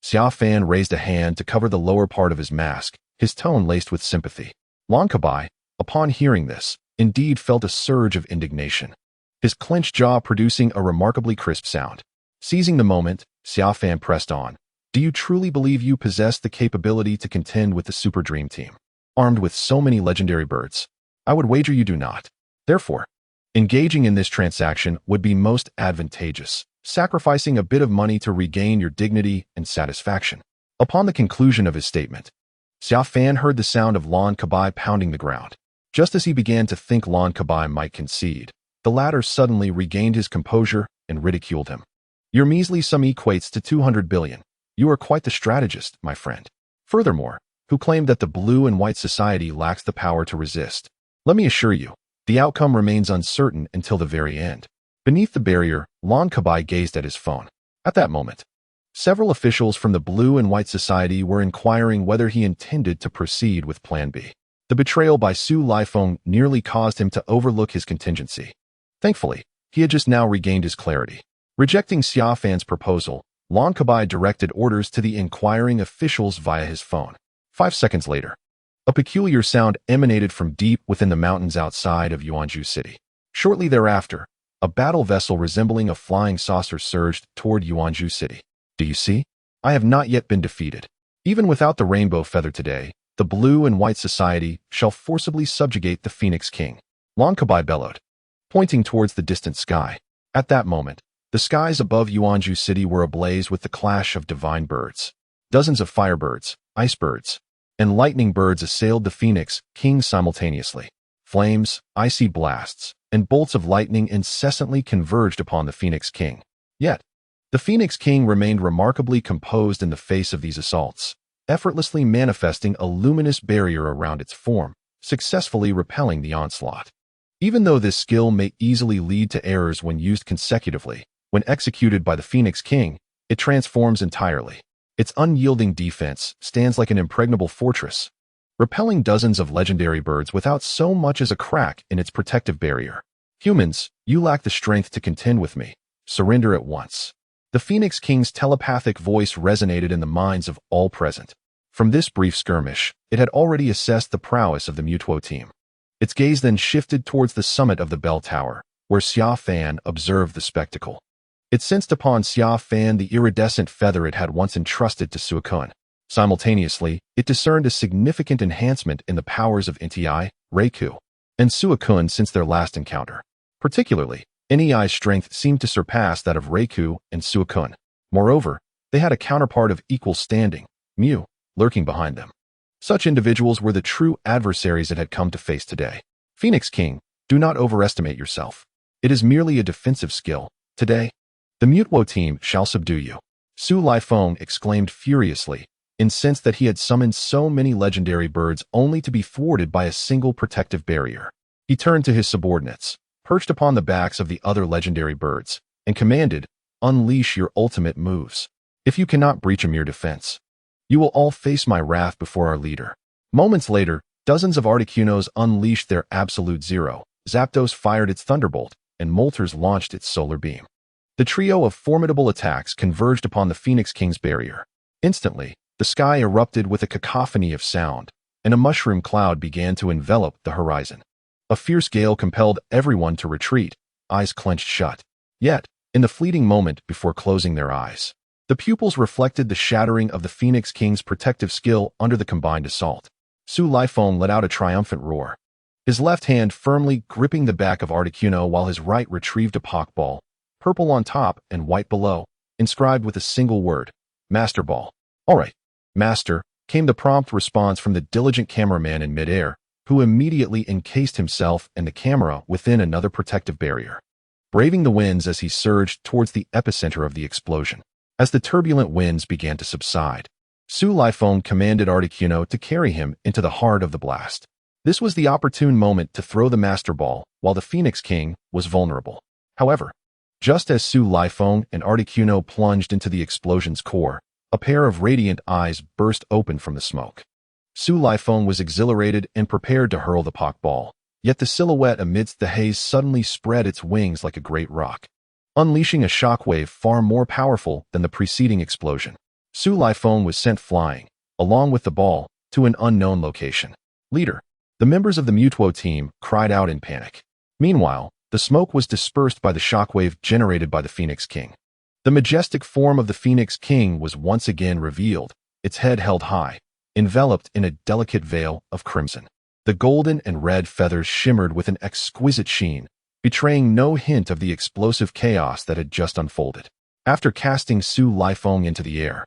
S1: Xia Fan raised a hand to cover the lower part of his mask, his tone laced with sympathy. Lan Kabai, upon hearing this, indeed felt a surge of indignation, his clenched jaw producing a remarkably crisp sound. Seizing the moment, Xia Fan pressed on. Do you truly believe you possess the capability to contend with the Super Dream Team, armed with so many legendary birds? I would wager you do not. Therefore, engaging in this transaction would be most advantageous, sacrificing a bit of money to regain your dignity and satisfaction. Upon the conclusion of his statement, Xia Fan heard the sound of Lan Kabai pounding the ground. Just as he began to think Lan Kabai might concede, the latter suddenly regained his composure and ridiculed him. Your measly sum equates to 200 billion. You are quite the strategist, my friend. Furthermore, who claimed that the Blue and White Society lacks the power to resist. Let me assure you, the outcome remains uncertain until the very end. Beneath the barrier, Lan Kabai gazed at his phone. At that moment, several officials from the Blue and White Society were inquiring whether he intended to proceed with Plan B. The betrayal by Su Lifeng nearly caused him to overlook his contingency. Thankfully, he had just now regained his clarity. Rejecting Xia Fan's proposal, Lan Kabai directed orders to the inquiring officials via his phone. 5 seconds later, a peculiar sound emanated from deep within the mountains outside of Yuanzhou City. Shortly thereafter, a battle vessel resembling a flying saucer surged toward Yuanzhou City. Do you see? I have not yet been defeated. Even without the rainbow feather today, the Blue and White Society shall forcibly subjugate the Phoenix King. Lan Kabai bellowed, pointing towards the distant sky. At that moment, the skies above Yuanzhou City were ablaze with the clash of divine birds. Dozens of firebirds, ice birds, and lightning birds assailed the Phoenix King simultaneously. Flames, icy blasts, and bolts of lightning incessantly converged upon the Phoenix King. Yet, the Phoenix King remained remarkably composed in the face of these assaults, effortlessly manifesting a luminous barrier around its form, successfully repelling the onslaught. Even though this skill may easily lead to errors when used consecutively, when executed by the Phoenix King, it transforms entirely. Its unyielding defense stands like an impregnable fortress, repelling dozens of legendary birds without so much as a crack in its protective barrier. Humans, you lack the strength to contend with me. Surrender at once. The Phoenix King's telepathic voice resonated in the minds of all present. From this brief skirmish, it had already assessed the prowess of the Mutuo team. Its gaze then shifted towards the summit of the bell tower, where Xia Fan observed the spectacle. It sensed upon Xia Fan the iridescent feather it had once entrusted to Suakun. Simultaneously, it discerned a significant enhancement in the powers of Nti, Reiku, and Suakun since their last encounter. Particularly, NEI's strength seemed to surpass that of Reiku and Suakun. Moreover, they had a counterpart of equal standing, Mew, lurking behind them. Such individuals were the true adversaries it had come to face today. Phoenix King, do not overestimate yourself. It is merely a defensive skill. Today, the Mutwo team shall subdue you. Su Lifeng exclaimed furiously, incensed that he had summoned so many legendary birds only to be thwarted by a single protective barrier. He turned to his subordinates, perched upon the backs of the other legendary birds, and commanded, "Unleash your ultimate moves. If you cannot breach a mere defense, you will all face my wrath before our leader." Moments later, dozens of Articunos unleashed their Absolute Zero, Zapdos fired its Thunderbolt, and Moltres launched its Solar Beam. The trio of formidable attacks converged upon the Phoenix King's barrier. Instantly, the sky erupted with a cacophony of sound, and a mushroom cloud began to envelop the horizon. A fierce gale compelled everyone to retreat, eyes clenched shut. Yet, in the fleeting moment before closing their eyes, the pupils reflected the shattering of the Phoenix King's protective skill under the combined assault. Su Lifeng let out a triumphant roar, his left hand firmly gripping the back of Articuno while his right retrieved a Pokeball, purple on top and white below, inscribed with a single word, Master Ball. "All right, Master," came the prompt response from the diligent cameraman in midair, who immediately encased himself and the camera within another protective barrier, braving the winds as he surged towards the epicenter of the explosion. As the turbulent winds began to subside, Su Lifeng commanded Articuno to carry him into the heart of the blast. This was the opportune moment to throw the Master Ball while the Phoenix King was vulnerable. However, just as Su Lifeng and Articuno plunged into the explosion's core, a pair of radiant eyes burst open from the smoke. Su Lifeng was exhilarated and prepared to hurl the Pokeball, yet the silhouette amidst the haze suddenly spread its wings like a great rock, unleashing a shockwave far more powerful than the preceding explosion. Su Lifeng was sent flying, along with the ball, to an unknown location. "Leader!" The members of the Mutwo team cried out in panic. Meanwhile, the smoke was dispersed by the shockwave generated by the Phoenix King. The majestic form of the Phoenix King was once again revealed, its head held high, enveloped in a delicate veil of crimson. The golden and red feathers shimmered with an exquisite sheen, betraying no hint of the explosive chaos that had just unfolded. After casting Su Lifeng into the air,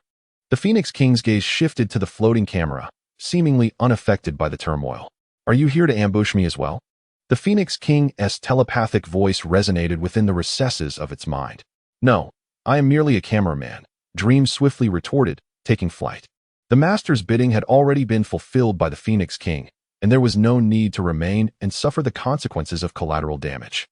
S1: the Phoenix King's gaze shifted to the floating camera, seemingly unaffected by the turmoil. "Are you here to ambush me as well?" The Phoenix King's telepathic voice resonated within the recesses of its mind. "No, I am merely a cameraman," Dream swiftly retorted, taking flight. The Master's bidding had already been fulfilled by the Phoenix King, and there was no need to remain and suffer the consequences of collateral damage.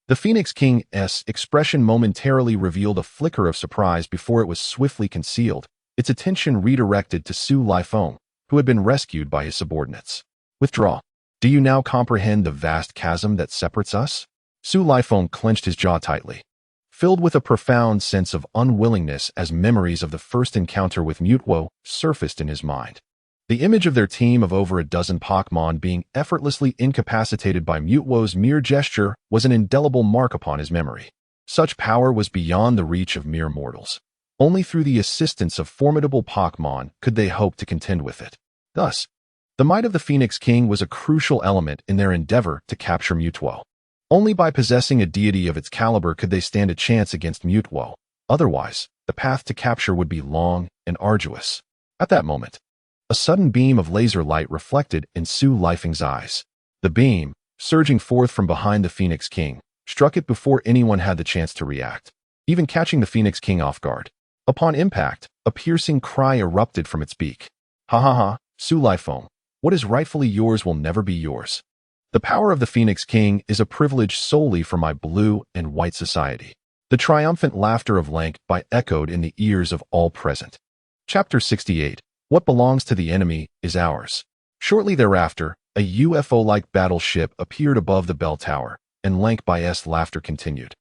S1: The Phoenix King's expression momentarily revealed a flicker of surprise before it was swiftly concealed, its attention redirected to Su Lifeng, who had been rescued by his subordinates. "Withdraw. Do you now comprehend the vast chasm that separates us?" Su Lifeng clenched his jaw tightly, filled with a profound sense of unwillingness as memories of the first encounter with Mutwo surfaced in his mind. The image of their team of over a dozen Pokémon being effortlessly incapacitated by Mutwo's mere gesture was an indelible mark upon his memory. Such power was beyond the reach of mere mortals. Only through the assistance of formidable Pokémon could they hope to contend with it. Thus, the might of the Phoenix King was a crucial element in their endeavor to capture Mutwo. Only by possessing a deity of its caliber could they stand a chance against Mutwo. Otherwise, the path to capture would be long and arduous. At that moment, a sudden beam of laser light reflected in Su Lifeng's eyes. The beam, surging forth from behind the Phoenix King, struck it before anyone had the chance to react, even catching the Phoenix King off guard. Upon impact, a piercing cry erupted from its beak. "Ha ha ha, Su Lifeng, what is rightfully yours will never be yours. The power of the Phoenix King is a privilege solely for my blue and white society." The triumphant laughter of Lank echoed in the ears of all present. Chapter 68. What belongs to the enemy is ours. Shortly thereafter, a UFO-like battleship appeared above the bell tower, and Lank's laughter continued,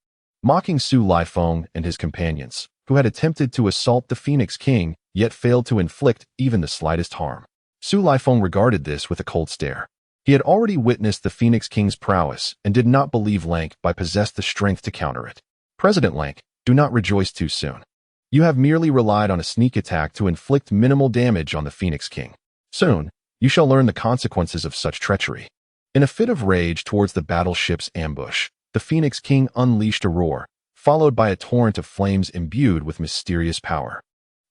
S1: mocking Su Lifeng and his companions, who had attempted to assault the Phoenix King, yet failed to inflict even the slightest harm. Su Lifeng regarded this with a cold stare. He had already witnessed the Phoenix King's prowess and did not believe Lank possessed the strength to counter it. "President Lank, do not rejoice too soon. You have merely relied on a sneak attack to inflict minimal damage on the Phoenix King. Soon, you shall learn the consequences of such treachery." In a fit of rage towards the battleship's ambush, the Phoenix King unleashed a roar, followed by a torrent of flames imbued with mysterious power.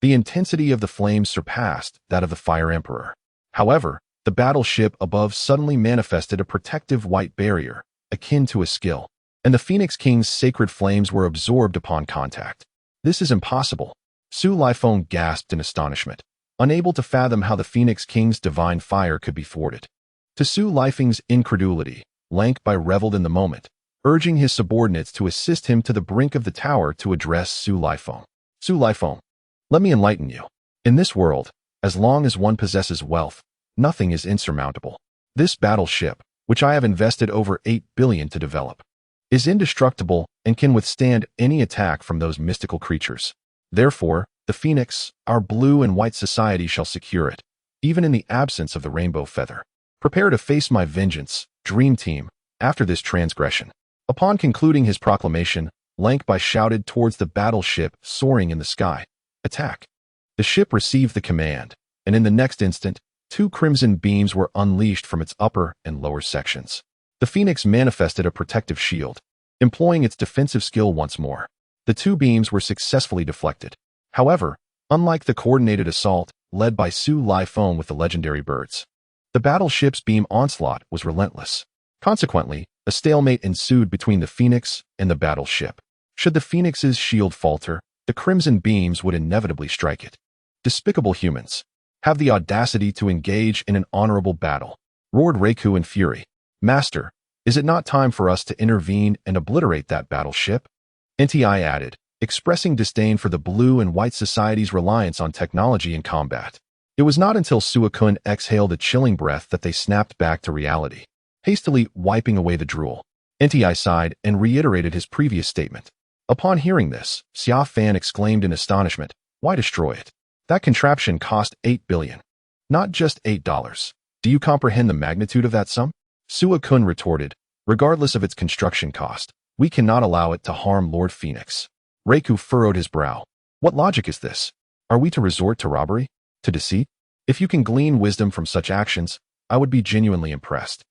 S1: The intensity of the flames surpassed that of the Fire Emperor. However, the battleship above suddenly manifested a protective white barrier, akin to a skill, and the Phoenix King's sacred flames were absorbed upon contact. This is impossible. Suakun gasped in astonishment, unable to fathom how the Phoenix King's divine fire could be thwarted. To Suakun's incredulity, Lankbai reveled in the moment, urging his subordinates to assist him to the brink of the tower to address Suakun. Suakun, let me enlighten you. In this world, as long as one possesses wealth, nothing is insurmountable. This battleship, which I have invested over 8 billion to develop, is indestructible and can withstand any attack from those mystical creatures. Therefore, the Phoenix, our blue and white society, shall secure it, even in the absence of the rainbow feather. Prepare to face my vengeance, Dream Team, after this transgression. Upon concluding his proclamation, Lankbai shouted towards the battleship soaring in the sky, "Attack!" The ship received the command, and in the next instant, 2 crimson beams were unleashed from its upper and lower sections. The Phoenix manifested a protective shield, employing its defensive skill once more. The 2 beams were successfully deflected. However, unlike the coordinated assault led by Suakun with the legendary birds, the battleship's beam onslaught was relentless. Consequently, a stalemate ensued between the Phoenix and the battleship. Should the Phoenix's shield falter, the crimson beams would inevitably strike it. Despicable humans, have the audacity to engage in an honorable battle, roared Rhydon in fury. Master, is it not time for us to intervene and obliterate that battleship? NTI added, expressing disdain for the blue and white society's reliance on technology in combat. It was not until Suakun exhaled a chilling breath that they snapped back to reality. Hastily wiping away the drool, NTI sighed and reiterated his previous statement. Upon hearing this, Xia Fan exclaimed in astonishment, "Why destroy it? That contraption cost 8 billion. Not just $8. Do you comprehend the magnitude of that sum?" Suakun retorted, "Regardless of its construction cost, we cannot allow it to harm Lord Phoenix." Rhydon furrowed his brow. What logic is this? Are we to resort to robbery? To deceit? If you can glean wisdom from such actions, I would be genuinely impressed.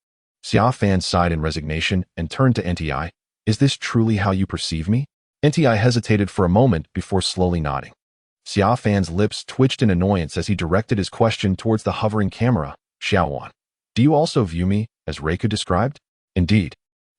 S1: Xia Fan sighed in resignation and turned to NTI. Is this truly how you perceive me? NTI hesitated for a moment before slowly nodding. Xia Fan's lips twitched in annoyance as he directed his question towards the hovering camera. Xiaowan, do you also view me as Rhydon described? Indeed.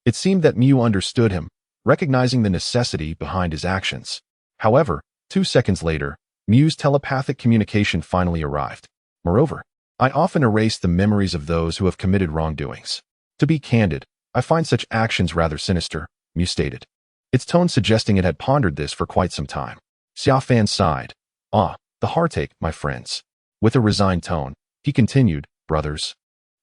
S1: It seemed that Mew understood him, recognizing the necessity behind his actions. However, 2 seconds later, Mew's telepathic communication finally arrived. Moreover, I often erase the memories of those who have committed wrongdoings. To be candid, I find such actions rather sinister, Mew stated, its tone suggesting it had pondered this for quite some time. Xia Fan sighed. Ah, the heartache, my friends. With a resigned tone, he continued, brothers,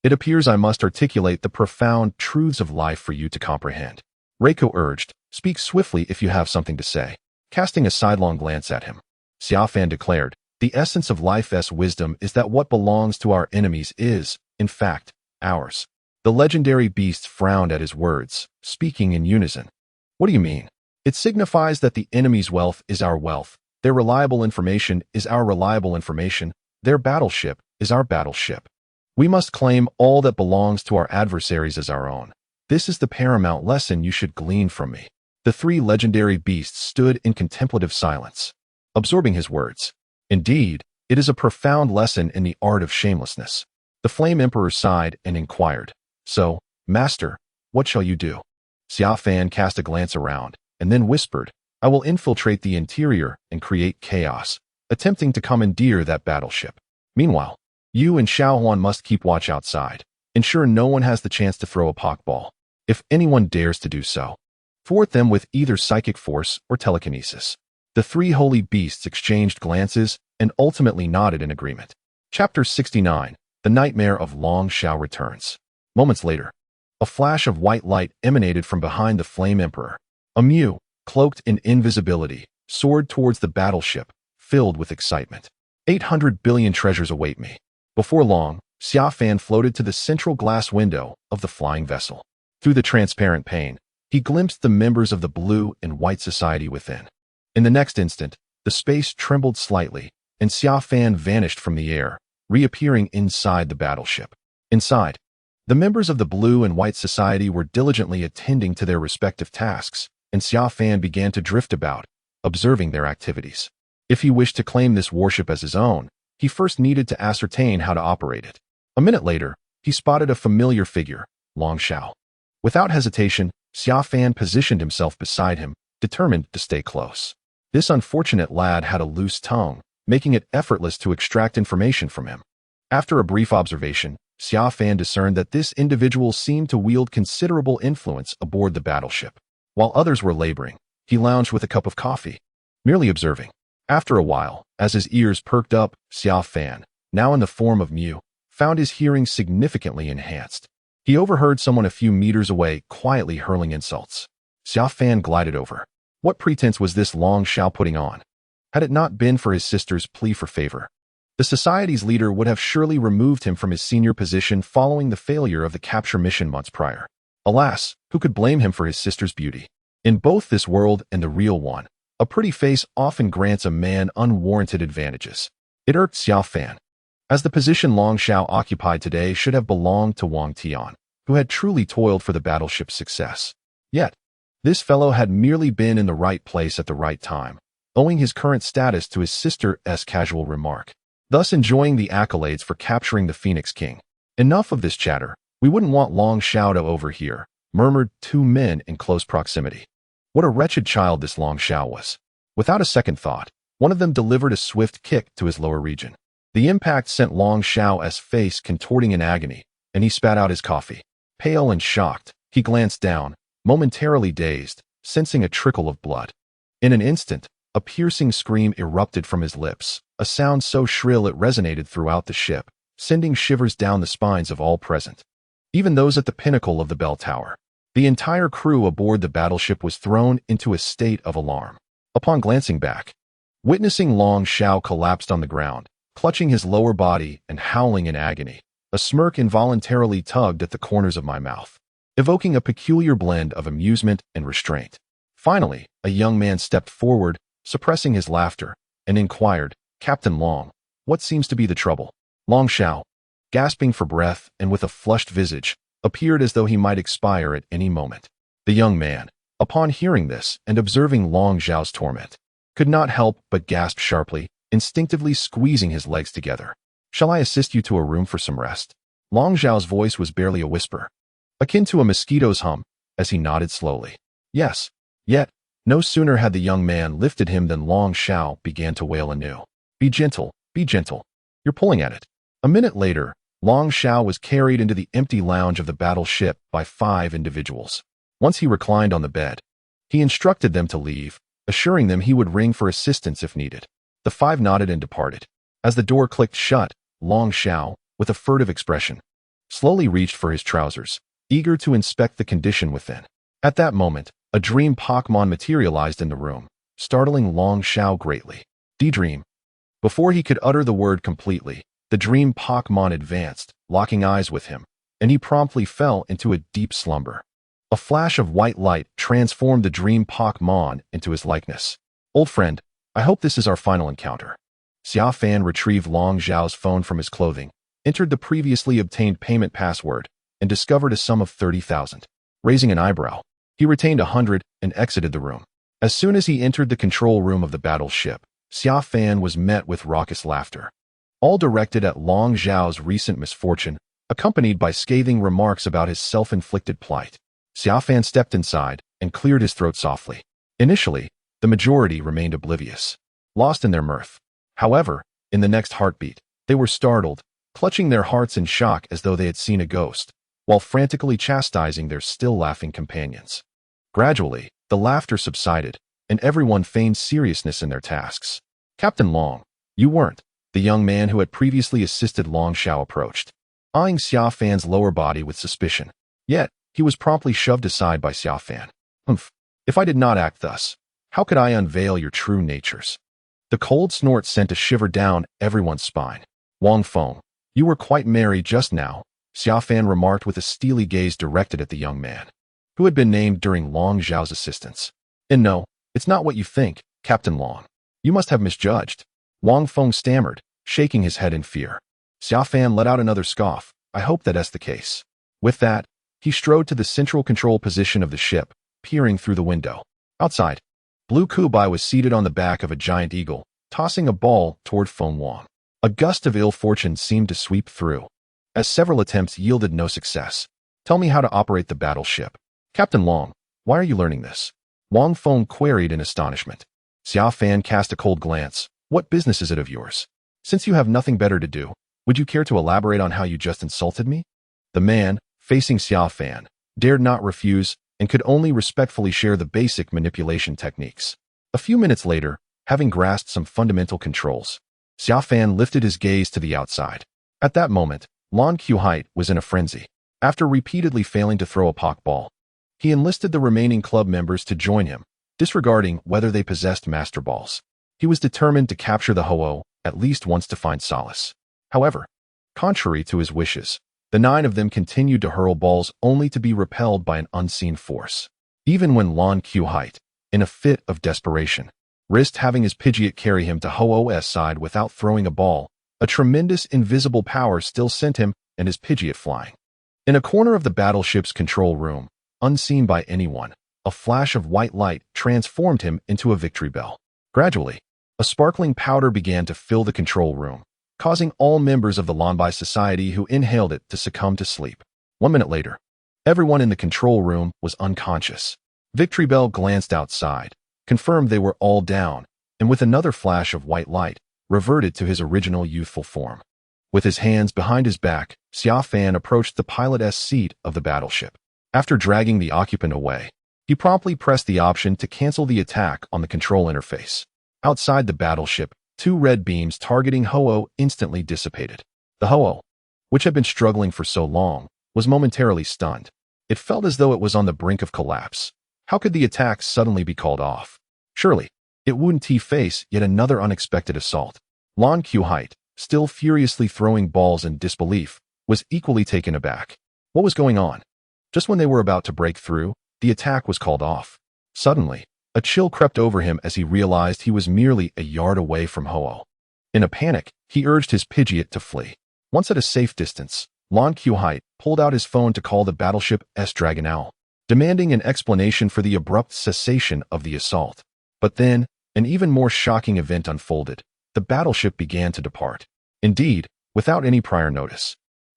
S1: it appears I must articulate the profound truths of life for you to comprehend. Rhydon urged, speak swiftly if you have something to say. Casting a sidelong glance at him, Xia Fan declared, the essence of life's wisdom is that what belongs to our enemies is, in fact, ours. The legendary beast frowned at his words, speaking in unison. What do you mean? It signifies that the enemy's wealth is our wealth, their reliable information is our reliable information, their battleship is our battleship. We must claim all that belongs to our adversaries as our own. This is the paramount lesson you should glean from me. The 3 legendary beasts stood in contemplative silence, absorbing his words. Indeed, it is a profound lesson in the art of shamelessness. The Flame Emperor sighed and inquired, so, Master, what shall you do? Xia Fan cast a glance around, and then whispered, I will infiltrate the interior and create chaos, attempting to commandeer that battleship. Meanwhile, you and Xiaohuan must keep watch outside. Ensure no one has the chance to throw a Pokeball. If anyone dares to do so, thwart them with either psychic force or telekinesis. The 3 holy beasts exchanged glances and ultimately nodded in agreement. Chapter 69, The Nightmare of Long Shao returns. Moments later, a flash of white light emanated from behind the Flame Emperor. A Mew, cloaked in invisibility, soared towards the battleship, filled with excitement. 800 billion treasures await me. Before long, Xia Fan floated to the central glass window of the flying vessel. Through the transparent pane, he glimpsed the members of the blue and white society within. In the next instant, the space trembled slightly, and Xia Fan vanished from the air, reappearing inside the battleship. Inside, The members of the Blue and White Society were diligently attending to their respective tasks, and Xia Fan began to drift about, observing their activities. If he wished to claim this warship as his own, he first needed to ascertain how to operate it. A minute later, he spotted a familiar figure, Long Xiao. Without hesitation, Xia Fan positioned himself beside him, determined to stay close. This unfortunate lad had a loose tongue, making it effortless to extract information from him. After a brief observation, Xia Fan discerned that this individual seemed to wield considerable influence aboard the battleship. While others were laboring, he lounged with a cup of coffee, merely observing. After a while, as his ears perked up, Xia Fan, now in the form of Mew, found his hearing significantly enhanced. He overheard someone a few meters away quietly hurling insults. Xia Fan glided over. What pretense was this Long Xiao putting on? Had it not been for his sister's plea for favor, the society's leader would have surely removed him from his senior position following the failure of the capture mission months prior. Alas, who could blame him for his sister's beauty? In both this world and the real one, a pretty face often grants a man unwarranted advantages. It irked Xia Fan, as the position Long Xiao occupied today should have belonged to Wang Tian, who had truly toiled for the battleship's success. Yet, this fellow had merely been in the right place at the right time, owing his current status to his sister's casual remark, thus enjoying the accolades for capturing the Phoenix King. Enough of this chatter. We wouldn't want Long Xiao to overhear, murmured two men in close proximity. What a wretched child this Long Xiao was. Without a second thought, one of them delivered a swift kick to his lower region. The impact sent Long Xiao's face contorting in agony, and he spat out his coffee. Pale and shocked, he glanced down, momentarily dazed, sensing a trickle of blood. In an instant, a piercing scream erupted from his lips, a sound so shrill it resonated throughout the ship, sending shivers down the spines of all present, even those at the pinnacle of the bell tower. The entire crew aboard the battleship was thrown into a state of alarm. Upon glancing back, witnessing Long Xiao collapsed on the ground, clutching his lower body and howling in agony, a smirk involuntarily tugged at the corners of my mouth, evoking a peculiar blend of amusement and restraint. Finally, a young man stepped forward, suppressing his laughter, and inquired, "Captain Long, what seems to be the trouble?" Long Xiao, gasping for breath and with a flushed visage, appeared as though he might expire at any moment. The young man, upon hearing this and observing Long Xiao's torment, could not help but gasp sharply, instinctively squeezing his legs together. "Shall I assist you to a room for some rest?" Long Xiao's voice was barely a whisper, akin to a mosquito's hum, as he nodded slowly. "Yes." Yet, no sooner had the young man lifted him than Long Xiao began to wail anew. Be gentle, you're pulling at it." A minute later, Long Xiao was carried into the empty lounge of the battleship by 5 individuals. Once he reclined on the bed, he instructed them to leave, assuring them he would ring for assistance if needed. The 5 nodded and departed. As the door clicked shut, Long Xiao, with a furtive expression, slowly reached for his trousers, eager to inspect the condition within. At that moment, a dream Pokémon materialized in the room, startling Long Xiao greatly. "D-Dream." Before he could utter the word completely, the dream Pokémon advanced, locking eyes with him, and he promptly fell into a deep slumber. A flash of white light transformed the dream Pokémon into his likeness. "Old friend, I hope this is our final encounter." Xia Fan retrieved Long Xiao's phone from his clothing, entered the previously obtained payment password, and discovered a sum of 30,000. Raising an eyebrow, he retained 100 and exited the room. As soon as he entered the control room of the battleship, Xia Fan was met with raucous laughter, all directed at Long Xiao's recent misfortune, accompanied by scathing remarks about his self-inflicted plight. Xia Fan stepped inside and cleared his throat softly. Initially, the majority remained oblivious, lost in their mirth. However, in the next heartbeat, they were startled, clutching their hearts in shock as though they had seen a ghost, while frantically chastising their still laughing companions. Gradually, the laughter subsided, and everyone feigned seriousness in their tasks. "Captain Long, you weren't." The young man who had previously assisted Long Xiao approached, eyeing Xia Fan's lower body with suspicion. Yet, he was promptly shoved aside by Xia Fan. "Humph, if I did not act thus, how could I unveil your true natures?" The cold snort sent a shiver down everyone's spine. "Wang Feng, you were quite merry just now," Xia Fan remarked with a steely gaze directed at the young man, who had been named during Long Xiao's assistance. "And no, it's not what you think, Captain Long. You must have misjudged." Wang Feng stammered, shaking his head in fear. Xia Fan let out another scoff. "I hope that's the case." With that, he strode to the central control position of the ship, peering through the window. Outside, Blue Kubai was seated on the back of a giant eagle, tossing a ball toward Feng Wang. A gust of ill fortune seemed to sweep through, as several attempts yielded no success. Tell me how to operate the battleship. Captain Long, why are you learning this? Wang Feng queried in astonishment. Xia Fan cast a cold glance. What business is it of yours? Since you have nothing better to do, would you care to elaborate on how you just insulted me? The man, facing Xia Fan, dared not refuse and could only respectfully share the basic manipulation techniques. A few minutes later, having grasped some fundamental controls, Xia Fan lifted his gaze to the outside. At that moment, Lon Kuhite was in a frenzy. After repeatedly failing to throw a Pokeball, he enlisted the remaining club members to join him, disregarding whether they possessed Master Balls. He was determined to capture the Ho-Oh at least once to find solace. However, contrary to his wishes, the 9 of them continued to hurl balls only to be repelled by an unseen force. Even when Lon Kuhite, in a fit of desperation, risked having his Pidgeot carry him to Ho-Oh's side without throwing a ball, a tremendous invisible power still sent him and his Pidgeot flying. In a corner of the battleship's control room, unseen by anyone, a flash of white light transformed him into a victory bell. Gradually, a sparkling powder began to fill the control room, causing all members of the Lonbai Society who inhaled it to succumb to sleep. 1 minute later, everyone in the control room was unconscious. Victory Bell glanced outside, confirmed they were all down, and with another flash of white light, reverted to his original youthful form. With his hands behind his back, Xia Fan approached the pilot's seat of the battleship. After dragging the occupant away, he promptly pressed the option to cancel the attack on the control interface. Outside the battleship, 2 red beams targeting Ho-Oh instantly dissipated. The Ho-Oh, which had been struggling for so long, was momentarily stunned. It felt as though it was on the brink of collapse. How could the attack suddenly be called off? Surely, it wouldn't face yet another unexpected assault. Lon Kuhite, still furiously throwing balls in disbelief, was equally taken aback. What was going on? Just when they were about to break through, the attack was called off. Suddenly, a chill crept over him as he realized he was merely a yard away from Ho-Oh. In a panic, he urged his Pidgeot to flee. Once at a safe distance, Lon Kuhite pulled out his phone to call the battleship's Dragon Owl, demanding an explanation for the abrupt cessation of the assault. But then, an even more shocking event unfolded. The battleship began to depart. Indeed, without any prior notice.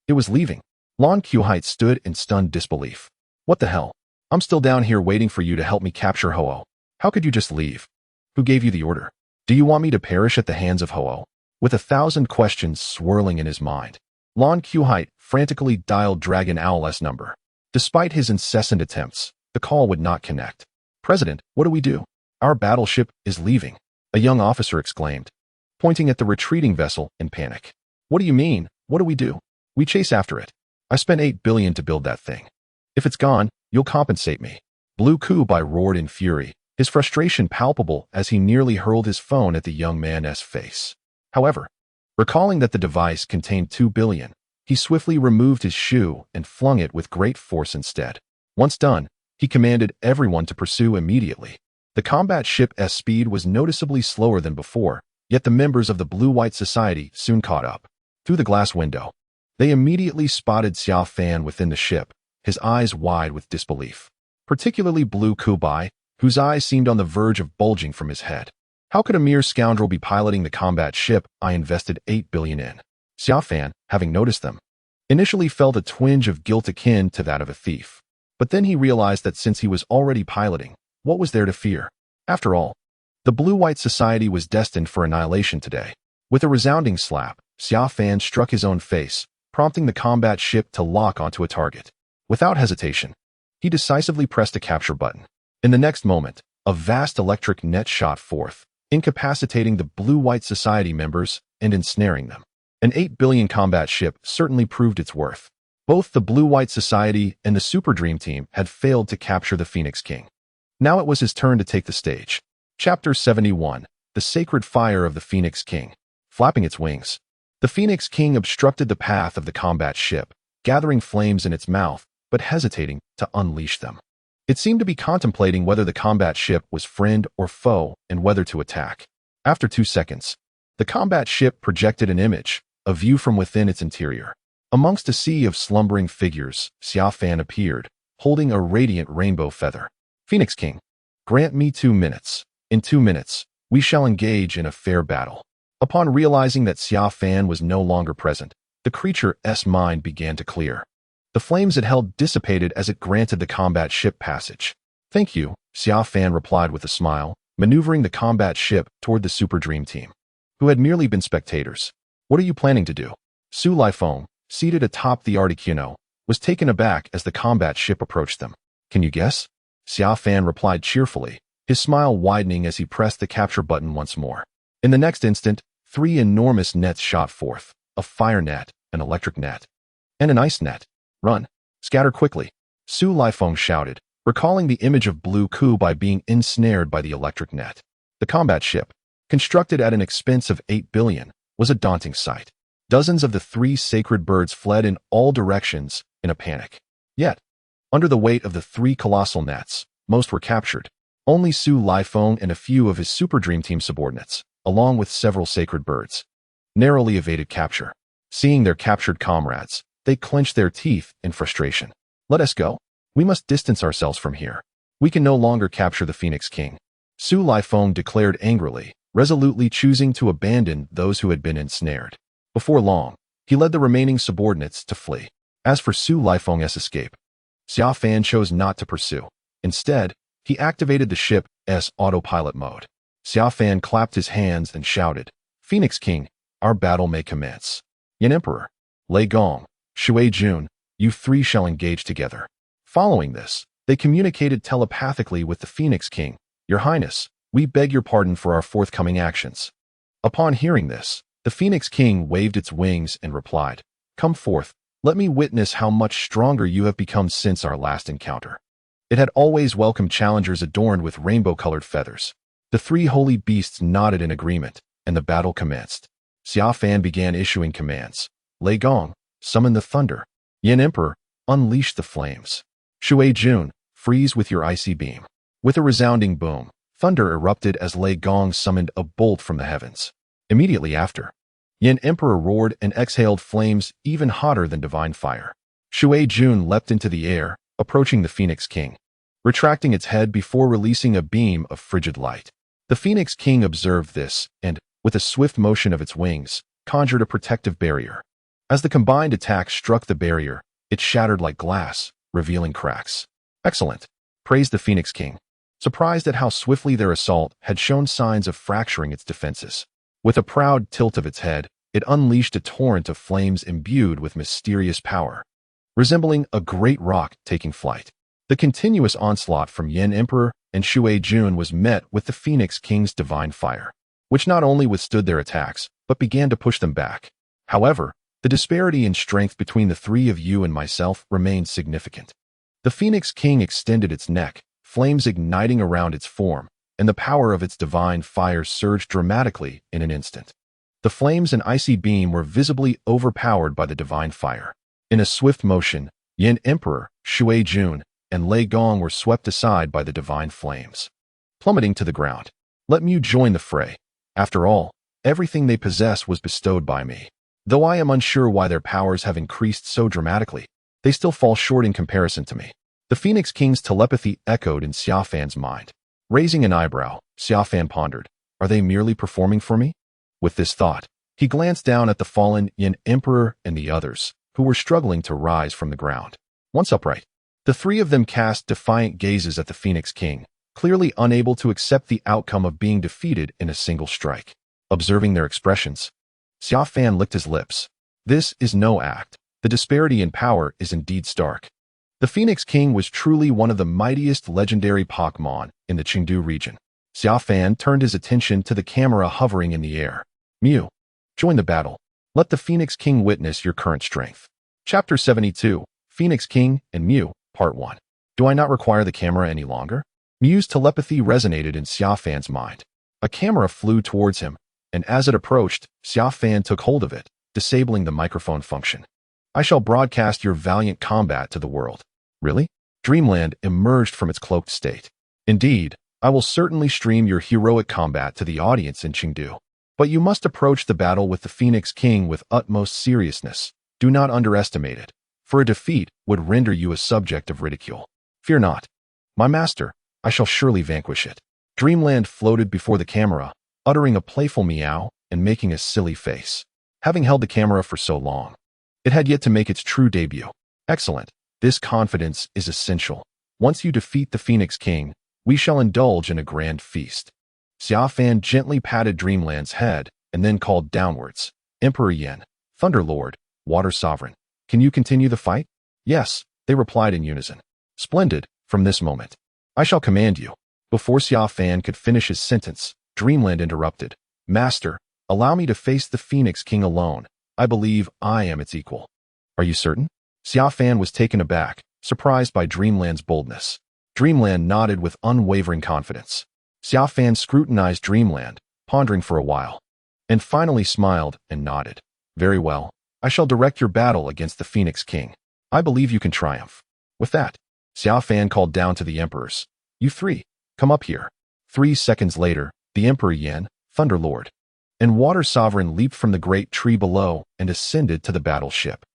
S1: It was leaving. Lon Kuhite stood in stunned disbelief. What the hell? I'm still down here waiting for you to help me capture Ho-Oh. How could you just leave? Who gave you the order? Do you want me to perish at the hands of Ho-Oh? With 1,000 questions swirling in his mind, Lon Kuhite frantically dialed Dragon Owl's number. Despite his incessant attempts, the call would not connect. President, what do we do? Our battleship is leaving, a young officer exclaimed, pointing at the retreating vessel in panic. What do you mean? What do we do? We chase after it. I spent 8 billion to build that thing. If it's gone, you'll compensate me. Blue Kubai roared in fury, his frustration palpable as he nearly hurled his phone at the young man's face. However, recalling that the device contained 2 billion, he swiftly removed his shoe and flung it with great force instead. Once done, he commanded everyone to pursue immediately. The combat ship's speed was noticeably slower than before, yet the members of the Blue-White Society soon caught up. Through the glass window, they immediately spotted Xia Fan within the ship, his eyes wide with disbelief. Particularly Blue Kubai, whose eyes seemed on the verge of bulging from his head. How could a mere scoundrel be piloting the combat ship I invested 8 billion in? Xia Fan, having noticed them, initially felt a twinge of guilt akin to that of a thief. But then he realized that since he was already piloting, what was there to fear? After all, the Blue-White Society was destined for annihilation today. With a resounding slap, Xia Fan struck his own face, prompting the combat ship to lock onto a target. Without hesitation, he decisively pressed a capture button. In the next moment, a vast electric net shot forth, incapacitating the Blue-White Society members and ensnaring them. An 8 billion combat ship certainly proved its worth. Both the Blue-White Society and the Super Dream Team had failed to capture the Phoenix King. Now it was his turn to take the stage. Chapter 71, The Sacred Fire of the Phoenix King. Flapping its wings, the Phoenix King obstructed the path of the combat ship, gathering flames in its mouth, but hesitating to unleash them. It seemed to be contemplating whether the combat ship was friend or foe and whether to attack. After 2 seconds, the combat ship projected an image, a view from within its interior. Amongst a sea of slumbering figures, Xia Fan appeared, holding a radiant rainbow feather. Phoenix King, grant me 2 minutes. In 2 minutes, we shall engage in a fair battle. Upon realizing that Xia Fan was no longer present, the creature's mind began to clear. The flames it held dissipated as it granted the combat ship passage. Thank you, Xia Fan replied with a smile, maneuvering the combat ship toward the Super Dream Team, who had merely been spectators. What are you planning to do? Su Lifeng, seated atop the Articuno, was taken aback as the combat ship approached them. Can you guess? Xia Fan replied cheerfully, his smile widening as he pressed the capture button once more. In the next instant, 3 enormous nets shot forth, a fire net, an electric net, and an ice net. Run! Scatter quickly! Su Lifeng shouted, recalling the image of Blue Ku by being ensnared by the electric net. The combat ship, constructed at an expense of 8 billion, was a daunting sight. Dozens of the 3 sacred birds fled in all directions in a panic. Yet, under the weight of the 3 colossal nets, most were captured. Only Su Lifeng and a few of his Super Dream Team subordinates, along with several sacred birds, narrowly evaded capture. Seeing their captured comrades, they clenched their teeth in frustration. Let us go. We must distance ourselves from here. We can no longer capture the Phoenix King. Su Lifeng declared angrily, resolutely choosing to abandon those who had been ensnared. Before long, he led the remaining subordinates to flee. As for Su Lifeng's escape, Xia Fan chose not to pursue. Instead, he activated the ship's autopilot mode. Xia Fan clapped his hands and shouted, Phoenix King, our battle may commence. Yan Emperor, Lei Gong, Shui Jun, you 3 shall engage together. Following this, they communicated telepathically with the Phoenix King. Your Highness, we beg your pardon for our forthcoming actions. Upon hearing this, the Phoenix King waved its wings and replied, Come forth, let me witness how much stronger you have become since our last encounter. It had always welcomed challengers adorned with rainbow-colored feathers. The 3 holy beasts nodded in agreement, and the battle commenced. Xia Fan began issuing commands. Lei Gong, summon the thunder. Yan Emperor, unleash the flames. Shui Jun, freeze with your icy beam. With a resounding boom, thunder erupted as Lei Gong summoned a bolt from the heavens. Immediately after, Yan Emperor roared and exhaled flames even hotter than divine fire. Shui Jun leapt into the air, approaching the Phoenix King, retracting its head before releasing a beam of frigid light. The Phoenix King observed this and, with a swift motion of its wings, conjured a protective barrier. As the combined attack struck the barrier, it shattered like glass, revealing cracks. Excellent, praised the Phoenix King, surprised at how swiftly their assault had shown signs of fracturing its defenses. With a proud tilt of its head, it unleashed a torrent of flames imbued with mysterious power, resembling a great rock taking flight. The continuous onslaught from Yan Emperor and Shui Jun was met with the Phoenix King's divine fire, which not only withstood their attacks, but began to push them back. However, the disparity in strength between the 3 of you and myself remained significant. The Phoenix King extended its neck, flames igniting around its form, and the power of its divine fire surged dramatically in an instant. The flames and icy beam were visibly overpowered by the divine fire. In a swift motion, Yan Emperor, Shui Jun, and Lei Gong were swept aside by the divine flames, plummeting to the ground. Let Mew join the fray. After all, everything they possess was bestowed by me. Though I am unsure why their powers have increased so dramatically, they still fall short in comparison to me. The Phoenix King's telepathy echoed in Xia Fan's mind. Raising an eyebrow, Xia Fan pondered, are they merely performing for me? With this thought, he glanced down at the fallen Yan Emperor and the others, who were struggling to rise from the ground. Once upright, the 3 of them cast defiant gazes at the Phoenix King, clearly unable to accept the outcome of being defeated in a single strike. Observing their expressions, Xia Fan licked his lips. This is no act. The disparity in power is indeed stark. The Phoenix King was truly one of the mightiest legendary Pokémon in the Chengdu region. Xia Fan turned his attention to the camera hovering in the air. Mew, join the battle. Let the Phoenix King witness your current strength. Chapter 72, Phoenix King and Mew, Part 1. Do I not require the camera any longer? Mew's telepathy resonated in Xia Fan's mind. A camera flew towards him, and as it approached, Xia Fan took hold of it, disabling the microphone function. I shall broadcast your valiant combat to the world. Really? Dreamland emerged from its cloaked state. Indeed, I will certainly stream your heroic combat to the audience in Chengdu. But you must approach the battle with the Phoenix King with utmost seriousness. Do not underestimate it, for a defeat would render you a subject of ridicule. Fear not. My master, I shall surely vanquish it. Dreamland floated before the camera, uttering a playful meow and making a silly face. Having held the camera for so long, it had yet to make its true debut. Excellent. This confidence is essential. Once you defeat the Phoenix King, we shall indulge in a grand feast. Xia Fan gently patted Dreamland's head and then called downwards. Emperor Yen, Thunderlord, Water Sovereign, can you continue the fight? Yes, they replied in unison. Splendid, from this moment. I shall command you. Before Xia Fan could finish his sentence, Dreamland interrupted. Master, allow me to face the Phoenix King alone. I believe I am its equal. Are you certain? Xia Fan was taken aback, surprised by Dreamland's boldness. Dreamland nodded with unwavering confidence. Xia Fan scrutinized Dreamland, pondering for a while, and finally smiled and nodded. Very well. I shall direct your battle against the Phoenix King. I believe you can triumph. With that, Xia Fan called down to the emperors. You three, come up here. 3 seconds later, the Emperor Yen, Thunderlord, and Water Sovereign leaped from the great tree below and ascended to the battleship.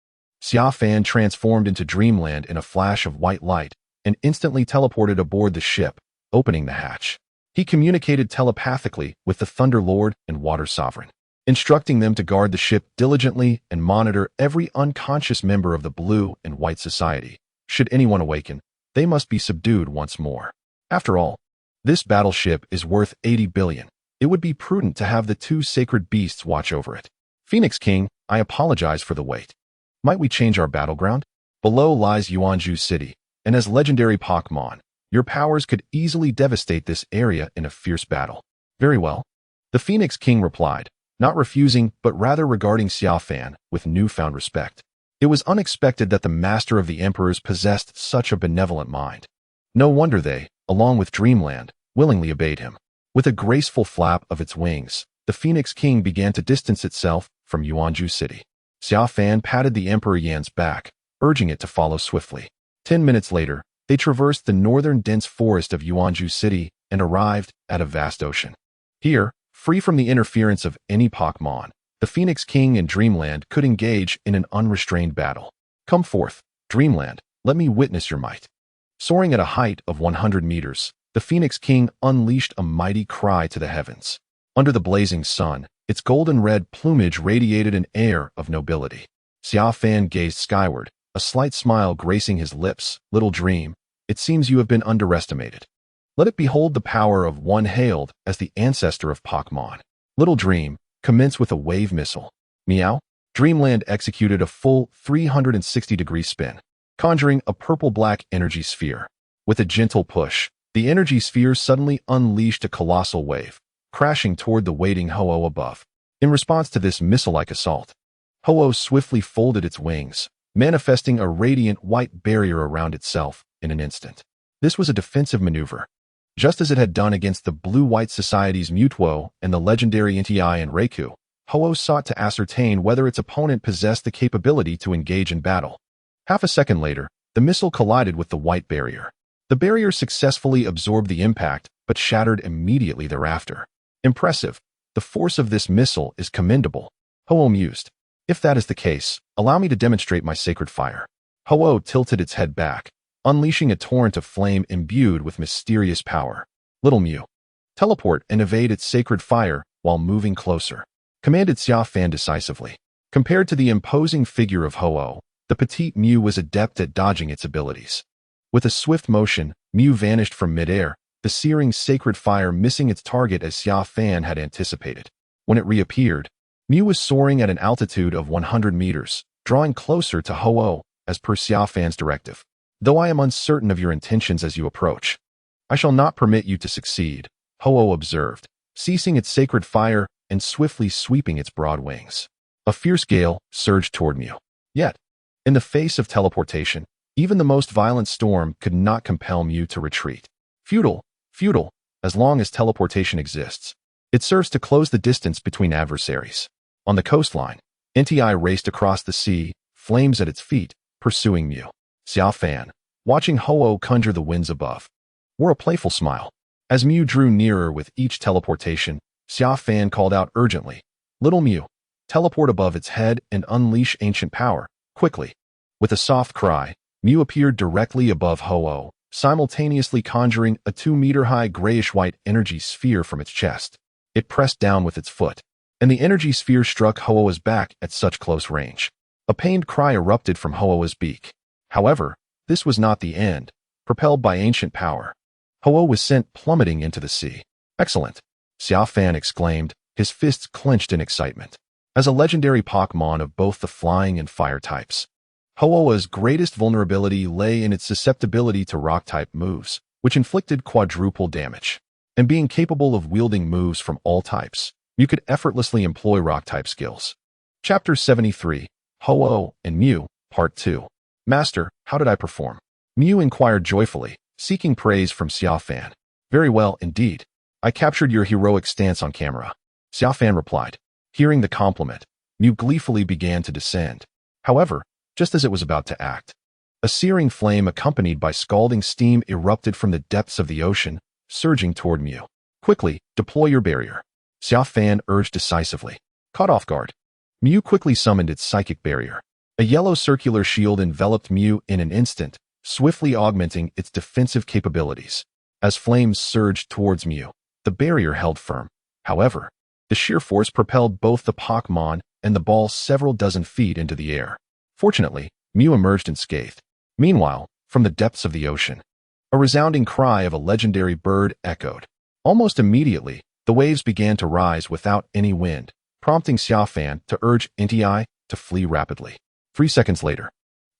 S1: Xia Fan transformed into Dreamland in a flash of white light and instantly teleported aboard the ship, opening the hatch. He communicated telepathically with the Thunderlord and Water Sovereign, instructing them to guard the ship diligently and monitor every unconscious member of the Blue and White Society. Should anyone awaken, they must be subdued once more. After all, this battleship is worth 80 billion. It would be prudent to have the 2 sacred beasts watch over it. Phoenix King, I apologize for the wait. Might we change our battleground? Below lies Jiegeng City, and as legendary Pokémon, your powers could easily devastate this area in a fierce battle. Very well. The Phoenix King replied, not refusing but rather regarding Xia Fan with newfound respect. It was unexpected that the master of the emperors possessed such a benevolent mind. No wonder they, along with Dreamland, willingly obeyed him. With a graceful flap of its wings, the Phoenix King began to distance itself from Jiegeng City. Xia Fan patted the Emperor Yan's back, urging it to follow swiftly. 10 minutes later, they traversed the northern dense forest of Jiegeng City and arrived at a vast ocean. Here, free from the interference of any Pokémon, the Phoenix King and Dreamland could engage in an unrestrained battle. Come forth, Dreamland, let me witness your might. Soaring at a height of 100 meters, the Phoenix King unleashed a mighty cry to the heavens. Under the blazing sun, its golden-red plumage radiated an air of nobility. Xia Fan gazed skyward, a slight smile gracing his lips. Little dream, it seems you have been underestimated. Let it behold the power of one hailed as the ancestor of Pokémon. Little dream, commence with a wave missile. Meow. Dreamland executed a full 360-degree spin, conjuring a purple-black energy sphere. With a gentle push, the energy sphere suddenly unleashed a colossal wave, crashing toward the waiting Ho-Oh above. In response to this missile-like assault, Ho-Oh swiftly folded its wings, manifesting a radiant white barrier around itself in an instant. This was a defensive maneuver. Just as it had done against the Blue-White Society's Mewtwo and the legendary Entei and Raikou, Ho-Oh sought to ascertain whether its opponent possessed the capability to engage in battle. Half a second later, the missile collided with the white barrier. The barrier successfully absorbed the impact, but shattered immediately thereafter. Impressive. The force of this missile is commendable, Ho-Oh mused. If that is the case, allow me to demonstrate my sacred fire. Ho-Oh tilted its head back, unleashing a torrent of flame imbued with mysterious power. Little Mew, teleport and evade its sacred fire while moving closer, commanded Xia Fan decisively. Compared to the imposing figure of Ho-Oh, the petite Mew was adept at dodging its abilities. With a swift motion, Mew vanished from midair, the searing sacred fire missing its target as Xia Fan had anticipated. When it reappeared, Mew was soaring at an altitude of 100 meters, drawing closer to Ho-Oh as per Xia Fan's directive. Though I am uncertain of your intentions as you approach, I shall not permit you to succeed, Ho-Oh observed, ceasing its sacred fire and swiftly sweeping its broad wings. A fierce gale surged toward Mew. Yet, in the face of teleportation, even the most violent storm could not compel Mew to retreat. Futile, as long as teleportation exists. It serves to close the distance between adversaries. On the coastline, Entei raced across the sea, flames at its feet, pursuing Mew. Xia Fan, watching Ho-Oh conjure the winds above, wore a playful smile. As Mew drew nearer with each teleportation, Xia Fan called out urgently, Little Mew, teleport above its head and unleash ancient power. Quickly, with a soft cry, Mew appeared directly above Ho-Oh, simultaneously conjuring a 2-meter-high grayish-white energy sphere from its chest. It pressed down with its foot, and the energy sphere struck Ho-Oh's back at such close range. A pained cry erupted from Ho-Oh's beak. However, this was not the end. Propelled by ancient power, Ho-Oh was sent plummeting into the sea. Excellent! Xia Fan exclaimed, his fists clenched in excitement. As a legendary Pokémon of both the flying and fire types, Ho-Oh's greatest vulnerability lay in its susceptibility to rock-type moves, which inflicted quadruple damage. And being capable of wielding moves from all types, you could effortlessly employ rock-type skills. Chapter 73, Ho-Oh and Mew, Part 2. Master, how did I perform? Mew inquired joyfully, seeking praise from Xia Fan. Very well, indeed. I captured your heroic stance on camera. Xia Fan replied. Hearing the compliment, Mew gleefully began to descend. However, just as it was about to act, a searing flame accompanied by scalding steam erupted from the depths of the ocean, surging toward Mew. Quickly, deploy your barrier. Xia Fan urged decisively. Caught off guard, Mew quickly summoned its psychic barrier. A yellow circular shield enveloped Mew in an instant, swiftly augmenting its defensive capabilities. As flames surged towards Mew, the barrier held firm. However, the sheer force propelled both the Pokémon and the ball several dozen feet into the air. Fortunately, Mew emerged unscathed. Meanwhile, from the depths of the ocean, a resounding cry of a legendary bird echoed. Almost immediately, the waves began to rise without any wind, prompting Xia Fan to urge Inti to flee rapidly. 3 seconds later,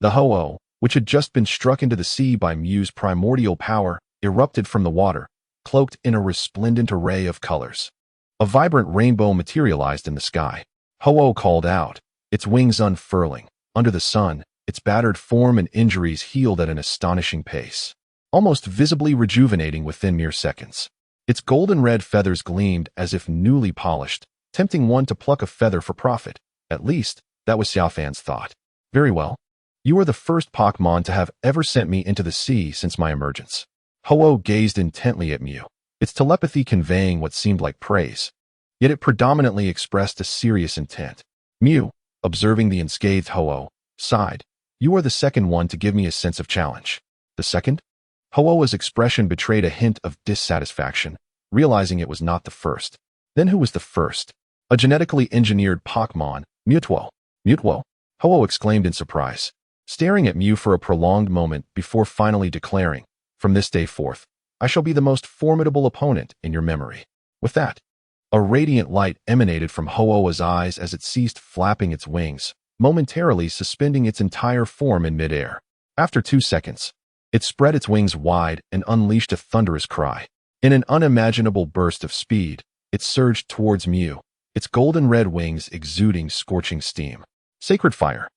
S1: the Ho-Oh, which had just been struck into the sea by Mew's primordial power, erupted from the water, cloaked in a resplendent array of colors. A vibrant rainbow materialized in the sky. Ho-Oh called out, its wings unfurling. Under the sun, its battered form and injuries healed at an astonishing pace, almost visibly rejuvenating within mere seconds. Its golden red feathers gleamed as if newly polished, tempting one to pluck a feather for profit. At least, that was Xia Fan's thought. Very well. You are the first Pokémon to have ever sent me into the sea since my emergence. Ho-Oh gazed intently at Mew, its telepathy conveying what seemed like praise. Yet it predominantly expressed a serious intent. Mew, observing the unscathed Ho-Oh, sighed. You are the second one to give me a sense of challenge. The second? Ho-Oh's expression betrayed a hint of dissatisfaction, realizing it was not the first. Then who was the first? A genetically engineered Pokémon, Mewtwo. Mewtwo? Ho-Oh exclaimed in surprise, staring at Mew for a prolonged moment before finally declaring, from this day forth, I shall be the most formidable opponent in your memory. With that, a radiant light emanated from Ho-Oh's eyes as it ceased flapping its wings, momentarily suspending its entire form in midair. After 2 seconds, it spread its wings wide and unleashed a thunderous cry. In an unimaginable burst of speed, it surged towards Mew, its golden red wings exuding scorching steam. Sacred Fire,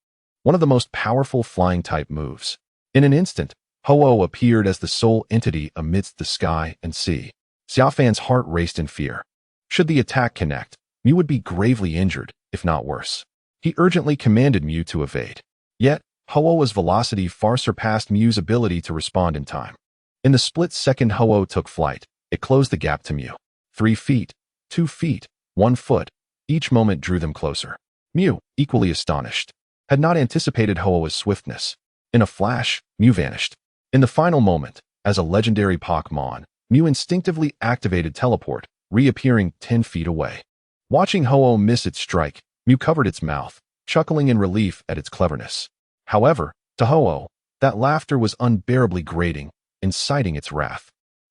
S1: one of the most powerful flying-type moves. In an instant, Ho-Oh appeared as the sole entity amidst the sky and sea. Xia Fan's heart raced in fear. Should the attack connect, Mew would be gravely injured, if not worse. He urgently commanded Mew to evade. Yet, Ho-Oh's velocity far surpassed Mew's ability to respond in time. In the split second Ho-Oh took flight, it closed the gap to Mew. 3 feet, 2 feet, 1 foot. Each moment drew them closer. Mew, equally astonished, had not anticipated Ho-Oh's swiftness. In a flash, Mew vanished. In the final moment, as a legendary Pokémon, Mew instinctively activated Teleport, reappearing 10 feet away. Watching Ho-Oh miss its strike, Mew covered its mouth, chuckling in relief at its cleverness. However, to Ho-Oh, that laughter was unbearably grating, inciting its wrath.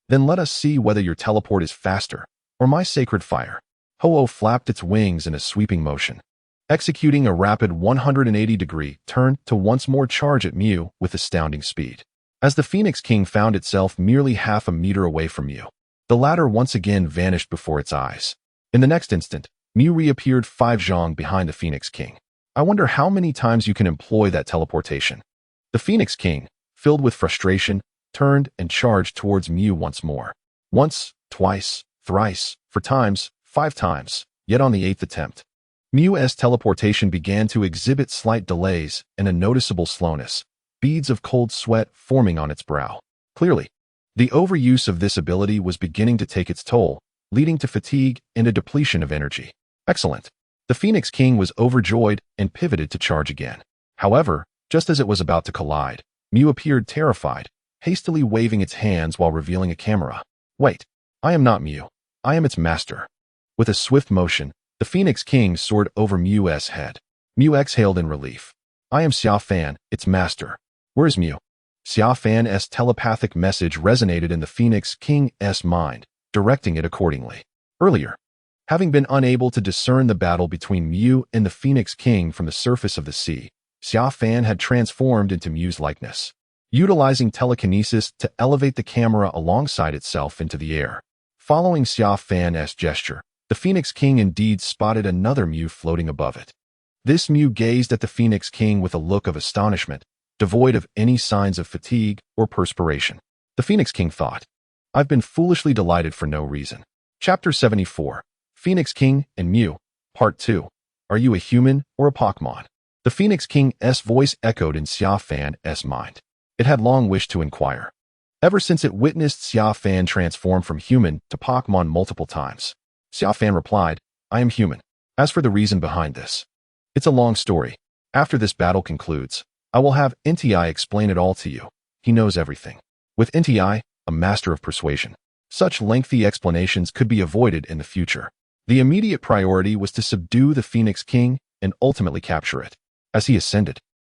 S1: Then let us see whether your teleport is faster, or my sacred fire. Ho-Oh flapped its wings in a sweeping motion, executing a rapid 180-degree turn to once more charge at Mew with astounding speed. As the Phoenix King found itself merely half a meter away from Mew, the latter once again vanished before its eyes. In the next instant, Mew reappeared 5 zhong behind the Phoenix King. I wonder how many times you can employ that teleportation. The Phoenix King, filled with frustration, turned and charged towards Mew once more. Once, twice, thrice, 4 times, 5 times, yet on the 8th attempt, Mew's teleportation began to exhibit slight delays and a noticeable slowness, beads of cold sweat forming on its brow. Clearly, the overuse of this ability was beginning to take its toll, leading to fatigue and a depletion of energy. Excellent. The Phoenix King was overjoyed and pivoted to charge again. However, just as it was about to collide, Mew appeared terrified, hastily waving its hands while revealing a camera. Wait, I am not Mew. I am its master. With a swift motion, the Phoenix King soared over Mew's head. Mew exhaled in relief. I am Xia Fan, its master. Where's Mew? Xia Fan's telepathic message resonated in the Phoenix King's mind, directing it accordingly. Earlier, having been unable to discern the battle between Mew and the Phoenix King from the surface of the sea, Xia Fan had transformed into Mew's likeness, utilizing telekinesis to elevate the camera alongside itself into the air. Following Xia Fan's gesture, the Phoenix King indeed spotted another Mew floating above it. This Mew gazed at the Phoenix King with a look of astonishment, devoid of any signs of fatigue or perspiration. The Phoenix King thought, I've been foolishly delighted for no reason. Chapter 74, Phoenix King and Mew, Part 2. Are you a human or a Pokémon? The Phoenix King's voice echoed in Xia Fan's mind. It had long wished to inquire, ever since it witnessed Xia Fan transform from human to Pokémon multiple times. Xia Fan replied, I am human. As for the reason behind this, it's a long story. After this battle concludes, I will have Nti explain it all to you. He knows everything. With Nti, a master of persuasion, such lengthy explanations could be avoided in the future. The immediate priority was to subdue the Phoenix King and ultimately capture it. As he ascended,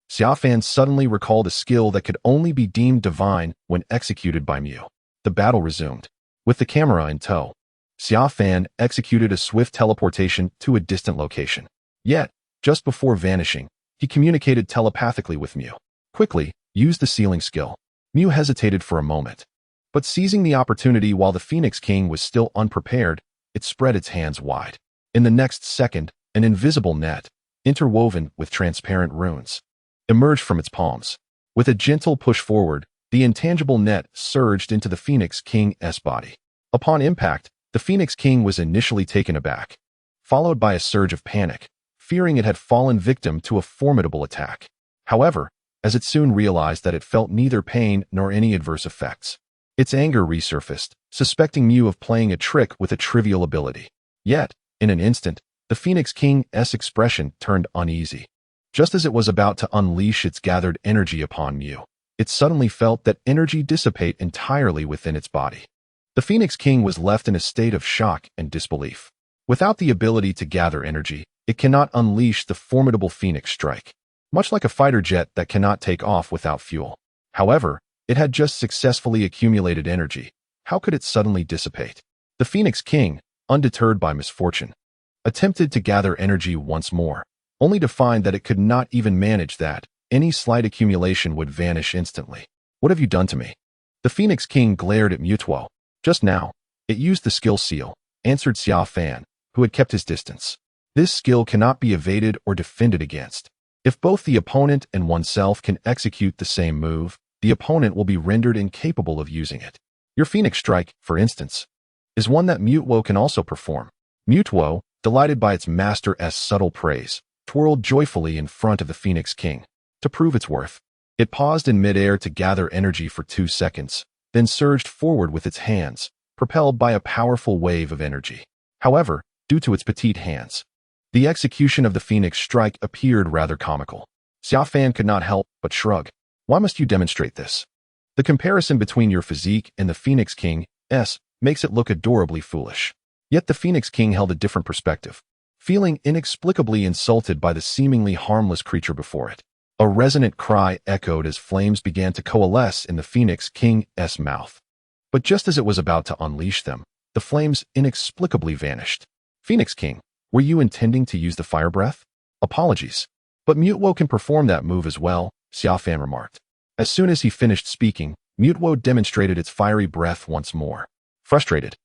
S1: Xia Fan suddenly recalled a skill that could only be deemed divine when executed by Mew. The battle resumed. With the camera in tow, Xia Fan executed a swift teleportation to a distant location. Yet, just before vanishing, he communicated telepathically with Mew. Quickly, use the sealing skill. Mew hesitated for a moment, but seizing the opportunity while the Phoenix King was still unprepared, it spread its hands wide. In the next second, an invisible net, interwoven with transparent runes, emerged from its palms. With a gentle push forward, the intangible net surged into the Phoenix King's body. Upon impact, the Phoenix King was initially taken aback, followed by a surge of panic, fearing it had fallen victim to a formidable attack. However, as it soon realized that it felt neither pain nor any adverse effects, its anger resurfaced, suspecting Mew of playing a trick with a trivial ability. Yet, in an instant, the Phoenix King's expression turned uneasy. Just as it was about to unleash its gathered energy upon Mew, it suddenly felt that energy dissipate entirely within its body. The Phoenix King was left in a state of shock and disbelief. Without the ability to gather energy, it cannot unleash the formidable Phoenix Strike, much like a fighter jet that cannot take off without fuel. However, it had just successfully accumulated energy. How could it suddenly dissipate? The Phoenix King, undeterred by misfortune, attempted to gather energy once more, only to find that it could not even manage that. Any slight accumulation would vanish instantly. What have you done to me? The Phoenix King glared at Mewtwo. Just now, it used the skill seal, answered Xia Fan, who had kept his distance. This skill cannot be evaded or defended against. If both the opponent and oneself can execute the same move, the opponent will be rendered incapable of using it. Your Phoenix Strike, for instance, is one that Mewtwo can also perform. Mewtwo, delighted by its master's subtle praise, twirled joyfully in front of the Phoenix King. To prove its worth, it paused in midair to gather energy for 2 seconds, then surged forward with its hands, propelled by a powerful wave of energy. However, due to its petite hands, the execution of the Phoenix Strike appeared rather comical. Xia Fan could not help but shrug. Why must you demonstrate this? The comparison between your physique and the Phoenix King's makes it look adorably foolish. Yet the Phoenix King held a different perspective, feeling inexplicably insulted by the seemingly harmless creature before it. A resonant cry echoed as flames began to coalesce in the Phoenix King's mouth. But just as it was about to unleash them, the flames inexplicably vanished. Phoenix King, were you intending to use the fire breath? Apologies. But Mewtwo can perform that move as well, Xia Fan remarked. As soon as he finished speaking, Mewtwo demonstrated its fiery breath once more. Frustrated,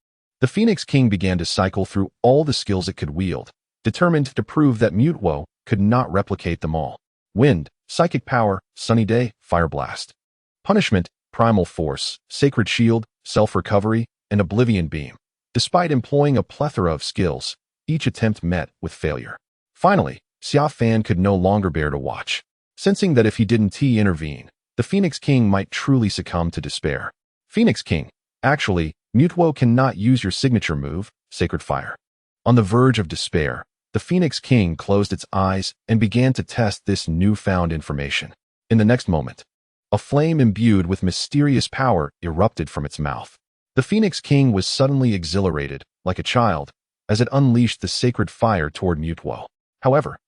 S1: the Phoenix King began to cycle through all the skills it could wield, determined to prove that Mewtwo could not replicate them all. Wind, Psychic Power, Sunny Day, Fire Blast. Punishment, Primal Force, Sacred Shield, Self-Recovery, and Oblivion Beam. Despite employing a plethora of skills, each attempt met with failure. Finally, Xia Fan could no longer bear to watch. Sensing that if he didn't intervene, the Phoenix King might truly succumb to despair. Phoenix King, actually, Mewtwo cannot use your signature move, Sacred Fire. On the verge of despair, The Phoenix King closed its eyes and began to test this newfound information. In the next moment, a flame imbued with mysterious power erupted from its mouth. The Phoenix King was suddenly exhilarated, like a child, as it unleashed the sacred fire toward Mutwo. However,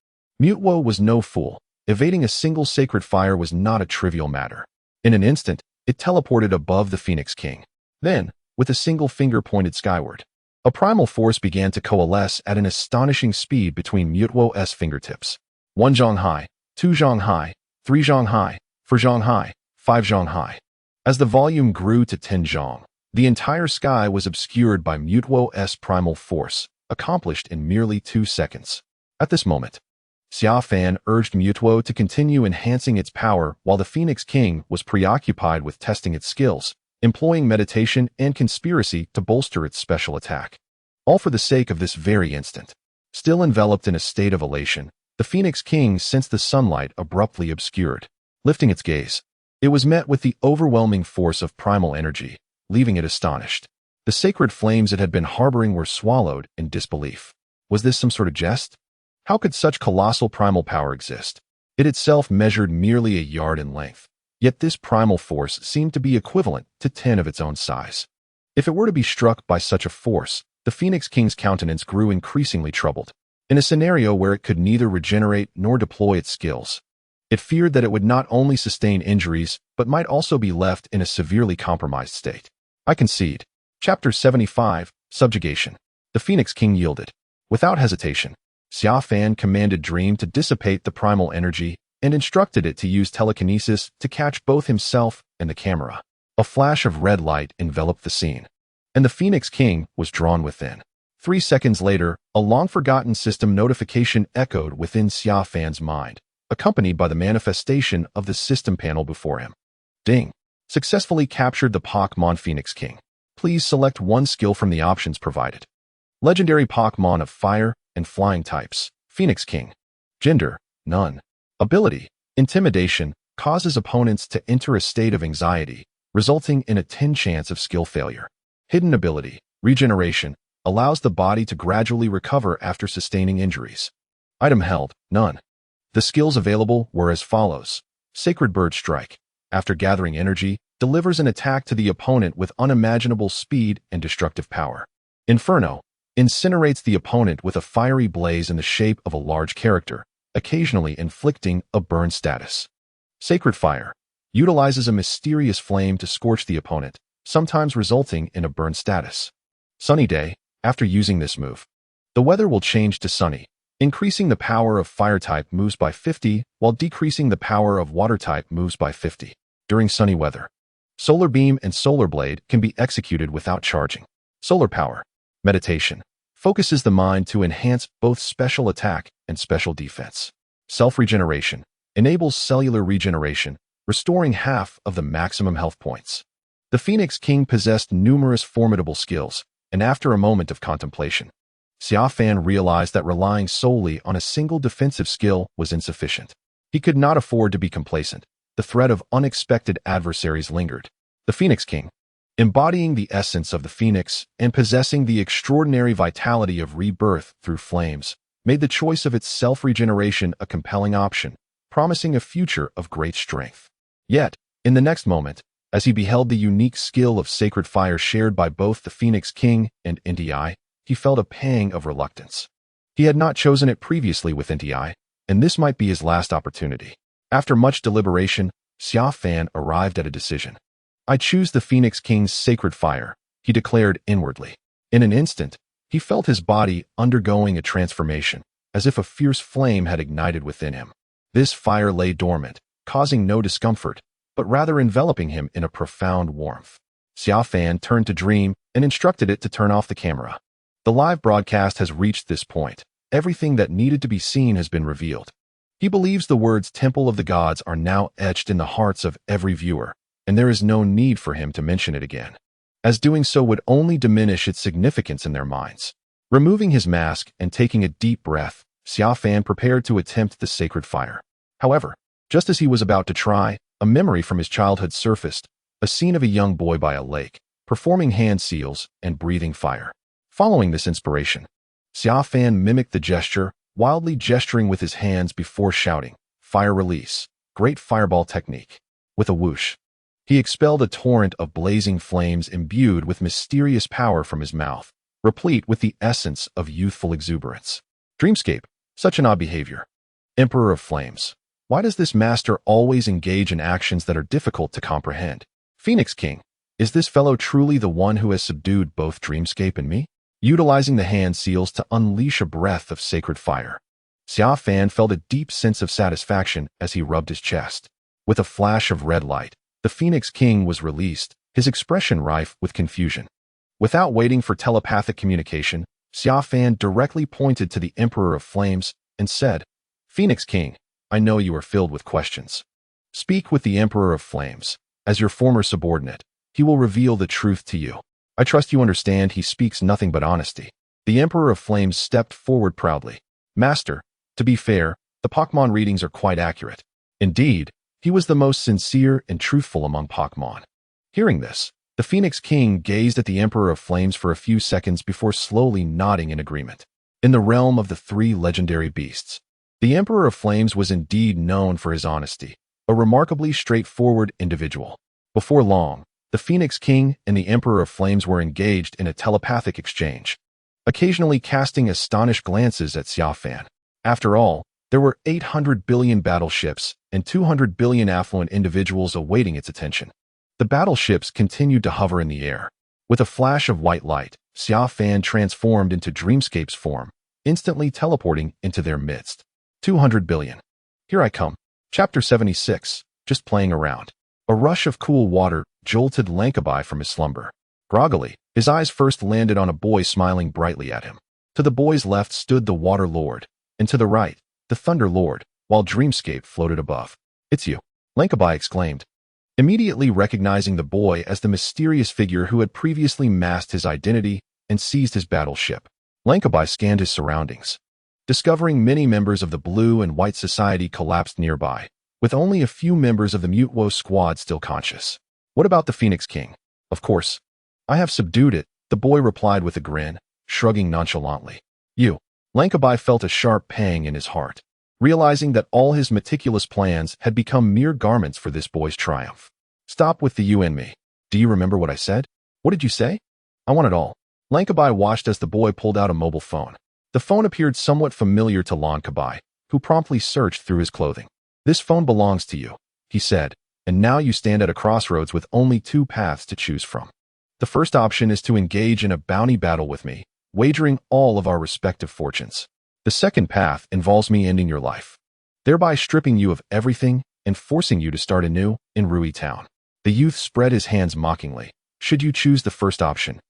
S1: Mutwo was no fool. Evading a single sacred fire was not a trivial matter. In an instant, it teleported above the Phoenix King. Then, with a single finger pointed skyward, a primal force began to coalesce at an astonishing speed between Mutwo's fingertips. 1 zhong high, 2 zhong high, 3 zhong high, 4 zhong high, 5 zhong high. As the volume grew to 10 zhong, the entire sky was obscured by Mutwo's primal force, accomplished in merely 2 seconds. At this moment, Xia Fan urged Mutwo to continue enhancing its power while the Phoenix King was preoccupied with testing its skills, employing meditation and conspiracy to bolster its special attack. All for the sake of this very instant. Still enveloped in a state of elation, the Phoenix King sensed the sunlight abruptly obscured. Lifting its gaze, it was met with the overwhelming force of primal energy, leaving it astonished. The sacred flames it had been harboring were swallowed in disbelief. Was this some sort of jest? How could such colossal primal power exist? It itself measured merely a yard in length, yet this primal force seemed to be equivalent to 10 of its own size. If it were to be struck by such a force, the Phoenix King's countenance grew increasingly troubled. In a scenario where it could neither regenerate nor deploy its skills, it feared that it would not only sustain injuries, but might also be left in a severely compromised state. I concede. Chapter 75, Subjugation. The Phoenix King yielded. Without hesitation, Xia Fan commanded Dream to dissipate the primal energy and instructed it to use telekinesis to catch both himself and the camera. A flash of red light enveloped the scene, and the Phoenix King was drawn within. 3 seconds later, a long-forgotten system notification echoed within Xia Fan's mind, accompanied by the manifestation of the system panel before him. Ding. Successfully captured the Pokémon Phoenix King. Please select one skill from the options provided. Legendary Pokémon of Fire and Flying types. Phoenix King. Gender: none. Ability: Intimidation, causes opponents to enter a state of anxiety, resulting in a 10 chance of skill failure. Hidden ability: Regeneration, allows the body to gradually recover after sustaining injuries. Item held: none. The skills available were as follows. Sacred Bird Strike. After gathering energy, delivers an attack to the opponent with unimaginable speed and destructive power. Inferno. Incinerates the opponent with a fiery blaze in the shape of a large character, occasionally inflicting a burn status. Sacred Fire. Utilizes a mysterious flame to scorch the opponent, sometimes resulting in a burn status. Sunny Day. After using this move, the weather will change to sunny, increasing the power of Fire-type moves by 50 while decreasing the power of Water-type moves by 50. During sunny weather, Solar Beam and Solar Blade can be executed without charging. Solar Power. Meditation. Focuses the mind to enhance both special attack and special defense. Self-regeneration. Enables cellular regeneration, restoring half of the maximum health points. The Phoenix King possessed numerous formidable skills, and after a moment of contemplation, Xia Fan realized that relying solely on a single defensive skill was insufficient. He could not afford to be complacent. The threat of unexpected adversaries lingered. The Phoenix King, embodying the essence of the phoenix and possessing the extraordinary vitality of rebirth through flames, made the choice of its self-regeneration a compelling option, promising a future of great strength. Yet, in the next moment, as he beheld the unique skill of Sacred Fire shared by both the Phoenix King and NTI, he felt a pang of reluctance. He had not chosen it previously with NTI, and this might be his last opportunity. After much deliberation, Xia Fan arrived at a decision. I choose the Phoenix King's Sacred Fire, he declared inwardly. In an instant, he felt his body undergoing a transformation, as if a fierce flame had ignited within him. This fire lay dormant, causing no discomfort, but rather enveloping him in a profound warmth. Xia Fan turned to Dream and instructed it to turn off the camera. The live broadcast has reached this point. Everything that needed to be seen has been revealed. He believes the words Temple of the Gods are now etched in the hearts of every viewer, and there is no need for him to mention it again, as doing so would only diminish its significance in their minds. Removing his mask and taking a deep breath, Xia Fan prepared to attempt the Sacred Fire. However, just as he was about to try, a memory from his childhood surfaced, a scene of a young boy by a lake, performing hand seals and breathing fire. Following this inspiration, Xia Fan mimicked the gesture, wildly gesturing with his hands before shouting, "Fire release! Great fireball technique!" With a whoosh, he expelled a torrent of blazing flames imbued with mysterious power from his mouth, replete with the essence of youthful exuberance. Dreamscape, such an odd behavior. Emperor of Flames. Why does this master always engage in actions that are difficult to comprehend? Phoenix King. Is this fellow truly the one who has subdued both Dreamscape and me? Utilizing the hand seals to unleash a breath of sacred fire. Xia Fan felt a deep sense of satisfaction as he rubbed his chest. With a flash of red light, the Phoenix King was released, his expression rife with confusion. Without waiting for telepathic communication, Xia Fan directly pointed to the Emperor of Flames and said, "Phoenix King, I know you are filled with questions. Speak with the Emperor of Flames. As your former subordinate, he will reveal the truth to you. I trust you understand he speaks nothing but honesty." The Emperor of Flames stepped forward proudly. "Master, to be fair, the Pokémon readings are quite accurate." Indeed, he was the most sincere and truthful among Pokémon. Hearing this, the Phoenix King gazed at the Emperor of Flames for a few seconds before slowly nodding in agreement. In the realm of the three legendary beasts, the Emperor of Flames was indeed known for his honesty, a remarkably straightforward individual. Before long, the Phoenix King and the Emperor of Flames were engaged in a telepathic exchange, occasionally casting astonished glances at Xia Fan. After all, there were 800 billion battleships and 200 billion affluent individuals awaiting its attention. The battleships continued to hover in the air. With a flash of white light, Xia Fan transformed into Dreamscape's form, instantly teleporting into their midst. 200 billion. Here I come. Chapter 76. Just playing around. A rush of cool water jolted Lankabai from his slumber. Groggily, his eyes first landed on a boy smiling brightly at him. To the boy's left stood the Water Lord, and to the right, the Thunder Lord, while Dreamscape floated above. "It's you," Lankabai exclaimed, immediately recognizing the boy as the mysterious figure who had previously masked his identity and seized his battleship. Lankabai scanned his surroundings, discovering many members of the Blue and White Society collapsed nearby, with only a few members of the Mutwo squad still conscious. "What about the Phoenix King?" "Of course. I have subdued it," the boy replied with a grin, shrugging nonchalantly. "You." Lankabai felt a sharp pang in his heart, realizing that all his meticulous plans had become mere garments for this boy's triumph. "Stop with the you and me. Do you remember what I said?" "What did you say?" "I want it all." Lankabai watched as the boy pulled out a mobile phone. The phone appeared somewhat familiar to Lankabai, who promptly searched through his clothing. "This phone belongs to you," he said, "and now you stand at a crossroads with only two paths to choose from. The first option is to engage in a bounty battle with me, wagering all of our respective fortunes. The second path involves me ending your life, thereby stripping you of everything and forcing you to start anew in Rui Town." The youth spread his hands mockingly. "Should you choose the first option,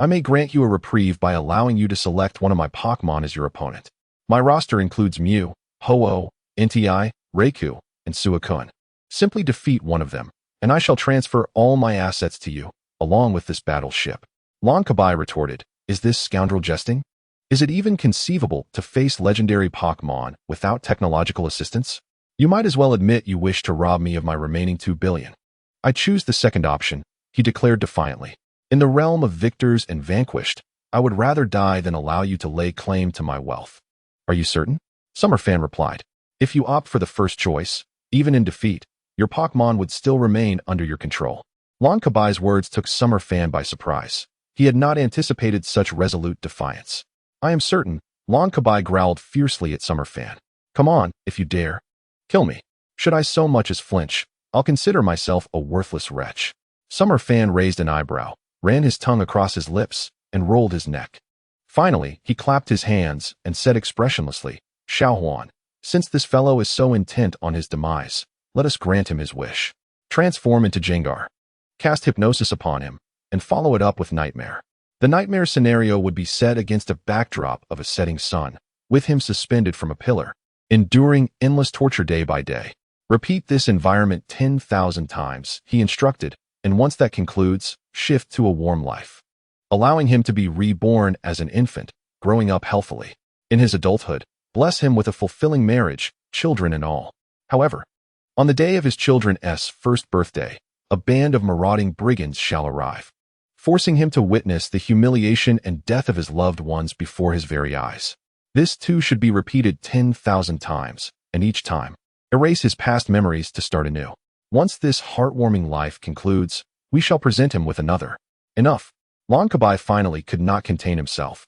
S1: I may grant you a reprieve by allowing you to select one of my Pokémon as your opponent. My roster includes Mew, Ho-Oh, Entei, Raikou, and Suakun. Simply defeat one of them, and I shall transfer all my assets to you, along with this battleship." Lankabai retorted, "Is this scoundrel jesting? Is it even conceivable to face legendary Pokémon without technological assistance? You might as well admit you wish to rob me of my remaining 2 billion. "I choose the second option," he declared defiantly. "In the realm of victors and vanquished, I would rather die than allow you to lay claim to my wealth." "Are you certain?" Summerfan replied. "If you opt for the first choice, even in defeat, your Pokémon would still remain under your control." Lankabai's words took Summerfan by surprise. He had not anticipated such resolute defiance. "I am certain," Lankabai growled fiercely at Summerfan. "Come on, if you dare. Kill me. Should I so much as flinch, I'll consider myself a worthless wretch." Summerfan raised an eyebrow, ran his tongue across his lips, and rolled his neck. Finally, he clapped his hands and said expressionlessly, "Xiaohuan, since this fellow is so intent on his demise, let us grant him his wish. Transform into Jengar. Cast hypnosis upon him, and follow it up with Nightmare." The Nightmare scenario would be set against a backdrop of a setting sun, with him suspended from a pillar, enduring endless torture day by day. Repeat this environment 10,000 times, he instructed, and once that concludes, shift to a warm life, allowing him to be reborn as an infant, growing up healthily. In his adulthood, bless him with a fulfilling marriage, children and all. However, on the day of his children's first birthday, a band of marauding brigands shall arrive, forcing him to witness the humiliation and death of his loved ones before his very eyes. This too should be repeated 10,000 times, and each time, erase his past memories to start anew. Once this heartwarming life concludes, we shall present him with another. Enough. Lon Kabai finally could not contain himself,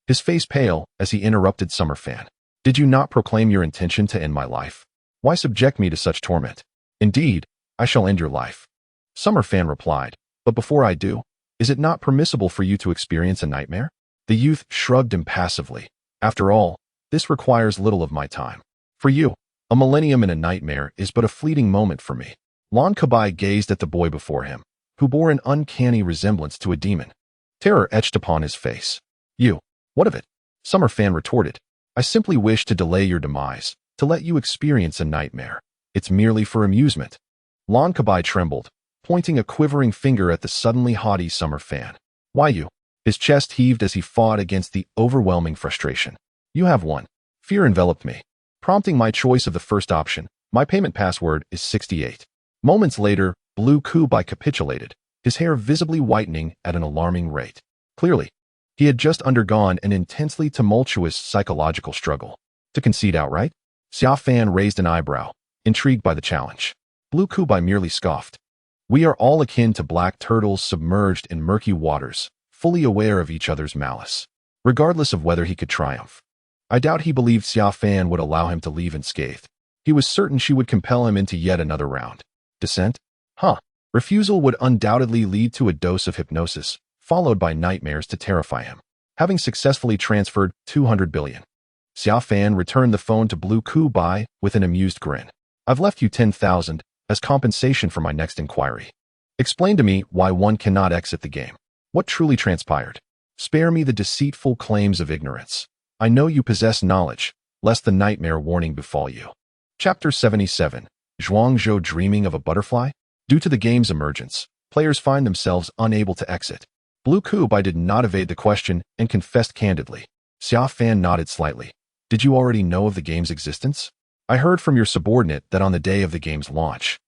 S1: his face pale as he interrupted Summer Fan. Did you not proclaim your intention to end my life? Why subject me to such torment? Indeed, I shall end your life. Summer Fan replied, but before I do, is it not permissible for you to experience a nightmare? The youth shrugged impassively. After all, this requires little of my time. For you, a millennium in a nightmare is but a fleeting moment for me. Lon Kabai gazed at the boy before him, who bore an uncanny resemblance to a demon. Terror etched upon his face. You, what of it? Summer Fan retorted. I simply wish to delay your demise, to let you experience a nightmare. It's merely for amusement. Lon Kabai trembled, pointing a quivering finger at the suddenly haughty Summer Fan. Why you? His chest heaved as he fought against the overwhelming frustration. You have won. Fear enveloped me, prompting my choice of the first option. My payment password is 68. Moments later, Blue Kubai capitulated, his hair visibly whitening at an alarming rate. Clearly, he had just undergone an intensely tumultuous psychological struggle. To concede outright? Xia Fan raised an eyebrow, intrigued by the challenge. Blue Kubai merely scoffed. We are all akin to black turtles submerged in murky waters, fully aware of each other's malice, regardless of whether he could triumph. I doubt he believed Xia Fan would allow him to leave unscathed. He was certain she would compel him into yet another round. Dissent? Refusal would undoubtedly lead to a dose of hypnosis, followed by nightmares to terrify him. Having successfully transferred 200 billion, Xia Fan returned the phone to Blue Kubai with an amused grin. I've left you 10,000 as compensation for my next inquiry. Explain to me why one cannot exit the game. What truly transpired? Spare me the deceitful claims of ignorance. I know you possess knowledge, lest the nightmare warning befall you. Chapter 77. Zhuangzhou dreaming of a butterfly? Due to the game's emergence, players find themselves unable to exit. Blue Kubai did not evade the question and confessed candidly. Xia Fan nodded slightly. Did you already know of the game's existence? I heard from your subordinate that on the day of the game's launch,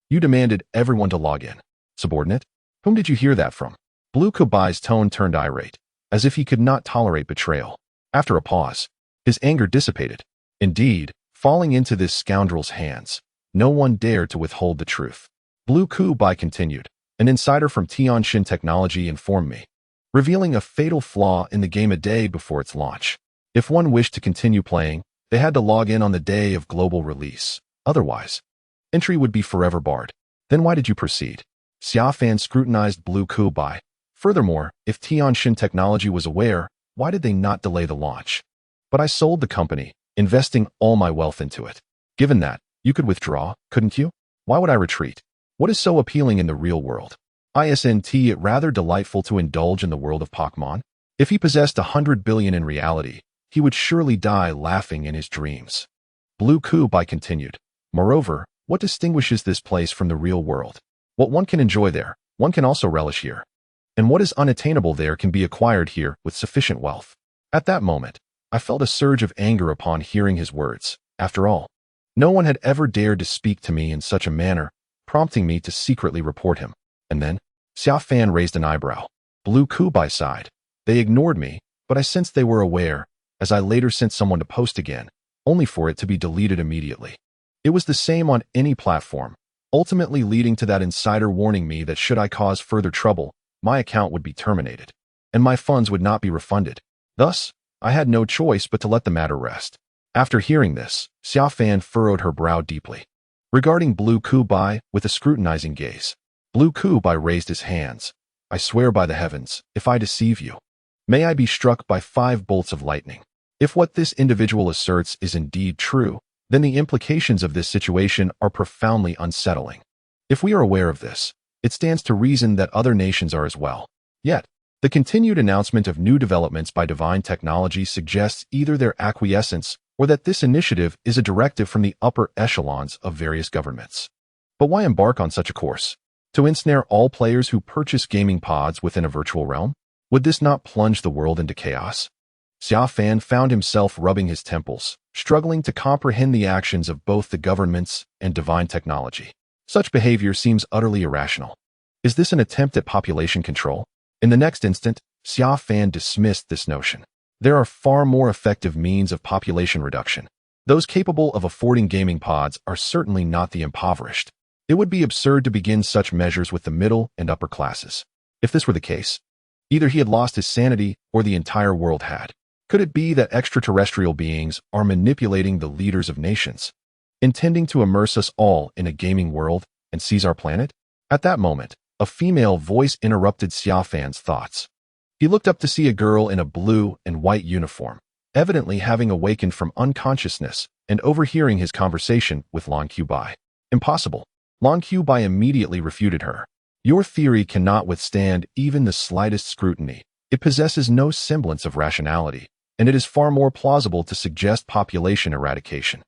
S1: you demanded everyone to log in. Subordinate? Whom did you hear that from? Blue Kubai's tone turned irate, as if he could not tolerate betrayal. After a pause, his anger dissipated. Indeed, falling into this scoundrel's hands, no one dared to withhold the truth. Blue Kubai continued. An insider from Tianxin Technology informed me, revealing a fatal flaw in the game a day before its launch. If one wished to continue playing, they had to log in on the day of global release. Otherwise, entry would be forever barred. Then why did you proceed? Xia Fan scrutinized Blue Kubai. Furthermore, if Tianxin Technology was aware, why did they not delay the launch? But I sold the company, investing all my wealth into it. Given that, you could withdraw, couldn't you? Why would I retreat? What is so appealing in the real world? Isn't it rather delightful to indulge in the world of Pokémon? If he possessed 100 billion in reality, he would surely die laughing in his dreams. Blue Kubai continued. Moreover, what distinguishes this place from the real world? What one can enjoy there, one can also relish here. And what is unattainable there can be acquired here with sufficient wealth. At that moment, I felt a surge of anger upon hearing his words. After all, no one had ever dared to speak to me in such a manner, prompting me to secretly report him. And then, Xia Fan raised an eyebrow. Blue Kubai sighed. They ignored me, but I sensed they were aware, as I later sent someone to post again, only for it to be deleted immediately. It was the same on any platform, ultimately leading to that insider warning me that should I cause further trouble, my account would be terminated, and my funds would not be refunded. Thus, I had no choice but to let the matter rest. After hearing this, Xia Fan furrowed her brow deeply, regarding Blue Kubai with a scrutinizing gaze. Blue Kubai raised his hands. I swear by the heavens, if I deceive you, may I be struck by 5 bolts of lightning. If what this individual asserts is indeed true, then the implications of this situation are profoundly unsettling. If we are aware of this, it stands to reason that other nations are as well. Yet, the continued announcement of new developments by Divine Technology suggests either their acquiescence or that this initiative is a directive from the upper echelons of various governments. But why embark on such a course? To ensnare all players who purchase gaming pods within a virtual realm? Would this not plunge the world into chaos? Xia Fan found himself rubbing his temples, struggling to comprehend the actions of both the governments and Divine Technology. Such behavior seems utterly irrational. Is this an attempt at population control? In the next instant, Xia Fan dismissed this notion. There are far more effective means of population reduction. Those capable of affording gaming pods are certainly not the impoverished. It would be absurd to begin such measures with the middle and upper classes. If this were the case, either he had lost his sanity or the entire world had. Could it be that extraterrestrial beings are manipulating the leaders of nations, intending to immerse us all in a gaming world and seize our planet? At that moment, a female voice interrupted Xia Fan's thoughts. He looked up to see a girl in a blue and white uniform, evidently having awakened from unconsciousness and overhearing his conversation with Lan Qiubai. Impossible. Lan Qiubai immediately refuted her. Your theory cannot withstand even the slightest scrutiny. It possesses no semblance of rationality, and it is far more plausible to suggest population eradication.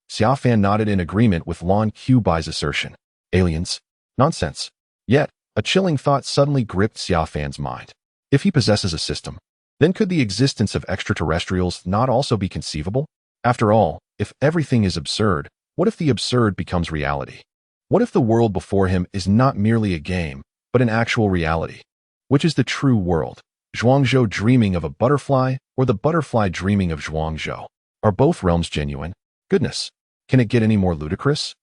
S1: Xia Fan nodded in agreement with Lan Qiubai's assertion. Aliens? Nonsense. Yet, a chilling thought suddenly gripped Xia Fan's mind. If he possesses a system, then could the existence of extraterrestrials not also be conceivable? After all, if everything is absurd, what if the absurd becomes reality? What if the world before him is not merely a game, but an actual reality? Which is the true world? Zhuangzhou dreaming of a butterfly, or the butterfly dreaming of Zhuangzhou? Are both realms genuine? Goodness, can it get any more ludicrous?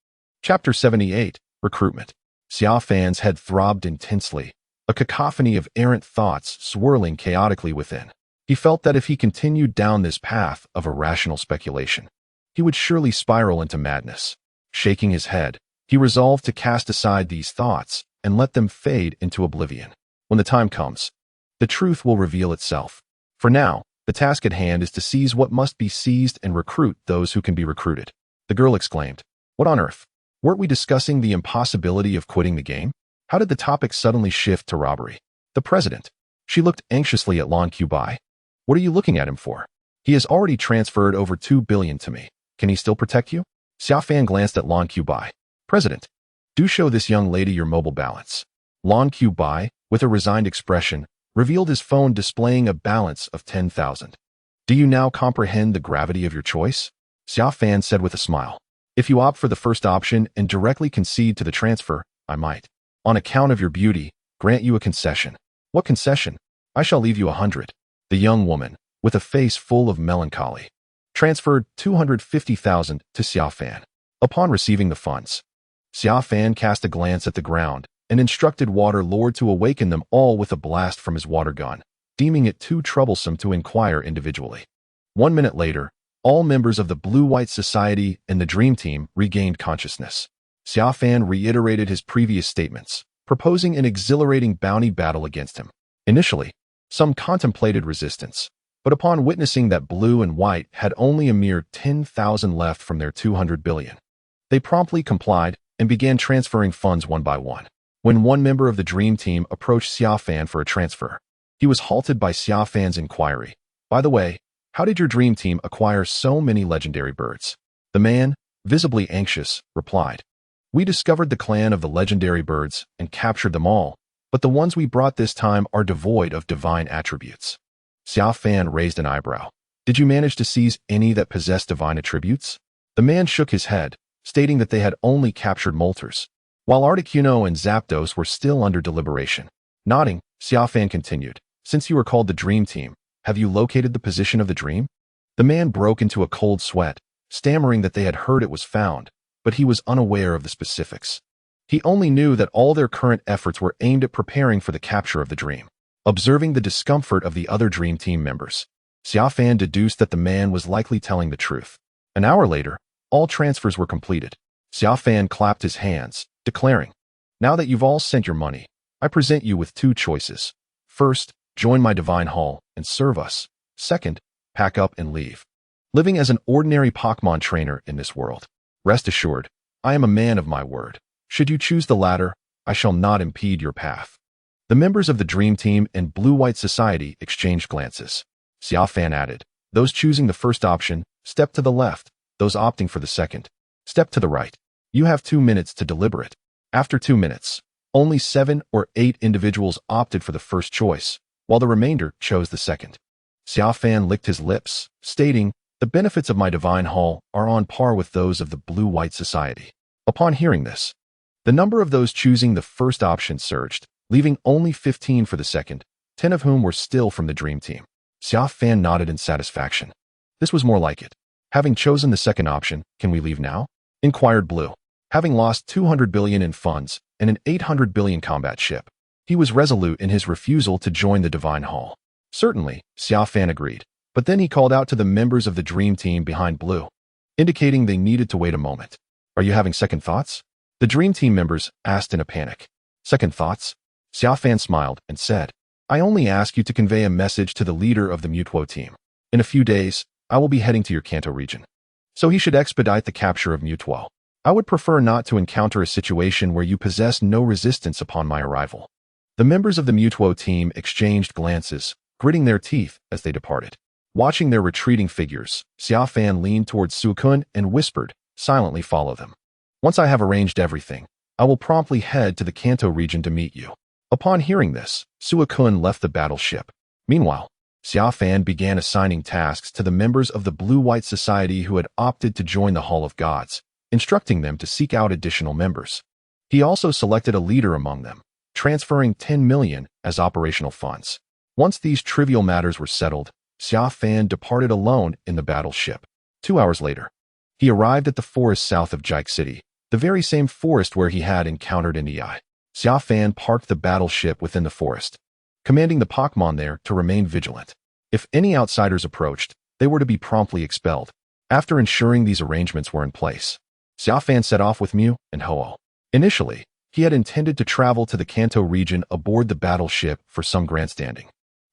S1: Chapter 78, Recruitment. Xia Fan's head throbbed intensely, a cacophony of errant thoughts swirling chaotically within. He felt that if he continued down this path of irrational speculation, he would surely spiral into madness. Shaking his head, he resolved to cast aside these thoughts and let them fade into oblivion. When the time comes, the truth will reveal itself. For now, the task at hand is to seize what must be seized and recruit those who can be recruited. The girl exclaimed. What on earth? Weren't we discussing the impossibility of quitting the game? How did the topic suddenly shift to robbery? The president. She looked anxiously at Lan Qiubai. What are you looking at him for? He has already transferred over 2 billion to me. Can he still protect you? Xia Fan glanced at Lan Qiubai. President, do show this young lady your mobile balance. Lan Qiubai, with a resigned expression, revealed his phone displaying a balance of 10,000. Do you now comprehend the gravity of your choice? Xia Fan said with a smile. If you opt for the first option and directly concede to the transfer, I might, on account of your beauty, grant you a concession. What concession? I shall leave you 100. The young woman, with a face full of melancholy, transferred 250,000 to Xia Fan. Upon receiving the funds, Xia Fan cast a glance at the ground and instructed Water Lord to awaken them all with a blast from his water gun, deeming it too troublesome to inquire individually. 1 minute later, all members of the Blue-White Society and the Dream Team regained consciousness. Xia Fan reiterated his previous statements, proposing an exhilarating bounty battle against him. Initially, some contemplated resistance, but upon witnessing that Blue and White had only a mere 10,000 left from their 200 billion, they promptly complied and began transferring funds one by one. When one member of the Dream Team approached Xia Fan for a transfer, he was halted by Xia Fan's inquiry. By the way, how did your Dream Team acquire so many legendary birds? The man, visibly anxious, replied. We discovered the clan of the legendary birds and captured them all, but the ones we brought this time are devoid of divine attributes. Xia Fan raised an eyebrow. Did you manage to seize any that possess divine attributes? The man shook his head, stating that they had only captured molters, while Articuno and Zapdos were still under deliberation. Nodding, Xia Fan continued. Since you were called the Dream Team, have you located the position of the dream? The man broke into a cold sweat, stammering that they had heard it was found, but he was unaware of the specifics. He only knew that all their current efforts were aimed at preparing for the capture of the dream. Observing the discomfort of the other Dream Team members, Xia Fan deduced that the man was likely telling the truth. An hour later, all transfers were completed. Xia Fan clapped his hands, declaring, Now that you've all sent your money, I present you with 2 choices. First, join my divine hall and serve us. Second, pack up and leave. Living as an ordinary Pokémon trainer in this world. Rest assured, I am a man of my word. Should you choose the latter, I shall not impede your path. The members of the Dream Team and Blue-White Society exchanged glances. Xia Fan added, those choosing the first option, step to the left. Those opting for the second, step to the right. You have 2 minutes to deliberate. After 2 minutes, only 7 or 8 individuals opted for the first choice, while the remainder chose the second. Xia Fan licked his lips, stating, the benefits of my divine hall are on par with those of the Blue-White Society. Upon hearing this, the number of those choosing the first option surged, leaving only 15 for the second, 10 of whom were still from the Dream Team. Xia Fan nodded in satisfaction. This was more like it. Having chosen the second option, can we leave now? Inquired Blue. Having lost 200 billion in funds and an 800 billion combat ship, he was resolute in his refusal to join the Divine Hall. Certainly, Xia Fan agreed, but then he called out to the members of the Dream Team behind Blue, indicating they needed to wait a moment. Are you having second thoughts? The Dream Team members asked in a panic. Second thoughts? Xia Fan smiled and said, I only ask you to convey a message to the leader of the Mutuo team. In a few days, I will be heading to your Kanto region. So he should expedite the capture of Mutuo. I would prefer not to encounter a situation where you possess no resistance upon my arrival. The members of the Mutuo team exchanged glances, gritting their teeth as they departed. Watching their retreating figures, Xia Fan leaned towards Suakun and whispered, silently follow them. Once I have arranged everything, I will promptly head to the Kanto region to meet you. Upon hearing this, Suakun left the battleship. Meanwhile, Xia Fan began assigning tasks to the members of the Blue-White Society who had opted to join the Hall of Gods, instructing them to seek out additional members. He also selected a leader among them, transferring 10 million as operational funds. Once these trivial matters were settled, Xia Fan departed alone in the battleship. 2 hours later, he arrived at the forest south of Jiegeng City, the very same forest where he had encountered Nei. Xia Fan parked the battleship within the forest, commanding the Pokémon there to remain vigilant. If any outsiders approached, they were to be promptly expelled. After ensuring these arrangements were in place, Xia Fan set off with Mew and Ho-Oh. Initially, he had intended to travel to the Kanto region aboard the battleship for some grandstanding.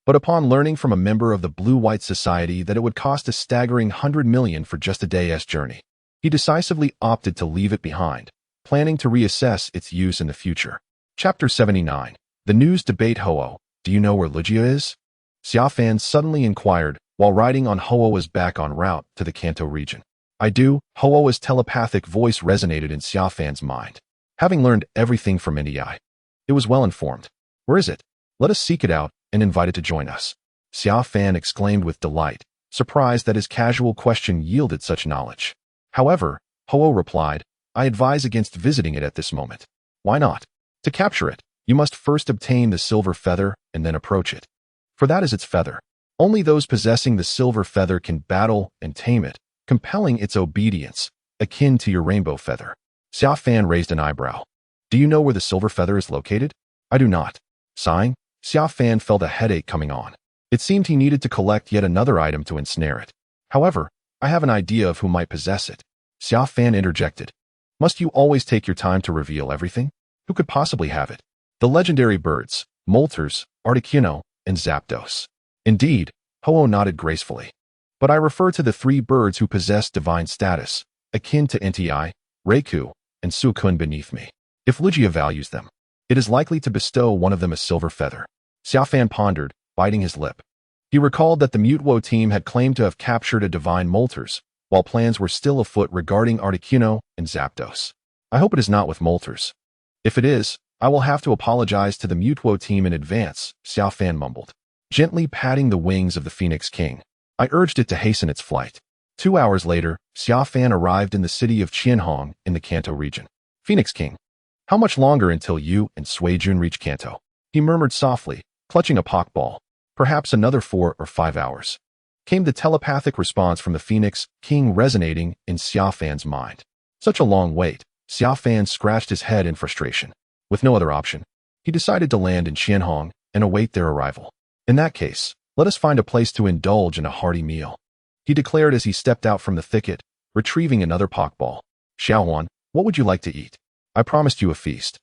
S1: But upon learning from a member of the Blue-White Society that it would cost a staggering 100 million for just a day's journey, he decisively opted to leave it behind, planning to reassess its use in the future. Chapter 79. The News Debate. Ho-Oh, do you know where Lugia is? Xia Fan suddenly inquired while riding on Ho-Oh's back en route to the Kanto region. I do. Ho-Oh's telepathic voice resonated in Xia Fan's mind. Having learned everything from Nei, it was well informed. Where is it? Let us seek it out and invite it to join us. Xia Fan exclaimed with delight, surprised that his casual question yielded such knowledge. However, Ho-Oh replied, I advise against visiting it at this moment. Why not? To capture it, you must first obtain the silver feather and then approach it. For that is its feather. Only those possessing the silver feather can battle and tame it, compelling its obedience, akin to your rainbow feather. Xia Fan raised an eyebrow. Do you know where the silver feather is located? I do not. Sighing, Xia Fan felt a headache coming on. It seemed he needed to collect yet another item to ensnare it. However, I have an idea of who might possess it. Xia Fan interjected. Must you always take your time to reveal everything? Who could possibly have it? The legendary birds, Moltres, Articuno, and Zapdos. Indeed, Ho-Oh nodded gracefully. But I refer to the 3 birds who possess divine status, akin to Entei, Raikou, and Suakun beneath me. If Lugia values them, it is likely to bestow one of them a silver feather. Xia Fan pondered, biting his lip. He recalled that the Mutuo team had claimed to have captured a divine Moltres, while plans were still afoot regarding Articuno and Zapdos. I hope it is not with Moltres. If it is, I will have to apologize to the Mutuo team in advance, Xia Fan mumbled. Gently patting the wings of the Phoenix King, I urged it to hasten its flight. 2 hours later, Xia Fan arrived in the city of Qianhong in the Kanto region. Phoenix King, how much longer until you and Suijun reach Kanto? He murmured softly, clutching a Pokeball. Perhaps another 4 or 5 hours. Came the telepathic response from the Phoenix King resonating in Xia Fan's mind. Such a long wait. Xia Fan scratched his head in frustration. With no other option, he decided to land in Qianhong and await their arrival. In that case, let us find a place to indulge in a hearty meal, he declared as he stepped out from the thicket, retrieving another Pokeball. Xiaohuan, what would you like to eat? I promised you a feast.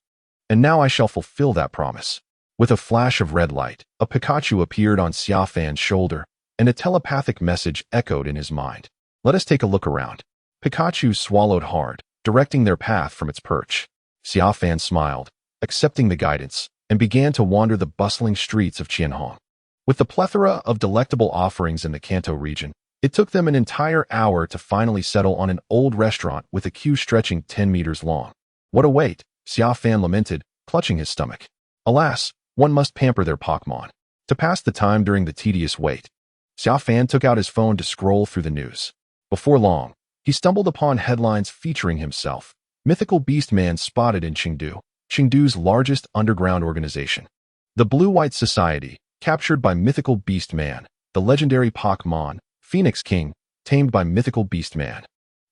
S1: And now I shall fulfill that promise. With a flash of red light, a Pikachu appeared on Xia Fan's shoulder, and a telepathic message echoed in his mind. Let us take a look around. Pikachu swallowed hard, directing their path from its perch. Xia Fan smiled, accepting the guidance, and began to wander the bustling streets of Qianhong. With the plethora of delectable offerings in the Kanto region, it took them an entire hour to finally settle on an old restaurant with a queue stretching 10 meters long. What a wait, Xia Fan lamented, clutching his stomach. Alas, one must pamper their Pokémon. To pass the time during the tedious wait, Xia Fan took out his phone to scroll through the news. Before long, he stumbled upon headlines featuring himself. Mythical Beast Man spotted in Chengdu, Chengdu's largest underground organization. The Blue-White Society, captured by Mythical Beast Man, the legendary Pokémon, Phoenix King, tamed by mythical beastman.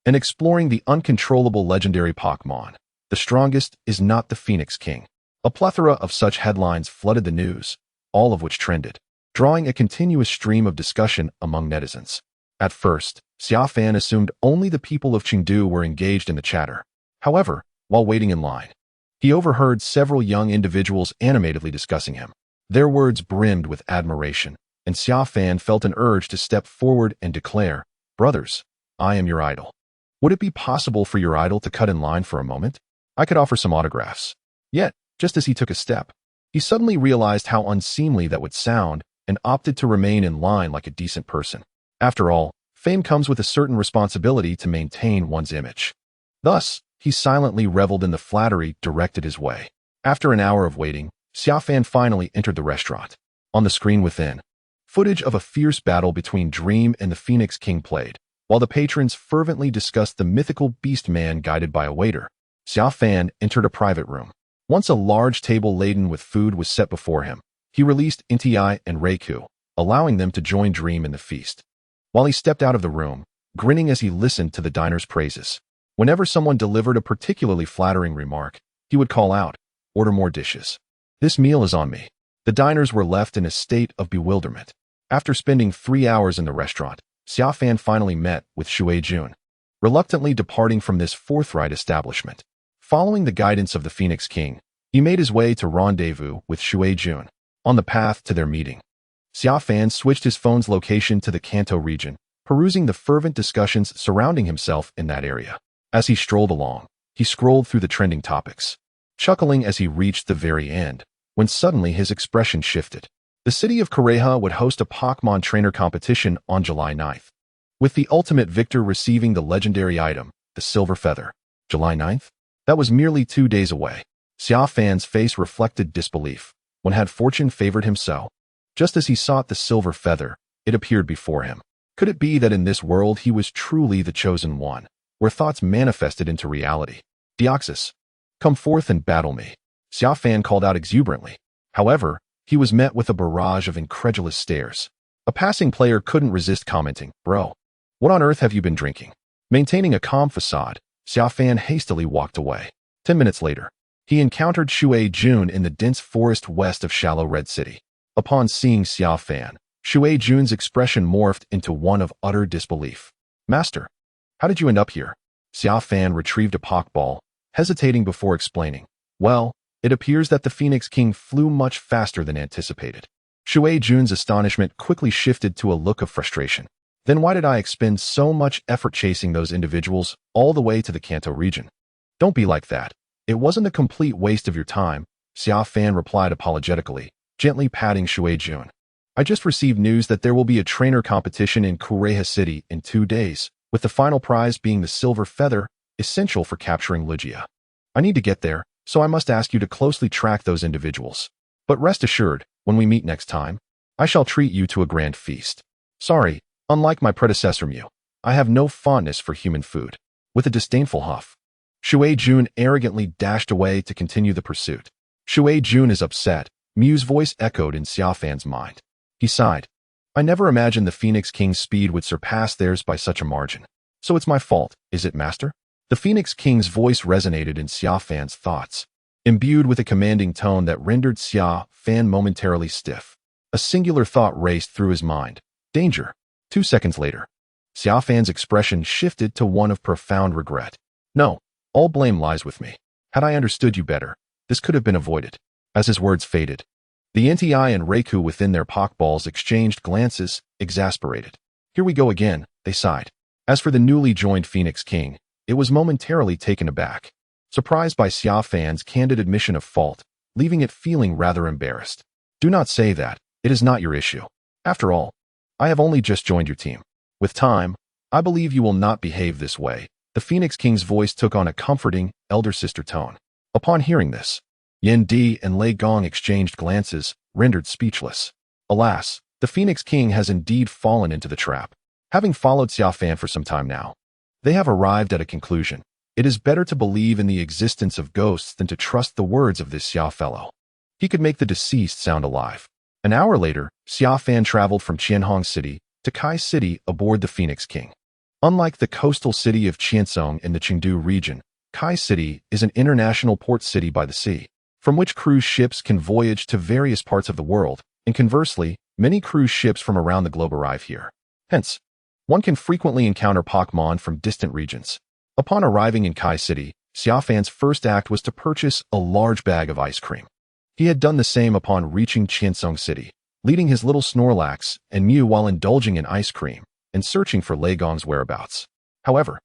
S1: And exploring the uncontrollable legendary Pokémon, the strongest is not the Phoenix King. A plethora of such headlines flooded the news, all of which trended, drawing a continuous stream of discussion among netizens. At first, Xia Fan assumed only the people of Chengdu were engaged in the chatter. However, while waiting in line, he overheard several young individuals animatedly discussing him. Their words brimmed with admiration, and Xia Fan felt an urge to step forward and declare, "Brothers, I am your idol. Would it be possible for your idol to cut in line for a moment? I could offer some autographs." Yet, just as he took a step, he suddenly realized how unseemly that would sound and opted to remain in line like a decent person. After all, fame comes with a certain responsibility to maintain one's image. Thus, he silently reveled in the flattery directed his way. After an hour of waiting, Xia Fan finally entered the restaurant. On the screen within, footage of a fierce battle between Dream and the Phoenix King played, while the patrons fervently discussed the mythical beast man guided by a waiter. Xia Fan entered a private room. Once a large table laden with food was set before him, he released Inti and Reiku, allowing them to join Dream in the feast. While he stepped out of the room, grinning as he listened to the diner's praises. Whenever someone delivered a particularly flattering remark, he would call out, "Order more dishes. This meal is on me." The diners were left in a state of bewilderment. After spending 3 hours in the restaurant, Xia Fan finally met with Shui Jun, reluctantly departing from this forthright establishment. Following the guidance of the Phoenix King, he made his way to rendezvous with Shui Jun. On the path to their meeting, Xia Fan switched his phone's location to the Kanto region, perusing the fervent discussions surrounding himself in that area. As he strolled along, he scrolled through the trending topics, chuckling as he reached the very end, when suddenly his expression shifted. The city of Kureha would host a Pokémon trainer competition on July 9th, with the ultimate victor receiving the legendary item, the Silver Feather. July 9th? That was merely 2 days away. Xia Fan's face reflected disbelief. When had fortune favored him so? Just as he sought the Silver Feather, it appeared before him. Could it be that in this world he was truly the chosen one, where thoughts manifested into reality? "Deoxys, come forth and battle me," Xia Fan called out exuberantly. However, he was met with a barrage of incredulous stares. A passing player couldn't resist commenting, "Bro, what on earth have you been drinking?" Maintaining a calm facade, Xia Fan hastily walked away. 10 minutes later, he encountered Shui Jun in the dense forest west of Shallow Red City. Upon seeing Xia Fan, Shui Jun's expression morphed into one of utter disbelief. "Master, how did you end up here?" Xia Fan retrieved a Pokeball, hesitating before explaining. "Well, it appears that the Phoenix King flew much faster than anticipated." Shui Jun's astonishment quickly shifted to a look of frustration. "Then why did I expend so much effort chasing those individuals all the way to the Kanto region?" "Don't be like that. It wasn't a complete waste of your time," Xia Fan replied apologetically, gently patting Shui Jun. "I just received news that there will be a trainer competition in Kureha City in 2 days, with the final prize being the Silver Feather, essential for capturing Lugia. I need to get there, so I must ask you to closely track those individuals. But rest assured, when we meet next time, I shall treat you to a grand feast. Sorry, unlike my predecessor Mew, I have no fondness for human food." With a disdainful huff, Shui Jun arrogantly dashed away to continue the pursuit. "Shui Jun is upset," Mew's voice echoed in Xia Fan's mind. He sighed. "I never imagined the Phoenix King's speed would surpass theirs by such a margin. So it's my fault, is it, master?" The Phoenix King's voice resonated in Xia Fan's thoughts, imbued with a commanding tone that rendered Xia Fan momentarily stiff. A singular thought raced through his mind. Danger. 2 seconds later, Xia Fan's expression shifted to one of profound regret. "No, all blame lies with me. Had I understood you better, this could have been avoided." As his words faded, the Inti and Reiku within their Pokeballs exchanged glances, exasperated. "Here we go again," they sighed. As for the newly joined Phoenix King, it was momentarily taken aback, surprised by Xia Fan's candid admission of fault, leaving it feeling rather embarrassed. "Do not say that. It is not your issue. After all, I have only just joined your team. With time, I believe you will not behave this way." The Phoenix King's voice took on a comforting, elder sister tone. Upon hearing this, Yin Di and Lei Gong exchanged glances, rendered speechless. Alas, the Phoenix King has indeed fallen into the trap. Having followed Xia Fan for some time now, they have arrived at a conclusion. It is better to believe in the existence of ghosts than to trust the words of this Xia fellow. He could make the deceased sound alive. An hour later, Xia Fan traveled from Jiegeng City to Kai City aboard the Phoenix King. Unlike the coastal city of Qiansong in the Chengdu region, Kai City is an international port city by the sea, from which cruise ships can voyage to various parts of the world, and conversely, many cruise ships from around the globe arrive here. Hence, one can frequently encounter Pokémon from distant regions. Upon arriving in Kai City, Xia Fan's first act was to purchase a large bag of ice cream. He had done the same upon reaching Qiansong City, leading his little Snorlax and Mew while indulging in ice cream and searching for Leigong's whereabouts. However,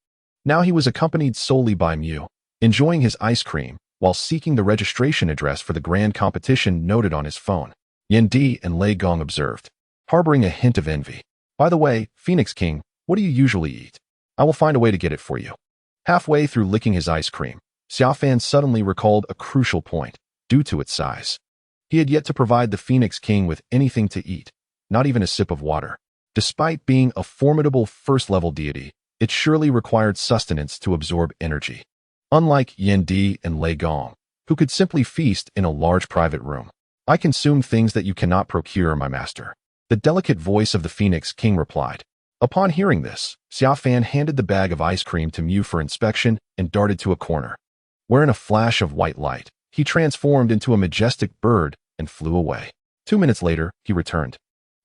S1: now he was accompanied solely by Mew, enjoying his ice cream while seeking the registration address for the grand competition noted on his phone. Yendi and Leigong observed, harboring a hint of envy. By the way, Phoenix King, what do you usually eat? I will find a way to get it for you. Halfway through licking his ice cream, Xia Fan suddenly recalled a crucial point, due to its size. He had yet to provide the Phoenix King with anything to eat, not even a sip of water. Despite being a formidable first-level deity, it surely required sustenance to absorb energy. Unlike Yendi and Leigong, who could simply feast in a large private room. I consume things that you cannot procure, my master. The delicate voice of the Phoenix King replied. Upon hearing this, Xia Fan handed the bag of ice cream to Mew for inspection and darted to a corner, where in a flash of white light, he transformed into a majestic bird and flew away. 2 minutes later, he returned,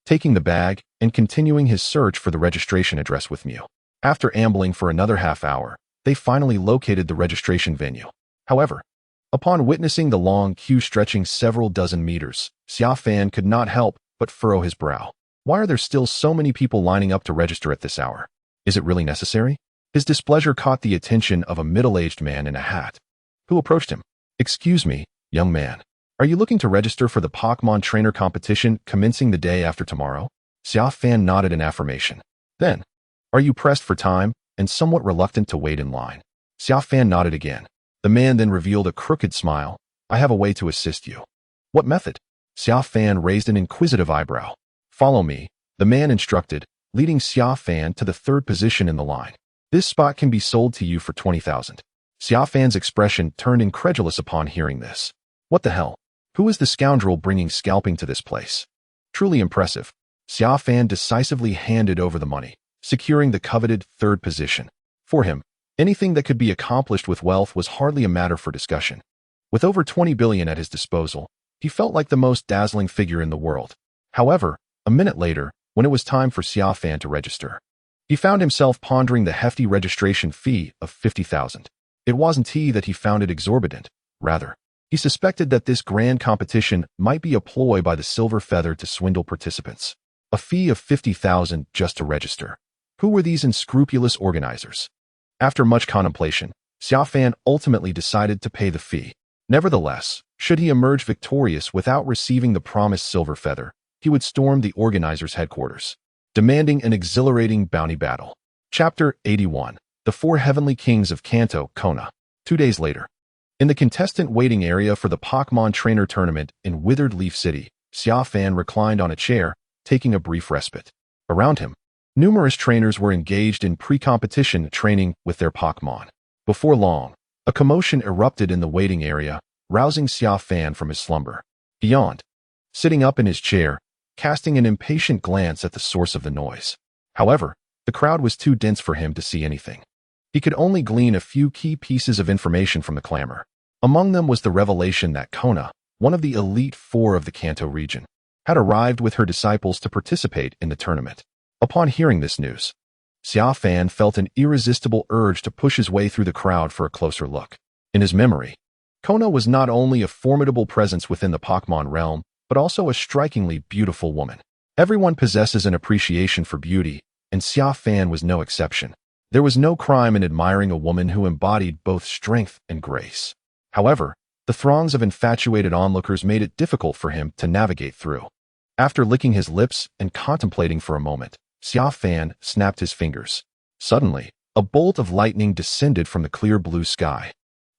S1: taking the bag and continuing his search for the registration address with Mew. After ambling for another half hour, they finally located the registration venue. However, upon witnessing the long queue stretching several dozen meters, Xia Fan could not help but furrow his brow. Why are there still so many people lining up to register at this hour? Is it really necessary? His displeasure caught the attention of a middle-aged man in a hat, who approached him. Excuse me, young man. Are you looking to register for the Pokémon trainer competition commencing the day after tomorrow? Xia Fan nodded in affirmation. Then, are you pressed for time and somewhat reluctant to wait in line? Xia Fan nodded again. The man then revealed a crooked smile. I have a way to assist you. What method? Xia Fan raised an inquisitive eyebrow. Follow me, the man instructed, leading Xia Fan to the third position in the line. This spot can be sold to you for 20,000. Xia Fan's expression turned incredulous upon hearing this. What the hell? Who is the scoundrel bringing scalping to this place? Truly impressive. Xia Fan decisively handed over the money, securing the coveted third position. For him, anything that could be accomplished with wealth was hardly a matter for discussion. With over 20 billion at his disposal, he felt like the most dazzling figure in the world. However, a minute later, when it was time for Xia Fan to register, he found himself pondering the hefty registration fee of 50,000. It wasn't he that he found it exorbitant. Rather, he suspected that this grand competition might be a ploy by the Silver Feather to swindle participants. A fee of 50,000 just to register. Who were these unscrupulous organizers? After much contemplation, Xia Fan ultimately decided to pay the fee. Nevertheless, should he emerge victorious without receiving the promised Silver Feather, he would storm the organizers' headquarters, demanding an exhilarating bounty battle. Chapter 81. The Four Heavenly Kings of Kanto, Kona. 2 days later. In the contestant waiting area for the Pokémon Trainer Tournament in Withered Leaf City, Xia Fan reclined on a chair, taking a brief respite. Around him, numerous trainers were engaged in pre-competition training with their Pokémon. Before long, a commotion erupted in the waiting area, rousing Xia Fan from his slumber. He yawned, sitting up in his chair, casting an impatient glance at the source of the noise. However, the crowd was too dense for him to see anything. He could only glean a few key pieces of information from the clamor. Among them was the revelation that Kona, one of the elite four of the Kanto region, had arrived with her disciples to participate in the tournament. Upon hearing this news, Xia Fan felt an irresistible urge to push his way through the crowd for a closer look. In his memory, Kona was not only a formidable presence within the Pokémon realm, but also a strikingly beautiful woman. Everyone possesses an appreciation for beauty, and Xia Fan was no exception. There was no crime in admiring a woman who embodied both strength and grace. However, the throngs of infatuated onlookers made it difficult for him to navigate through. After licking his lips and contemplating for a moment, Xia Fan snapped his fingers. Suddenly, a bolt of lightning descended from the clear blue sky.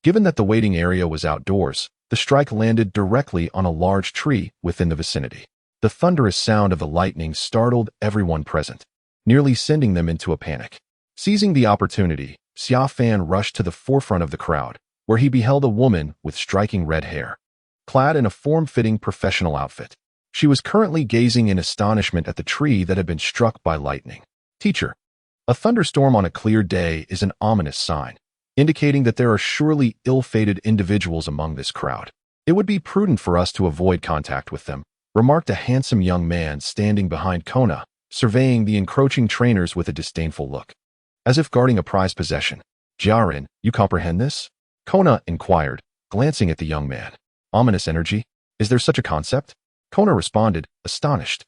S1: Given that the waiting area was outdoors, the strike landed directly on a large tree within the vicinity. The thunderous sound of the lightning startled everyone present, nearly sending them into a panic. Seizing the opportunity, Xia Fan rushed to the forefront of the crowd, where he beheld a woman with striking red hair, clad in a form-fitting professional outfit. She was currently gazing in astonishment at the tree that had been struck by lightning. Teacher, a thunderstorm on a clear day is an ominous sign, indicating that there are surely ill-fated individuals among this crowd. It would be prudent for us to avoid contact with them, remarked a handsome young man standing behind Kona, surveying the encroaching trainers with a disdainful look, as if guarding a prized possession. Jiaren, you comprehend this? Kona inquired, glancing at the young man. Ominous energy? Is there such a concept? Kona responded, astonished.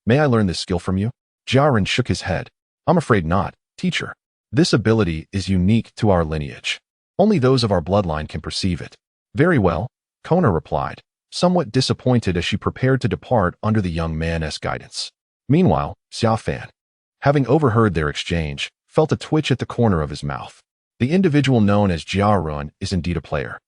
S1: May I learn this skill from you? Jiaren shook his head. I'm afraid not, teacher. This ability is unique to our lineage. Only those of our bloodline can perceive it. Very well, Kona replied, somewhat disappointed as she prepared to depart under the young man's guidance. Meanwhile, Xia Fan, having overheard their exchange, felt a twitch at the corner of his mouth. The individual known as Jiaren is indeed a player,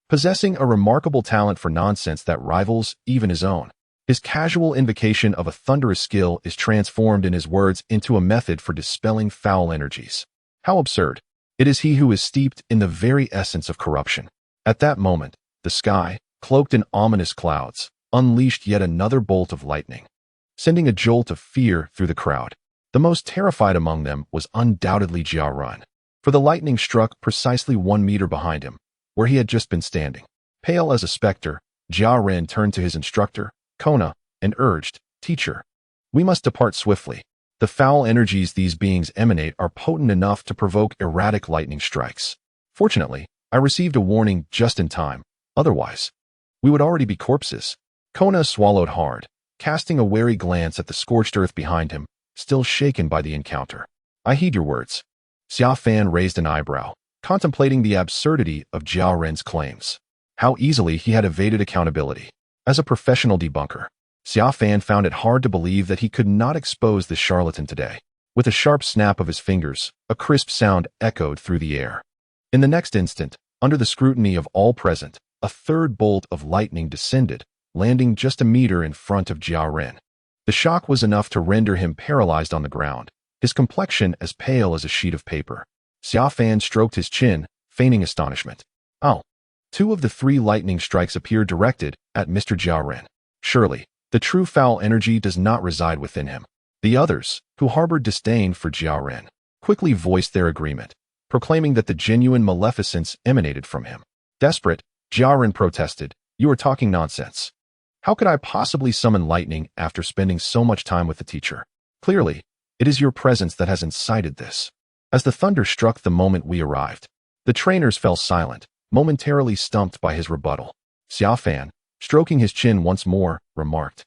S1: possessing a remarkable talent for nonsense that rivals even his own. His casual invocation of a thunderous skill is transformed in his words into a method for dispelling foul energies. How absurd. It is he who is steeped in the very essence of corruption. At that moment, the sky, cloaked in ominous clouds, unleashed yet another bolt of lightning, sending a jolt of fear through the crowd. The most terrified among them was undoubtedly Jiaren, for the lightning struck precisely 1 meter behind him, where he had just been standing. Pale as a specter, Jiaren turned to his instructor, Kona, and urged, Teacher, we must depart swiftly. The foul energies these beings emanate are potent enough to provoke erratic lightning strikes. Fortunately, I received a warning just in time. Otherwise, we would already be corpses. Kona swallowed hard, casting a wary glance at the scorched earth behind him, still shaken by the encounter. I heed your words. Xia Fan raised an eyebrow, contemplating the absurdity of Jiaren's claims. How easily he had evaded accountability. As a professional debunker, Xia Fan found it hard to believe that he could not expose the charlatan today. With a sharp snap of his fingers, a crisp sound echoed through the air. In the next instant, under the scrutiny of all present, a third bolt of lightning descended, landing just a meter in front of Jiaren. The shock was enough to render him paralyzed on the ground, his complexion as pale as a sheet of paper. Xia Fan stroked his chin, feigning astonishment. Oh. 2 of the 3 lightning strikes appeared directed at Mr. Jiaren. Surely, the true foul energy does not reside within him. The others, who harbored disdain for Jiaren, quickly voiced their agreement, proclaiming that the genuine maleficence emanated from him. Desperate, Jiaren protested, You are talking nonsense. How could I possibly summon lightning after spending so much time with the teacher? Clearly, it is your presence that has incited this. As the thunder struck the moment we arrived, the trainers fell silent, momentarily stumped by his rebuttal. Xia Fan, stroking his chin once more, remarked,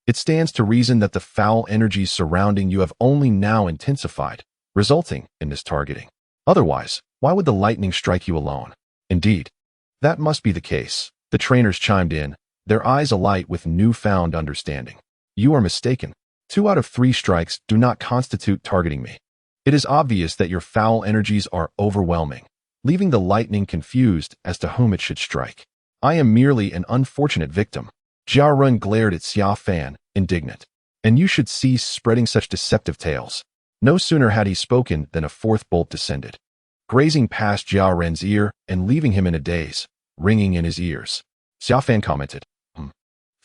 S1: It stands to reason that the foul energies surrounding you have only now intensified, resulting in this targeting. Otherwise, why would the lightning strike you alone? Indeed, that must be the case. The trainers chimed in, their eyes alight with newfound understanding. You are mistaken. 2 out of 3 strikes do not constitute targeting me. It is obvious that your foul energies are overwhelming, leaving the lightning confused as to whom it should strike. I am merely an unfortunate victim. Jiaren glared at Xia Fan, indignant. And you should cease spreading such deceptive tales. No sooner had he spoken than a 4th bolt descended, grazing past Jiaren's ear and leaving him in a daze, ringing in his ears. Xia Fan commented,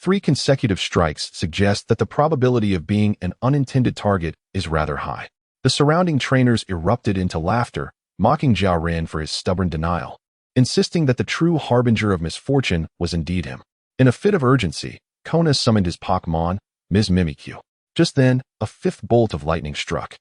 S1: 3 consecutive strikes suggest that the probability of being an unintended target is rather high. The surrounding trainers erupted into laughter, mocking Jiaren for his stubborn denial, insisting that the true harbinger of misfortune was indeed him. In a fit of urgency, Kona summoned his Pokémon, Ms. Mimikyu. Just then, a 5th bolt of lightning struck.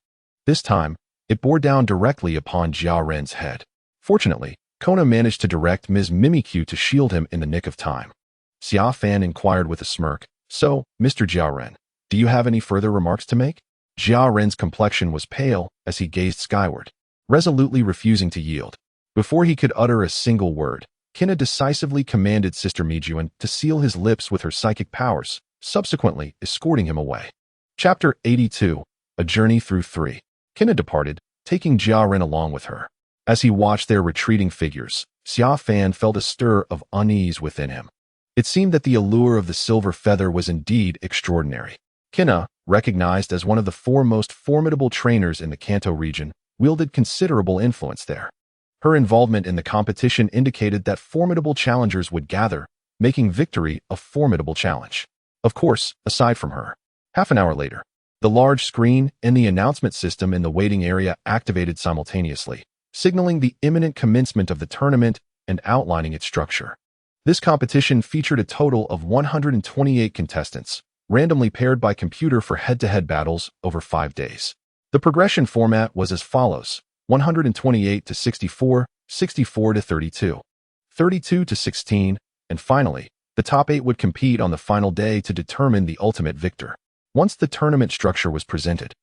S1: This time, it bore down directly upon Jiaren's head. Fortunately, Kona managed to direct Ms. Mimikyu to shield him in the nick of time. Xia Fan inquired with a smirk, So, Mr. Jiaren, do you have any further remarks to make? Jiaren's complexion was pale as he gazed skyward, resolutely refusing to yield. Before he could utter a single word, Kina decisively commanded Sister Mijuan to seal his lips with her psychic powers, subsequently escorting him away. Chapter 82, A Journey Through 3. Kina departed, taking Jiaren along with her. As he watched their retreating figures, Xia Fan felt a stir of unease within him. It seemed that the allure of the silver feather was indeed extraordinary. Kina, recognized as one of the 4 most formidable trainers in the Kanto region, wielded considerable influence there. Her involvement in the competition indicated that formidable challengers would gather, making victory a formidable challenge. Of course, aside from her. Half an hour later, the large screen and the announcement system in the waiting area activated simultaneously, signaling the imminent commencement of the tournament and outlining its structure. This competition featured a total of 128 contestants, randomly paired by computer for head-to-head battles over 5 days. The progression format was as follows: 128 to 64, 64 to 32, 32 to 16, and finally, the top 8 would compete on the final day to determine the ultimate victor. Once the tournament structure was presented,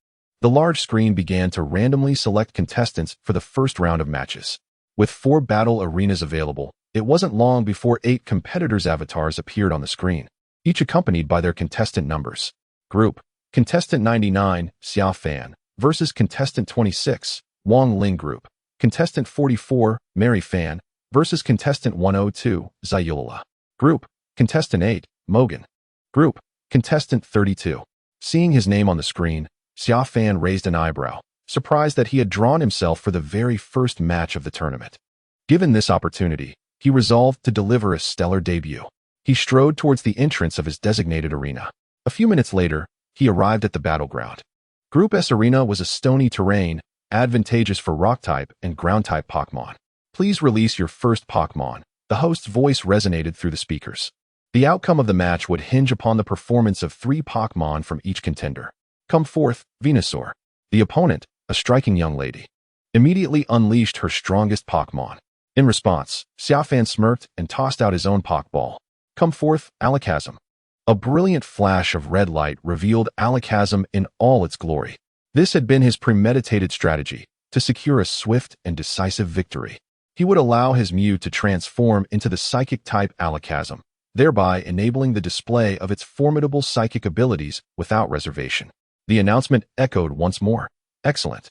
S1: the large screen began to randomly select contestants for the first round of matches. With 4 battle arenas available, it wasn't long before 8 competitors' avatars appeared on the screen, each accompanied by their contestant numbers. Group: Contestant 99, Xia Fan, versus Contestant 26, Wang Ling. Group: Contestant 44, Mary Fan, versus Contestant 102, Zayula. Group: Contestant 8, Mogan. Group: Contestant 32. Seeing his name on the screen, Xia Fan raised an eyebrow, surprised that he had drawn himself for the very first match of the tournament. Given this opportunity, he resolved to deliver a stellar debut. He strode towards the entrance of his designated arena. A few minutes later, he arrived at the battleground. Group S arena was a stony terrain, advantageous for rock-type and ground-type Pokémon. Please release your first Pokémon. The host's voice resonated through the speakers. The outcome of the match would hinge upon the performance of 3 Pokémon from each contender. Come forth, Venusaur. The opponent, a striking young lady, immediately unleashed her strongest Pokémon. In response, Xia Fan smirked and tossed out his own Pokeball. Come forth, Alakazam. A brilliant flash of red light revealed Alakazam in all its glory. This had been his premeditated strategy, to secure a swift and decisive victory. He would allow his Mew to transform into the Psychic-type Alakazam, thereby enabling the display of its formidable psychic abilities without reservation. The announcement echoed once more. Excellent.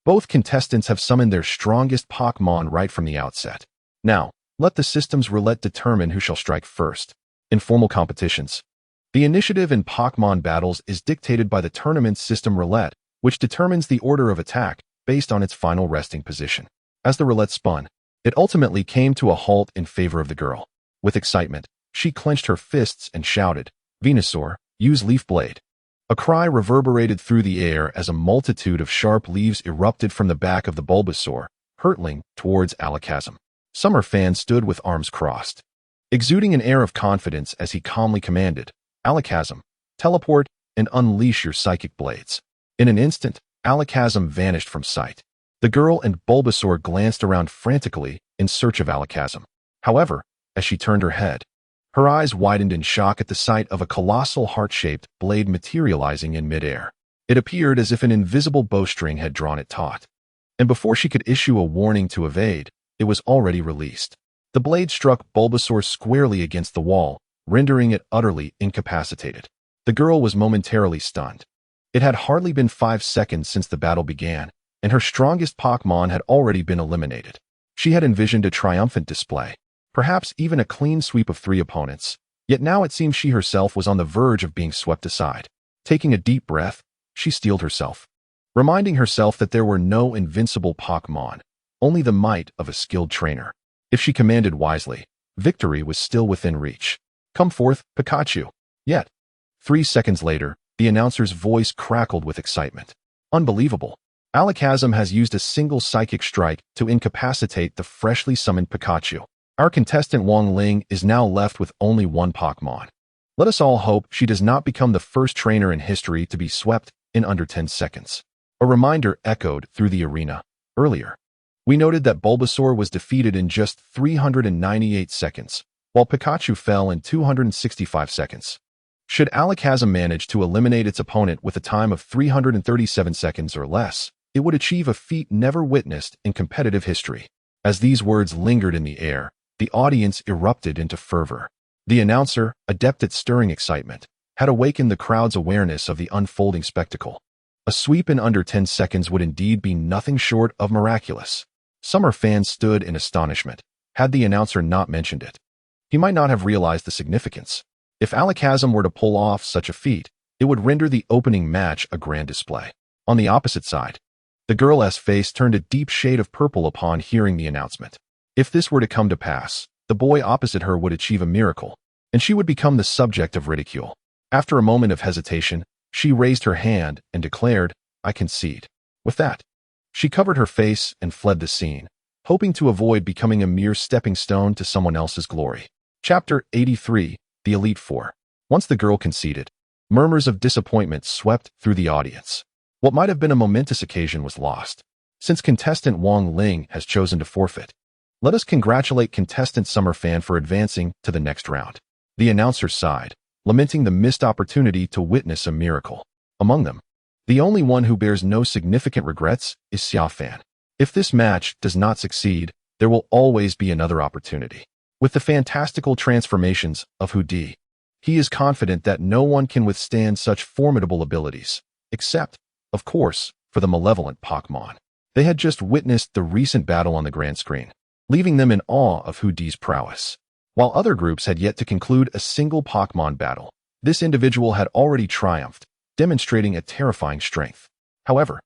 S1: Both contestants have summoned their strongest Pokémon right from the outset. Now, let the system's roulette determine who shall strike first. In formal competitions, the initiative in Pokémon battles is dictated by the tournament's system roulette, which determines the order of attack based on its final resting position. As the roulette spun, it ultimately came to a halt in favor of the girl. With excitement, she clenched her fists and shouted, "Venusaur, use Leaf Blade." A cry reverberated through the air as a multitude of sharp leaves erupted from the back of the Bulbasaur, hurtling towards Alakazam. Summer Fan stood with arms crossed, exuding an air of confidence as he calmly commanded, "Alakazam, teleport and unleash your psychic blades." In an instant, Alakazam vanished from sight. The girl and Bulbasaur glanced around frantically in search of Alakazam. However, as she turned her head, her eyes widened in shock at the sight of a colossal heart-shaped blade materializing in midair. It appeared as if an invisible bowstring had drawn it taut. And before she could issue a warning to evade, it was already released. The blade struck Bulbasaur squarely against the wall, rendering it utterly incapacitated. The girl was momentarily stunned. It had hardly been 5 seconds since the battle began, and her strongest Pokémon had already been eliminated. She had envisioned a triumphant display, perhaps even a clean sweep of 3 opponents, yet now it seemed she herself was on the verge of being swept aside. Taking a deep breath, she steeled herself, reminding herself that there were no invincible Pokémon, only the might of a skilled trainer. If she commanded wisely, victory was still within reach. Come forth, Pikachu. Yet, 3 seconds later, the announcer's voice crackled with excitement. Unbelievable. Alakazam has used a single psychic strike to incapacitate the freshly summoned Pikachu. Our contestant Wang Ling is now left with only 1 Pokémon. Let us all hope she does not become the first trainer in history to be swept in under 10 seconds. A reminder echoed through the arena. Earlier, we noted that Bulbasaur was defeated in just 398 seconds, while Pikachu fell in 265 seconds. Should Alakazam manage to eliminate its opponent with a time of 337 seconds or less, it would achieve a feat never witnessed in competitive history. As these words lingered in the air, the audience erupted into fervor. The announcer, adept at stirring excitement, had awakened the crowd's awareness of the unfolding spectacle. A sweep in under 10 seconds would indeed be nothing short of miraculous. Summer fans stood in astonishment. Had the announcer not mentioned it, he might not have realized the significance. If Alakazam were to pull off such a feat, it would render the opening match a grand display. On the opposite side, the girl's face turned a deep shade of purple upon hearing the announcement. If this were to come to pass, the boy opposite her would achieve a miracle, and she would become the subject of ridicule. After a moment of hesitation, she raised her hand and declared, "I concede." With that, she covered her face and fled the scene, hoping to avoid becoming a mere stepping stone to someone else's glory. Chapter 83, The Elite Four. Once the girl conceded, murmurs of disappointment swept through the audience. What might have been a momentous occasion was lost. Since contestant Wang Ling has chosen to forfeit, let us congratulate contestant Summer Fan for advancing to the next round. The announcer sighed, lamenting the missed opportunity to witness a miracle. Among them, the only one who bears no significant regrets is Xia Fan. If this match does not succeed, there will always be another opportunity. With the fantastical transformations of Hudi, he is confident that no one can withstand such formidable abilities, except, of course, for the malevolent Pokémon. They had just witnessed the recent battle on the grand screen, leaving them in awe of Hudi's prowess. While other groups had yet to conclude a single Pokémon battle, this individual had already triumphed, demonstrating a terrifying strength. However,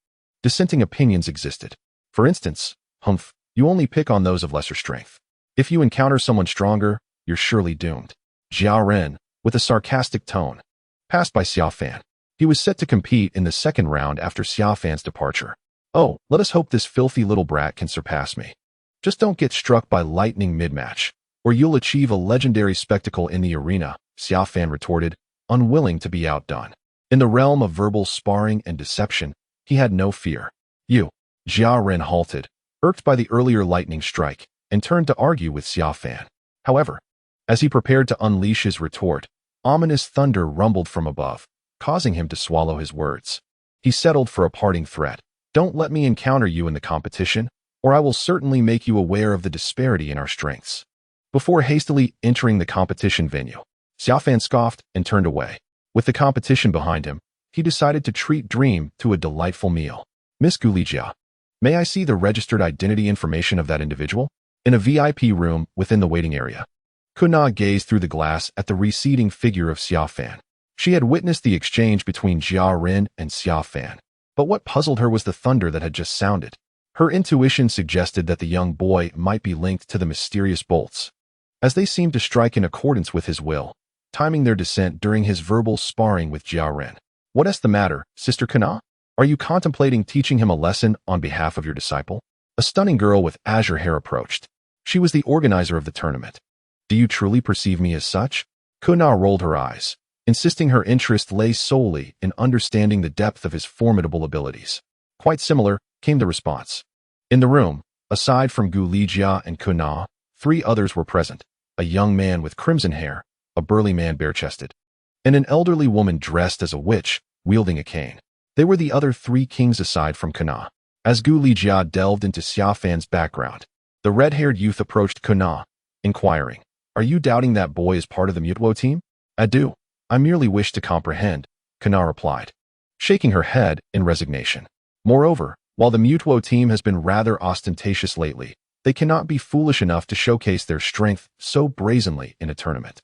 S1: dissenting opinions existed. For instance, "Humph, you only pick on those of lesser strength. If you encounter someone stronger, you're surely doomed." Jia Ren, with a sarcastic tone, passed by Xia Fan. He was set to compete in the second round after Xia Fan's departure. "Oh, let us hope this filthy little brat can surpass me. Just don't get struck by lightning mid-match, or you'll achieve a legendary spectacle in the arena," Xia Fan retorted, unwilling to be outdone. In the realm of verbal sparring and deception, he had no fear. "You." Jia Ren halted, irked by the earlier lightning strike, and turned to argue with Xia Fan. However, as he prepared to unleash his retort, ominous thunder rumbled from above, causing him to swallow his words. He settled for a parting threat. "Don't let me encounter you in the competition, or I will certainly make you aware of the disparity in our strengths." Before hastily entering the competition venue, Xia Fan scoffed and turned away. With the competition behind him, he decided to treat Dream to a delightful meal. "Miss Gulijia, may I see the registered identity information of that individual?" In a VIP room within the waiting area, Kuna gazed through the glass at the receding figure of Xia Fan. She had witnessed the exchange between Jia Ren and Xia Fan, but what puzzled her was the thunder that had just sounded. Her intuition suggested that the young boy might be linked to the mysterious bolts, as they seemed to strike in accordance with his will, timing their descent during his verbal sparring with Jia Ren. "What is the matter, Sister Kana? Are you contemplating teaching him a lesson on behalf of your disciple?" A stunning girl with azure hair approached. She was the organizer of the tournament. "Do you truly perceive me as such?" Kuna rolled her eyes, insisting her interest lay solely in understanding the depth of his formidable abilities. Quite similar came the response. In the room, aside from Gulijia and Kuna, 3 others were present: a young man with crimson hair, a burly man bare-chested, and an elderly woman dressed as a witch, wielding a cane. They were the other 3 kings aside from Kuna. As Gulijia delved into Xia Fan's background, the red-haired youth approached Kuna, inquiring, "Are you doubting that boy is part of the Mutuo team?" "I do. I merely wish to comprehend," Kana replied, shaking her head in resignation. Moreover, while the Mutuo team has been rather ostentatious lately, they cannot be foolish enough to showcase their strength so brazenly in a tournament.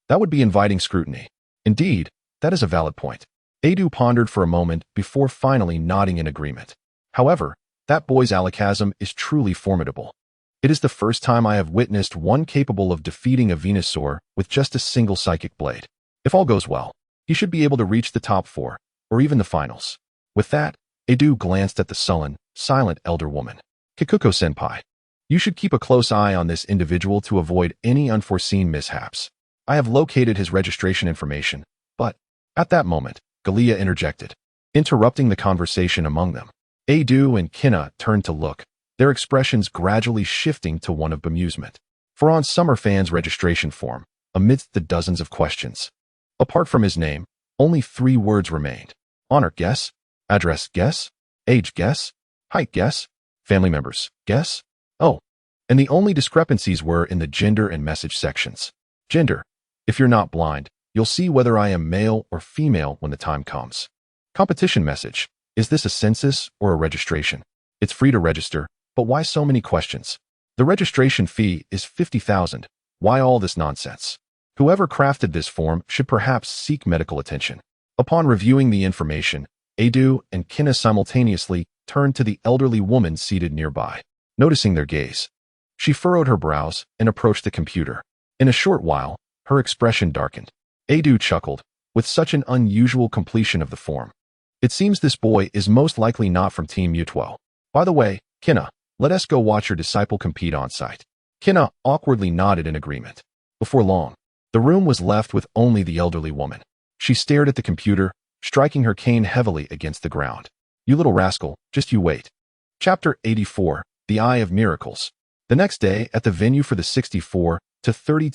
S1: That would be inviting scrutiny. Indeed, that is a valid point. Adu pondered for a moment before finally nodding in agreement. However, that boy's alakazam is truly formidable. It is the first time I have witnessed one capable of defeating a Venusaur with just a single psychic blade. If all goes well, he should be able to reach the top 4, or even the finals. With that, Adu glanced at the sullen, silent elder woman. "Kikuko-senpai, you should keep a close eye on this individual to avoid any unforeseen mishaps. I have located his registration information," but at that moment, Galia interjected, interrupting the conversation among them. Adu and Kina turned to look, their expressions gradually shifting to one of bemusement. For on Summer Fan's registration form, amidst the dozens of questions, apart from his name, only 3 words remained. Honor guess, address guess, age guess, height guess, family members guess. Oh, and the only discrepancies were in the gender and message sections. Gender: if you're not blind, you'll see whether I am male or female when the time comes. Competition message: is this a census or a registration? It's free to register, but why so many questions? The registration fee is 50,000. Why all this nonsense? Whoever crafted this form should perhaps seek medical attention. Upon reviewing the information, Adu and Kina simultaneously turned to the elderly woman seated nearby. Noticing their gaze, she furrowed her brows and approached the computer. In a short while, her expression darkened. Adu chuckled, with such an unusual completion of the form. It seems this boy is most likely not from Team Mutuo. By the way, Kinna, let us go watch your disciple compete on site. Kinna awkwardly nodded in agreement. Before long, the room was left with only the elderly woman. She stared at the computer, striking her cane heavily against the ground. You little rascal, just you wait. Chapter 84, The Eye of Miracles. The next day, at the venue for the 64-32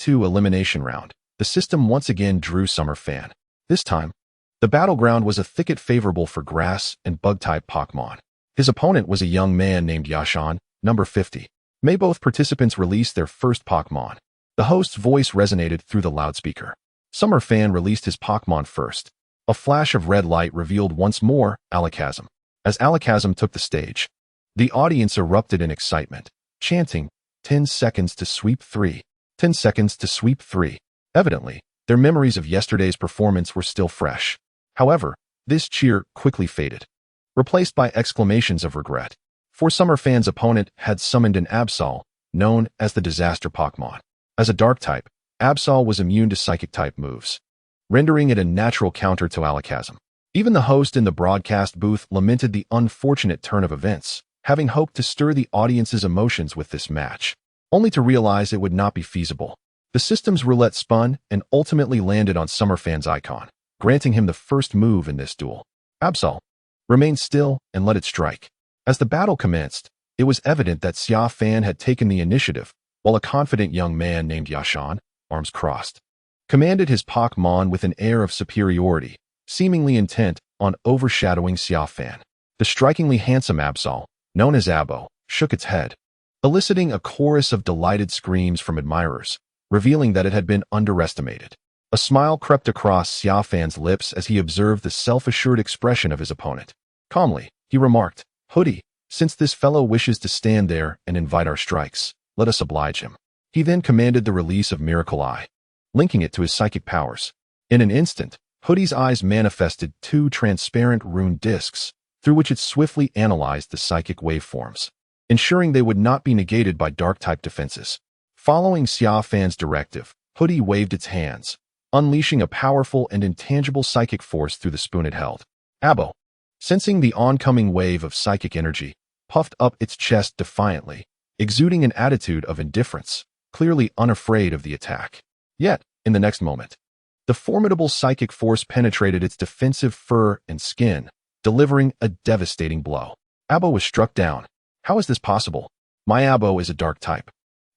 S1: elimination round, the system once again drew Summer Fan. This time, the battleground was a thicket favorable for grass and bug-type Pokémon. His opponent was a young man named Xia Fan, number 50. May both participants release their first Pokémon. The host's voice resonated through the loudspeaker. Summer Fan released his Pokémon first. A flash of red light revealed once more Alakazam. As Alakazam took the stage, the audience erupted in excitement, chanting, 10 seconds to sweep 3. 10 seconds to sweep 3. Evidently, their memories of yesterday's performance were still fresh. However, this cheer quickly faded, replaced by exclamations of regret. For Summer Fan's opponent had summoned an Absol, known as the Disaster Pokémon. As a dark type, Absol was immune to psychic type moves, rendering it a natural counter to Alakazam. Even the host in the broadcast booth lamented the unfortunate turn of events, having hoped to stir the audience's emotions with this match, only to realize it would not be feasible. The system's roulette spun and ultimately landed on Summer Fan's icon, granting him the first move in this duel. Absol remained still and let it strike. As the battle commenced, it was evident that Xia Fan had taken the initiative, while a confident young man named Yashan, arms crossed, commanded his Pokémon with an air of superiority, seemingly intent on overshadowing Xia Fan. The strikingly handsome Absol, known as Abo, shook its head, eliciting a chorus of delighted screams from admirers, revealing that it had been underestimated. A smile crept across Xia Fan's lips as he observed the self-assured expression of his opponent. Calmly, he remarked, Hoodie, since this fellow wishes to stand there and invite our strikes, let us oblige him. He then commanded the release of Miracle Eye, linking it to his psychic powers. In an instant, Hoodie's eyes manifested 2 transparent rune discs, through which it swiftly analyzed the psychic waveforms, ensuring they would not be negated by dark-type defenses. Following Xia Fan's directive, Hoodie waved its hands, unleashing a powerful and intangible psychic force through the spoon it held. Abo, sensing the oncoming wave of psychic energy, puffed up its chest defiantly, exuding an attitude of indifference, clearly unafraid of the attack. Yet, in the next moment, the formidable psychic force penetrated its defensive fur and skin, delivering a devastating blow. Abo was struck down. How is this possible? My Abo is a dark type.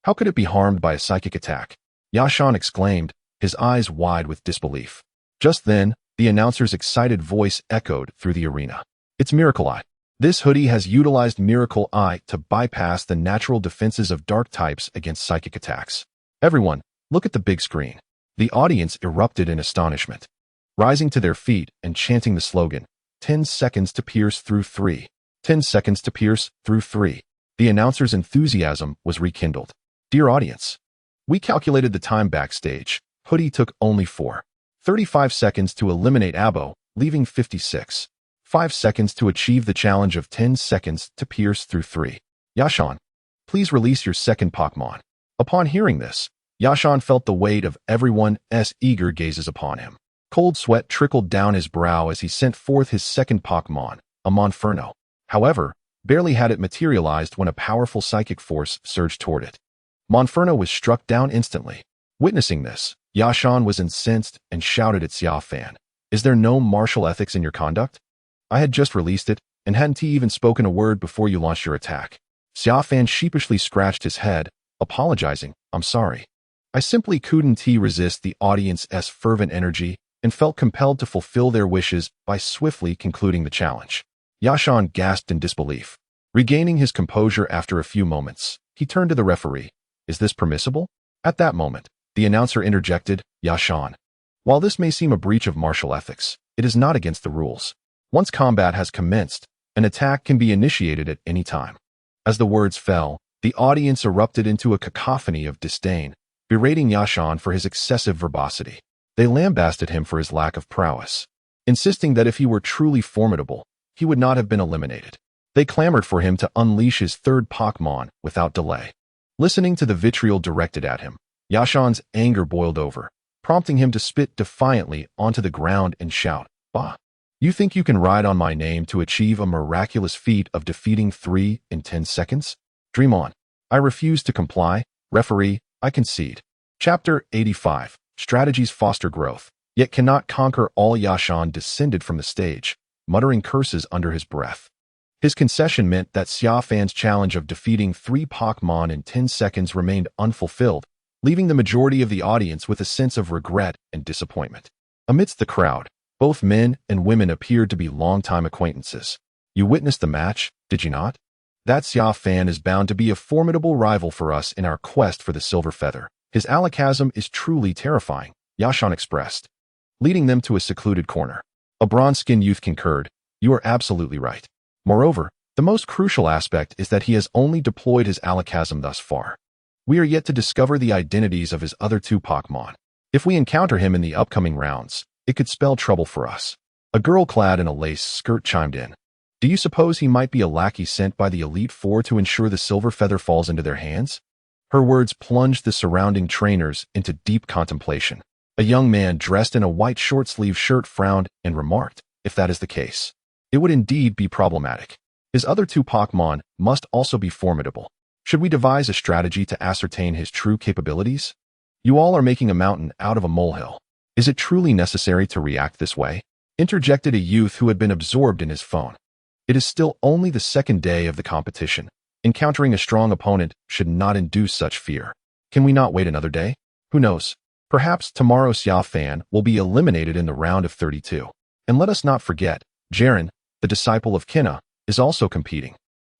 S1: How could it be harmed by a psychic attack? Yashan exclaimed, his eyes wide with disbelief. Just then, the announcer's excited voice echoed through the arena. It's Miracle Eye. This Hoodie has utilized Miracle Eye to bypass the natural defenses of dark types against psychic attacks. Everyone, look at the big screen. The audience erupted in astonishment, rising to their feet and chanting the slogan, 10 seconds to pierce through 3. 10 seconds to pierce through 3. The announcer's enthusiasm was rekindled. Dear audience, we calculated the time backstage. Hoodie took only 35 seconds to eliminate Abo, leaving 56. 5 seconds to achieve the challenge of 10 seconds to pierce through 3. Yashan, please release your second Pokémon. Upon hearing this, Yashan felt the weight of everyone's eager gazes upon him. Cold sweat trickled down his brow as he sent forth his second Pokémon, a Monferno. However, barely had it materialized when a powerful psychic force surged toward it. Monferno was struck down instantly. Witnessing this, Yashan was incensed and shouted at Xia Fan, Is there no martial ethics in your conduct? I had just released it, and hadn't even spoken a word before you launched your attack. Xia Fan sheepishly scratched his head, apologizing, I'm sorry. I simply couldn't resist the audience's fervent energy and felt compelled to fulfill their wishes by swiftly concluding the challenge. Yashan gasped in disbelief. Regaining his composure after a few moments, he turned to the referee. Is this permissible? At that moment, the announcer interjected, Yashan. While this may seem a breach of martial ethics, it is not against the rules. Once combat has commenced, an attack can be initiated at any time. As the words fell, the audience erupted into a cacophony of disdain, berating Yashan for his excessive verbosity. They lambasted him for his lack of prowess, insisting that if he were truly formidable, he would not have been eliminated. They clamored for him to unleash his third Pokémon without delay. Listening to the vitriol directed at him, Yashan's anger boiled over. prompting him to spit defiantly onto the ground and shout, "Bah! You think you can ride on my name to achieve a miraculous feat of defeating 3 in 10 seconds? Dream on." I refuse to comply. Referee, I concede. Chapter 85. Strategies foster growth, yet cannot conquer all. Xia Fan descended from the stage, muttering curses under his breath. His concession meant that Xia Fan's challenge of defeating 3 Pokémon in 10 seconds remained unfulfilled, leaving the majority of the audience with a sense of regret and disappointment. Amidst the crowd, both men and women appeared to be longtime acquaintances. You witnessed the match, did you not? That Xia Fan is bound to be a formidable rival for us in our quest for the Silver Feather. His alakazam is truly terrifying, Xia Fan expressed, leading them to a secluded corner. A bronze-skinned youth concurred, "You are absolutely right. Moreover, the most crucial aspect is that he has only deployed his alakazam thus far. We are yet to discover the identities of his other 2 Pokémon. If we encounter him in the upcoming rounds, it could spell trouble for us." A girl clad in a lace skirt chimed in. "Do you suppose he might be a lackey sent by the Elite Four to ensure the Silver Feather falls into their hands?" Her words plunged the surrounding trainers into deep contemplation. A young man dressed in a white short-sleeved shirt frowned and remarked, "If that is the case, it would indeed be problematic. His other 2 Pokémon must also be formidable. Should we devise a strategy to ascertain his true capabilities? You all are making a mountain out of a molehill. Is it truly necessary to react this way?" interjected a youth who had been absorbed in his phone. "It is still only the second day of the competition. Encountering a strong opponent should not induce such fear. Can we not wait another day? Who knows? Perhaps tomorrow Xia Fan will be eliminated in the round of 32. And let us not forget, Jiegeng, the disciple of Kina, is also competing.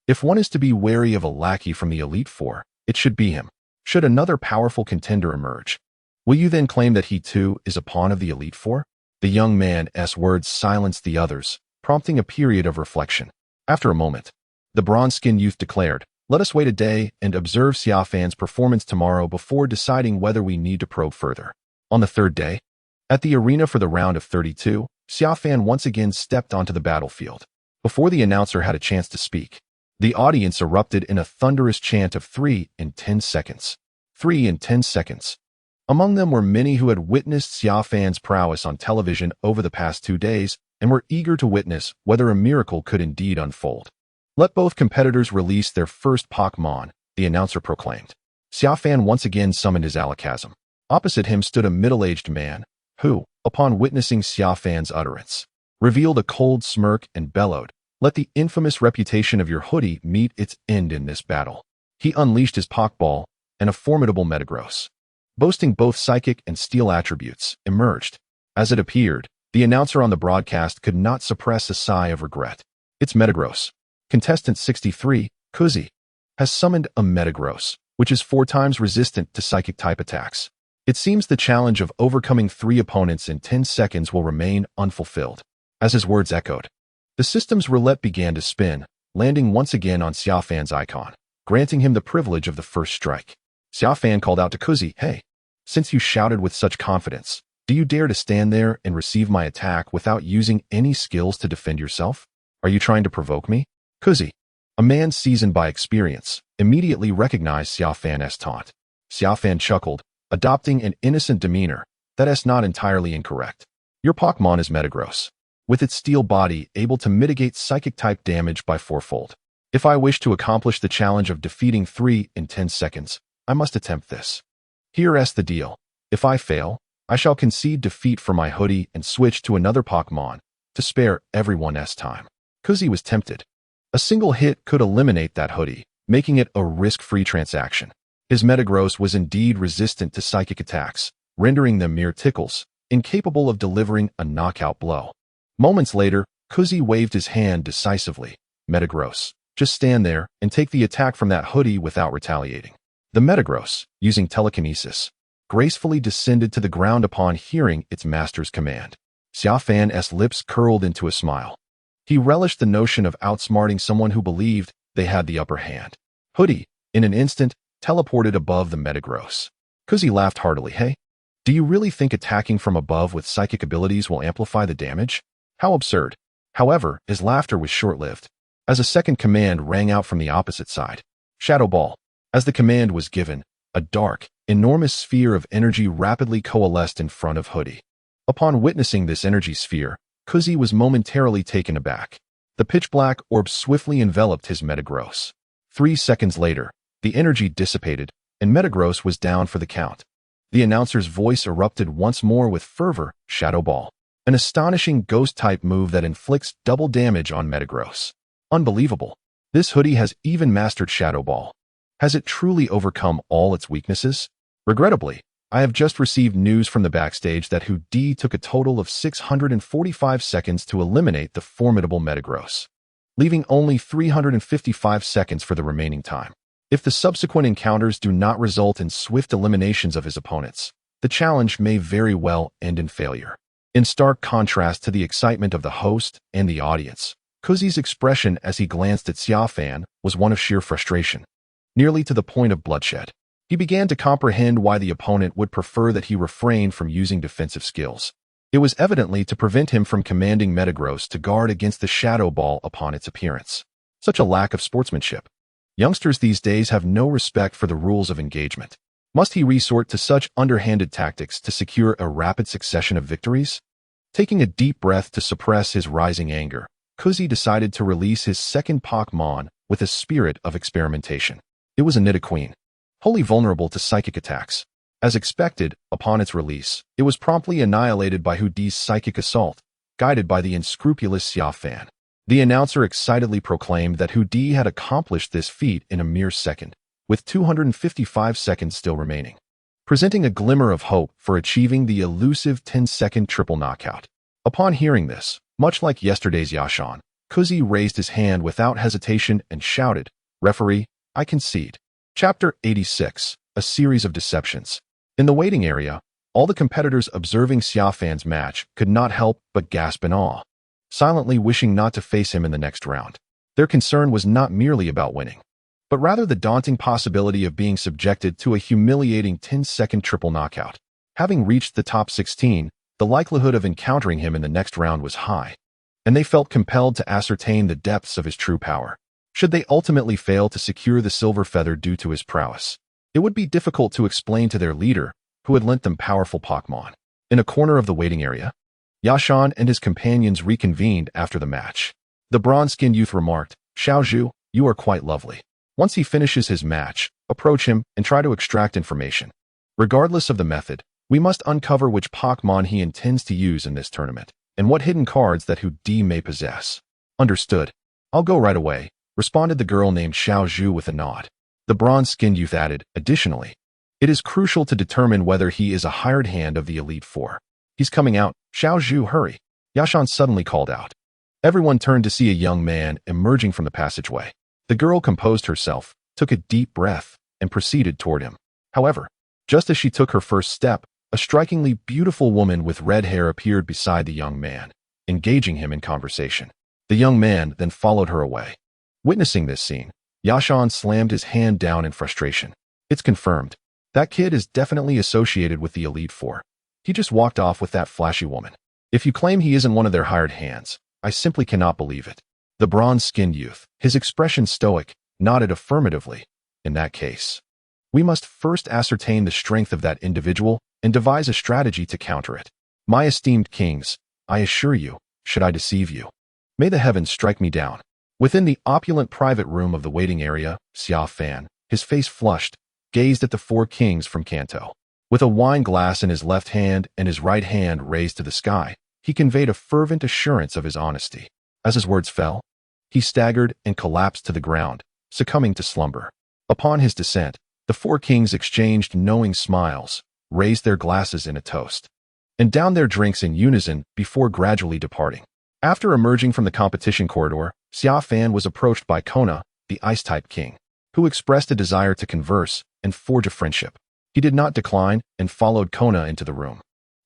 S1: If one is to be wary of a lackey from the Elite Four, it should be him. Should another powerful contender emerge, will you then claim that he too is a pawn of the Elite Four?" The young man's words silenced the others, prompting a period of reflection. After a moment, the bronze-skinned youth declared, "Let us wait a day and observe Xia Fan's performance tomorrow before deciding whether we need to probe further." On the 3rd day, at the arena for the round of 32, Xia Fan once again stepped onto the battlefield. Before the announcer had a chance to speak, the audience erupted in a thunderous chant of 3 in 10 seconds. 3 in 10 seconds. Among them were many who had witnessed Xia Fan's prowess on television over the past 2 days and were eager to witness whether a miracle could indeed unfold. "Let both competitors release their first Pokémon," the announcer proclaimed. Xia Fan once again summoned his alakazam. Opposite him stood a middle-aged man, who, upon witnessing Xia Fan's utterance, revealed a cold smirk and bellowed, "Let the infamous reputation of your hoodie meet its end in this battle." He unleashed his Pokeball, and a formidable Metagross, boasting both psychic and steel attributes, emerged. As it appeared, the announcer on the broadcast could not suppress a sigh of regret. "It's Metagross. Contestant 63, Kuzi, has summoned a Metagross, which is 4 times resistant to psychic-type attacks. It seems the challenge of overcoming 3 opponents in 10 seconds will remain unfulfilled." As his words echoed, the system's roulette began to spin, landing once again on Xia Fan's icon, granting him the privilege of the first strike. Xia Fan called out to Kuzi, "Hey, since you shouted with such confidence, do you dare to stand there and receive my attack without using any skills to defend yourself? Are you trying to provoke me?" Kuzi, a man seasoned by experience, immediately recognized Xia Fan's taunt. Xia Fan chuckled, adopting an innocent demeanor. "That is not entirely incorrect. Your Pokémon is Metagross, with its steel body able to mitigate psychic-type damage by 4-fold. If I wish to accomplish the challenge of defeating 3 in 10 seconds, I must attempt this. Here's the deal. If I fail, I shall concede defeat for my hoodie and switch to another Pokémon to spare everyone's time." Kuzi was tempted. A single hit could eliminate that hoodie, making it a risk-free transaction. His Metagross was indeed resistant to psychic attacks, rendering them mere tickles, incapable of delivering a knockout blow. Moments later, Kuzi waved his hand decisively. "Metagross, just stand there and take the attack from that hoodie without retaliating." The Metagross, using telekinesis, gracefully descended to the ground upon hearing its master's command. Xia Fan's lips curled into a smile. He relished the notion of outsmarting someone who believed they had the upper hand. Hoodie, in an instant, teleported above the Metagross. Kuzi laughed heartily. "Hey, do you really think attacking from above with psychic abilities will amplify the damage? How absurd." However, his laughter was short-lived, as a second command rang out from the opposite side. "Shadow Ball." As the command was given, a dark, enormous sphere of energy rapidly coalesced in front of Hoodie. Upon witnessing this energy sphere, Kuzi was momentarily taken aback. The pitch-black orb swiftly enveloped his Metagross. 3 seconds later, the energy dissipated, and Metagross was down for the count. The announcer's voice erupted once more with fervor, Shadow Ball. An astonishing ghost-type move that inflicts double damage on Metagross. Unbelievable. This Hoodie has even mastered Shadow Ball. Has it truly overcome all its weaknesses? Regrettably, I have just received news from the backstage that Hoodie took a total of 645 seconds to eliminate the formidable Metagross, leaving only 355 seconds for the remaining time. If the subsequent encounters do not result in swift eliminations of his opponents, the challenge may very well end in failure. In stark contrast to the excitement of the host and the audience, Kuzi's expression as he glanced at Xia Fan was one of sheer frustration, nearly to the point of bloodshed. He began to comprehend why the opponent would prefer that he refrain from using defensive skills. It was evidently to prevent him from commanding Metagross to guard against the Shadow Ball upon its appearance. Such a lack of sportsmanship. Youngsters these days have no respect for the rules of engagement. Must he resort to such underhanded tactics to secure a rapid succession of victories? Taking a deep breath to suppress his rising anger, Kuzi decided to release his second Pokémon with a spirit of experimentation. It was a Nidoqueen, wholly vulnerable to psychic attacks. As expected, upon its release, it was promptly annihilated by Hoodie's psychic assault, guided by the unscrupulous Xia Fan. The announcer excitedly proclaimed that Hoodie had accomplished this feat in a mere second, with 255 seconds still remaining, presenting a glimmer of hope for achieving the elusive 10-second triple knockout. Upon hearing this, much like yesterday's Yashan, Kuzi raised his hand without hesitation and shouted, "Referee, I concede." Chapter 86, A Series of Deceptions. In the waiting area, all the competitors observing Xia Fan's match could not help but gasp in awe, silently wishing not to face him in the next round. Their concern was not merely about winning, but rather the daunting possibility of being subjected to a humiliating 10-second triple knockout. Having reached the top 16, the likelihood of encountering him in the next round was high, and they felt compelled to ascertain the depths of his true power. Should they ultimately fail to secure the silver feather due to his prowess, it would be difficult to explain to their leader, who had lent them powerful Pokémon. In a corner of the waiting area, Yashan and his companions reconvened after the match. The bronze-skinned youth remarked, "Xiaozhu, you are quite lovely. Once he finishes his match, approach him and try to extract information. Regardless of the method, we must uncover which Pokémon he intends to use in this tournament, and what hidden cards that Hoodie may possess." "Understood. I'll go right away," responded the girl named Xiaozhu with a nod. The bronze-skinned youth added, "Additionally, it is crucial to determine whether he is a hired hand of the Elite Four." "He's coming out. Xiaozhu, hurry," Yashan suddenly called out. Everyone turned to see a young man emerging from the passageway. The girl composed herself, took a deep breath, and proceeded toward him. However, just as she took her first step, a strikingly beautiful woman with red hair appeared beside the young man, engaging him in conversation. The young man then followed her away. Witnessing this scene, Yashan slammed his hand down in frustration. "It's confirmed. That kid is definitely associated with the Elite Four. He just walked off with that flashy woman. If you claim he isn't one of their hired hands, I simply cannot believe it." The bronze-skinned youth, his expression stoic, nodded affirmatively. "In that case, we must first ascertain the strength of that individual and devise a strategy to counter it. My esteemed kings, I assure you, should I deceive you, may the heavens strike me down." Within the opulent private room of the waiting area, Xia Fan, his face flushed, gazed at the four kings from Kanto. With a wine glass in his left hand and his right hand raised to the sky, he conveyed a fervent assurance of his honesty. As his words fell, he staggered and collapsed to the ground, succumbing to slumber. Upon his descent, the four kings exchanged knowing smiles, raised their glasses in a toast, and downed their drinks in unison before gradually departing. After emerging from the competition corridor, Xia Fan was approached by Kona, the Ice-type king, who expressed a desire to converse and forge a friendship. He did not decline and followed Kona into the room,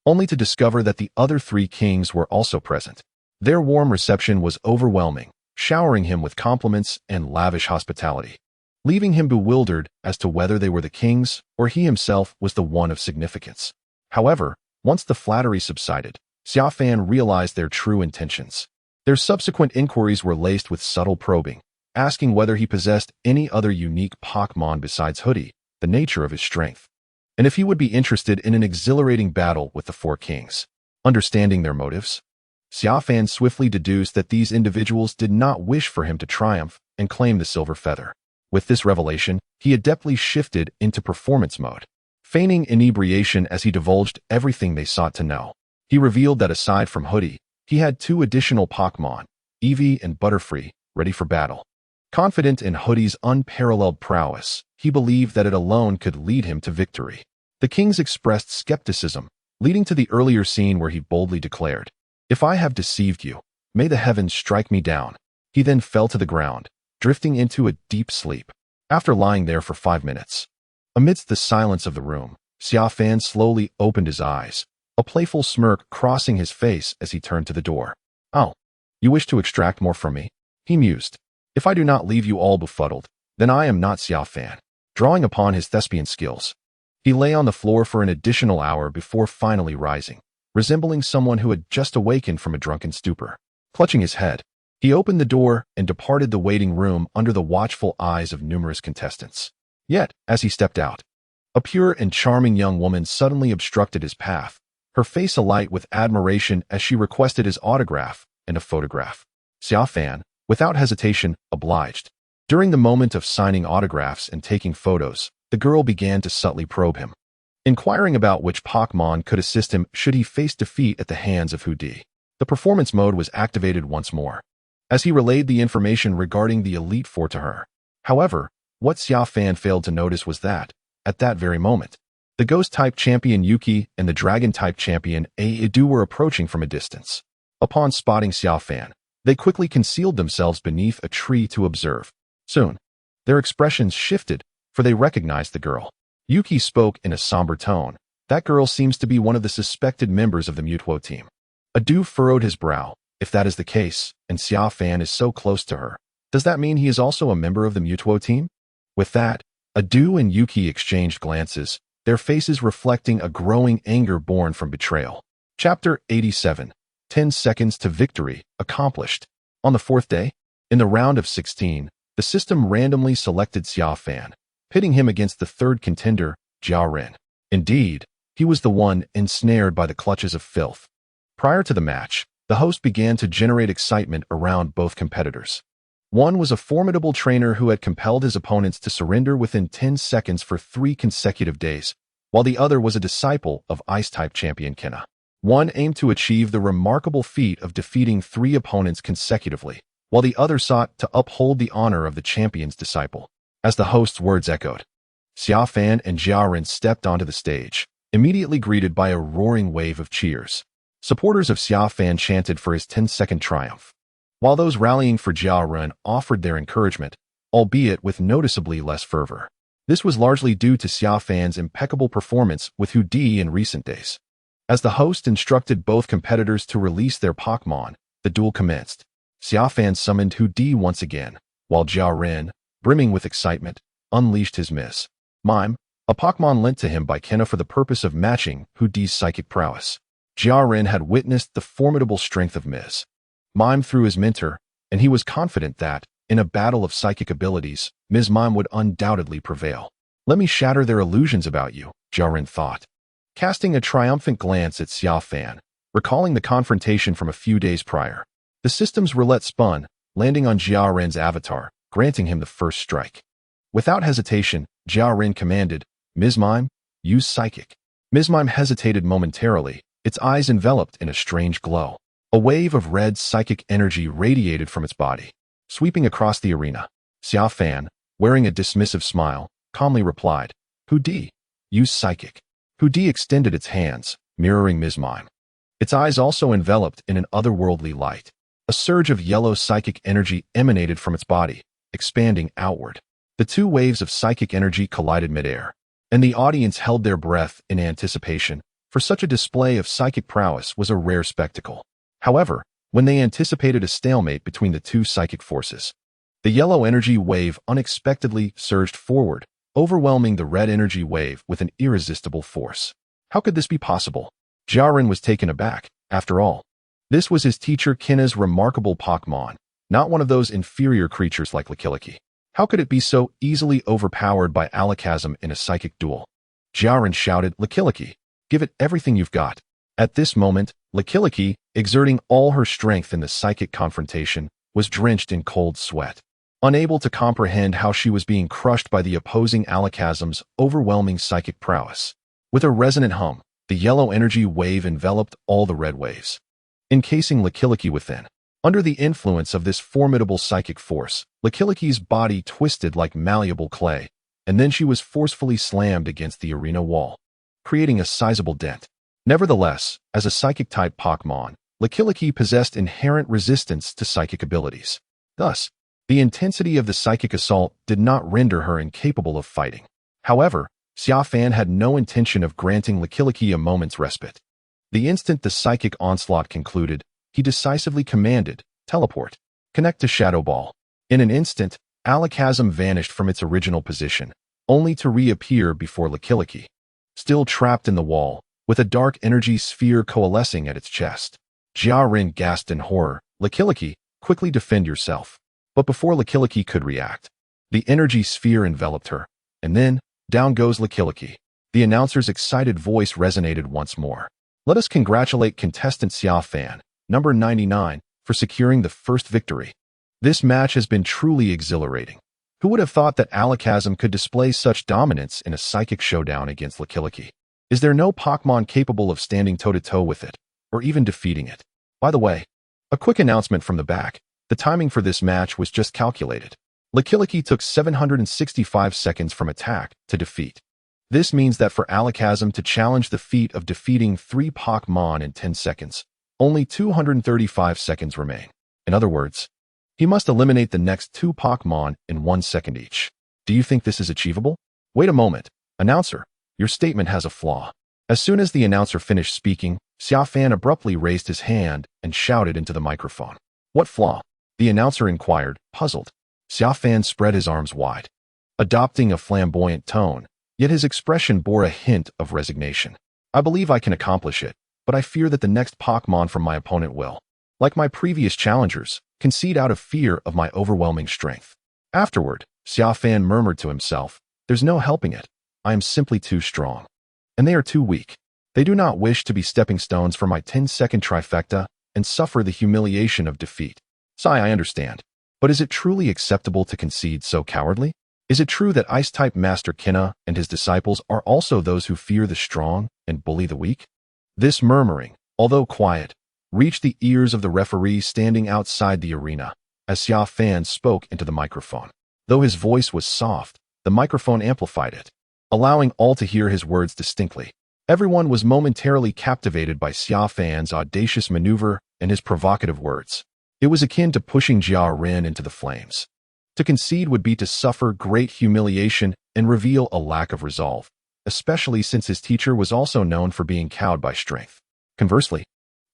S1: only to discover that the other three kings were also present. Their warm reception was overwhelming, showering him with compliments and lavish hospitality, leaving him bewildered as to whether they were the kings or he himself was the one of significance. However, once the flattery subsided, Xia Fan realized their true intentions. Their subsequent inquiries were laced with subtle probing, asking whether he possessed any other unique Pokémon besides Hoodie, the nature of his strength, and if he would be interested in an exhilarating battle with the four kings. Understanding their motives, Xia Fan swiftly deduced that these individuals did not wish for him to triumph and claim the silver feather. With this revelation, he adeptly shifted into performance mode, feigning inebriation as he divulged everything they sought to know. He revealed that aside from Hoodie, he had two additional Pokémon, Eevee and Butterfree, ready for battle. Confident in Hoodie's unparalleled prowess, he believed that it alone could lead him to victory. The kings expressed skepticism, leading to the earlier scene where he boldly declared, "If I have deceived you, may the heavens strike me down." He then fell to the ground, drifting into a deep sleep. After lying there for 5 minutes, amidst the silence of the room, Xia Fan slowly opened his eyes, a playful smirk crossing his face as he turned to the door. "Oh, you wish to extract more from me?" he mused. "If I do not leave you all befuddled, then I am not Xia Fan." Drawing upon his thespian skills, he lay on the floor for an additional hour before finally rising, resembling someone who had just awakened from a drunken stupor. Clutching his head, he opened the door and departed the waiting room under the watchful eyes of numerous contestants. Yet, as he stepped out, a pure and charming young woman suddenly obstructed his path, her face alight with admiration as she requested his autograph and a photograph. Xia Fan, without hesitation, obliged. During the moment of signing autographs and taking photos, the girl began to subtly probe him, inquiring about which Pokémon could assist him should he face defeat at the hands of Hoodie. The performance mode was activated once more, as he relayed the information regarding the Elite Four to her. However, what Xia Fan failed to notice was that, at that very moment, the Ghost-type champion Yuki and the Dragon-type champion Aidu were approaching from a distance. Upon spotting Xia Fan, they quickly concealed themselves beneath a tree to observe. Soon, their expressions shifted, for they recognized the girl. Yuki spoke in a somber tone. "That girl seems to be one of the suspected members of the Mutuo team." Aidu furrowed his brow. If that is the case, and Xia Fan is so close to her, does that mean he is also a member of the Mutuo team? With that, Aidu and Yuki exchanged glances, their faces reflecting a growing anger born from betrayal. Chapter 87. 10 Seconds to Victory, accomplished. On the fourth day, in the round of 16, the system randomly selected Xia Fan, pitting him against the third contender, Jiegeng. Indeed, he was the one ensnared by the clutches of filth. Prior to the match, the host began to generate excitement around both competitors. One was a formidable trainer who had compelled his opponents to surrender within 10 seconds for 3 consecutive days, while the other was a disciple of Ice-type champion Kenna. One aimed to achieve the remarkable feat of defeating 3 opponents consecutively, while the other sought to uphold the honor of the champion's disciple. As the host's words echoed, Xia Fan and Jiegeng stepped onto the stage, immediately greeted by a roaring wave of cheers. Supporters of Xia Fan chanted for his 10-second triumph, while those rallying for Jiegeng offered their encouragement, albeit with noticeably less fervor. This was largely due to Xia Fan's impeccable performance with Hoodie in recent days. As the host instructed both competitors to release their Pokémon, the duel commenced. Xia Fan summoned Hoodie once again, while Jiegeng, brimming with excitement, unleashed his Ms. Mime, a Pokémon lent to him by Kenna for the purpose of matching Hoodie's psychic prowess. Jiegeng had witnessed the formidable strength of Ms. Mime through his mentor, and he was confident that, in a battle of psychic abilities, Ms. Mime would undoubtedly prevail. "Let me shatter their illusions about you," Jiegeng thought, casting a triumphant glance at Xia Fan, recalling the confrontation from a few days prior. The system's roulette spun, landing on Jiegeng's avatar, granting him the first strike. Without hesitation, Jiegeng commanded, "Ms. Mime, use psychic." Ms. Mime hesitated momentarily, its eyes enveloped in a strange glow. A wave of red psychic energy radiated from its body, sweeping across the arena. Xia Fan, wearing a dismissive smile, calmly replied, "Hoodie, use psychic." Hoodie extended its hands, mirroring Ms. Mime. Its eyes also enveloped in an otherworldly light. A surge of yellow psychic energy emanated from its body, expanding outward. The two waves of psychic energy collided midair, and the audience held their breath in anticipation, for such a display of psychic prowess was a rare spectacle. However, when they anticipated a stalemate between the two psychic forces, the yellow energy wave unexpectedly surged forward, overwhelming the red energy wave with an irresistible force. How could this be possible? Jiegeng was taken aback. After all, this was his teacher Kenna's remarkable Pokémon, not one of those inferior creatures like Legendary. How could it be so easily overpowered by alakazam in a psychic duel? Jiaren shouted, "Lickilicky, give it everything you've got." At this moment, Lickilicky, exerting all her strength in the psychic confrontation, was drenched in cold sweat. Unable to comprehend how she was being crushed by the opposing Alakazam's overwhelming psychic prowess. With a resonant hum, the yellow energy wave enveloped all the red waves, encasing Lickilicky within. Under the influence of this formidable psychic force, Lickiliky's body twisted like malleable clay, and then she was forcefully slammed against the arena wall, creating a sizable dent. Nevertheless, as a psychic-type Pokémon, Lickilicky possessed inherent resistance to psychic abilities. Thus, the intensity of the psychic assault did not render her incapable of fighting. However, Xia Fan had no intention of granting Lickilicky a moment's respite. The instant the psychic onslaught concluded, he decisively commanded, "Teleport. Connect to Shadow Ball." In an instant, Alakazam vanished from its original position, only to reappear before Lickilicky, still trapped in the wall, with a dark energy sphere coalescing at its chest. Jiaren gasped in horror, "Lickilicky, quickly defend yourself." But before Lickilicky could react, the energy sphere enveloped her, and then, down goes Lickilicky. The announcer's excited voice resonated once more. "Let us congratulate contestant Xia Fan, number 99, for securing the first victory. This match has been truly exhilarating. Who would have thought that Alakazam could display such dominance in a psychic showdown against Lickilicky? Is there no Pokémon capable of standing toe-to-toe with it, or even defeating it? By the way, a quick announcement from the back. The timing for this match was just calculated. Lickilicky took 765 seconds from attack to defeat. This means that for Alakazam to challenge the feat of defeating 3 Pokémon in 10 seconds, only 235 seconds remain. In other words, he must eliminate the next 2 Pokémon in 1 second each. Do you think this is achievable? Wait a moment. Announcer, your statement has a flaw. As soon as the announcer finished speaking, Xia Fan abruptly raised his hand and shouted into the microphone. What flaw? The announcer inquired, puzzled. Xia Fan spread his arms wide, adopting a flamboyant tone, yet his expression bore a hint of resignation. I believe I can accomplish it, but I fear that the next Pokémon from my opponent will, like my previous challengers, concede out of fear of my overwhelming strength. Afterward, Xia Fan murmured to himself, "There's no helping it. I am simply too strong. And they are too weak. They do not wish to be stepping stones for my 10-second trifecta and suffer the humiliation of defeat. Sigh, I understand. But is it truly acceptable to concede so cowardly? Is it true that Ice-type Master Kinna and his disciples are also those who fear the strong and bully the weak?" This murmuring, although quiet, reached the ears of the referee standing outside the arena, as Xia Fan spoke into the microphone. Though his voice was soft, the microphone amplified it, allowing all to hear his words distinctly. Everyone was momentarily captivated by Xia Fan's audacious maneuver and his provocative words. It was akin to pushing Jiaren into the flames. To concede would be to suffer great humiliation and reveal a lack of resolve, especially since his teacher was also known for being cowed by strength. Conversely,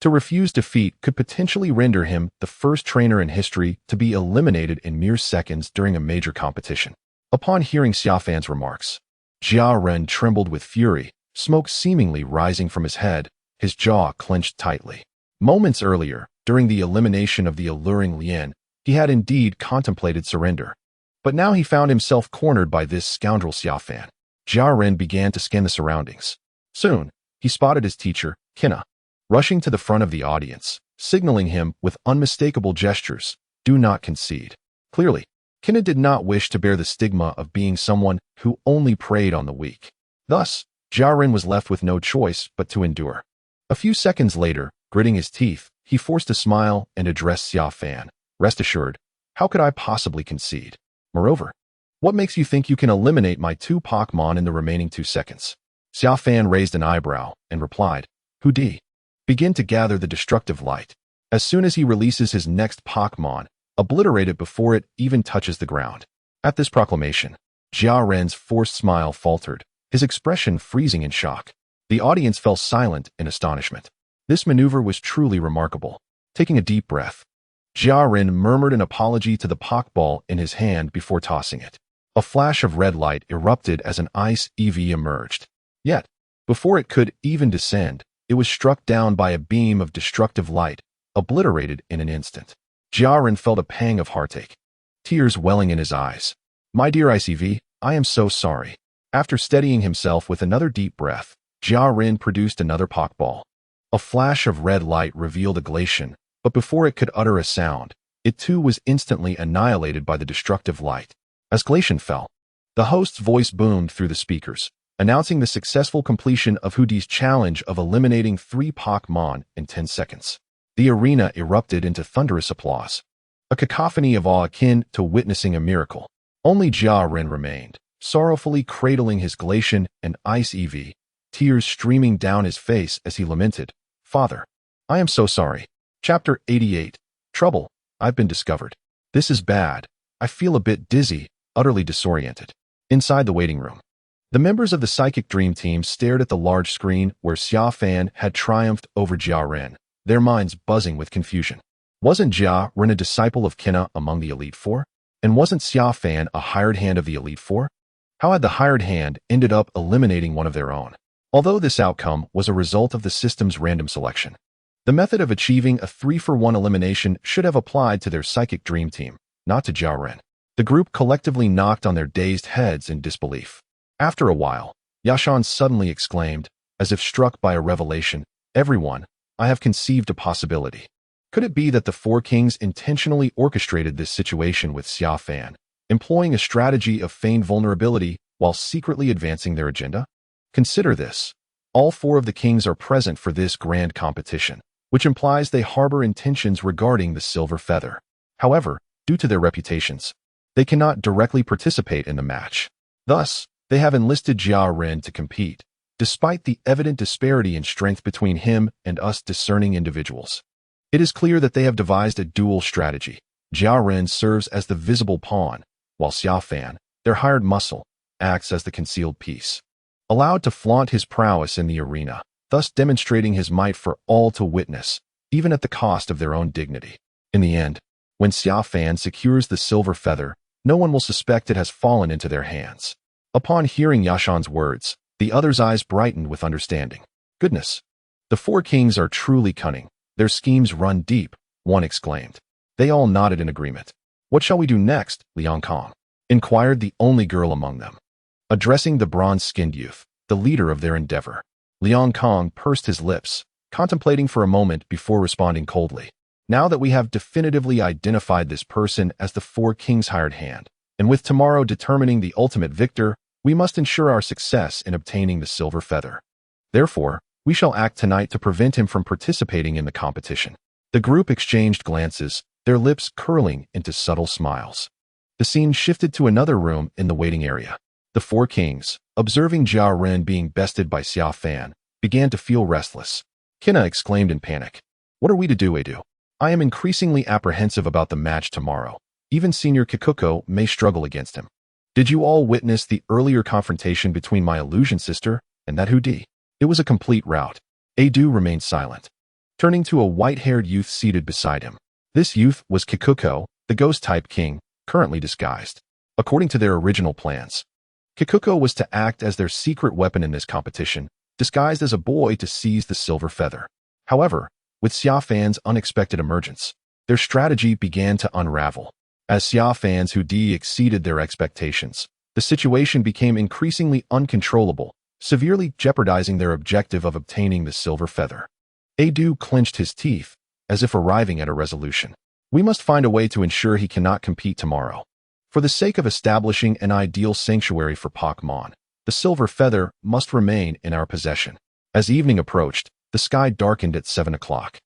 S1: to refuse defeat could potentially render him the first trainer in history to be eliminated in mere seconds during a major competition. Upon hearing Xia Fan's remarks, Jiaren trembled with fury, smoke seemingly rising from his head, his jaw clenched tightly. Moments earlier, during the elimination of the alluring Lien, he had indeed contemplated surrender. But now he found himself cornered by this scoundrel Xia Fan. Jiaren began to scan the surroundings. Soon, he spotted his teacher, Kinna, rushing to the front of the audience, signaling him with unmistakable gestures, "Do not concede." Clearly, Kinna did not wish to bear the stigma of being someone who only preyed on the weak. Thus, Jiaren was left with no choice but to endure. A few seconds later, gritting his teeth, he forced a smile and addressed Xia Fan. "Rest assured, how could I possibly concede? Moreover, what makes you think you can eliminate my 2 Pokémon in the remaining 2 seconds? Xia Fan raised an eyebrow and replied, "Hudi, begin to gather the destructive light. As soon as he releases his next Pokémon, obliterate it before it even touches the ground." At this proclamation, Jiaren's forced smile faltered, his expression freezing in shock. The audience fell silent in astonishment. This maneuver was truly remarkable. Taking a deep breath, Jiaren murmured an apology to the Pokeball in his hand before tossing it. A flash of red light erupted as an ice EV emerged. Yet, before it could even descend, it was struck down by a beam of destructive light, obliterated in an instant. Jiaren felt a pang of heartache, tears welling in his eyes. "My dear ICV, I am so sorry. After steadying himself with another deep breath, Jia Ren produced another Pokeball. A flash of red light revealed a Glacian, but before it could utter a sound, it too was instantly annihilated by the destructive light. As Glacian fell, the host's voice boomed through the speakers, announcing the successful completion of Hoodie's challenge of eliminating 3 Pokemon in 10 seconds. The arena erupted into thunderous applause, a cacophony of awe akin to witnessing a miracle. Only Jia Ren remained, sorrowfully cradling his Glacian and Ice EV, tears streaming down his face as he lamented, "Father, I am so sorry." Chapter 88. Trouble. I've been discovered. This is bad. I feel a bit dizzy, utterly disoriented. Inside the waiting room, the members of the Psychic Dream Team stared at the large screen where Xia Fan had triumphed over Jia Ren, their minds buzzing with confusion. Wasn't Jia Ren a disciple of Kina among the Elite Four? And wasn't Xia Fan a hired hand of the Elite Four? How had the hired hand ended up eliminating one of their own? Although this outcome was a result of the system's random selection, the method of achieving a 3-for-1 elimination should have applied to their Psychic Dream Team, not to Jia Ren. The group collectively knocked on their dazed heads in disbelief. After a while, Yashan suddenly exclaimed, as if struck by a revelation, "Everyone, I have conceived a possibility. Could it be that the 4 kings intentionally orchestrated this situation with Xia Fan, employing a strategy of feigned vulnerability while secretly advancing their agenda? Consider this. All 4 of the kings are present for this grand competition, which implies they harbor intentions regarding the silver feather. However, due to their reputations, they cannot directly participate in the match. Thus, they have enlisted Jia Ren to compete, despite the evident disparity in strength between him and us discerning individuals. It is clear that they have devised a dual strategy. Jia Ren serves as the visible pawn, while Xia Fan, their hired muscle, acts as the concealed piece, allowed to flaunt his prowess in the arena, thus demonstrating his might for all to witness, even at the cost of their own dignity. In the end, when Xia Fan secures the silver feather, no one will suspect it has fallen into their hands. Upon hearing Yashan's words, the others' eyes brightened with understanding. Goodness! The 4 kings are truly cunning. Their schemes run deep, one exclaimed. They all nodded in agreement. What shall we do next, Liang Kong? Inquired the only girl among them. Addressing the bronze-skinned youth, the leader of their endeavor, Liang Kong pursed his lips, contemplating for a moment before responding coldly. Now that we have definitively identified this person as the 4 kings' hired hand, and with tomorrow determining the ultimate victor, we must ensure our success in obtaining the silver feather. Therefore, we shall act tonight to prevent him from participating in the competition. The group exchanged glances, their lips curling into subtle smiles. The scene shifted to another room in the waiting area. The 4 kings, observing Jia Ren being bested by Xia Fan, began to feel restless. Kina exclaimed in panic, "What are we to do, Edu? I am increasingly apprehensive about the match tomorrow. Even Senior Kikuko may struggle against him. Did you all witness the earlier confrontation between my illusion sister and that Hoodie? It was a complete rout." Edu remained silent, turning to a white-haired youth seated beside him. This youth was Kikuko, the ghost-type king, currently disguised. According to their original plans, Kikuko was to act as their secret weapon in this competition, disguised as a boy to seize the silver feather. However, with Xia Fan's unexpected emergence, their strategy began to unravel. As Xia Fan's Hoodie exceeded their expectations, the situation became increasingly uncontrollable, severely jeopardizing their objective of obtaining the silver feather. Edu clenched his teeth, as if arriving at a resolution. We must find a way to ensure he cannot compete tomorrow. For the sake of establishing an ideal sanctuary for Pokemon, the silver feather must remain in our possession. As evening approached, the sky darkened at 7 o'clock.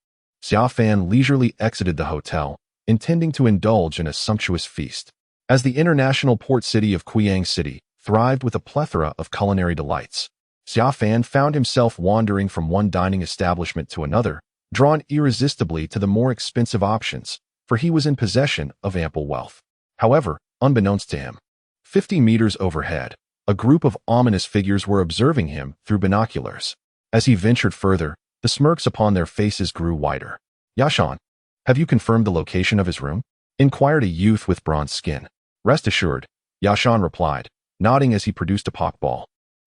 S1: Xia Fan leisurely exited the hotel, intending to indulge in a sumptuous feast. As the international port city of Jiegeng City thrived with a plethora of culinary delights, Xia Fan found himself wandering from one dining establishment to another, drawn irresistibly to the more expensive options, for he was in possession of ample wealth. However, unbeknownst to him, 50 meters overhead, a group of ominous figures were observing him through binoculars. As he ventured further, the smirks upon their faces grew wider. "Yashan, have you confirmed the location of his room?" inquired a youth with bronze skin. "Rest assured," Yashan replied, nodding as he produced a Pokeball,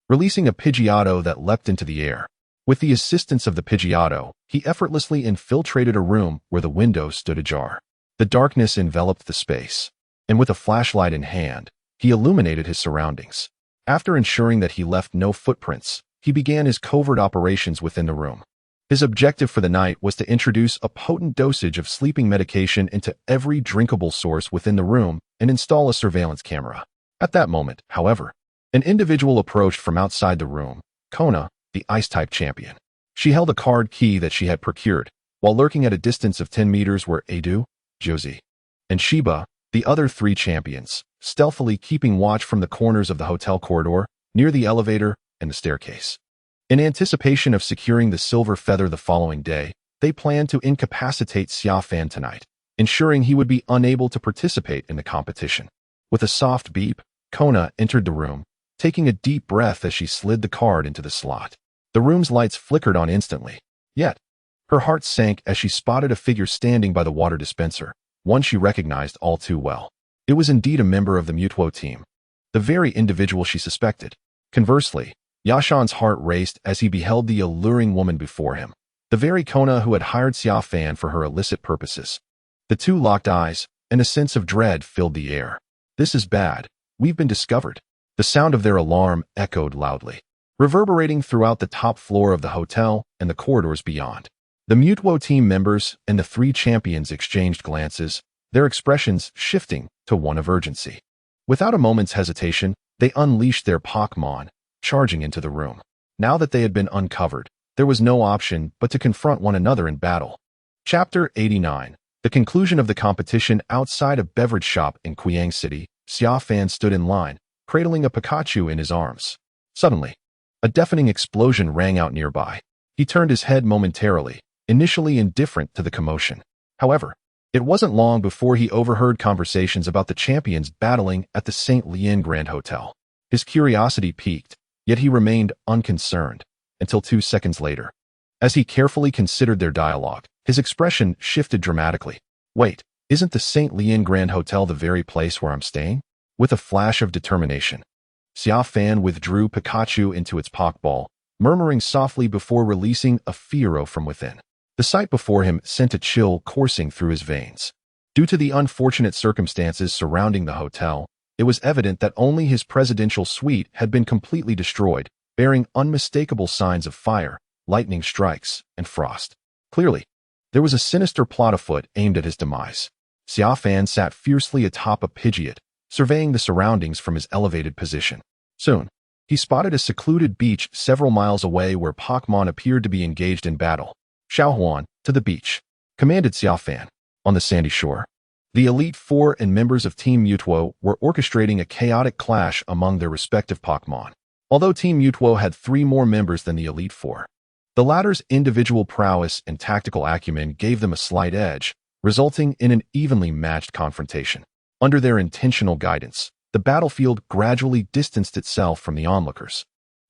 S1: releasing a Pidgeotto that leapt into the air. With the assistance of the Pidgeotto, he effortlessly infiltrated a room where the window stood ajar. The darkness enveloped the space, and with a flashlight in hand, he illuminated his surroundings. After ensuring that he left no footprints, he began his covert operations within the room. His objective for the night was to introduce a potent dosage of sleeping medication into every drinkable source within the room and install a surveillance camera. At that moment, however, an individual approached from outside the room, Kona, the Ice-type champion. She held a card key that she had procured, while lurking at a distance of 10 meters were Edu, Josie, and Shiba, the other 3 champions, stealthily keeping watch from the corners of the hotel corridor, near the elevator and the staircase. In anticipation of securing the silver feather the following day, they planned to incapacitate Xia Fan tonight, ensuring he would be unable to participate in the competition. With a soft beep, Kona entered the room, taking a deep breath as she slid the card into the slot. The room's lights flickered on instantly. Yet, her heart sank as she spotted a figure standing by the water dispenser, one she recognized all too well. It was indeed a member of the Mutuo team, the very individual she suspected. Conversely, Yashan's heart raced as he beheld the alluring woman before him, the very Kona who had hired Xia Fan for her illicit purposes. The two locked eyes, and a sense of dread filled the air. "This is bad. We've been discovered." The sound of their alarm echoed loudly, reverberating throughout the top floor of the hotel and the corridors beyond. The Mutuo team members and the 3 champions exchanged glances, their expressions shifting to one of urgency. Without a moment's hesitation, they unleashed their Pokémon, charging into the room. Now that they had been uncovered, there was no option but to confront one another in battle. Chapter 89. The conclusion of the competition. Outside a beverage shop in Jiegeng City, Xia Fan stood in line, cradling a Pikachu in his arms. Suddenly, a deafening explosion rang out nearby. He turned his head momentarily, initially indifferent to the commotion. However, it wasn't long before he overheard conversations about the champions battling at the St. Lien Grand Hotel. His curiosity piqued, yet he remained unconcerned, until 2 seconds later. As he carefully considered their dialogue, his expression shifted dramatically. "Wait, isn't the St. Lien Grand Hotel the very place where I'm staying?" With a flash of determination, Xia Fan withdrew Pikachu into its Pokeball, murmuring softly before releasing a Fiero from within. The sight before him sent a chill coursing through his veins. Due to the unfortunate circumstances surrounding the hotel, it was evident that only his presidential suite had been completely destroyed, bearing unmistakable signs of fire, lightning strikes, and frost. Clearly, there was a sinister plot afoot aimed at his demise. Xia Fan sat fiercely atop a Pidgeot, surveying the surroundings from his elevated position. Soon, he spotted a secluded beach several miles away where Pokémon appeared to be engaged in battle. "Xiaohuan, to the beach," commanded Xia Fan. On the sandy shore, the Elite Four and members of Team Mutuo were orchestrating a chaotic clash among their respective Pokémon. Although Team Mutuo had 3 more members than the Elite Four, the latter's individual prowess and tactical acumen gave them a slight edge, resulting in an evenly matched confrontation. Under their intentional guidance, the battlefield gradually distanced itself from the onlookers.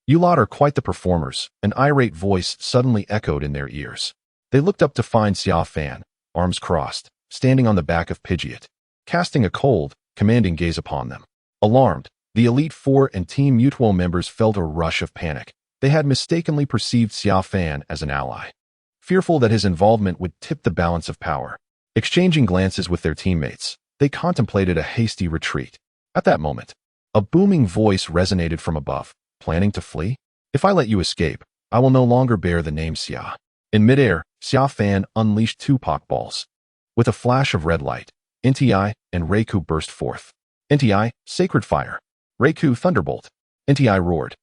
S1: "You lot are quite the performers," an irate voice suddenly echoed in their ears. They looked up to find Xia Fan, arms crossed, standing on the back of Pidgeot, casting a cold, commanding gaze upon them. Alarmed, the Elite Four and Team Mutuo members felt a rush of panic. They had mistakenly perceived Xia Fan as an ally, fearful that his involvement would tip the balance of power. Exchanging glances with their teammates, they contemplated a hasty retreat. At that moment, a booming voice resonated from above. "Planning to flee? If I let you escape, I will no longer bear the name Xia." In midair, Xia Fan unleashed 2 Pokeballs. With a flash of red light, Nti and Raikou burst forth. Nti, Sacred Fire. Raikou, Thunderbolt. Nti roared,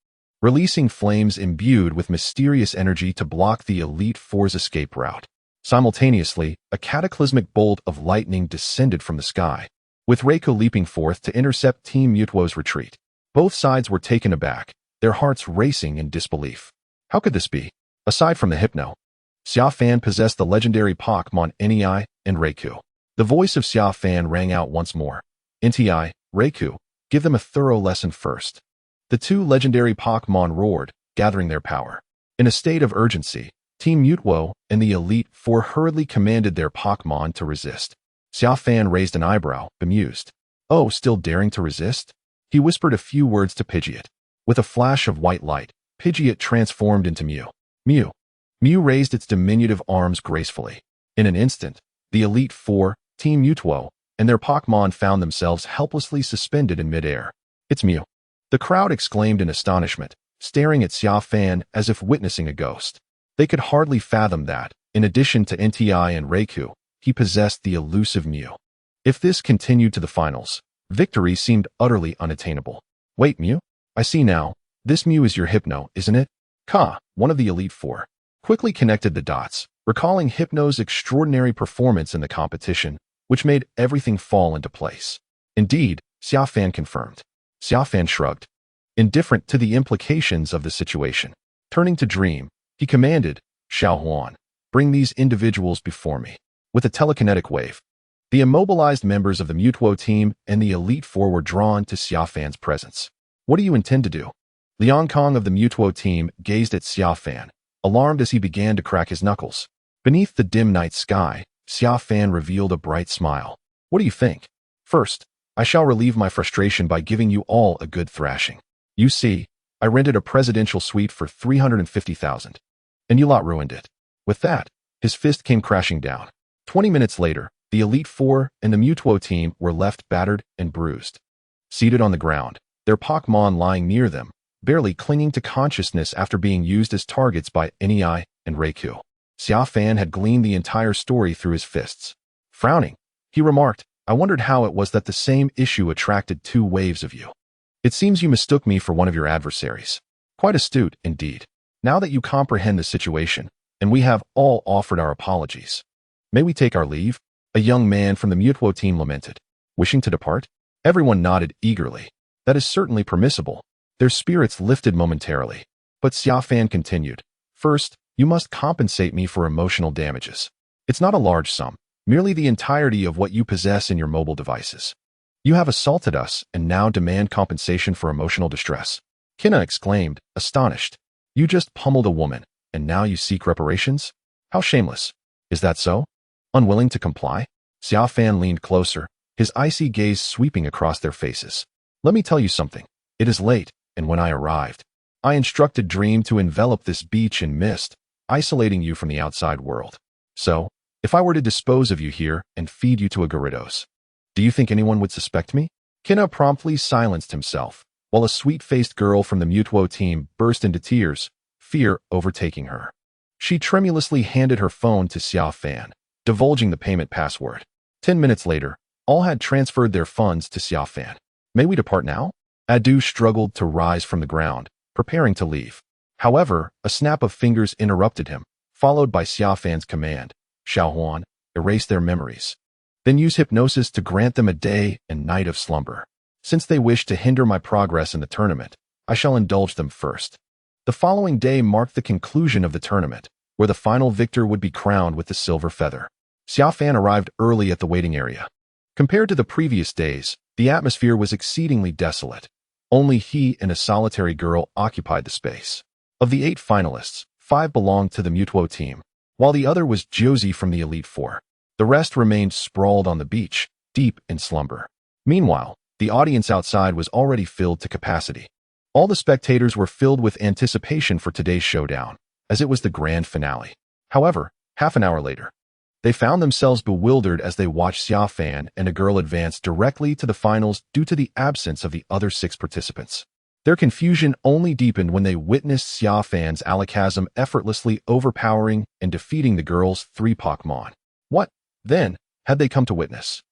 S1: releasing flames imbued with mysterious energy to block the Elite Four's escape route. Simultaneously, a cataclysmic bolt of lightning descended from the sky, with Raikou leaping forth to intercept Team Mutuo's retreat. Both sides were taken aback, their hearts racing in disbelief. How could this be? Aside from the Hypno, Xia Fan possessed the legendary Pokémon Nti and Raikou. The voice of Xia Fan rang out once more. "Nti, Raikou, give them a thorough lesson first." The 2 legendary Pokémon roared, gathering their power. In a state of urgency, Team Mutuo and the Elite Four hurriedly commanded their Pokémon to resist. Xia Fan raised an eyebrow, bemused. "Oh, still daring to resist?" He whispered a few words to Pidgeot. With a flash of white light, Pidgeot transformed into Mew. Mew. Mew raised its diminutive arms gracefully. In an instant, the Elite Four, Team Mutuo, and their Pokémon found themselves helplessly suspended in midair. "It's Mew." The crowd exclaimed in astonishment, staring at Xia Fan as if witnessing a ghost. They could hardly fathom that, in addition to NTI and Reiku, he possessed the elusive Mew. If this continued to the finals, victory seemed utterly unattainable. Wait, Mew? I see now. This Mew is your Hypno, isn't it? Ka, one of the Elite Four, quickly connected the dots, recalling Hypno's extraordinary performance in the competition, which made everything fall into place. Indeed, Xia Fan confirmed. Xia Fan shrugged, indifferent to the implications of the situation. Turning to Dream, he commanded, Xiao Huan, bring these individuals before me. With a telekinetic wave, the immobilized members of the Mutuo team and the Elite Four were drawn to Xia Fan's presence. What do you intend to do? Liang Kong of the Mutuo team gazed at Xia Fan, alarmed as he began to crack his knuckles. Beneath the dim night sky, Xia Fan revealed a bright smile. What do you think? First, I shall relieve my frustration by giving you all a good thrashing. You see, I rented a presidential suite for 350,000. And you lot ruined it. With that, his fist came crashing down. 20 minutes later, the Elite Four and the Mutuo team were left battered and bruised. Seated on the ground, their Pokémon lying near them, barely clinging to consciousness after being used as targets by NEI and Reiku. Xia Fan had gleaned the entire story through his fists. Frowning, he remarked, I wondered how it was that the same issue attracted two waves of you. It seems you mistook me for one of your adversaries. Quite astute, indeed. Now that you comprehend the situation, and we have all offered our apologies. May we take our leave? A young man from the Mutuo team lamented. Wishing to depart? Everyone nodded eagerly. That is certainly permissible. Their spirits lifted momentarily. But Xia Fan continued. First, you must compensate me for emotional damages. It's not a large sum, merely the entirety of what you possess in your mobile devices. You have assaulted us and now demand compensation for emotional distress. Kina exclaimed, astonished. You just pummeled a woman, and now you seek reparations? How shameless. Is that so? Unwilling to comply? Xia Fan leaned closer, his icy gaze sweeping across their faces. Let me tell you something. It is late, and when I arrived, I instructed Dream to envelop this beach in mist, isolating you from the outside world. So, if I were to dispose of you here and feed you to a Gyarados, do you think anyone would suspect me? Kina promptly silenced himself, while a sweet-faced girl from the Mutuo team burst into tears, fear overtaking her. She tremulously handed her phone to Xia Fan, divulging the payment password. 10 minutes later, all had transferred their funds to Xia Fan. May we depart now? Adu struggled to rise from the ground, preparing to leave. However, a snap of fingers interrupted him, followed by Xia Fan's command. Xiao Huan, erase their memories. Then use hypnosis to grant them a day and night of slumber. Since they wish to hinder my progress in the tournament, I shall indulge them first. The following day marked the conclusion of the tournament, where the final victor would be crowned with the silver feather. Xia Fan arrived early at the waiting area. Compared to the previous days, the atmosphere was exceedingly desolate. Only he and a solitary girl occupied the space. Of the 8 finalists, 5 belonged to the Mutuo team, while the other was Josie from the Elite Four. The rest remained sprawled on the beach, deep in slumber. Meanwhile, the audience outside was already filled to capacity. All the spectators were filled with anticipation for today's showdown, as it was the grand finale. However, half an hour later, they found themselves bewildered as they watched Xia Fan and a girl advance directly to the finals due to the absence of the other 6 participants. Their confusion only deepened when they witnessed Xia Fan's alakazam effortlessly overpowering and defeating the girl's 3 Pokémon. What, then, had they come to witness?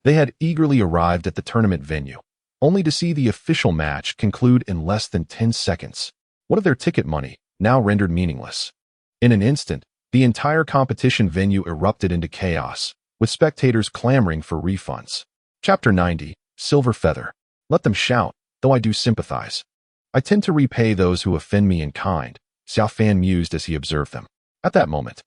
S1: They had eagerly arrived at the tournament venue, only to see the official match conclude in less than 10 seconds. What of their ticket money, now rendered meaningless? In an instant, the entire competition venue erupted into chaos, with spectators clamoring for refunds. Chapter 90, Silver Feather. Let them shout, though I do sympathize. I tend to repay those who offend me in kind, Xia Fan mused as he observed them. At that moment,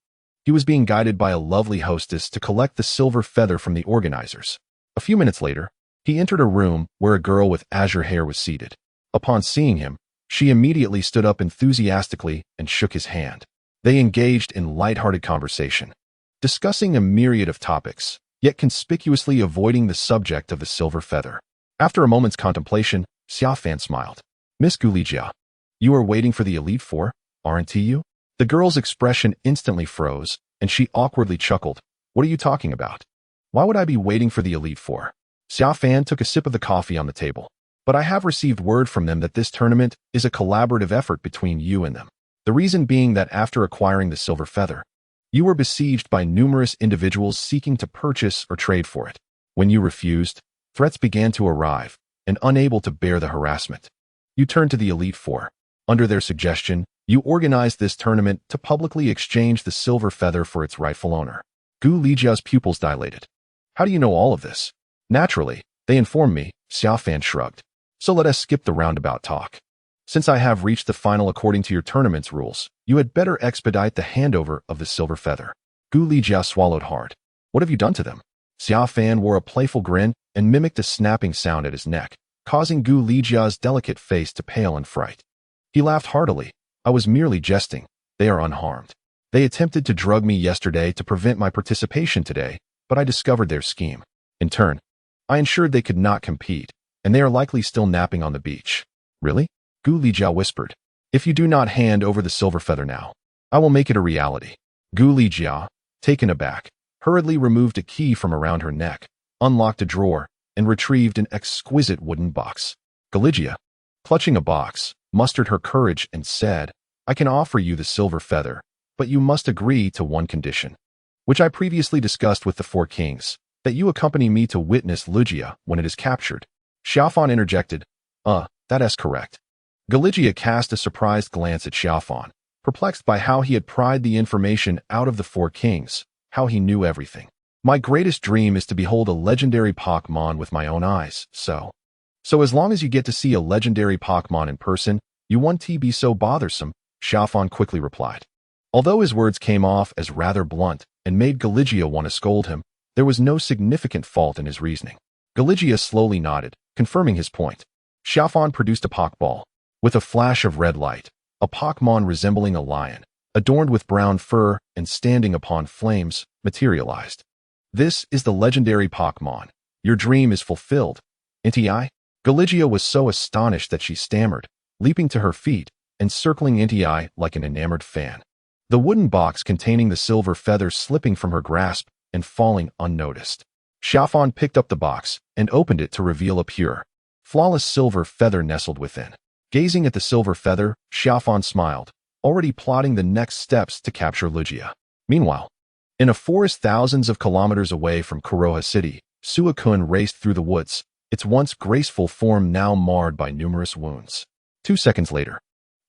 S1: he was being guided by a lovely hostess to collect the silver feather from the organizers. A few minutes later, he entered a room where a girl with azure hair was seated. Upon seeing him, she immediately stood up enthusiastically and shook his hand. They engaged in light-hearted conversation, discussing a myriad of topics, yet conspicuously avoiding the subject of the silver feather. After a moment's contemplation, Xia Fan smiled. Miss Gulijia, you are waiting for the Elite Four, aren't you? The girl's expression instantly froze, and she awkwardly chuckled. What are you talking about? Why would I be waiting for the Elite Four? Xia Fan took a sip of the coffee on the table. but I have received word from them that this tournament is a collaborative effort between you and them. The reason being that after acquiring the silver feather, you were besieged by numerous individuals seeking to purchase or trade for it. When you refused, threats began to arrive, and unable to bear the harassment, you turned to the Elite Four. Under their suggestion, you organized this tournament to publicly exchange the silver feather for its rightful owner. Gu Lijia's pupils dilated. How do you know all of this? Naturally, they informed me, Xia Fan shrugged. So let us skip the roundabout talk. Since I have reached the final according to your tournament's rules, you had better expedite the handover of the silver feather. Gu Lijia swallowed hard. What have you done to them? Xia Fan wore a playful grin and mimicked a snapping sound at his neck, causing Gu Lijia's delicate face to pale in fright. He laughed heartily. I was merely jesting. They are unharmed. They attempted to drug me yesterday to prevent my participation today, but I discovered their scheme. In turn, I ensured they could not compete, and they are likely still napping on the beach. Really? Gu Lijia whispered. If you do not hand over the silver feather now, I will make it a reality. Gu Lijia, taken aback, hurriedly removed a key from around her neck, unlocked a drawer, and retrieved an exquisite wooden box. Galigia, clutching a box, mustered her courage and said, I can offer you the silver feather, but you must agree to one condition, which I previously discussed with the four kings, that you accompany me to witness Ligia when it is captured. Xia Fan interjected, that is correct. Galigia cast a surprised glance at Xia Fan, perplexed by how he had pried the information out of the four kings, how he knew everything. My greatest dream is to behold a legendary Pokémon with my own eyes, so as long as you get to see a legendary Pokémon in person, you won't be so bothersome, Xia Fan quickly replied. Although his words came off as rather blunt and made Galigia want to scold him, there was no significant fault in his reasoning. Galigia slowly nodded, confirming his point. Xia Fan produced a Pokeball. With a flash of red light, a Pokémon resembling a lion, adorned with brown fur and standing upon flames, materialized. This is the legendary Pokémon. Your dream is fulfilled. Inti? Galigia was so astonished that she stammered, leaping to her feet and circling Inti like an enamored fan. The wooden box containing the silver feather slipping from her grasp and falling unnoticed. Xia Fan picked up the box and opened it to reveal a pure, flawless silver feather nestled within. Gazing at the silver feather, Xia Fan smiled, already plotting the next steps to capture Ligia. Meanwhile, in a forest thousands of kilometers away from Kuroha City, Suakun raced through the woods, its once graceful form now marred by numerous wounds. 2 seconds later,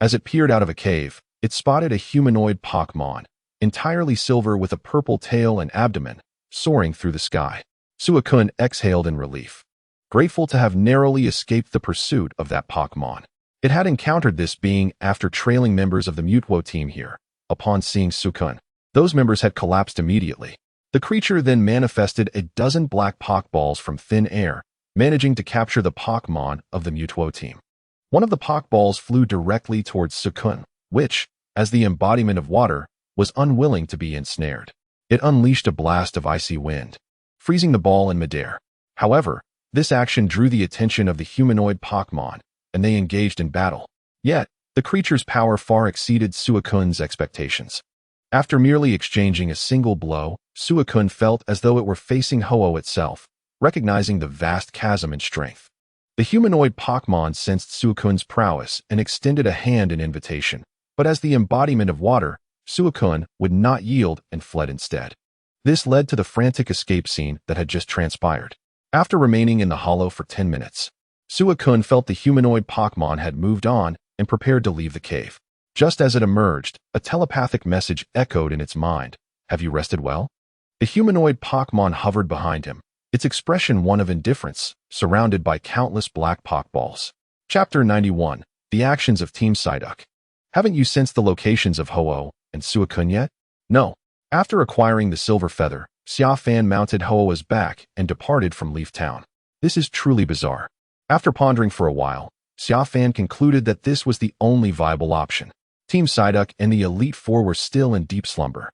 S1: as it peered out of a cave, it spotted a humanoid Pokémon, entirely silver with a purple tail and abdomen, soaring through the sky. Suakun exhaled in relief, grateful to have narrowly escaped the pursuit of that Pokémon. It had encountered this being after trailing members of the Mutwo team here. Upon seeing Suakun, those members had collapsed immediately. The creature then manifested a dozen black Pokeballs from thin air, managing to capture the Pokémon of the Mutwo team. One of the Pokeballs flew directly towards Suakun, which, as the embodiment of water, was unwilling to be ensnared. It unleashed a blast of icy wind, freezing the ball in midair. However, this action drew the attention of the humanoid Pokémon, and they engaged in battle. Yet, the creature's power far exceeded Suakun's expectations. After merely exchanging a single blow, Suakun felt as though it were facing Ho-Oh itself, recognizing the vast chasm in strength. The humanoid Pokémon sensed Suakun's prowess and extended a hand in invitation, but as the embodiment of water, Suakun would not yield and fled instead. This led to the frantic escape scene that had just transpired. After remaining in the hollow for 10 minutes, Suakun felt the humanoid Pokémon had moved on and prepared to leave the cave. Just as it emerged, a telepathic message echoed in its mind. Have you rested well? The humanoid Pokémon hovered behind him, its expression one of indifference, surrounded by countless black Pokeballs. Chapter 91. The Actions of Team Psyduck. Haven't you sensed the locations of Ho-Oh and Suakun yet? No. After acquiring the silver feather, Xia Fan mounted Ho-Oh's back and departed from Leaf Town. This is truly bizarre. After pondering for a while, Xia Fan concluded that this was the only viable option. Team Psyduck and the Elite Four were still in deep slumber.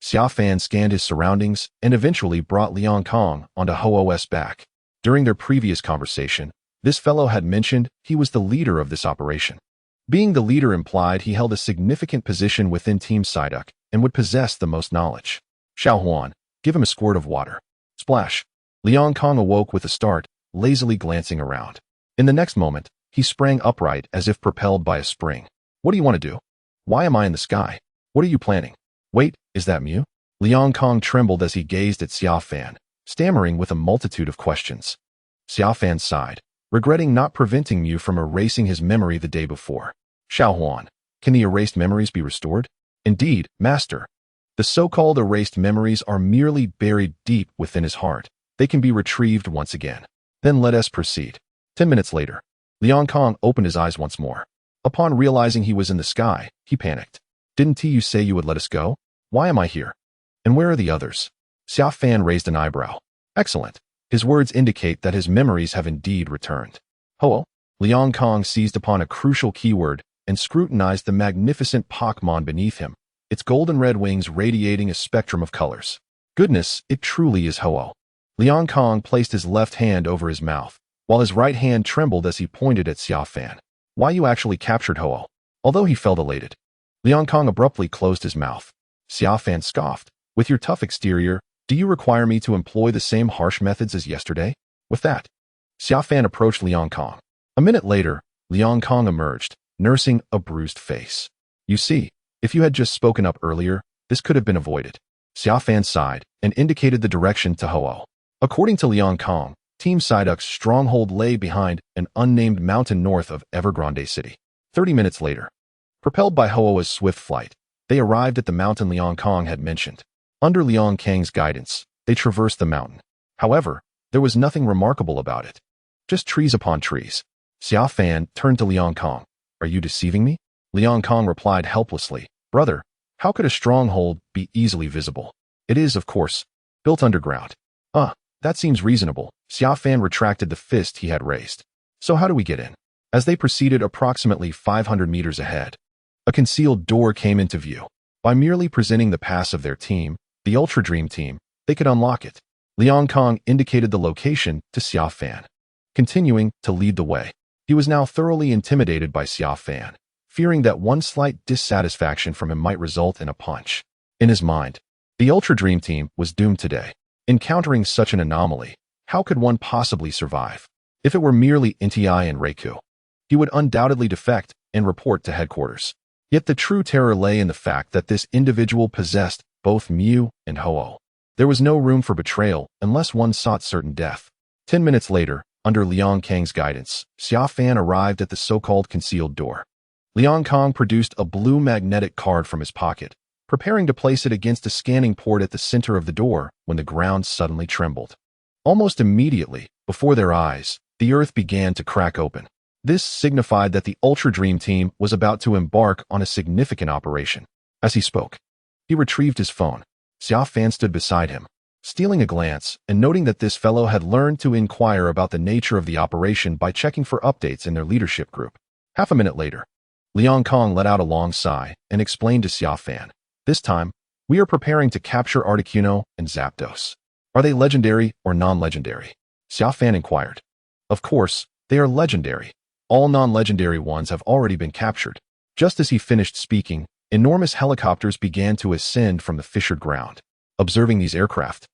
S1: Xia Fan scanned his surroundings and eventually brought Liang Kong onto Ho-Oh's back. During their previous conversation, this fellow had mentioned he was the leader of this operation. Being the leader implied he held a significant position within Team Psyduck and would possess the most knowledge. Xiaohuan, give him a squirt of water. Splash. Liang Kong awoke with a start, lazily glancing around. In the next moment, he sprang upright as if propelled by a spring. What do you want to do? Why am I in the sky? What are you planning? Wait, is that Mew? Liang Kong trembled as he gazed at Xia Fan, stammering with a multitude of questions. Xia Fan sighed, regretting not preventing Mew from erasing his memory the day before. Xiaohuan, can the erased memories be restored? Indeed, master. The so-called erased memories are merely buried deep within his heart. They can be retrieved once again. Then let us proceed. 10 minutes later, Liang Kong opened his eyes once more. Upon realizing he was in the sky, he panicked. Didn't you say you would let us go? Why am I here? And where are the others? Xia Fan raised an eyebrow. Excellent. His words indicate that his memories have indeed returned. Ho-oh. Liang Kong seized upon a crucial keyword and scrutinized the magnificent Pokémon beneath him, its golden red wings radiating a spectrum of colors. Goodness, it truly is Ho-oh. Liang Kong placed his left hand over his mouth, while his right hand trembled as he pointed at Xia Fan. Why you actually captured Ho-oh? Although he felt elated, Liang Kong abruptly closed his mouth. Xia Fan scoffed. With your tough exterior, do you require me to employ the same harsh methods as yesterday? With that, Xia Fan approached Liang Kong. A minute later, Liang Kong emerged, nursing a bruised face. You see, if you had just spoken up earlier, this could have been avoided. Xia Fan sighed and indicated the direction to Ho-oh. According to Liang Kong, Team Psyduck's stronghold lay behind an unnamed mountain north of Evergrande City. 30 minutes later, propelled by Ho-oh's swift flight, they arrived at the mountain Liang Kong had mentioned. Under Liang Kang's guidance, they traversed the mountain. However, there was nothing remarkable about it. Just trees upon trees. Xia Fan turned to Liang Kong. Are you deceiving me? Liang Kong replied helplessly. Brother, how could a stronghold be easily visible? It is, of course, built underground. That seems reasonable. Xia Fan retracted the fist he had raised. So how do we get in? As they proceeded approximately 500 meters ahead, a concealed door came into view. By merely presenting the pass of their team, the Ultra Dream Team, they could unlock it. Liang Kong indicated the location to Xia Fan, continuing to lead the way. He was now thoroughly intimidated by Xia Fan, fearing that one slight dissatisfaction from him might result in a punch. In his mind, the Ultra Dream Team was doomed today. Encountering such an anomaly, how could one possibly survive? If it were merely Inti and Reiku, he would undoubtedly defect and report to headquarters. Yet the true terror lay in the fact that this individual possessed both Mew and Ho-oh. There was no room for betrayal unless one sought certain death. 10 minutes later, under Liang Kang's guidance, Xia Fan arrived at the so-called concealed door. Liang Kong produced a blue magnetic card from his pocket, preparing to place it against a scanning port at the center of the door when the ground suddenly trembled. Almost immediately, before their eyes, the earth began to crack open. This signified that the Ultra Dream Team was about to embark on a significant operation. As he spoke, he retrieved his phone. Xia Fan stood beside him, stealing a glance and noting that this fellow had learned to inquire about the nature of the operation by checking for updates in their leadership group. Half a minute later, Liang Kong let out a long sigh and explained to Xia Fan. This time, we are preparing to capture Articuno and Zapdos. Are they legendary or non-legendary? Xia Fan inquired. Of course, they are legendary. All non-legendary ones have already been captured. Just as he finished speaking, enormous helicopters began to ascend from the fissured ground. Observing these aircraft,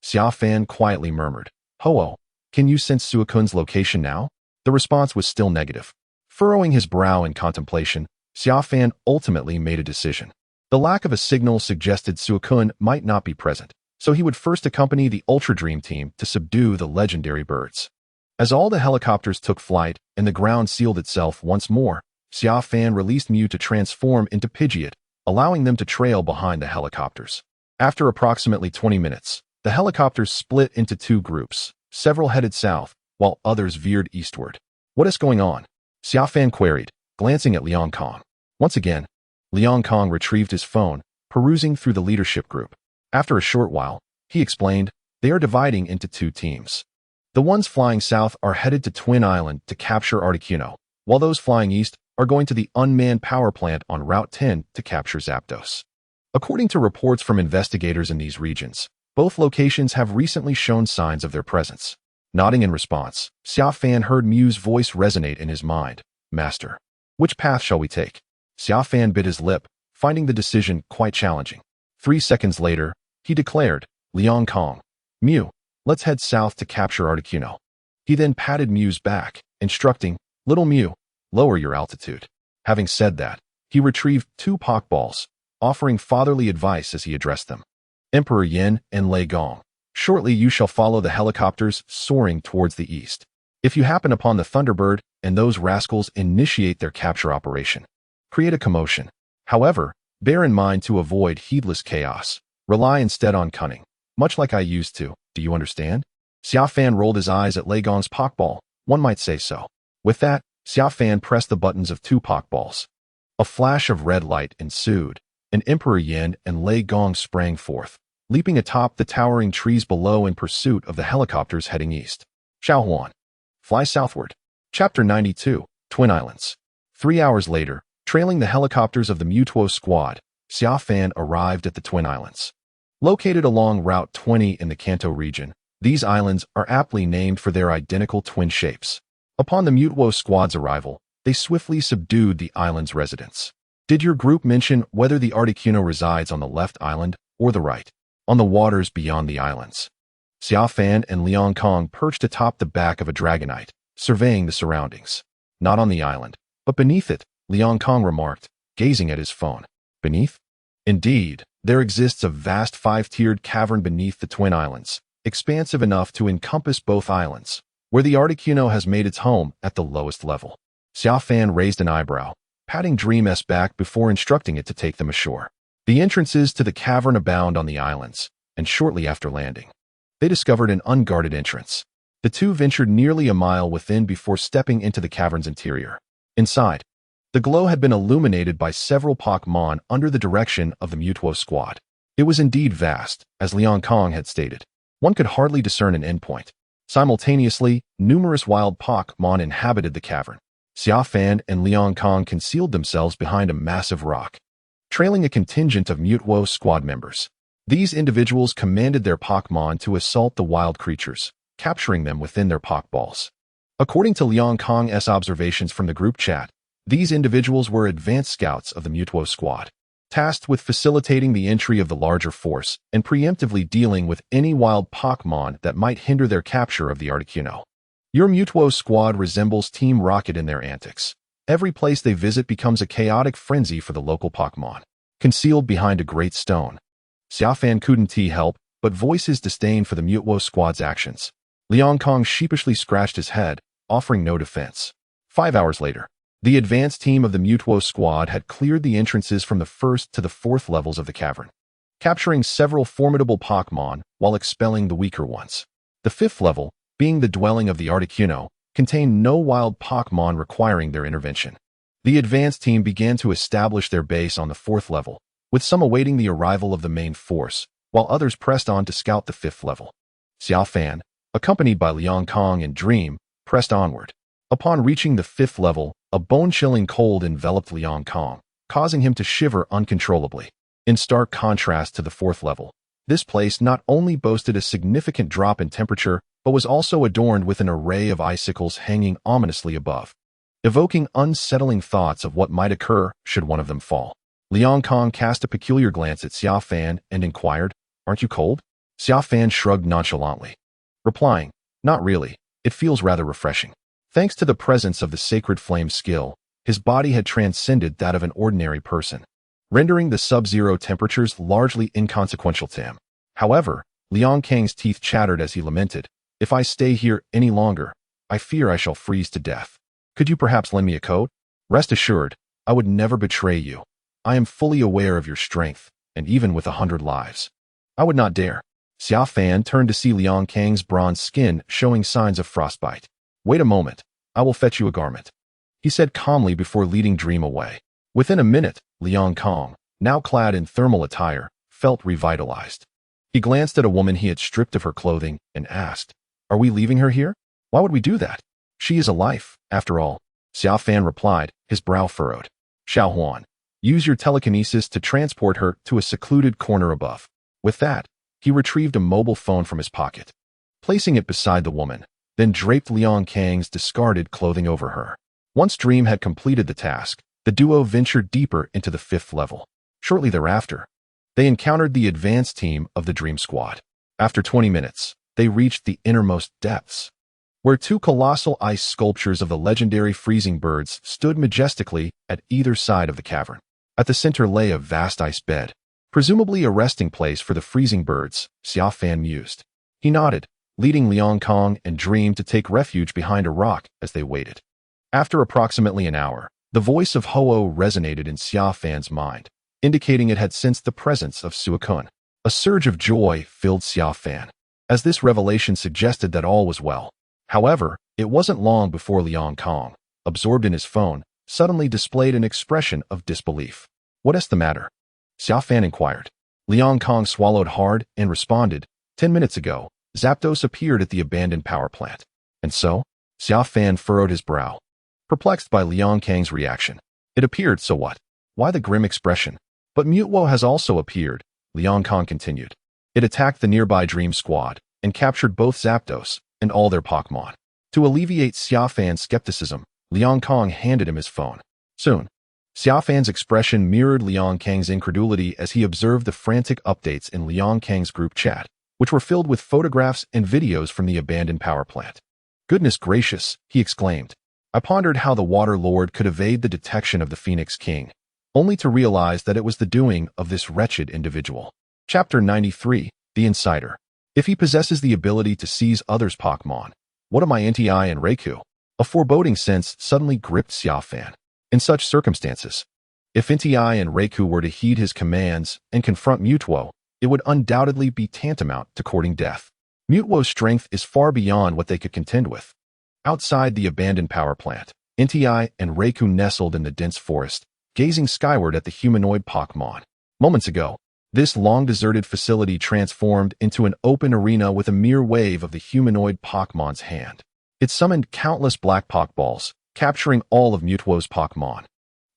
S1: Xia Fan quietly murmured, Ho-oh, can you sense Suakun's location now? The response was still negative. Furrowing his brow in contemplation, Xia Fan ultimately made a decision. The lack of a signal suggested Suakun might not be present, so he would first accompany the Ultra Dream Team to subdue the legendary birds. As all the helicopters took flight and the ground sealed itself once more, Xia Fan released Mew to transform into Pidgeot, allowing them to trail behind the helicopters. After approximately 20 minutes, the helicopters split into two groups. Several headed south, while others veered eastward. What is going on? Xia Fan queried, glancing at Liang Kong. Once again, Liang Kong retrieved his phone, perusing through the leadership group. After a short while, he explained, they are dividing into two teams. The ones flying south are headed to Twin Island to capture Articuno, while those flying east are going to the unmanned power plant on Route 10 to capture Zapdos. According to reports from investigators in these regions, both locations have recently shown signs of their presence. Nodding in response, Xia Fan heard Mew's voice resonate in his mind. Master, which path shall we take? Xia Fan bit his lip, finding the decision quite challenging. 3 seconds later, he declared, Liang Kong, Mew, let's head south to capture Articuno. He then patted Mew's back, instructing, "Little Mew, lower your altitude." Having said that, he retrieved 2 Pokeballs, offering fatherly advice as he addressed them. "Emperor Yin and Lei Gong, shortly you shall follow the helicopters soaring towards the east. If you happen upon the Thunderbird and those rascals initiate their capture operation, create a commotion. However, bear in mind to avoid heedless chaos. Rely instead on cunning, much like I used to. Do you understand?" Xia Fan rolled his eyes at Lei Gong's Pokeball. One might say so. With that, Xia Fan pressed the buttons of 2 Pokeballs. A flash of red light ensued, and Emperor Yin and Lei Gong sprang forth, leaping atop the towering trees below in pursuit of the helicopters heading east. Xiaohuan. Fly southward. Chapter 92, Twin Islands. 3 hours later, trailing the helicopters of the Mutuo squad, Xia Fan arrived at the Twin Islands. Located along Route 20 in the Kanto region, these islands are aptly named for their identical twin shapes. Upon the Mutuo squad's arrival, they swiftly subdued the island's residents. "Did your group mention whether the Articuno resides on the left island or the right? On the waters beyond the islands?" Xia Fan and Liang Kong perched atop the back of a Dragonite, surveying the surroundings. "Not on the island, but beneath it," Liang Kong remarked, gazing at his phone. "Beneath?" "Indeed, there exists a vast 5-tiered cavern beneath the Twin Islands, expansive enough to encompass both islands, where the Articuno has made its home at the lowest level." Xia Fan raised an eyebrow, patting Dream's back before instructing it to take them ashore. The entrances to the cavern abound on the islands, and shortly after landing, they discovered an unguarded entrance. The two ventured nearly a mile within before stepping into the cavern's interior. Inside, the glow had been illuminated by several Pokémon under the direction of the Mutuo squad. It was indeed vast, as Liang Kong had stated. One could hardly discern an endpoint. Simultaneously, numerous wild Pokémon inhabited the cavern. Xia Fan and Liang Kong concealed themselves behind a massive rock, trailing a contingent of Mutuo squad members. These individuals commanded their Pokémon to assault the wild creatures, capturing them within their Pokeballs. According to Liang Kong's observations from the group chat, these individuals were advanced scouts of the Mutuo squad, tasked with facilitating the entry of the larger force and preemptively dealing with any wild Pokémon that might hinder their capture of the Articuno. Your Mutuo squad resembles Team Rocket in their antics. Every place they visit becomes a chaotic frenzy for the local Pokémon. Concealed behind a great stone, Xia Fan couldn't help but voice his disdain for the Mutuo squad's actions. Liang Kong sheepishly scratched his head, offering no defense. 5 hours later, the advanced team of the Mutuo squad had cleared the entrances from the 1st to the 4th levels of the cavern, capturing several formidable Pokémon while expelling the weaker ones. The 5th level, being the dwelling of the Articuno, contained no wild Pokémon requiring their intervention. The advanced team began to establish their base on the 4th level, with some awaiting the arrival of the main force, while others pressed on to scout the 5th level. Xia Fan, accompanied by Liang Kong and Dream, pressed onward. Upon reaching the 5th level, a bone-chilling cold enveloped Liang Kong, causing him to shiver uncontrollably. In stark contrast to the 4th level, this place not only boasted a significant drop in temperature, but was also adorned with an array of icicles hanging ominously above, evoking unsettling thoughts of what might occur should one of them fall. Liang Kong cast a peculiar glance at Xia Fan and inquired, "Aren't you cold?" Xia Fan shrugged nonchalantly, replying, "Not really. It feels rather refreshing." Thanks to the presence of the sacred flame skill, his body had transcended that of an ordinary person, rendering the sub-zero temperatures largely inconsequential to him. However, Liang Kang's teeth chattered as he lamented, "If I stay here any longer, I fear I shall freeze to death. Could you perhaps lend me a coat? Rest assured, I would never betray you. I am fully aware of your strength, and even with 100 lives, I would not dare." Xia Fan turned to see Liang Kang's bronze skin showing signs of frostbite. "Wait a moment, I will fetch you a garment," he said calmly before leading Dream away. Within a minute, Liang Kong, now clad in thermal attire, felt revitalized. He glanced at a woman he had stripped of her clothing and asked, "Are we leaving her here? Why would we do that? She is a life, after all." Xia Fan replied, his brow furrowed. "Xiaohuan, use your telekinesis to transport her to a secluded corner above." With that, he retrieved a mobile phone from his pocket, placing it beside the woman, then draped Liang Kang's discarded clothing over her. Once Dream had completed the task, the duo ventured deeper into the 5th level. Shortly thereafter, they encountered the advanced team of the Dream Squad. After 20 minutes, they reached the innermost depths. where two colossal ice sculptures of the legendary freezing birds stood majestically at either side of the cavern. At the center lay a vast ice bed, presumably a resting place for the freezing birds, Xia Fan mused. He nodded, leading Liang Kong and Dream to take refuge behind a rock as they waited. After approximately an hour, the voice of Ho-Oh resonated in Xia Fan's mind, indicating it had sensed the presence of Suakun. A surge of joy filled Xia Fan, as this revelation suggested that all was well. However, it wasn't long before Liang Kong, absorbed in his phone, suddenly displayed an expression of disbelief. "What is the matter?" Xia Fan inquired. Liang Kong swallowed hard and responded, 10 minutes ago, Zapdos appeared at the abandoned power plant. And so? Xia Fan furrowed his brow, perplexed by Liang Kang's reaction. It appeared, so what? Why the grim expression? But Mutwo has also appeared, Liang Kong continued. It attacked the nearby Dream Squad and captured both Zapdos and all their Pokémon. To alleviate Xia Fan's skepticism, Liang Kong handed him his phone. Soon, Xia Fan's expression mirrored Liang Kang's incredulity as he observed the frantic updates in Liang Kang's group chat, which were filled with photographs and videos from the abandoned power plant. "Goodness gracious," he exclaimed. I pondered how the Water Lord could evade the detection of the Phoenix King, only to realize that it was the doing of this wretched individual. Chapter 93, The Insider. If he possesses the ability to seize others' Pokémon, what am I Nti and Raikou? A foreboding sense suddenly gripped Xia Fan. In such circumstances, if Nti and Raikou were to heed his commands and confront Mutwo, it would undoubtedly be tantamount to courting death. Mutwo's strength is far beyond what they could contend with. Outside the abandoned power plant, Nti and Raikou nestled in the dense forest, gazing skyward at the humanoid Pokémon. Moments ago, this long-deserted facility transformed into an open arena with a mere wave of the humanoid Pokémon's hand. It summoned countless black Pokeballs, capturing all of Mutwo's Pokémon,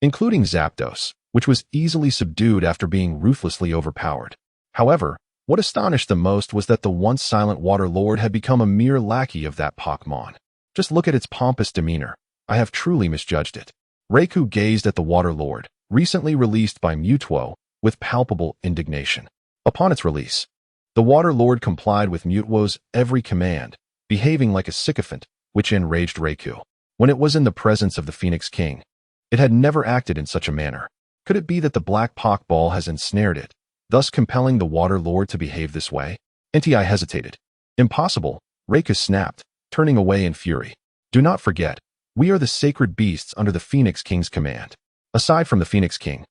S1: including Zapdos, which was easily subdued after being ruthlessly overpowered. However, what astonished them most was that the once silent Water Lord had become a mere lackey of that Pokémon. Just look at its pompous demeanor. I have truly misjudged it. Raikou gazed at the Water Lord, recently released by Mutwo, with palpable indignation. Upon its release, the Water Lord complied with Mutwo's every command, behaving like a sycophant, which enraged Raikou. When it was in the presence of the Phoenix King, it had never acted in such a manner. Could it be that the black Pokeball has ensnared it, thus compelling the Water Lord to behave this way? Nti hesitated. Impossible, Raikou snapped, turning away in fury. Do not forget, we are the sacred beasts under the Phoenix King's command. Aside from the Phoenix King,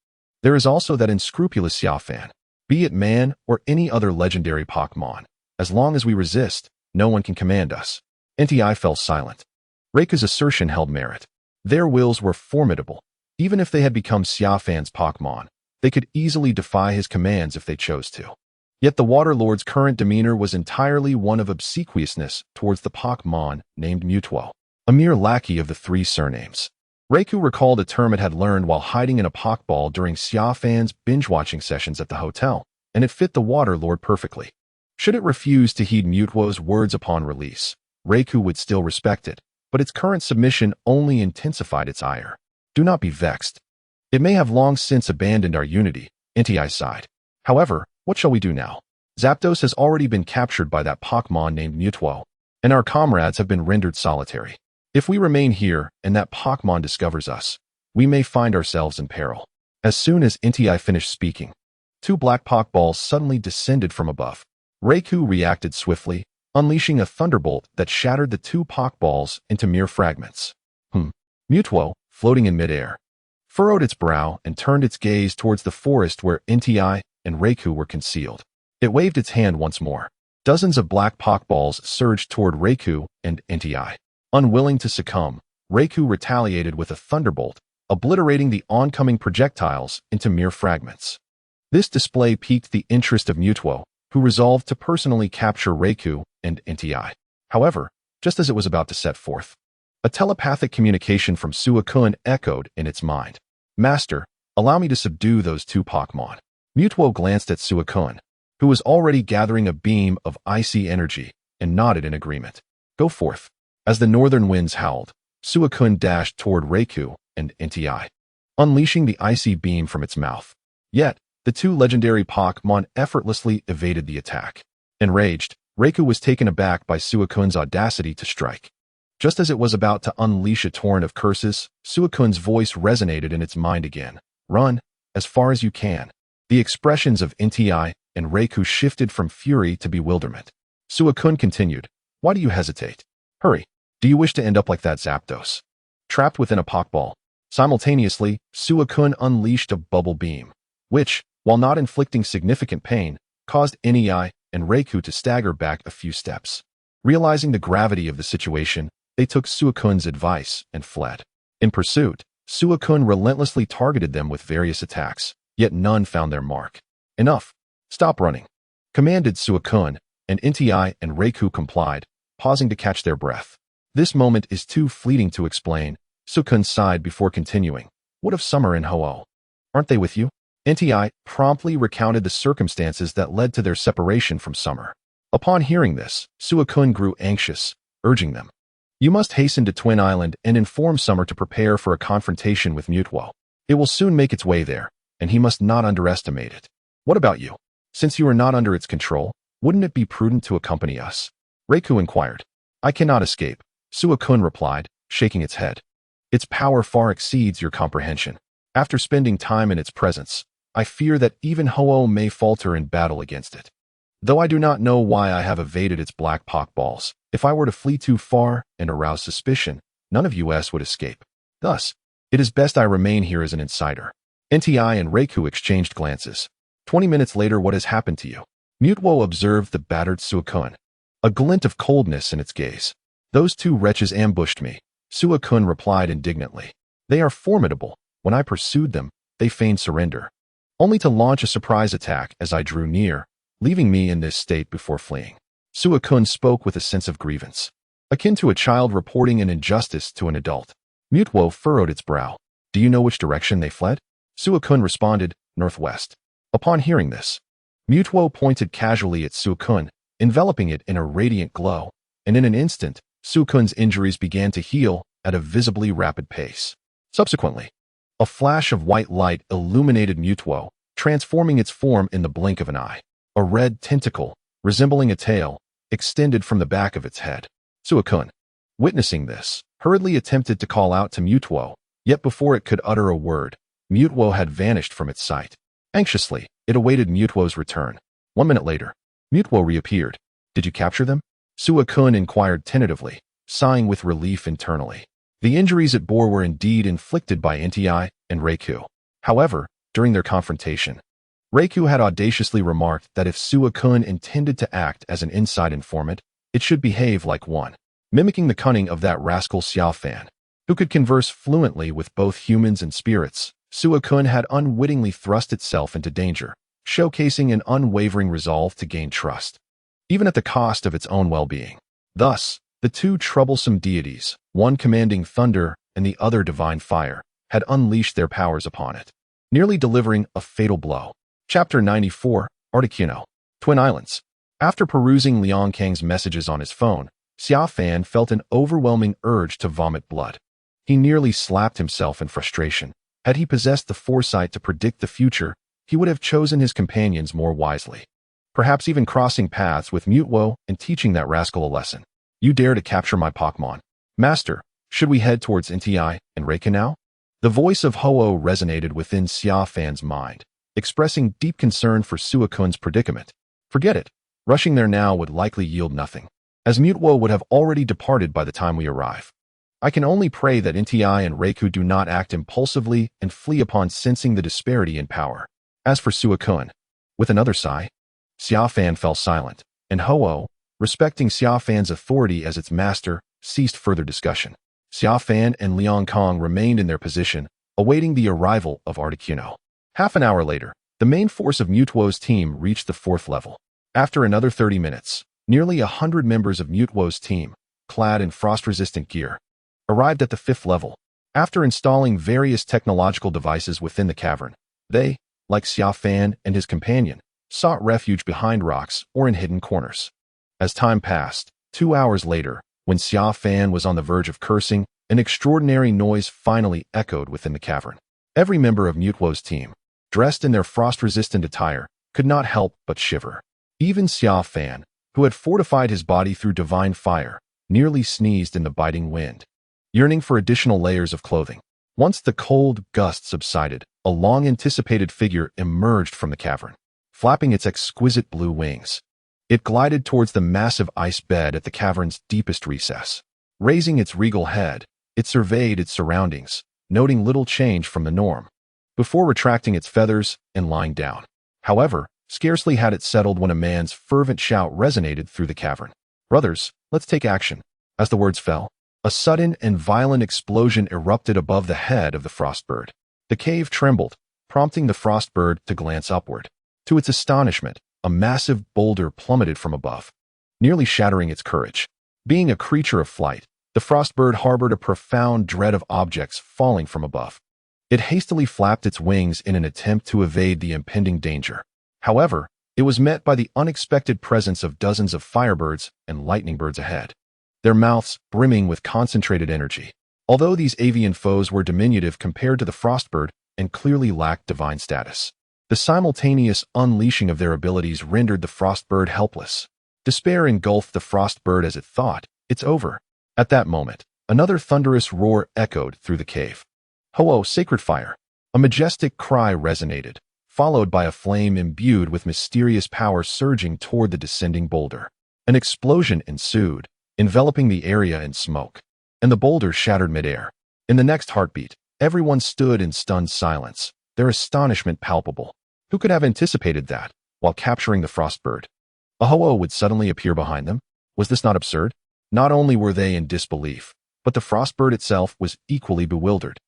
S1: there is also that unscrupulous Xia Fan. Be it man or any other legendary Pokémon, as long as we resist, no one can command us. Nti fell silent. Raikou's assertion held merit. Their wills were formidable. Even if they had become Xia Fan's Pokémon, they could easily defy his commands if they chose to. Yet the Water Lord's current demeanor was entirely one of obsequiousness towards the Pokémon named Mutwo, a mere lackey of the three surnames. Raikou recalled a term it had learned while hiding in a Pokeball during Xia Fan's binge-watching sessions at the hotel, and it fit the Water Lord perfectly. Should it refuse to heed Mutwo's words upon release, Raikou would still respect it, but its current submission only intensified its ire. Do not be vexed. It may have long since abandoned our unity, Nti sighed. However, what shall we do now? Zapdos has already been captured by that Pokémon named Mutwo, and our comrades have been rendered solitary. If we remain here and that Pokémon discovers us, we may find ourselves in peril. As soon as Nti finished speaking, two black Pokeballs suddenly descended from above. Raikou reacted swiftly, unleashing a thunderbolt that shattered the two Pokeballs into mere fragments. Mutwo, floating in midair, furrowed its brow and turned its gaze towards the forest where Nti and Raikou were concealed. It waved its hand once more. Dozens of black Pokeballs surged toward Raikou and Nti. Unwilling to succumb, Raikou retaliated with a thunderbolt, obliterating the oncoming projectiles into mere fragments. This display piqued the interest of Mutwo, who resolved to personally capture Raikou and Nti. However, just as it was about to set forth, a telepathic communication from Suakun echoed in its mind. Master, allow me to subdue those two Pokémon. Mutwo glanced at Suakun, who was already gathering a beam of icy energy, and nodded in agreement. Go forth. As the northern winds howled, Suakun dashed toward Raikou and Nti, unleashing the icy beam from its mouth. Yet, the two legendary Pokémon effortlessly evaded the attack. Enraged, Raikou was taken aback by Suakun's audacity to strike. Just as it was about to unleash a torrent of curses, Suakun's voice resonated in its mind again. Run, as far as you can. The expressions of Nti and Reiku shifted from fury to bewilderment. Suakun continued, why do you hesitate? Hurry. Do you wish to end up like that Zapdos? Trapped within a Pokeball. Simultaneously, Suakun unleashed a bubble beam, which, while not inflicting significant pain, caused Nti and Reiku to stagger back a few steps. Realizing the gravity of the situation, they took Suakun's advice and fled. In pursuit, Suakun relentlessly targeted them with various attacks, yet none found their mark. Enough. Stop running, commanded Suakun, and Nti and Reiku complied, pausing to catch their breath. This moment is too fleeting to explain. Suakun sighed before continuing. What of Summer and Ho-Oh? Aren't they with you? Nti promptly recounted the circumstances that led to their separation from Summer. Upon hearing this, Suakun grew anxious, urging them. You must hasten to Twin Island and inform Summer to prepare for a confrontation with Mutwo. It will soon make its way there, and he must not underestimate it. What about you? Since you are not under its control, wouldn't it be prudent to accompany us? Reiku inquired. I cannot escape, Suakun replied, shaking its head. Its power far exceeds your comprehension. After spending time in its presence, I fear that even Ho-Oh may falter in battle against it. Though I do not know why I have evaded its black Pokeballs, if I were to flee too far and arouse suspicion, none of us would escape. Thus, it is best I remain here as an insider. Nti and Reiku exchanged glances. 20 minutes later, what has happened to you? Mutwo observed the battered Suakun, a glint of coldness in its gaze. Those two wretches ambushed me, Suakun replied indignantly. They are formidable. When I pursued them, they feigned surrender, only to launch a surprise attack as I drew near, leaving me in this state before fleeing. Suakun spoke with a sense of grievance, akin to a child reporting an injustice to an adult. Mutwo furrowed its brow. Do you know which direction they fled? Suakun responded, northwest. Upon hearing this, Mutwo pointed casually at Suakun, enveloping it in a radiant glow, and in an instant, Suakun's injuries began to heal at a visibly rapid pace. Subsequently, a flash of white light illuminated Mutwo, transforming its form in the blink of an eye. A red tentacle, resembling a tail, extended from the back of its head. Suakun, witnessing this, hurriedly attempted to call out to Mutwo, yet before it could utter a word, Mutwo had vanished from its sight. Anxiously, it awaited Mutwo's return. 1 minute later, Mutwo reappeared. Did you capture them? Suakun inquired tentatively, sighing with relief internally. The injuries it bore were indeed inflicted by Nti and Reiku. However, during their confrontation, Reiku had audaciously remarked that if Suakun intended to act as an inside informant, it should behave like one, mimicking the cunning of that rascal Xia Fan, who could converse fluently with both humans and spirits. Suakun had unwittingly thrust itself into danger, showcasing an unwavering resolve to gain trust, even at the cost of its own well-being. Thus, the two troublesome deities, one commanding thunder and the other divine fire, had unleashed their powers upon it, nearly delivering a fatal blow. Chapter 94, Articuno. Twin Islands. After perusing Liangkang's messages on his phone, Xia Fan felt an overwhelming urge to vomit blood. He nearly slapped himself in frustration. Had he possessed the foresight to predict the future, he would have chosen his companions more wisely. Perhaps even crossing paths with Mutwo and teaching that rascal a lesson. You dare to capture my Pokémon. Master, should we head towards Nti and Reiku now? The voice of Ho-Oh resonated within Xia Fan's mind, expressing deep concern for Suakun's predicament. Forget it. Rushing there now would likely yield nothing, as Mutwo would have already departed by the time we arrive. I can only pray that Nti and Reiku do not act impulsively and flee upon sensing the disparity in power. As for Suakun, with another sigh, Xia Fan fell silent, and Ho-Oh, respecting Xia Fan's authority as its master, ceased further discussion. Xia Fan and Liangkang remained in their position, awaiting the arrival of Articuno. Half an hour later, the main force of Mutwo's team reached the 4th level. After another 30 minutes, nearly 100 members of Mutwo's team, clad in frost-resistant gear, arrived at the 5th level. After installing various technological devices within the cavern, they, like Xia Fan and his companion, sought refuge behind rocks or in hidden corners. As time passed, 2 hours later, when Xia Fan was on the verge of cursing, an extraordinary noise finally echoed within the cavern. Every member of Mutwo's team, dressed in their frost-resistant attire, could not help but shiver. Even Xia Fan, who had fortified his body through divine fire, nearly sneezed in the biting wind, yearning for additional layers of clothing. Once the cold gust subsided, a long-anticipated figure emerged from the cavern, flapping its exquisite blue wings. It glided towards the massive ice bed at the cavern's deepest recess. Raising its regal head, it surveyed its surroundings, noting little change from the norm, before retracting its feathers and lying down. However, scarcely had it settled when a man's fervent shout resonated through the cavern. "Brothers, let's take action." As the words fell, a sudden and violent explosion erupted above the head of the frostbird. The cave trembled, prompting the frostbird to glance upward. To its astonishment, a massive boulder plummeted from above, nearly shattering its courage. Being a creature of flight, the frostbird harbored a profound dread of objects falling from above. It hastily flapped its wings in an attempt to evade the impending danger. However, it was met by the unexpected presence of dozens of firebirds and lightning birds ahead, their mouths brimming with concentrated energy. Although these avian foes were diminutive compared to the frostbird and clearly lacked divine status, the simultaneous unleashing of their abilities rendered the frostbird helpless. Despair engulfed the frostbird as it thought, "It's over." At that moment, another thunderous roar echoed through the cave. "Ho-Oh, sacred fire!" A majestic cry resonated, followed by a flame imbued with mysterious power surging toward the descending boulder. An explosion ensued, enveloping the area in smoke, and the boulder shattered midair. In the next heartbeat, everyone stood in stunned silence, their astonishment palpable. Who could have anticipated that, while capturing the frostbird, a Ho-Oh would suddenly appear behind them? Was this not absurd? Not only were they in disbelief, but the frostbird itself was equally bewildered.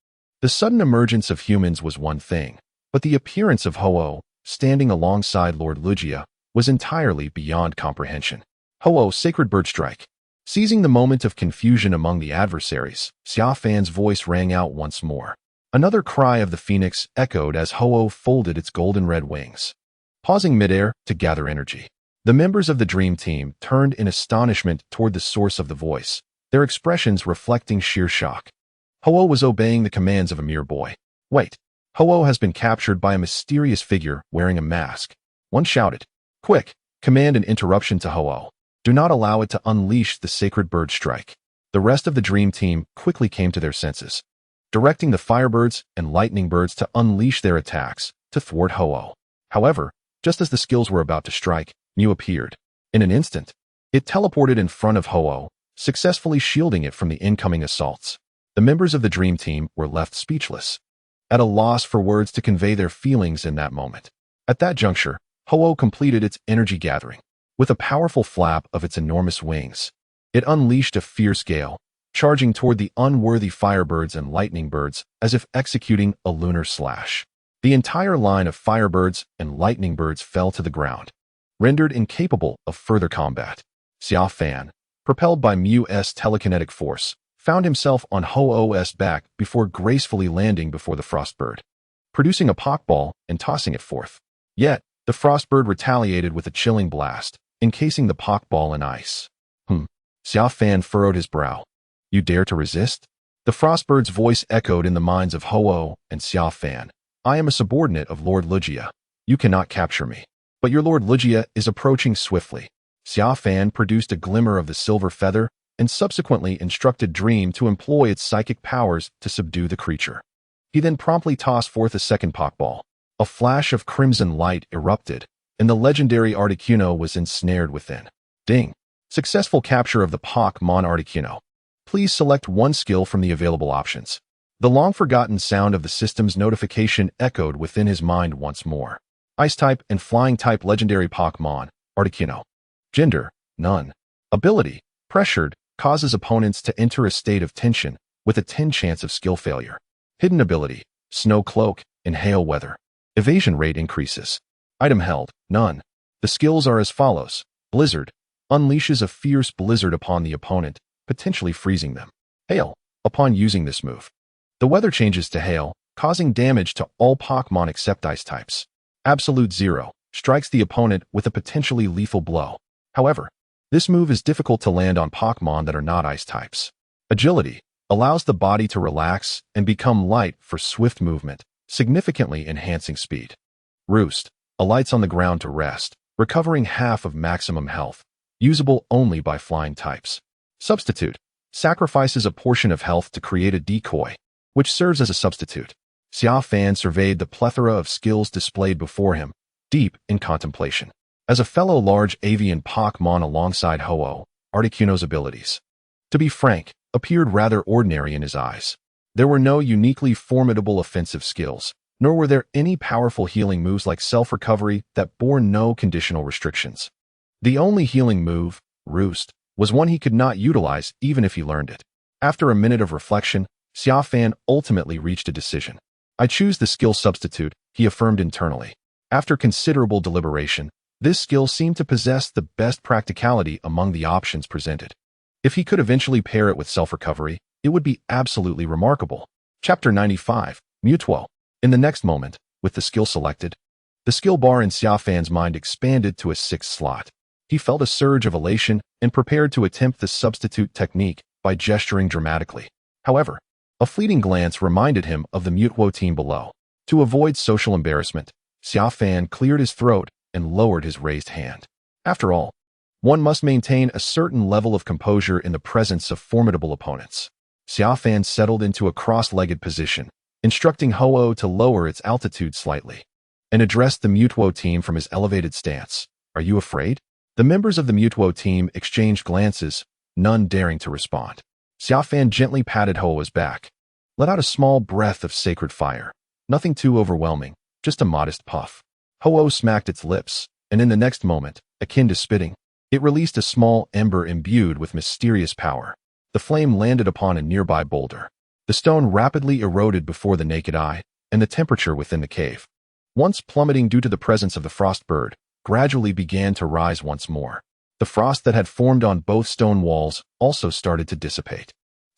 S1: The sudden emergence of humans was one thing, but the appearance of Ho-Oh, standing alongside Lord Lugia, was entirely beyond comprehension. "Ho-Oh, sacred bird strike!" Seizing the moment of confusion among the adversaries, Xia Fan's voice rang out once more. Another cry of the phoenix echoed as Ho-Oh folded its golden red wings, pausing midair to gather energy. The members of the dream team turned in astonishment toward the source of the voice, their expressions reflecting sheer shock. Ho-Oh was obeying the commands of a mere boy. "Wait! Ho-Oh has been captured by a mysterious figure wearing a mask." One shouted. "Quick! Command an interruption to Ho-Oh. Do not allow it to unleash the sacred bird strike." The rest of the dream team quickly came to their senses, directing the firebirds and lightning birds to unleash their attacks to thwart Ho-Oh. However, just as the skills were about to strike, Mew appeared. In an instant, it teleported in front of Ho-Oh, successfully shielding it from the incoming assaults. The members of the dream team were left speechless, at a loss for words to convey their feelings in that moment. At that juncture, Ho-Oh completed its energy gathering. With a powerful flap of its enormous wings, it unleashed a fierce gale, charging toward the unworthy firebirds and lightning birds as if executing a lunar slash. The entire line of firebirds and lightning birds fell to the ground, rendered incapable of further combat. Xia Fan, propelled by Mew's telekinetic force, found himself on Ho-Oh's back before gracefully landing before the frostbird, producing a pokeball and tossing it forth. Yet, the frostbird retaliated with a chilling blast, encasing the pokeball in ice. Xia Fan furrowed his brow. "You dare to resist?" The frostbird's voice echoed in the minds of Ho-Oh and Xia Fan. "I am a subordinate of Lord Lugia. You cannot capture me. But your Lord Lugia is approaching swiftly." Xia Fan produced a glimmer of the silver feather and subsequently instructed Dream to employ its psychic powers to subdue the creature. He then promptly tossed forth a second pokeball. A flash of crimson light erupted, and the legendary Articuno was ensnared within. Ding! Successful capture of the Pokémon Articuno. Please select one skill from the available options. The long-forgotten sound of the system's notification echoed within his mind once more. Ice-type and Flying-type legendary Pokémon, Articuno. Gender, none. Ability, pressured, causes opponents to enter a state of tension with a 10 chance of skill failure. Hidden ability, Snow Cloak, and Hail Weather. Evasion rate increases. Item held, none. The skills are as follows. Blizzard, unleashes a fierce blizzard upon the opponent, potentially freezing them. Hail, upon using this move, the weather changes to hail, causing damage to all Pokémon except ice types. Absolute Zero, strikes the opponent with a potentially lethal blow. However, this move is difficult to land on Pokémon that are not ice types. Agility, allows the body to relax and become light for swift movement, significantly enhancing speed. Roost, alights on the ground to rest, recovering half of maximum health, usable only by flying types. Substitute. Sacrifices a portion of health to create a decoy, which serves as a substitute. Xia Fan surveyed the plethora of skills displayed before him, deep in contemplation. As a fellow large avian Pokémon alongside Ho-Oh, Articuno's abilities, to be frank, appeared rather ordinary in his eyes. There were no uniquely formidable offensive skills, nor were there any powerful healing moves like self-recovery that bore no conditional restrictions. The only healing move, Roost, was one he could not utilize even if he learned it. After a minute of reflection, Xia Fan ultimately reached a decision. I choose the skill substitute, he affirmed internally. After considerable deliberation, this skill seemed to possess the best practicality among the options presented. If he could eventually pair it with self-recovery, it would be absolutely remarkable. Chapter 95, Mutuo. In the next moment, with the skill selected, the skill bar in Xia Fan's mind expanded to a 6th slot. He felt a surge of elation and prepared to attempt the substitute technique by gesturing dramatically. However, a fleeting glance reminded him of the Mutuo team below. To avoid social embarrassment, Xia Fan cleared his throat and lowered his raised hand. After all, one must maintain a certain level of composure in the presence of formidable opponents. Xia Fan settled into a cross-legged position, instructing Ho-Oh to lower its altitude slightly, and addressed the Mutuo team from his elevated stance. Are you afraid? The members of the Mutuo team exchanged glances, none daring to respond. Xia Fan gently patted Ho-Oh's back, let out a small breath of sacred fire. Nothing too overwhelming, just a modest puff. Ho-Oh smacked its lips, and in the next moment, akin to spitting, it released a small ember imbued with mysterious power. The flame landed upon a nearby boulder. The stone rapidly eroded before the naked eye, and the temperature within the cave, once plummeting due to the presence of the frost bird, gradually began to rise once more. The frost that had formed on both stone walls also started to dissipate.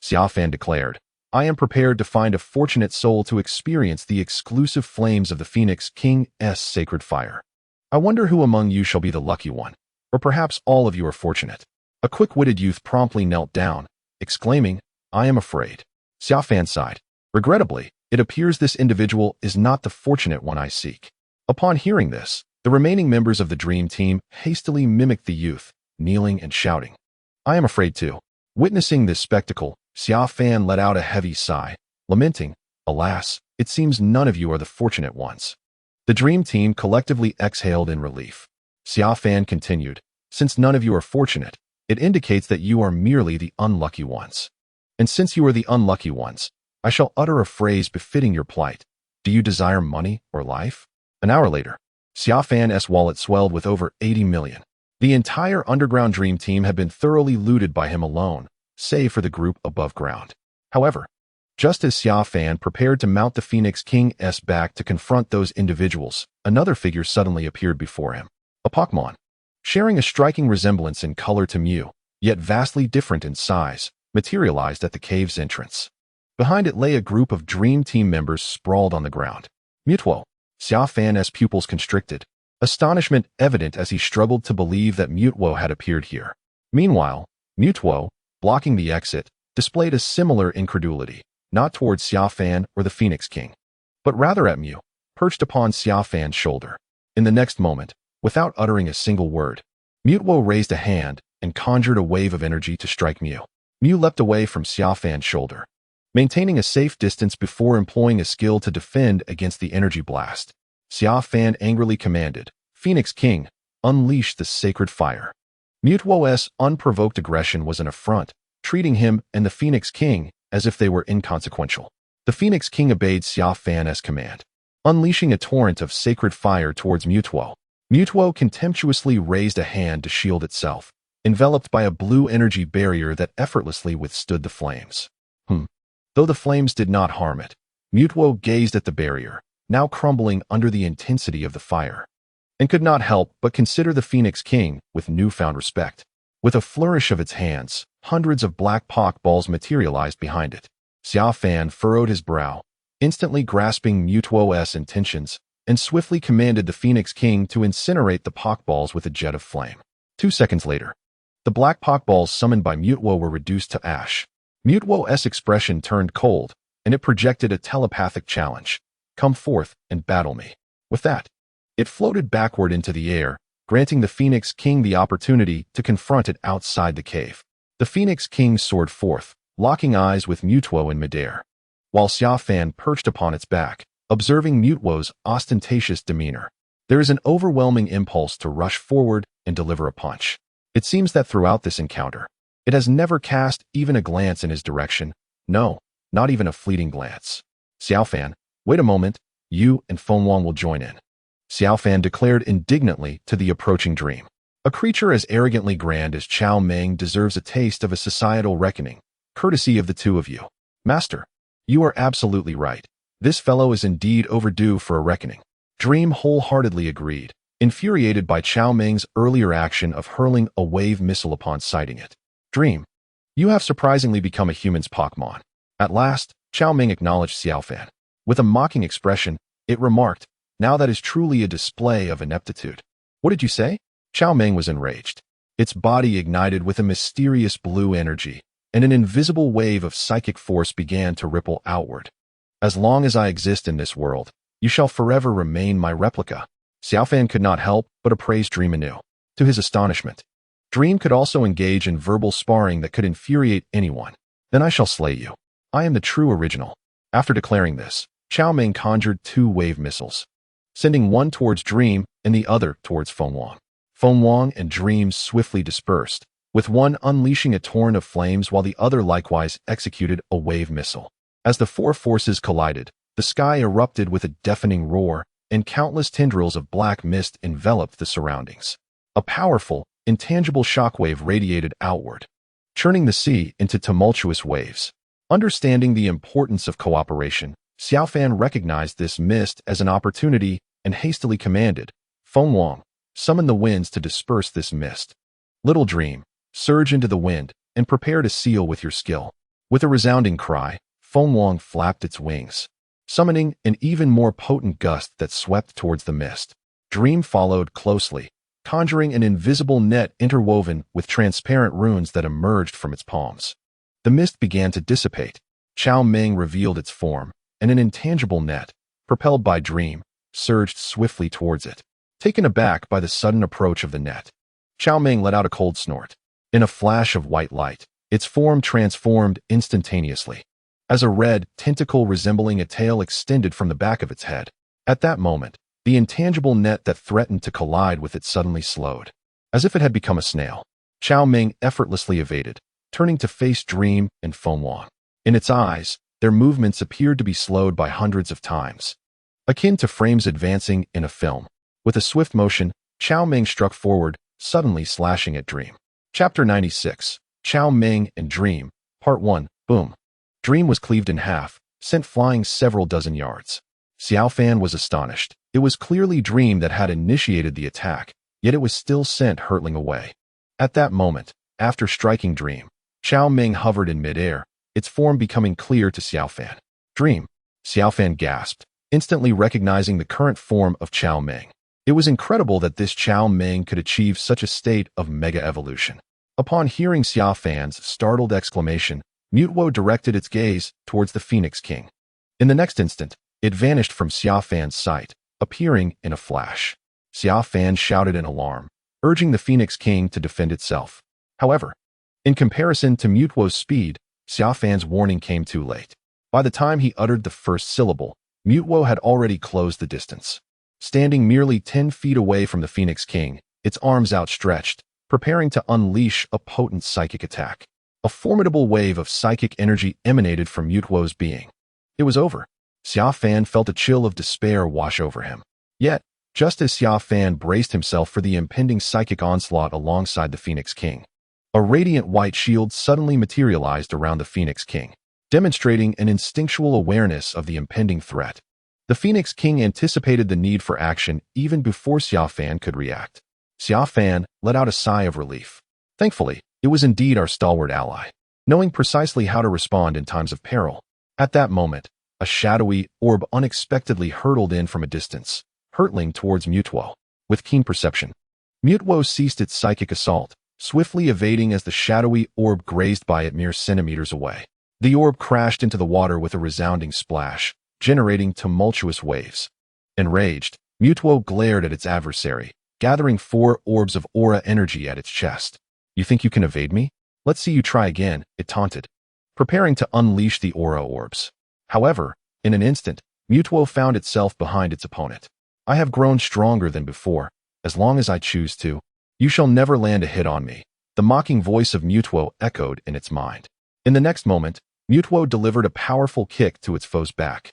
S1: Xia Fan declared, I am prepared to find a fortunate soul to experience the exclusive flames of the Phoenix King's sacred fire. I wonder who among you shall be the lucky one, or perhaps all of you are fortunate. A quick-witted youth promptly knelt down, exclaiming, I am afraid. Xia Fan sighed. Regrettably, it appears this individual is not the fortunate one I seek. Upon hearing this, the remaining members of the Dream Team hastily mimicked the youth, kneeling and shouting. I am afraid too. Witnessing this spectacle, Xia Fan let out a heavy sigh, lamenting, alas, it seems none of you are the fortunate ones. The Dream Team collectively exhaled in relief. Xia Fan continued, since none of you are fortunate, it indicates that you are merely the unlucky ones. And since you are the unlucky ones, I shall utter a phrase befitting your plight. Do you desire money or life? An hour later, Xia Fan's wallet swelled with over 80 million. The entire underground Dream Team had been thoroughly looted by him alone, save for the group above ground. However, just as Xia Fan prepared to mount the Phoenix King's back to confront those individuals, another figure suddenly appeared before him. A Pokémon, sharing a striking resemblance in color to Mew, yet vastly different in size, materialized at the cave's entrance. Behind it lay a group of Dream Team members sprawled on the ground. Mutuo. Xia Fan's pupils constricted, astonishment evident as he struggled to believe that Mutuo had appeared here. Meanwhile, Mutuo, blocking the exit, displayed a similar incredulity, not towards Xia Fan or the Phoenix King, but rather at Mew, perched upon Xia Fan's shoulder. In the next moment, without uttering a single word, Mutuo raised a hand and conjured a wave of energy to strike Mew. Mew leapt away from Xia Fan's shoulder, maintaining a safe distance before employing a skill to defend against the energy blast. Xia Fan angrily commanded, Phoenix King, unleash the sacred fire. Mutuo's unprovoked aggression was an affront, treating him and the Phoenix King as if they were inconsequential. The Phoenix King obeyed Xia Fan's command, unleashing a torrent of sacred fire towards Mutuo. Mutuo contemptuously raised a hand to shield itself, enveloped by a blue energy barrier that effortlessly withstood the flames. Though the flames did not harm it, Mutuo gazed at the barrier, now crumbling under the intensity of the fire, and could not help but consider the Phoenix King with newfound respect. With a flourish of its hands, hundreds of black Pokeballs materialized behind it. Xia Fan furrowed his brow, instantly grasping Mutuo's intentions, and swiftly commanded the Phoenix King to incinerate the Pokeballs with a jet of flame. 2 seconds later, the black Pokeballs summoned by Mutuo were reduced to ash. Mutuo's expression turned cold, and it projected a telepathic challenge. Come forth and battle me. With that, it floated backward into the air, granting the Phoenix King the opportunity to confront it outside the cave. The Phoenix King soared forth, locking eyes with Mutwo in midair, while Xia Fan perched upon its back, observing Mutwo's ostentatious demeanor. There is an overwhelming impulse to rush forward and deliver a punch. It seems that throughout this encounter, it has never cast even a glance in his direction. No, not even a fleeting glance. Xia Fan, wait a moment, you and Fengwang will join in. Xia Fan declared indignantly to the approaching dream. A creature as arrogantly grand as Chao Meng deserves a taste of a societal reckoning, courtesy of the two of you. Master, you are absolutely right. This fellow is indeed overdue for a reckoning. Dream wholeheartedly agreed, infuriated by Chao Meng's earlier action of hurling a wave missile upon sighting it. Dream, you have surprisingly become a human's Pokémon. At last, Chao Meng acknowledged Xia Fan. With a mocking expression, it remarked, now that is truly a display of ineptitude. What did you say? Chao Meng was enraged. Its body ignited with a mysterious blue energy, and an invisible wave of psychic force began to ripple outward. As long as I exist in this world, you shall forever remain my replica. Xia Fan could not help but appraise Dream anew. To his astonishment, Dream could also engage in verbal sparring that could infuriate anyone. Then I shall slay you. I am the true original. After declaring this, Chao Meng conjured 2 wave missiles, sending one towards Dream and the other towards Fengwang. Fengwang and Dream swiftly dispersed, with one unleashing a torrent of flames while the other likewise executed a wave missile. As the 4 forces collided, the sky erupted with a deafening roar, and countless tendrils of black mist enveloped the surroundings. A powerful, intangible shockwave radiated outward, churning the sea into tumultuous waves. Understanding the importance of cooperation, Xia Fan recognized this mist as an opportunity and hastily commanded, Fengwang, summon the winds to disperse this mist. Little Dream, surge into the wind and prepare to seal with your skill. With a resounding cry, Fengwang flapped its wings, summoning an even more potent gust that swept towards the mist. Dream followed closely, conjuring an invisible net interwoven with transparent runes that emerged from its palms. The mist began to dissipate. Chao Meng revealed its form, and an intangible net, propelled by Dream, surged swiftly towards it. Taken aback by the sudden approach of the net, Chao Meng let out a cold snort. In a flash of white light, its form transformed instantaneously, as a red tentacle resembling a tail extended from the back of its head. At that moment, the intangible net that threatened to collide with it suddenly slowed. As if it had become a snail, Chao Meng effortlessly evaded, turning to face Dream and Fengwang. In its eyes, their movements appeared to be slowed by hundreds of times, akin to frames advancing in a film. With a swift motion, Chao Meng struck forward, suddenly slashing at Dream. Chapter 96, Chao Meng and Dream, Part 1, Boom. Dream was cleaved in half, sent flying several dozen yards. Xia Fan was astonished. It was clearly Dream that had initiated the attack, yet it was still sent hurtling away. At that moment, after striking Dream, Chao Meng hovered in midair, its form becoming clear to Xia Fan. Dream, Xia Fan gasped, instantly recognizing the current form of Chao Meng. It was incredible that this Chao Meng could achieve such a state of mega evolution. Upon hearing Xia Fan's startled exclamation, Mutwo directed its gaze towards the Phoenix King. In the next instant, it vanished from Xia Fan's sight, appearing in a flash. Xia Fan shouted in alarm, urging the Phoenix King to defend itself. However, in comparison to Mutwo's speed, Xia Fan's warning came too late. By the time he uttered the first syllable, Mutwo had already closed the distance. Standing merely 10 feet away from the Phoenix King, its arms outstretched, preparing to unleash a potent psychic attack. A formidable wave of psychic energy emanated from Mutwo's being. It was over. Xia Fan felt a chill of despair wash over him. Yet, just as Xia Fan braced himself for the impending psychic onslaught alongside the Phoenix King, a radiant white shield suddenly materialized around the Phoenix King, demonstrating an instinctual awareness of the impending threat. The Phoenix King anticipated the need for action even before Xia Fan could react. Xia Fan let out a sigh of relief. Thankfully, it was indeed our stalwart ally, knowing precisely how to respond in times of peril. At that moment, a shadowy orb unexpectedly hurtled in from a distance, hurtling towards Mutwo. With keen perception, Mutwo ceased its psychic assault, swiftly evading as the shadowy orb grazed by it mere centimeters away. The orb crashed into the water with a resounding splash, generating tumultuous waves. Enraged, Mutwo glared at its adversary, gathering 4 orbs of aura energy at its chest. You think you can evade me? Let's see you try again, it taunted, preparing to unleash the aura orbs. However, in an instant, Mutuo found itself behind its opponent. I have grown stronger than before. As long as I choose to, you shall never land a hit on me. The mocking voice of Mutuo echoed in its mind. In the next moment, Mutuo delivered a powerful kick to its foe's back.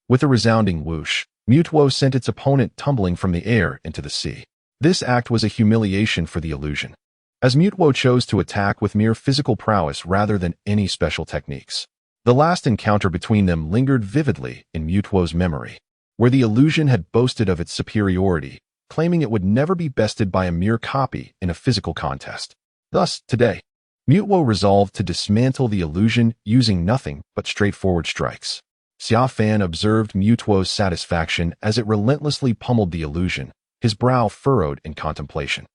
S1: With a resounding whoosh, Mutuo sent its opponent tumbling from the air into the sea. This act was a humiliation for the illusion, as Mutuo chose to attack with mere physical prowess rather than any special techniques. The last encounter between them lingered vividly in Mutuo's memory, where the illusion had boasted of its superiority, claiming it would never be bested by a mere copy in a physical contest. Thus, today, Mutuo resolved to dismantle the illusion using nothing but straightforward strikes. Xia Fan observed Mutuo's satisfaction as it relentlessly pummeled the illusion, his brow furrowed in contemplation.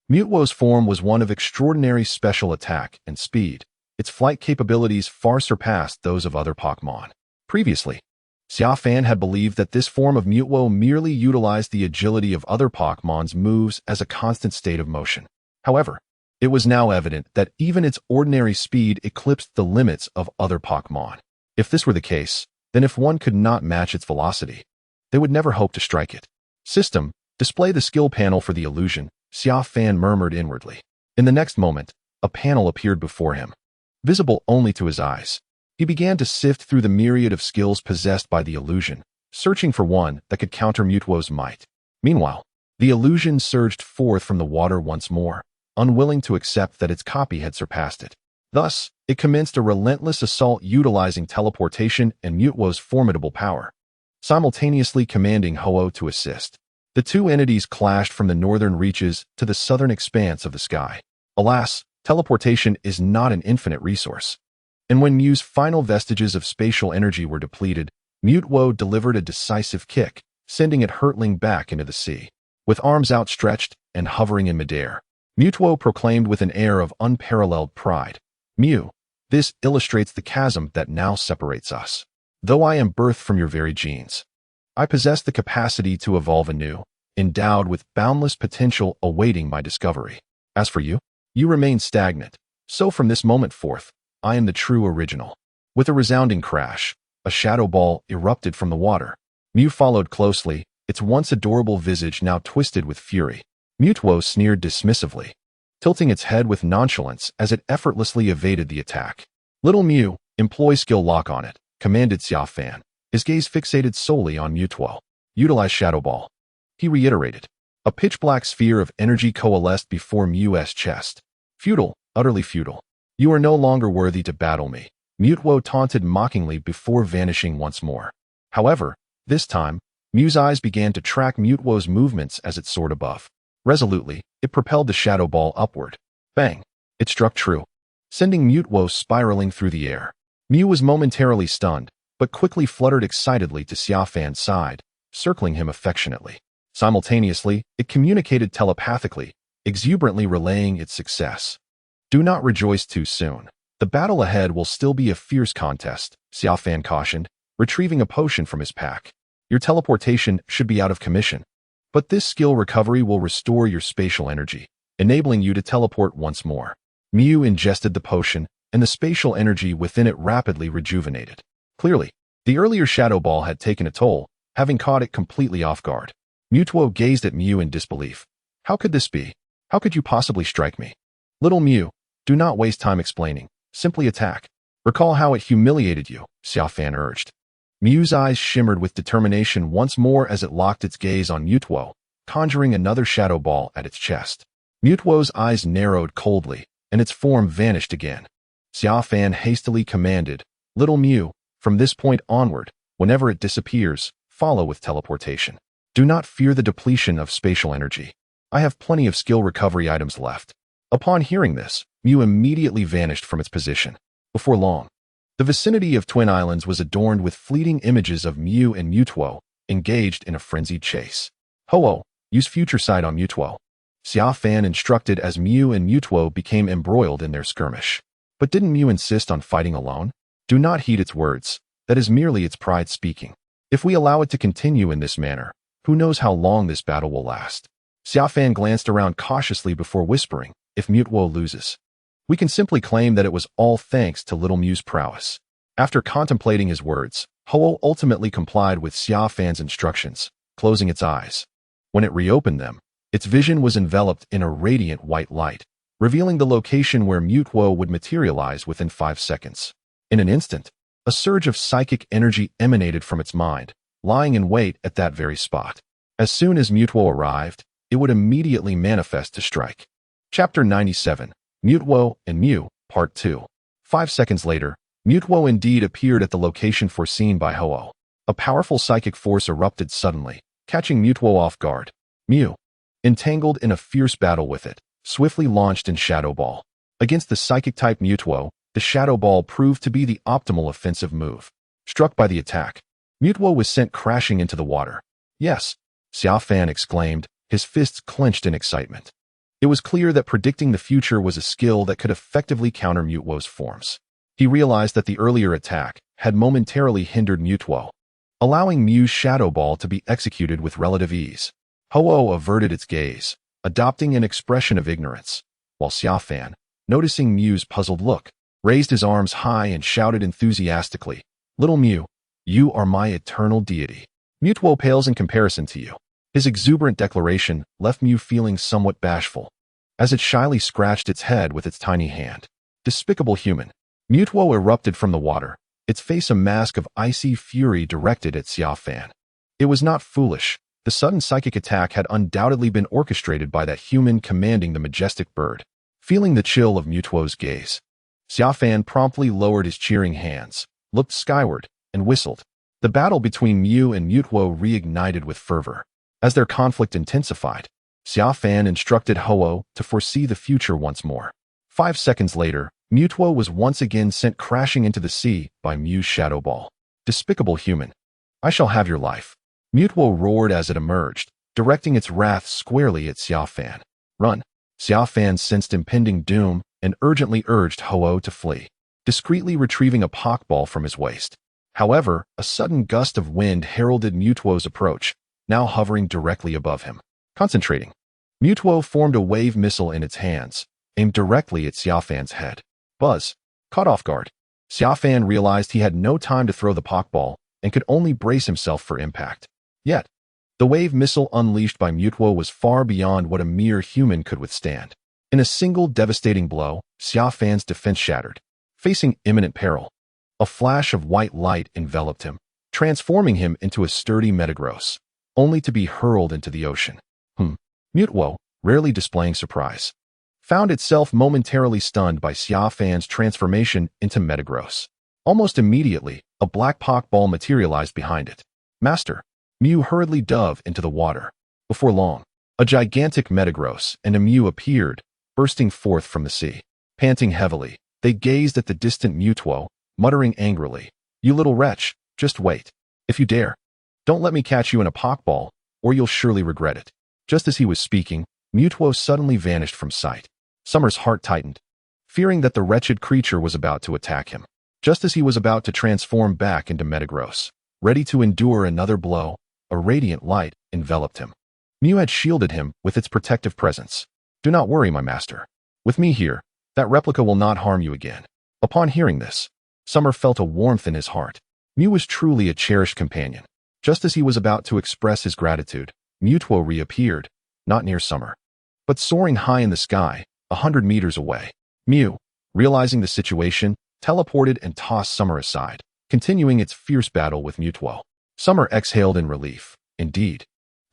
S1: Mutuo's form was one of extraordinary special attack and speed. Its flight capabilities far surpassed those of other Pokémon. Previously, Xia Fan had believed that this form of Mutuo merely utilized the agility of other Pokémon's moves as a constant state of motion. However, it was now evident that even its ordinary speed eclipsed the limits of other Pokémon. If this were the case, then if one could not match its velocity, they would never hope to strike it. System, display the skill panel for the illusion, Xia Fan murmured inwardly. In the next moment, a panel appeared before him, visible only to his eyes. He began to sift through the myriad of skills possessed by the illusion, searching for one that could counter Mutuo's might. Meanwhile, the illusion surged forth from the water once more, unwilling to accept that its copy had surpassed it. Thus, it commenced a relentless assault utilizing teleportation and Mutuo's formidable power, simultaneously commanding Ho-Oh to assist. The two entities clashed from the northern reaches to the southern expanse of the sky. Alas, teleportation is not an infinite resource, and when Mew's final vestiges of spatial energy were depleted, Mutuo delivered a decisive kick, sending it hurtling back into the sea. With arms outstretched and hovering in midair, Mutuo proclaimed with an air of unparalleled pride, "Mew, this illustrates the chasm that now separates us. Though I am birthed from your very genes, I possess the capacity to evolve anew, endowed with boundless potential awaiting my discovery. As for you, you remain stagnant. So from this moment forth, I am the true original." With a resounding crash, a shadow ball erupted from the water. Mew followed closely, its once adorable visage now twisted with fury. Mutuo sneered dismissively, tilting its head with nonchalance as it effortlessly evaded the attack. "Little Mew, employ skill lock on it," commanded Xia Fan, his gaze fixated solely on Mutuo. "Utilize Shadow Ball," he reiterated. A pitch-black sphere of energy coalesced before Mew's chest. "Futile, utterly futile. You are no longer worthy to battle me," Mutuo taunted mockingly before vanishing once more. However, this time, Mew's eyes began to track Mutuo's movements as it soared above. Resolutely, it propelled the Shadow Ball upward. Bang! It struck true, sending Mutuo spiraling through the air. Mew was momentarily stunned, but quickly fluttered excitedly to Xia Fan's side, circling him affectionately. Simultaneously, it communicated telepathically, exuberantly relaying its success. "Do not rejoice too soon. The battle ahead will still be a fierce contest," Xia Fan cautioned, retrieving a potion from his pack. "Your teleportation should be out of commission, but this skill recovery will restore your spatial energy, enabling you to teleport once more." Mew ingested the potion, and the spatial energy within it rapidly rejuvenated. Clearly, the earlier Shadow Ball had taken a toll, having caught it completely off guard. Mutuo gazed at Mew in disbelief. "How could this be? How could you possibly strike me?" "Little Mew, do not waste time explaining. Simply attack. Recall how it humiliated you," Xia Fan urged. Mew's eyes shimmered with determination once more as it locked its gaze on Mutuo, conjuring another Shadow Ball at its chest. Mutuo's eyes narrowed coldly, and its form vanished again. Xia Fan hastily commanded, "Little Mew, from this point onward, whenever it disappears, follow with teleportation. Do not fear the depletion of spatial energy. I have plenty of skill recovery items left." Upon hearing this, Mew immediately vanished from its position. Before long, the vicinity of Twin Islands was adorned with fleeting images of Mew and Mutuo, engaged in a frenzied chase. "Ho-Oh, use Future Sight on Mutuo," Xia Fan instructed as Mew and Mutuo became embroiled in their skirmish. But didn't Mew insist on fighting alone? Do not heed its words. That is merely its pride speaking. If we allow it to continue in this manner, who knows how long this battle will last? Xia Fan glanced around cautiously before whispering, "If Mutuo loses, We can simply claim that it was all thanks to little Mew's prowess. After contemplating his words, Ho-Oh ultimately complied with Xia Fan's instructions, closing its eyes. When it reopened them, its vision was enveloped in a radiant white light, revealing the location where Mewtwo would materialize within 5 seconds. In an instant, a surge of psychic energy emanated from its mind, lying in wait at that very spot. As soon as Mewtwo arrived, it would immediately manifest to strike. Chapter 97, Mewtwo and Mew, Part 2. 5 seconds later, Mewtwo indeed appeared at the location foreseen by Ho-Oh. A powerful psychic force erupted suddenly, catching Mewtwo off guard. Mew, entangled in a fierce battle with it, swiftly launched in Shadow Ball. Against the psychic-type Mewtwo, the Shadow Ball proved to be the optimal offensive move. Struck by the attack, Mewtwo was sent crashing into the water. Yes, Xia Fan exclaimed, his fists clenched in excitement. It was clear that predicting the future was a skill that could effectively counter Mewtwo's forms. He realized that the earlier attack had momentarily hindered Mewtwo, allowing Mew's Shadow Ball to be executed with relative ease. Ho-Oh averted its gaze, adopting an expression of ignorance, while Xia Fan, noticing Mew's puzzled look, raised his arms high and shouted enthusiastically, "Little Mew, you are my eternal deity. Mewtwo pales in comparison to you." His exuberant declaration left Mew feeling somewhat bashful, as it shyly scratched its head with its tiny hand. Despicable human. Mewtwo erupted from the water, its face a mask of icy fury directed at Xia Fan. It was not foolish. The sudden psychic attack had undoubtedly been orchestrated by that human commanding the majestic bird. Feeling the chill of Mewtwo's gaze, Xia Fan promptly lowered his cheering hands, looked skyward, and whistled. The battle between Mew and Mewtwo reignited with fervor. As their conflict intensified, Xia Fan instructed Ho-Oh to foresee the future once more. 5 seconds later, Mewtwo was once again sent crashing into the sea by Mew's Shadow Ball. Despicable human. I shall have your life. Mewtwo roared as it emerged, directing its wrath squarely at Xia Fan. Run. Xia Fan sensed impending doom and urgently urged Ho-Oh to flee, discreetly retrieving a Pokeball from his waist. However, a sudden gust of wind heralded Mewtwo's approach, now hovering directly above him. Concentrating, Mewtwo formed a wave missile in its hands, aimed directly at Xia Fan's head. Buzz. Caught off guard, Xia Fan realized he had no time to throw the Pokeball and could only brace himself for impact. Yet, the wave missile unleashed by Mewtwo was far beyond what a mere human could withstand. In a single devastating blow, Xia Fan's defense shattered. Facing imminent peril, a flash of white light enveloped him, transforming him into a sturdy Metagross, only to be hurled into the ocean. Mewtwo, rarely displaying surprise, found itself momentarily stunned by Xia Fan's transformation into Metagross. Almost immediately, a black Pokeball materialized behind it. Master, Mew hurriedly dove into the water. Before long, a gigantic Metagross and a Mew appeared, bursting forth from the sea. Panting heavily, they gazed at the distant Mewtwo, muttering angrily, "You little wretch, just wait. If you dare, don't let me catch you in a Pokeball, or you'll surely regret it." Just as he was speaking, Mewtwo suddenly vanished from sight. Summer's heart tightened, fearing that the wretched creature was about to attack him. Just as he was about to transform back into Metagross, ready to endure another blow, a radiant light enveloped him. Mew had shielded him with its protective presence. "Do not worry, my master. With me here, that replica will not harm you again." Upon hearing this, Summer felt a warmth in his heart. Mew was truly a cherished companion. Just as he was about to express his gratitude, Mewtwo reappeared, not near Summer, but soaring high in the sky, 100 meters away. Mew, realizing the situation, teleported and tossed Summer aside, continuing its fierce battle with Mewtwo. Summer exhaled in relief. Indeed,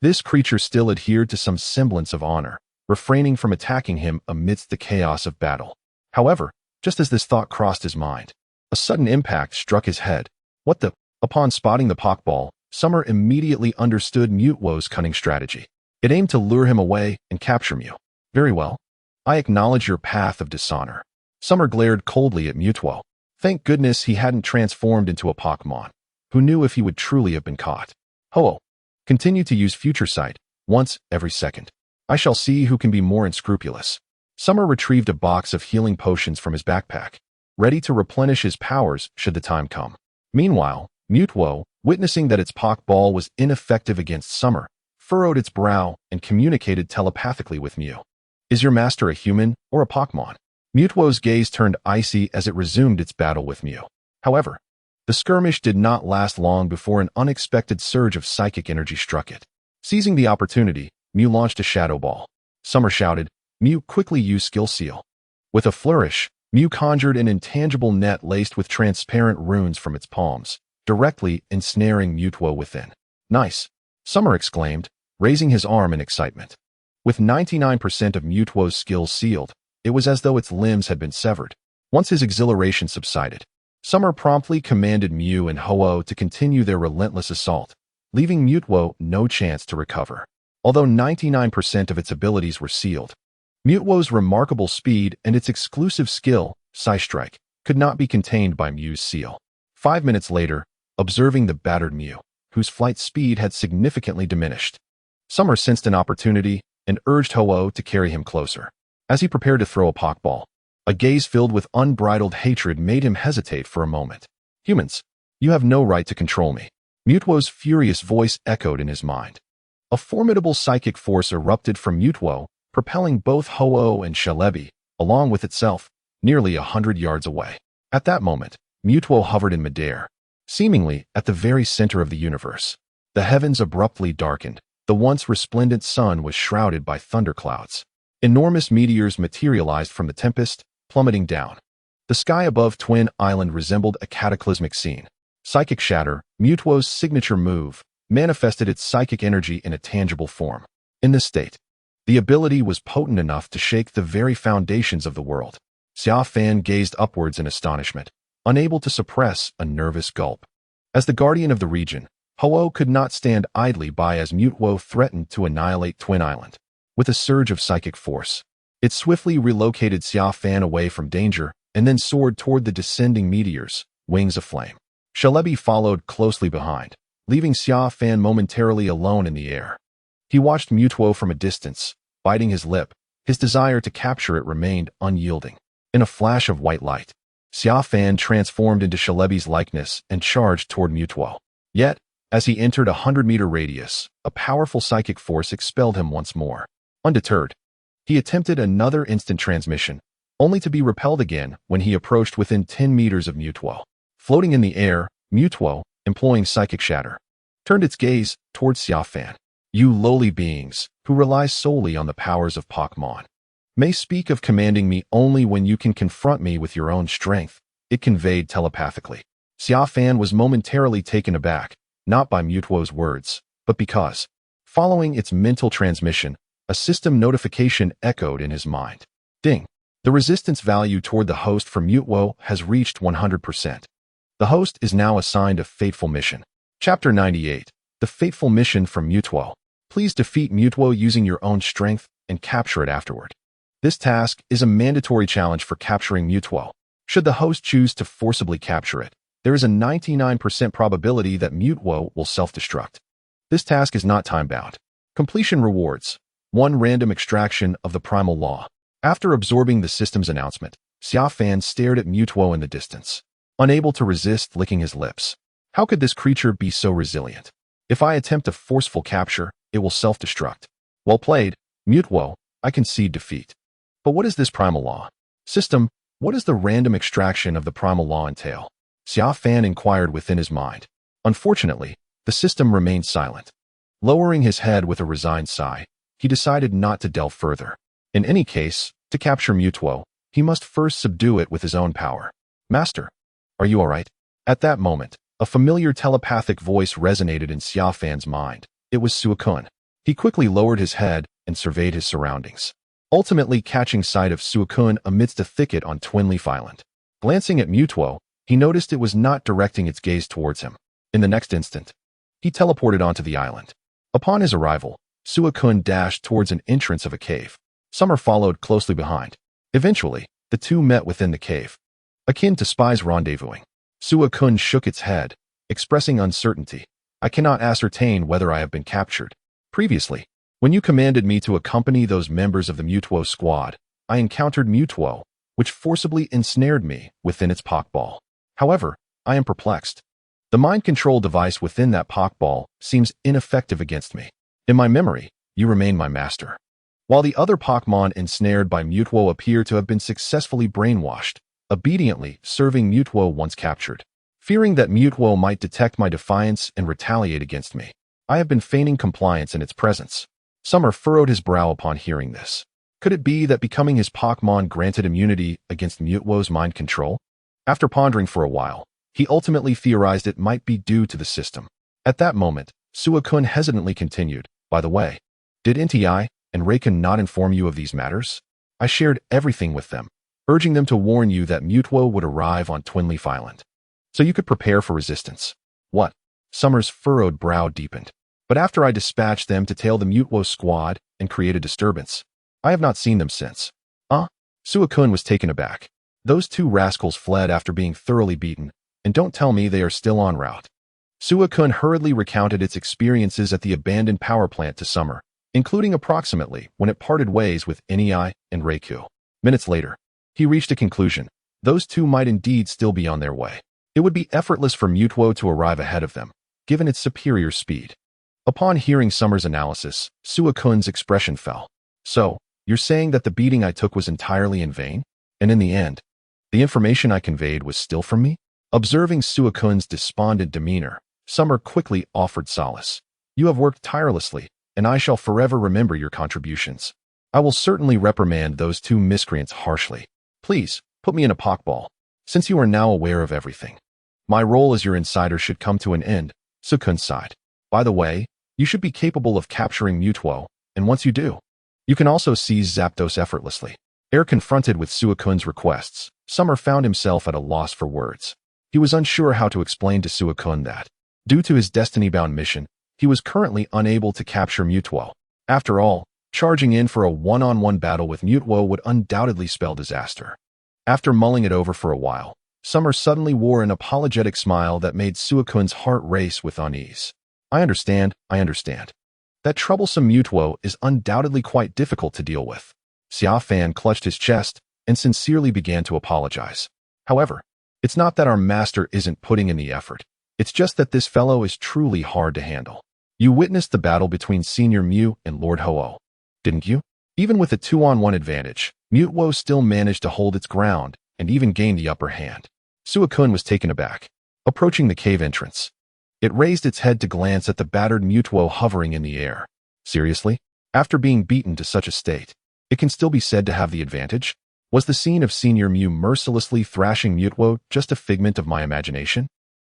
S1: this creature still adhered to some semblance of honor, refraining from attacking him amidst the chaos of battle. However, just as this thought crossed his mind, a sudden impact struck his head. What the? Upon spotting the Pokeball, Summer immediately understood Mewtwo's cunning strategy. It aimed to lure him away and capture Mew. Very well. I acknowledge your path of dishonor. Summer glared coldly at Mewtwo. Thank goodness he hadn't transformed into a Pokémon. Who knew if he would truly have been caught? Ho-Oh, continue to use Future Sight, once every second. I shall see who can be more unscrupulous. Summer retrieved a box of healing potions from his backpack, ready to replenish his powers should the time come. Meanwhile, Mewtwo, witnessing that its Pokeball was ineffective against Summer, furrowed its brow and communicated telepathically with Mew. Is your master a human or a Pokémon? Mutwo's gaze turned icy as it resumed its battle with Mew. However, the skirmish did not last long before an unexpected surge of psychic energy struck it. Seizing the opportunity, Mew launched a shadow ball. Summer shouted. Mew quickly used Skill Seal. With a flourish, Mew conjured an intangible net laced with transparent runes from its palms, directly ensnaring Mutwo within. Nice! Summer exclaimed, raising his arm in excitement. With 99% of Mutwo's skills sealed, it was as though its limbs had been severed. Once his exhilaration subsided, Summer promptly commanded Mew and Ho-Oh to continue their relentless assault, leaving Mutwo no chance to recover. Although 99% of its abilities were sealed, Mutwo's remarkable speed and its exclusive skill, Psystrike, could not be contained by Mew's seal. 5 minutes later, observing the battered Mew, whose flight speed had significantly diminished, Summer sensed an opportunity and urged Ho-Oh to carry him closer. As he prepared to throw a Pokeball, a gaze filled with unbridled hatred made him hesitate for a moment. Humans, you have no right to control me. Mutwo's furious voice echoed in his mind. A formidable psychic force erupted from Mutwo, propelling both Ho-Oh and Celebi, along with itself, nearly 100 yards away. At that moment, Mutwo hovered in midair, seemingly at the very center of the universe. The heavens abruptly darkened. The once resplendent sun was shrouded by thunderclouds. Enormous meteors materialized from the tempest, plummeting down. The sky above Twin Island resembled a cataclysmic scene. Psychic Shatter, Mutwo's signature move, manifested its psychic energy in a tangible form. In this state, the ability was potent enough to shake the very foundations of the world. Xia Fan gazed upwards in astonishment, unable to suppress a nervous gulp. As the guardian of the region, Ho-Oh could not stand idly by as Mutwo threatened to annihilate Twin Island. With a surge of psychic force, it swiftly relocated Xia Fan away from danger and then soared toward the descending meteors, wings aflame. Celebi followed closely behind, leaving Xia Fan momentarily alone in the air. He watched Mutwo from a distance, biting his lip. His desire to capture it remained unyielding. In a flash of white light, Xia Fan transformed into Celebi's likeness and charged toward Mutwo. Yet, as he entered a 100-meter radius, a powerful psychic force expelled him once more. Undeterred, he attempted another instant transmission, only to be repelled again when he approached within 10 meters of Mutwo. Floating in the air, Mutwo, employing Psychic Shatter, turned its gaze towards Xia Fan. You lowly beings, who rely solely on the powers of Pokémon, may speak of commanding me only when you can confront me with your own strength, it conveyed telepathically. Xia Fan was momentarily taken aback, not by Mutwo's words, but because, following its mental transmission, a system notification echoed in his mind. Ding! The resistance value toward the host for Mutwo has reached 100%. The host is now assigned a fateful mission. Chapter 98. The fateful mission from Mutwo. Please defeat Mutwo using your own strength and capture it afterward. This task is a mandatory challenge for capturing Mutwo. Should the host choose to forcibly capture it, there is a 99% probability that Mutwo will self-destruct. This task is not time-bound. Completion rewards. 1 random extraction of the primal law. After absorbing the system's announcement, Xia Fan stared at Mutwo in the distance, unable to resist licking his lips. How could this creature be so resilient? If I attempt a forceful capture, it will self-destruct. Well played, Mutwo, I concede defeat. But what is this primal law? System, what does the random extraction of the primal law entail? Xia Fan inquired within his mind. Unfortunately, the system remained silent. Lowering his head with a resigned sigh, he decided not to delve further. In any case, to capture Mutwo, he must first subdue it with his own power. Master, are you all right? At that moment, a familiar telepathic voice resonated in Xia Fan's mind. It was Suakun. He quickly lowered his head and surveyed his surroundings, ultimately catching sight of Suakun amidst a thicket on Twinleaf Island. Glancing at Mutwo, he noticed it was not directing its gaze towards him. In the next instant, he teleported onto the island. Upon his arrival, Suakun dashed towards an entrance of a cave. Summer followed closely behind. Eventually, the two met within the cave. Akin to spies rendezvousing, Suakun shook its head, expressing uncertainty. I cannot ascertain whether I have been captured. Previously, when you commanded me to accompany those members of the Mutwo squad, I encountered Mutwo, which forcibly ensnared me within its Pokeball. However, I am perplexed. The mind control device within that Pokeball seems ineffective against me. In my memory, you remain my master. while the other Pokémon ensnared by Mutwo appear to have been successfully brainwashed, obediently serving Mutwo once captured. Fearing that Mutwo might detect my defiance and retaliate against me, I have been feigning compliance in its presence. Summer furrowed his brow upon hearing this. Could it be that becoming his Pokémon granted immunity against Mutwo's mind control? After pondering for a while, he ultimately theorized it might be due to the system. At that moment, Suakun hesitantly continued, "By the way, did Inti and Rhydon not inform you of these matters? I shared everything with them, urging them to warn you that Mutwo would arrive on Twinleaf Island, so you could prepare for resistance." "What?" Summer's furrowed brow deepened. "But after I dispatched them to tail the Mutwo squad and create a disturbance, I have not seen them since." Suakun was taken aback. "Those two rascals fled after being thoroughly beaten, and don't tell me they are still en route." Suakun hurriedly recounted its experiences at the abandoned power plant to Summer, including approximately when it parted ways with Inti and Raikou. Minutes later, he reached a conclusion. Those two might indeed still be on their way. It would be effortless for Mutwo to arrive ahead of them, given its superior speed. Upon hearing Summer's analysis, Suakun's expression fell. "So, you're saying that the beating I took was entirely in vain? And in the end, the information I conveyed was still from me?" Observing Suakun's despondent demeanor, Summer quickly offered solace. "You have worked tirelessly, and I shall forever remember your contributions. I will certainly reprimand those two miscreants harshly. Please, put me in a Pokeball, since you are now aware of everything. My role as your insider should come to an end," Suakun sighed. "By the way, you should be capable of capturing Mutwo, and once you do, you can also seize Zapdos effortlessly." Ere confronted with Suakun's requests, Summer found himself at a loss for words. He was unsure how to explain to Suakun that, due to his destiny-bound mission, he was currently unable to capture Mutwo. After all, charging in for a one-on-one battle with Mutwo would undoubtedly spell disaster. After mulling it over for a while, Summer suddenly wore an apologetic smile that made Suakun's heart race with unease. I understand. That troublesome Mutwo is undoubtedly quite difficult to deal with." Xia Fan clutched his chest and sincerely began to apologize. "However, it's not that our master isn't putting in the effort. It's just that this fellow is truly hard to handle. You witnessed the battle between Senior Mew and Lord Ho-Oh, didn't you? Even with a 2-on-1 advantage, Mutwo still managed to hold its ground and even gain the upper hand." Suakun was taken aback. Approaching the cave entrance, it raised its head to glance at the battered Mutwo hovering in the air. "Seriously? After being beaten to such a state, it can still be said to have the advantage? Was the scene of Senior Mew mercilessly thrashing Mutwo just a figment of my imagination?"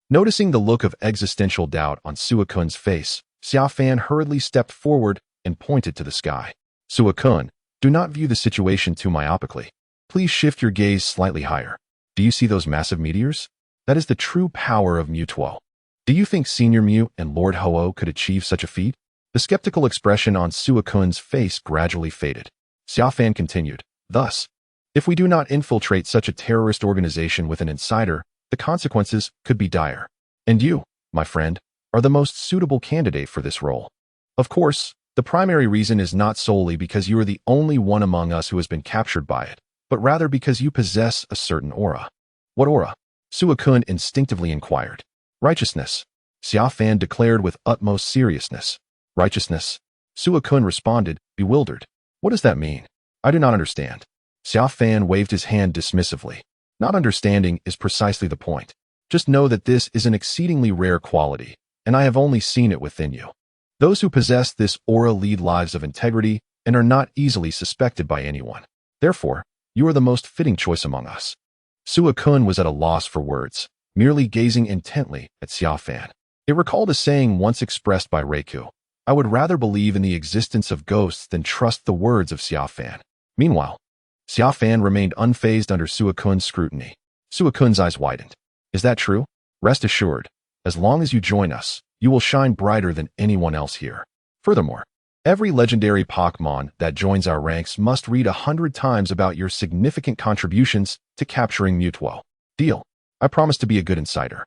S1: Noticing the look of existential doubt on Suakun's face, Xia Fan hurriedly stepped forward and pointed to the sky. "Suakun, do not view the situation too myopically. Please shift your gaze slightly higher. Do you see those massive meteors? That is the true power of Mutwo. Do you think Senior Mew and Lord Ho-Oh could achieve such a feat?" The skeptical expression on Suakun's face gradually faded. Xia Fan continued, "Thus, if we do not infiltrate such a terrorist organization with an insider, the consequences could be dire. And you, my friend, are the most suitable candidate for this role. Of course, the primary reason is not solely because you are the only one among us who has been captured by it, but rather because you possess a certain aura." "What aura?" Suakun instinctively inquired. "Righteousness," Xia Fan declared with utmost seriousness. "Righteousness?" Suakun responded, bewildered. "What does that mean? I do not understand." Xia Fan waved his hand dismissively. "Not understanding is precisely the point. Just know that this is an exceedingly rare quality, and I have only seen it within you. Those who possess this aura lead lives of integrity and are not easily suspected by anyone. Therefore, you are the most fitting choice among us." Suakun was at a loss for words, merely gazing intently at Xia Fan. It recalled a saying once expressed by Raikou: "I would rather believe in the existence of ghosts than trust the words of Xia Fan." Meanwhile, Xia Fan remained unfazed under Suakun's scrutiny. Suakun's eyes widened. "Is that true? Rest assured, as long as you join us, you will shine brighter than anyone else here. Furthermore, every legendary Pokémon that joins our ranks must read 100 times about your significant contributions to capturing Mutwo. Deal. I promise to be a good insider."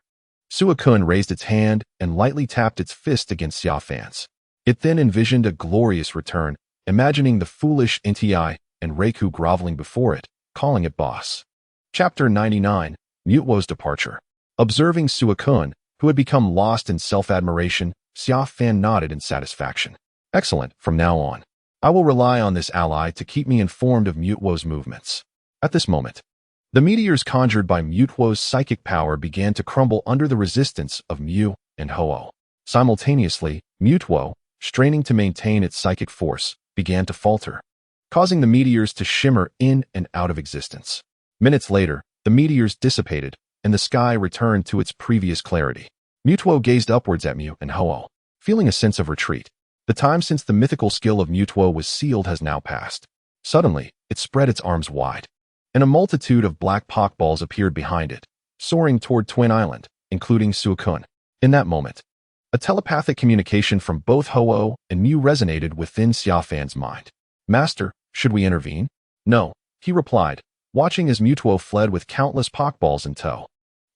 S1: Suakun raised its hand and lightly tapped its fist against Xia Fan's. It then envisioned a glorious return, imagining the foolish Inti and Raikou groveling before it, calling it boss. Chapter 99, Mutwo's Departure. Observing Suakun, who had become lost in self-admiration, Xia Fan nodded in satisfaction. "Excellent, from now on, I will rely on this ally to keep me informed of Mutwo's movements. At this moment, the meteors conjured by Mutwo's psychic power began to crumble under the resistance of Mew and Ho-Oh. Simultaneously, Mutwo, straining to maintain its psychic force, began to falter, causing the meteors to shimmer in and out of existence. Minutes later, the meteors dissipated, and the sky returned to its previous clarity. Mutwo gazed upwards at Mew and Ho-Oh, feeling a sense of retreat. The time since the mythical skill of Mutwo was sealed has now passed. Suddenly, it spread its arms wide, and a multitude of black Pokeballs appeared behind it, soaring toward Twin Island, including Suakun. In that moment, a telepathic communication from both Ho-Oh and Mew resonated within Xia Fan's mind. Master, should we intervene? No, he replied, watching as Mutwo fled with countless Pokeballs in tow.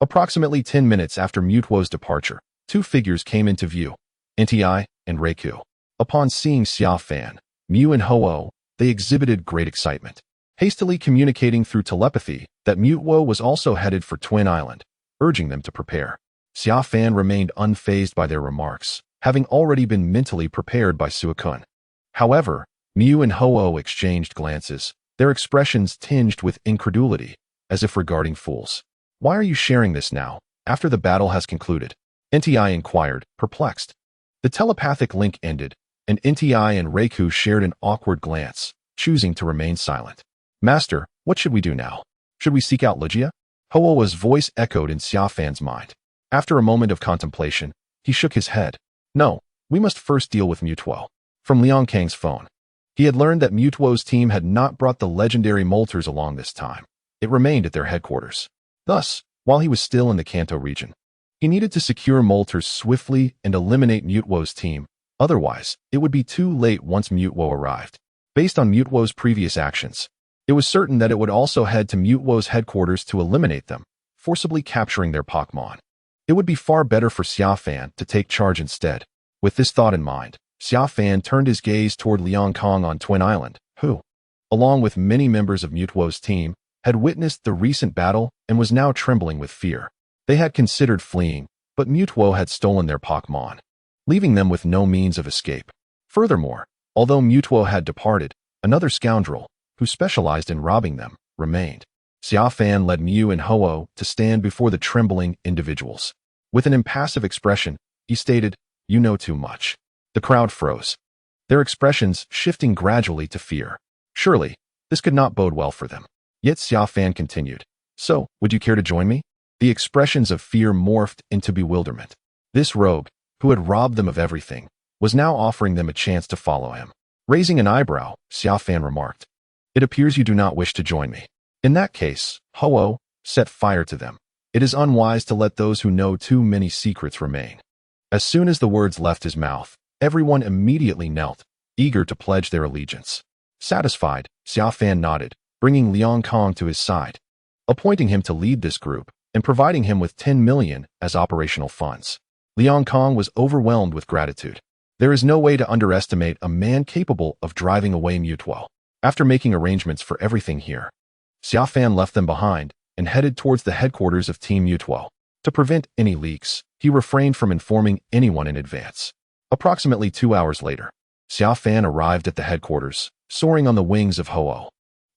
S1: Approximately 10 minutes after Mutwo's departure, two figures came into view, Nti and Reiku. Upon seeing Xia Fan, Mew and Ho-Oh, they exhibited great excitement, hastily communicating through telepathy that Mutwo was also headed for Twin Island, urging them to prepare. Xia Fan remained unfazed by their remarks, having already been mentally prepared by Suakun. However, Mew and Ho-Oh exchanged glances, their expressions tinged with incredulity, as if regarding fools. Why are you sharing this now, after the battle has concluded? Nti inquired, perplexed. The telepathic link ended, and Nti and Reiku shared an awkward glance, choosing to remain silent. Master, what should we do now? Should we seek out Legia? Ho-Oh's voice echoed in Xia Fan's mind. After a moment of contemplation, he shook his head. No, we must first deal with Mutwo. From Liang Kang's phone, he had learned that Mutwo's team had not brought the legendary molters along this time. It remained at their headquarters. Thus, while he was still in the Kanto region, he needed to secure molters swiftly and eliminate Mutwo's team. Otherwise, it would be too late once Mutwo arrived. Based on Mutwo's previous actions, it was certain that it would also head to Mutwo's headquarters to eliminate them, forcibly capturing their Pokémon. It would be far better for Xia Fan to take charge instead. With this thought in mind, Xia Fan turned his gaze toward Liang Kang on Twin Island, who, along with many members of Mutwo's team, had witnessed the recent battle and was now trembling with fear. They had considered fleeing, but Mutwo had stolen their Pokémon, leaving them with no means of escape. Furthermore, although Mutwo had departed, another scoundrel, who specialized in robbing them, remained. Xia Fan led Mew and Ho-Oh to stand before the trembling individuals. With an impassive expression, he stated, "You know too much." The crowd froze, their expressions shifting gradually to fear. Surely, this could not bode well for them. Yet Xia Fan continued, "So, would you care to join me?" The expressions of fear morphed into bewilderment. This rogue, who had robbed them of everything, was now offering them a chance to follow him. Raising an eyebrow, Xia Fan remarked, "It appears you do not wish to join me. In that case, Ho-Oh, set fire to them. It is unwise to let those who know too many secrets remain." As soon as the words left his mouth, everyone immediately knelt, eager to pledge their allegiance. Satisfied, Xia Fan nodded, bringing Liang Kang to his side, appointing him to lead this group and providing him with 10 million as operational funds. Liang Kang was overwhelmed with gratitude. There is no way to underestimate a man capable of driving away Mutwo. After making arrangements for everything here, Xia Fan left them behind and headed towards the headquarters of Team Mutwo. To prevent any leaks, he refrained from informing anyone in advance. Approximately 2 hours later, Xia Fan arrived at the headquarters, soaring on the wings of Ho-Oh.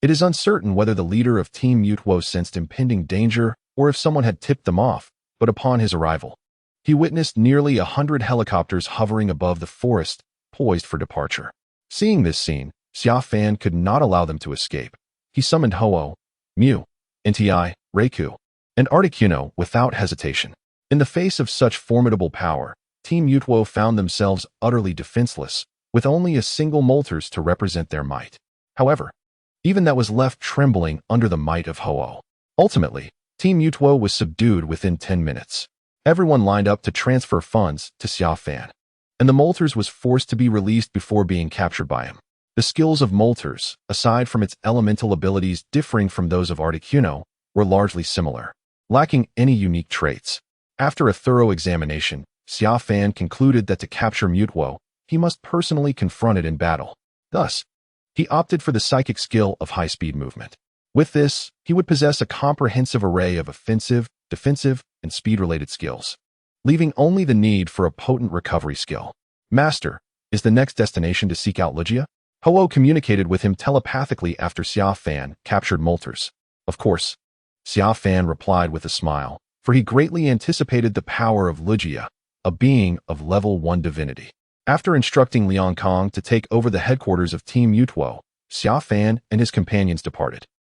S1: It is uncertain whether the leader of Team Mutwo sensed impending danger or if someone had tipped them off, but upon his arrival, he witnessed nearly 100 helicopters hovering above the forest, poised for departure. Seeing this scene, Xia Fan could not allow them to escape. He summoned Ho-Oh, Mew, Nti, Reiku, and Articuno without hesitation. In the face of such formidable power, Team Mutwo found themselves utterly defenseless, with only a single Moltres to represent their might. However, even that was left trembling under the might of Ho-Oh. Ultimately, Team Mutwo was subdued within 10 minutes. Everyone lined up to transfer funds to Xia Fan, and the Moltres was forced to be released before being captured by him. The skills of Moltres, aside from its elemental abilities differing from those of Articuno, were largely similar, lacking any unique traits. After a thorough examination, Xia Fan concluded that to capture Mutwo, he must personally confront it in battle. Thus, he opted for the psychic skill of high-speed movement. With this, he would possess a comprehensive array of offensive, defensive, and speed-related skills, leaving only the need for a potent recovery skill. Master, is the next destination to seek out Legia? Ho-Oh communicated with him telepathically after Xia Fan captured Moltres. Of course, Xia Fan replied with a smile, for he greatly anticipated the power of Lugia, a being of level 1 divinity. After instructing Liang Kong to take over the headquarters of Team Yutuo, Xia Fan and his companions departed.